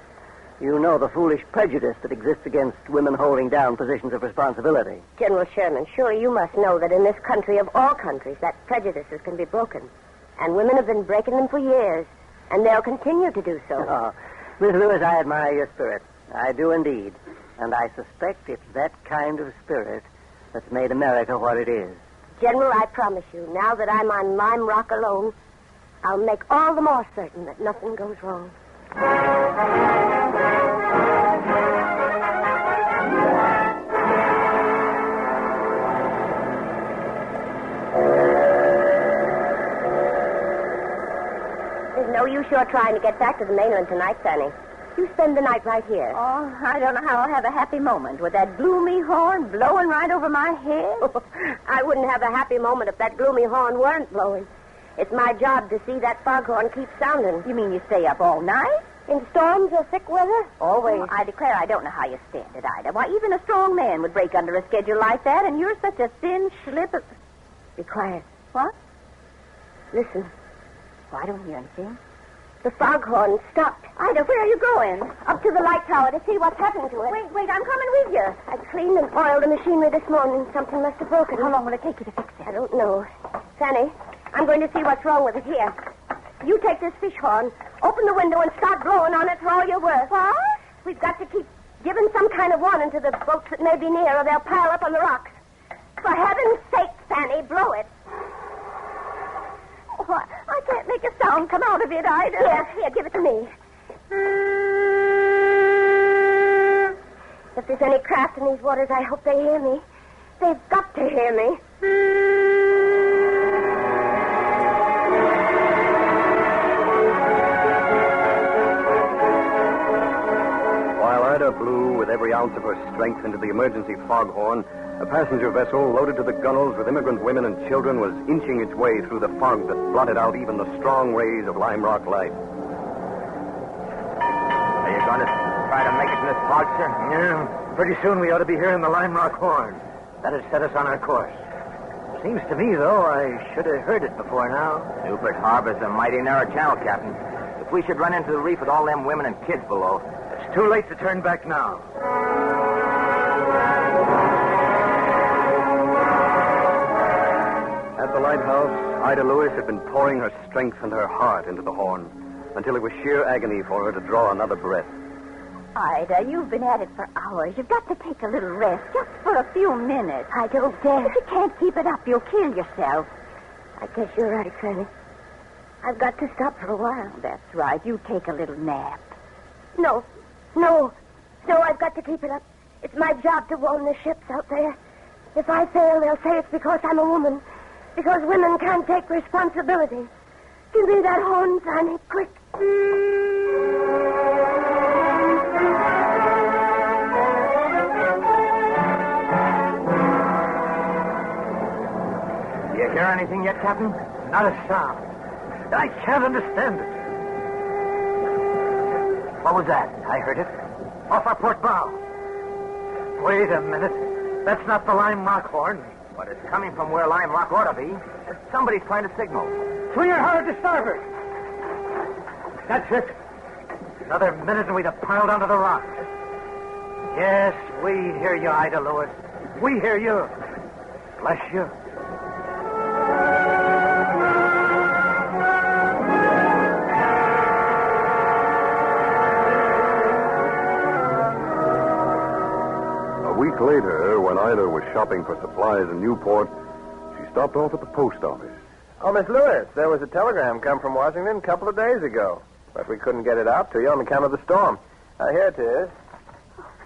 You know the foolish prejudice that exists against women holding down positions of responsibility. General Sherman, surely you must know that in this country of all countries, that prejudices can be broken. And women have been breaking them for years, and they'll continue to do so. Oh, Miss Lewis, I admire your spirit. I do indeed. And I suspect it's that kind of spirit that's made America what it is. General, I promise you, now that I'm on Lime Rock alone, I'll make all the more certain that nothing goes wrong. No use your trying to get back to the mainland tonight, Fanny. You spend the night right here. Oh, I don't know how I'll have a happy moment with that gloomy horn blowing right over my head. I wouldn't have a happy moment if that gloomy horn weren't blowing. It's my job to see that foghorn keep sounding. You mean you stay up all night? In storms or thick weather? Always. Oh, I declare I don't know how you stand it, Ida. Why, even a strong man would break under a schedule like that, and you're such a thin slip of... Be quiet. What? Listen. Oh, I don't hear anything. The foghorn stopped. Ida, where are you going? Up to the light tower to see what's happened to it. Wait, I'm coming with you. I cleaned and oiled the machinery this morning. Something must have broken. How long will it take you to fix it? I don't know. Fanny, I'm going to see what's wrong with it here. You take this fish horn, open the window, and start blowing on it for all you're worth. What? We've got to keep giving some kind of warning to the boats that may be near, or they'll pile up on the rocks. For heaven's sake, Fanny, blow it. Oh, I can't make a sound come out of it, Ida. Here, give it to me. If there's any craft in these waters, I hope they hear me. They've got to hear me. While Ida blew with every ounce of her strength into the emergency foghorn, a passenger vessel loaded to the gunwales with immigrant women and children was inching its way through the fog that blotted out even the strong rays of Lime Rock light. Are you going to try to make it in this fog, sir? Yeah. Pretty soon we ought to be hearing the Lime Rock horn. That'll set us on our course. Seems to me, though, I should have heard it before now. Newport Harbor's a mighty narrow channel, Captain. If we should run into the reef with all them women and kids below... It's too late to turn back now. At the lighthouse, Ida Lewis had been pouring her strength and her heart into the horn until it was sheer agony for her to draw another breath. Ida, you've been at it for hours. You've got to take a little rest, just for a few minutes. I don't dare. If you can't keep it up, you'll kill yourself. I guess you're right, Fanny. I've got to stop for a while. That's right. You take a little nap. No, I've got to keep it up. It's my job to warn the ships out there. If I fail, they'll say it's because I'm a woman. Because women can't take responsibility. Give me that horn, Fanny, quick. You hear anything yet, Captain? Not a sound. I can't understand it. What was that? I heard it. Off our port bow. Wait a minute. That's not the Lime Rock horn. But it's coming from where Lime Rock ought to be. Somebody's trying to signal. Swing her hard to starboard. That's it. Another minute and we'd have piled onto the rocks. Yes, we hear you, Ida Lewis. We hear you. Bless you. A week later, when Ida was shopping for supplies in Newport, she stopped off at the post office. Oh, Miss Lewis, there was a telegram come from Washington a couple of days ago. But we couldn't get it out to you on account of the storm. Here it is.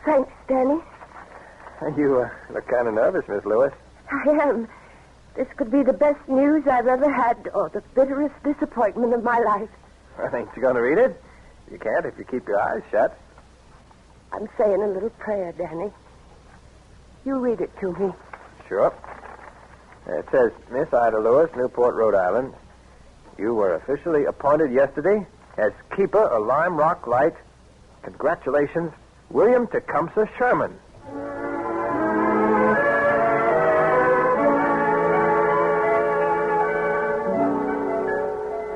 Thanks, Danny. You look kind of nervous, Miss Lewis. I am. This could be the best news I've ever had, or the bitterest disappointment of my life. Well, ain't you going to read it? You can't if you keep your eyes shut. I'm saying a little prayer, Danny. You read it to me. Sure. It says, Miss Ida Lewis, Newport, Rhode Island. You were officially appointed yesterday as keeper of Lime Rock Light. Congratulations, William Tecumseh Sherman.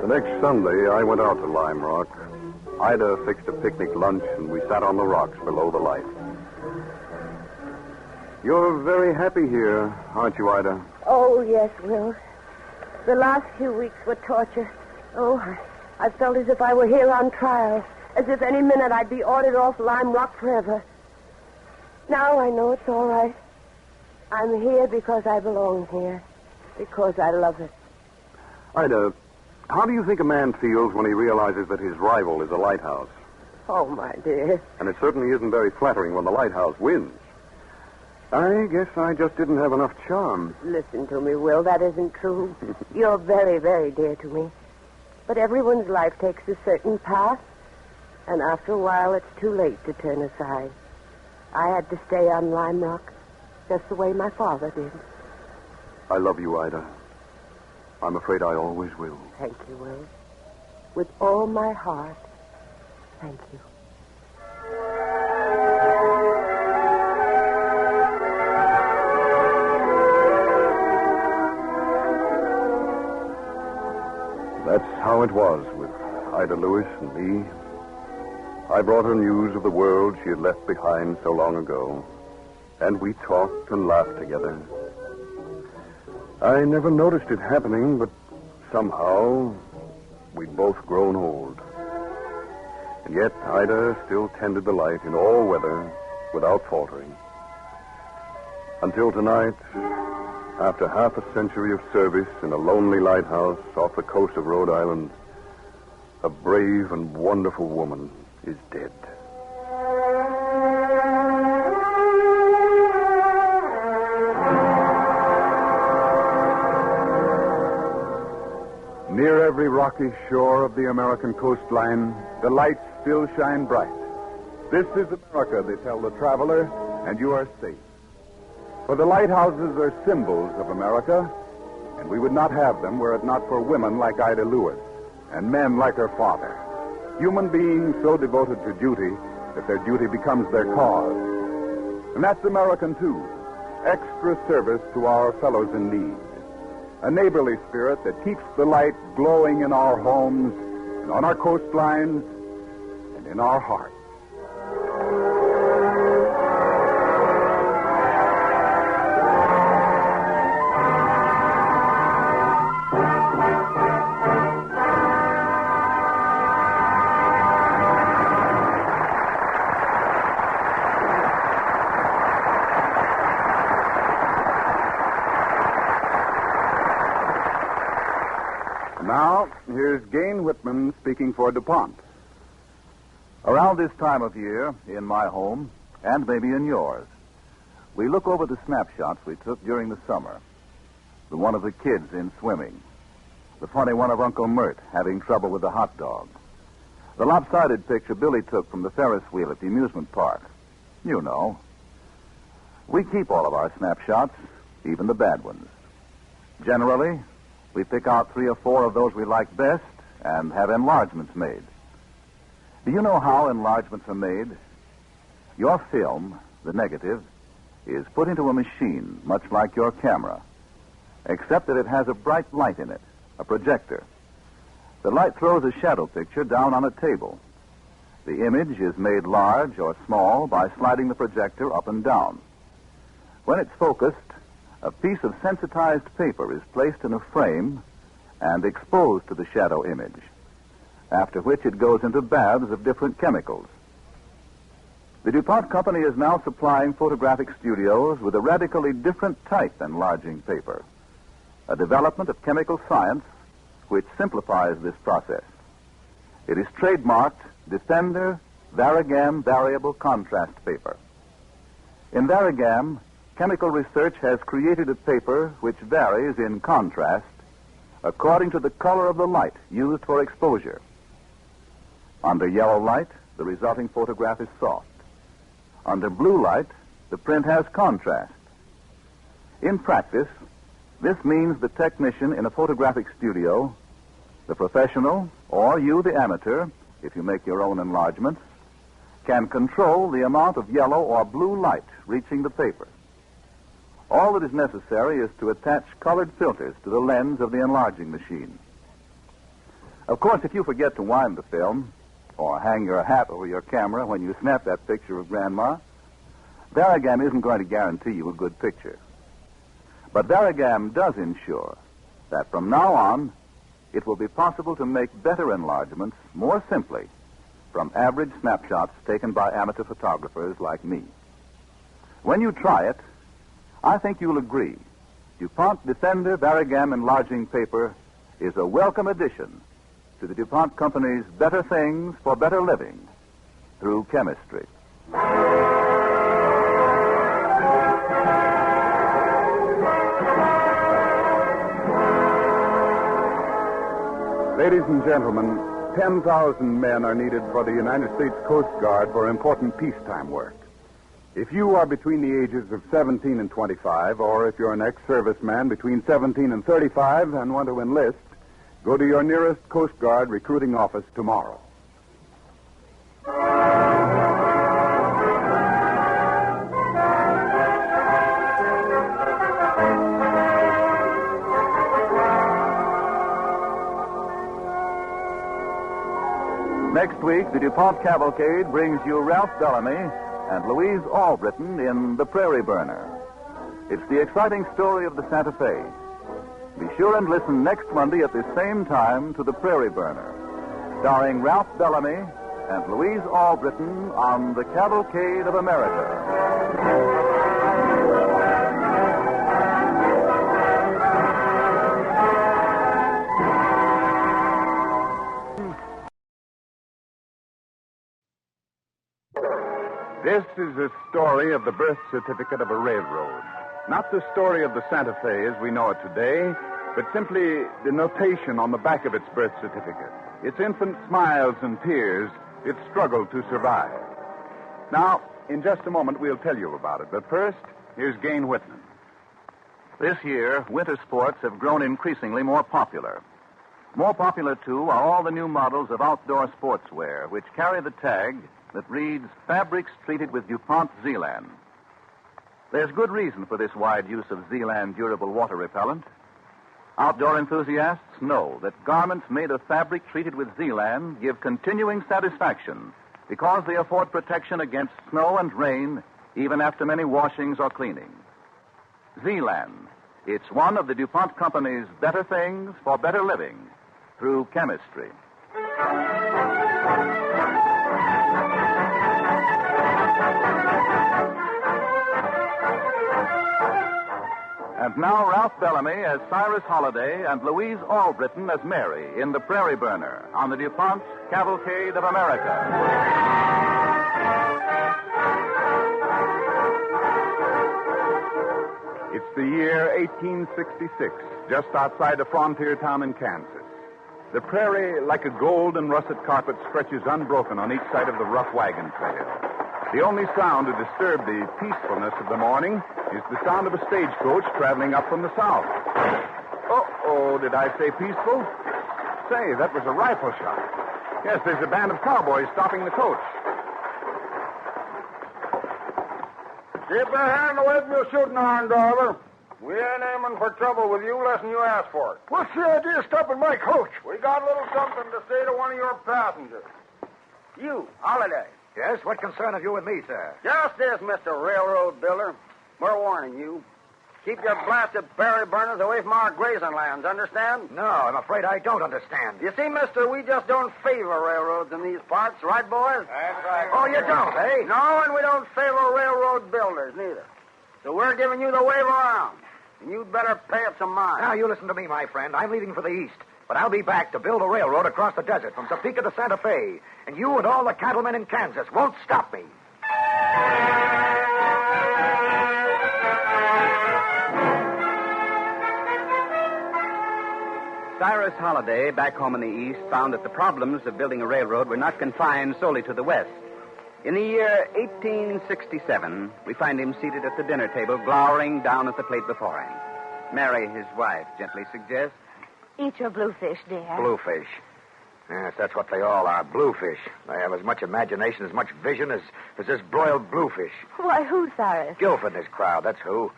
The next Sunday, I went out to Lime Rock. Ida fixed a picnic lunch, and we sat on the rocks below the light. You're very happy here, aren't you, Ida? Oh, yes, Will. The last few weeks were torture. Oh, I felt as if I were here on trial, as if any minute I'd be ordered off Lime Rock forever. Now I know it's all right. I'm here because I belong here, because I love it. Ida, how do you think a man feels when he realizes that his rival is a lighthouse? Oh, my dear. And it certainly isn't very flattering when the lighthouse wins. I guess I just didn't have enough charm. Listen to me, Will. That isn't true. You're very, very dear to me. But everyone's life takes a certain path, and after a while it's too late to turn aside. I had to stay on Lime Rock, just the way my father did. I love you, Ida. I'm afraid I always will. Thank you, Will. With all my heart, thank you. That's how it was with Ida Lewis and me. I brought her news of the world she had left behind so long ago, and we talked and laughed together. I never noticed it happening, but somehow we'd both grown old. And yet Ida still tended the light in all weather without faltering. Until tonight, after half a century of service in a lonely lighthouse off the coast of Rhode Island, a brave and wonderful woman is dead. Near every rocky shore of the American coastline, the lights still shine bright. This is America, they tell the traveler, and you are safe. For the lighthouses are symbols of America, and we would not have them were it not for women like Ida Lewis and men like her father. Human beings so devoted to duty that their duty becomes their cause. And that's American, too. Extra service to our fellows in need. A neighborly spirit that keeps the light glowing in our homes and on our coastlines and in our hearts. Now, here's Gain Whitman speaking for DuPont. Around this time of year, in my home, and maybe in yours, we look over the snapshots we took during the summer. The one of the kids in swimming. The funny one of Uncle Mert having trouble with the hot dog. The lopsided picture Billy took from the Ferris wheel at the amusement park. You know. We keep all of our snapshots, even the bad ones. Generally, we pick out 3 or 4 of those we like best and have enlargements made. Do you know how enlargements are made? Your film, the negative, is put into a machine much like your camera, except that it has a bright light in it, a projector. The light throws a shadow picture down on a table. The image is made large or small by sliding the projector up and down. When it's focused, a piece of sensitized paper is placed in a frame and exposed to the shadow image, after which it goes into baths of different chemicals. The DuPont Company is now supplying photographic studios with a radically different type enlarging paper, a development of chemical science which simplifies this process. It is trademarked Defender Varigam Variable Contrast Paper. In Varigam, chemical research has created a paper which varies in contrast according to the color of the light used for exposure. Under yellow light, the resulting photograph is soft. Under blue light, the print has contrast. In practice, this means the technician in a photographic studio, the professional, or you, the amateur, if you make your own enlargements, can control the amount of yellow or blue light reaching the paper. All that is necessary is to attach colored filters to the lens of the enlarging machine. Of course, if you forget to wind the film, or hang your hat over your camera when you snap that picture of Grandma, Varigam isn't going to guarantee you a good picture. But Varigam does ensure that from now on, it will be possible to make better enlargements more simply from average snapshots taken by amateur photographers like me. When you try it, I think you'll agree DuPont Defender Varigam Enlarging Paper is a welcome addition to the DuPont Company's Better Things for Better Living through chemistry. Ladies and gentlemen, 10,000 men are needed for the United States Coast Guard for important peacetime work. If you are between the ages of 17 and 25, or if you're an ex-serviceman between 17 and 35 and want to enlist, go to your nearest Coast Guard recruiting office tomorrow. Next week, the DuPont Cavalcade brings you Ralph Bellamy and Louise Albritton in The Prairie Burner. It's the exciting story of the Santa Fe. Be sure and listen next Monday at the same time to The Prairie Burner, starring Ralph Bellamy and Louise Albritton on the Cavalcade of America. This is a story of the birth certificate of a railroad. Not the story of the Santa Fe as we know it today, but simply the notation on the back of its birth certificate. Its infant smiles and tears, its struggle to survive. Now, in just a moment, we'll tell you about it. But first, here's Gain Whitman. This year, winter sports have grown increasingly more popular. More popular, too, are all the new models of outdoor sportswear, which carry the tag that reads, fabrics treated with DuPont Zealand. There's good reason for this wide use of Zealand durable water repellent. Outdoor enthusiasts know that garments made of fabric treated with Zealand give continuing satisfaction because they afford protection against snow and rain even after many washings or cleanings. Zealand, it's one of the DuPont Company's better things for better living through chemistry. And now Ralph Bellamy as Cyrus Holliday and Louise Albritton as Mary in The Prairie Burner on the DuPont Cavalcade of America. It's the year 1866, just outside a frontier town in Kansas. The prairie, like a gold and russet carpet, stretches unbroken on each side of the rough wagon trail. The only sound to disturb the peacefulness of the morning is the sound of a stagecoach traveling up from the south. Uh-oh, did I say peaceful? Say, that was a rifle shot. Yes, there's a band of cowboys stopping the coach. Keep your hand away from your shooting iron, driver. We ain't aiming for trouble with you unless you ask for it. What's the idea of stopping my coach? We got a little something to say to one of your passengers. You, Holiday. Yes, what concern have you with me, sir? Just this, Mr. Railroad Builder. We're warning you. Keep your blasted prairie burners away from our grazing lands, understand? No, I'm afraid I don't understand. You see, mister, we just don't favor railroads in these parts, right, boys? That's right. Oh, you don't, eh? No, and we don't favor railroad builders, neither. So we're giving you the wave around. And you'd better pay up some mind. Now, you listen to me, my friend. I'm leaving for the east. But I'll be back to build a railroad across the desert from Topeka to Santa Fe. And you and all the cattlemen in Kansas won't stop me. Cyrus Holliday, back home in the East, found that the problems of building a railroad were not confined solely to the West. In the year 1867, we find him seated at the dinner table, glowering down at the plate before him. Mary, his wife, gently suggests, Eat your bluefish, dear. Bluefish. Yes, that's what they all are, bluefish. They have as much imagination, as much vision as this broiled bluefish. Why, who, Cyrus? Guilford and his crowd, that's who.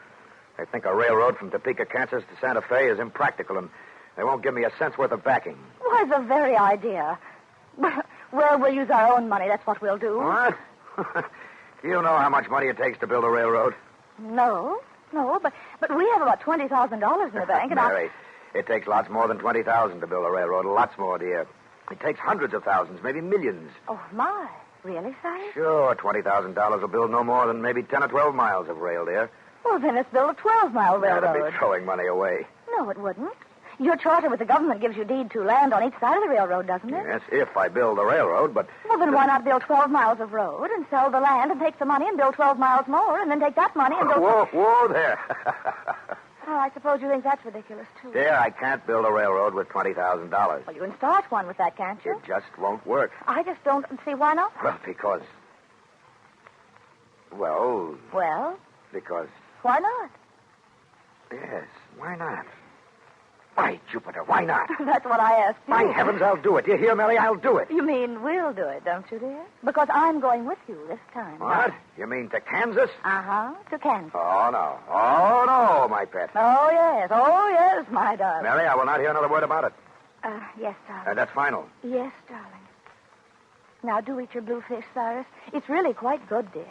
They think a railroad from Topeka, Kansas to Santa Fe is impractical, and they won't give me a cent's worth of backing. Why, the very idea. Well, we'll use our own money. That's what we'll do. What? Do you know how much money it takes to build a railroad? No, but we have about $20,000 in the bank, and Mary, it takes lots more than $20,000 to build a railroad. Lots more, dear. It takes hundreds of thousands, maybe millions. Oh, my. Really, Cyrus? Sure, $20,000 will build no more than maybe 10 or 12 miles of rail, dear. Well, then let's build a 12-mile railroad. That'd be throwing money away. No, it wouldn't. Your charter with the government gives you deed to land on each side of the railroad, doesn't it? Yes, if I build the railroad, but... Well, then why not build 12 miles of road and sell the land and take the money and build 12 miles more and then take that money and build... Whoa there. Oh, I suppose you think that's ridiculous, too. Dear, I can't build a railroad with $20,000. Well, you can start one with that, can't you? It just won't work. I just don't see why not. Well, because... Well, Well, because... why not? Yes, why not? Why, Jupiter, why not? That's what I asked you. My heavens, I'll do it. You hear, Mary? I'll do it. You mean we'll do it, don't you, dear? Because I'm going with you this time. What? You mean to Kansas? Uh-huh, to Kansas. Oh, no. Oh, no, my pet. Oh, yes, my darling. Mary, I will not hear another word about it. Yes, darling. That's final. Yes, darling. Now, do eat your blue fish, Cyrus. It's really quite good, dear.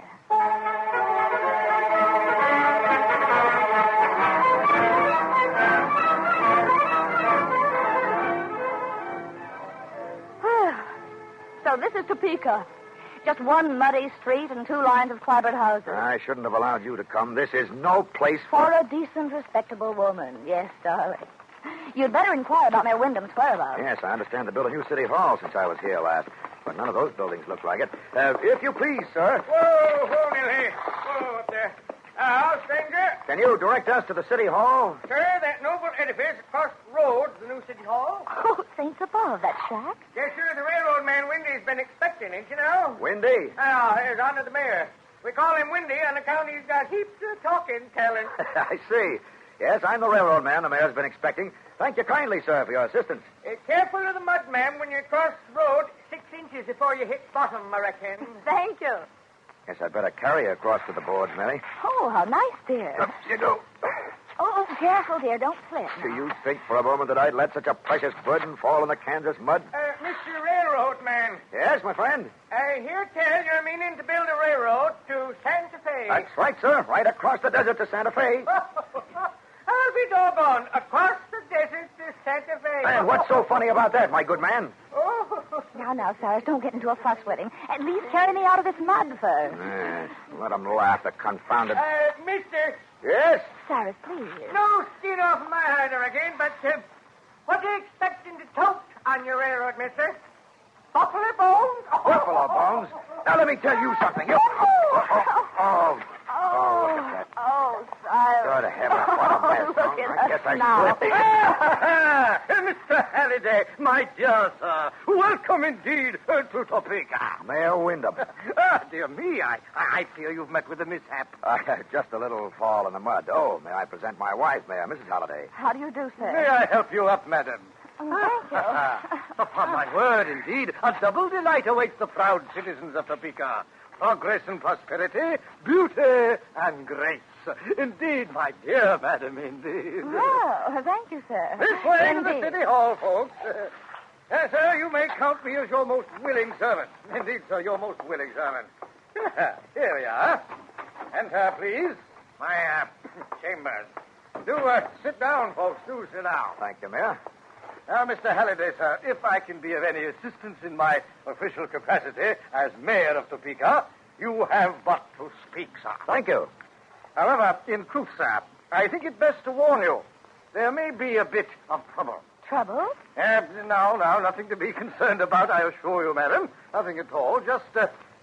So this is Topeka. Just one muddy street and 2 lines of clapboard houses. I shouldn't have allowed you to come. This is no place For a decent, respectable woman. Yes, darling. You'd better inquire about Mayor Wyndham's whereabouts. Yes, I understand they built a new city hall since I was here last. But none of those buildings look like it. If you please, sir. Whoa, Nellie. Whoa, up there. How, stranger? Can you direct us to the city hall? Sir, that noble edifice across the road, the new city hall. Oh, saints above, that shack. Yes, sir, the railroad man Windy's been expecting it, you know. Windy? Oh, here's on to the mayor. We call him Windy on account he's got heaps of talking talent. I see. Yes, I'm the railroad man the mayor's been expecting. Thank you kindly, sir, for your assistance. Careful of the mud, ma'am, when you cross the road 6 inches before you hit bottom, I reckon. Thank you. Guess I'd better carry you across to the boards, Mary. Oh, how nice, dear. Up you go. Oh, careful, dear. Don't slip. Do you think for a moment that I'd let such a precious burden fall in the Kansas mud? Mr. Railroad Man. Yes, my friend. I hear tell you're meaning to build a railroad to Santa Fe. That's right, sir. Right across the desert to Santa Fe. I'll be doggone. Across the desert to Santa Fe. And what's so funny about that, my good man? Now, Cyrus, don't get into a fuss with him. At least carry me out of this mud first. Yes, let him laugh, the confounded... Mister. Yes? Cyrus, please. No skin off my hider again, but what are you expecting to tote on your railroad, mister? Buffalo bones? Buffalo bones? Now, let me tell you something. You... Oh, look at that. Oh, Cyrus. Good heavens, what a mess. Look at I guess I now. slipped. Mr. Halliday, my dear sir, welcome indeed to Topeka. Mayor Wyndham. Dear me, I fear you've met with a mishap. Just a little fall in the mud. Oh, may I present my wife, Mayor, Mrs. Halliday. How do you do, sir? May I help you up, madam? Oh, thank you. Upon my word, indeed, a double delight awaits the proud citizens of Topeka. Progress and prosperity, beauty and grace. Indeed, my dear madam, indeed. Oh, thank you, sir. This way to Indeed. the city hall, folks. Yes, sir, you may count me as your most willing servant. Indeed, sir, your most willing servant. Here we are. Enter, please. My chambers. Do sit down, folks. Do sit down. Thank you, Mayor. Now, Mr. Halliday, sir, if I can be of any assistance in my official capacity as mayor of Topeka, you have but to speak, sir. Thank you. However, in truth, sir, I think it best to warn you. There may be a bit of trouble. Trouble? No, nothing to be concerned about, I assure you, madam. Nothing at all. Just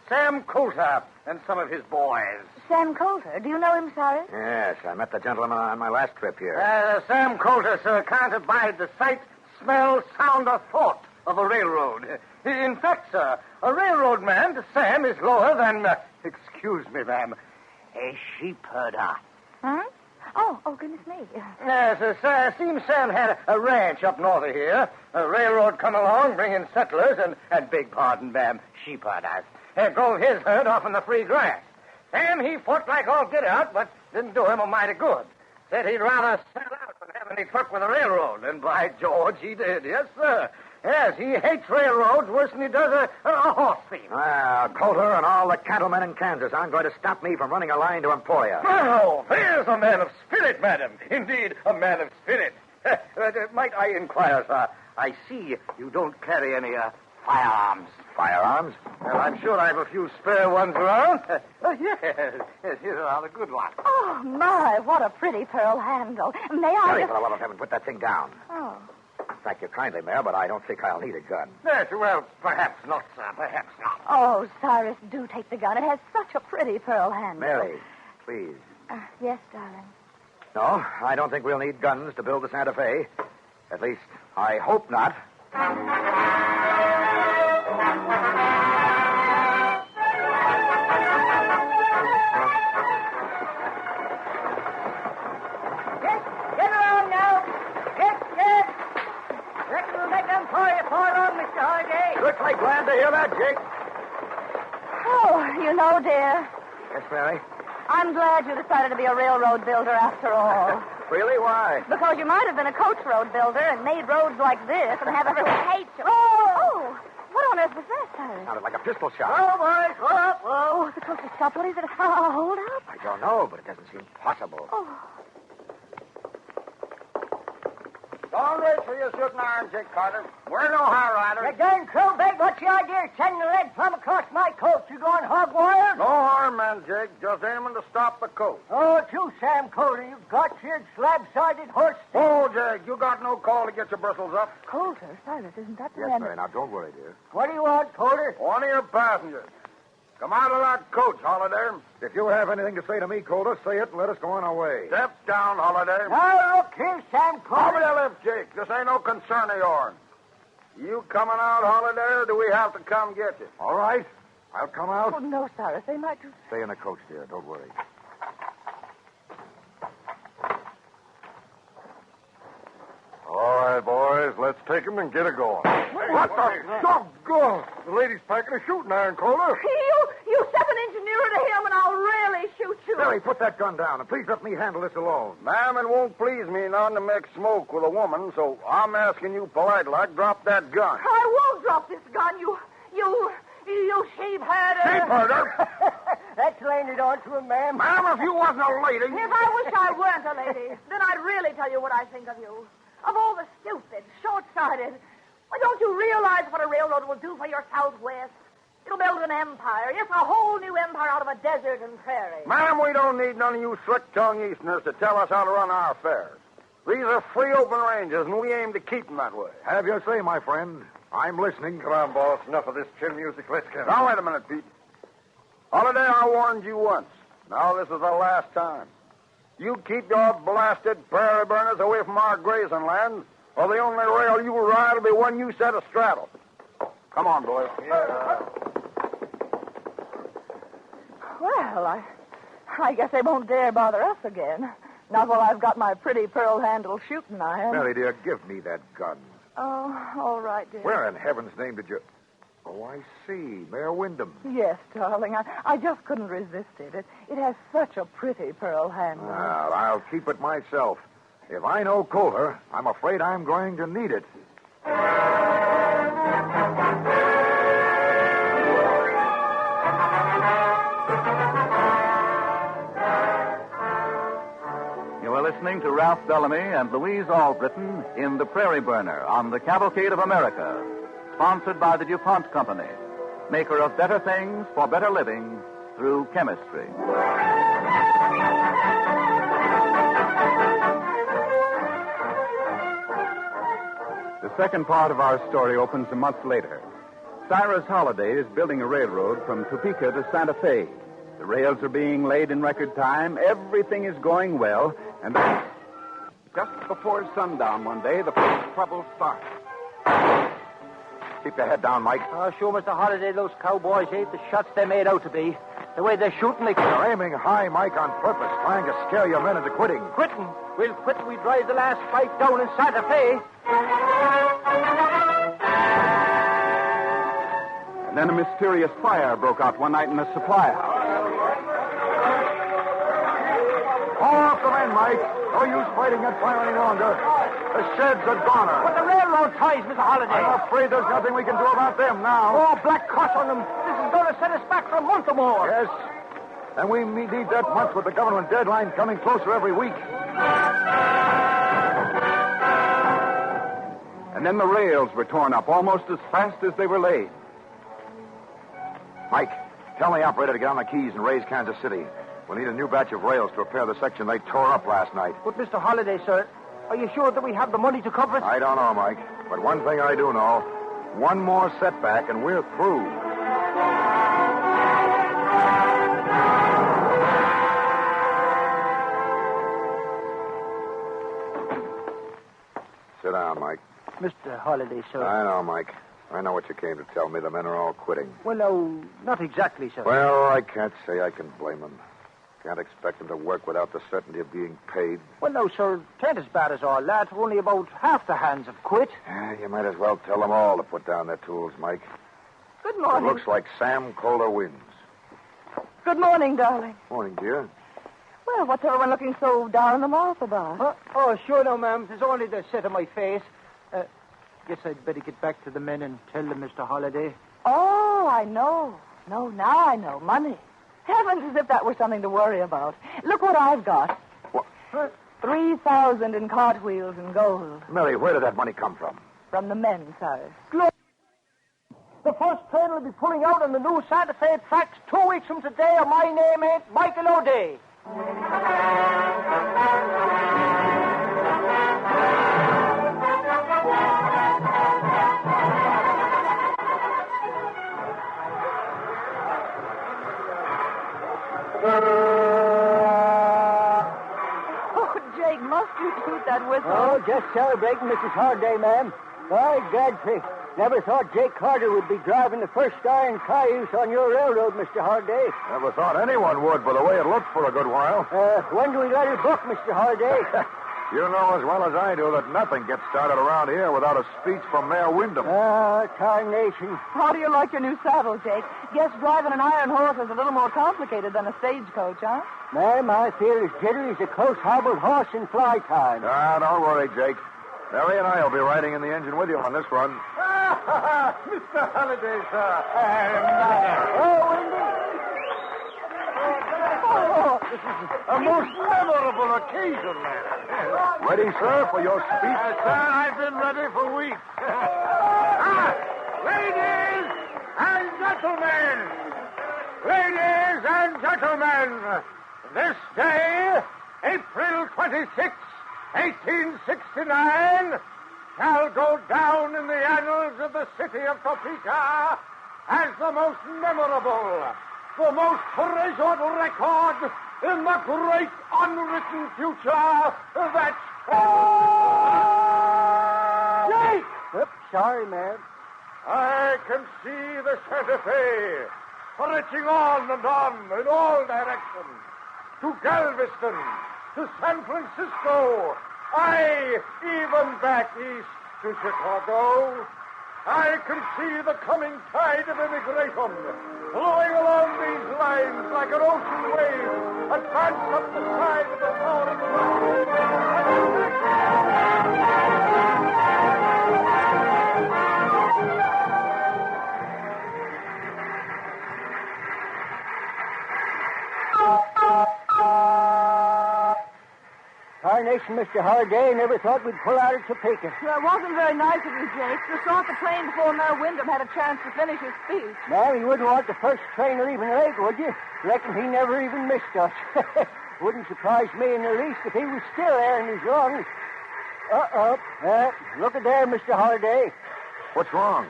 Sam Coulter and some of his boys. Sam Coulter. Do you know him, Cyrus? Yes, I met the gentleman on my last trip here. Sam Coulter, sir, can't abide the sight, smell, sound, or thought of a railroad. In fact, sir, a railroad man to Sam is lower than, excuse me, ma'am, a sheep herder. Huh? Oh, goodness me. Yes, sir, seems Sam had a ranch up north of here. A railroad come along, bringing settlers and beg pardon, ma'am, sheep herders. Drove his herd off in the free grass. Sam, he fought like all get out, but didn't do him a mighty good. Said he'd rather sell out than have any truck with a railroad. And by George, he did. Yes, sir. Yes, he hates railroads worse than he does a horse thief. Well, Coulter and all the cattlemen in Kansas aren't going to stop me from running a line to employ you. Oh, there's a man of spirit, madam. Indeed, a man of spirit. Might I inquire, sir? I see you don't carry any firearms. Firearms? Well, I'm sure I have a few spare ones around. Yes, here are the good ones. Oh, my, what a pretty pearl handle. May I Sorry, just... for the love of heaven, put that thing down. Oh. Thank you kindly, Mayor, but I don't think I'll need a gun. Yes, well, perhaps not, sir. Perhaps not. Oh, Cyrus, do take the gun. It has such a pretty pearl handle. Mary, please. Yes, darling. No, I don't think we'll need guns to build the Santa Fe. At least, I hope not. Get around now. Get. Reckon we'll make them for you before long, Mr. Holiday. Looks like glad to hear that, Jake. Oh, you know, dear, Yes, Prairie? I'm glad you decided to be a railroad builder after all. Really? Why? Because you might have been a coach road builder and made roads like this and have everyone hate you. Oh! What on earth was that, Cyrus? Sounded like a pistol shot. Oh, boys, whoa. Oh, the closest stop. What is it? Hold up. I don't know, but it doesn't seem possible. Oh. Don't wait for your shooting iron, Jake Carter. We're no high riders. You darn crowbait, what's the idea of sending the lead plumb across my coat? You going hog wild? No harm, man, Jake. Just aiming to stop the coach. Oh, it's you, Sam Coulter. You got-eared, slab-sided horse. Oh, Jake, you got no call to get your bristles up. Coulter, Cyrus, isn't that the Yes, man? Mary. Now, don't worry, dear. What do you want, Coulter? One of your passengers. Come out of that coach, Holiday. If you have anything to say to me, Coulter, say it and let us go on our way. Step down, Holiday. Now, look here, Sam Hold Coulter. your lip, Jake. This ain't no concern of yours. You coming out, Holiday, or do we have to come get you? All right. I'll come out. Oh, no, Cyrus. They might do... Stay in the coach, dear. Don't worry. All right, boys, let's take him and get it going. What the doggone? The lady's packing a shooting iron, Coulter. You step an inch nearer to him and I'll really shoot you. Mary, put that gun down, and please let me handle this alone. Ma'am, it won't please me none to mix smoke with a woman, so I'm asking you polite-like, drop that gun. I won't drop this gun, you sheep-herder. Sheep-herder? That's laying it on to him, ma'am. Ma'am, if you wasn't a lady... If I wish I weren't a lady, then I'd really tell you what I think of you. Of all the stupid, short-sighted. Why, don't you realize what a railroad will do for your Southwest? It'll build an empire. Yes, a whole new empire out of a desert and prairie. Ma'am, we don't need none of you slick-tongued Easterners to tell us how to run our affairs. These are free open ranges, and we aim to keep them that way. Have your say, my friend. I'm listening. Come on, boss. Enough of this chin music. Let's get Now, wait a minute, Pete. Holiday, I warned you once. Now, this is the last time. You keep your blasted prairie burners away from our grazing lands, or the only rail you ride will be one you set astraddle. Come on, boys. Well, I guess they won't dare bother us again. Not while I've got my pretty pearl-handled shooting iron. Mary, dear, give me that gun. Oh, all right, dear. Where in heaven's name did you... Oh, I see. Mayor Wyndham. Yes, darling. I just couldn't resist it. It has such a pretty pearl handle. Well, I'll keep it myself. If I know Coulter, I'm afraid I'm going to need it. You are listening to Ralph Bellamy and Louise Albritton in The Prairie Burner on the Cavalcade of America, sponsored by the DuPont Company, maker of better things for better living through chemistry. The second part of our story opens a month later. Cyrus Holiday is building a railroad from Topeka to Santa Fe. The rails are being laid in record time. Everything is going well. And then, just before sundown one day, the first trouble starts. Keep your head down, Mike. Oh, sure, Mr. Holiday, those cowboys ain't the shots they're made out to be. The way they're shooting, You're aiming high, Mike, on purpose, trying to scare your men into quitting. Quitting. We'll quit when we drive the last fight down in Santa Fe. And then a mysterious fire broke out one night in a supply house. Call off the men, Mike. No use fighting that fire any longer. The sheds are goner. But the railroad ties, Mr. Holiday. I'm afraid there's nothing we can do about them now. Oh, black cross on them. This is going to set us back for a month or more. Yes. And we need that month with the government deadline coming closer every week. And then the rails were torn up almost as fast as they were laid. Mike, tell the operator to get on the keys and raise Kansas City. We'll need a new batch of rails to repair the section they tore up last night. But, Mr. Holiday, sir, are you sure that we have the money to cover it? I don't know, Mike. But one thing I do know. One more setback and we're through. down, Mike. Mr. Holliday, sir. I know, Mike. I know what you came to tell me. The men are all quitting. Well, no, not exactly, sir. Well, I can't say I can blame them. Can't expect them to work without the certainty of being paid. Well, no, sir. Tain't as bad as all that. Only about half the hands have quit. You might as well tell them all to put down their tools, Mike. Good morning. It looks like Sam Calder wins. Good morning, darling. Morning, dear. Well, what's everyone looking so down in the mouth about? Oh, sure, no, ma'am. It's only the set of my face. Guess I'd better get back to the men and tell them, Mr. Holliday. Oh, I know. No, now I know. Money. Heavens, as if that were something to worry about. Look what I've got. What? 3,000 in cartwheels and gold. Mary, where did that money come from? From the men, sir. The first train will be pulling out on the new Santa Fe tracks 2 weeks from today, and my name ain't Michael O'Day. Oh, Jake, must you toot that whistle? Oh, just celebrating Mrs. Holiday, ma'am. By Godfrey, never thought Jake Carter would be driving the first iron cayuse on your railroad, Mr. Holiday. Never thought anyone would, by the way it looked for a good while. When do we let her book, Mr. Holiday? You know as well as I do that nothing gets started around here without a speech from Mayor Wyndham. Tarnation. How do you like your new saddle, Jake? Guess driving an iron horse is a little more complicated than a stagecoach, huh? Ma'am, I feel as jittery as a close-hobbled horse in fly time. Don't worry, Jake. Mary and I will be riding in the engine with you on this run. Mr. Holliday, sir. This is a most memorable occasion, man. Ready, sir, for your speech? Sir, I've been ready for weeks. Ladies and gentlemen, this day, April 26, 1869, shall go down in the annals of the city of Topeka as the most memorable, the most treasured record in the great unwritten future that... Jake! Oops, sorry, ma'am. I can see the Santa Fe stretching on and on in all directions. To Galveston, to San Francisco, aye, even back east to Chicago. I can see the coming tide of immigration flowing along these lines like an ocean wave, advance up the side of the towering Tarnation, Mr. Holiday, never thought we'd pull out of Topeka. Well, it wasn't very nice of you, Jake. You saw the plane before Mayor Wyndham had a chance to finish his speech. Now, you wouldn't want the first train leaving late, would you? Reckon he never even missed us. Wouldn't surprise me in the least if he was still there in his lungs. Look at there, Mr. Holiday. What's wrong?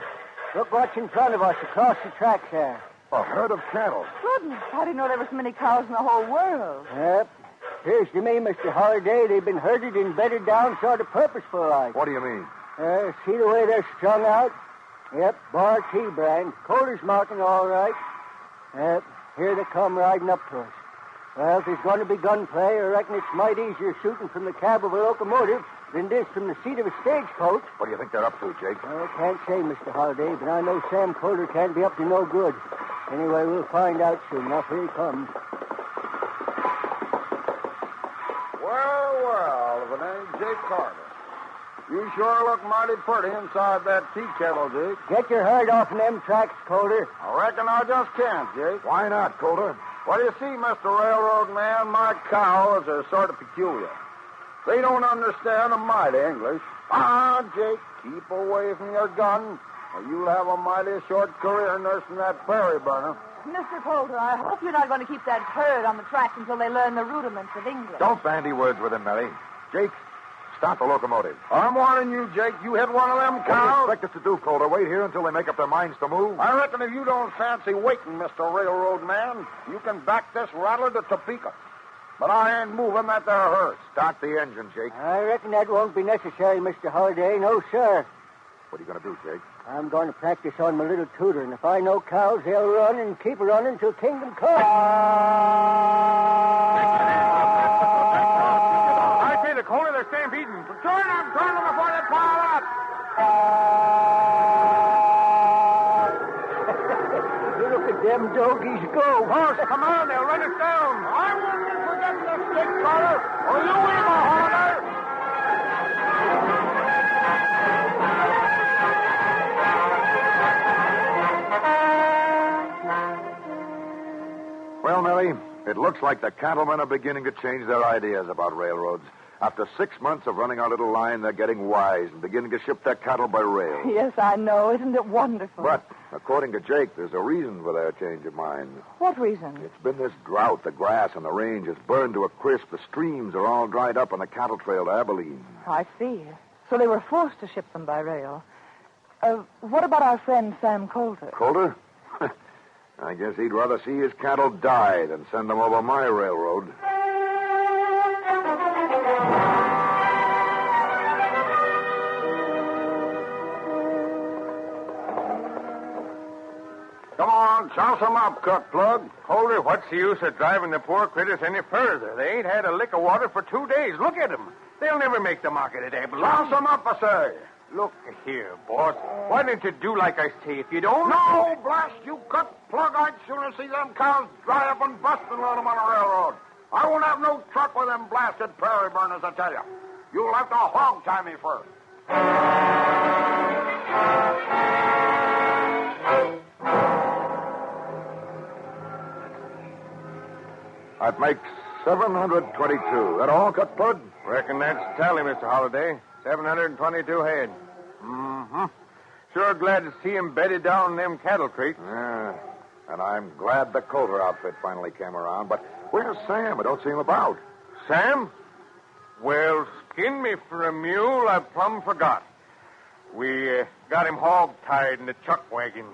Look what's in front of us across the tracks there. A herd of cattle. Goodness, I didn't know there were so many cows in the whole world. Yep. Appears to me, Mr. Holiday, they've been herded and bedded down sort of purposeful like. What do you mean? See the way they're strung out? Yep, Bar T brand. Calder's marking all right. Yep, here they come riding up to us. Well, if there's going to be gunplay, I reckon it's mighty easier shooting from the cab of a locomotive than it is from the seat of a stagecoach. What do you think they're up to, Jake? I can't say, Mr. Holiday, but I know Sam Calder can't be up to no good. Anyway, we'll find out soon enough. Here he comes. Well, the name's Jake Carter. You sure look mighty pretty inside that tea kettle, Jake. Get your herd off in them tracks, Calder. I reckon I just can't, Jake. Why not, Calder? Well, you see, Mr. Railroad Man, my cows are sort of peculiar. They don't understand a mite of English. Jake, keep away from your gun, or you'll have a mighty short career nursing that prairie burner. Mr. Calder, I hope you're not going to keep that herd on the tracks until they learn the rudiments of English. Don't bandy words with him, Mary. Jake, stop the locomotive. I'm warning you, Jake. You hit one of them What do you cows. expect us to do, Calder? Wait here until they make up their minds to move? I reckon if you don't fancy waiting, Mr. Railroad Man, you can back this rattler to Topeka. But I ain't moving that there hearse. Start the engine, Jake. I reckon that won't be necessary, Mr. Holliday. No, sir. What are you going to do, Jake? I'm going to practice on my little tutor, and if I know cows, they'll run and keep running till kingdom come. I say the Kohler, they're stampeding. Turn them before they pile up. Look at them doggies go. Horse, come on, they'll run us down. I wouldn't forget the stick, Kohler, or you will, Holiday. Well, Mary, it looks like the cattlemen are beginning to change their ideas about railroads. After 6 months of running our little line, they're getting wise and beginning to ship their cattle by rail. Yes, I know. Isn't it wonderful? But, according to Jake, there's a reason for their change of mind. What reason? It's been this drought. The grass on the range is burned to a crisp. The streams are all dried up on the cattle trail to Abilene. I see. So they were forced to ship them by rail. What about our friend Sam Coulter? Coulter? I guess he'd rather see his cattle die than send them over my railroad. Come on, chouse them up, cut plug. Coulter, what's the use of driving the poor critters any further? They ain't had a lick of water for 2 days. Look at them. They'll never make the market at Abilene. Chouse them up, I say. Look here, boss. Why don't you do like I say? If you don't... No, blast you, cut plug. I'd sooner see them cows dry up and bust than load them on a railroad. I won't have no truck with them blasted prairie burners, I tell you. You'll have to hog tie me first. That makes 722. That all, cut plug? Reckon that's the tally, Mr. Holliday. 722 head. Mm-hmm. Sure glad to see him bedded down in them cattle creeks. Yeah, and I'm glad the Coulter outfit finally came around. But where's Sam? I don't see him about. Sam? Well, skin me for a mule, I plumb forgot. We got him hog-tied in the chuck wagon.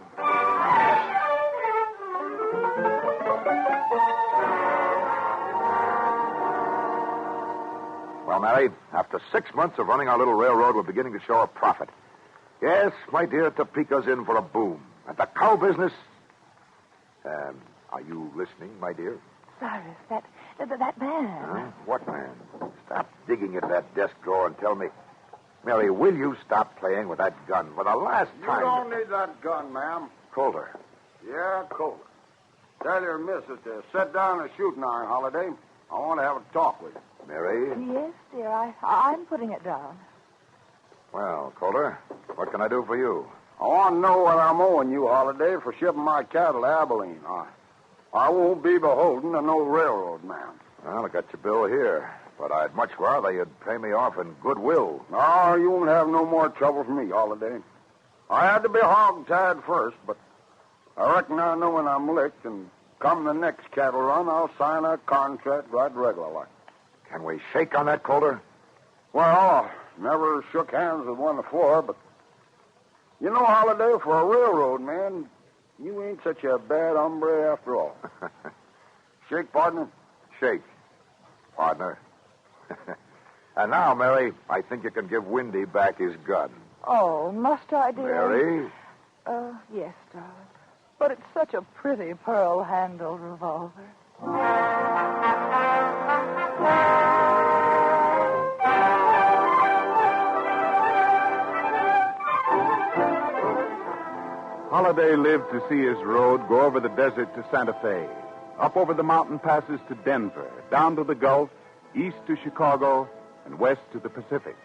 Well, Mary, after 6 months of running our little railroad, we're beginning to show a profit. Yes, my dear, Topeka's in for a boom. And the cow business... are you listening, my dear? Cyrus, that man. Huh? What man? Stop digging into that desk drawer and tell me... Mary, will you stop playing with that gun for the last time? You don't need that gun, ma'am. Coulter. Yeah, Coulter. Tell your missus to set down the shooting iron, Holiday. I want to have a talk with you. Mary? Yes, dear, I'm putting it down. Well, Coulter, what can I do for you? I want to know what I'm owing you, Holiday, for shipping my cattle to Abilene. I won't be beholden to no railroad man. Well, I got your bill here, but I'd much rather you'd pay me off in goodwill. No, you won't have no more trouble from me, Holiday. I had to be hog-tied first, but I reckon I know when I'm licked, and come the next cattle run, I'll sign a contract right regular like. Can we shake on that, Coulter? Well, never shook hands with one before, but... You know, Holiday, for a railroad man, you ain't such a bad hombre after all. Shake, partner? Shake, partner. And now, Mary, I think you can give Windy back his gun. Oh, must I, dear? Mary? Yes, darling. But it's such a pretty pearl-handled revolver. Holiday lived to see his road go over the desert to Santa Fe, up over the mountain passes to Denver, down to the Gulf, east to Chicago, and west to the Pacific.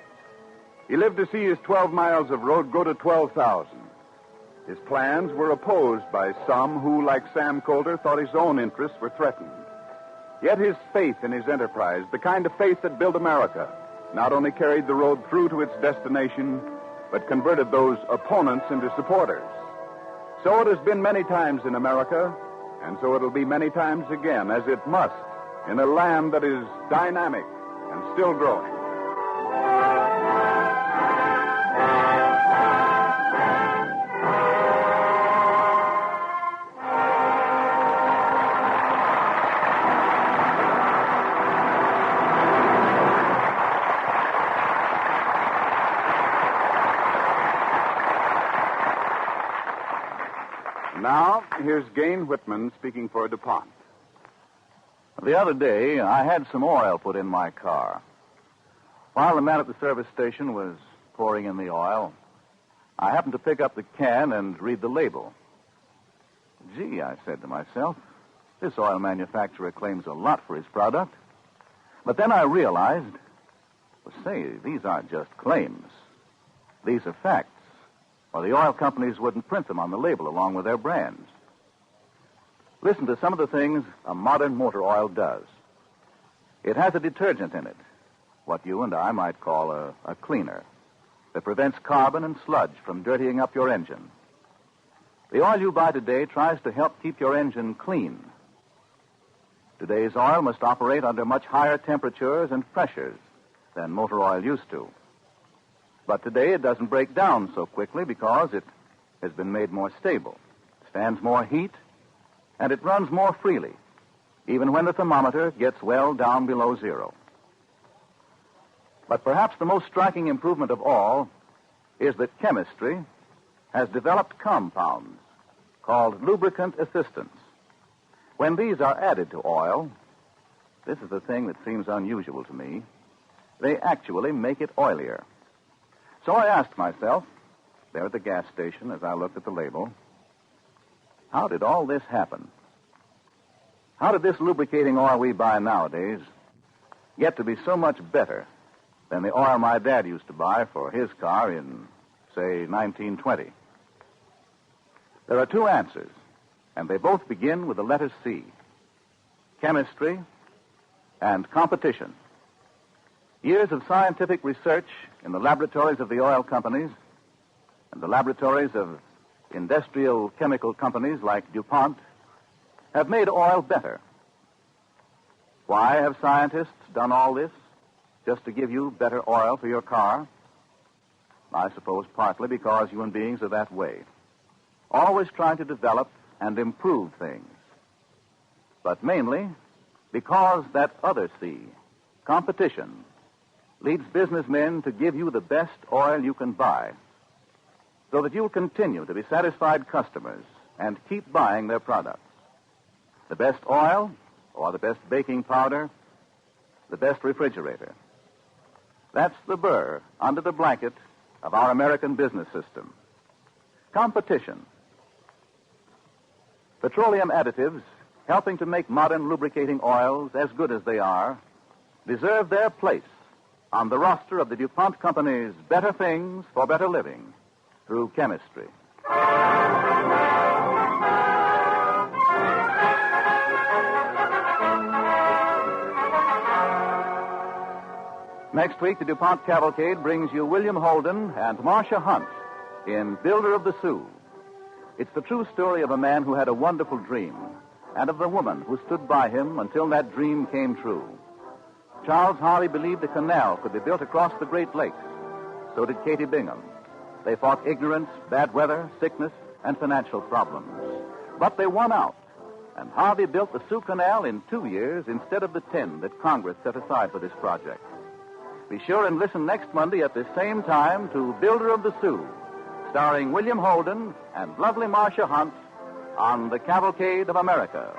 He lived to see his 12 miles of road go to 12,000. His plans were opposed by some who, like Sam Coulter, thought his own interests were threatened. Yet his faith in his enterprise, the kind of faith that built America, not only carried the road through to its destination, but converted those opponents into supporters. So it has been many times in America, and so it'll be many times again, as it must, in a land that is dynamic and still growing. Now, here's Gain Whitman speaking for DuPont. The other day, I had some oil put in my car. While the man at the service station was pouring in the oil, I happened to pick up the can and read the label. Gee, I said to myself, this oil manufacturer claims a lot for his product. But then I realized, well, say, these aren't just claims. These are facts, or the oil companies wouldn't print them on the label along with their brands. Listen to some of the things a modern motor oil does. It has a detergent in it, what you and I might call a cleaner, that prevents carbon and sludge from dirtying up your engine. The oil you buy today tries to help keep your engine clean. Today's oil must operate under much higher temperatures and pressures than motor oil used to. But today it doesn't break down so quickly because it has been made more stable, stands more heat, and it runs more freely, even when the thermometer gets well down below zero. But perhaps the most striking improvement of all is that chemistry has developed compounds called lubricant assistants. When these are added to oil, this is the thing that seems unusual to me, they actually make it oilier. So I asked myself, there at the gas station as I looked at the label, how did all this happen? How did this lubricating oil we buy nowadays get to be so much better than the oil my dad used to buy for his car in, say, 1920? There are two answers, and they both begin with the letter C. Chemistry and competition. Years of scientific research in the laboratories of the oil companies and the laboratories of industrial chemical companies like DuPont have made oil better. Why have scientists done all this? Just to give you better oil for your car? I suppose partly because human beings are that way, always trying to develop and improve things. But mainly because that other C, competition, leads businessmen to give you the best oil you can buy so that you'll continue to be satisfied customers and keep buying their products. The best oil or the best baking powder, the best refrigerator. That's the burr under the blanket of our American business system. Competition. Petroleum additives, helping to make modern lubricating oils as good as they are, deserve their place on the roster of the DuPont Company's Better Things for Better Living through chemistry. Next week, the DuPont Cavalcade brings you William Holden and Marcia Hunt in Builder of the Sioux. It's the true story of a man who had a wonderful dream and of the woman who stood by him until that dream came true. Charles Harley believed a canal could be built across the Great Lakes. So did Katie Bingham. They fought ignorance, bad weather, sickness, and financial problems. But they won out, and Harvey built the Sioux Canal in 2 years instead of the 10 that Congress set aside for this project. Be sure and listen next Monday at the same time to Builder of the Sioux, starring William Holden and lovely Marcia Hunt on the Cavalcade of America.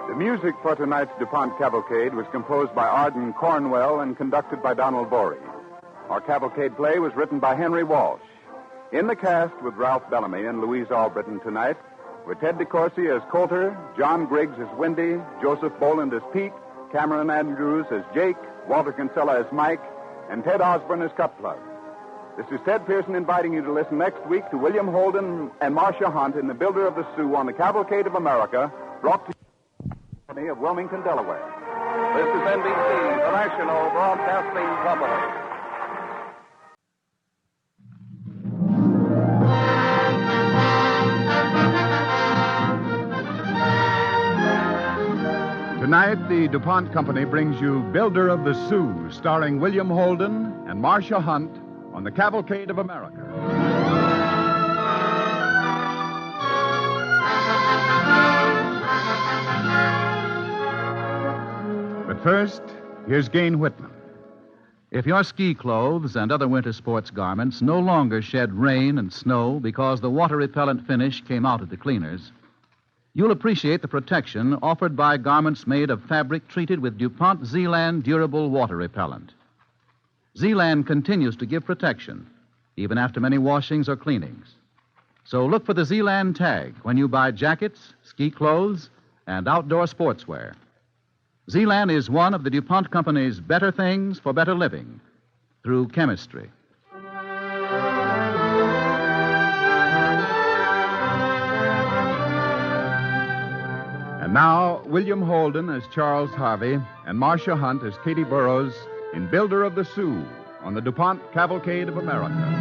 The music for tonight's DuPont Cavalcade was composed by Arden Cornwell and conducted by Donald Borey. Our cavalcade play was written by Henry Walsh. In the cast with Ralph Bellamy and Louise Albritton tonight were Ted DeCourcy as Coulter, John Griggs as Wendy, Joseph Boland as Pete, Cameron Andrews as Jake, Walter Kinsella as Mike, and Ted Osborne as Cutplug. This is Ted Pearson inviting you to listen next week to William Holden and Marcia Hunt in The Builder of the Sioux on the Cavalcade of America, brought to you of Wilmington, Delaware. This is NBC, the National Broadcasting Company. Tonight, the DuPont Company brings you Builder of the Sioux, starring William Holden and Marcia Hunt on the Cavalcade of America. But first, here's Gain Whitman. If your ski clothes and other winter sports garments no longer shed rain and snow because the water-repellent finish came out at the cleaners, you'll appreciate the protection offered by garments made of fabric treated with DuPont Zealand Durable Water Repellent. Zealand continues to give protection, even after many washings or cleanings. So look for the Zealand tag when you buy jackets, ski clothes, and outdoor sportswear. Zealand is one of the DuPont Company's better things for better living through chemistry. And now, William Holden as Charles Harvey and Marcia Hunt as Katie Burroughs in Builder of the Sioux on the DuPont Cavalcade of America.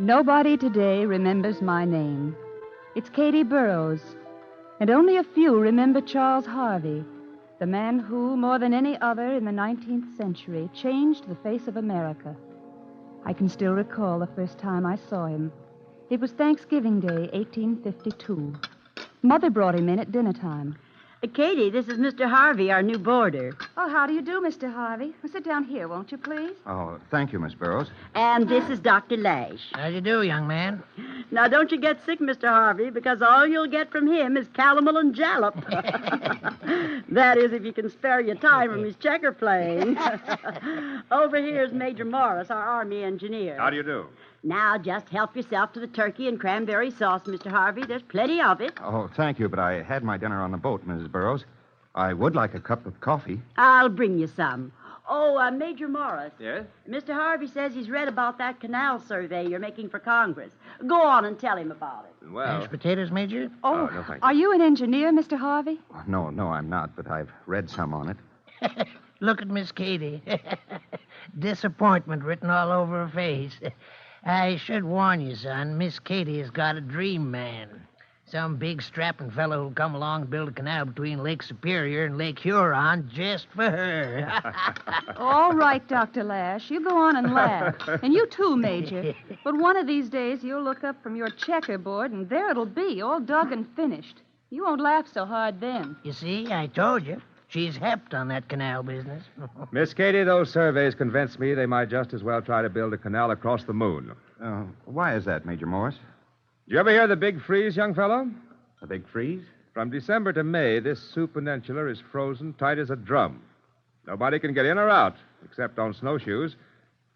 Nobody today remembers my name. It's Katie Burroughs. And only a few remember Charles Harvey, the man who, more than any other in the 19th century, changed the face of America. I can still recall the first time I saw him. It was Thanksgiving Day, 1852. Mother brought him in at dinner time. Katie, this is Mr. Harvey, our new boarder. Oh, how do you do, Mr. Harvey? Well, sit down here, won't you, please? Oh, thank you, Miss Burroughs. And this is Dr. Lash. How do you do, young man? Now, don't you get sick, Mr. Harvey, because all you'll get from him is calomel and jalap. That is, if you can spare your time from his checker playing. Over here is Major Morris, our Army engineer. How do you do? Now, just help yourself to the turkey and cranberry sauce, Mr. Harvey. There's plenty of it. Oh, thank you, but I had my dinner on the boat, Mrs. Burroughs. I would like a cup of coffee. I'll bring you some. Oh, Major Morris. Yes? Mr. Harvey says he's read about that canal survey you're making for Congress. Go on and tell him about it. Well... Mashed potatoes, Major? Oh, no, thank you. Are you an engineer, Mr. Harvey? No, I'm not, but I've read some on it. Look at Miss Katie. Disappointment written all over her face. I should warn you, son, Miss Katie has got a dream man. Some big strapping fellow who'll come along and build a canal between Lake Superior and Lake Huron just for her. All right, Dr. Lash. You go on and laugh. And you too, Major. But one of these days you'll look up from your checkerboard and there it'll be, all dug and finished. You won't laugh so hard then. You see, I told you. She's hepped on that canal business. Miss Katie, those surveys convinced me they might just as well try to build a canal across the moon. Why is that, Major Morris? Did you ever hear the big freeze, young fellow? The big freeze? From December to May, this Sioux Peninsula is frozen tight as a drum. Nobody can get in or out, except on snowshoes,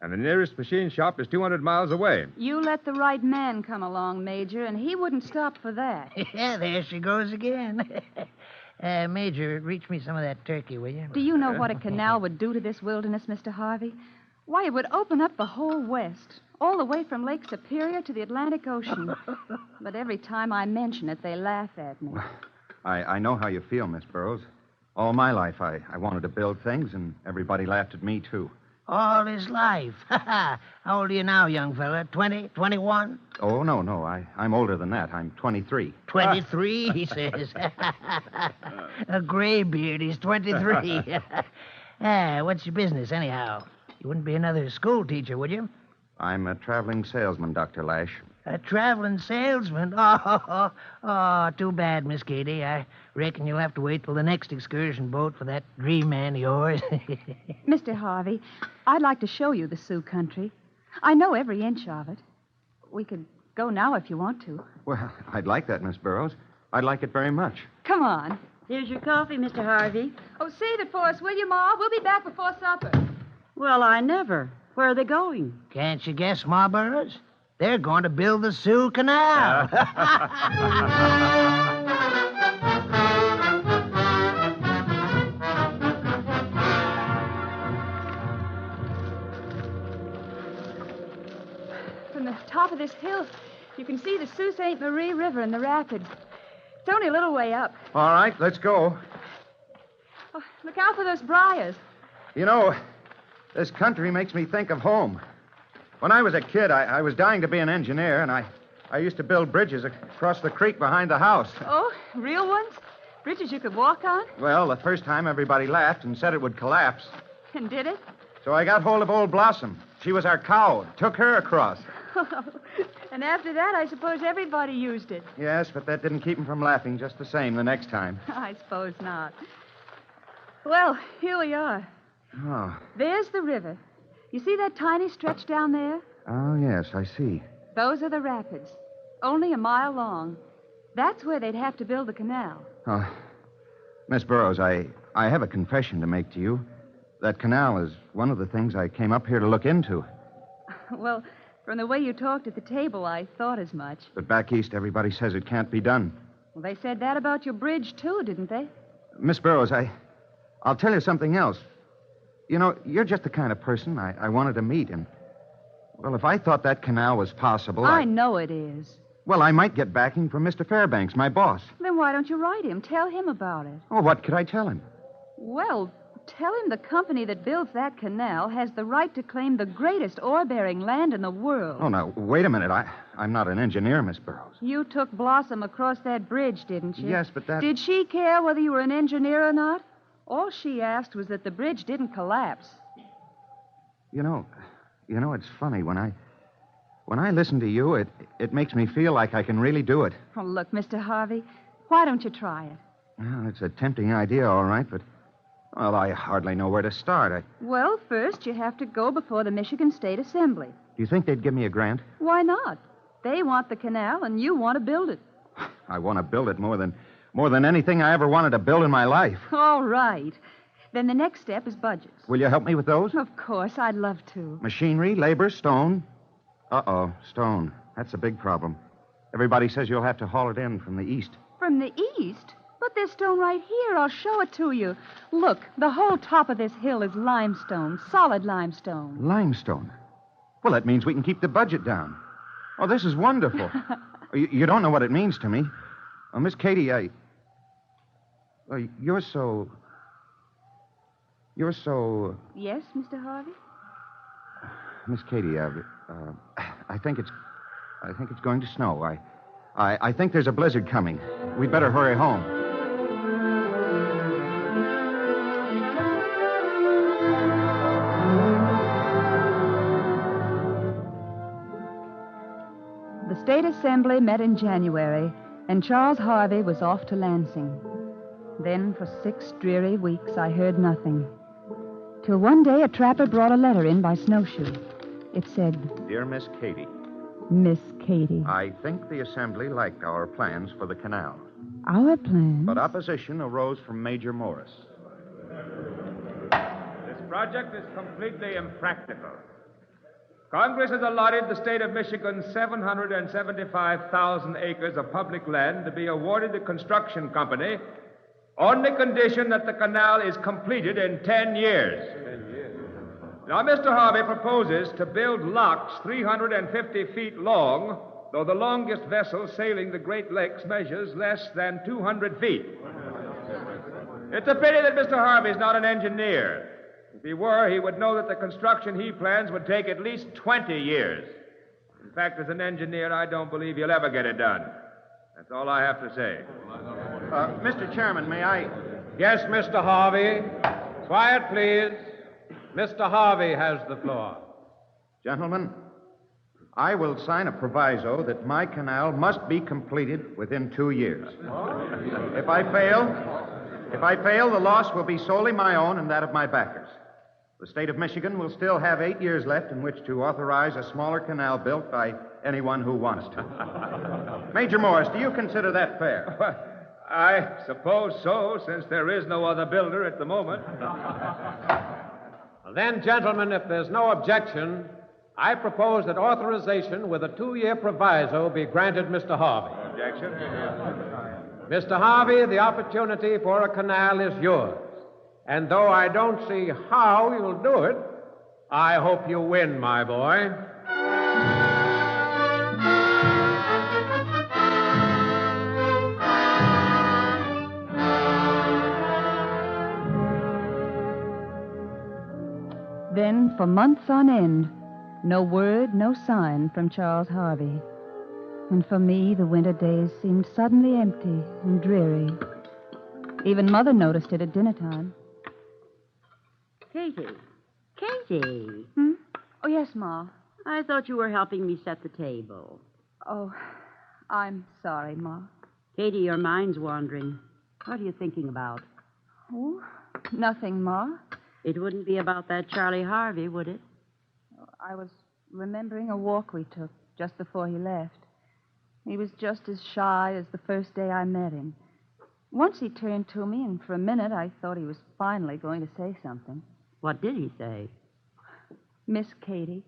and the nearest machine shop is 200 miles away. You let the right man come along, Major, and he wouldn't stop for that. Yeah, there she goes again. Major, reach me some of that turkey, will you? Do you know what a canal would do to this wilderness, Mr. Harvey? Why, it would open up the whole West, all the way from Lake Superior to the Atlantic Ocean. But every time I mention it, they laugh at me. Well, I know how you feel, Miss Burroughs. All my life, I wanted to build things, and everybody laughed at me, too. All his life. How old are you now, young fella? 20, 21? Oh, no. I'm older than that. I'm 23. 23, he says. A gray beard. He's 23. What's your business, anyhow? You wouldn't be another school teacher, would you? I'm a traveling salesman, Dr. Lash. A traveling salesman? Oh, too bad, Miss Katie. I reckon you'll have to wait till the next excursion boat for that dream man of yours. Mr. Harvey, I'd like to show you the Sioux country. I know every inch of it. We could go now if you want to. Well, I'd like that, Miss Burroughs. I'd like it very much. Come on. Here's your coffee, Mr. Harvey. Oh, save it for us, will you, Ma? We'll be back before supper. Well, I never. Where are they going? Can't you guess, Ma Burroughs? They're going to build the Sioux Canal. From the top of this hill, you can see the Sault Ste. Marie River and the rapids. It's only a little way up. All right, let's go. Oh, look out for those briars. You know, this country makes me think of home. When I was a kid, I was dying to be an engineer, and I used to build bridges across the creek behind the house. Oh, real ones? Bridges you could walk on? Well, the first time everybody laughed and said it would collapse. And did it? So I got hold of old Blossom. She was our cow. Took her across. And after that, I suppose everybody used it. Yes, but that didn't keep him from laughing just the same the next time. I suppose not. Well, here we are. Oh. There's the river. You see that tiny stretch down there? Oh, yes, I see. Those are the rapids. Only a mile long. That's where they'd have to build the canal. Oh, Miss Burroughs, I have a confession to make to you. That canal is one of the things I came up here to look into. Well, from the way you talked at the table, I thought as much. But back east, everybody says it can't be done. Well, they said that about your bridge, too, didn't they? Miss Burroughs, I'll tell you something else. You know, you're just the kind of person I wanted to meet, and, well, if I thought that canal was possible, I know it is. Well, I might get backing from Mr. Fairbanks, my boss. Then why don't you write him? Tell him about it. Oh, what could I tell him? Well, tell him the company that builds that canal has the right to claim the greatest ore-bearing land in the world. Oh, now, wait a minute. I'm not an engineer, Miss Burroughs. You took Blossom across that bridge, didn't you? Yes, but that... Did she care whether you were an engineer or not? All she asked was that the bridge didn't collapse. You know, it's funny. When I listen to you, it makes me feel like I can really do it. Oh, look, Mr. Harvey, why don't you try it? Well, it's a tempting idea, all right, but, well, I hardly know where to start. Well, first you have to go before the Michigan State Assembly. Do you think they'd give me a grant? Why not? They want the canal, and you want to build it. I want to build it more than anything I ever wanted to build in my life. All right. Then the next step is budgets. Will you help me with those? Of course, I'd love to. Machinery, labor, stone. Uh-oh, stone. That's a big problem. Everybody says you'll have to haul it in from the east. From the east? But there's stone right here. I'll show it to you. Look, the whole top of this hill is limestone, solid limestone. Limestone? Well, that means we can keep the budget down. Oh, this is wonderful. You don't know what it means to me. Oh, Miss Katie, you're so... Yes, Mr. Harvey? Miss Katie, I think it's going to snow. I think there's a blizzard coming. We'd better hurry home. The State Assembly met in January, and Charles Harvey was off to Lansing. Then, for 6 dreary weeks, I heard nothing. Till one day, a trapper brought a letter in by snowshoe. It said, Dear Miss Katie. Miss Katie. I think the Assembly liked our plans for the canal. Our plans? But opposition arose from Major Morris. This project is completely impractical. Congress has allotted the state of Michigan 775,000 acres of public land to be awarded the construction company on the condition that the canal is completed in 10 years. Now, Mr. Harvey proposes to build locks 350 feet long, though the longest vessel sailing the Great Lakes measures less than 200 feet. It's a pity that Mr. Harvey's not an engineer. If he were, he would know that the construction he plans would take at least 20 years. In fact, as an engineer, I don't believe he'll ever get it done. That's all I have to say. Mr. Chairman, may I... Yes, Mr. Harvey. Quiet, please. Mr. Harvey has the floor. Gentlemen, I will sign a proviso that my canal must be completed within 2 years. If I fail, the loss will be solely my own and that of my backers. The state of Michigan will still have 8 years left in which to authorize a smaller canal built by anyone who wants to. Major Morris, do you consider that fair? I suppose so, since there is no other builder at the moment. Then, gentlemen, if there's no objection, I propose that authorization with a 2-year proviso be granted Mr. Harvey. Objection? Mr. Harvey, the opportunity for a canal is yours. And though I don't see how you'll do it, I hope you win, my boy. Then, for months on end, no word, no sign from Charles Harvey. And for me, the winter days seemed suddenly empty and dreary. Even Mother noticed it at dinner time. Katie. Katie. Hmm? Oh, yes, Ma. I thought you were helping me set the table. Oh, I'm sorry, Ma. Katie, your mind's wandering. What are you thinking about? Oh, nothing, Ma. It wouldn't be about that Charlie Harvey, would it? I was remembering a walk we took just before he left. He was just as shy as the first day I met him. Once he turned to me, and for a minute I thought he was finally going to say something. What did he say? Miss Katie.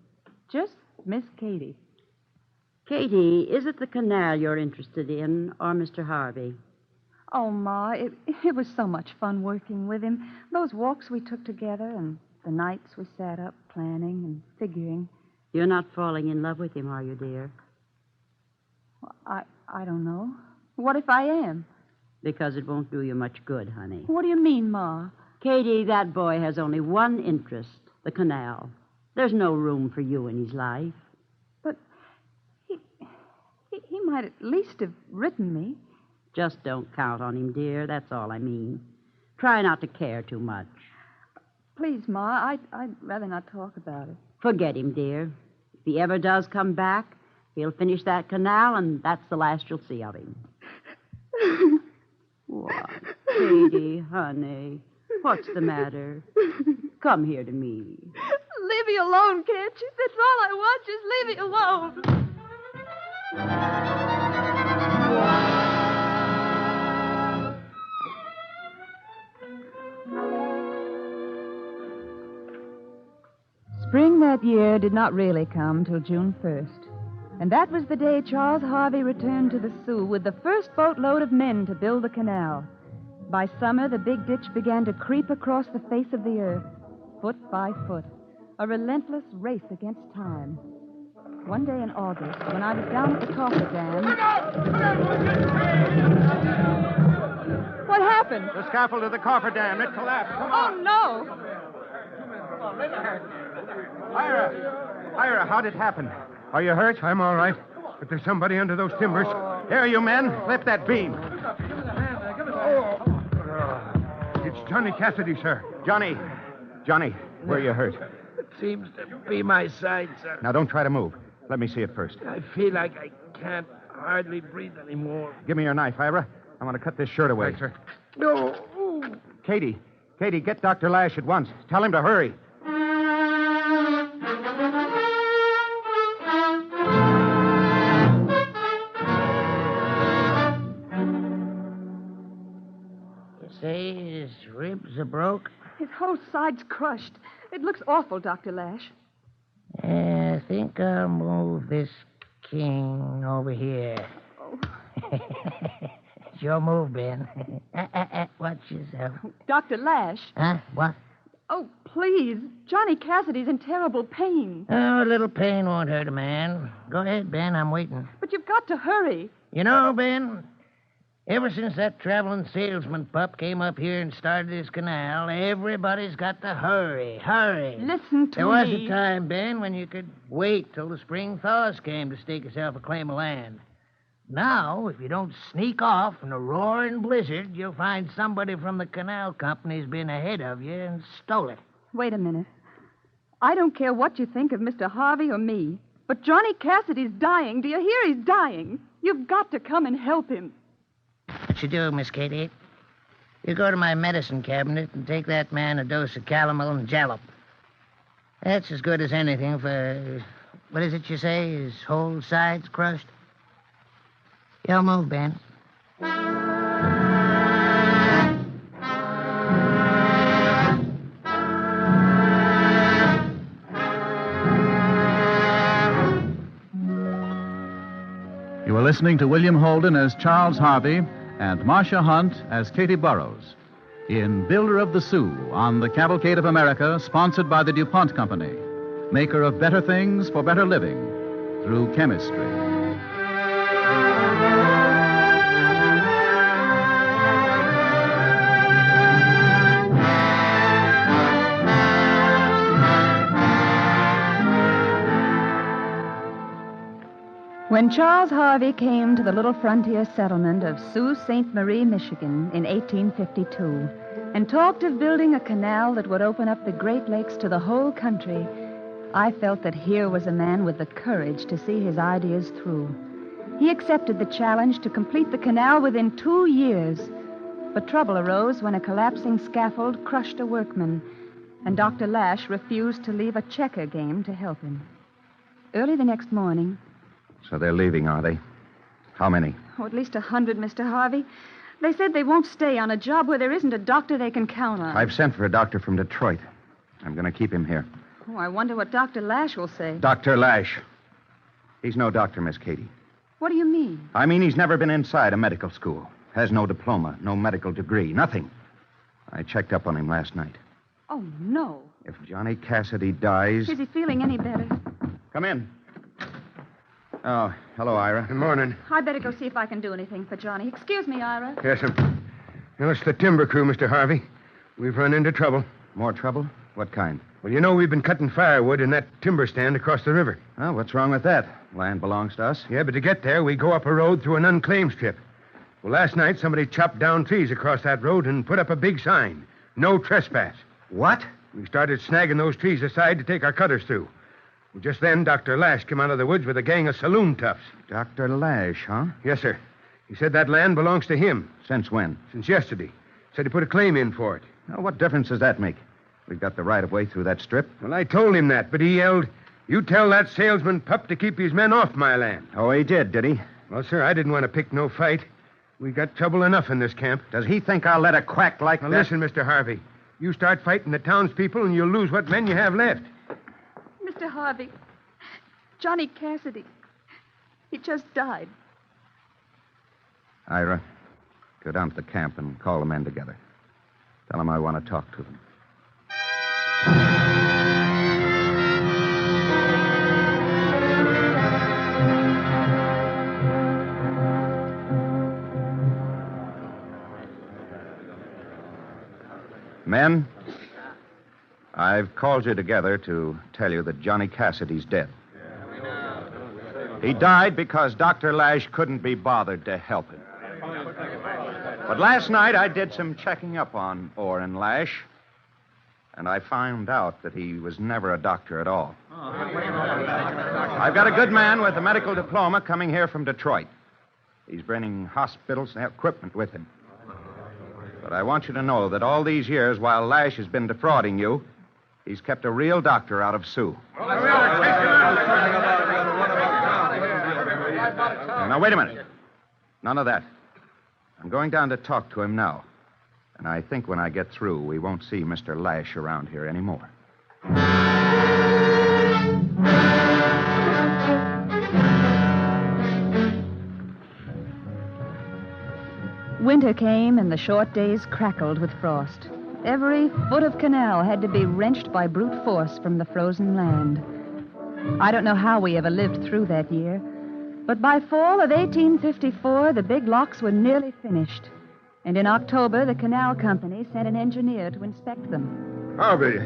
Just Miss Katie. Katie, is it the canal you're interested in, or Mr. Harvey? Oh, Ma, it was so much fun working with him. Those walks we took together and the nights we sat up planning and figuring. You're not falling in love with him, are you, dear? I don't know. What if I am? Because it won't do you much good, honey. What do you mean, Ma? Katie, that boy has only one interest, the canal. There's no room for you in his life. But he might at least have written me. Just don't count on him, dear. That's all I mean. Try not to care too much. Please, Ma, I'd rather not talk about it. Forget him, dear. If he ever does come back, he'll finish that canal, and that's the last you'll see of him. What? Katie, honey, what's the matter? Come here to me. Leave me alone, can't you? That's all I want. Just leave me alone. Spring that year did not really come till June 1st. And that was the day Charles Harvey returned to the Sioux with the first boatload of men to build the canal. By summer, the big ditch began to creep across the face of the earth, foot by foot, a relentless race against time. One day in August, when I was down at the coffer dam... What happened? The scaffold of the coffer dam. It collapsed. Come on. Oh, no. Ira, how did it happen? Are you hurt? I'm all right. But there's somebody under those timbers. Here, you men. Lift that beam. It's Johnny Cassidy, sir. Johnny, where are you hurt? It seems to be my side, sir. Now, don't try to move. Let me see it first. I feel like I can't hardly breathe anymore. Give me your knife, Ira. I want to cut this shirt away. Right, sir. No. Katie, get Dr. Lash at once. Tell him to hurry. Say his ribs are broke? His whole side's crushed. It looks awful, Dr. Lash. I think I'll move this king over here. Oh. It's your move, Ben. Watch yourself. Dr. Lash. Huh? What? Oh, please. Johnny Cassidy's in terrible pain. Oh, a little pain won't hurt a man. Go ahead, Ben. I'm waiting. But you've got to hurry. You know, Ben, ever since that traveling salesman pup came up here and started his canal, everybody's got to hurry. Listen to There was me. a time, Ben, when you could wait till the spring thaws came to stake yourself a claim of land. Now, if you don't sneak off in a roaring blizzard, you'll find somebody from the canal company's been ahead of you and stole it. Wait a minute. I don't care what you think of Mr. Harvey or me, but Johnny Cassidy's dying. Do you hear? He's dying. You've got to come and help him. What you do, Miss Katie? You go to my medicine cabinet and take that man a dose of calomel and jalap. That's as good as anything for... What is it you say? His whole side's crushed? You'll move, Ben. You are listening to William Holden as Charles Harvey and Marcia Hunt as Katie Burroughs in Builder of the Sioux on the Cavalcade of America, sponsored by the DuPont Company, maker of better things for better living through chemistry. When Charles Harvey came to the little frontier settlement of Sault Ste. Marie, Michigan, in 1852, and talked of building a canal that would open up the Great Lakes to the whole country, I felt that here was a man with the courage to see his ideas through. He accepted the challenge to complete the canal within 2 years. But trouble arose when a collapsing scaffold crushed a workman, and Dr. Lash refused to leave a checker game to help him. Early the next morning... So they're leaving, are they? How many? Oh, at least 100, Mr. Harvey. They said they won't stay on a job where there isn't a doctor they can count on. I've sent for a doctor from Detroit. I'm going to keep him here. Oh, I wonder what Dr. Lash will say. Dr. Lash. He's no doctor, Miss Katie. What do you mean? I mean he's never been inside a medical school. Has no diploma, no medical degree, nothing. I checked up on him last night. Oh, no. If Johnny Cassidy dies... Is he feeling any better? Come in. Oh, hello, Ira. Good morning. I'd better go see if I can do anything for Johnny. Excuse me, Ira. Yes, sir. Well, it's the timber crew, Mr. Harvey. We've run into trouble. More trouble? What kind? Well, you know we've been cutting firewood in that timber stand across the river. Oh, what's wrong with that? Land belongs to us. Yeah, but to get there, we go up a road through an unclaimed strip. Well, last night, somebody chopped down trees across that road and put up a big sign. No trespass. What? We started snagging those trees aside to take our cutters through. Well, just then, Dr. Lash came out of the woods with a gang of saloon toughs. Dr. Lash, huh? Yes, sir. He said that land belongs to him. Since when? Since yesterday. Said he put a claim in for it. Now, what difference does that make? We've got the right of way through that strip. Well, I told him that, but he yelled, "You tell that salesman pup to keep his men off my land." Oh, he did he? Well, sir, I didn't want to pick no fight. We got trouble enough in this camp. Does he think I'll let a quack like now, that... Listen, Mr. Harvey. You start fighting the townspeople and you'll lose what men you have left. Mr. Harvey, Johnny Cassidy, he just died. Ira, go down to the camp and call the men together. Tell them I want to talk to them. Men, I've called you together to tell you that Johnny Cassidy's dead. He died because Dr. Lash couldn't be bothered to help him. But last night I did some checking up on Orrin Lash, and I found out that he was never a doctor at all. I've got a good man with a medical diploma coming here from Detroit. He's bringing hospitals and equipment with him. But I want you to know that all these years, while Lash has been defrauding you, he's kept a real doctor out of Sioux. Now, wait a minute. None of that. I'm going down to talk to him now. And I think when I get through, we won't see Mr. Lash around here anymore. Winter came, and the short days crackled with frost. Every foot of canal had to be wrenched by brute force from the frozen land. I don't know how we ever lived through that year, but by fall of 1854, the big locks were nearly finished. And in October, the canal company sent an engineer to inspect them. Harvey,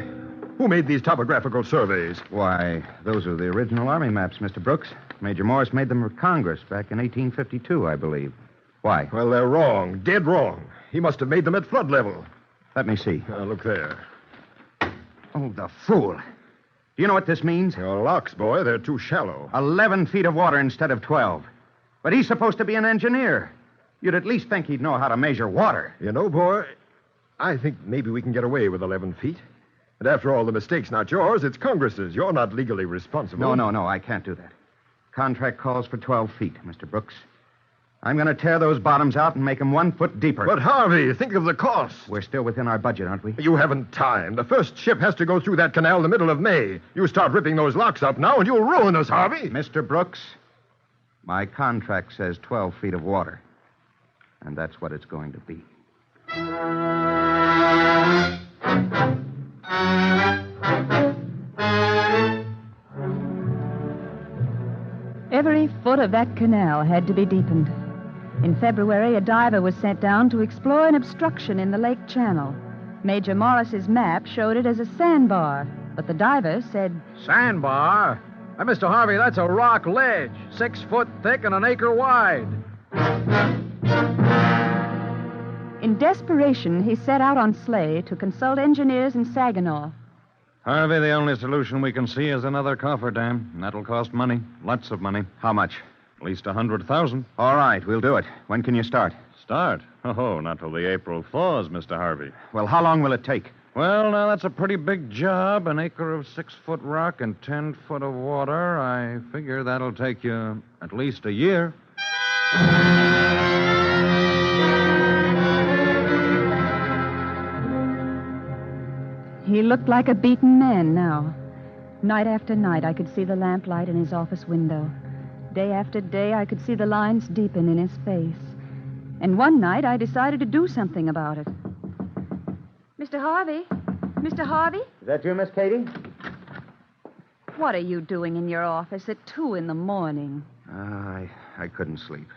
who made these topographical surveys? Why, those are the original Army maps, Mr. Brooks. Major Morris made them for Congress back in 1852, I believe. Why? Well, they're wrong. Dead wrong. He must have made them at flood level. Let me see. Look there. Oh, the fool. Do you know what this means? Your locks, boy, they're too shallow. 11 feet of water instead of 12. But he's supposed to be an engineer. You'd at least think he'd know how to measure water. You know, boy, I think maybe we can get away with 11 feet. And after all, the mistake's not yours, it's Congress's. You're not legally responsible. No, I can't do that. Contract calls for 12 feet, Mr. Brooks. I'm going to tear those bottoms out and make them 1 foot deeper. But, Harvey, think of the cost. We're still within our budget, aren't we? You haven't time. The first ship has to go through that canal in the middle of May. You start ripping those locks up now, and you'll ruin us, Harvey. Mr. Brooks, my contract says 12 feet of water. And that's what it's going to be. Every foot of that canal had to be deepened. In February, a diver was sent down to explore an obstruction in the lake channel. Major Morris's map showed it as a sandbar, but the diver said... Sandbar? Mr. Harvey, that's a rock ledge, 6 foot thick and an acre wide. In desperation, he set out on sleigh to consult engineers in Saginaw. Harvey, the only solution we can see is another cofferdam. And that'll cost money. Lots of money. How much? At least 100,000. All right, we'll do it. When can you start? Start? Oh, not till the April thaws, Mr. Harvey. Well, how long will it take? Well, now, that's a pretty big job. An acre of 6-foot rock and 10 foot of water. I figure that'll take you at least a year. He looked like a beaten man now. Night after night, I could see the lamplight in his office window. Day after day, I could see the lines deepen in his face. And one night, I decided to do something about it. Mr. Harvey? Mr. Harvey? Is that you, Miss Katie? What are you doing in your office at 2 a.m? I couldn't sleep.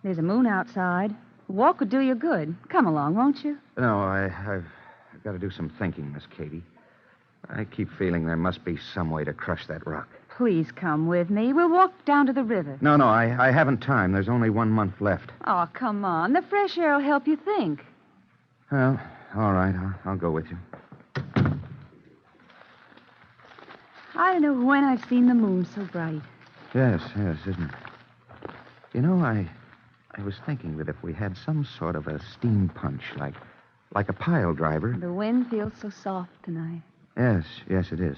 There's a moon outside. A walk would do you good. Come along, won't you? No, I've got to do some thinking, Miss Katie. I keep feeling there must be some way to crush that rock. Please come with me. We'll walk down to the river. No, I haven't time. There's only 1 month left. Oh, come on. The fresh air will help you think. Well, all right. I'll go with you. I don't know when I've seen the moon so bright. Yes, isn't it? You know, I was thinking that if we had some sort of a steam punch, like a pile driver. The wind feels so soft tonight. Yes, it is.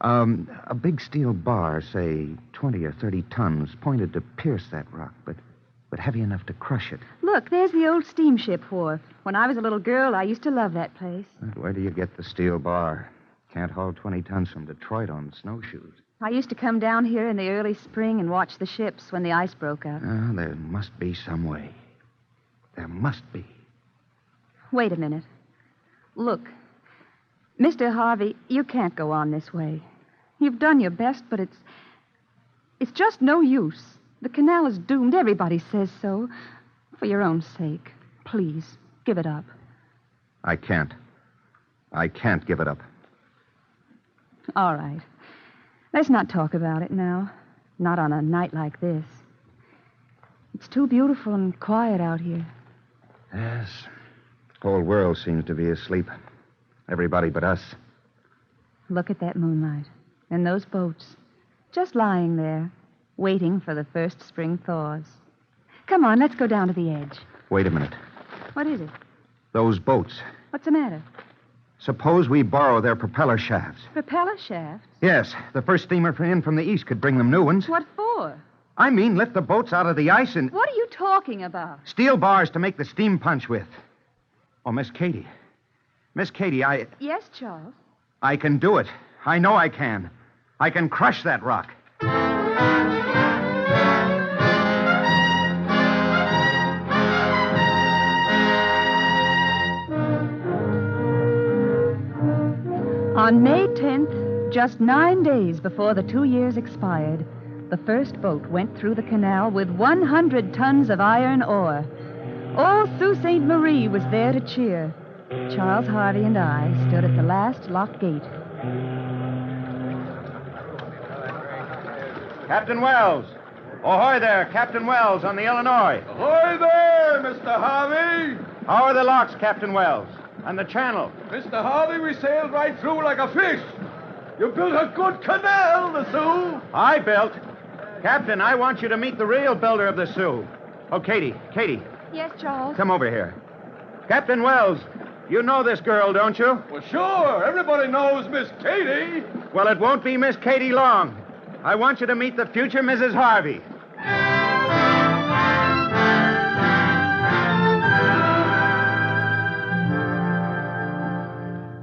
A big steel bar, say 20 or 30 tons, pointed to pierce that rock, but heavy enough to crush it. Look, there's the old steamship wharf. When I was a little girl, I used to love that place. Where do you get the steel bar? Can't haul 20 tons from Detroit on snowshoes. I used to come down here in the early spring and watch the ships when the ice broke up. There must be some way. There must be. Wait a minute. Look, Mr. Harvey, you can't go on this way. You've done your best, but it's just no use. The canal is doomed. Everybody says so. For your own sake, please, give it up. I can't. I can't give it up. All right. Let's not talk about it now. Not on a night like this. It's too beautiful and quiet out here. Yes. The whole world seems to be asleep. Everybody but us. Look at that moonlight. And those boats. Just lying there, waiting for the first spring thaws. Come on, let's go down to the edge. Wait a minute. What is it? Those boats. What's the matter? Suppose we borrow their propeller shafts. Propeller shafts? Yes. The first steamer in from the east could bring them new ones. What for? I mean, lift the boats out of the ice and... What are you talking about? Steel bars to make the steam punch with. Oh, Miss Katie. Miss Katie, Yes, Charles? I can do it. I know I can. I can crush that rock. On May 10th, just 9 days before the 2 years expired, the first boat went through the canal with 100 tons of iron ore. All Sault Ste. Marie was there to cheer. Charles Harvey and I stood at the last lock gate. Captain Wells. Ahoy there, Captain Wells on the Illinois. Ahoy there, Mr. Harvey. How are the locks, Captain Wells? And the channel? Mr. Harvey, we sailed right through like a fish. You built a good canal, the Sioux. I built. Captain, I want you to meet the real builder of the Sioux. Oh, Katie. Yes, Charles? Come over here. Captain Wells, you know this girl, don't you? Well, sure. Everybody knows Miss Katie. Well, it won't be Miss Katie long. I want you to meet the future Mrs. Harvey.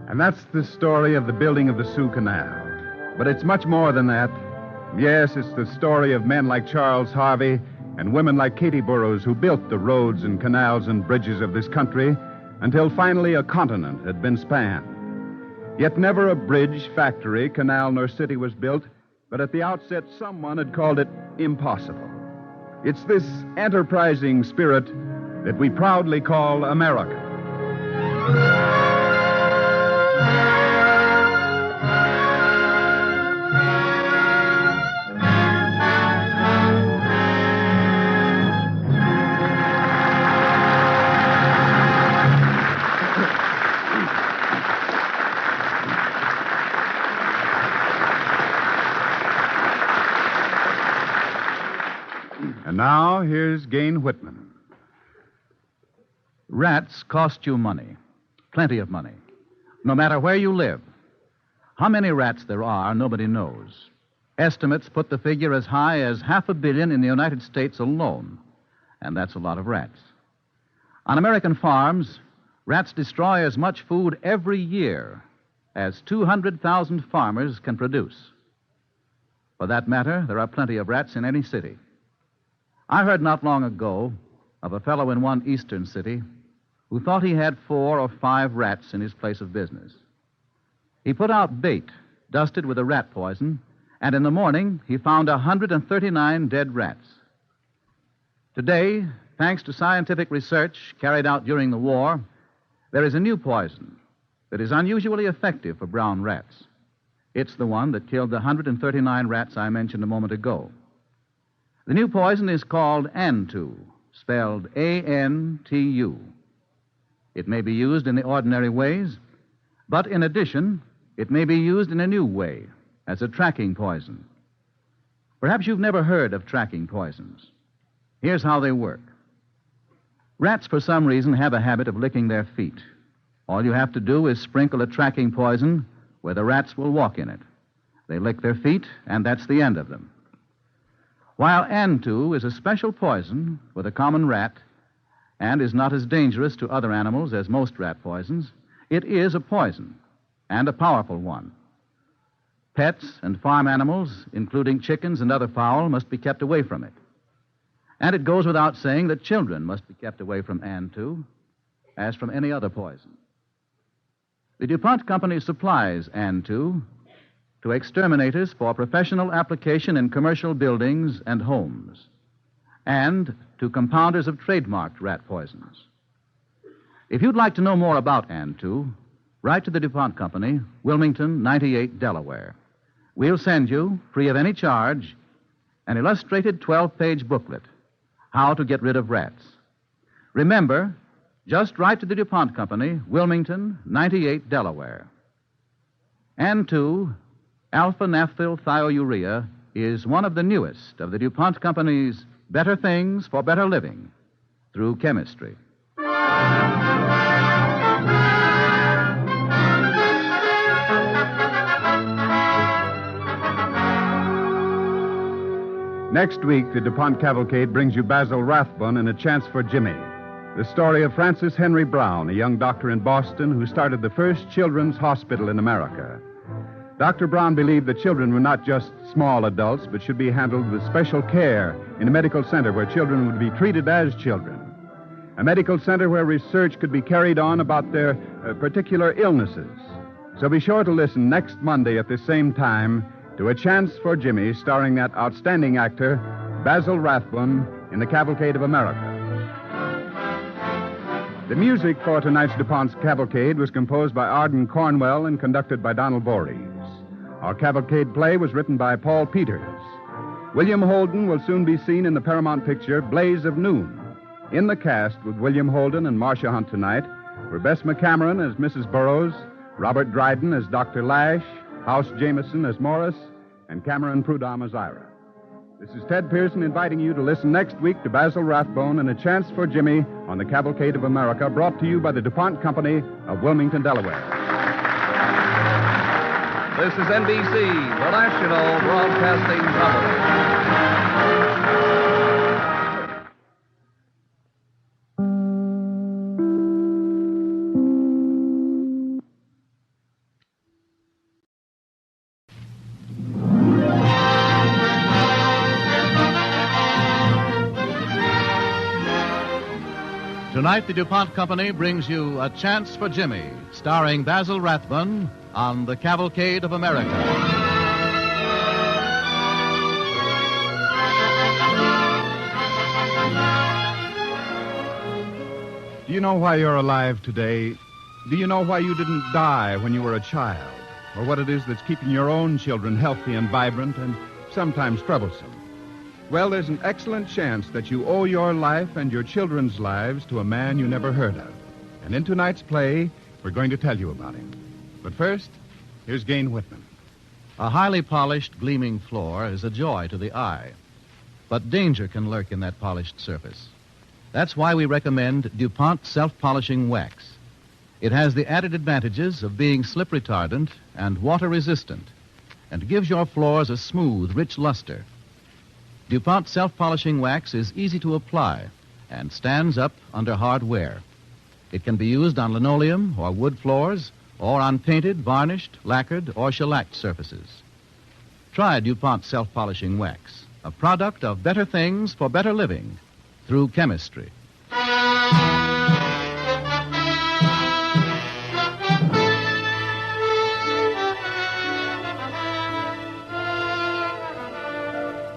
And that's the story of the building of the Sioux Canal. But it's much more than that. Yes, it's the story of men like Charles Harvey and women like Katie Burroughs who built the roads and canals and bridges of this country until finally a continent had been spanned. Yet never a bridge, factory, canal, nor city was built, but at the outset someone had called it impossible. It's this enterprising spirit that we proudly call America. And now, here's Gain Whitman. Rats cost you money. Plenty of money. No matter where you live. How many rats there are, nobody knows. Estimates put the figure as high as 500 million in the United States alone. And that's a lot of rats. On American farms, rats destroy as much food every year as 200,000 farmers can produce. For that matter, there are plenty of rats in any city. I heard not long ago of a fellow in one eastern city who thought he had 4 or 5 rats in his place of business. He put out bait, dusted with a rat poison, and in the morning he found 139 dead rats. Today, thanks to scientific research carried out during the war, there is a new poison that is unusually effective for brown rats. It's the one that killed the 139 rats I mentioned a moment ago. The new poison is called Antu, spelled A-N-T-U. It may be used in the ordinary ways, but in addition, it may be used in a new way, as a tracking poison. Perhaps you've never heard of tracking poisons. Here's how they work. Rats, for some reason, have a habit of licking their feet. All you have to do is sprinkle a tracking poison where the rats will walk in it. They lick their feet, and that's the end of them. While Antu is a special poison for the common rat and is not as dangerous to other animals as most rat poisons, it is a poison, and a powerful one. Pets and farm animals, including chickens and other fowl, must be kept away from it. And it goes without saying that children must be kept away from Antu, as from any other poison. The DuPont Company supplies Antu to exterminators for professional application in commercial buildings and homes, and to compounders of trademarked rat poisons. If you'd like to know more about Antu, write to the DuPont Company, Wilmington, 98, Delaware. We'll send you, free of any charge, an illustrated 12-page booklet, How to Get Rid of Rats. Remember, just write to the DuPont Company, Wilmington, 98, Delaware. Antu, alpha-naphthylthiourea, is one of the newest of the DuPont Company's better things for better living through chemistry. Next week, the DuPont Cavalcade brings you Basil Rathbun and A Chance for Jimmy, the story of Francis Henry Brown, a young doctor in Boston who started the first children's hospital in America. Dr. Brown believed that children were not just small adults, but should be handled with special care in a medical center where children would be treated as children. A medical center where research could be carried on about their particular illnesses. So be sure to listen next Monday at the same time to A Chance for Jimmy, starring that outstanding actor, Basil Rathbun, in the Cavalcade of America. The music for tonight's DuPont's Cavalcade was composed by Arden Cornwell and conducted by Donald Voorhees. Our Cavalcade play was written by Paul Peters. William Holden will soon be seen in the Paramount picture Blaze of Noon. In the cast with William Holden and Marcia Hunt tonight were Bess McCameron as Mrs. Burroughs, Robert Dryden as Dr. Lash, House Jameson as Morris, and Cameron Prudhomme as Ira. This is Ted Pearson inviting you to listen next week to Basil Rathbone and A Chance for Jimmy on the Cavalcade of America, brought to you by the DuPont Company of Wilmington, Delaware. This is NBC, the National Broadcasting Company. Tonight, the DuPont Company brings you A Chance for Jimmy, starring Basil Rathbun on the Cavalcade of America. Do you know why you're alive today? Do you know why you didn't die when you were a child? Or what it is that's keeping your own children healthy and vibrant and sometimes troublesome? Well, there's an excellent chance that you owe your life and your children's lives to a man you never heard of. And in tonight's play, we're going to tell you about him. But first, here's Gain Whitman. A highly polished, gleaming floor is a joy to the eye. but danger can lurk in that polished surface. That's why we recommend DuPont self-polishing wax. It has the added advantages of being slip retardant and water resistant, and gives your floors a smooth, rich luster. DuPont self-polishing wax is easy to apply and stands up under hard wear. It can be used on linoleum or wood floors or on painted, varnished, lacquered, or shellacked surfaces. Try DuPont self-polishing wax, a product of better things for better living through chemistry.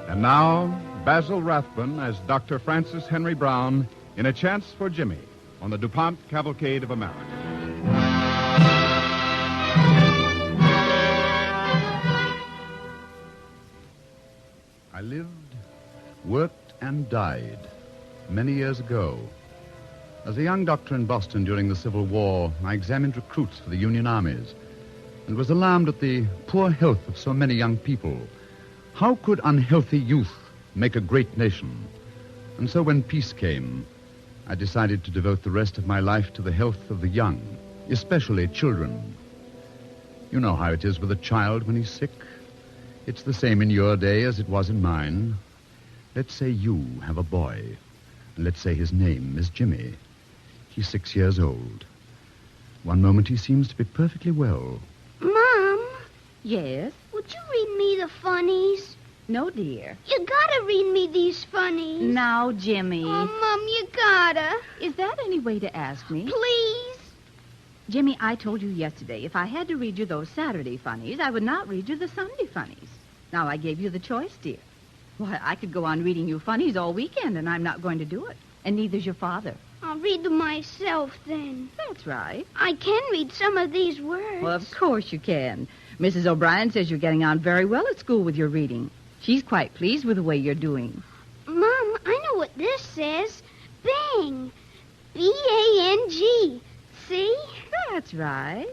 And now, Basil Rathbun as Dr. Francis Henry Brown in A Chance for Jimmy on the DuPont Cavalcade of America. I lived, worked, and died many years ago. As a young doctor in Boston during the Civil War, I examined recruits for the Union armies and was alarmed at the poor health of so many young people. How could unhealthy youth make a great nation? And so when peace came, I decided to devote the rest of my life to the health of the young, especially children. You know how it is with a child when he's sick. It's the same in your day as it was in mine. Let's say you have a boy, and let's say his name is Jimmy. He's 6 years old. One moment he seems to be perfectly well. Mom? Yes? Would you read me the funnies? No, dear. You gotta read me these funnies. Now, Jimmy. Oh, Mom, you gotta. Is that any way to ask me? Please. Jimmy, I told you yesterday if I had to read you those Saturday funnies, I would not read you the Sunday funnies. Now, I gave you the choice, dear. Why, I could go on reading you funnies all weekend, and I'm not going to do it. And neither's your father. I'll read them myself, then. That's right. I can read some of these words. Well, of course you can. Mrs. O'Brien says you're getting on very well at school with your reading. She's quite pleased with the way you're doing. Mom, I know what this says. Bang. B-A-N-G. See? That's right.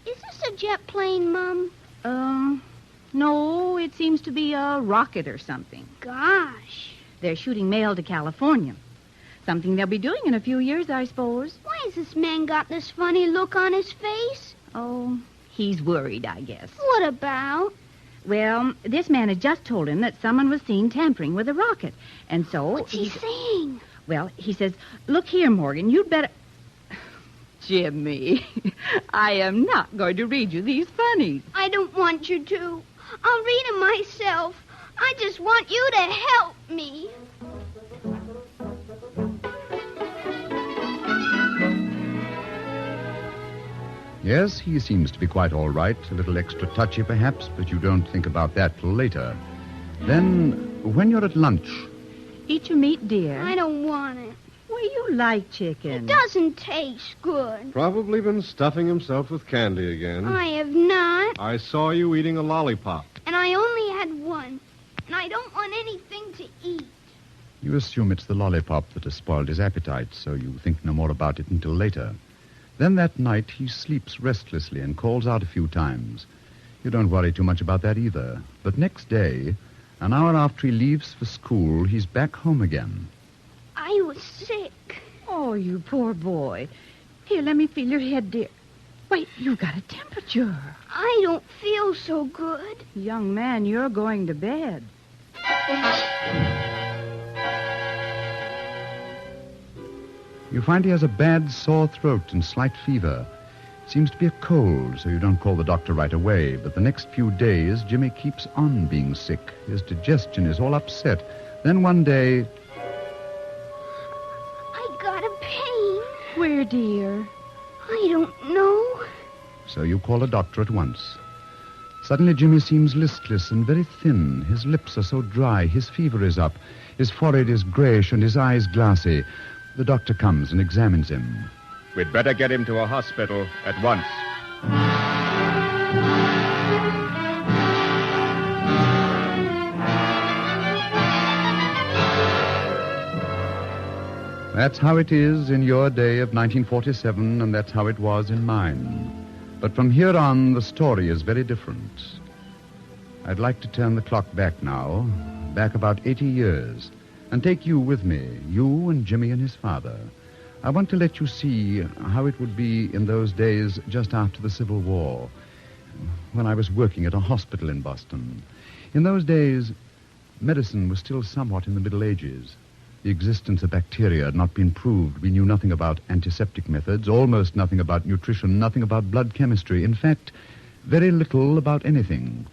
Is this a jet plane, Mom? No, it seems to be a rocket or something. Gosh. They're shooting mail to California. Something they'll be doing in a few years, I suppose. Why has this man got this funny look on his face? Oh, he's worried, I guess. What about? Well, this man has just told him that someone was seen tampering with a rocket. And so... What's he saying? Well, he says, look here, Morgan, you'd better... Jimmy, I am not going to read you these funnies. I don't want you to. I'll read them myself. I just want you to help me. Yes, he seems to be quite all right. A little extra touchy, perhaps, but you don't think about that till later. Then, when you're at lunch... Eat your meat, dear. I don't want it. Well, you like chicken. It doesn't taste good. Probably been stuffing himself with candy again. I have not. I saw you eating a lollipop. And I only had one. And I don't want anything to eat. You assume it's the lollipop that has spoiled his appetite, so you think no more about it until later. Then that night, he sleeps restlessly and calls out a few times. You don't worry too much about that either. But next day, an hour after he leaves for school, he's back home again. I was sick. Oh, you poor boy. Here, let me feel your head, dear. Wait, you've got a temperature. I don't feel so good. Young man, you're going to bed. You find he has a bad sore throat and slight fever. Seems to be a cold, so you don't call the doctor right away. But the next few days, Jimmy keeps on being sick. His digestion is all upset. Then one day... I got a pain. Where, dear? I don't know. So you call a doctor at once. Suddenly, Jimmy seems listless and very thin. His lips are so dry. His fever is up. His forehead is grayish and his eyes glassy. The doctor comes and examines him. We'd better get him to a hospital at once. That's how it is in your day of 1947, and that's how it was in mine. But from here on, the story is very different. I'd like to turn the clock back now, back about 80 years, and take you with me, you and Jimmy and his father. I want to let you see how it would be in those days just after the Civil War, when I was working at a hospital in Boston. In those days, medicine was still somewhat in the Middle Ages. The existence of bacteria had not been proved. We knew nothing about antiseptic methods, almost nothing about nutrition, nothing about blood chemistry. In fact, very little about anything.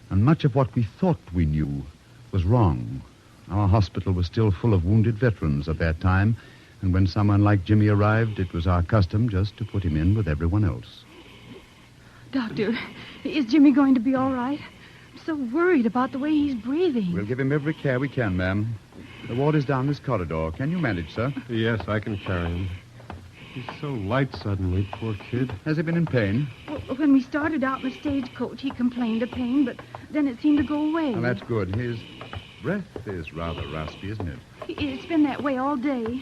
And much of what we thought we knew was wrong. Our hospital was still full of wounded veterans at that time, and when someone like Jimmy arrived, it was our custom just to put him in with everyone else. Doctor, is Jimmy going to be all right? I'm so worried about the way he's breathing. We'll give him every care we can, ma'am. The ward is down this corridor. Can you manage, sir? Yes, I can carry him. He's so light suddenly, poor kid. Has he been in pain? Well, when we started out in the stagecoach, he complained of pain, but then it seemed to go away. Well, that's good. His breath is rather raspy, isn't it? It's been that way all day.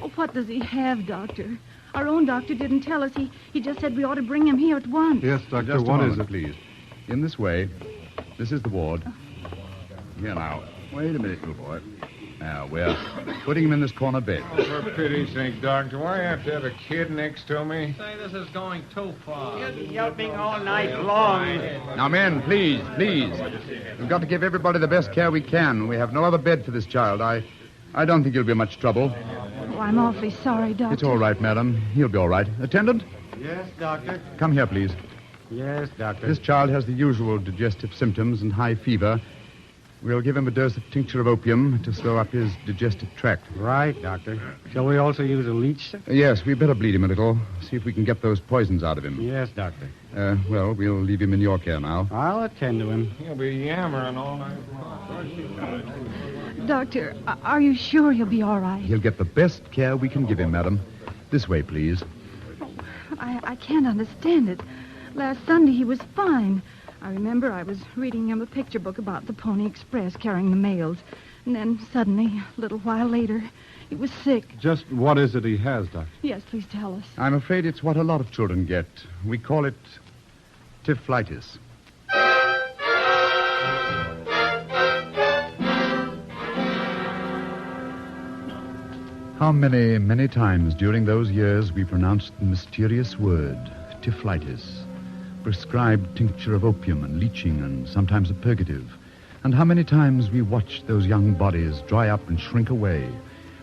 Oh, what does he have, Doctor? Our own doctor didn't tell us. He just said we ought to bring him here at once. Yes, Doctor, Just what a is moment, it? please. In this way. This is the ward. Here now. Wait a minute, little boy. Now, we're putting him in this corner bed. Oh, for pity's sake, Doc, do I have to have a kid next to me? Say, this is going too far. You'll be yelping all night long. Now, men, please. We've got to give everybody the best care we can. We have no other bed for this child. I don't think he'll be much trouble. Oh, I'm awfully sorry, Doctor. It's all right, madam. He'll be all right. Attendant, Yes, Doctor. come here, please. Yes, Doctor. This child has the usual digestive symptoms and high fever. We'll give him a dose of tincture of opium to slow up his digestive tract. Right, Doctor. Shall we also use a leech, sir? Yes, we better bleed him a little. See if we can get those poisons out of him. Yes, Doctor. Well, we'll leave him in your care now. I'll attend to him. He'll be yammering all night long. Doctor, are you sure he'll be all right? He'll get the best care we can give him, madam. This way, please. I can't understand it. Last Sunday he was fine. I remember I was reading him a picture book about the Pony Express carrying the mails. And then suddenly, a little while later, he was sick. Just what is it he has, Doctor? Yes, please tell us. I'm afraid it's what a lot of children get. We call it typhlitis. How many times during those years we pronounced the mysterious word, typhlitis, prescribed tincture of opium and leeching and sometimes a purgative, and how many times we watched those young bodies dry up and shrink away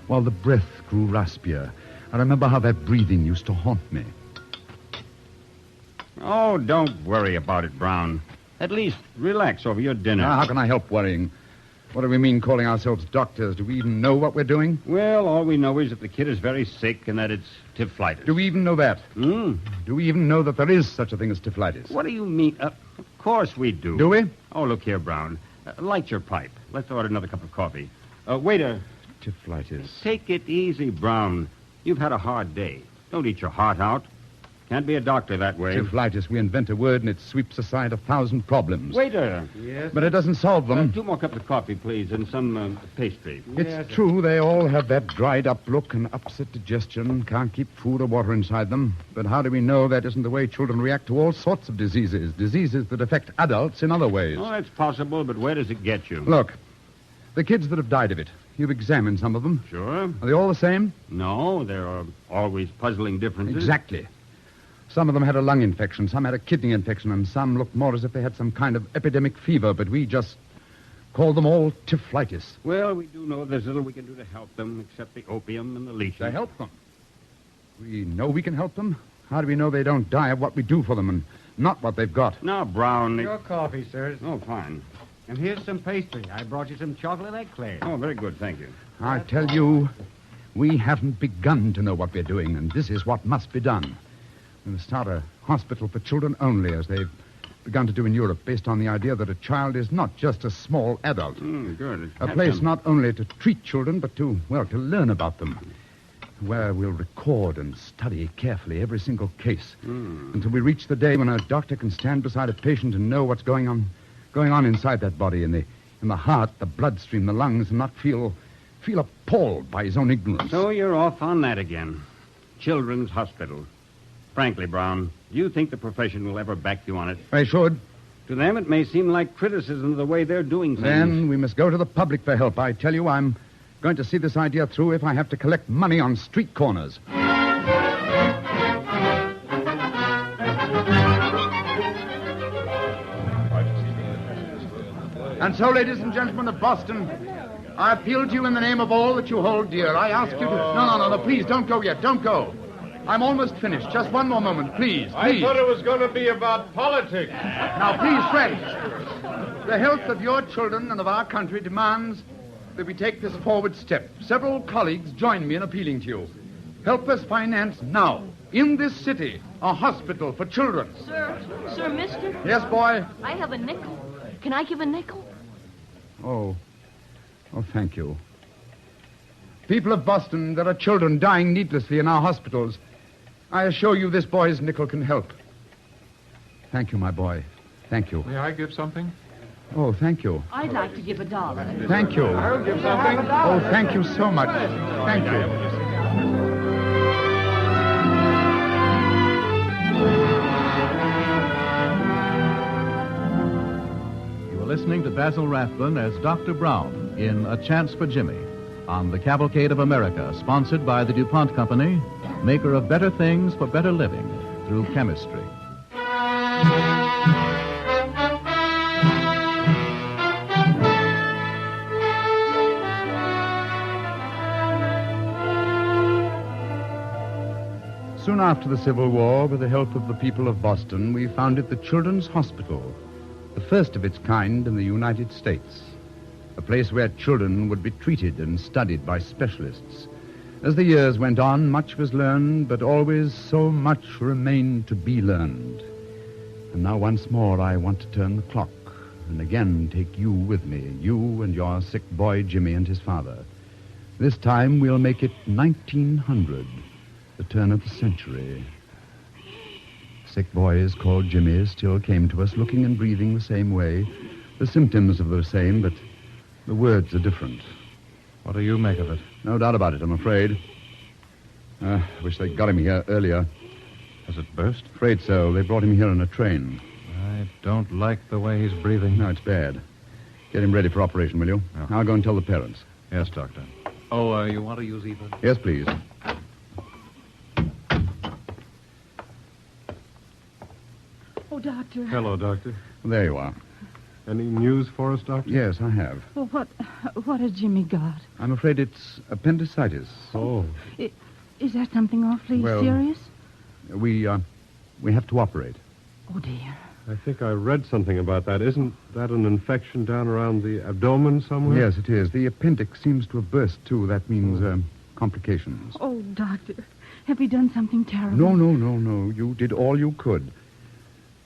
while the breath grew raspier. I remember how that breathing used to haunt me. Oh, don't worry about it, Brown. At least relax over your dinner. Now, how can I help worrying? What do we mean calling ourselves doctors? Do we even know what we're doing? Well, all we know is that the kid is very sick and that it's typhlitis. Do we even know that? Do we even know that there is such a thing as typhlitis? What do you mean? Of course we do. Do we? Oh, look here, Brown. Light your pipe. Let's order another cup of coffee. Waiter. Typhlitis. Take it easy, Brown. You've had a hard day. Don't eat your heart out. Can't be a doctor that way. Typhlitis. We invent a word and it sweeps aside 1,000 problems. Waiter. Yes? But it doesn't solve them. 2 more cups of coffee, please, and some pastry. It's true, they all have that dried-up look and upset digestion, can't keep food or water inside them. But how do we know that isn't the way children react to all sorts of diseases that affect adults in other ways? Oh, it's possible, but where does it get you? Look, the kids that have died of it, you've examined some of them. Sure. Are they all the same? No, there are always puzzling differences. Exactly. Some of them had a lung infection, some had a kidney infection, and some looked more as if they had some kind of epidemic fever, but we just call them all typhlitis. Well, we do know there's little we can do to help them except the opium and the leeching. To help them? We know we can help them? How do we know they don't die of what we do for them and not what they've got? Now, Brown... Your coffee, sir. Oh, fine. And here's some pastry. I brought you some chocolate eclairs. Oh, very good, thank you. I tell you, we haven't begun to know what we're doing, and this is what must be done. We're going to start a hospital for children only, as they've begun to do in Europe, based on the idea that a child is not just a small adult. Good. A place not only to treat children, but to learn about them. Where we'll record and study carefully every single case until we reach the day when a doctor can stand beside a patient and know what's going on inside that body, in the heart, the bloodstream, the lungs, and not feel appalled by his own ignorance. So you're off on that again. Children's hospital. Frankly, Brown, do you think the profession will ever back you on it? I should. To them, it may seem like criticism of the way they're doing things. Then we must go to the public for help. I tell you, I'm going to see this idea through if I have to collect money on street corners. And so, ladies and gentlemen of Boston, I appeal to you in the name of all that you hold dear. I ask you to... No, please, don't go yet. Don't go. I'm almost finished. Just one more moment, please. I thought it was going to be about politics. Now, please, friends. The health of your children and of our country demands that we take this forward step. Several colleagues join me in appealing to you. Help us finance now, in this city, a hospital for children. Sir, mister? Yes, boy? I have a nickel. Can I give a nickel? Oh, thank you. People of Boston, there are children dying needlessly in our hospitals. I assure you this boy's nickel can help. Thank you, my boy. Thank you. May I give something? Oh, thank you. I'd like to give $1. Thank you. I'll give something. Oh, thank you so much. Thank you. You are listening to Basil Rathbun as Dr. Brown in A Chance for Jimmy on the Cavalcade of America, sponsored by the DuPont Company, maker of better things for better living through chemistry. Soon after the Civil War, with the help of the people of Boston, we founded the Children's Hospital, the first of its kind in the United States. A place where children would be treated and studied by specialists. As the years went on, much was learned, but always so much remained to be learned. And now once more I want to turn the clock and again take you with me, you and your sick boy Jimmy and his father. This time we'll make it 1900, the turn of the century. Sick boys called Jimmy still came to us looking and breathing the same way. The symptoms are the same, but the words are different. What do you make of it? No doubt about it, I'm afraid. Wish they'd got him here earlier. Has it burst? Afraid so. They brought him here on a train. I don't like the way he's breathing. No, it's bad. Get him ready for operation, will you? Yeah. I'll go and tell the parents. Yes, Doctor. Oh, you want to use Eva? Yes, please. Oh, Doctor. Hello, Doctor. There you are. Any news for us, Doctor? Yes, I have. Well, what has Jimmy got? I'm afraid it's appendicitis. Oh. Is that something awfully Well, serious? We have to operate. Oh, dear. I think I read something about that. Isn't that an infection down around the abdomen somewhere? Yes, it is. The appendix seems to have burst, too. That means complications. Oh, Doctor, have we done something terrible? No. You did all you could.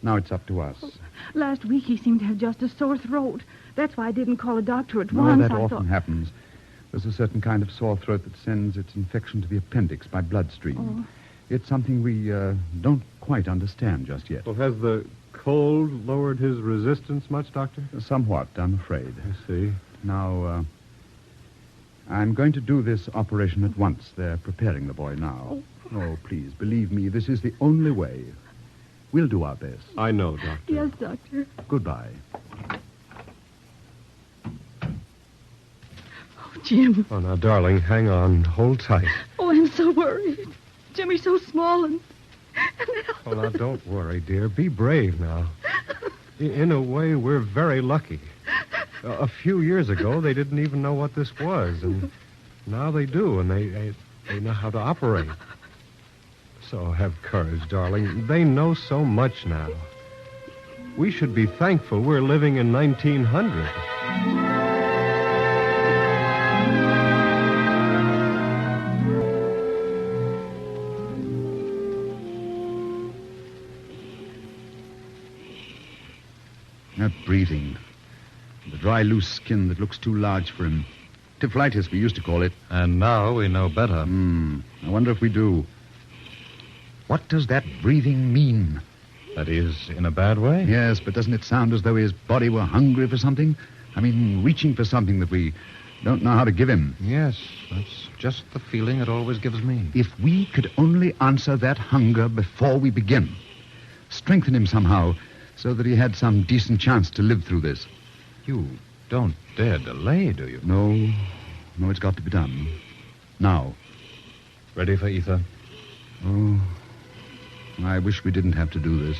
Now it's up to us. Last week he seemed to have just a sore throat. That's why I didn't call a doctor at No, once. that I often thought... happens. There's a certain kind of sore throat that sends its infection to the appendix by bloodstream. Oh. It's something we don't quite understand just yet. Well, has the cold lowered his resistance much, Doctor? Somewhat, I'm afraid. I see. Now, I'm going to do this operation at once. They're preparing the boy now. Oh, please, believe me, this is the only way. We'll do our best. I know, Doctor. Yes, Doctor. Goodbye. Oh, Jim. Oh, now, darling, hang on. Hold tight. Oh, I'm so worried. Jimmy's so small and Oh, now, don't worry, dear. Be brave now. In a way, we're very lucky. A few years ago, they didn't even know what this was, and now they do, and they know how to operate. So have courage, darling. They know so much now. We should be thankful we're living in 1900. That breathing. The dry, loose skin that looks too large for him. Typhlitis, we used to call it. And now we know better. I wonder if we do. What does that breathing mean? That is, in a bad way? Yes, but doesn't it sound as though his body were hungry for something? I mean, reaching for something that we don't know how to give him. Yes, that's just the feeling it always gives me. If we could only answer that hunger before we begin. Strengthen him somehow. so that he had some decent chance to live through this. You don't dare delay, do you? No, it's got to be done. Now. Ready for ether? Oh, I wish we didn't have to do this.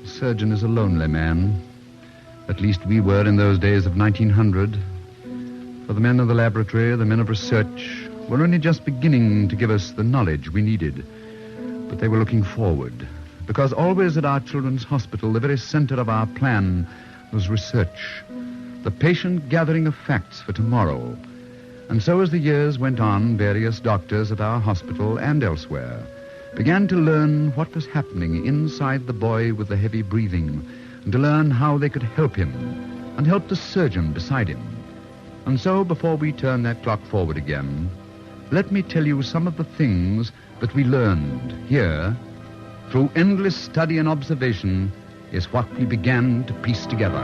The surgeon is a lonely man. At least we were in those days of 1900. For the men of the laboratory, the men of research, were only just beginning to give us the knowledge we needed. But they were looking forward. Because always at our children's hospital, the very center of our plan was research. The patient gathering of facts for tomorrow. And so as the years went on, various doctors at our hospital and elsewhere began to learn what was happening inside the boy with the heavy breathing, and to learn how they could help him and help the surgeon beside him. And so, before we turn that clock forward again, let me tell you some of the things that we learned here through endless study and observation is what we began to piece together.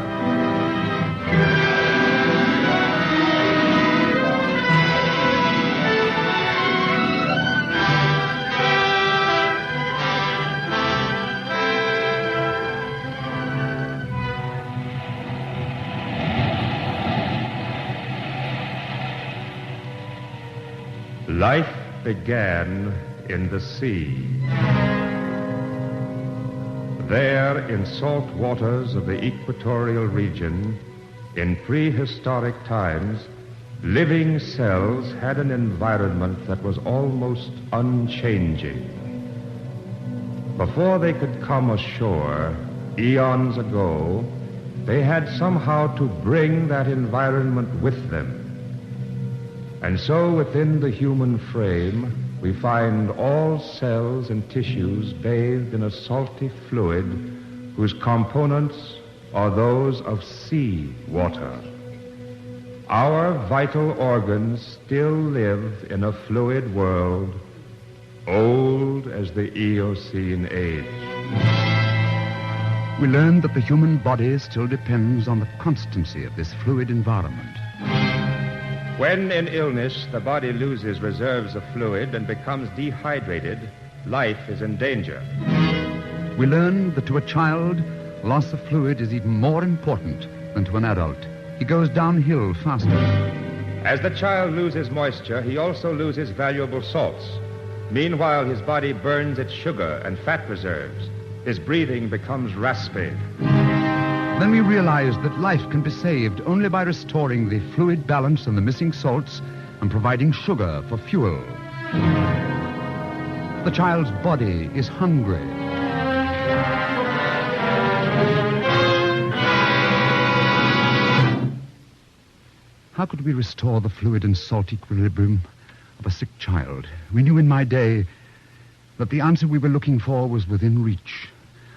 Life began in the sea. There, in salt waters of the equatorial region, in prehistoric times, living cells had an environment that was almost unchanging. Before they could come ashore, eons ago, they had somehow to bring that environment with them. And so within the human frame, we find all cells and tissues bathed in a salty fluid whose components are those of sea water. Our vital organs still live in a fluid world, old as the Eocene age. We learned that the human body still depends on the constancy of this fluid environment. When in illness the body loses reserves of fluid and becomes dehydrated, life is in danger. We learned that to a child, loss of fluid is even more important than to an adult. He goes downhill faster. As the child loses moisture, he also loses valuable salts. Meanwhile, his body burns its sugar and fat reserves. His breathing becomes raspy. Then we realized that life can be saved only by restoring the fluid balance and the missing salts and providing sugar for fuel. The child's body is hungry. How could we restore the fluid and salt equilibrium of a sick child? We knew in my day that the answer we were looking for was within reach.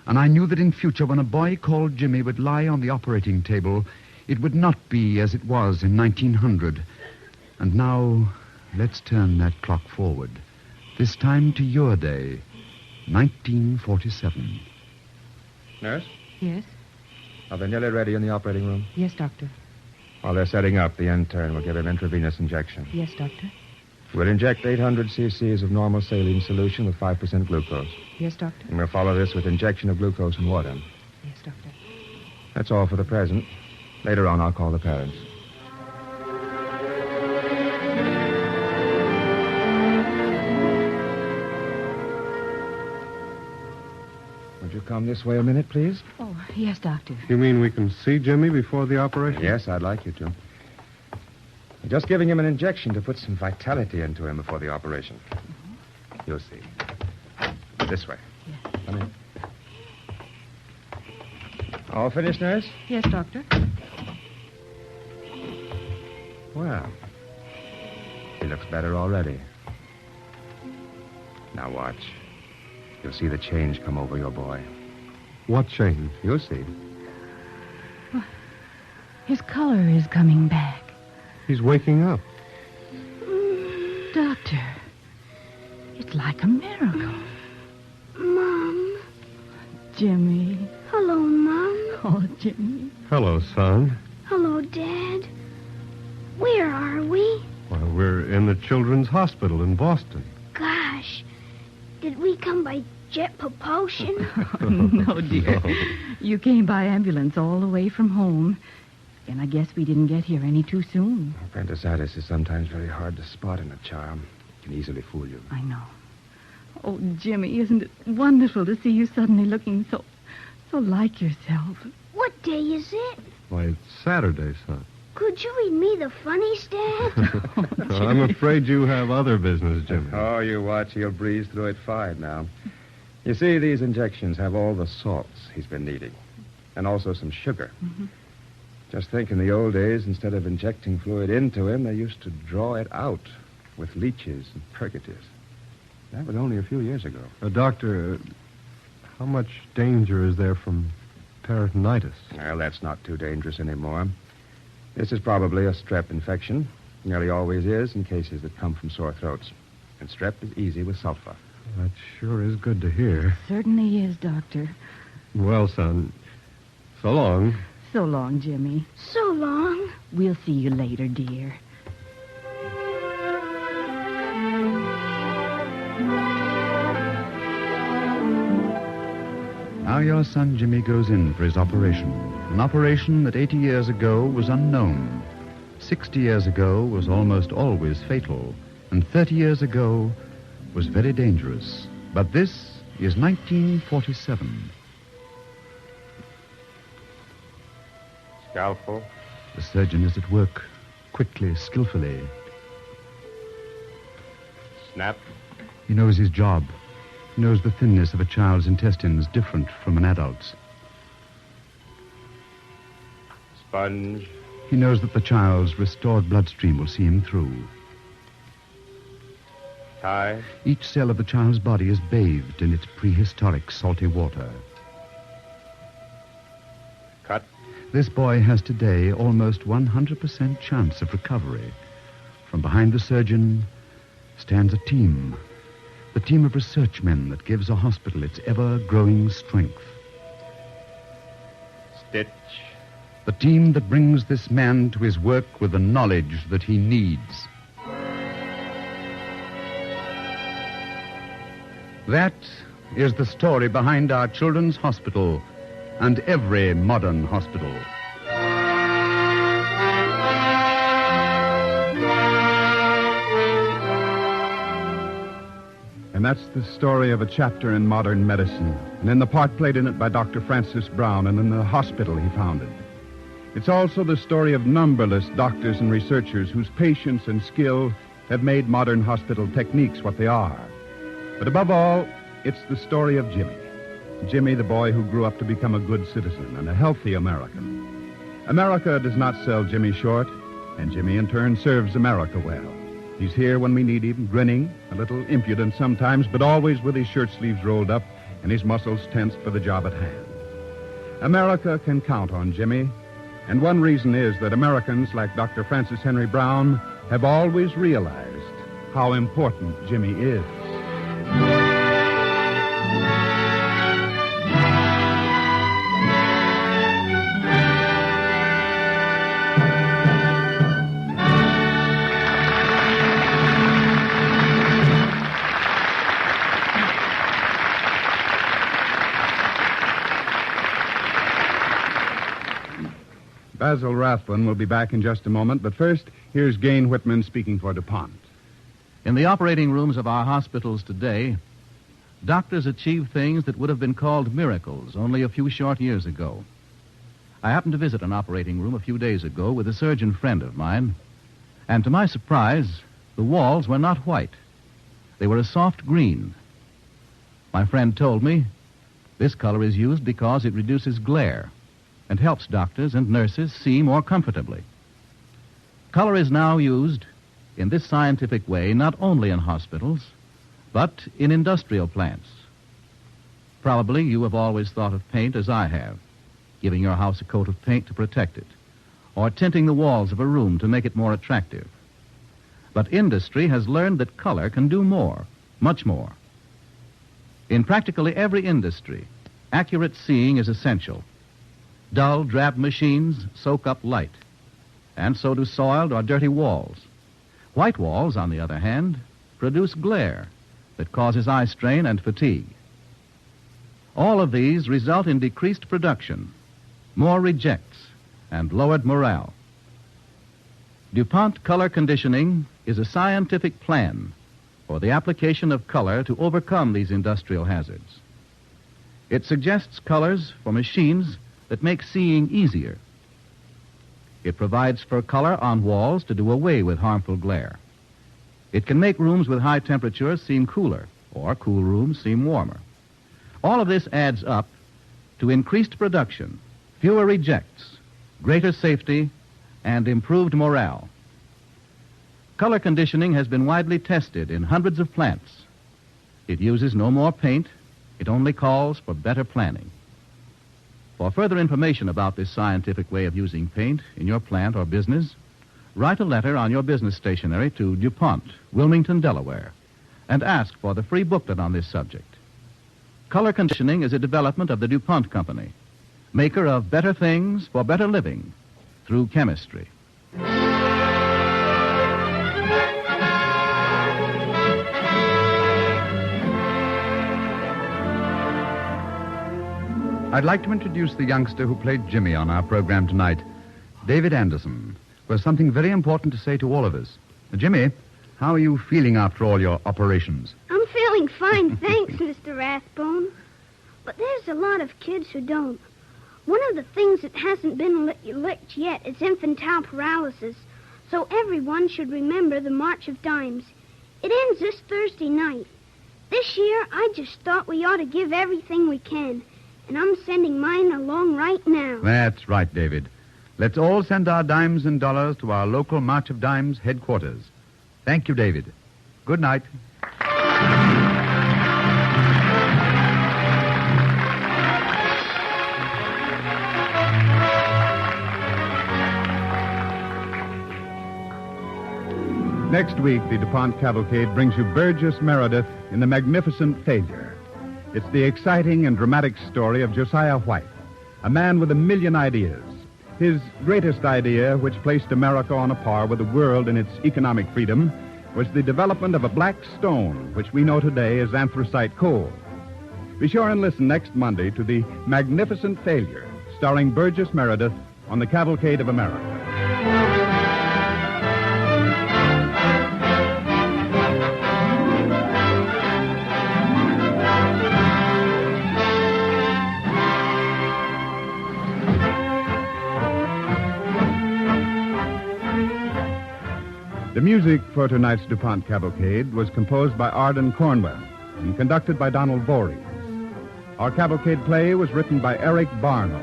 And I knew that in future, when a boy called Jimmy would lie on the operating table, it would not be as it was in 1900. And now, let's turn that clock forward. This time to your day, 1947. Nurse? Yes? Are they nearly ready in the operating room? Yes, Doctor. While they're setting up, the intern will give him intravenous injection. Yes, Doctor. We'll inject 800 cc's of normal saline solution with 5% glucose. Yes, Doctor. And we'll follow this with injection of glucose and water. Yes, Doctor. That's all for the present. Later on, I'll call the parents. Would you come this way a minute, please? Oh, yes, Doctor. You mean we can see Jimmy before the operation? Yes, I'd like you to. I'm just giving him an injection to put some vitality into him before the operation. You'll see. This way. Yes. Come in. All finished, nurse? Yes, Doctor. Well, he looks better already. Now watch. You'll see the change come over your boy. What change? You'll see. His color is coming back. He's waking up. Doctor, it's like a miracle. Mom. Jimmy. Hello, Mom. Oh, Jimmy. Hello, son. Hello, Dad. Where are we? Well, we're in the Children's Hospital in Boston. Gosh, did we come by jet propulsion? No, dear. You came by ambulance all the way from home. And I guess we didn't get here any too soon. Appendicitis is sometimes very hard to spot in a child. It can easily fool you. I know. Oh, Jimmy, isn't it wonderful to see you suddenly looking so like yourself? What day is it? Why, it's Saturday, son. Could you read me the funnies, Dad? I'm afraid you have other business, Jimmy. Oh, you watch. He'll breeze through it fine now. You see, these injections have all the salts he's been needing, and also some sugar. Mm-hmm. Just think, in the old days, instead of injecting fluid into him, they used to draw it out with leeches and purgatives. That was only a few years ago. Doctor, how much danger is there from peritonitis? Well, that's not too dangerous anymore. This is probably a strep infection. Nearly always is in cases that come from sore throats. And strep is easy with sulfur. That sure is good to hear. Certainly is, Doctor. Well, son, so long. So long, Jimmy. So long. We'll see you later, dear. Now your son Jimmy goes in for his operation. An operation that 80 years ago was unknown. 60 years ago was almost always fatal. And 30 years ago was very dangerous. But this is 1947. Scalpel. The surgeon is at work, quickly, skillfully. Snap. He knows his job. He knows the thinness of a child's intestines different from an adult's. Sponge. He knows that the child's restored bloodstream will see him through. Tie. Each cell of the child's body is bathed in its prehistoric salty water. Cut. This boy has today almost 100% chance of recovery. From behind the surgeon stands a team. The team of research men that gives a hospital its ever-growing strength. Stitch. The team that brings this man to his work with the knowledge that he needs. That is the story behind our children's hospital and every modern hospital. And that's the story of a chapter in modern medicine, and in the part played in it by Dr. Francis Brown and in the hospital he founded. It's also the story of numberless doctors and researchers whose patience and skill have made modern hospital techniques what they are. But above all, it's the story of Jimmy. Jimmy, the boy who grew up to become a good citizen and a healthy American. America does not sell Jimmy short, and Jimmy in turn serves America well. He's here when we need him, grinning, a little impudent sometimes, but always with his shirt sleeves rolled up and his muscles tensed for the job at hand. America can count on Jimmy, and one reason is that Americans like Dr. Francis Henry Brown have always realized how important Jimmy is. Basil Rathbun will be back in just a moment, but first, here's Gain Whitman speaking for DuPont. In the operating rooms of our hospitals today, doctors achieve things that would have been called miracles only a few short years ago. I happened to visit an operating room a few days ago with a surgeon friend of mine, and to my surprise, the walls were not white. They were a soft green. My friend told me this color is used because it reduces glare and helps doctors and nurses see more comfortably. Color is now used in this scientific way not only in hospitals, but in industrial plants. Probably you have always thought of paint as I have, giving your house a coat of paint to protect it, or tinting the walls of a room to make it more attractive. But industry has learned that color can do more, much more. In practically every industry, accurate seeing is essential. Dull, drab machines soak up light. and so do soiled or dirty walls. White walls, on the other hand, produce glare that causes eye strain and fatigue. All of these result in decreased production, more rejects, and lowered morale. DuPont Color Conditioning is a scientific plan for the application of color to overcome these industrial hazards. It suggests colors for machines that make seeing easier. It provides for color on walls to do away with harmful glare. It can make rooms with high temperatures seem cooler, or cool rooms seem warmer. All of this adds up to increased production, fewer rejects, greater safety, and improved morale. Color conditioning has been widely tested in hundreds of plants. It uses no more paint. It only calls for better planning. For further information about this scientific way of using paint in your plant or business, write a letter on your business stationery to DuPont, Wilmington, Delaware, and ask for the free booklet on this subject. Color conditioning is a development of the DuPont Company, maker of better things for better living through chemistry. I'd like to introduce the youngster who played Jimmy on our program tonight, David Anderson, who has something very important to say to all of us. Jimmy, how are you feeling after all your operations? I'm feeling fine, thanks, Mr. Rathbone. But there's a lot of kids who don't. One of the things that hasn't been licked yet is infantile paralysis, so everyone should remember the March of Dimes. It ends this Thursday night. This year, I just thought we ought to give everything we can. And I'm sending mine along right now. That's right, David. Let's all send our dimes and dollars to our local March of Dimes headquarters. Thank you, David. Good night. Next week, the DuPont Cavalcade brings you Burgess Meredith in The Magnificent Failure. It's the exciting and dramatic story of Josiah White, a man with a million ideas. His greatest idea, which placed America on a par with the world in its economic freedom, was the development of a black stone, which we know today as anthracite coal. Be sure and listen next Monday to The Magnificent Failure, starring Burgess Meredith on the Cavalcade of America. The music for tonight's DuPont Cavalcade was composed by Arden Cornwell and conducted by Donald Voorhees. Our cavalcade play was written by Eric Barnow.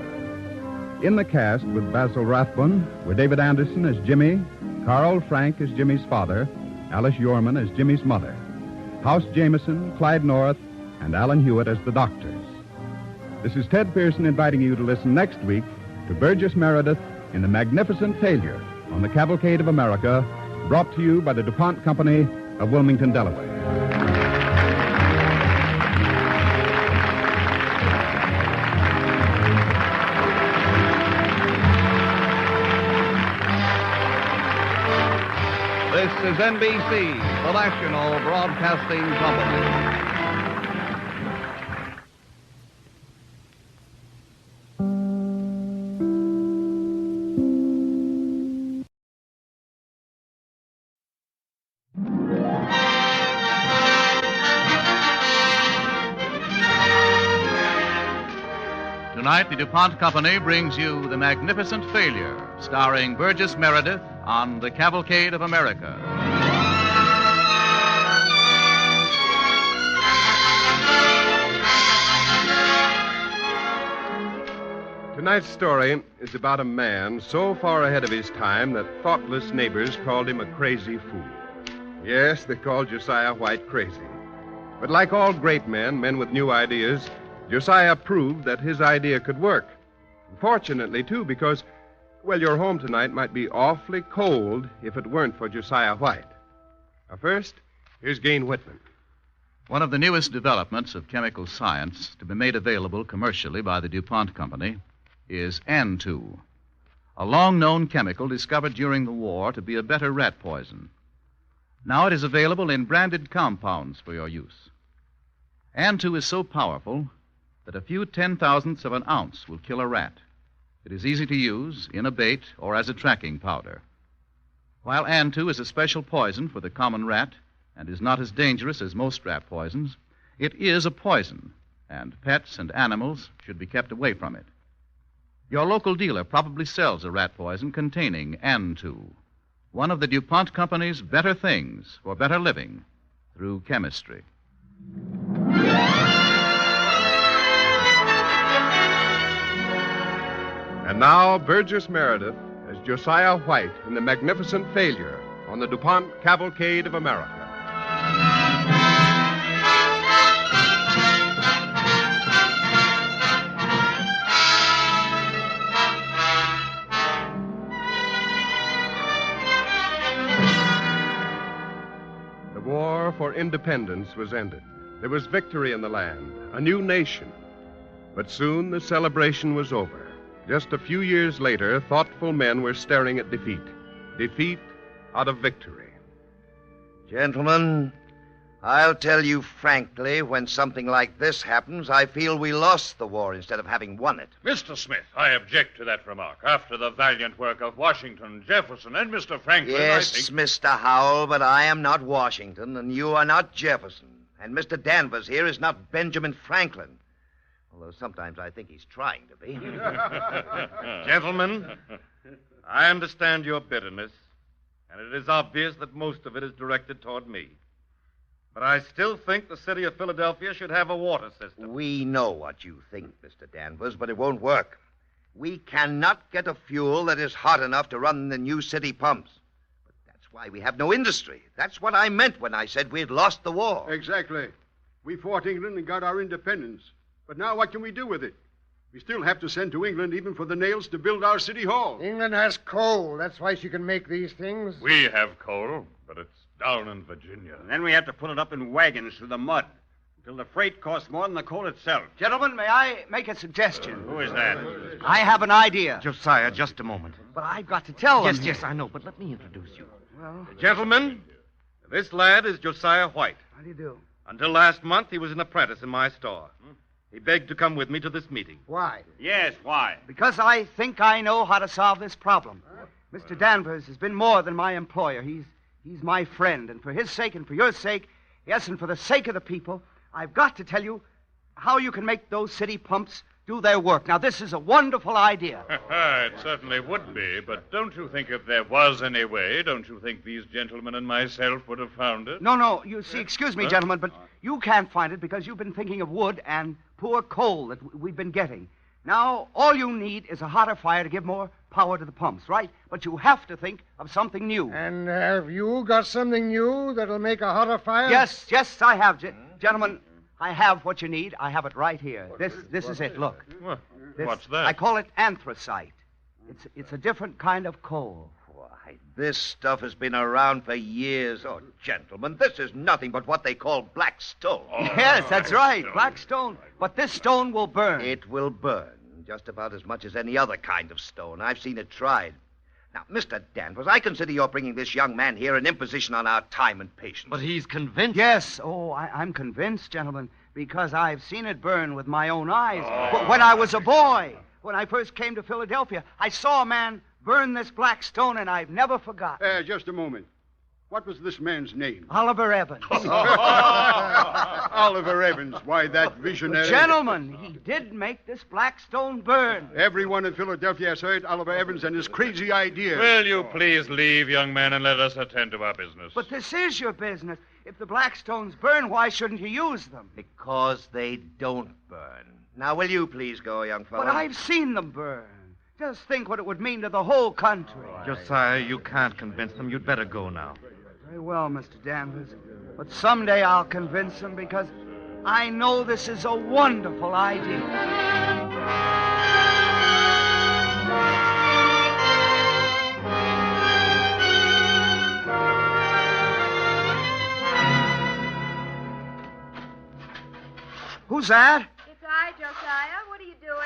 In the cast with Basil Rathbone were David Anderson as Jimmy, Carl Frank as Jimmy's father, Alice Yorman as Jimmy's mother, House Jameson, Clyde North, and Alan Hewitt as the doctors. This is Ted Pearson inviting you to listen next week to Burgess Meredith in The Magnificent Failure on the Cavalcade of America, brought to you by the DuPont Company of Wilmington, Delaware. This is NBC, the National Broadcasting Company. Tonight, the DuPont Company brings you The Magnificent Failure, starring Burgess Meredith on the Cavalcade of America. Tonight's story is about a man so far ahead of his time that thoughtless neighbors called him a crazy fool. Yes, they called Josiah White crazy. But like all great men, men with new ideas, Josiah proved that his idea could work. Fortunately, too, because, well, your home tonight might be awfully cold if it weren't for Josiah White. Now, first, here's Gain Whitman. One of the newest developments of chemical science to be made available commercially by the DuPont Company is N2, a long-known chemical discovered during the war to be a better rat poison. Now it is available in branded compounds for your use. An-2 is so powerful that a few 10,000ths of an ounce will kill a rat. It is easy to use in a bait or as a tracking powder. While An-2 is a special poison for the common rat and is not as dangerous as most rat poisons, it is a poison, and pets and animals should be kept away from it. Your local dealer probably sells a rat poison containing An-2, one of the DuPont Company's better things for better living through chemistry. And now, Burgess Meredith as Josiah White in The Magnificent Failure on the DuPont Cavalcade of America. The war for independence was ended. There was victory in the land, a new nation. But soon the celebration was over. Just a few years later, thoughtful men were staring at defeat. Defeat out of victory. Gentlemen, I'll tell you frankly, when something like this happens, I feel we lost the war instead of having won it. Mr. Smith, I object to that remark. After the valiant work of Washington, Jefferson, and Mr. Franklin, Yes, I think... Mr. Howell, but I am not Washington, and you are not Jefferson. And Mr. Danvers here is not Benjamin Franklin. Although sometimes I think he's trying to be. Gentlemen, I understand your bitterness, and it is obvious that most of it is directed toward me. But I still think the city of Philadelphia should have a water system. We know what you think, Mr. Danvers, but it won't work. We cannot get a fuel that is hot enough to run the new city pumps. But that's why we have no industry. That's what I meant when I said we had lost the war. Exactly. We fought England and got our independence. But now what can we do with it? We still have to send to England even for the nails to build our city hall. England has coal. That's why she can make these things. We have coal, but it's down in Virginia. And then we have to put it up in wagons through the mud until the freight costs more than the coal itself. Gentlemen, may I make a suggestion? Who is that? I have an idea. Josiah, just a moment. But I've got to tell them. Yes, I know, but let me introduce you. Well, Gentlemen, this lad is Josiah White. how do you do? Until last month, he was an apprentice in my store. He begged to come with me to this meeting. Why? Yes, why? Because I think I know how to solve this problem. Mr. Danvers has been more than my employer. He's my friend, and for his sake and for your sake, yes, and for the sake of the people, I've got to tell you how you can make those city pumps do their work. Now, this is a wonderful idea. It certainly would be, but don't you think if there was any way, don't you think these gentlemen and myself would have found it? No, you see, excuse me, gentlemen, but you can't find it because you've been thinking of wood and poor coal that we've been getting. Now, all you need is a hotter fire to give more power to the pumps, right? But you have to think of something new. And have you got something new that'll make a hotter fire? Yes, I have, gentlemen. I have what you need. I have it right here. This is it. Look. What's that? I call it anthracite. It's a different kind of coal. Why, this stuff has been around for years. Oh, gentlemen, this is nothing but what they call black stone. Yes, that's right. Black stone. But this stone will burn. It will burn just about as much as any other kind of stone. I've seen it tried. Now, Mr. Danvers, I consider your bringing this young man here an imposition on our time and patience. But he's convinced. Yes. Oh, I'm convinced, gentlemen, because I've seen it burn with my own eyes. When I was a boy, when I first came to Philadelphia, I saw a man burn this black stone, and I've never forgotten. Just a moment. What was this man's name? Oliver Evans. Oliver Evans. Why, that visionary. Gentlemen, he did make this black stone burn. Everyone in Philadelphia has heard Oliver Evans and his crazy idea. Will you please leave, young man, and let us attend to our business? But this is your business. If the black stones burn, why shouldn't you use them? Because they don't burn. Now, will you please go, young fellow? But I've seen them burn. Just think what it would mean to the whole country. Josiah, you can't convince them. You'd better go now. Very well, Mr. Danvers. But someday I'll convince them because I know this is a wonderful idea. Who's that? It's I, Josiah. What are you doing?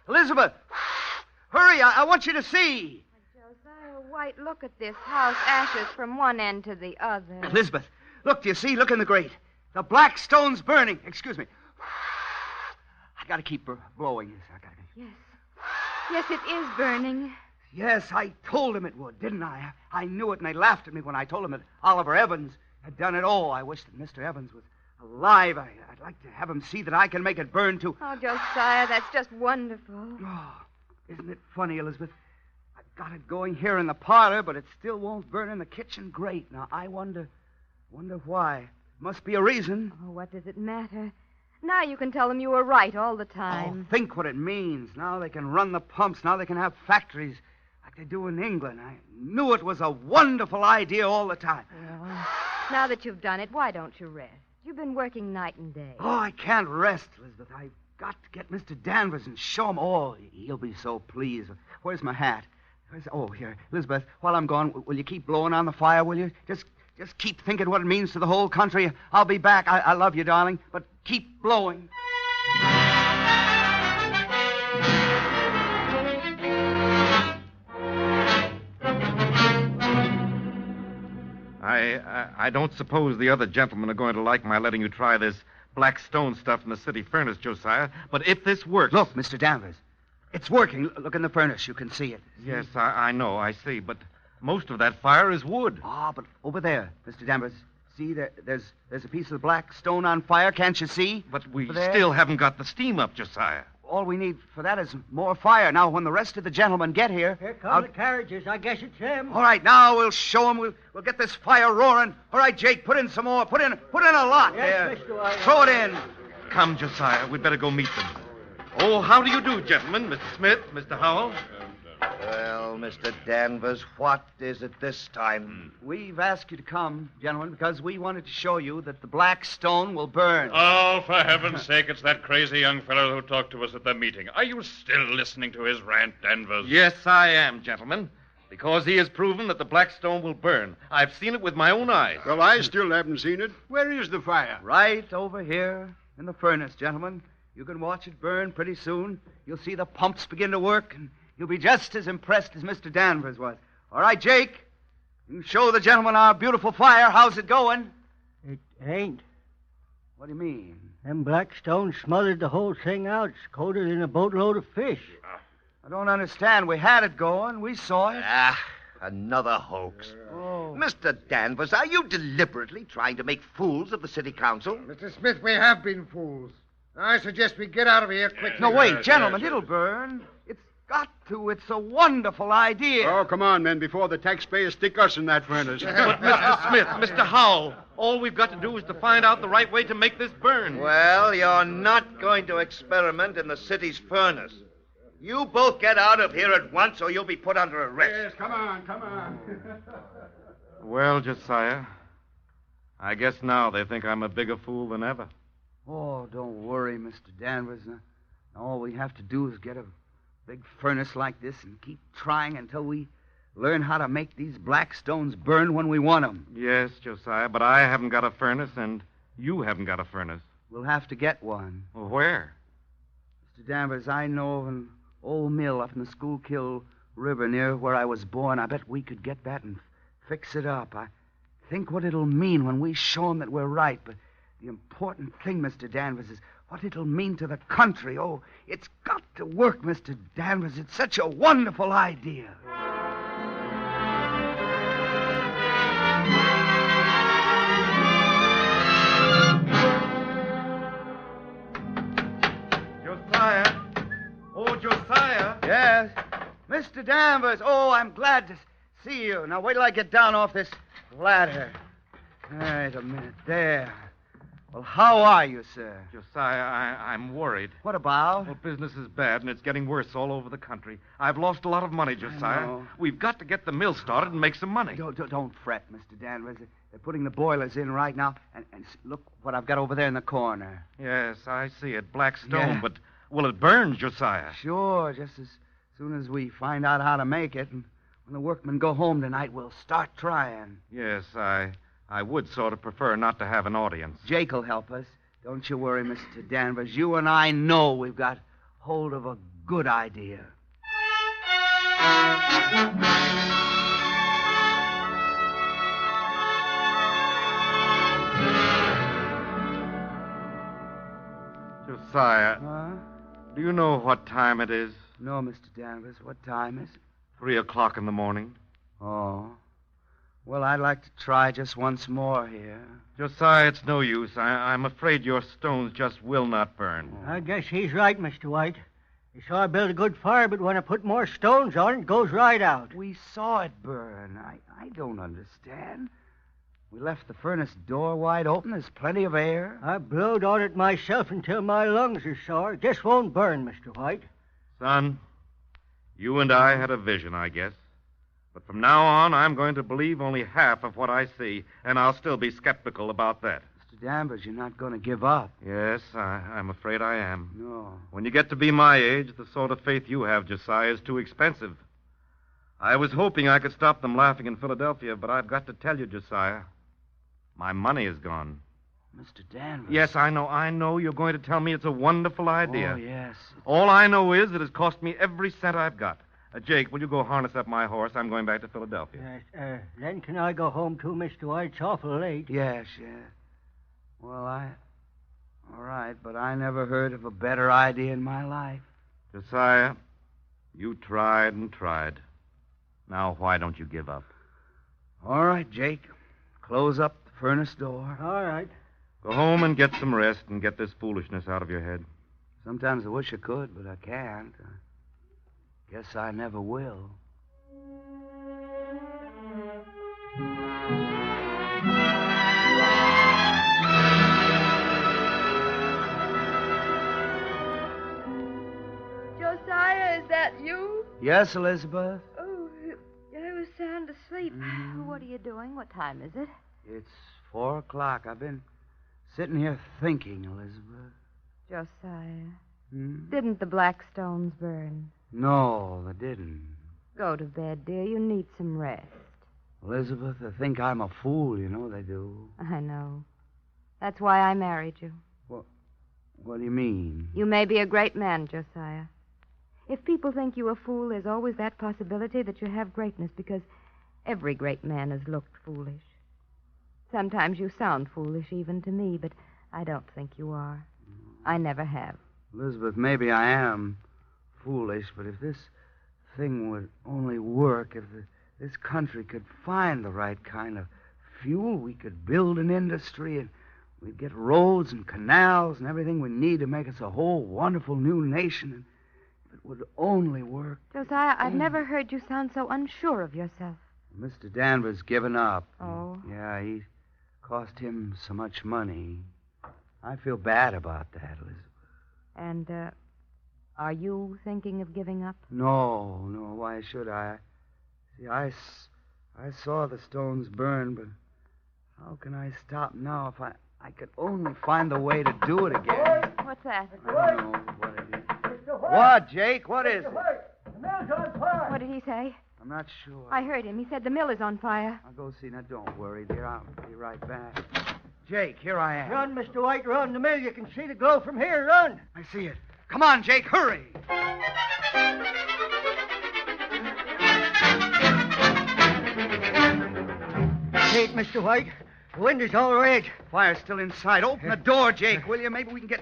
Elizabeth! Hurry, I want you to see. Josiah White, look at this house, ashes from one end to the other. Elizabeth, look, do you see? Look in the grate. The black stone's burning. Excuse me. I gotta keep blowing this. Yes. Yes, it is burning. Yes, I told him it would, didn't I? I knew it, and they laughed at me when I told him that Oliver Evans had done it. Oh, I wish that Mr. Evans was alive. I'd like to have him see that I can make it burn, too. Oh, Josiah, that's just wonderful. Oh, isn't it funny, Elizabeth? I've got it going here in the parlor, but it still won't burn in the kitchen grate. Now, I wonder why. Must be a reason. Oh, what does it matter? Now you can tell them you were right all the time. Oh, think what it means. Now they can run the pumps. Now they can have factories like they do in England. I knew it was a wonderful idea all the time. Well, now that you've done it, why don't you rest? You've been working night and day. Oh, I can't rest, Elizabeth. I've got to get Mr. Danvers and show him. Oh, he'll be so pleased. Where's my hat? Oh, here. Elizabeth, while I'm gone, will you keep blowing on the fire, will you? Just keep thinking what it means to the whole country. I'll be back. I love you, darling, but keep blowing. I don't suppose the other gentlemen are going to like my letting you try this black stone stuff in the city furnace, Josiah. But if this works... Look, Mr. Danvers. It's working. Look in the furnace. You can see it. Yes, I know. I see. But most of that fire is wood. Ah, but over there, Mr. Danvers. See, there's a piece of black stone on fire. Can't you see? But we still haven't got the steam up, Josiah. All we need for that is more fire. Now, when the rest of the gentlemen get here... Here come the carriages. I guess it's them. All right, now we'll show them. We'll get this fire roaring. All right, Jake, put in some more. Put in a lot yes, there. Mr. White. Throw it in. Come, Josiah. We'd better go meet them. Oh, how do you do, gentlemen? Mr. Smith, Mr. Howell. Well, Mr. Danvers, what is it this time? We've asked you to come, gentlemen, because we wanted to show you that the black stone will burn. Oh, for heaven's sake, it's that crazy young fellow who talked to us at the meeting. Are you still listening to his rant, Danvers? Yes, I am, gentlemen. Because he has proven that the black stone will burn. I've seen it with my own eyes. Well, I still haven't seen it. Where is the fire? Right over here in the furnace, gentlemen. You can watch it burn pretty soon. You'll see the pumps begin to work, and you'll be just as impressed as Mr. Danvers was. All right, Jake. You can show the gentlemen our beautiful fire. How's it going? It ain't. What do you mean? Them black stones smothered the whole thing out. It's coated in a boatload of fish. I don't understand. We had it going. We saw it. Ah, another hoax. Oh. Mr. Danvers, are you deliberately trying to make fools of the city council? Mr. Smith, we have been fools. I suggest we get out of here quickly. No, wait, gentlemen, it'll burn. It's got to. It's a wonderful idea. Oh, come on, men, before the taxpayers stick us in that furnace. But, Mr. Smith, Mr. Howell, all we've got to do is to find out the right way to make this burn. Well, you're not going to experiment in the city's furnace. You both get out of here at once, or you'll be put under arrest. Yes, come on. Well, Josiah, I guess now they think I'm a bigger fool than ever. Oh, don't worry, Mr. Danvers. All we have to do is get a big furnace like this and keep trying until we learn how to make these black stones burn when we want them. Yes, Josiah, but I haven't got a furnace, and you haven't got a furnace. We'll have to get one. Well, where? Mr. Danvers, I know of an old mill up in the Schuylkill River near where I was born. I bet we could get that and fix it up. I think what it'll mean when we show them that we're right, but the important thing, Mr. Danvers, is what it'll mean to the country. Oh, it's got to work, Mr. Danvers. It's such a wonderful idea. Josiah. Oh, Josiah. Yes? Mr. Danvers. Oh, I'm glad to see you. Now, wait till I get down off this ladder. Wait a minute. There. Well, how are you, sir? Josiah, I'm worried. What about? Well, business is bad, and it's getting worse all over the country. I've lost a lot of money, Josiah. We've got to get the mill started and make some money. Don't fret, Mr. Danvers. They're putting the boilers in right now. And look what I've got over there in the corner. Yes, I see it. Black stone, Yeah. but will it burn, Josiah? Sure, just as soon as we find out how to make it. And when the workmen go home tonight, we'll start trying. Yes, I would sort of prefer not to have an audience. Jake will help us. Don't you worry, Mr. Danvers. You and I know we've got hold of a good idea. Josiah, Huh? do you know what time it is? No, Mr. Danvers. What time is it? 3 o'clock in the morning. Oh. Well, I'd like to try just once more here. Josiah, it's no use. I'm afraid your stones just will not burn. I guess he's right, Mr. White. You saw I built a good fire, but when I put more stones on it, it goes right out. We saw it burn. I don't understand. We left the furnace door wide open. There's plenty of air. I blowed on it myself until my lungs are sore. It just won't burn, Mr. White. Son, you and I had a vision, I guess. But from now on, I'm going to believe only half of what I see, and I'll still be skeptical about that. Mr. Danvers, you're not going to give up. Yes, I'm afraid I am. No. When you get to be my age, the sort of faith you have, Josiah, is too expensive. I was hoping I could stop them laughing in Philadelphia, but I've got to tell you, Josiah, my money is gone. Mr. Danvers. Yes, I know. You're going to tell me it's a wonderful idea. Oh, yes. All I know is it has cost me every cent I've got. Jake, will you go harness up my horse? I'm going back to Philadelphia. Then can I go home too, Mr. White? It's awful late. Yes. Well, all right, but I never heard of a better idea in my life. Josiah, you tried and tried. Now, why don't you give up? All right, Jake. Close up the furnace door. All right. Go home and get some rest and get this foolishness out of your head. Sometimes I wish I could, but I can't. Guess I never will. Josiah, is that you? Yes, Elizabeth? Oh, I was sound asleep. What are you doing? What time is it? It's 4 o'clock. I've been sitting here thinking, Elizabeth. Josiah, didn't the black stones burn? No, they didn't. Go to bed, dear. You need some rest. Elizabeth, they think I'm a fool. You know they do. I know. That's why I married you. What do you mean? You may be a great man, Josiah. If people think you a fool, there's always that possibility that you have greatness, because every great man has looked foolish. Sometimes you sound foolish even to me, but I don't think you are. I never have. Elizabeth, maybe I am foolish, but if this thing would only work, if this country could find the right kind of fuel, we could build an industry and we'd get roads and canals and everything we need to make us a whole wonderful new nation. And if it would only work. Josiah, I've never heard you sound so unsure of yourself. Mr. Danvers given up. Oh? Yeah, he cost him so much money. I feel bad about that, Elizabeth. And, are you thinking of giving up? No. Why should I? See, I saw the stones burn, but how can I stop now if I could only find the way to do it again? What's that? I don't know what it is. What, Jake? What is it? The mill's on fire. What did he say? I'm not sure. I heard him. He said the mill is on fire. I'll go see. Now, don't worry, dear. I'll be right back. Jake, here I am. Run, Mr. White, run. The mill, you can see the glow from here. Run. I see it. Come on, Jake, hurry. Wait, Mr. White. The window's all red. Fire's still inside. Open the door, Jake, will you? Maybe we can get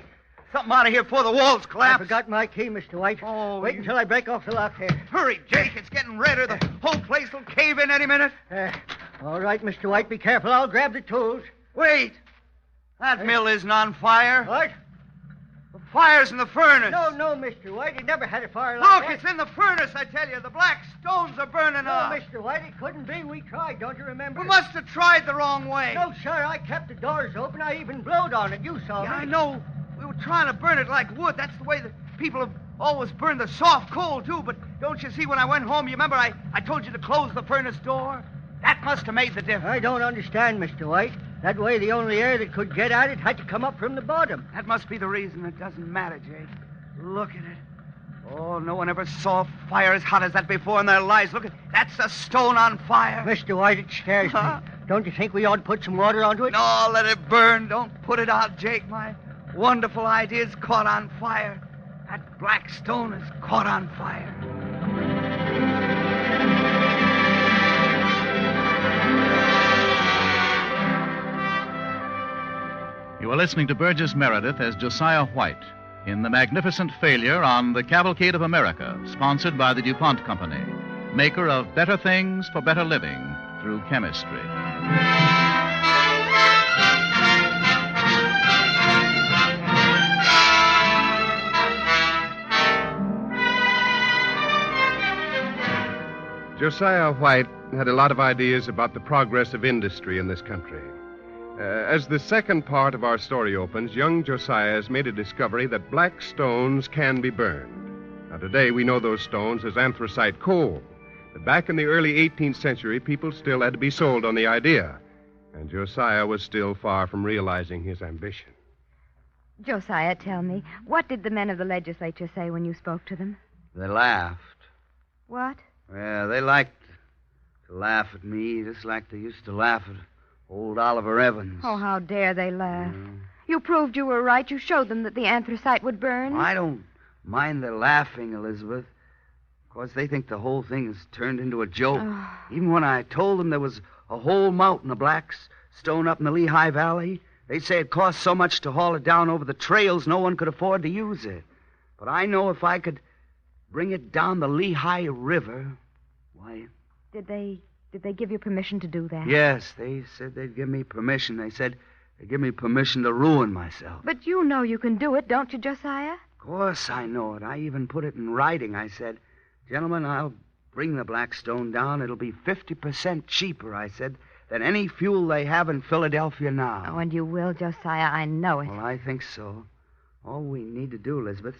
something out of here before the walls collapse. I forgot my key, Mr. White. Oh, Wait until I break off the lock here. Hurry, Jake. It's getting redder. The whole place will cave in any minute. All right, Mr. White. Be careful. I'll grab the tools. Wait. That mill isn't on fire. What? The fire's in the furnace. No, Mr. White. It never had a fire like that. Look, it's in the furnace, I tell you. The black stones are burning up. No, Mr. White, it couldn't be. We tried, don't you remember? We must have tried the wrong way. No, sir, I kept the doors open. I even blowed on it. You saw me. I know. We were trying to burn it like wood. That's the way the people have always burned the soft coal, too. But don't you see, when I went home, you remember I told you to close the furnace door? That must have made the difference. I don't understand, Mr. White. That way, the only air that could get at it had to come up from the bottom. That must be the reason. It doesn't matter, Jake. Look at it. Oh, no one ever saw fire as hot as that before in their lives. Look at that's a stone on fire. Mr. White, it scares me. Don't you think we ought to put some water onto it? No, let it burn. Don't put it out, Jake. My wonderful idea's caught on fire. That black stone is caught on fire. You are listening to Burgess Meredith as Josiah White in The Magnificent Failure on the Cavalcade of America, sponsored by the DuPont Company, maker of better things for better living through chemistry. Josiah White had a lot of ideas about the progress of industry in this country. As the second part of our story opens, young Josiah has made a discovery that black stones can be burned. Now, today we know those stones as anthracite coal. But back in the early 18th century, people still had to be sold on the idea. And Josiah was still far from realizing his ambition. Josiah, tell me, what did the men of the legislature say when you spoke to them? They laughed. What? Yeah, they liked to laugh at me just like they used to laugh at old Oliver Evans. Oh, how dare they laugh. You proved you were right. You showed them that the anthracite would burn. I don't mind their laughing, Elizabeth. Of course, they think the whole thing has turned into a joke. Even when I told them there was a whole mountain of black stone up in the Lehigh Valley, they'd say it cost so much to haul it down over the trails no one could afford to use it. But I know if I could bring it down the Lehigh River, why... Did they give you permission to do that? Yes, they said they'd give me permission. They said they'd give me permission to ruin myself. But you know you can do it, don't you, Josiah? Of course I know it. I even put it in writing. I said, gentlemen, I'll bring the black stone down. It'll be 50% cheaper, I said, than any fuel they have in Philadelphia now. Oh, and you will, Josiah. I know it. Well, I think so. All we need to do, Elizabeth,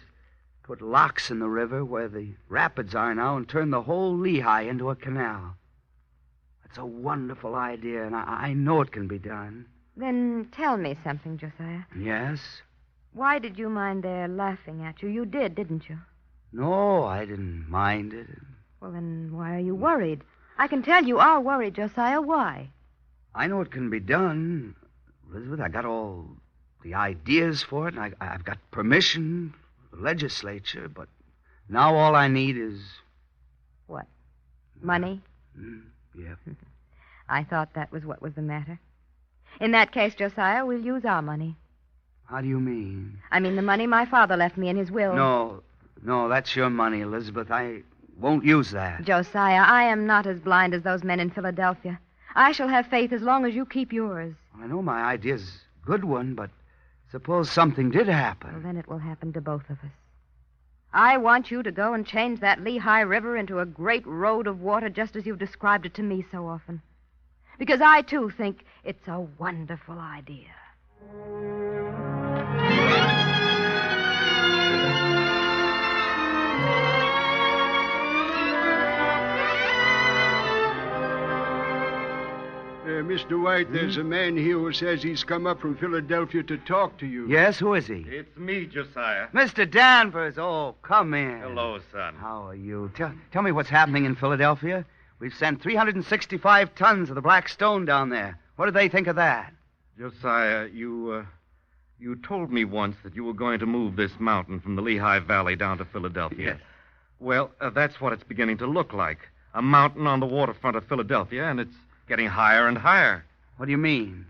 put locks in the river where the rapids are now and turn the whole Lehigh into a canal. That's a wonderful idea, and I know it can be done. Then tell me something, Josiah. Yes? Why did you mind their laughing at you? You did, didn't you? No, I didn't mind it. Well, then why are you worried? I can tell you are worried, Josiah. Why? I know it can be done. Elizabeth, I got all the ideas for it, and I've got permission from the legislature, but now all I need is... What? Money? Yeah. I thought that was what was the matter. In that case, Josiah, we'll use our money. How do you mean? I mean the money my father left me in his will. No, that's your money, Elizabeth. I won't use that. Josiah, I am not as blind as those men in Philadelphia. I shall have faith as long as you keep yours. I know my idea's a good one, but suppose something did happen. Well, then it will happen to both of us. I want you to go and change that Lehigh River into a great road of water just as you've described it to me so often. Because I, too, think it's a wonderful idea. Mr. White, there's a man here who says he's come up from Philadelphia to talk to you. Yes, who is he? It's me, Josiah. Mr. Danvers. Oh, come in. Hello, son. How are you? Tell me what's happening in Philadelphia. We've sent 365 tons of the black stone down there. What do they think of that? Josiah, you told me once that you were going to move this mountain from the Lehigh Valley down to Philadelphia. Yes. Well, that's what it's beginning to look like. A mountain on the waterfront of Philadelphia, and it's getting higher and higher. What do you mean?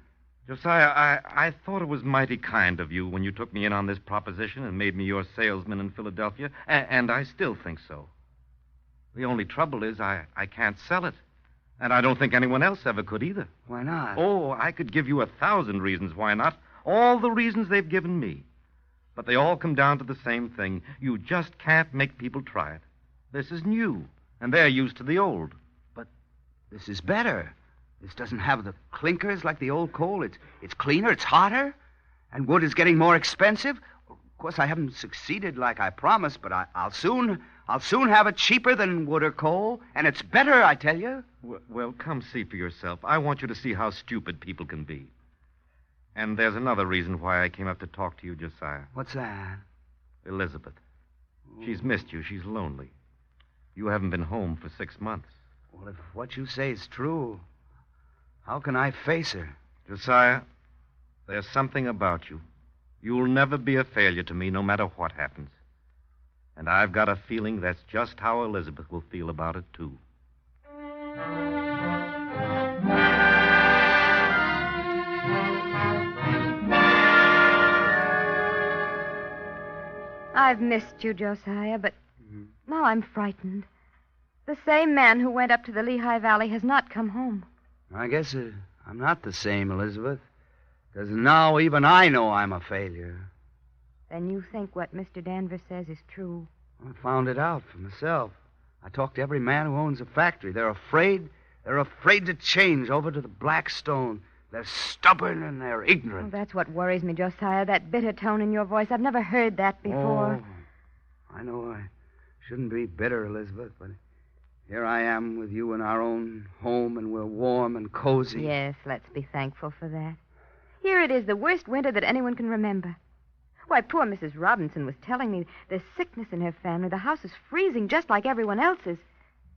Josiah, I thought it was mighty kind of you when you took me in on this proposition and made me your salesman in Philadelphia, and I still think so. The only trouble is I can't sell it. And I don't think anyone else ever could either. Why not? Oh, I could give you 1,000 reasons why not. All the reasons they've given me. But they all come down to the same thing. You just can't make people try it. This is new, and they're used to the old. But this is better. This doesn't have the clinkers like the old coal. It's cleaner, it's hotter, and wood is getting more expensive. Of course, I haven't succeeded like I promised, but I'll soon have it cheaper than wood or coal, and it's better, I tell you. Well, come see for yourself. I want you to see how stupid people can be. And there's another reason why I came up to talk to you, Josiah. What's that? Elizabeth. She's missed you. She's lonely. You haven't been home for 6 months. Well, if what you say is true, how can I face her? Josiah, there's something about you. You'll never be a failure to me, no matter what happens. And I've got a feeling that's just how Elizabeth will feel about it, too. I've missed you, Josiah, but now I'm frightened. The same man who went up to the Lehigh Valley has not come home. I guess I'm not the same, Elizabeth. Because now even I know I'm a failure. Then you think what Mr. Danvers says is true? I found it out for myself. I talked to every man who owns a factory. They're afraid. They're afraid to change over to the Black Stone. They're stubborn and they're ignorant. Oh, that's what worries me, Josiah, that bitter tone in your voice. I've never heard that before. Oh, I know I shouldn't be bitter, Elizabeth, but here I am with you in our own home, and we're warm and cozy. Yes, let's be thankful for that. Here it is, the worst winter that anyone can remember. Why, poor Mrs. Robinson was telling me there's sickness in her family. The house is freezing just like everyone else's.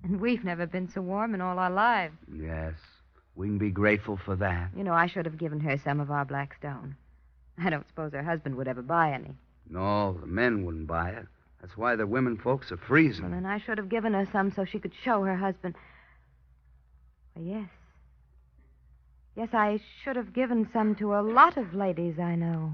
And we've never been so warm in all our lives. Yes, we can be grateful for that. You know, I should have given her some of our Blackstone. I don't suppose her husband would ever buy any. No, the men wouldn't buy it. That's why the women folks are freezing. Well, then I should have given her some so she could show her husband. Well, yes. Yes, I should have given some to a lot of ladies I know.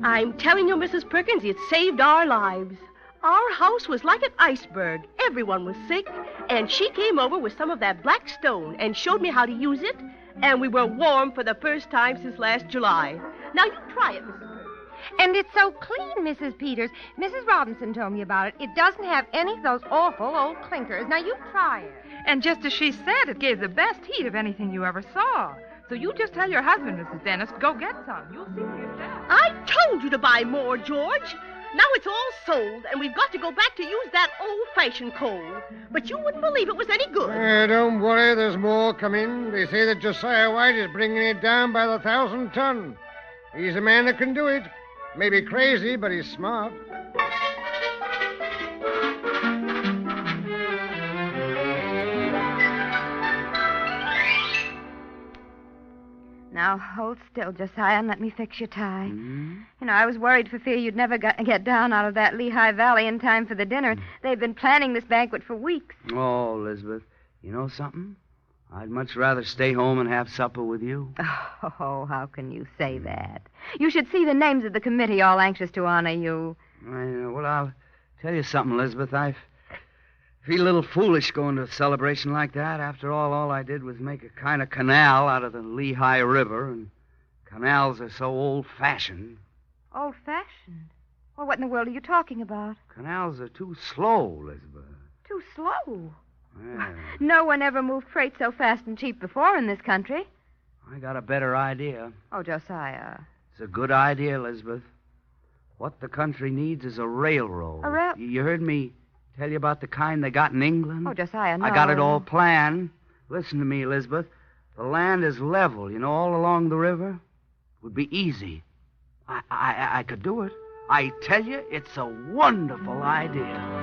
I'm telling you, Mrs. Perkins, it saved our lives. Our house was like an iceberg. Everyone was sick, and she came over with some of that black stone and showed me how to use it, and we were warm for the first time since last July. Now, you try it, Mrs. Perkins. And it's so clean, Mrs. Peters. Mrs. Robinson told me about it. It doesn't have any of those awful old clinkers. Now, you try it. And just as she said, it gave the best heat of anything you ever saw. So you just tell your husband, Mrs. Dennis, go get some. You'll see for yourself. I told you to buy more, George. Now it's all sold, and we've got to go back to use that old-fashioned coal. But you wouldn't believe it was any good. Don't worry, there's more coming. They say that Josiah White is bringing it down by the 1,000 ton. He's a man that can do it. Maybe crazy, but he's smart. Now, hold still, Josiah, and let me fix your tie. You know, I was worried for fear you'd never get down out of that Lehigh Valley in time for the dinner. They've been planning this banquet for weeks. Oh, Elizabeth, you know something? I'd much rather stay home and have supper with you. Oh, how can you say that? You should see the names of the committee all anxious to honor you. Well, I'll tell you something, Elizabeth. I feel a little foolish going to a celebration like that. After all I did was make a kind of canal out of the Lehigh River, and canals are so old-fashioned. Old-fashioned? Well, what in the world are you talking about? Canals are too slow, Elizabeth. Too slow? Yeah. No one ever moved freight so fast and cheap before in this country. I got a better idea. Oh, Josiah. It's a good idea, Elizabeth. What the country needs is a railroad. You heard me tell you about the kind they got in England? Oh, Josiah, no. I got it all planned. Listen to me, Elizabeth. The land is level, all along the river. It would be easy. I could do it. I tell you, it's a wonderful idea.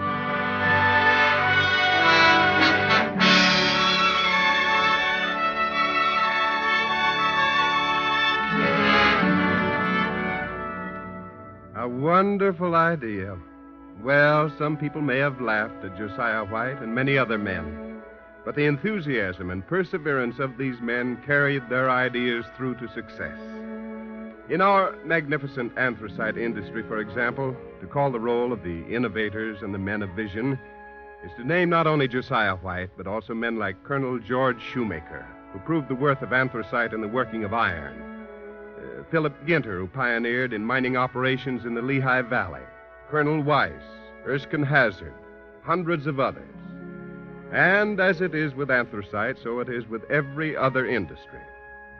A wonderful idea. Well, some people may have laughed at Josiah White and many other men, but the enthusiasm and perseverance of these men carried their ideas through to success. In our magnificent anthracite industry, for example, to call the roll of the innovators and the men of vision is to name not only Josiah White, but also men like Colonel George Shoemaker, who proved the worth of anthracite in the working of iron, Philip Ginter, who pioneered in mining operations in the Lehigh Valley, Colonel Weiss, Erskine Hazard, hundreds of others. And as it is with anthracite, so it is with every other industry.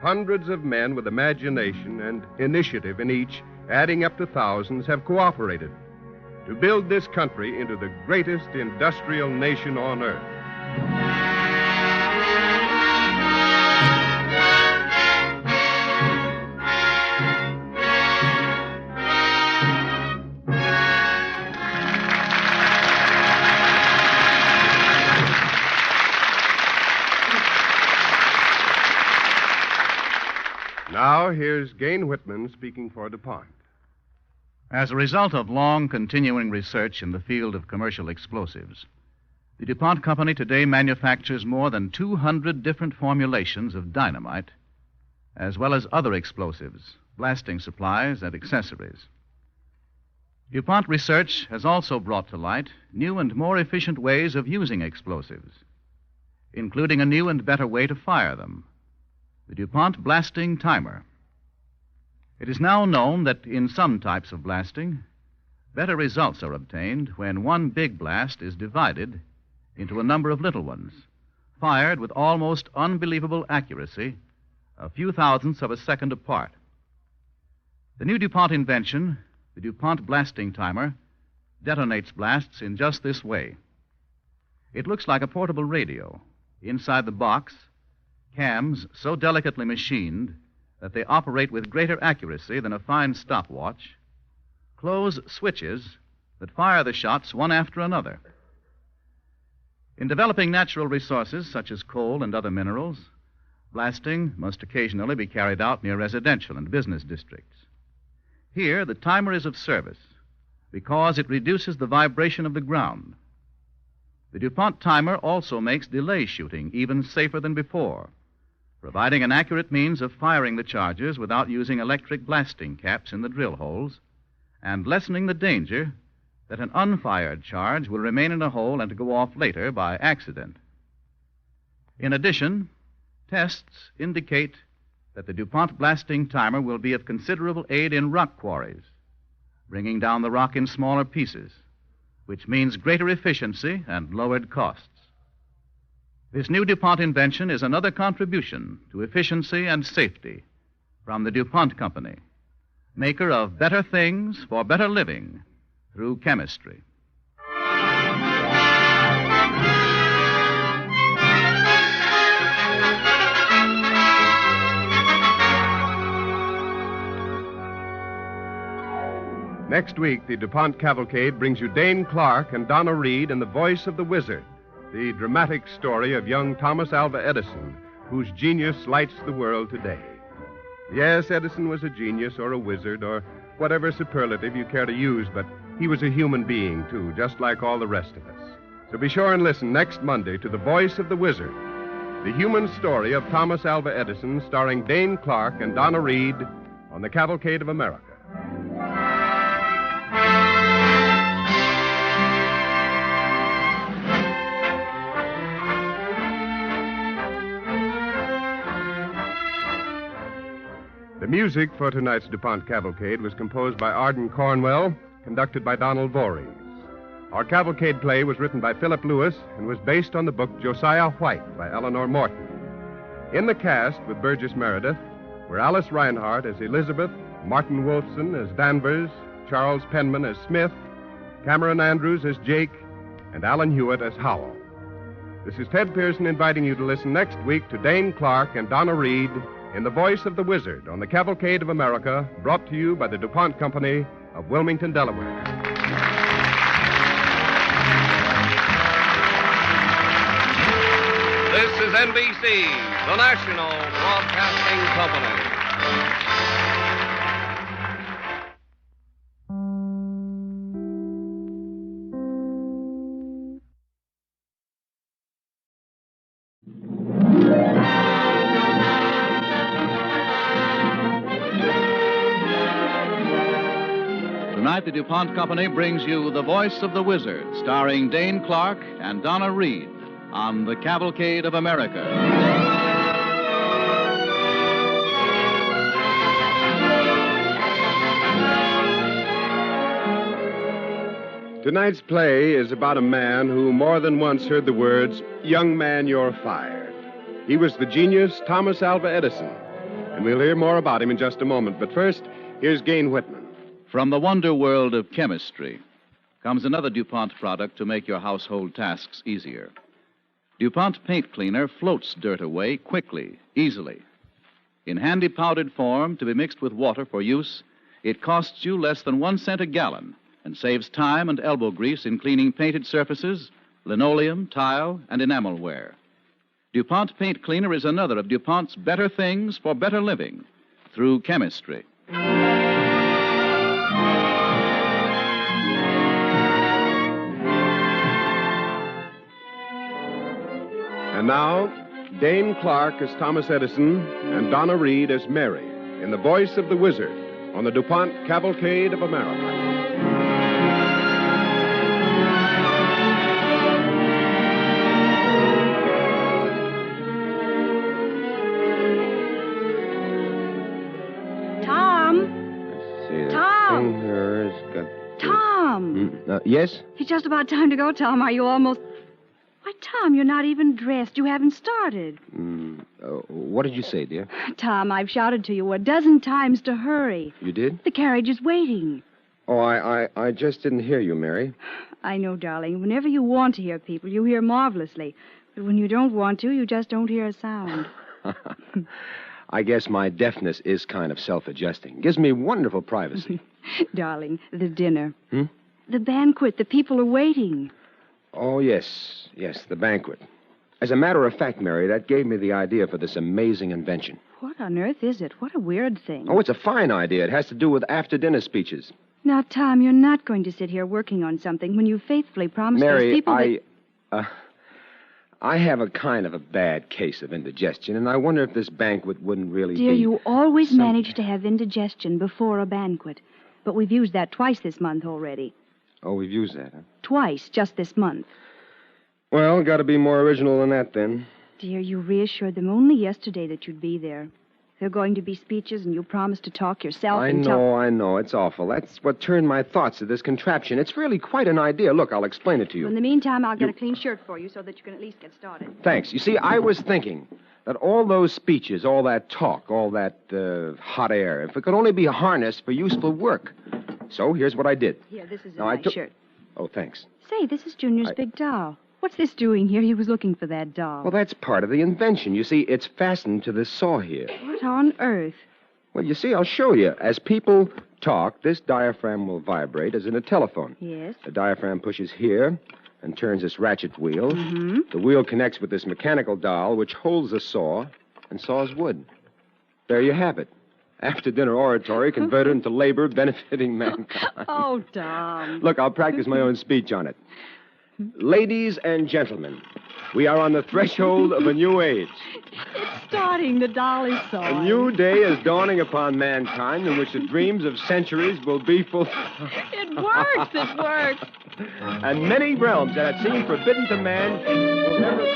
Hundreds of men with imagination and initiative in each, adding up to thousands, have cooperated to build this country into the greatest industrial nation on earth. Now, here's Gain Whitman speaking for DuPont. As a result of long, continuing research in the field of commercial explosives, the DuPont Company today manufactures more than 200 different formulations of dynamite as well as other explosives, blasting supplies, and accessories. DuPont research has also brought to light new and more efficient ways of using explosives, including a new and better way to fire them, the DuPont blasting timer. It is now known that in some types of blasting, better results are obtained when one big blast is divided into a number of little ones, fired with almost unbelievable accuracy, a few thousandths of a second apart. The new DuPont invention, the DuPont blasting timer, detonates blasts in just this way. It looks like a portable radio. Inside the box, cams so delicately machined that they operate with greater accuracy than a fine stopwatch, close switches that fire the shots one after another. In developing natural resources such as coal and other minerals, blasting must occasionally be carried out near residential and business districts. Here, the timer is of service because it reduces the vibration of the ground. The DuPont timer also makes delay shooting even safer than before, providing an accurate means of firing the charges without using electric blasting caps in the drill holes, and lessening the danger that an unfired charge will remain in a hole and go off later by accident. In addition, tests indicate that the DuPont blasting timer will be of considerable aid in rock quarries, bringing down the rock in smaller pieces, which means greater efficiency and lowered costs. This new DuPont invention is another contribution to efficiency and safety from the DuPont Company, maker of better things for better living through chemistry. Next week, the DuPont Cavalcade brings you Dane Clark and Donna Reed in The Voice of the Wizard, the dramatic story of young Thomas Alva Edison, whose genius lights the world today. Yes, Edison was a genius or a wizard or whatever superlative you care to use, but he was a human being, too, just like all the rest of us. So be sure and listen next Monday to The Voice of the Wizard, the human story of Thomas Alva Edison, starring Dane Clark and Donna Reed on the Cavalcade of America. The music for tonight's DuPont Cavalcade was composed by Arden Cornwell, conducted by Donald Voorhees. Our Cavalcade play was written by Philip Lewis and was based on the book Josiah White by Eleanor Morton. In the cast with Burgess Meredith were Alice Reinhardt as Elizabeth, Martin Wolfson as Danvers, Charles Penman as Smith, Cameron Andrews as Jake, and Alan Hewitt as Howell. This is Ted Pearson inviting you to listen next week to Dane Clark and Donna Reed in The Voice of the Wizard on the Cavalcade of America, brought to you by the DuPont Company of Wilmington, Delaware. This is NBC, the National Broadcasting Company. Tonight, the DuPont Company brings you The Voice of the Wizard, starring Dane Clark and Donna Reed on the Cavalcade of America. Tonight's play is about a man who more than once heard the words, "Young man, you're fired." He was the genius Thomas Alva Edison, and we'll hear more about him in just a moment. But first, here's Gain Whitman. From the wonder world of chemistry comes another DuPont product to make your household tasks easier. DuPont Paint Cleaner floats dirt away quickly, easily. In handy powdered form to be mixed with water for use, it costs you less than 1 cent a gallon and saves time and elbow grease in cleaning painted surfaces, linoleum, tile, and enamelware. DuPont Paint Cleaner is another of DuPont's better things for better living through chemistry. And now, Dane Clark as Thomas Edison and Donna Reed as Mary in the voice of the Wizard on the DuPont Cavalcade of America. Yes? It's just about time to go, Tom. Are you almost... Why, Tom, you're not even dressed. You haven't started. What did you say, dear? Tom, I've shouted to you a dozen times to hurry. You did? The carriage is waiting. Oh, I just didn't hear you, Mary. I know, darling. Whenever you want to hear people, you hear marvelously. But when you don't want to, you just don't hear a sound. I guess my deafness is kind of self-adjusting. Gives me wonderful privacy. Darling, the dinner. Hmm? The banquet. The people are waiting. Oh, yes, the banquet. As a matter of fact, Mary, that gave me the idea for this amazing invention. What on earth is it? What a weird thing. Oh, it's a fine idea. It has to do with after-dinner speeches. Now, Tom, you're not going to sit here working on something when you faithfully promised Mary, those people I have a kind of a bad case of indigestion, and I wonder if this banquet wouldn't really Dear, be... you always manage to have indigestion before a banquet. But we've used that twice this month already. Oh, we've used that, huh? Twice, just this month. Well, got to be more original than that, then. Dear, you reassured them only yesterday that you'd be there. There are going to be speeches, and you promised to talk yourself I know. It's awful. That's what turned my thoughts to this contraption. It's really quite an idea. Look, I'll explain it to you. In the meantime, I'll get a clean shirt for you so that you can at least get started. Thanks. You see, I was thinking that all those speeches, all that talk, all that hot air, if it could only be harnessed for useful work. So here's what I did. Here, this is a Now, nice shirt. Oh, thanks. Say, this is Junior's big doll. What's this doing here? He was looking for that doll. Well, that's part of the invention. You see, it's fastened to this saw here. What on earth? Well, you see, I'll show you. As people talk, this diaphragm will vibrate as in a telephone. Yes. The diaphragm pushes here and turns this ratchet wheel. Mm-hmm. The wheel connects with this mechanical dowel, which holds the saw and saws wood. There you have it. After-dinner oratory converted into labor benefiting mankind. Oh, Tom. Look, I'll practice my own speech on it. Ladies and gentlemen, we are on the threshold of a new age. It's starting. The doll is sawing. A new day is dawning upon mankind in which the dreams of centuries will be fulfilled. It works. It works. And many realms that had seemed forbidden to man will never...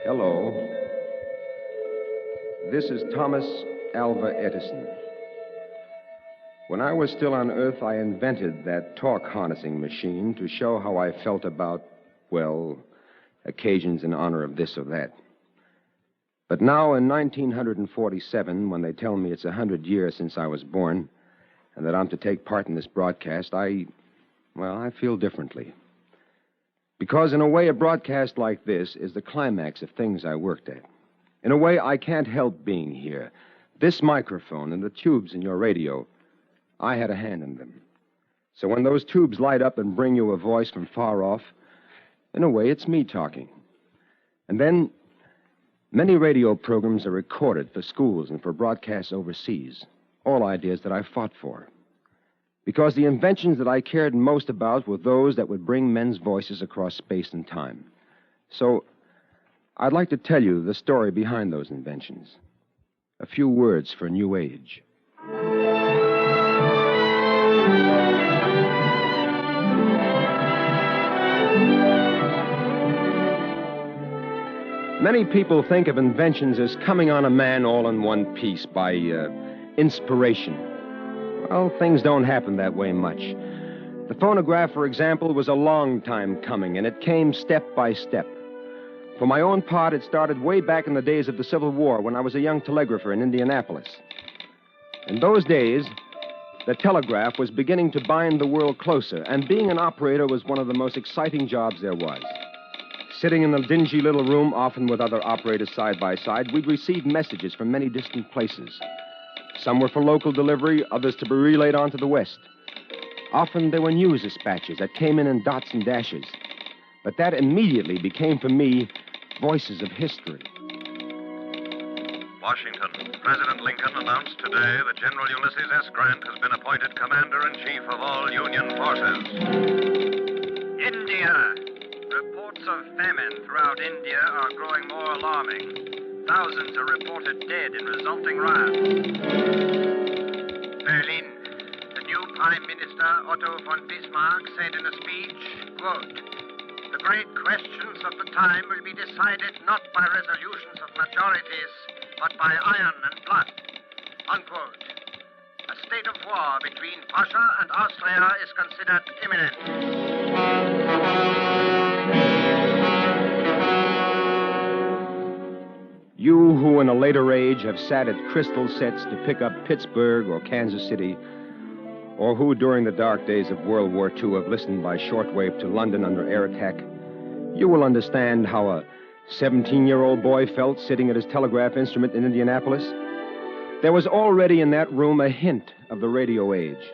Hello. This is Thomas Alva Edison. When I was still on Earth, I invented that torque harnessing machine to show how I felt about, well, occasions in honor of this or that. But now, in 1947, when they tell me it's 100 years since I was born, and that I'm to take part in this broadcast, I feel differently. Because, in a way, a broadcast like this is the climax of things I worked at. In a way, I can't help being here. This microphone and the tubes in your radio, I had a hand in them. So when those tubes light up and bring you a voice from far off, in a way, it's me talking. And then, many radio programs are recorded for schools and for broadcasts overseas. All ideas that I fought for. Because the inventions that I cared most about were those that would bring men's voices across space and time. So, I'd like to tell you the story behind those inventions. A few words for a new age. Many people think of inventions as coming on a man all in one piece by inspiration. Well, things don't happen that way much. The phonograph, for example, was a long time coming, and it came step by step. For my own part, it started way back in the days of the Civil War when I was a young telegrapher in Indianapolis. In those days, the telegraph was beginning to bind the world closer, and being an operator was one of the most exciting jobs there was. Sitting in a dingy little room, often with other operators side by side, we'd receive messages from many distant places. Some were for local delivery, others to be relayed on to the West. Often there were news dispatches that came in dots and dashes. But that immediately became for me voices of history. Washington. President Lincoln announced today that General Ulysses S. Grant has been appointed Commander-in-Chief of all Union forces. India. Reports of famine throughout India are growing more alarming. Thousands are reported dead in resulting riots. Berlin. The new Prime Minister, Otto von Bismarck, said in a speech, quote, "The great questions of the time will be decided not by resolutions of majorities, but by iron and blood." Unquote. A state of war between Prussia and Austria is considered imminent. You who in a later age have sat at crystal sets to pick up Pittsburgh or Kansas City, or who during the dark days of World War II have listened by shortwave to London under air attack, you will understand how a 17-year-old boy felt sitting at his telegraph instrument in Indianapolis. There was already in that room a hint of the radio age,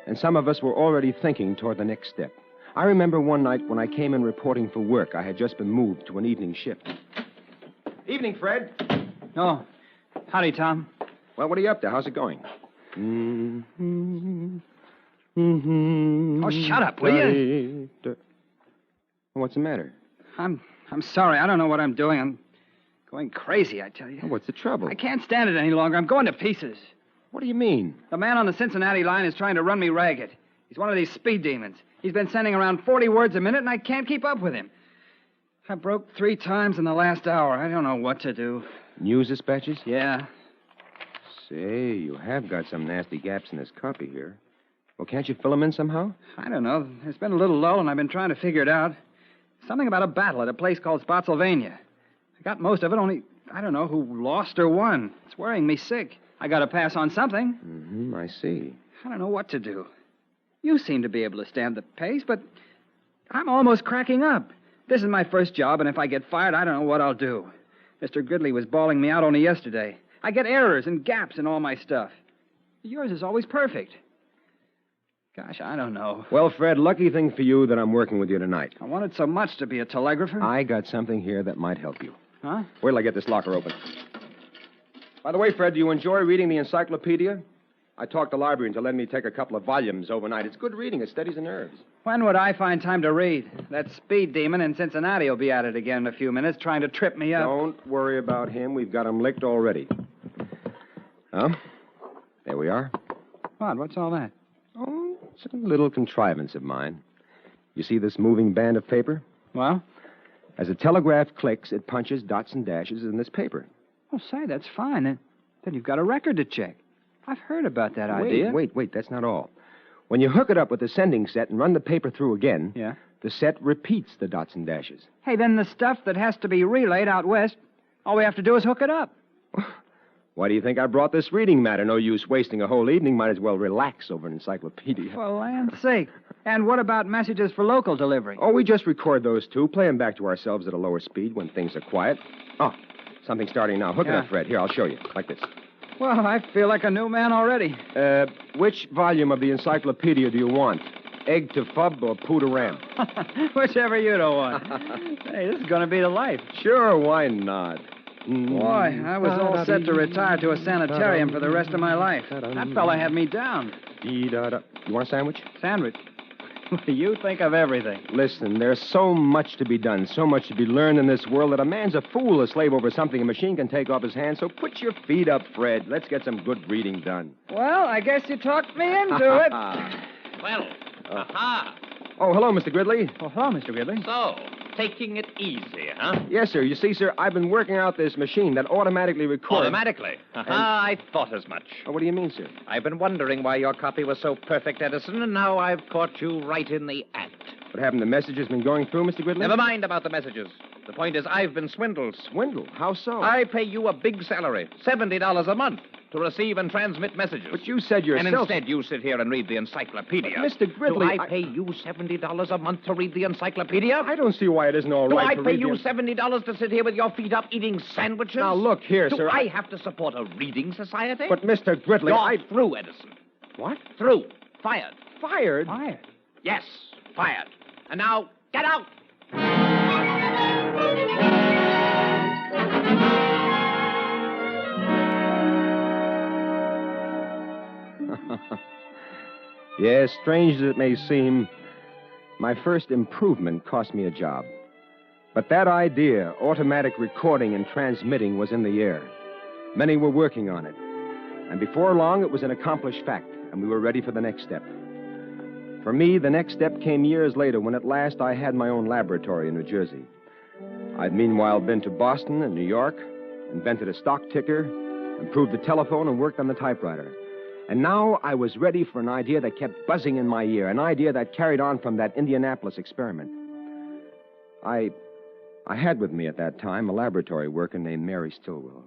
and some of us were already thinking toward the next step. I remember one night when I came in reporting for work. I had just been moved to an evening shift. Evening, Fred. Oh, howdy, Tom. Well, what are you up to? How's it going? Oh, shut up, will you? What's the matter? I'm sorry. I don't know what I'm doing. I'm going crazy, I tell you. What's the trouble? I can't stand it any longer. I'm going to pieces. What do you mean? The man on the Cincinnati line is trying to run me ragged. He's one of these speed demons. He's been sending around 40 words a minute, and I can't keep up with him. I broke 3 times in the last hour. I don't know what to do. News dispatches? Yeah. Say, you have got some nasty gaps in this copy here. Well, can't you fill them in somehow? I don't know. There's been a little lull, and I've been trying to figure it out. Something about a battle at a place called Spotsylvania. I got most of it, only I don't know who lost or won. It's worrying me sick. I got to pass on something. I see. I don't know what to do. You seem to be able to stand the pace, but I'm almost cracking up. This is my first job, and if I get fired, I don't know what I'll do. Mr. Gridley was bawling me out only yesterday. I get errors and gaps in all my stuff. Yours is always perfect. Gosh, I don't know. Well, Fred, lucky thing for you that I'm working with you tonight. I wanted so much to be a telegrapher. I got something here that might help you. Huh? Wait till I get this locker open. By the way, Fred, do you enjoy reading the encyclopedia? I talked the librarian to let me take a couple of volumes overnight. It's good reading. It steadies the nerves. When would I find time to read? That speed demon in Cincinnati will be at it again in a few minutes, trying to trip me up. Don't worry about him. We've got him licked already. Oh, there we are. What? What's all that? Oh, it's a little contrivance of mine. You see this moving band of paper? Well? As a telegraph clicks, it punches dots and dashes in this paper. Oh, say, that's fine. Then you've got a record to check. I've heard about that idea. Wait. That's not all. When you hook it up with the sending set and run the paper through again, yeah, the set repeats the dots and dashes. Hey, then the stuff that has to be relayed out west, all we have to do is hook it up. Why do you think I brought this reading matter? No use wasting a whole evening. Might as well relax over an encyclopedia. For land's sake. And what about messages for local delivery? Oh, we just record those, too. Play them back to ourselves at a lower speed when things are quiet. Oh, something's starting now. Hook it up, Fred. Here, I'll show you. Like this. Well, I feel like a new man already. Which volume of the encyclopedia do you want? Egg to Fub or Pooh to Ram? Whichever you don't want. Hey, this is going to be the life. Sure, why not? Boy, I was all set to retire to a sanitarium for the rest of my life. That fella had me down. You want a sandwich? Sandwich? You think of everything. Listen, there's so much to be done, so much to be learned in this world that a man's a fool to slave over something a machine can take off his hands. So put your feet up, Fred. Let's get some good reading done. Well, I guess you talked me into it. Well, aha. Oh, hello, Mr. Gridley. Oh, hello, Mr. Gridley. So, taking it easy, huh? Yes, sir. You see, sir, I've been working out this machine that automatically records... Automatically? I thought as much. Oh, what do you mean, sir? I've been wondering why your copy was so perfect, Edison, and now I've caught you right in the act. What happened? The messages been going through, Mr. Gridley? Never mind about the messages. The point is I've been swindled. Swindled? How so? I pay you a big salary, $70 a month, to receive and transmit messages. But you said yourself... And instead you sit here and read the encyclopedia. But Mr. Gridley... Do I pay you $70 a month to read the encyclopedia? I don't see why it isn't all right to read Do I pay you $70 to sit here with your feet up eating sandwiches? Now, look here, sir. Do I have to support a reading society? But, Mr. Gridley, You're through, Edison. What? Through. Fired. Fired? Fired? Yes, fired. And now, get out! Yes, strange as it may seem, my first improvement cost me a job. But that idea, automatic recording and transmitting, was in the air. Many were working on it. And before long, it was an accomplished fact, and we were ready for the next step. For me, the next step came years later when at last I had my own laboratory in New Jersey. I'd meanwhile been to Boston and New York, invented a stock ticker, improved the telephone, and worked on the typewriter. And now I was ready for an idea that kept buzzing in my ear, an idea that carried on from that Indianapolis experiment. I had with me at that time a laboratory worker named Mary Stillwell.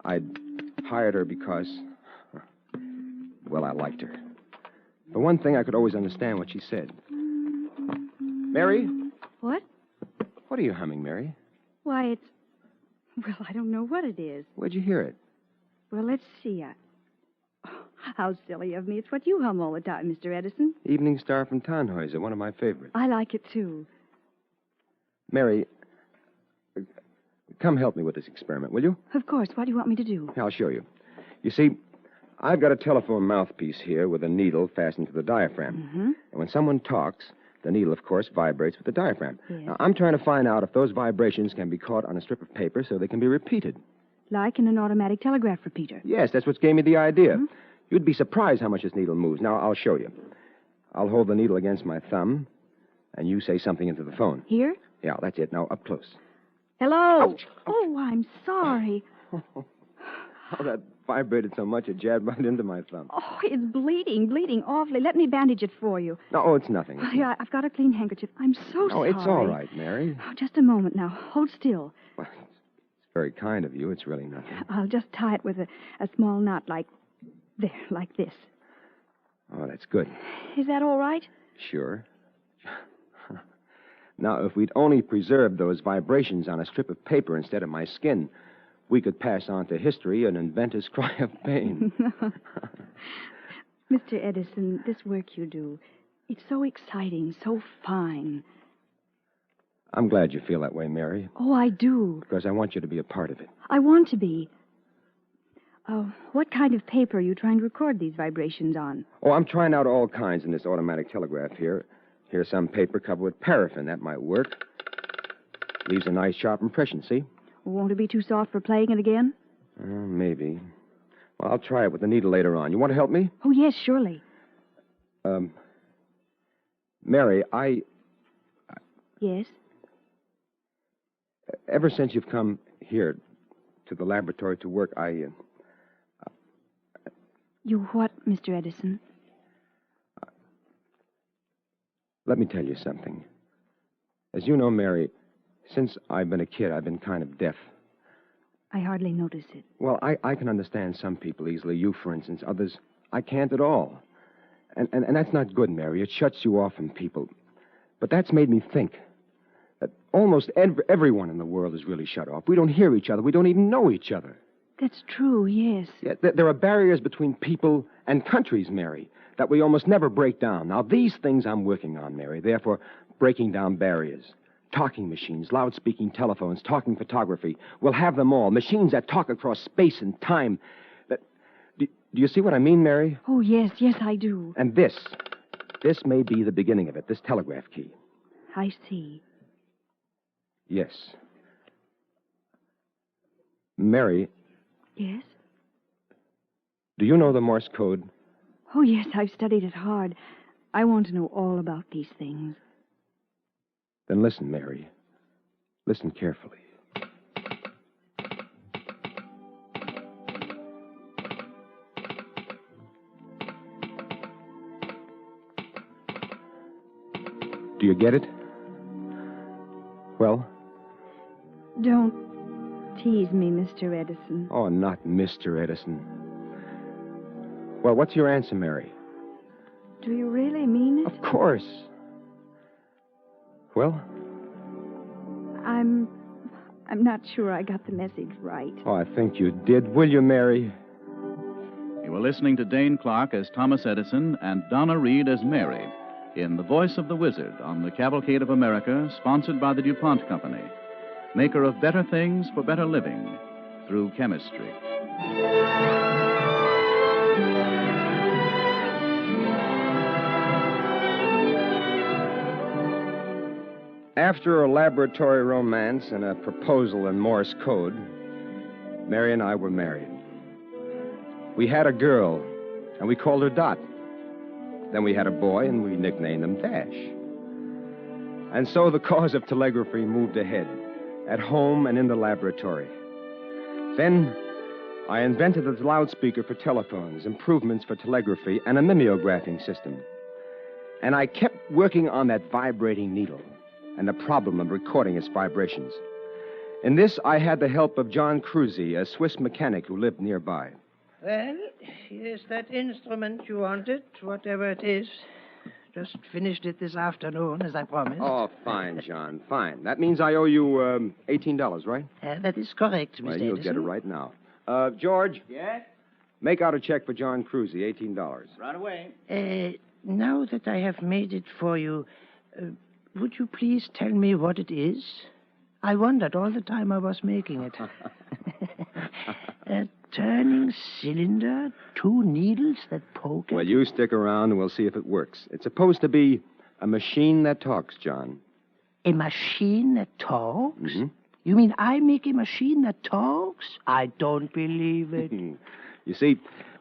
I'd hired her because, well, I liked her. For one thing, I could always understand what she said. Mary? What? What are you humming, Mary? Why, it's... Well, I don't know what it is. Where'd you hear it? Well, let's see. Oh, how silly of me. It's what you hum all the time, Mr. Edison. Evening Star from Tannhäuser, one of my favorites. I like it, too. Mary, come help me with this experiment, will you? Of course. What do you want me to do? I'll show you. You see, I've got a telephone mouthpiece here with a needle fastened to the diaphragm. Mm-hmm. And when someone talks, the needle, of course, vibrates with the diaphragm. Yes. Now, I'm trying to find out if those vibrations can be caught on a strip of paper so they can be repeated. Like in an automatic telegraph repeater. Yes, that's what gave me the idea. Mm-hmm. You'd be surprised how much this needle moves. Now, I'll show you. I'll hold the needle against my thumb, and you say something into the phone. Here? Yeah, that's it. Now, up close. Hello. Ouch. Oh, I'm sorry. Oh, that vibrated so much it jabbed right into my thumb. Oh, it's bleeding awfully. Let me bandage it for you. No, it's nothing. Oh, yeah, I've got a clean handkerchief. I'm so sorry. Oh, it's all right, Mary. Oh, just a moment now. Hold still. Well, it's very kind of you. It's really nothing. I'll just tie it with a small knot like this. Oh, that's good. Is that all right? Sure. Now, if we'd only preserved those vibrations on a strip of paper instead of my skin, we could pass on to history an inventor's cry of pain. Mr. Edison, this work you do, it's so exciting, so fine. I'm glad you feel that way, Mary. Oh, I do. Because I want you to be a part of it. I want to be. What kind of paper are you trying to record these vibrations on? Oh, I'm trying out all kinds in this automatic telegraph here. Here's some paper covered with paraffin. That might work. Leaves a nice, sharp impression, see? Won't it be too soft for playing it again? Maybe. Well, I'll try it with the needle later on. You want to help me? Oh, yes, surely. Mary, Yes? Ever since you've come here to the laboratory to work, You what, Mr. Edison? Let me tell you something. As you know, Mary, since I've been a kid, I've been kind of deaf. I hardly notice it. Well, I can understand some people easily. You, for instance. Others, I can't at all. And that's not good, Mary. It shuts you off from people. But that's made me think that almost everyone in the world is really shut off. We don't hear each other. We don't even know each other. That's true, yes. Yeah, there are barriers between people and countries, Mary, that we almost never break down. Now, these things I'm working on, Mary, therefore breaking down barriers. Talking machines, loud-speaking telephones, talking photography. We'll have them all. Machines that talk across space and time. Do you see what I mean, Mary? Oh, yes, I do. And this may be the beginning of it, this telegraph key. I see. Yes. Mary. Yes? Do you know the Morse code? Oh, yes, I've studied it hard. I want to know all about these things. Then listen, Mary. Listen carefully. Do you get it? Well? Don't tease me, Mr. Edison. Oh, not Mr. Edison. Well, what's your answer, Mary? Do you really mean it? Of course. Well? I'm not sure I got the message right. Oh, I think you did. Will you, Mary? You were listening to Dane Clark as Thomas Edison and Donna Reed as Mary in The Voice of the Wizard on the Cavalcade of America, sponsored by the DuPont Company, maker of better things for better living through chemistry. After a laboratory romance and a proposal in Morse code, Mary and I were married. We had a girl, and we called her Dot. Then we had a boy, and we nicknamed him Dash. And so the cause of telegraphy moved ahead, at home and in the laboratory. Then I invented a loudspeaker for telephones, improvements for telegraphy, and a mimeographing system. And I kept working on that vibrating needle and the problem of recording its vibrations. In this, I had the help of John Cruzy, a Swiss mechanic who lived nearby. Well, here's that instrument you wanted, whatever it is. Just finished it this afternoon, as I promised. Oh, fine, John, fine. That means I owe you $18, right? That is correct, Mr. Well, you'll Edison. get it right now. George? Yes? Make out a check for John Cruzy, $18. Right away. Now that I have made it for you, would you please tell me what it is? I wondered all the time I was making it. A turning cylinder, 2 needles that poke at... Well, you stick around and we'll see if it works. It's supposed to be a machine that talks, John. A machine that talks? Mm-hmm. You mean I make a machine that talks? I don't believe it. You see,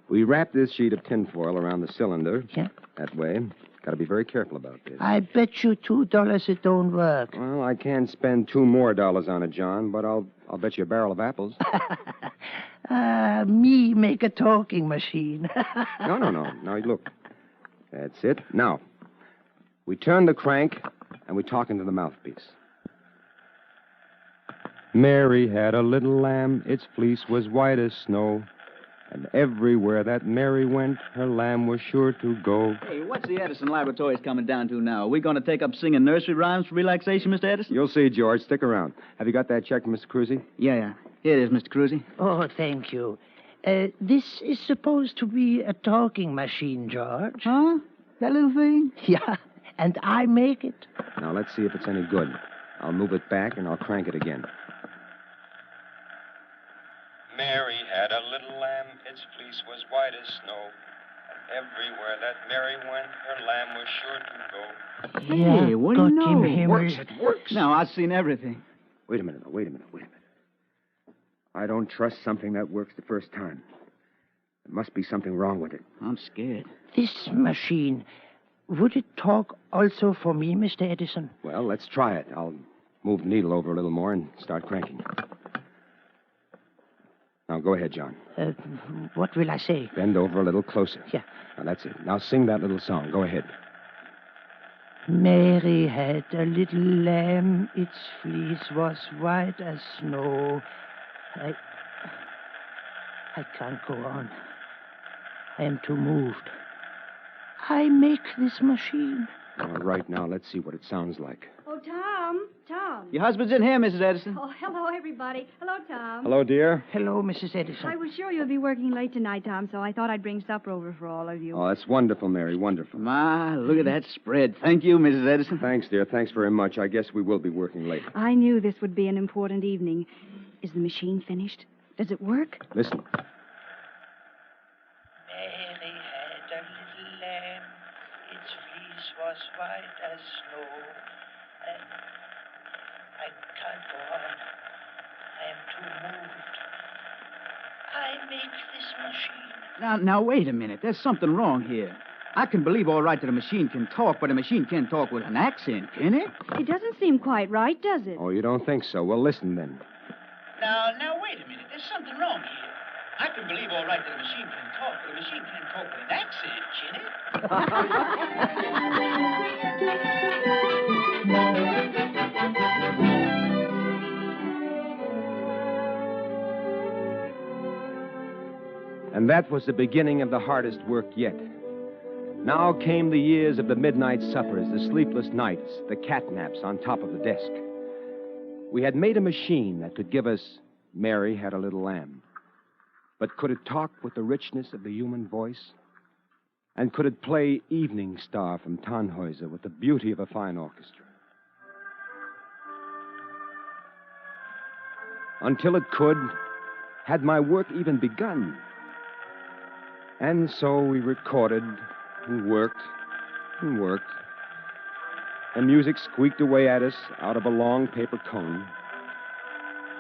we wrap this sheet of tinfoil around the cylinder. Yeah? That way. Got to be very careful about this. I bet you $2 it don't work. Well, I can't spend $2 more on it, John, but I'll bet you a barrel of apples. Me make a talking machine. No. Now, look. That's it. Now, we turn the crank and we talk into the mouthpiece. Mary had a little lamb. Its fleece was white as snow. And everywhere that Mary went, her lamb was sure to go. Hey, what's the Edison Laboratories coming down to now? Are we going to take up singing nursery rhymes for relaxation, Mr. Edison? You'll see, George. Stick around. Have you got that check from Mr. Cruzy? Yeah. Here it is, Mr. Cruzy. Oh, thank you. This is supposed to be a talking machine, George. Huh? That little thing? Yeah, and I make it. Now, let's see if it's any good. I'll move it back and I'll crank it again. Mary had a little lamb, its fleece was white as snow. And everywhere that Mary went, her lamb was sure to go. Hey, what do you know? It works. Now, I've seen everything. Wait a minute. I don't trust something that works the first time. There must be something wrong with it. I'm scared. This machine, would it talk also for me, Mr. Edison? Well, let's try it. I'll move the needle over a little more and start cranking. Now, go ahead, John. What will I say? Bend over a little closer. Yeah. Now, that's it. Now, sing that little song. Go ahead. Mary had a little lamb. Its fleece was white as snow. I can't go on. I am too moved. I make this machine. All right, now, let's see what it sounds like. Oh, Tom. Your husband's in here, Mrs. Edison. Oh, hello, everybody. Hello, Tom. Hello, dear. Hello, Mrs. Edison. I was sure you'd be working late tonight, Tom, so I thought I'd bring supper over for all of you. Oh, that's wonderful, Mary. Wonderful. My, look at that spread. Thank you, Mrs. Edison. Thanks, dear. Thanks very much. I guess we will be working late. I knew this would be an important evening. Is the machine finished? Does it work? Listen. Mary had a little lamb. Its fleece was white as snow. I can't go on. I am too moved. I make this machine. Now, wait a minute. There's something wrong here. I can believe all right that a machine can talk, but a machine can't talk with an accent, can it? It doesn't seem quite right, does it? Oh, you don't think so? Well, listen then. Now, wait a minute. There's something wrong here. I can believe all right that a machine can talk, but a machine can't talk with an accent, can And that was the beginning of the hardest work yet. Now came the years of the midnight suppers, the sleepless nights, the catnaps on top of the desk. We had made a machine that could give us Mary Had a Little Lamb. But could it talk with the richness of the human voice? And could it play Evening Star from Tannhäuser with the beauty of a fine orchestra? Until it could, had my work even begun? And so we recorded and worked and worked. And music squeaked away at us out of a long paper cone.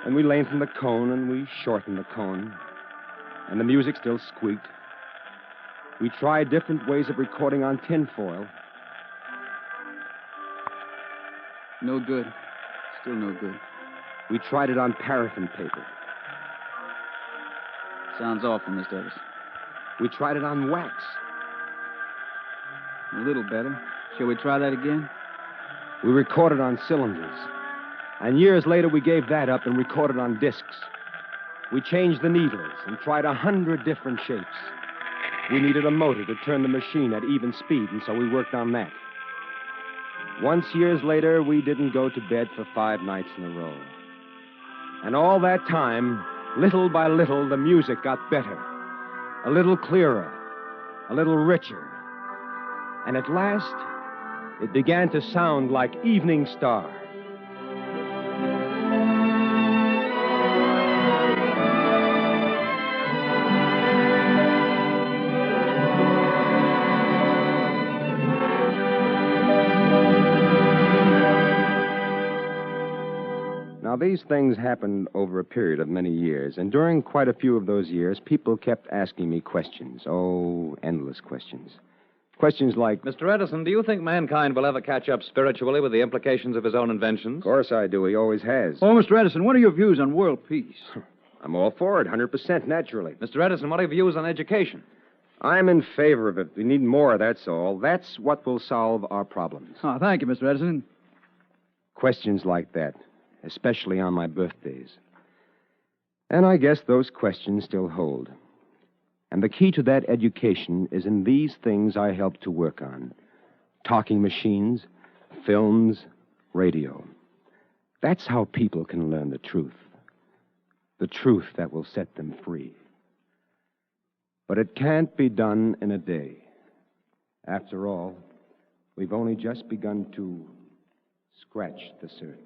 And we lengthened the cone and we shortened the cone. And the music still squeaked. We tried different ways of recording on tinfoil. No good. Still no good. We tried it on paraffin paper. Sounds awful, Mr. Edison. We tried it on wax. A little better. Shall we try that again? We recorded on cylinders. And years later, we gave that up and recorded on discs. We changed the needles and tried 100 different shapes. We needed a motor to turn the machine at even speed, and so we worked on that. Once, years later, we didn't go to bed for 5 nights in a row. And all that time, little by little, the music got better. A little clearer, a little richer. And at last, it began to sound like Evening Star. Now, these things happened over a period of many years, and during quite a few of those years, people kept asking me questions. Oh, endless questions. Questions like... Mr. Edison, do you think mankind will ever catch up spiritually with the implications of his own inventions? Of course I do. He always has. Oh, Mr. Edison, what are your views on world peace? I'm all for it, 100%, naturally. Mr. Edison, what are your views on education? I'm in favor of it. We need more, that's all. That's what will solve our problems. Oh, thank you, Mr. Edison. Questions like that, especially on my birthdays. And I guess those questions still hold. And the key to that education is in these things I help to work on. Talking machines, films, radio. That's how people can learn the truth. The truth that will set them free. But it can't be done in a day. After all, we've only just begun to scratch the surface.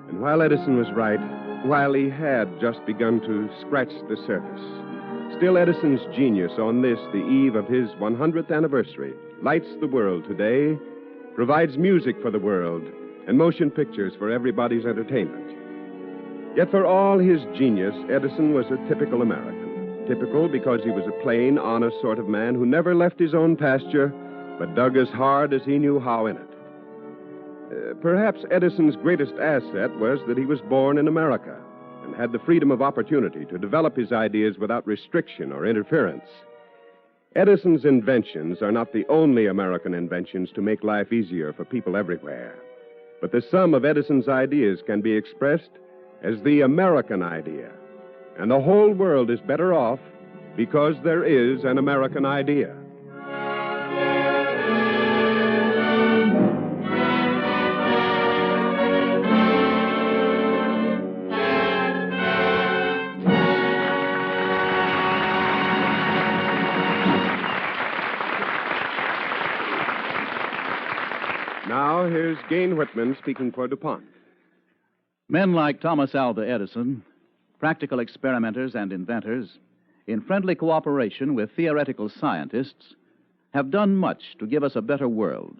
And while Edison was right, while he had just begun to scratch the surface, still Edison's genius on this, the eve of his 100th anniversary, lights the world today, provides music for the world, and motion pictures for everybody's entertainment. Yet for all his genius, Edison was a typical American. Typical because he was a plain, honest sort of man who never left his own pasture, but dug as hard as he knew how in it. Perhaps Edison's greatest asset was that he was born in America and had the freedom of opportunity to develop his ideas without restriction or interference. Edison's inventions are not the only American inventions to make life easier for people everywhere. But the sum of Edison's ideas can be expressed as the American idea. And the whole world is better off because there is an American idea. Now, here's Gain Whitman speaking for DuPont. Men like Thomas Alva Edison, practical experimenters and inventors, in friendly cooperation with theoretical scientists, have done much to give us a better world.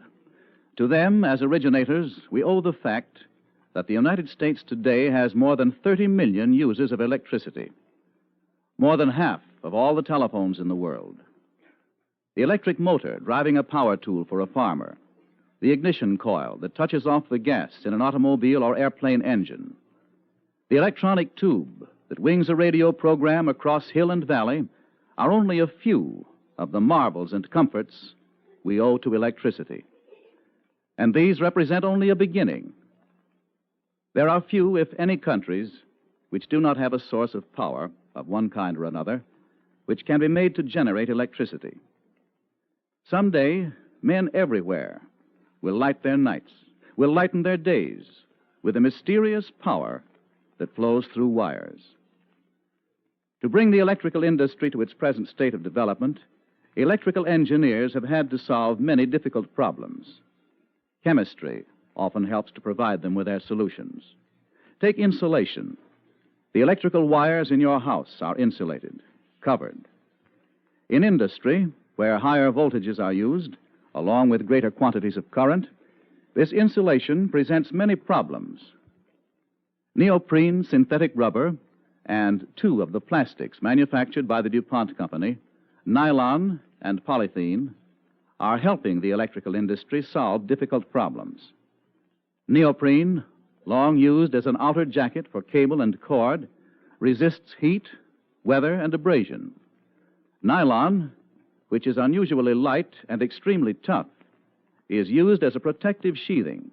To them, as originators, we owe the fact that the United States today has more than 30 million users of electricity, more than half of all the telephones in the world. The electric motor driving a power tool for a farmer, the ignition coil that touches off the gas in an automobile or airplane engine, the electronic tube that wings a radio program across hill and valley are only a few of the marvels and comforts we owe to electricity. And these represent only a beginning. There are few, if any, countries which do not have a source of power of one kind or another which can be made to generate electricity. Someday, men everywhere will light their nights, will lighten their days with the mysterious power that flows through wires. To bring the electrical industry to its present state of development, electrical engineers have had to solve many difficult problems. Chemistry, often helps to provide them with their solutions. Take insulation. The electrical wires in your house are insulated, covered. In industry, where higher voltages are used, along with greater quantities of current, this insulation presents many problems. Neoprene synthetic rubber and two of the plastics manufactured by the DuPont Company, nylon and polythene, are helping the electrical industry solve difficult problems. Neoprene, long used as an outer jacket for cable and cord, resists heat, weather, and abrasion. Nylon, which is unusually light and extremely tough, is used as a protective sheathing.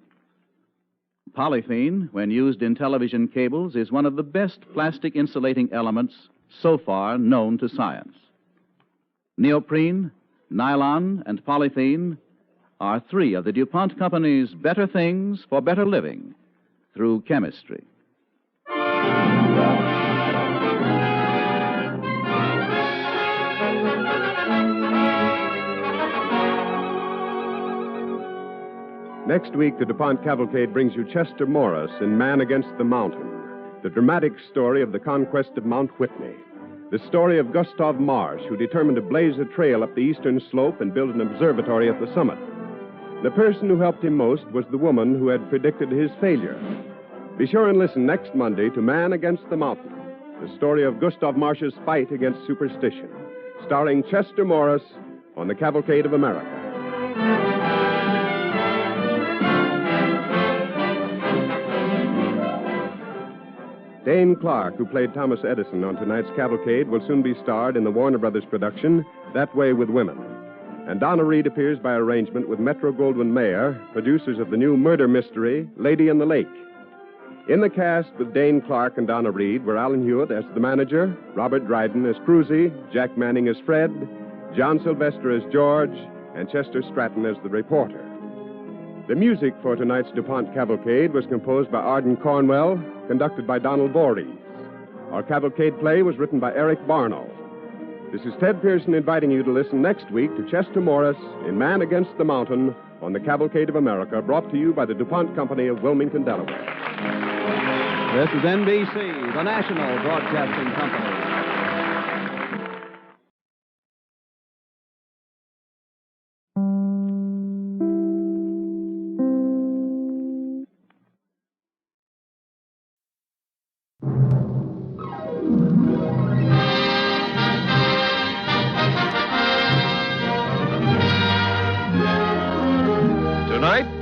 Polythene, when used in television cables, is one of the best plastic insulating elements so far known to science. Neoprene, nylon, and polythene are three of the DuPont Company's better things for better living through chemistry. Next week, the DuPont Cavalcade brings you Chester Morris in Man Against the Mountain, the dramatic story of the conquest of Mount Whitney, the story of Gustav Marsh, who determined to blaze a trail up the eastern slope and build an observatory at the summit. The person who helped him most was the woman who had predicted his failure. Be sure and listen next Monday to Man Against the Mountain, the story of Gustav Marsh's fight against superstition, starring Chester Morris on the Cavalcade of America. Dane Clark, who played Thomas Edison on tonight's Cavalcade, will soon be starred in the Warner Brothers production, That Way with Women. And Donna Reed appears by arrangement with Metro-Goldwyn-Mayer, producers of the new murder mystery, Lady in the Lake. In the cast with Dane Clark and Donna Reed were Alan Hewitt as the manager, Robert Dryden as Cruzy, Jack Manning as Fred, John Sylvester as George, and Chester Stratton as the reporter. The music for tonight's DuPont Cavalcade was composed by Arden Cornwell, conducted by Donald Voorhees. Our Cavalcade play was written by Eric Barnow. This is Ted Pearson inviting you to listen next week to Chester Morris in Man Against the Mountain on the Cavalcade of America, brought to you by the DuPont Company of Wilmington, Delaware. This is NBC, the national broadcasting company.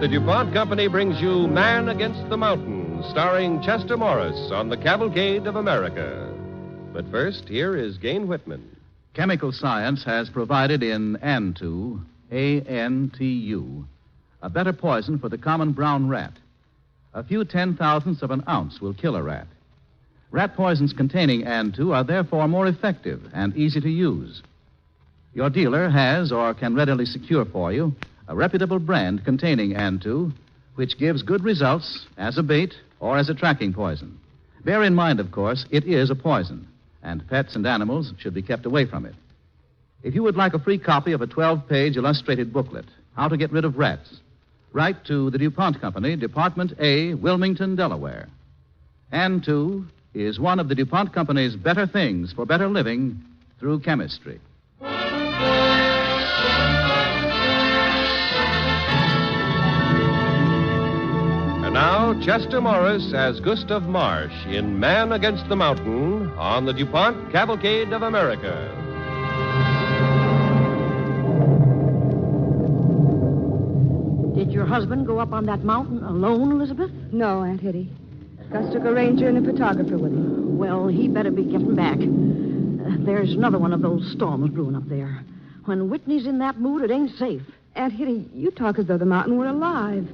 The DuPont Company brings you Man Against the Mountain, starring Chester Morris on the Cavalcade of America. But first, here is Gain Whitman. Chemical science has provided in Antu, A-N-T-U, a better poison for the common brown rat. A few 10,000ths of an ounce will kill a rat. Rat poisons containing Antu are therefore more effective and easy to use. Your dealer has or can readily secure for you a reputable brand containing Antu, which gives good results as a bait or as a tracking poison. Bear in mind, of course, it is a poison, and pets and animals should be kept away from it. If you would like a free copy of a 12-page illustrated booklet, How to Get Rid of Rats, write to the DuPont Company, Department A, Wilmington, Delaware. Antu is one of the DuPont Company's better things for better living through chemistry. And now, Chester Morris as Gustav Marsh in Man Against the Mountain on the DuPont Cavalcade of America. Did your husband go up on that mountain alone, Elizabeth? No, Aunt Hitty. Gus took a ranger and a photographer with him. Well, he better be getting back. There's another one of those storms brewing up there. When Whitney's in that mood, it ain't safe. Aunt Hitty, you talk as though the mountain were alive.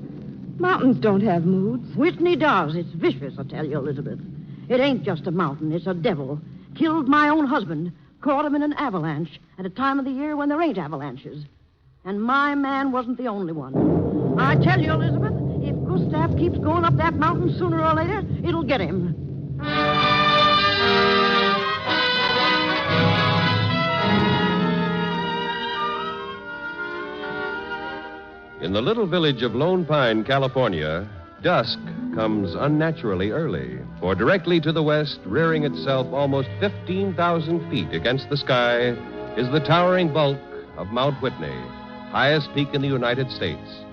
Mountains don't have moods. Whitney does. It's vicious, I tell you, Elizabeth. It ain't just a mountain. It's a devil. Killed my own husband. Caught him in an avalanche at a time of the year when there ain't avalanches. And my man wasn't the only one. I tell you, Elizabeth, if Gustav keeps going up that mountain sooner or later, it'll get him. In the little village of Lone Pine, California, dusk comes unnaturally early, for directly to the west, rearing itself almost 15,000 feet against the sky, is the towering bulk of Mount Whitney, highest peak in the United States.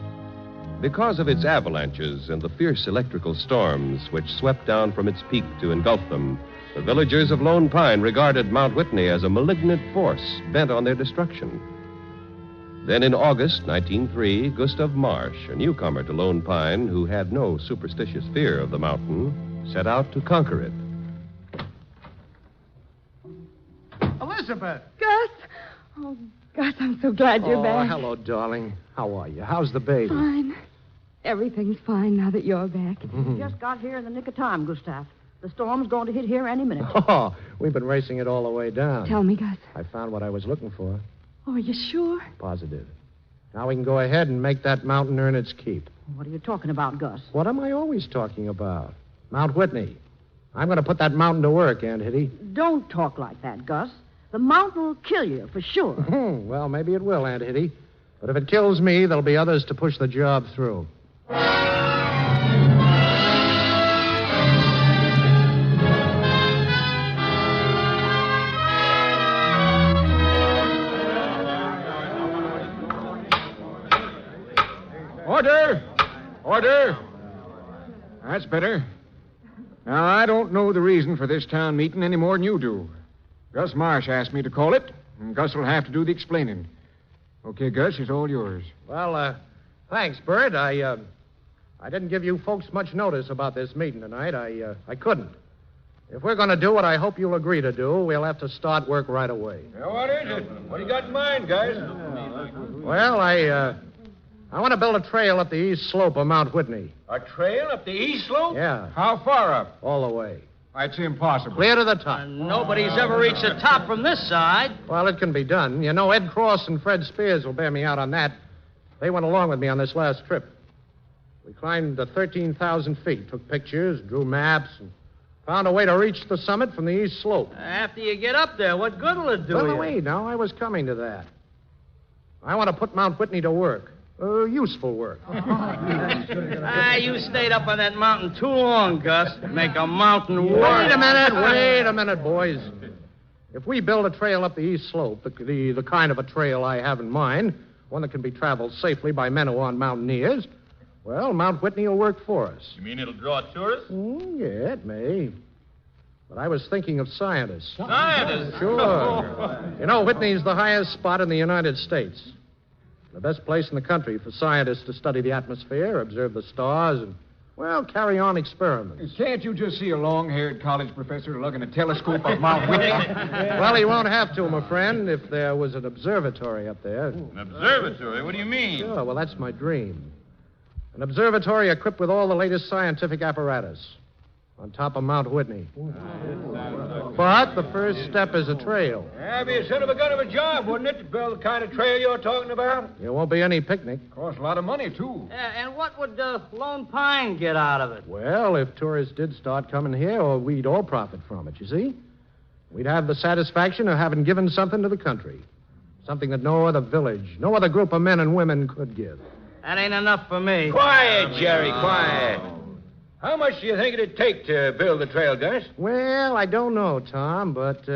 Because of its avalanches and the fierce electrical storms which swept down from its peak to engulf them, the villagers of Lone Pine regarded Mount Whitney as a malignant force bent on their destruction. Then in August 1903, Gustav Marsh, a newcomer to Lone Pine who had no superstitious fear of the mountain, set out to conquer it. Elizabeth! Gus! Oh, Gus, I'm so glad you're back. Hello, darling. How are you? How's the baby? Fine. Everything's fine now that you're back. You just got here in the nick of time, Gustav. The storm's going to hit here any minute. Oh, we've been racing it all the way down. Tell me, Gus. I found what I was looking for. Oh, are you sure? Positive. Now we can go ahead and make that mountain earn its keep. What are you talking about, Gus? What am I always talking about? Mount Whitney. I'm going to put that mountain to work, Aunt Hitty. Don't talk like that, Gus. The mountain will kill you, for sure. Well, maybe it will, Aunt Hitty. But if it kills me, there'll be others to push the job through. Order! Order! That's better. Now, I don't know the reason for this town meeting any more than you do. Gus Marsh asked me to call it, and Gus will have to do the explaining. Okay, Gus, it's all yours. Well, thanks, Bert. I didn't give you folks much notice about this meeting tonight. I couldn't. If we're going to do what I hope you'll agree to do, we'll have to start work right away. Now, what is it? What do you got in mind, guys? Well, I want to build a trail up the east slope of Mount Whitney. A trail up the east slope? Yeah. How far up? All the way. It's impossible. Clear to the top. Nobody's ever reached the top from this side. Well, it can be done. You know, Ed Cross and Fred Spears will bear me out on that. They went along with me on this last trip. We climbed to 13,000 feet, took pictures, drew maps, and found a way to reach the summit from the east slope. After you get up there, what good will it do Well, you? wait, now, I was coming to that. I want to put Mount Whitney to work. Useful work. You stayed up on that mountain too long, Gus. Make a mountain work. Wait a minute, boys. If we build a trail up the east slope, the kind of a trail I have in mind, one that can be traveled safely by men who aren't mountaineers, well, Mount Whitney will work for us. You mean it'll draw tourists? Yeah, it may. But I was thinking of scientists. Scientists? Sure. You know, Whitney's the highest spot in the United States. The best place in the country for scientists to study the atmosphere, observe the stars, and, well, carry on experiments. Can't you just see a long-haired college professor lugging a telescope up Mount Whitney? Well, he won't have to, my friend, if there was an observatory up there. An observatory? What do you mean? Sure, well, that's my dream. An observatory equipped with all the latest scientific apparatus on top of Mount Whitney. But the first step is a trail. That'd be a son of a gun of a job, wouldn't it, to build the kind of trail you're talking about? There won't be any picnic. Costs a lot of money, too. And what would Lone Pine get out of it? Well, if tourists did start coming here, we'd all profit from it, you see? We'd have the satisfaction of having given something to the country. Something that no other village, no other group of men and women could give. That ain't enough for me. Quiet, Jerry, quiet. How much do you think it'd take to build the trail, Gus? Well, I don't know, Tom, but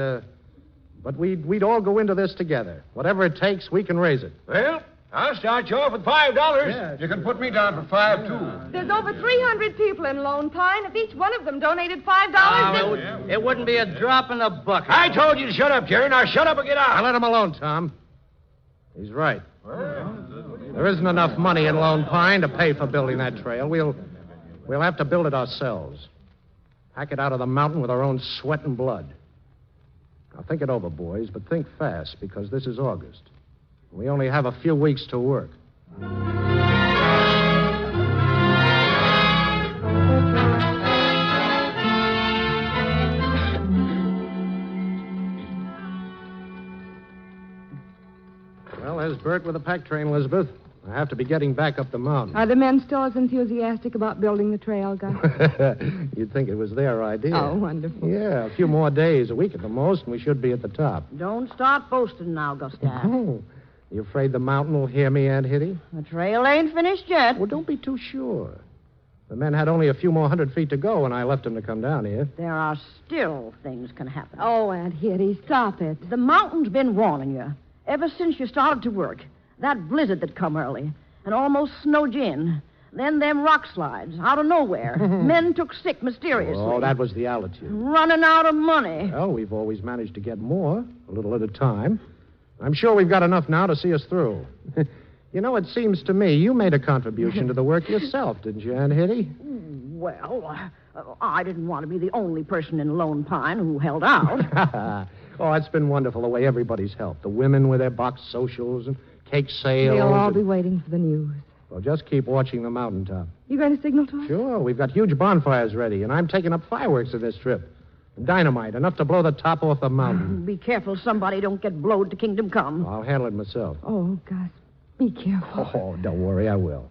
we'd all go into this together. Whatever it takes, we can raise it. Well, I'll start you off with $5. Yeah, you can put me down for $5, too. There's over 300 people in Lone Pine. If each one of them donated $5, it wouldn't be a drop in the bucket. I told you to shut up, Jerry. Now shut up and get out. Now let him alone, Tom. He's right. There isn't enough money in Lone Pine to pay for building that trail. We'll have to build it ourselves. Hack it out of the mountain with our own sweat and blood. Now, think it over, boys, but think fast, because this is August. We only have a few weeks to work. Well, there's Bert with the pack train, Elizabeth. I have to be getting back up the mountain. Are the men still as enthusiastic about building the trail, Gus? You'd think it was their idea. Oh, wonderful. Yeah, a few more days, a week at the most, and we should be at the top. Don't start boasting now, Gustav. Oh, You afraid the mountain will hear me, Aunt Hitty? The trail ain't finished yet. Well, don't be too sure. The men had only a few more 100 feet to go when I left them to come down here. There are still things can happen. Oh, Aunt Hitty, stop it. The mountain's been warning you ever since you started to work. That blizzard that come early and almost snowed you in. Then them rock slides out of nowhere. Men took sick mysteriously. Oh, that was the altitude. Running out of money. Well, we've always managed to get more, a little at a time. I'm sure we've got enough now to see us through. You know, it seems to me you made a contribution to the work yourself, didn't you, Aunt Hitty? Well, I didn't want to be the only person in Lone Pine who held out. Oh, it's been wonderful the way everybody's helped. The women with their box socials and cake sales. They'll all be waiting for the news. Well, just keep watching the mountaintop. You going to signal to us? Sure. We've got huge bonfires ready, and I'm taking up fireworks for this trip. Dynamite, enough to blow the top off the mountain. Be careful somebody don't get blowed to Kingdom Come. I'll handle it myself. Oh, Gus, be careful. Oh, don't worry, I will.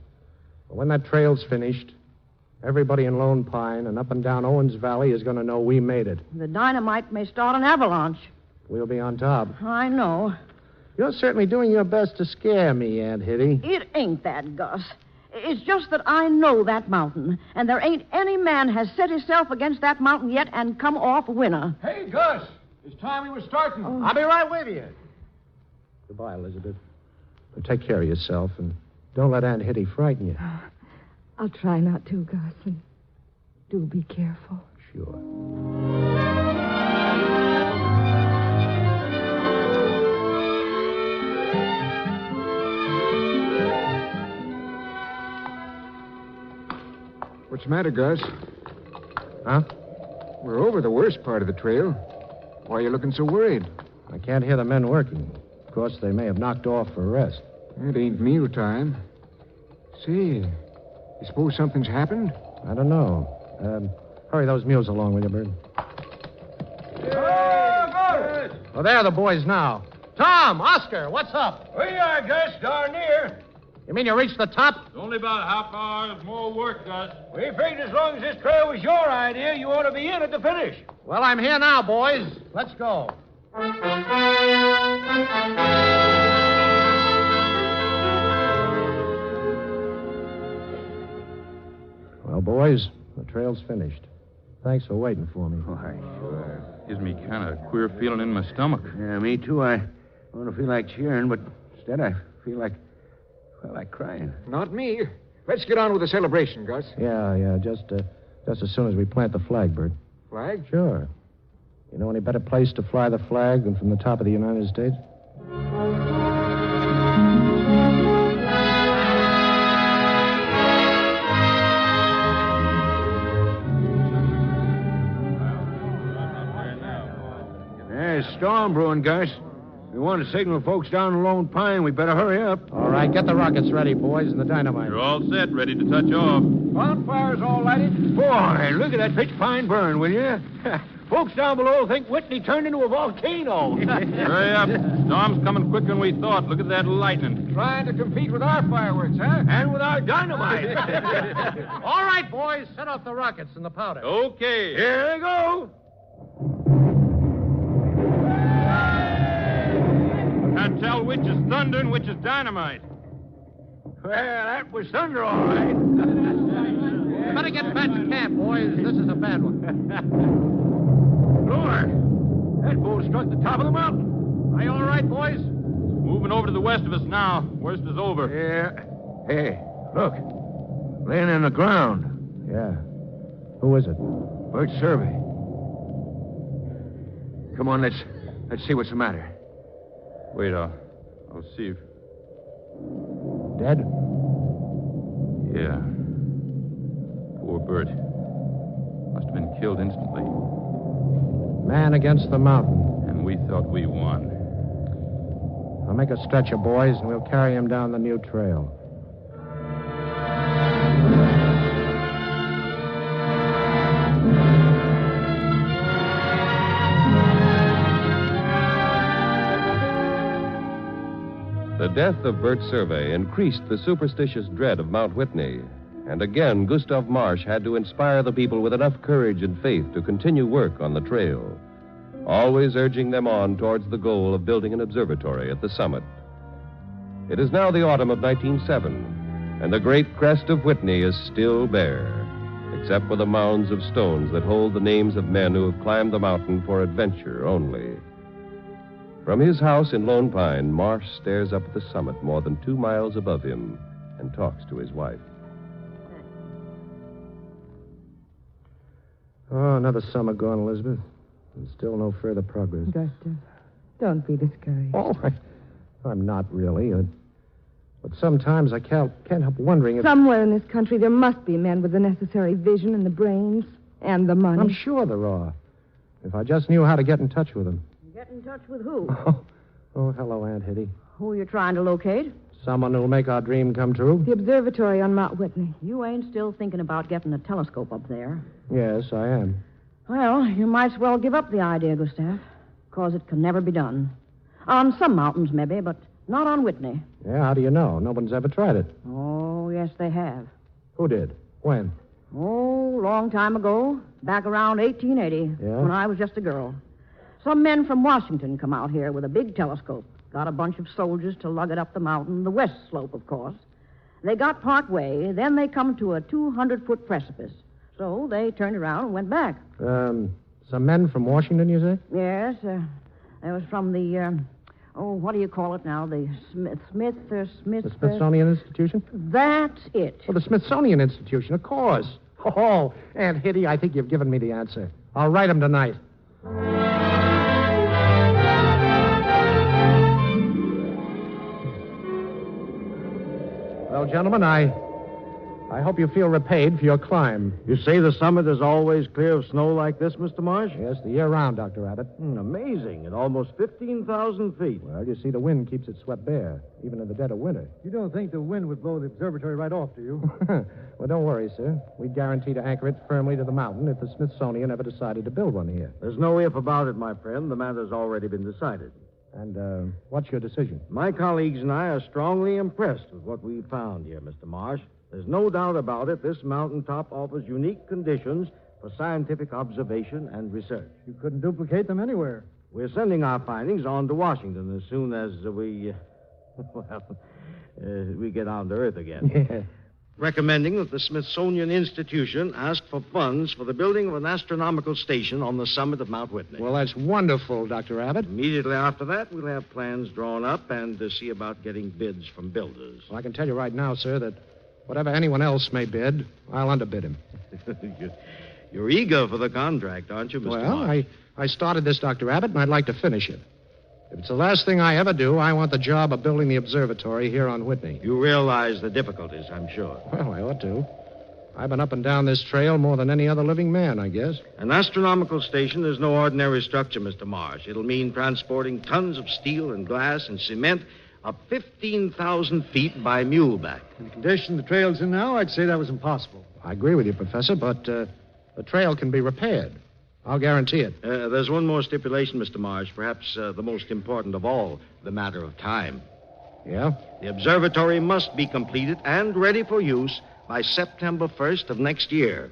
But when that trail's finished, everybody in Lone Pine and up and down Owens Valley is going to know we made it. The dynamite may start an avalanche. We'll be on top. I know. You're certainly doing your best to scare me, Aunt Hitty. It ain't that, Gus. It's just that I know that mountain, and there ain't any man has set himself against that mountain yet and come off winner. Hey, Gus, it's time we were starting. Oh. I'll be right with you. Goodbye, Elizabeth. But take care of yourself, and don't let Aunt Hitty frighten you. I'll try not to, Gus, and do be careful. Sure. What's the matter, Gus? Huh? We're over the worst part of the trail. Why are you looking so worried? I can't hear the men working. Of course, they may have knocked off for rest. It ain't meal time. Say, you suppose something's happened? I don't know. Hurry those mules along, will you, Bird? Well, there are the boys now. Tom, Oscar, what's up? We are, Gus, darn near. You mean you reached the top? It's only about a half hour's more work, Gus. We figured as long as this trail was your idea, you ought to be in at the finish. Well, I'm here now, boys. Let's go. Well, boys, the trail's finished. Thanks for waiting for me. Why, sure. Gives me kind of a queer feeling in my stomach. Yeah, me too. I want to feel like cheering, but instead I feel like crying. Not me. Let's get on with the celebration, Gus. Yeah, just as soon as we plant the flag, Bert. Flag? Sure. You know any better place to fly the flag than from the top of the United States? There's a storm brewing, Gus. If we want to signal folks down in Lone Pine, we better hurry up. All right, get the rockets ready, boys, and the dynamite. You're all set, ready to touch off. Bonfire's all lighted. Boy, look at that pitch pine burn, will you? Folks down below think Whitney turned into a volcano. Hurry up. Storm's coming quicker than we thought. Look at that lightning. Trying to compete with our fireworks, huh? And with our dynamite. All right, boys, set off the rockets and the powder. Okay. Here they go. Can't tell which is thunder and which is dynamite. Well, that was thunder, all right. Better get back to camp, boys. This is a bad one. Lord, that bolt struck the top of the mountain. Are you all right, boys? Moving over to the west of us now. Worst is over. Yeah. Hey, look. Laying in the ground. Yeah. Who is it? Bert Survey. Come on, let's see what's the matter. Wait, I'll see if... Dead? Yeah. Poor Bert. Must have been killed instantly. Man against the mountain. And we thought we won. I'll make a stretcher, boys, and we'll carry him down the new trail. The death of Bert Survey increased the superstitious dread of Mount Whitney. And again, Gustav Marsh had to inspire the people with enough courage and faith to continue work on the trail, always urging them on towards the goal of building an observatory at the summit. It is now the autumn of 1907, and the great crest of Whitney is still bare, except for the mounds of stones that hold the names of men who have climbed the mountain for adventure only. From his house in Lone Pine, Marsh stares up at the summit more than 2 miles above him and talks to his wife. Oh, another summer gone, Elizabeth. And still no further progress. Gustav, don't be discouraged. Oh, I'm not really. But sometimes I can't help wondering if... Somewhere in this country there must be men with the necessary vision and the brains and the money. I'm sure there are. If I just knew how to get in touch with them. Get in touch with who? Oh, hello, Aunt Hitty. Who are you trying to locate? Someone who'll make our dream come true. The observatory on Mount Whitney. You ain't still thinking about getting a telescope up there. Yes, I am. Well, you might as well give up the idea, Gustav. Because it can never be done. On some mountains, maybe, but not on Whitney. Yeah, how do you know? No one's ever tried it. Oh, yes, they have. Who did? When? Oh, long time ago. Back around 1880. Yeah? When I was just a girl. Some men from Washington come out here with a big telescope. Got a bunch of soldiers to lug it up the mountain, the west slope, of course. They got part way, then they come to a 200-foot precipice. So they turned around and went back. Some men from Washington, you say? Yes, they was from the, what do you call it now? The Smith. The Smithsonian Institution? That's it. Oh, the Smithsonian Institution, of course. Oh, Aunt Hitty, I think you've given me the answer. I'll write them tonight. Well, gentlemen, I hope you feel repaid for your climb. You say the summit is always clear of snow like this, Mr. Marsh? Yes, the year round, Dr. Abbott. Amazing. At almost 15,000 feet. Well, you see, the wind keeps it swept bare, even in the dead of winter. You don't think the wind would blow the observatory right off, do you? Well, don't worry, sir. We guarantee to anchor it firmly to the mountain if the Smithsonian ever decided to build one here. There's no if about it, my friend. The matter's already been decided. And, what's your decision? My colleagues and I are strongly impressed with what we've found here, Mr. Marsh. There's no doubt about it. This mountaintop offers unique conditions for scientific observation and research. You couldn't duplicate them anywhere. We're sending our findings on to Washington as soon as we get down to Earth again. Yeah. Recommending that the Smithsonian Institution ask for funds for the building of an astronomical station on the summit of Mount Whitney. Well, that's wonderful, Dr. Abbott. Immediately after that, we'll have plans drawn up and see about getting bids from builders. Well, I can tell you right now, sir, that whatever anyone else may bid, I'll underbid him. You're eager for the contract, aren't you, Mr. Well, Marsh? I started this, Dr. Abbott, and I'd like to finish it. If it's the last thing I ever do, I want the job of building the observatory here on Whitney. You realize the difficulties, I'm sure. Well, I ought to. I've been up and down this trail more than any other living man, I guess. An astronomical station is no ordinary structure, Mr. Marsh. It'll mean transporting tons of steel and glass and cement up 15,000 feet by muleback. In the condition the trail's in now, I'd say that was impossible. I agree with you, Professor, but the trail can be repaired. I'll guarantee it. There's one more stipulation, Mr. Marsh, perhaps the most important of all, the matter of time. Yeah? The observatory must be completed and ready for use by September 1st of next year.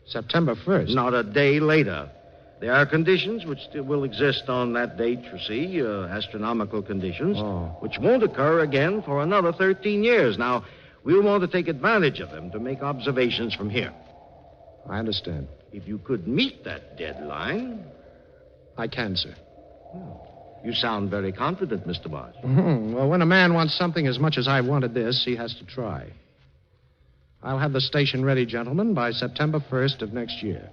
September 1st? Not a day later. There are conditions which still will exist on that date, you see, astronomical conditions, which won't occur again for another 13 years. Now, we'll want to take advantage of them to make observations from here. I understand. If you could meet that deadline... I can, sir. You sound very confident, Mr. Marsh. Well, when a man wants something as much as I wanted this, he has to try. I'll have the station ready, gentlemen, by September 1st of next year.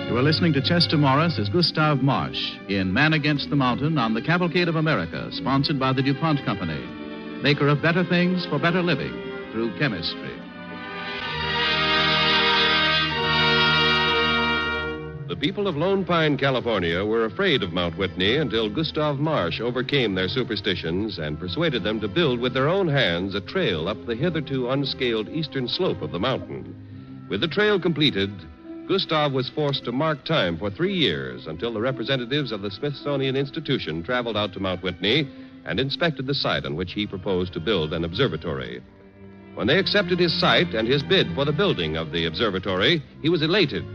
You are listening to Chester Morris as Gustav Marsh in Man Against the Mountain on the Cavalcade of America, sponsored by the DuPont Company, maker of better things for better living through chemistry. The people of Lone Pine, California, were afraid of Mount Whitney until Gustav Marsh overcame their superstitions and persuaded them to build with their own hands a trail up the hitherto unscaled eastern slope of the mountain. With the trail completed, Gustav was forced to mark time for 3 years until the representatives of the Smithsonian Institution traveled out to Mount Whitney and inspected the site on which he proposed to build an observatory. When they accepted his site and his bid for the building of the observatory, he was elated.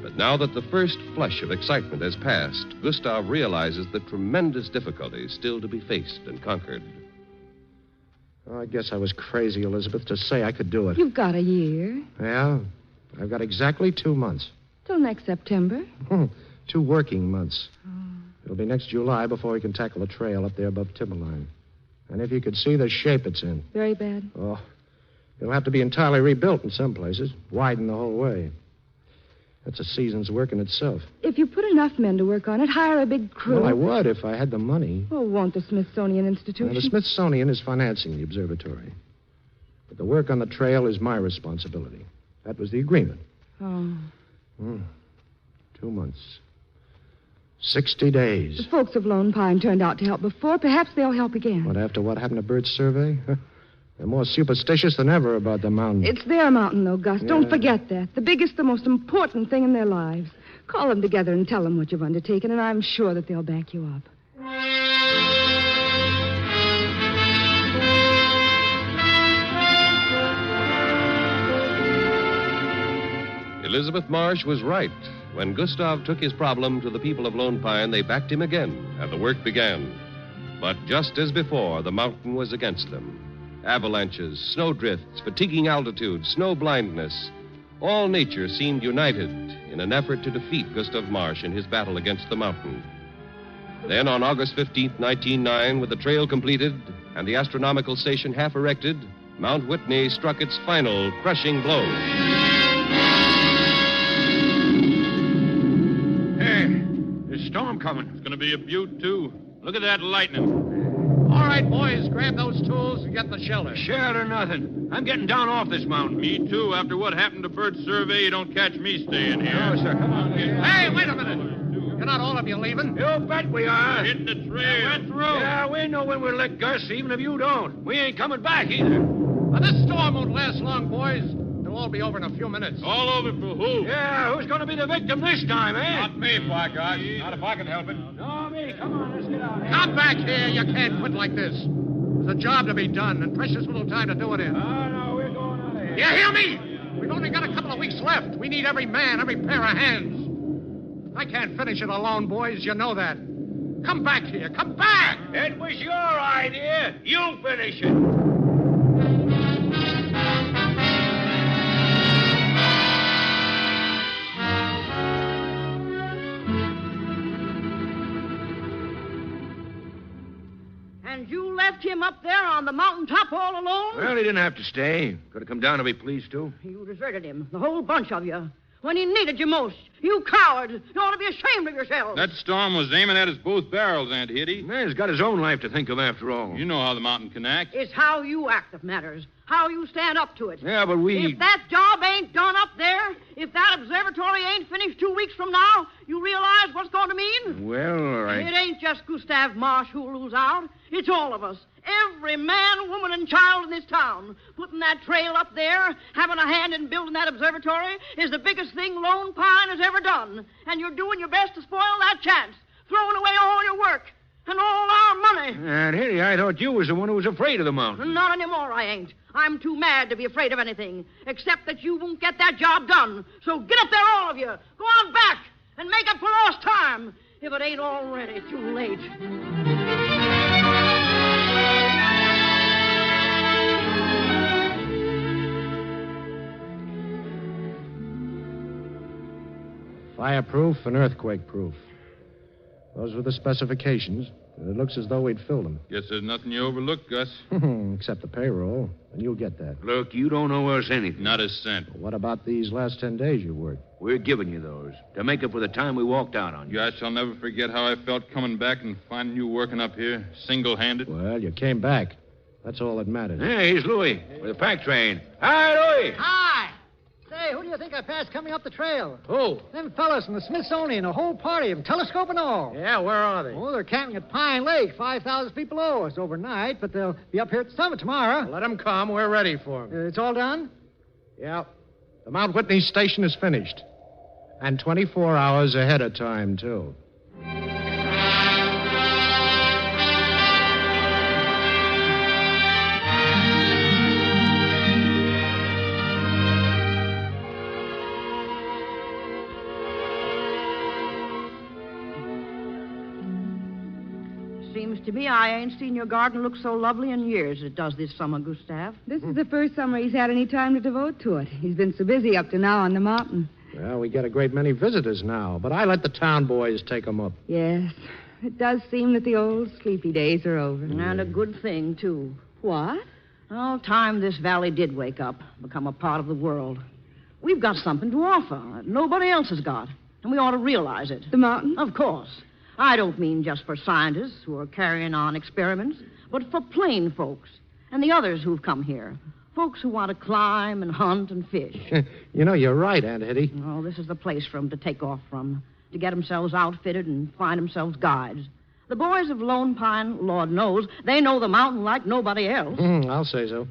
But Now that the first flush of excitement has passed, Gustav realizes the tremendous difficulties still to be faced and conquered. Oh, I guess I was crazy, Elizabeth, to say I could do it. You've got a year. Yeah, I've got exactly 2 months. Till next September. 2 working months. It'll be next July before we can tackle the trail up there above Timberline. And if you could see the shape it's in. Very bad. Oh, it'll have to be entirely rebuilt in some places, widened the whole way. That's a season's work in itself. If you put enough men to work on it, hire a big crew. Well, I would if I had the money. Oh, won't the Smithsonian Institution? Now, the Smithsonian is financing the observatory. But the work on the trail is my responsibility. That was the agreement. Oh. 2 months. 60 days. The folks of Lone Pine turned out to help before. Perhaps they'll help again. What, after what happened to Bird's survey? They're more superstitious than ever about the mountain. It's their mountain, though, Gus. Yeah. Don't forget that. The biggest, the most important thing in their lives. Call them together and tell them what you've undertaken, and I'm sure that they'll back you up. Elizabeth Marsh was right. When Gustav took his problem to the people of Lone Pine, they backed him again, and the work began. But just as before, the mountain was against them. Avalanches, snowdrifts, fatiguing altitude, snow blindness. All nature seemed united in an effort to defeat Gustav Marsh in his battle against the mountain. Then, on August 15th, 1909, with the trail completed and the astronomical station half erected, Mount Whitney struck its final crushing blow. Hey, there's a storm coming. It's going to be a beaut, too. Look at that lightning. All right, boys, grab those tools and get in the shelter. Shelter nothing. I'm getting down off this mountain. Me, too. After what happened to Bird's survey, you don't catch me staying here. No, sir. Come on. Hey, wait a minute. You're not all of you leaving? You bet we are. Hitting the trail. Yeah, we're through. Yeah, we know when we're licked, Gus, even if you don't. We ain't coming back either. Now, this storm won't last long, boys. It'll all be over in a few minutes. All over for who? Yeah, who's going to be the victim this time, eh? Not me, by God. Not if I can help it. No, me. Come on, let's get out of here. Come back here. You can't quit like this. There's a job to be done and precious little time to do it in. Oh, no, we're going out of here. You hear me? We've only got a couple of weeks left. We need every man, every pair of hands. I can't finish it alone, boys. You know that. Come back here. Come back. It was your idea. You finish it. And you left him up there on the mountaintop all alone? Well, he didn't have to stay. Could have come down if he pleased to. You deserted him, the whole bunch of you. When he needed you most. You cowards. You ought to be ashamed of yourselves. That storm was aiming at us both barrels, Aunt Hitty. Man's got his own life to think of after all. You know how the mountain can act. It's how you act that matters. How you stand up to it. Yeah, but If that job ain't done up there, if that observatory ain't finished 2 weeks from now, you realize what's going to mean? Well, all right. It ain't just Gustav Marsh who'll lose out. It's all of us. Every man, woman, and child in this town. Putting that trail up there, having a hand in building that observatory, is the biggest thing Lone Pine has ever done. And you're doing your best to spoil that chance. Throwing away all your work. And all our money. Aunt Hitty, I thought you was the one who was afraid of the mountain. Not anymore, I ain't. I'm too mad to be afraid of anything, except that you won't get that job done. So get up there, all of you. Go on back and make up for lost time, if it ain't already too late. Fireproof and earthquake-proof. Those were the specifications. And it looks as though we'd filled them. Guess there's nothing you overlooked, Gus. Except the payroll. And you'll get that. Look, you don't owe us anything. Not a cent. What about these last 10 days you worked? We're giving you those to make up for the time we walked out on you. I shall never forget how I felt coming back and finding you working up here, single-handed. Well, you came back. That's all that matters. Hey, here's Louis with the pack train. Hi, Louis. Hi! Say, who do you think I passed coming up the trail? Who? Them fellas from the Smithsonian, a whole party of them, telescope and all. Yeah, where are they? Oh, they're camping at Pine Lake, 5,000 feet below us overnight, but they'll be up here at the summit tomorrow. Well, let them come. We're ready for them. It's all done? Yeah. The Mount Whitney station is finished. And 24 hours ahead of time, too. Seems to me I ain't seen your garden look so lovely in years as it does this summer, Gustav. This is the first summer he's had any time to devote to it. He's been so busy up to now on the mountain. Well, we get a great many visitors now, but I let the town boys take 'em up. Yes. It does seem that the old sleepy days are over. And a good thing, too. What? Well, time this valley did wake up, become a part of the world. We've got something to offer that nobody else has got, and we ought to realize it. The mountain? Of course. I don't mean just for scientists who are carrying on experiments, but for plain folks and the others who've come here. Folks who want to climb and hunt and fish. You're right, Aunt Hetty. Oh, this is the place for 'em to take off from, to get themselves outfitted and find themselves guides. The boys of Lone Pine, Lord knows, they know the mountain like nobody else. I'll say so.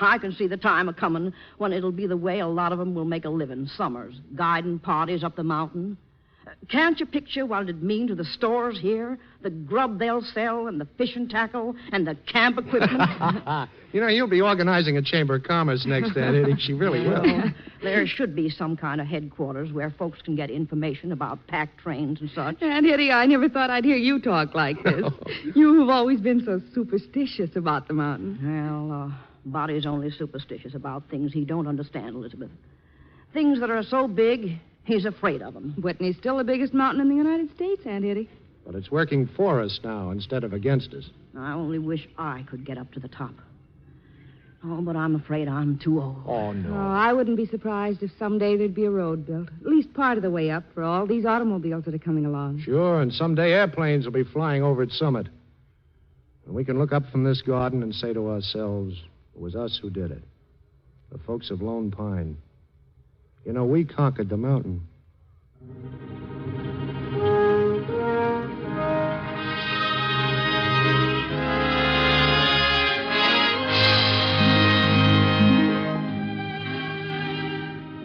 I can see the time a-coming when it'll be the way a lot of 'em will make a living summers, guiding parties up the mountain. Can't you picture what it'd mean to the stores here? The grub they'll sell and the fishing tackle and the camp equipment. You'll be organizing a Chamber of Commerce next, Aunt Hetty. She really will. There should be some kind of headquarters where folks can get information about pack trains and such. Aunt Hetty, I never thought I'd hear you talk like this. You who've always been so superstitious about the mountain. Well, Body's only superstitious about things he don't understand, Elizabeth. Things that are so big, he's afraid of them. But he's still the biggest mountain in the United States, Aunt Hetty. But it's working for us now instead of against us. I only wish I could get up to the top. Oh, but I'm afraid I'm too old. Oh, no. Oh, I wouldn't be surprised if someday there'd be a road built, at least part of the way up, for all these automobiles that are coming along. Sure, and someday airplanes will be flying over its summit. And we can look up from this garden and say to ourselves, it was us who did it. The folks of Lone Pine. We conquered the mountain.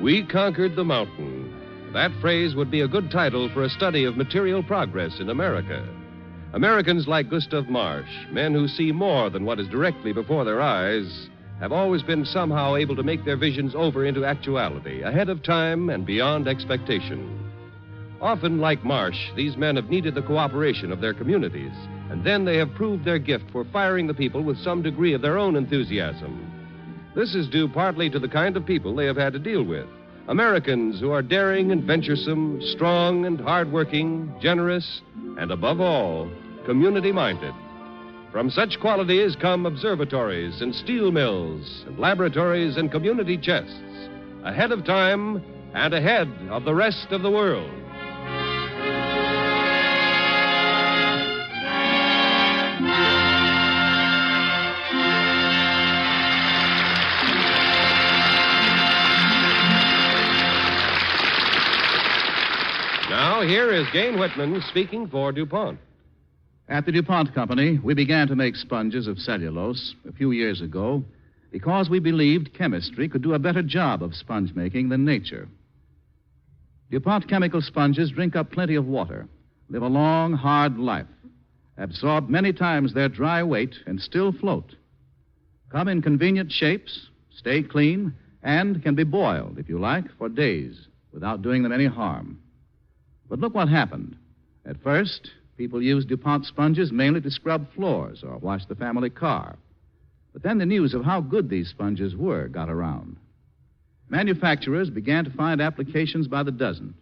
We conquered the mountain. That phrase would be a good title for a study of material progress in America. Americans like Gustav Marsh, men who see more than what is directly before their eyes, have always been somehow able to make their visions over into actuality, ahead of time and beyond expectation. Often, like Marsh, these men have needed the cooperation of their communities, and then they have proved their gift for firing the people with some degree of their own enthusiasm. This is due partly to the kind of people they have had to deal with. Americans who are daring and venturesome, strong and hardworking, generous, and above all, community-minded. From such qualities come observatories and steel mills and laboratories and community chests, ahead of time and ahead of the rest of the world. Now, here is Gain Whitman speaking for DuPont. At the DuPont Company, we began to make sponges of cellulose a few years ago because we believed chemistry could do a better job of sponge making than nature. DuPont chemical sponges drink up plenty of water, live a long, hard life, absorb many times their dry weight, and still float. Come in convenient shapes, stay clean, and can be boiled, if you like, for days without doing them any harm. But look what happened. At first, people used DuPont sponges mainly to scrub floors or wash the family car. But then the news of how good these sponges were got around. Manufacturers began to find applications by the dozen.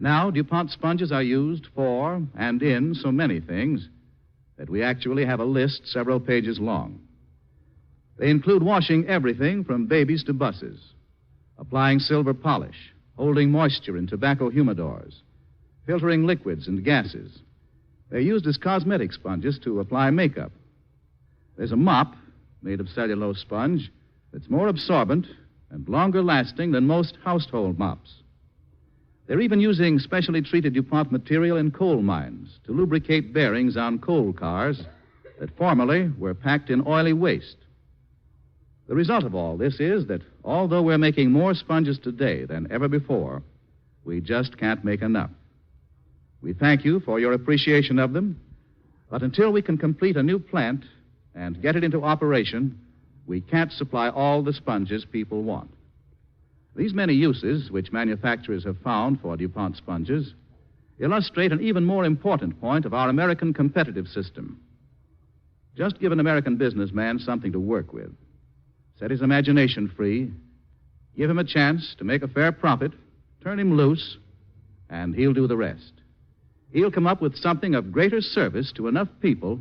Now, DuPont sponges are used for and in so many things that we actually have a list several pages long. They include washing everything from babies to buses, applying silver polish, holding moisture in tobacco humidors, filtering liquids and gases. They're used as cosmetic sponges to apply makeup. There's a mop made of cellulose sponge that's more absorbent and longer lasting than most household mops. They're even using specially treated DuPont material in coal mines to lubricate bearings on coal cars that formerly were packed in oily waste. The result of all this is that although we're making more sponges today than ever before, we just can't make enough. We thank you for your appreciation of them, but until we can complete a new plant and get it into operation, we can't supply all the sponges people want. These many uses which manufacturers have found for DuPont sponges illustrate an even more important point of our American competitive system. Just give an American businessman something to work with. Set his imagination free, give him a chance to make a fair profit, turn him loose, and he'll do the rest. He'll come up with something of greater service to enough people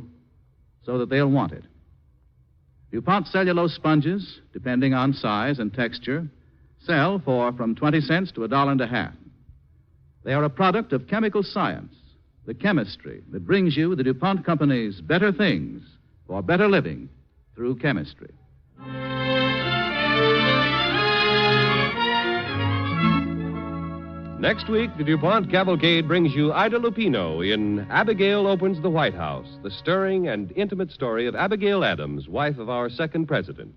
so that they'll want it. DuPont cellulose sponges, depending on size and texture, sell for from 20 cents to $1.50. They are a product of chemical science, the chemistry that brings you the DuPont Company's better things for better living through chemistry. Next week, the DuPont Cavalcade brings you Ida Lupino in Abigail Opens the White House, the stirring and intimate story of Abigail Adams, wife of our second president.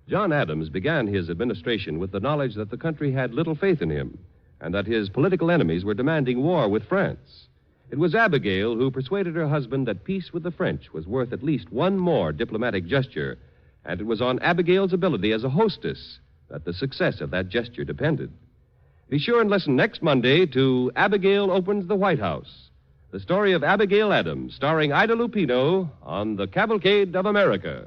John Adams began his administration with the knowledge that the country had little faith in him and that his political enemies were demanding war with France. It was Abigail who persuaded her husband that peace with the French was worth at least one more diplomatic gesture, and it was on Abigail's ability as a hostess that the success of that gesture depended. Be sure and listen next Monday to Abigail Opens the White House, the story of Abigail Adams, starring Ida Lupino on the Cavalcade of America.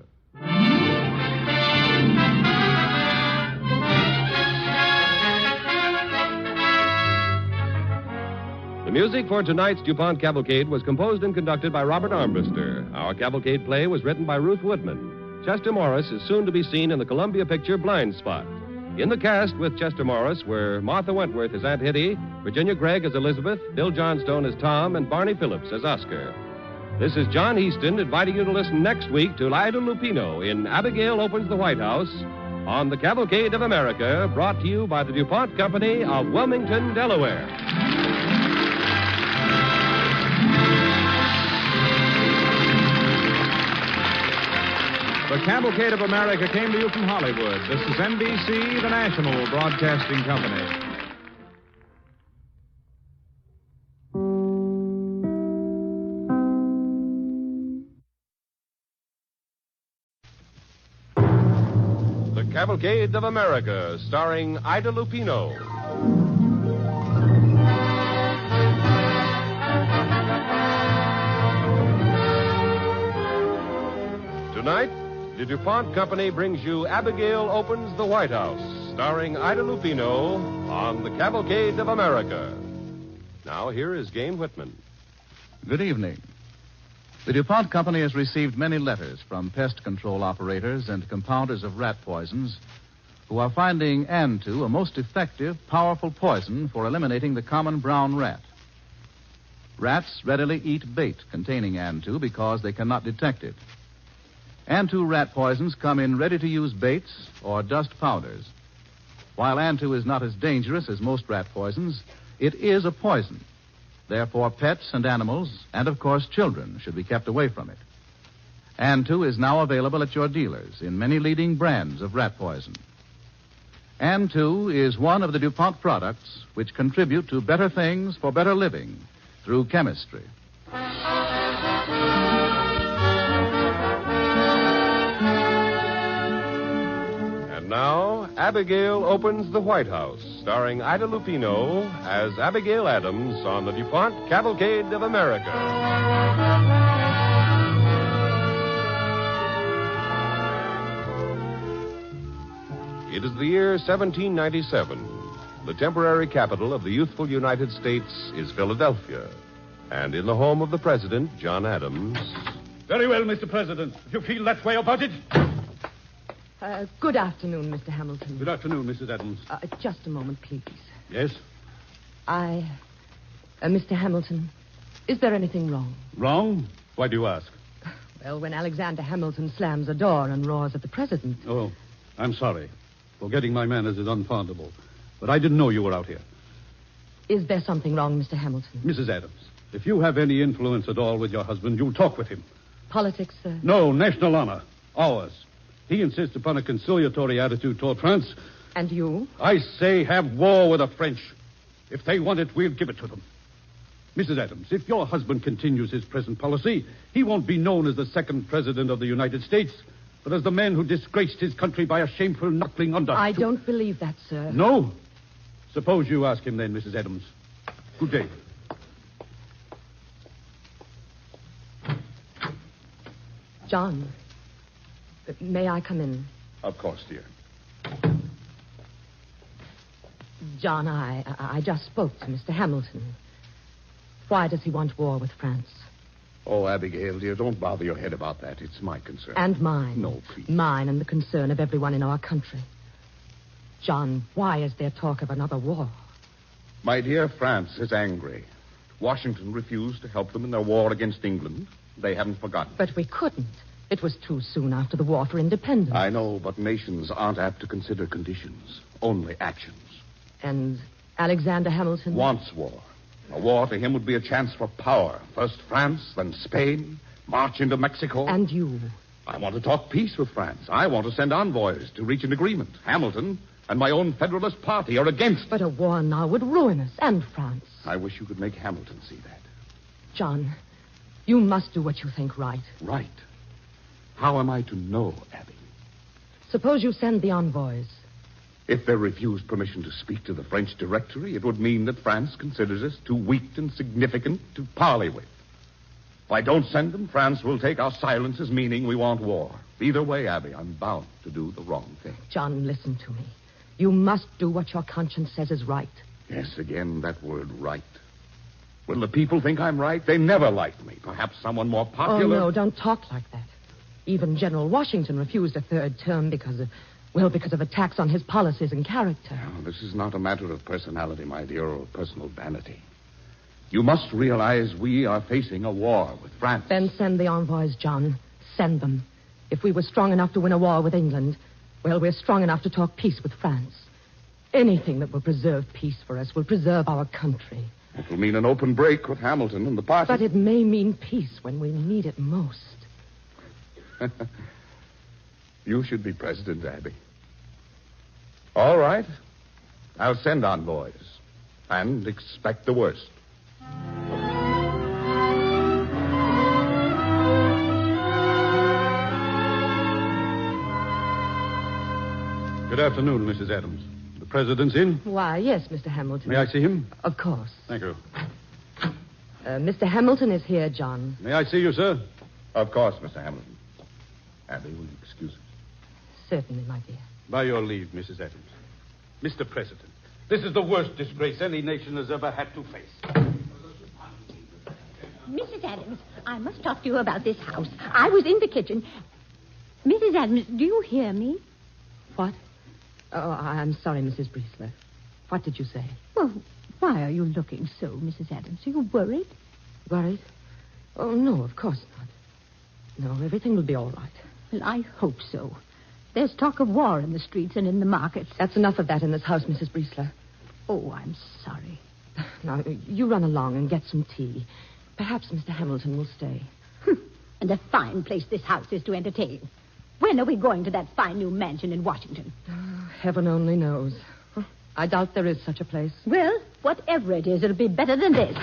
The music for tonight's DuPont Cavalcade was composed and conducted by Robert Armbruster. Our Cavalcade play was written by Ruth Woodman. Chester Morris is soon to be seen in the Columbia picture Blind Spot. In the cast with Chester Morris were Martha Wentworth as Aunt Hitty, Virginia Gregg as Elizabeth, Bill Johnstone as Tom, and Barney Phillips as Oscar. This is John Easton inviting you to listen next week to Ida Lupino in Abigail Opens the White House on the Cavalcade of America, brought to you by the DuPont Company of Wilmington, Delaware. The Cavalcade of America came to you from Hollywood. This is NBC, the national broadcasting company. The Cavalcade of America, starring Ida Lupino. Tonight, the DuPont Company brings you Abigail Opens the White House, starring Ida Lupino on the Cavalcade of America. Now, here is Gain Whitman. Good evening. The DuPont Company has received many letters from pest control operators and compounders of rat poisons who are finding Antu a most effective, powerful poison for eliminating the common brown rat. Rats readily eat bait containing Antu because they cannot detect it. Antu rat poisons come in ready-to-use baits or dust powders. While Antu is not as dangerous as most rat poisons, it is a poison. Therefore, pets and animals, and of course children, should be kept away from it. Antu is now available at your dealers in many leading brands of rat poison. Antu is one of the DuPont products which contribute to better things for better living through chemistry. Now, Abigail Opens the White House, starring Ida Lupino as Abigail Adams on the DuPont Cavalcade of America. It is the year 1797. The temporary capital of the youthful United States is Philadelphia. And in the home of the President, John Adams. Very well, Mr. President. If you feel that way about it. Good afternoon, Mr. Hamilton. Good afternoon, Mrs. Adams. Just a moment, please. Yes? Mr. Hamilton, is there anything wrong? Wrong? Why do you ask? Well, when Alexander Hamilton slams a door and roars at the president. Oh, I'm sorry. Forgetting my manners is unpardonable. But I didn't know you were out here. Is there something wrong, Mr. Hamilton? Mrs. Adams, if you have any influence at all with your husband, you'll talk with him. Politics, sir? No, national honor. Ours. He insists upon a conciliatory attitude toward France. And you? I say have war with the French. If they want it, we'll give it to them. Mrs. Adams, if your husband continues his present policy, he won't be known as the second president of the United States, but as the man who disgraced his country by a shameful knuckling under. I don't believe that, sir. No? Suppose you ask him then, Mrs. Adams. Good day. John, may I come in? Of course, dear. John, I just spoke to Mr. Hamilton. Why does he want war with France? Oh, Abigail, dear, don't bother your head about that. It's my concern. And mine. No, please. Mine and the concern of everyone in our country. John, why is there talk of another war? My dear, France is angry. Washington refused to help them in their war against England. They haven't forgotten. But we couldn't. It was too soon after the war for independence. I know, but nations aren't apt to consider conditions, only actions. And Alexander Hamilton? Wants war. A war to him would be a chance for power. First France, then Spain, march into Mexico. And you? I want to talk peace with France. I want to send envoys to reach an agreement. Hamilton and my own Federalist Party are against. But a war now would ruin us and France. I wish you could make Hamilton see that. John, you must do what you think right. Right? How am I to know, Abby? Suppose you send the envoys. If they refuse permission to speak to the French Directory, it would mean that France considers us too weak and significant to parley with. If I don't send them, France will take our silence as meaning we want war. Either way, Abby, I'm bound to do the wrong thing. John, listen to me. You must do what your conscience says is right. Yes, again, that word, right. Will the people think I'm right? They never liked me. Perhaps someone more popular... Oh, no, don't talk like that. Even General Washington refused a third term because of attacks on his policies and character. No, this is not a matter of personality, my dear, or personal vanity. You must realize we are facing a war with France. Then send the envoys, John. Send them. If we were strong enough to win a war with England, well, we're strong enough to talk peace with France. Anything that will preserve peace for us will preserve our country. It will mean an open break with Hamilton and the party. But it may mean peace when we need it most. You should be president, Abby. All right. I'll send envoys. And expect the worst. Good afternoon, Mrs. Adams. The president's in? Why, yes, Mr. Hamilton. May I see him? Of course. Thank you. Mr. Hamilton is here, John. May I see you, sir? Of course, Mr. Hamilton. Abby, will you excuse us? Certainly, my dear. By your leave, Mrs. Adams. Mr. President, this is the worst disgrace any nation has ever had to face. Mrs. Adams, I must talk to you about this house. I was in the kitchen. Mrs. Adams, do you hear me? What? Oh, I'm sorry, Mrs. Briesler. What did you say? Well, why are you looking so, Mrs. Adams? Are you worried? Worried? Oh, no, of course not. No, everything will be all right. Well, I hope so. There's talk of war in the streets and in the markets. That's enough of that in this house, Mrs. Briesler. Oh, I'm sorry. Now, you run along and get some tea. Perhaps Mr. Hamilton will stay. And a fine place this house is to entertain. When are we going to that fine new mansion in Washington? Oh, heaven only knows. I doubt there is such a place. Well, whatever it is, it'll be better than this.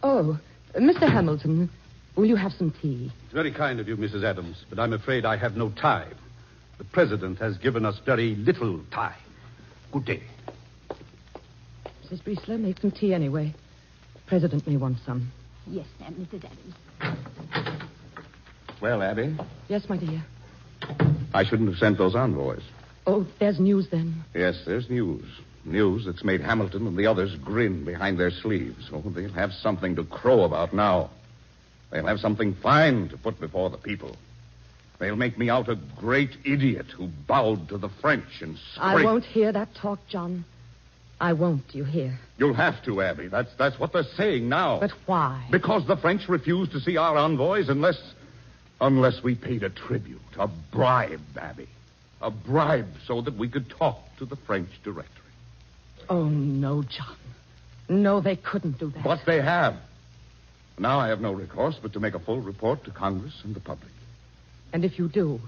Oh, Mr. Hamilton, will you have some tea? It's very kind of you, Mrs. Adams, but I'm afraid I have no time. The president has given us very little time. Good day. Mrs. Briesler, make some tea anyway. The president may want some. Yes, ma'am, Mrs. Adams. Well, Abby? Yes, my dear. I shouldn't have sent those envoys. Oh, there's news then. Yes, there's news. News that's made Hamilton and the others grin behind their sleeves. Oh, they'll have something to crow about now. They'll have something fine to put before the people. They'll make me out a great idiot who bowed to the French and I won't hear that talk, John. I won't, do you hear? You'll have to, Abby. That's what they're saying now. But why? Because the French refused to see our envoys unless we paid a tribute, a bribe, Abby. A bribe so that we could talk to the French Directory. Oh, no, John. No, they couldn't do that. But they have. Now I have no recourse but to make a full report to Congress and the public. And if you do,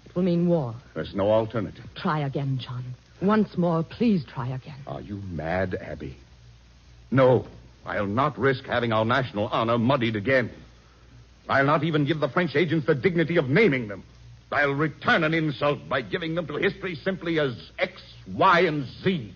it will mean war. There's no alternative. Try again, John. Once more, please try again. Are you mad, Abby? No, I'll not risk having our national honor muddied again. I'll not even give the French agents the dignity of naming them. I'll return an insult by giving them to history simply as X, Y, and Z.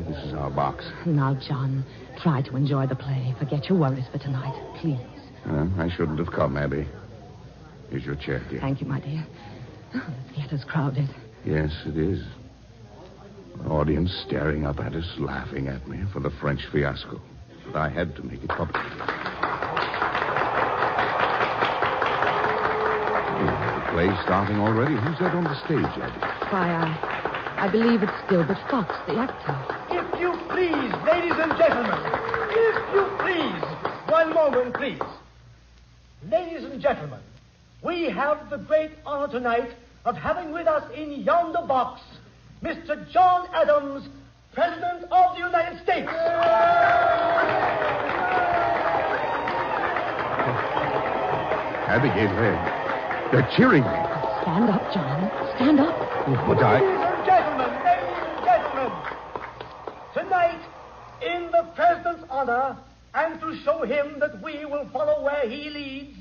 This is our box. Now, John, try to enjoy the play. Forget your worries for tonight, please. I shouldn't have come, Abby. Here's your chair, dear. Thank you, my dear. Oh, the theater's crowded. Yes, it is. An audience staring up at us, laughing at me for the French fiasco. But I had to make it public. The play's starting already. Who's that on the stage, Abby? Why, I believe it's Gilbert Fox, the actor. If you please, ladies and gentlemen. If you please. One moment, please. Ladies and gentlemen, we have the great honor tonight of having with us in yonder box Mr. John Adams, President of the United States. Abigail, they're cheering me. Stand up, John. Stand up. But I... Ladies and gentlemen, tonight, in the President's honor, and to show him that we will follow where he leads,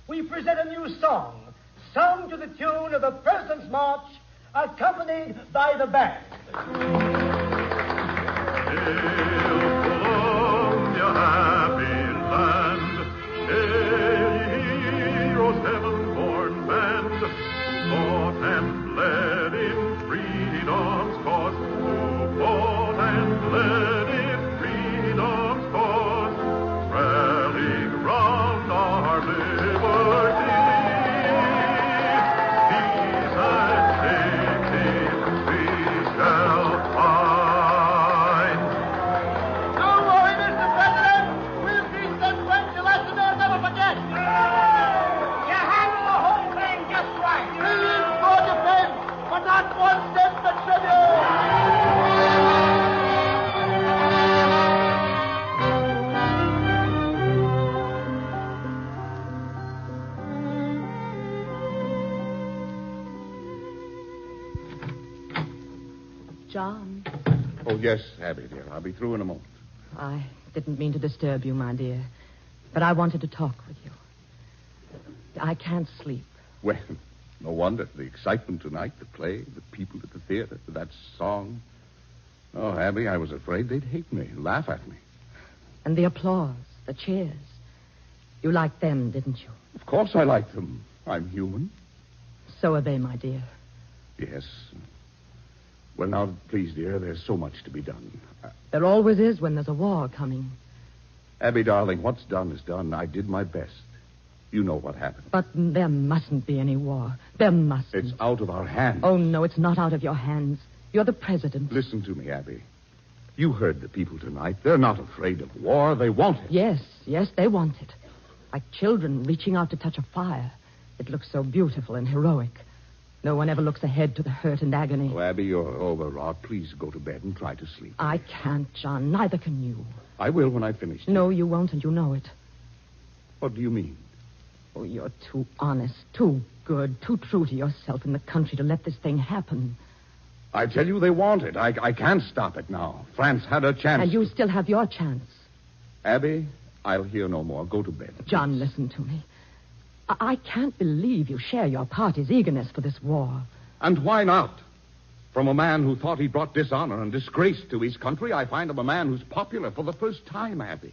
we present a new song, sung to the tune of the President's March, accompanied by the band. John. Oh, yes, Abby, dear. I'll be through in a moment. I didn't mean to disturb you, my dear, but I wanted to talk with you. I can't sleep. Well, no wonder. The excitement tonight, the play, the people at the theater, that song. Oh, Abby, I was afraid they'd hate me, laugh at me. And the applause, the cheers. You liked them, didn't you? Of course I like them. I'm human. So are they, my dear. Yes. Well, now, please, dear, there's so much to be done. There always is when there's a war coming. Abby, darling, what's done is done. I did my best. You know what happened. But there mustn't be any war. There mustn't. It's out of our hands. Oh, no, it's not out of your hands. You're the president. Listen to me, Abby. You heard the people tonight. They're not afraid of war. They want it. Yes, they want it. Like children reaching out to touch a fire. It looks so beautiful and heroic. No one ever looks ahead to the hurt and agony. Oh, Abby, you're overwrought. Please go to bed and try to sleep. I can't, John. Neither can you. I will when I finish. No, you won't, and you know it. What do you mean? Oh, you're too honest, too good, too true to yourself in the country to let this thing happen. I tell you they want it. I can't stop it now. France had her chance. And you still have your chance. Abby, I'll hear no more. Go to bed. John, listen to me. I can't believe you share your party's eagerness for this war. And why not? From a man who thought he brought dishonor and disgrace to his country, I find him a man who's popular for the first time, Abby.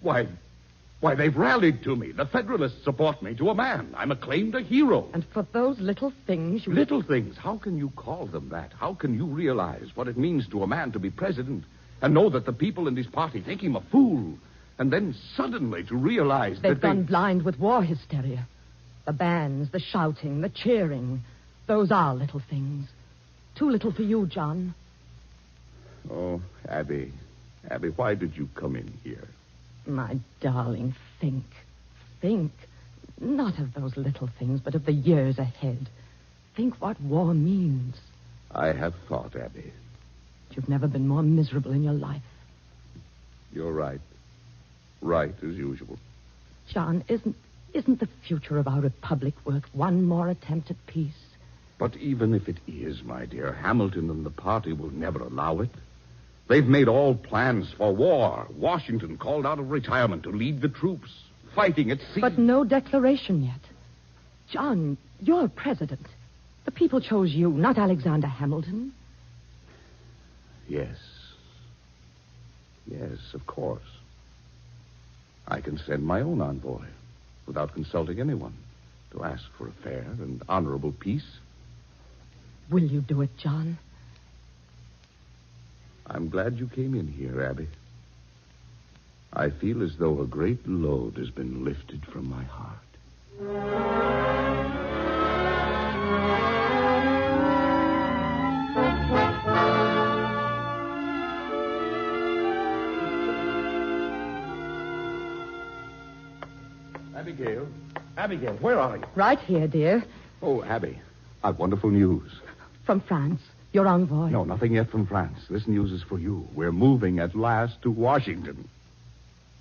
Why, they've rallied to me. The Federalists support me to a man. I'm acclaimed a hero. And for those little things you... Little things? How can you call them that? How can you realize what it means to a man to be president and know that the people in his party think him a fool? And then suddenly to realize They've gone blind with war hysteria. The bands, the shouting, the cheering. Those are little things. Too little for you, John. Oh, Abby. Abby, why did you come in here? My darling, think. Think. Not of those little things, but of the years ahead. Think what war means. I have thought, Abby. You've never been more miserable in your life. You're right. Right, as usual. John, isn't the future of our republic worth one more attempt at peace? But even if it is, my dear, Hamilton and the party will never allow it. They've made all plans for war. Washington called out of retirement to lead the troops, fighting at sea. But no declaration yet. John, you're president. The people chose you, not Alexander Hamilton. Yes, Yes, of course. I can send my own envoy without consulting anyone to ask for a fair and honorable peace. Will you do it, John? I'm glad you came in here, Abby. I feel as though a great load has been lifted from my heart. Abigail, where are you? Right here, dear. Oh, Abby, I've wonderful news. From France. Your envoy. No, nothing yet from France. This news is for you. We're moving at last to Washington.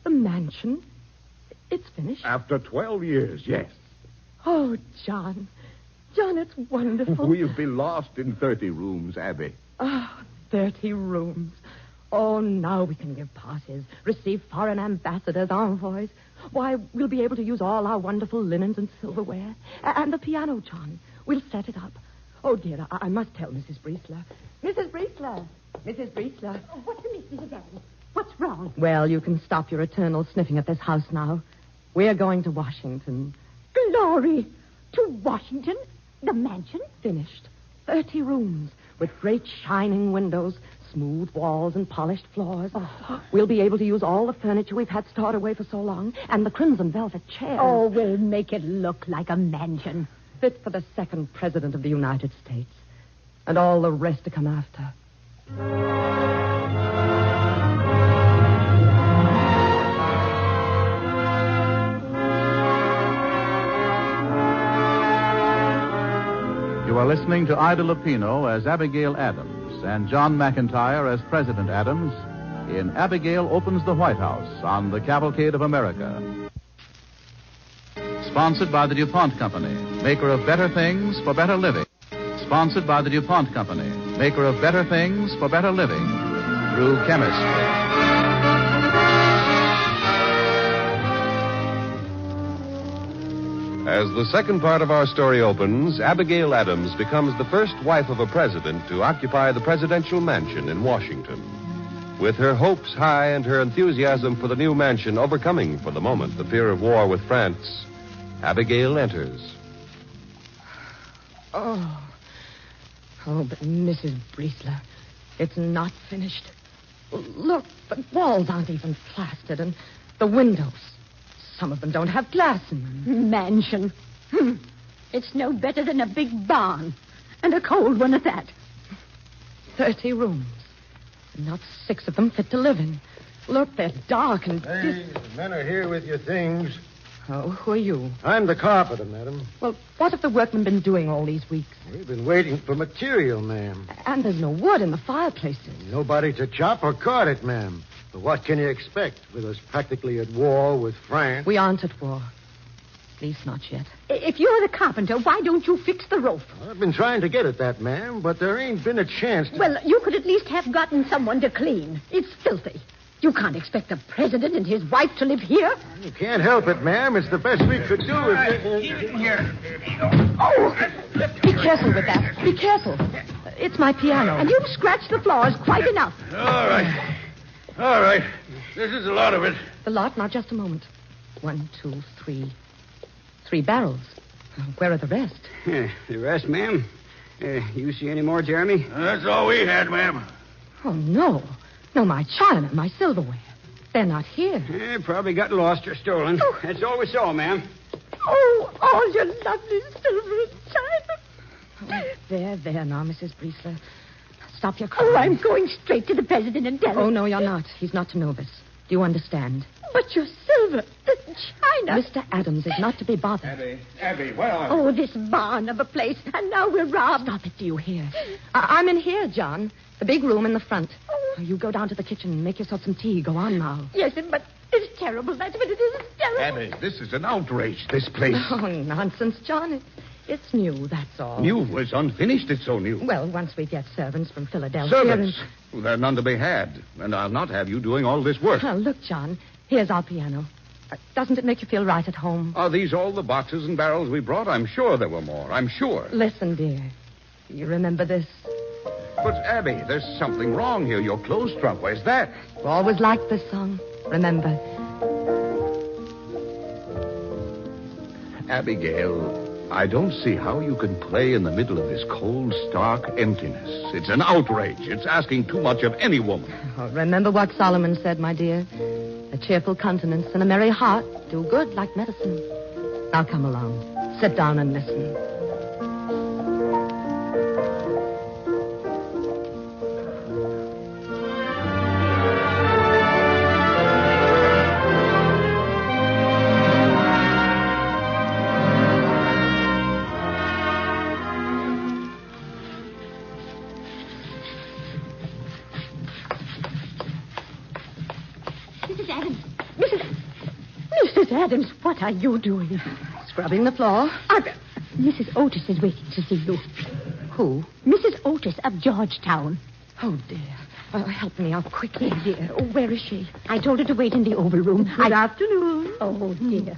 The mansion? It's finished? After 12 years, yes. Oh, John. John, it's wonderful. We'll be lost in 30 rooms, Abby. Oh, 30 rooms. Oh, now we can give parties, receive foreign ambassadors, envoys. Why, we'll be able to use all our wonderful linens and silverware. And the piano, John. We'll set it up. Oh, dear, I must tell Mrs. Briesler. Mrs. Briesler! Mrs. Briesler! Oh, what's the matter, Mrs. Adams? What's wrong? Well, you can stop your eternal sniffing at this house now. We're going to Washington. Glory! To Washington? The mansion? Finished. 30 rooms with great shining windows, smooth walls, and polished floors. Oh. We'll be able to use all the furniture we've had stored away for so long, and the crimson velvet chairs. Oh, we'll make it look like a mansion. Fit for the second president of the United States. And all the rest to come after. You are listening to Ida Lupino as Abigail Adams and John McIntyre as President Adams in Abigail Opens the White House on the Cavalcade of America. Sponsored by the DuPont Company, maker of better things for better living. Sponsored by the DuPont Company, maker of better things for better living through chemistry. As the second part of our story opens, Abigail Adams becomes the first wife of a president to occupy the presidential mansion in Washington. With her hopes high and her enthusiasm for the new mansion overcoming for the moment the fear of war with France, Abigail enters. Oh, but Mrs. Briesler, it's not finished. Look, the walls aren't even plastered, and the windows. Some of them don't have glass in them. Mansion. It's no better than a big barn. And a cold one at that. 30 rooms. Not 6 of them fit to live in. Look, they're dark and... Hey, the men are here with your things. Oh, who are you? I'm the carpenter, madam. Well, what have the workmen been doing all these weeks? We've been waiting for material, ma'am. And there's no wood in the fireplaces. Nobody to chop or cut it, ma'am. But what can you expect with us practically at war with France? We aren't at war. At least not yet. If you're the carpenter, why don't you fix the roof? I've been trying to get at that, ma'am, but there ain't been a chance to... Well, you could at least have gotten someone to clean. It's filthy. You can't expect the president and his wife to live here. You can't help it, ma'am. It's the best we could do. Here. Oh! Be careful with that. Be careful. It's my piano. And you've scratched the floors quite enough. All right. All right. This is a lot of it. The lot? Now, just a moment. 1, 2, 3. 3 barrels. Where are the rest? The rest, ma'am? You see any more, Jeremy? That's all we had, ma'am. Oh, no. No, my china, my silverware. They're not here. Probably got lost or stolen. Oh. That's all we saw, ma'am. Oh, all your lovely silver and china. Oh, there now, Mrs. Briesler. Stop your car. Oh, I'm going straight to the president and tell him. Oh, no, you're not. He's not to know this. Do you understand? But your silver, the china. Mr. Adams is not to be bothered. Abby, where are you? Oh, this barn of a place. And now we're robbed. Stop it, do you hear? I'm in here, John. The big room in the front. Oh. You go down to the kitchen and make yourself some tea. Go on now. Yes, but it's terrible. That's what it is. It's terrible. Abby, this is an outrage, this place. Oh, nonsense, John. It's new, that's all. New was unfinished. It's so new. Well, once we get servants from Philadelphia... Servants? Well, they're none to be had. And I'll not have you doing all this work. Oh, look, John. Here's our piano. Doesn't it make you feel right at home? Are these all the boxes and barrels we brought? I'm sure there were more. I'm sure. Listen, dear. You remember this? But, Abby, there's something wrong here. Your clothes trunk. Where's that? You always liked this song. Remember. Abigail, I don't see how you can play in the middle of this cold, stark emptiness. It's an outrage. It's asking too much of any woman. Oh, remember what Solomon said, my dear. A cheerful countenance and a merry heart do good like medicine. Now come along. Sit down and listen. Mrs. Adams, what are you doing? Scrubbing the floor. Mrs. Otis is waiting to see you. Who? Mrs. Otis of Georgetown. Oh, dear. Help me out quickly, dear. Oh, where is she? I told her to wait in the Oval Room. Good afternoon. Oh, dear.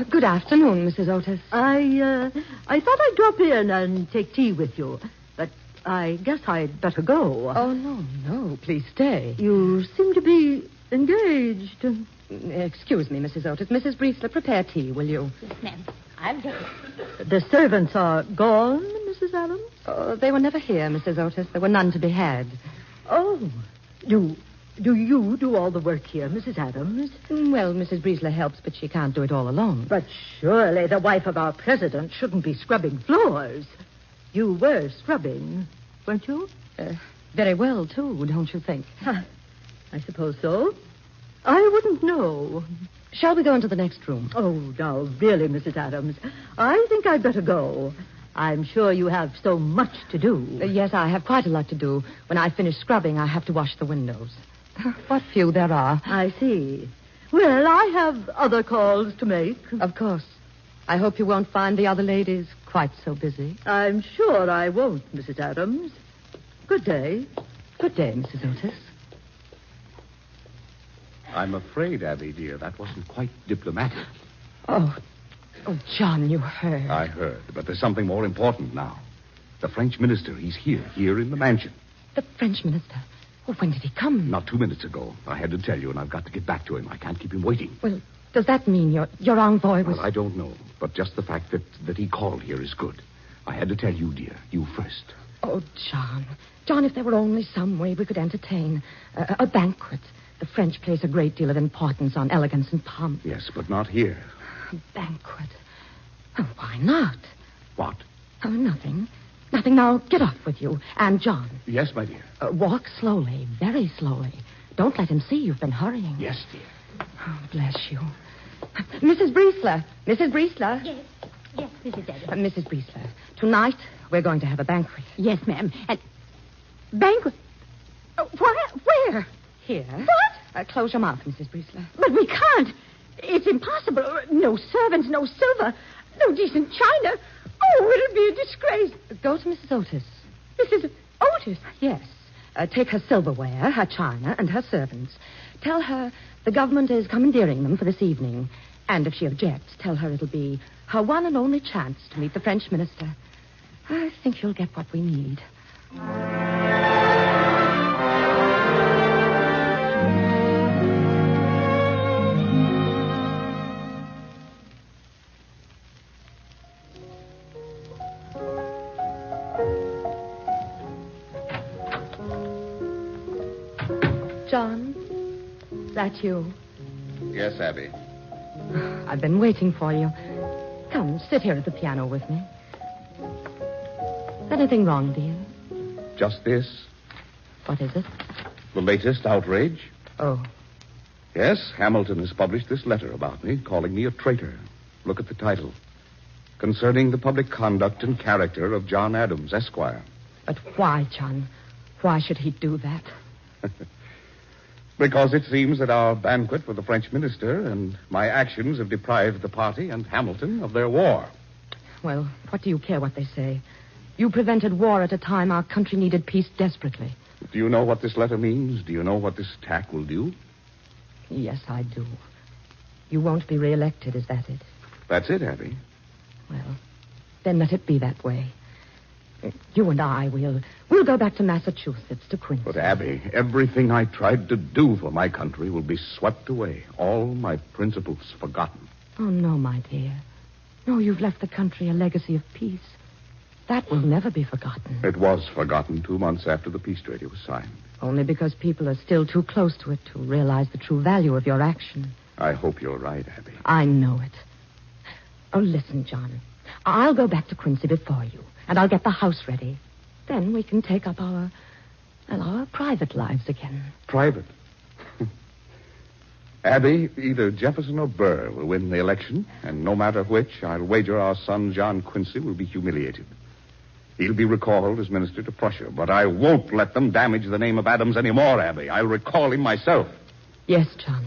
Good afternoon, Mrs. Otis. I thought I'd drop in and take tea with you, but I guess I'd better go. Oh, no. Please stay. You seem to be engaged. Excuse me, Mrs. Otis. Mrs. Briesler, prepare tea, will you? Yes, ma'am. I'll get it. The servants are gone, Mrs. Adams? Oh, they were never here, Mrs. Otis. There were none to be had. Oh, do you do all the work here, Mrs. Adams? Well, Mrs. Briesler helps, but she can't do it all alone. But surely the wife of our president shouldn't be scrubbing floors. You were scrubbing, weren't you? Very well, too, don't you think? I suppose so. I wouldn't know. Shall we go into the next room? Oh, now, really, Mrs. Adams, I think I'd better go. I'm sure you have so much to do. Yes, I have quite a lot to do. When I finish scrubbing, I have to wash the windows. What few there are. I see. Well, I have other calls to make. Of course. I hope you won't find the other ladies quite so busy. I'm sure I won't, Mrs. Adams. Good day. Good day, Mrs. Otis. I'm afraid, Abby, dear, that wasn't quite diplomatic. Oh, John, you heard. I heard, but there's something more important now. The French minister, he's here in the mansion. The French minister? Well, when did he come? Not 2 minutes ago. I had to tell you, and I've got to get back to him. I can't keep him waiting. Well, does that mean your envoy was... Well, I don't know, but just the fact that he called here is good. I had to tell you, dear. You first. Oh, John. John, if there were only some way we could entertain. A banquet. The French place a great deal of importance on elegance and pomp. Yes, but not here. A banquet. Oh, why not? What? Oh, nothing. Nothing. Now, get off with you. And John. Yes, my dear. Walk slowly, very slowly. Don't let him see you've been hurrying. Yes, dear. Oh, bless you. Mrs. Briesler. Mrs. Briesler. Yes, Mrs. Adams. Mrs. Briesler, tonight we're going to have a banquet. Yes, ma'am. And banquet? Where? Here. What? Close your mouth, Mrs. Briesler. But we can't. It's impossible. No servants, no silver, no decent china. Oh, it'll be a disgrace. Go to Mrs. Otis. Mrs. Otis? Yes. Take her silverware, her china, and her servants. Tell her the government is commandeering them for this evening. And if she objects, tell her it'll be her one and only chance to meet the French minister. I think you'll get what we need. John, is that you? Yes, Abby. I've been waiting for you. Come, sit here at the piano with me. Is anything wrong, dear? Just this. What is it? The latest outrage. Oh. Yes, Hamilton has published this letter about me, calling me a traitor. Look at the title. Concerning the public conduct and character of John Adams, Esquire. But why, John? Why should he do that? Because it seems that our banquet with the French minister and my actions have deprived the party and Hamilton of their war. Well, what do you care what they say? You prevented war at a time our country needed peace desperately. Do you know what this letter means? Do you know what this attack will do? Yes, I do. You won't be reelected, is that it? That's it, Abby. Well, then let it be that way. You and I, we'll go back to Massachusetts, to Quincy. But, Abby, everything I tried to do for my country will be swept away. All my principles forgotten. Oh, no, my dear. No, you've left the country a legacy of peace. That will never be forgotten. It was forgotten 2 months after the peace treaty was signed. Only because people are still too close to it to realize the true value of your action. I hope you're right, Abby. I know it. Oh, listen, John. I'll go back to Quincy before you, and I'll get the house ready. Then we can take up our private lives again. Private? Abby, either Jefferson or Burr will win the election, and no matter which, I'll wager our son John Quincy will be humiliated. He'll be recalled as minister to Prussia, but I won't let them damage the name of Adams anymore, Abby. I'll recall him myself. Yes, John.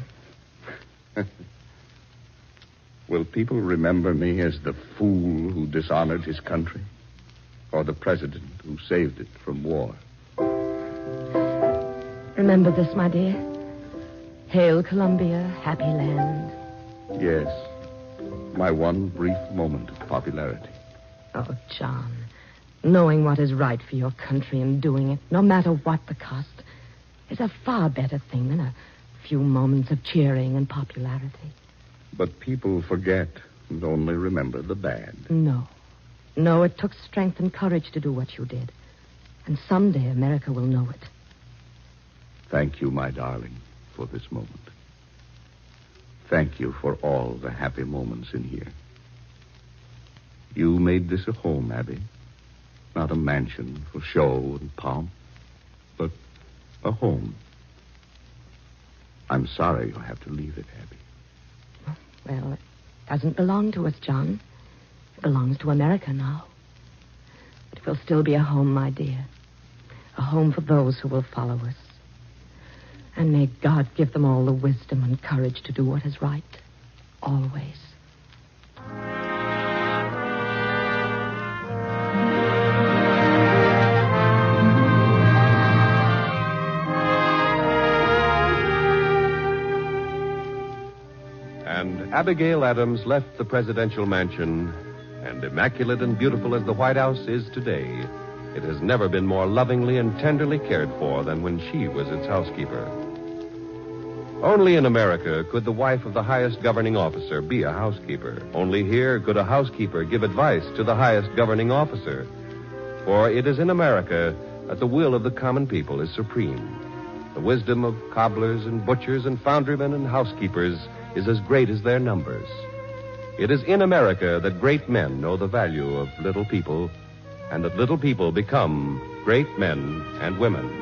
Will people remember me as the fool who dishonored his country? Or the president who saved it from war? Remember this, my dear. Hail, Columbia, happy land. Yes. My one brief moment of popularity. Oh, John. Knowing what is right for your country and doing it, no matter what the cost, is a far better thing than a few moments of cheering and popularity. But people forget and only remember the bad. No. No, it took strength and courage to do what you did. And someday America will know it. Thank you, my darling, for this moment. Thank you for all the happy moments in here. You made this a home, Abby. Not a mansion for show and pomp, but a home. I'm sorry you'll have to leave it, Abby. Well, it doesn't belong to us, John. It belongs to America now. But it will still be a home, my dear. A home for those who will follow us. And may God give them all the wisdom and courage to do what is right. Always. Abigail Adams left the presidential mansion, and immaculate and beautiful as the White House is today, it has never been more lovingly and tenderly cared for than when she was its housekeeper. Only in America could the wife of the highest governing officer be a housekeeper. Only here could a housekeeper give advice to the highest governing officer. For it is in America that the will of the common people is supreme. The wisdom of cobblers and butchers and foundrymen and housekeepers is as great as their numbers. It is in America that great men know the value of little people, and that little people become great men and women.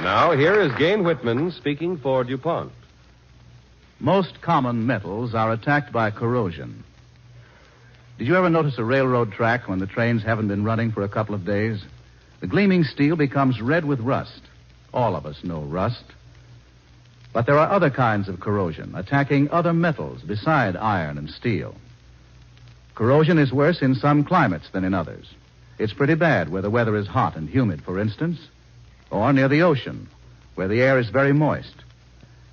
Now, here is Gain Whitman speaking for DuPont. Most common metals are attacked by corrosion. Did you ever notice a railroad track when the trains haven't been running for a couple of days? The gleaming steel becomes red with rust. All of us know rust. But there are other kinds of corrosion attacking other metals beside iron and steel. Corrosion is worse in some climates than in others. It's pretty bad where the weather is hot and humid, for instance, or near the ocean, where the air is very moist.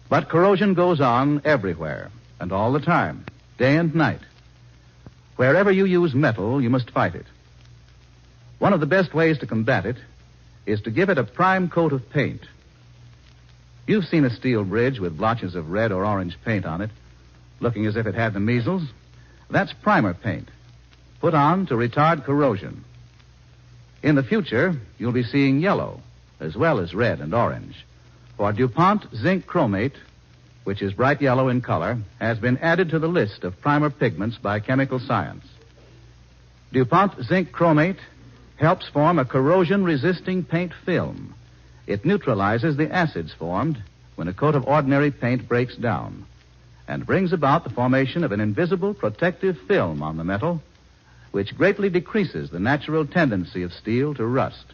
But corrosion goes on everywhere and all the time, day and night. Wherever you use metal, you must fight it. One of the best ways to combat it is to give it a prime coat of paint. You've seen a steel bridge with blotches of red or orange paint on it, looking as if it had the measles. That's primer paint, put on to retard corrosion. In the future, you'll be seeing yellow, as well as red and orange. For DuPont zinc chromate, which is bright yellow in color, has been added to the list of primer pigments by chemical science. DuPont zinc chromate helps form a corrosion-resisting paint film. It neutralizes the acids formed when a coat of ordinary paint breaks down and brings about the formation of an invisible protective film on the metal, which greatly decreases the natural tendency of steel to rust.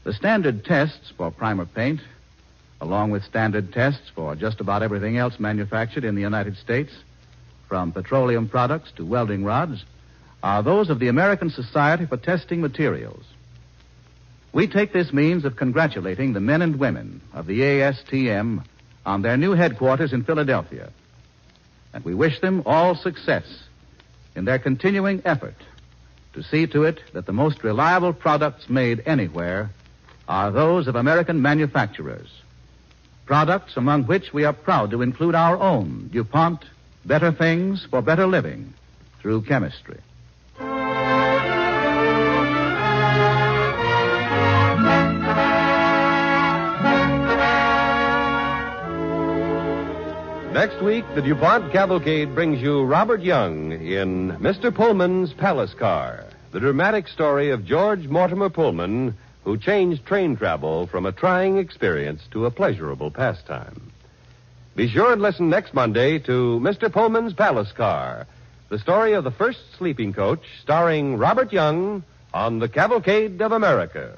The standard tests for primer paint, along with standard tests for just about everything else manufactured in the United States, from petroleum products to welding rods, are those of the American Society for Testing Materials. We take this means of congratulating the men and women of the ASTM on their new headquarters in Philadelphia. And we wish them all success in their continuing effort to see to it that the most reliable products made anywhere are those of American manufacturers. Products among which we are proud to include our own DuPont Better Things for Better Living through chemistry. Next week, the DuPont Cavalcade brings you Robert Young in Mr. Pullman's Palace Car, the dramatic story of George Mortimer Pullman, who changed train travel from a trying experience to a pleasurable pastime. Be sure and listen next Monday to Mr. Pullman's Palace Car, the story of the first sleeping coach starring Robert Young on the Cavalcade of America.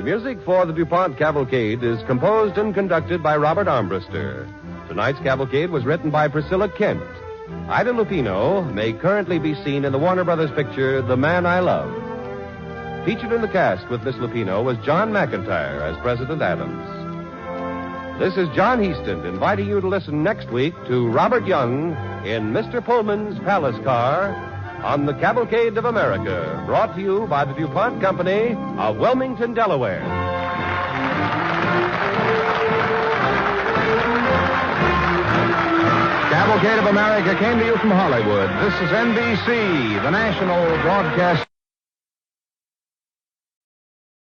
The music for the DuPont Cavalcade is composed and conducted by Robert Armbruster. Tonight's cavalcade was written by Priscilla Kent. Ida Lupino may currently be seen in the Warner Brothers picture The Man I Love. Featured in the cast with Miss Lupino was John McIntyre as President Adams. This is John Heaston inviting you to listen next week to Robert Young in Mr. Pullman's Palace Car on the Cavalcade of America, brought to you by the DuPont Company of Wilmington, Delaware. Cavalcade of America came to you from Hollywood. This is NBC, the national broadcast.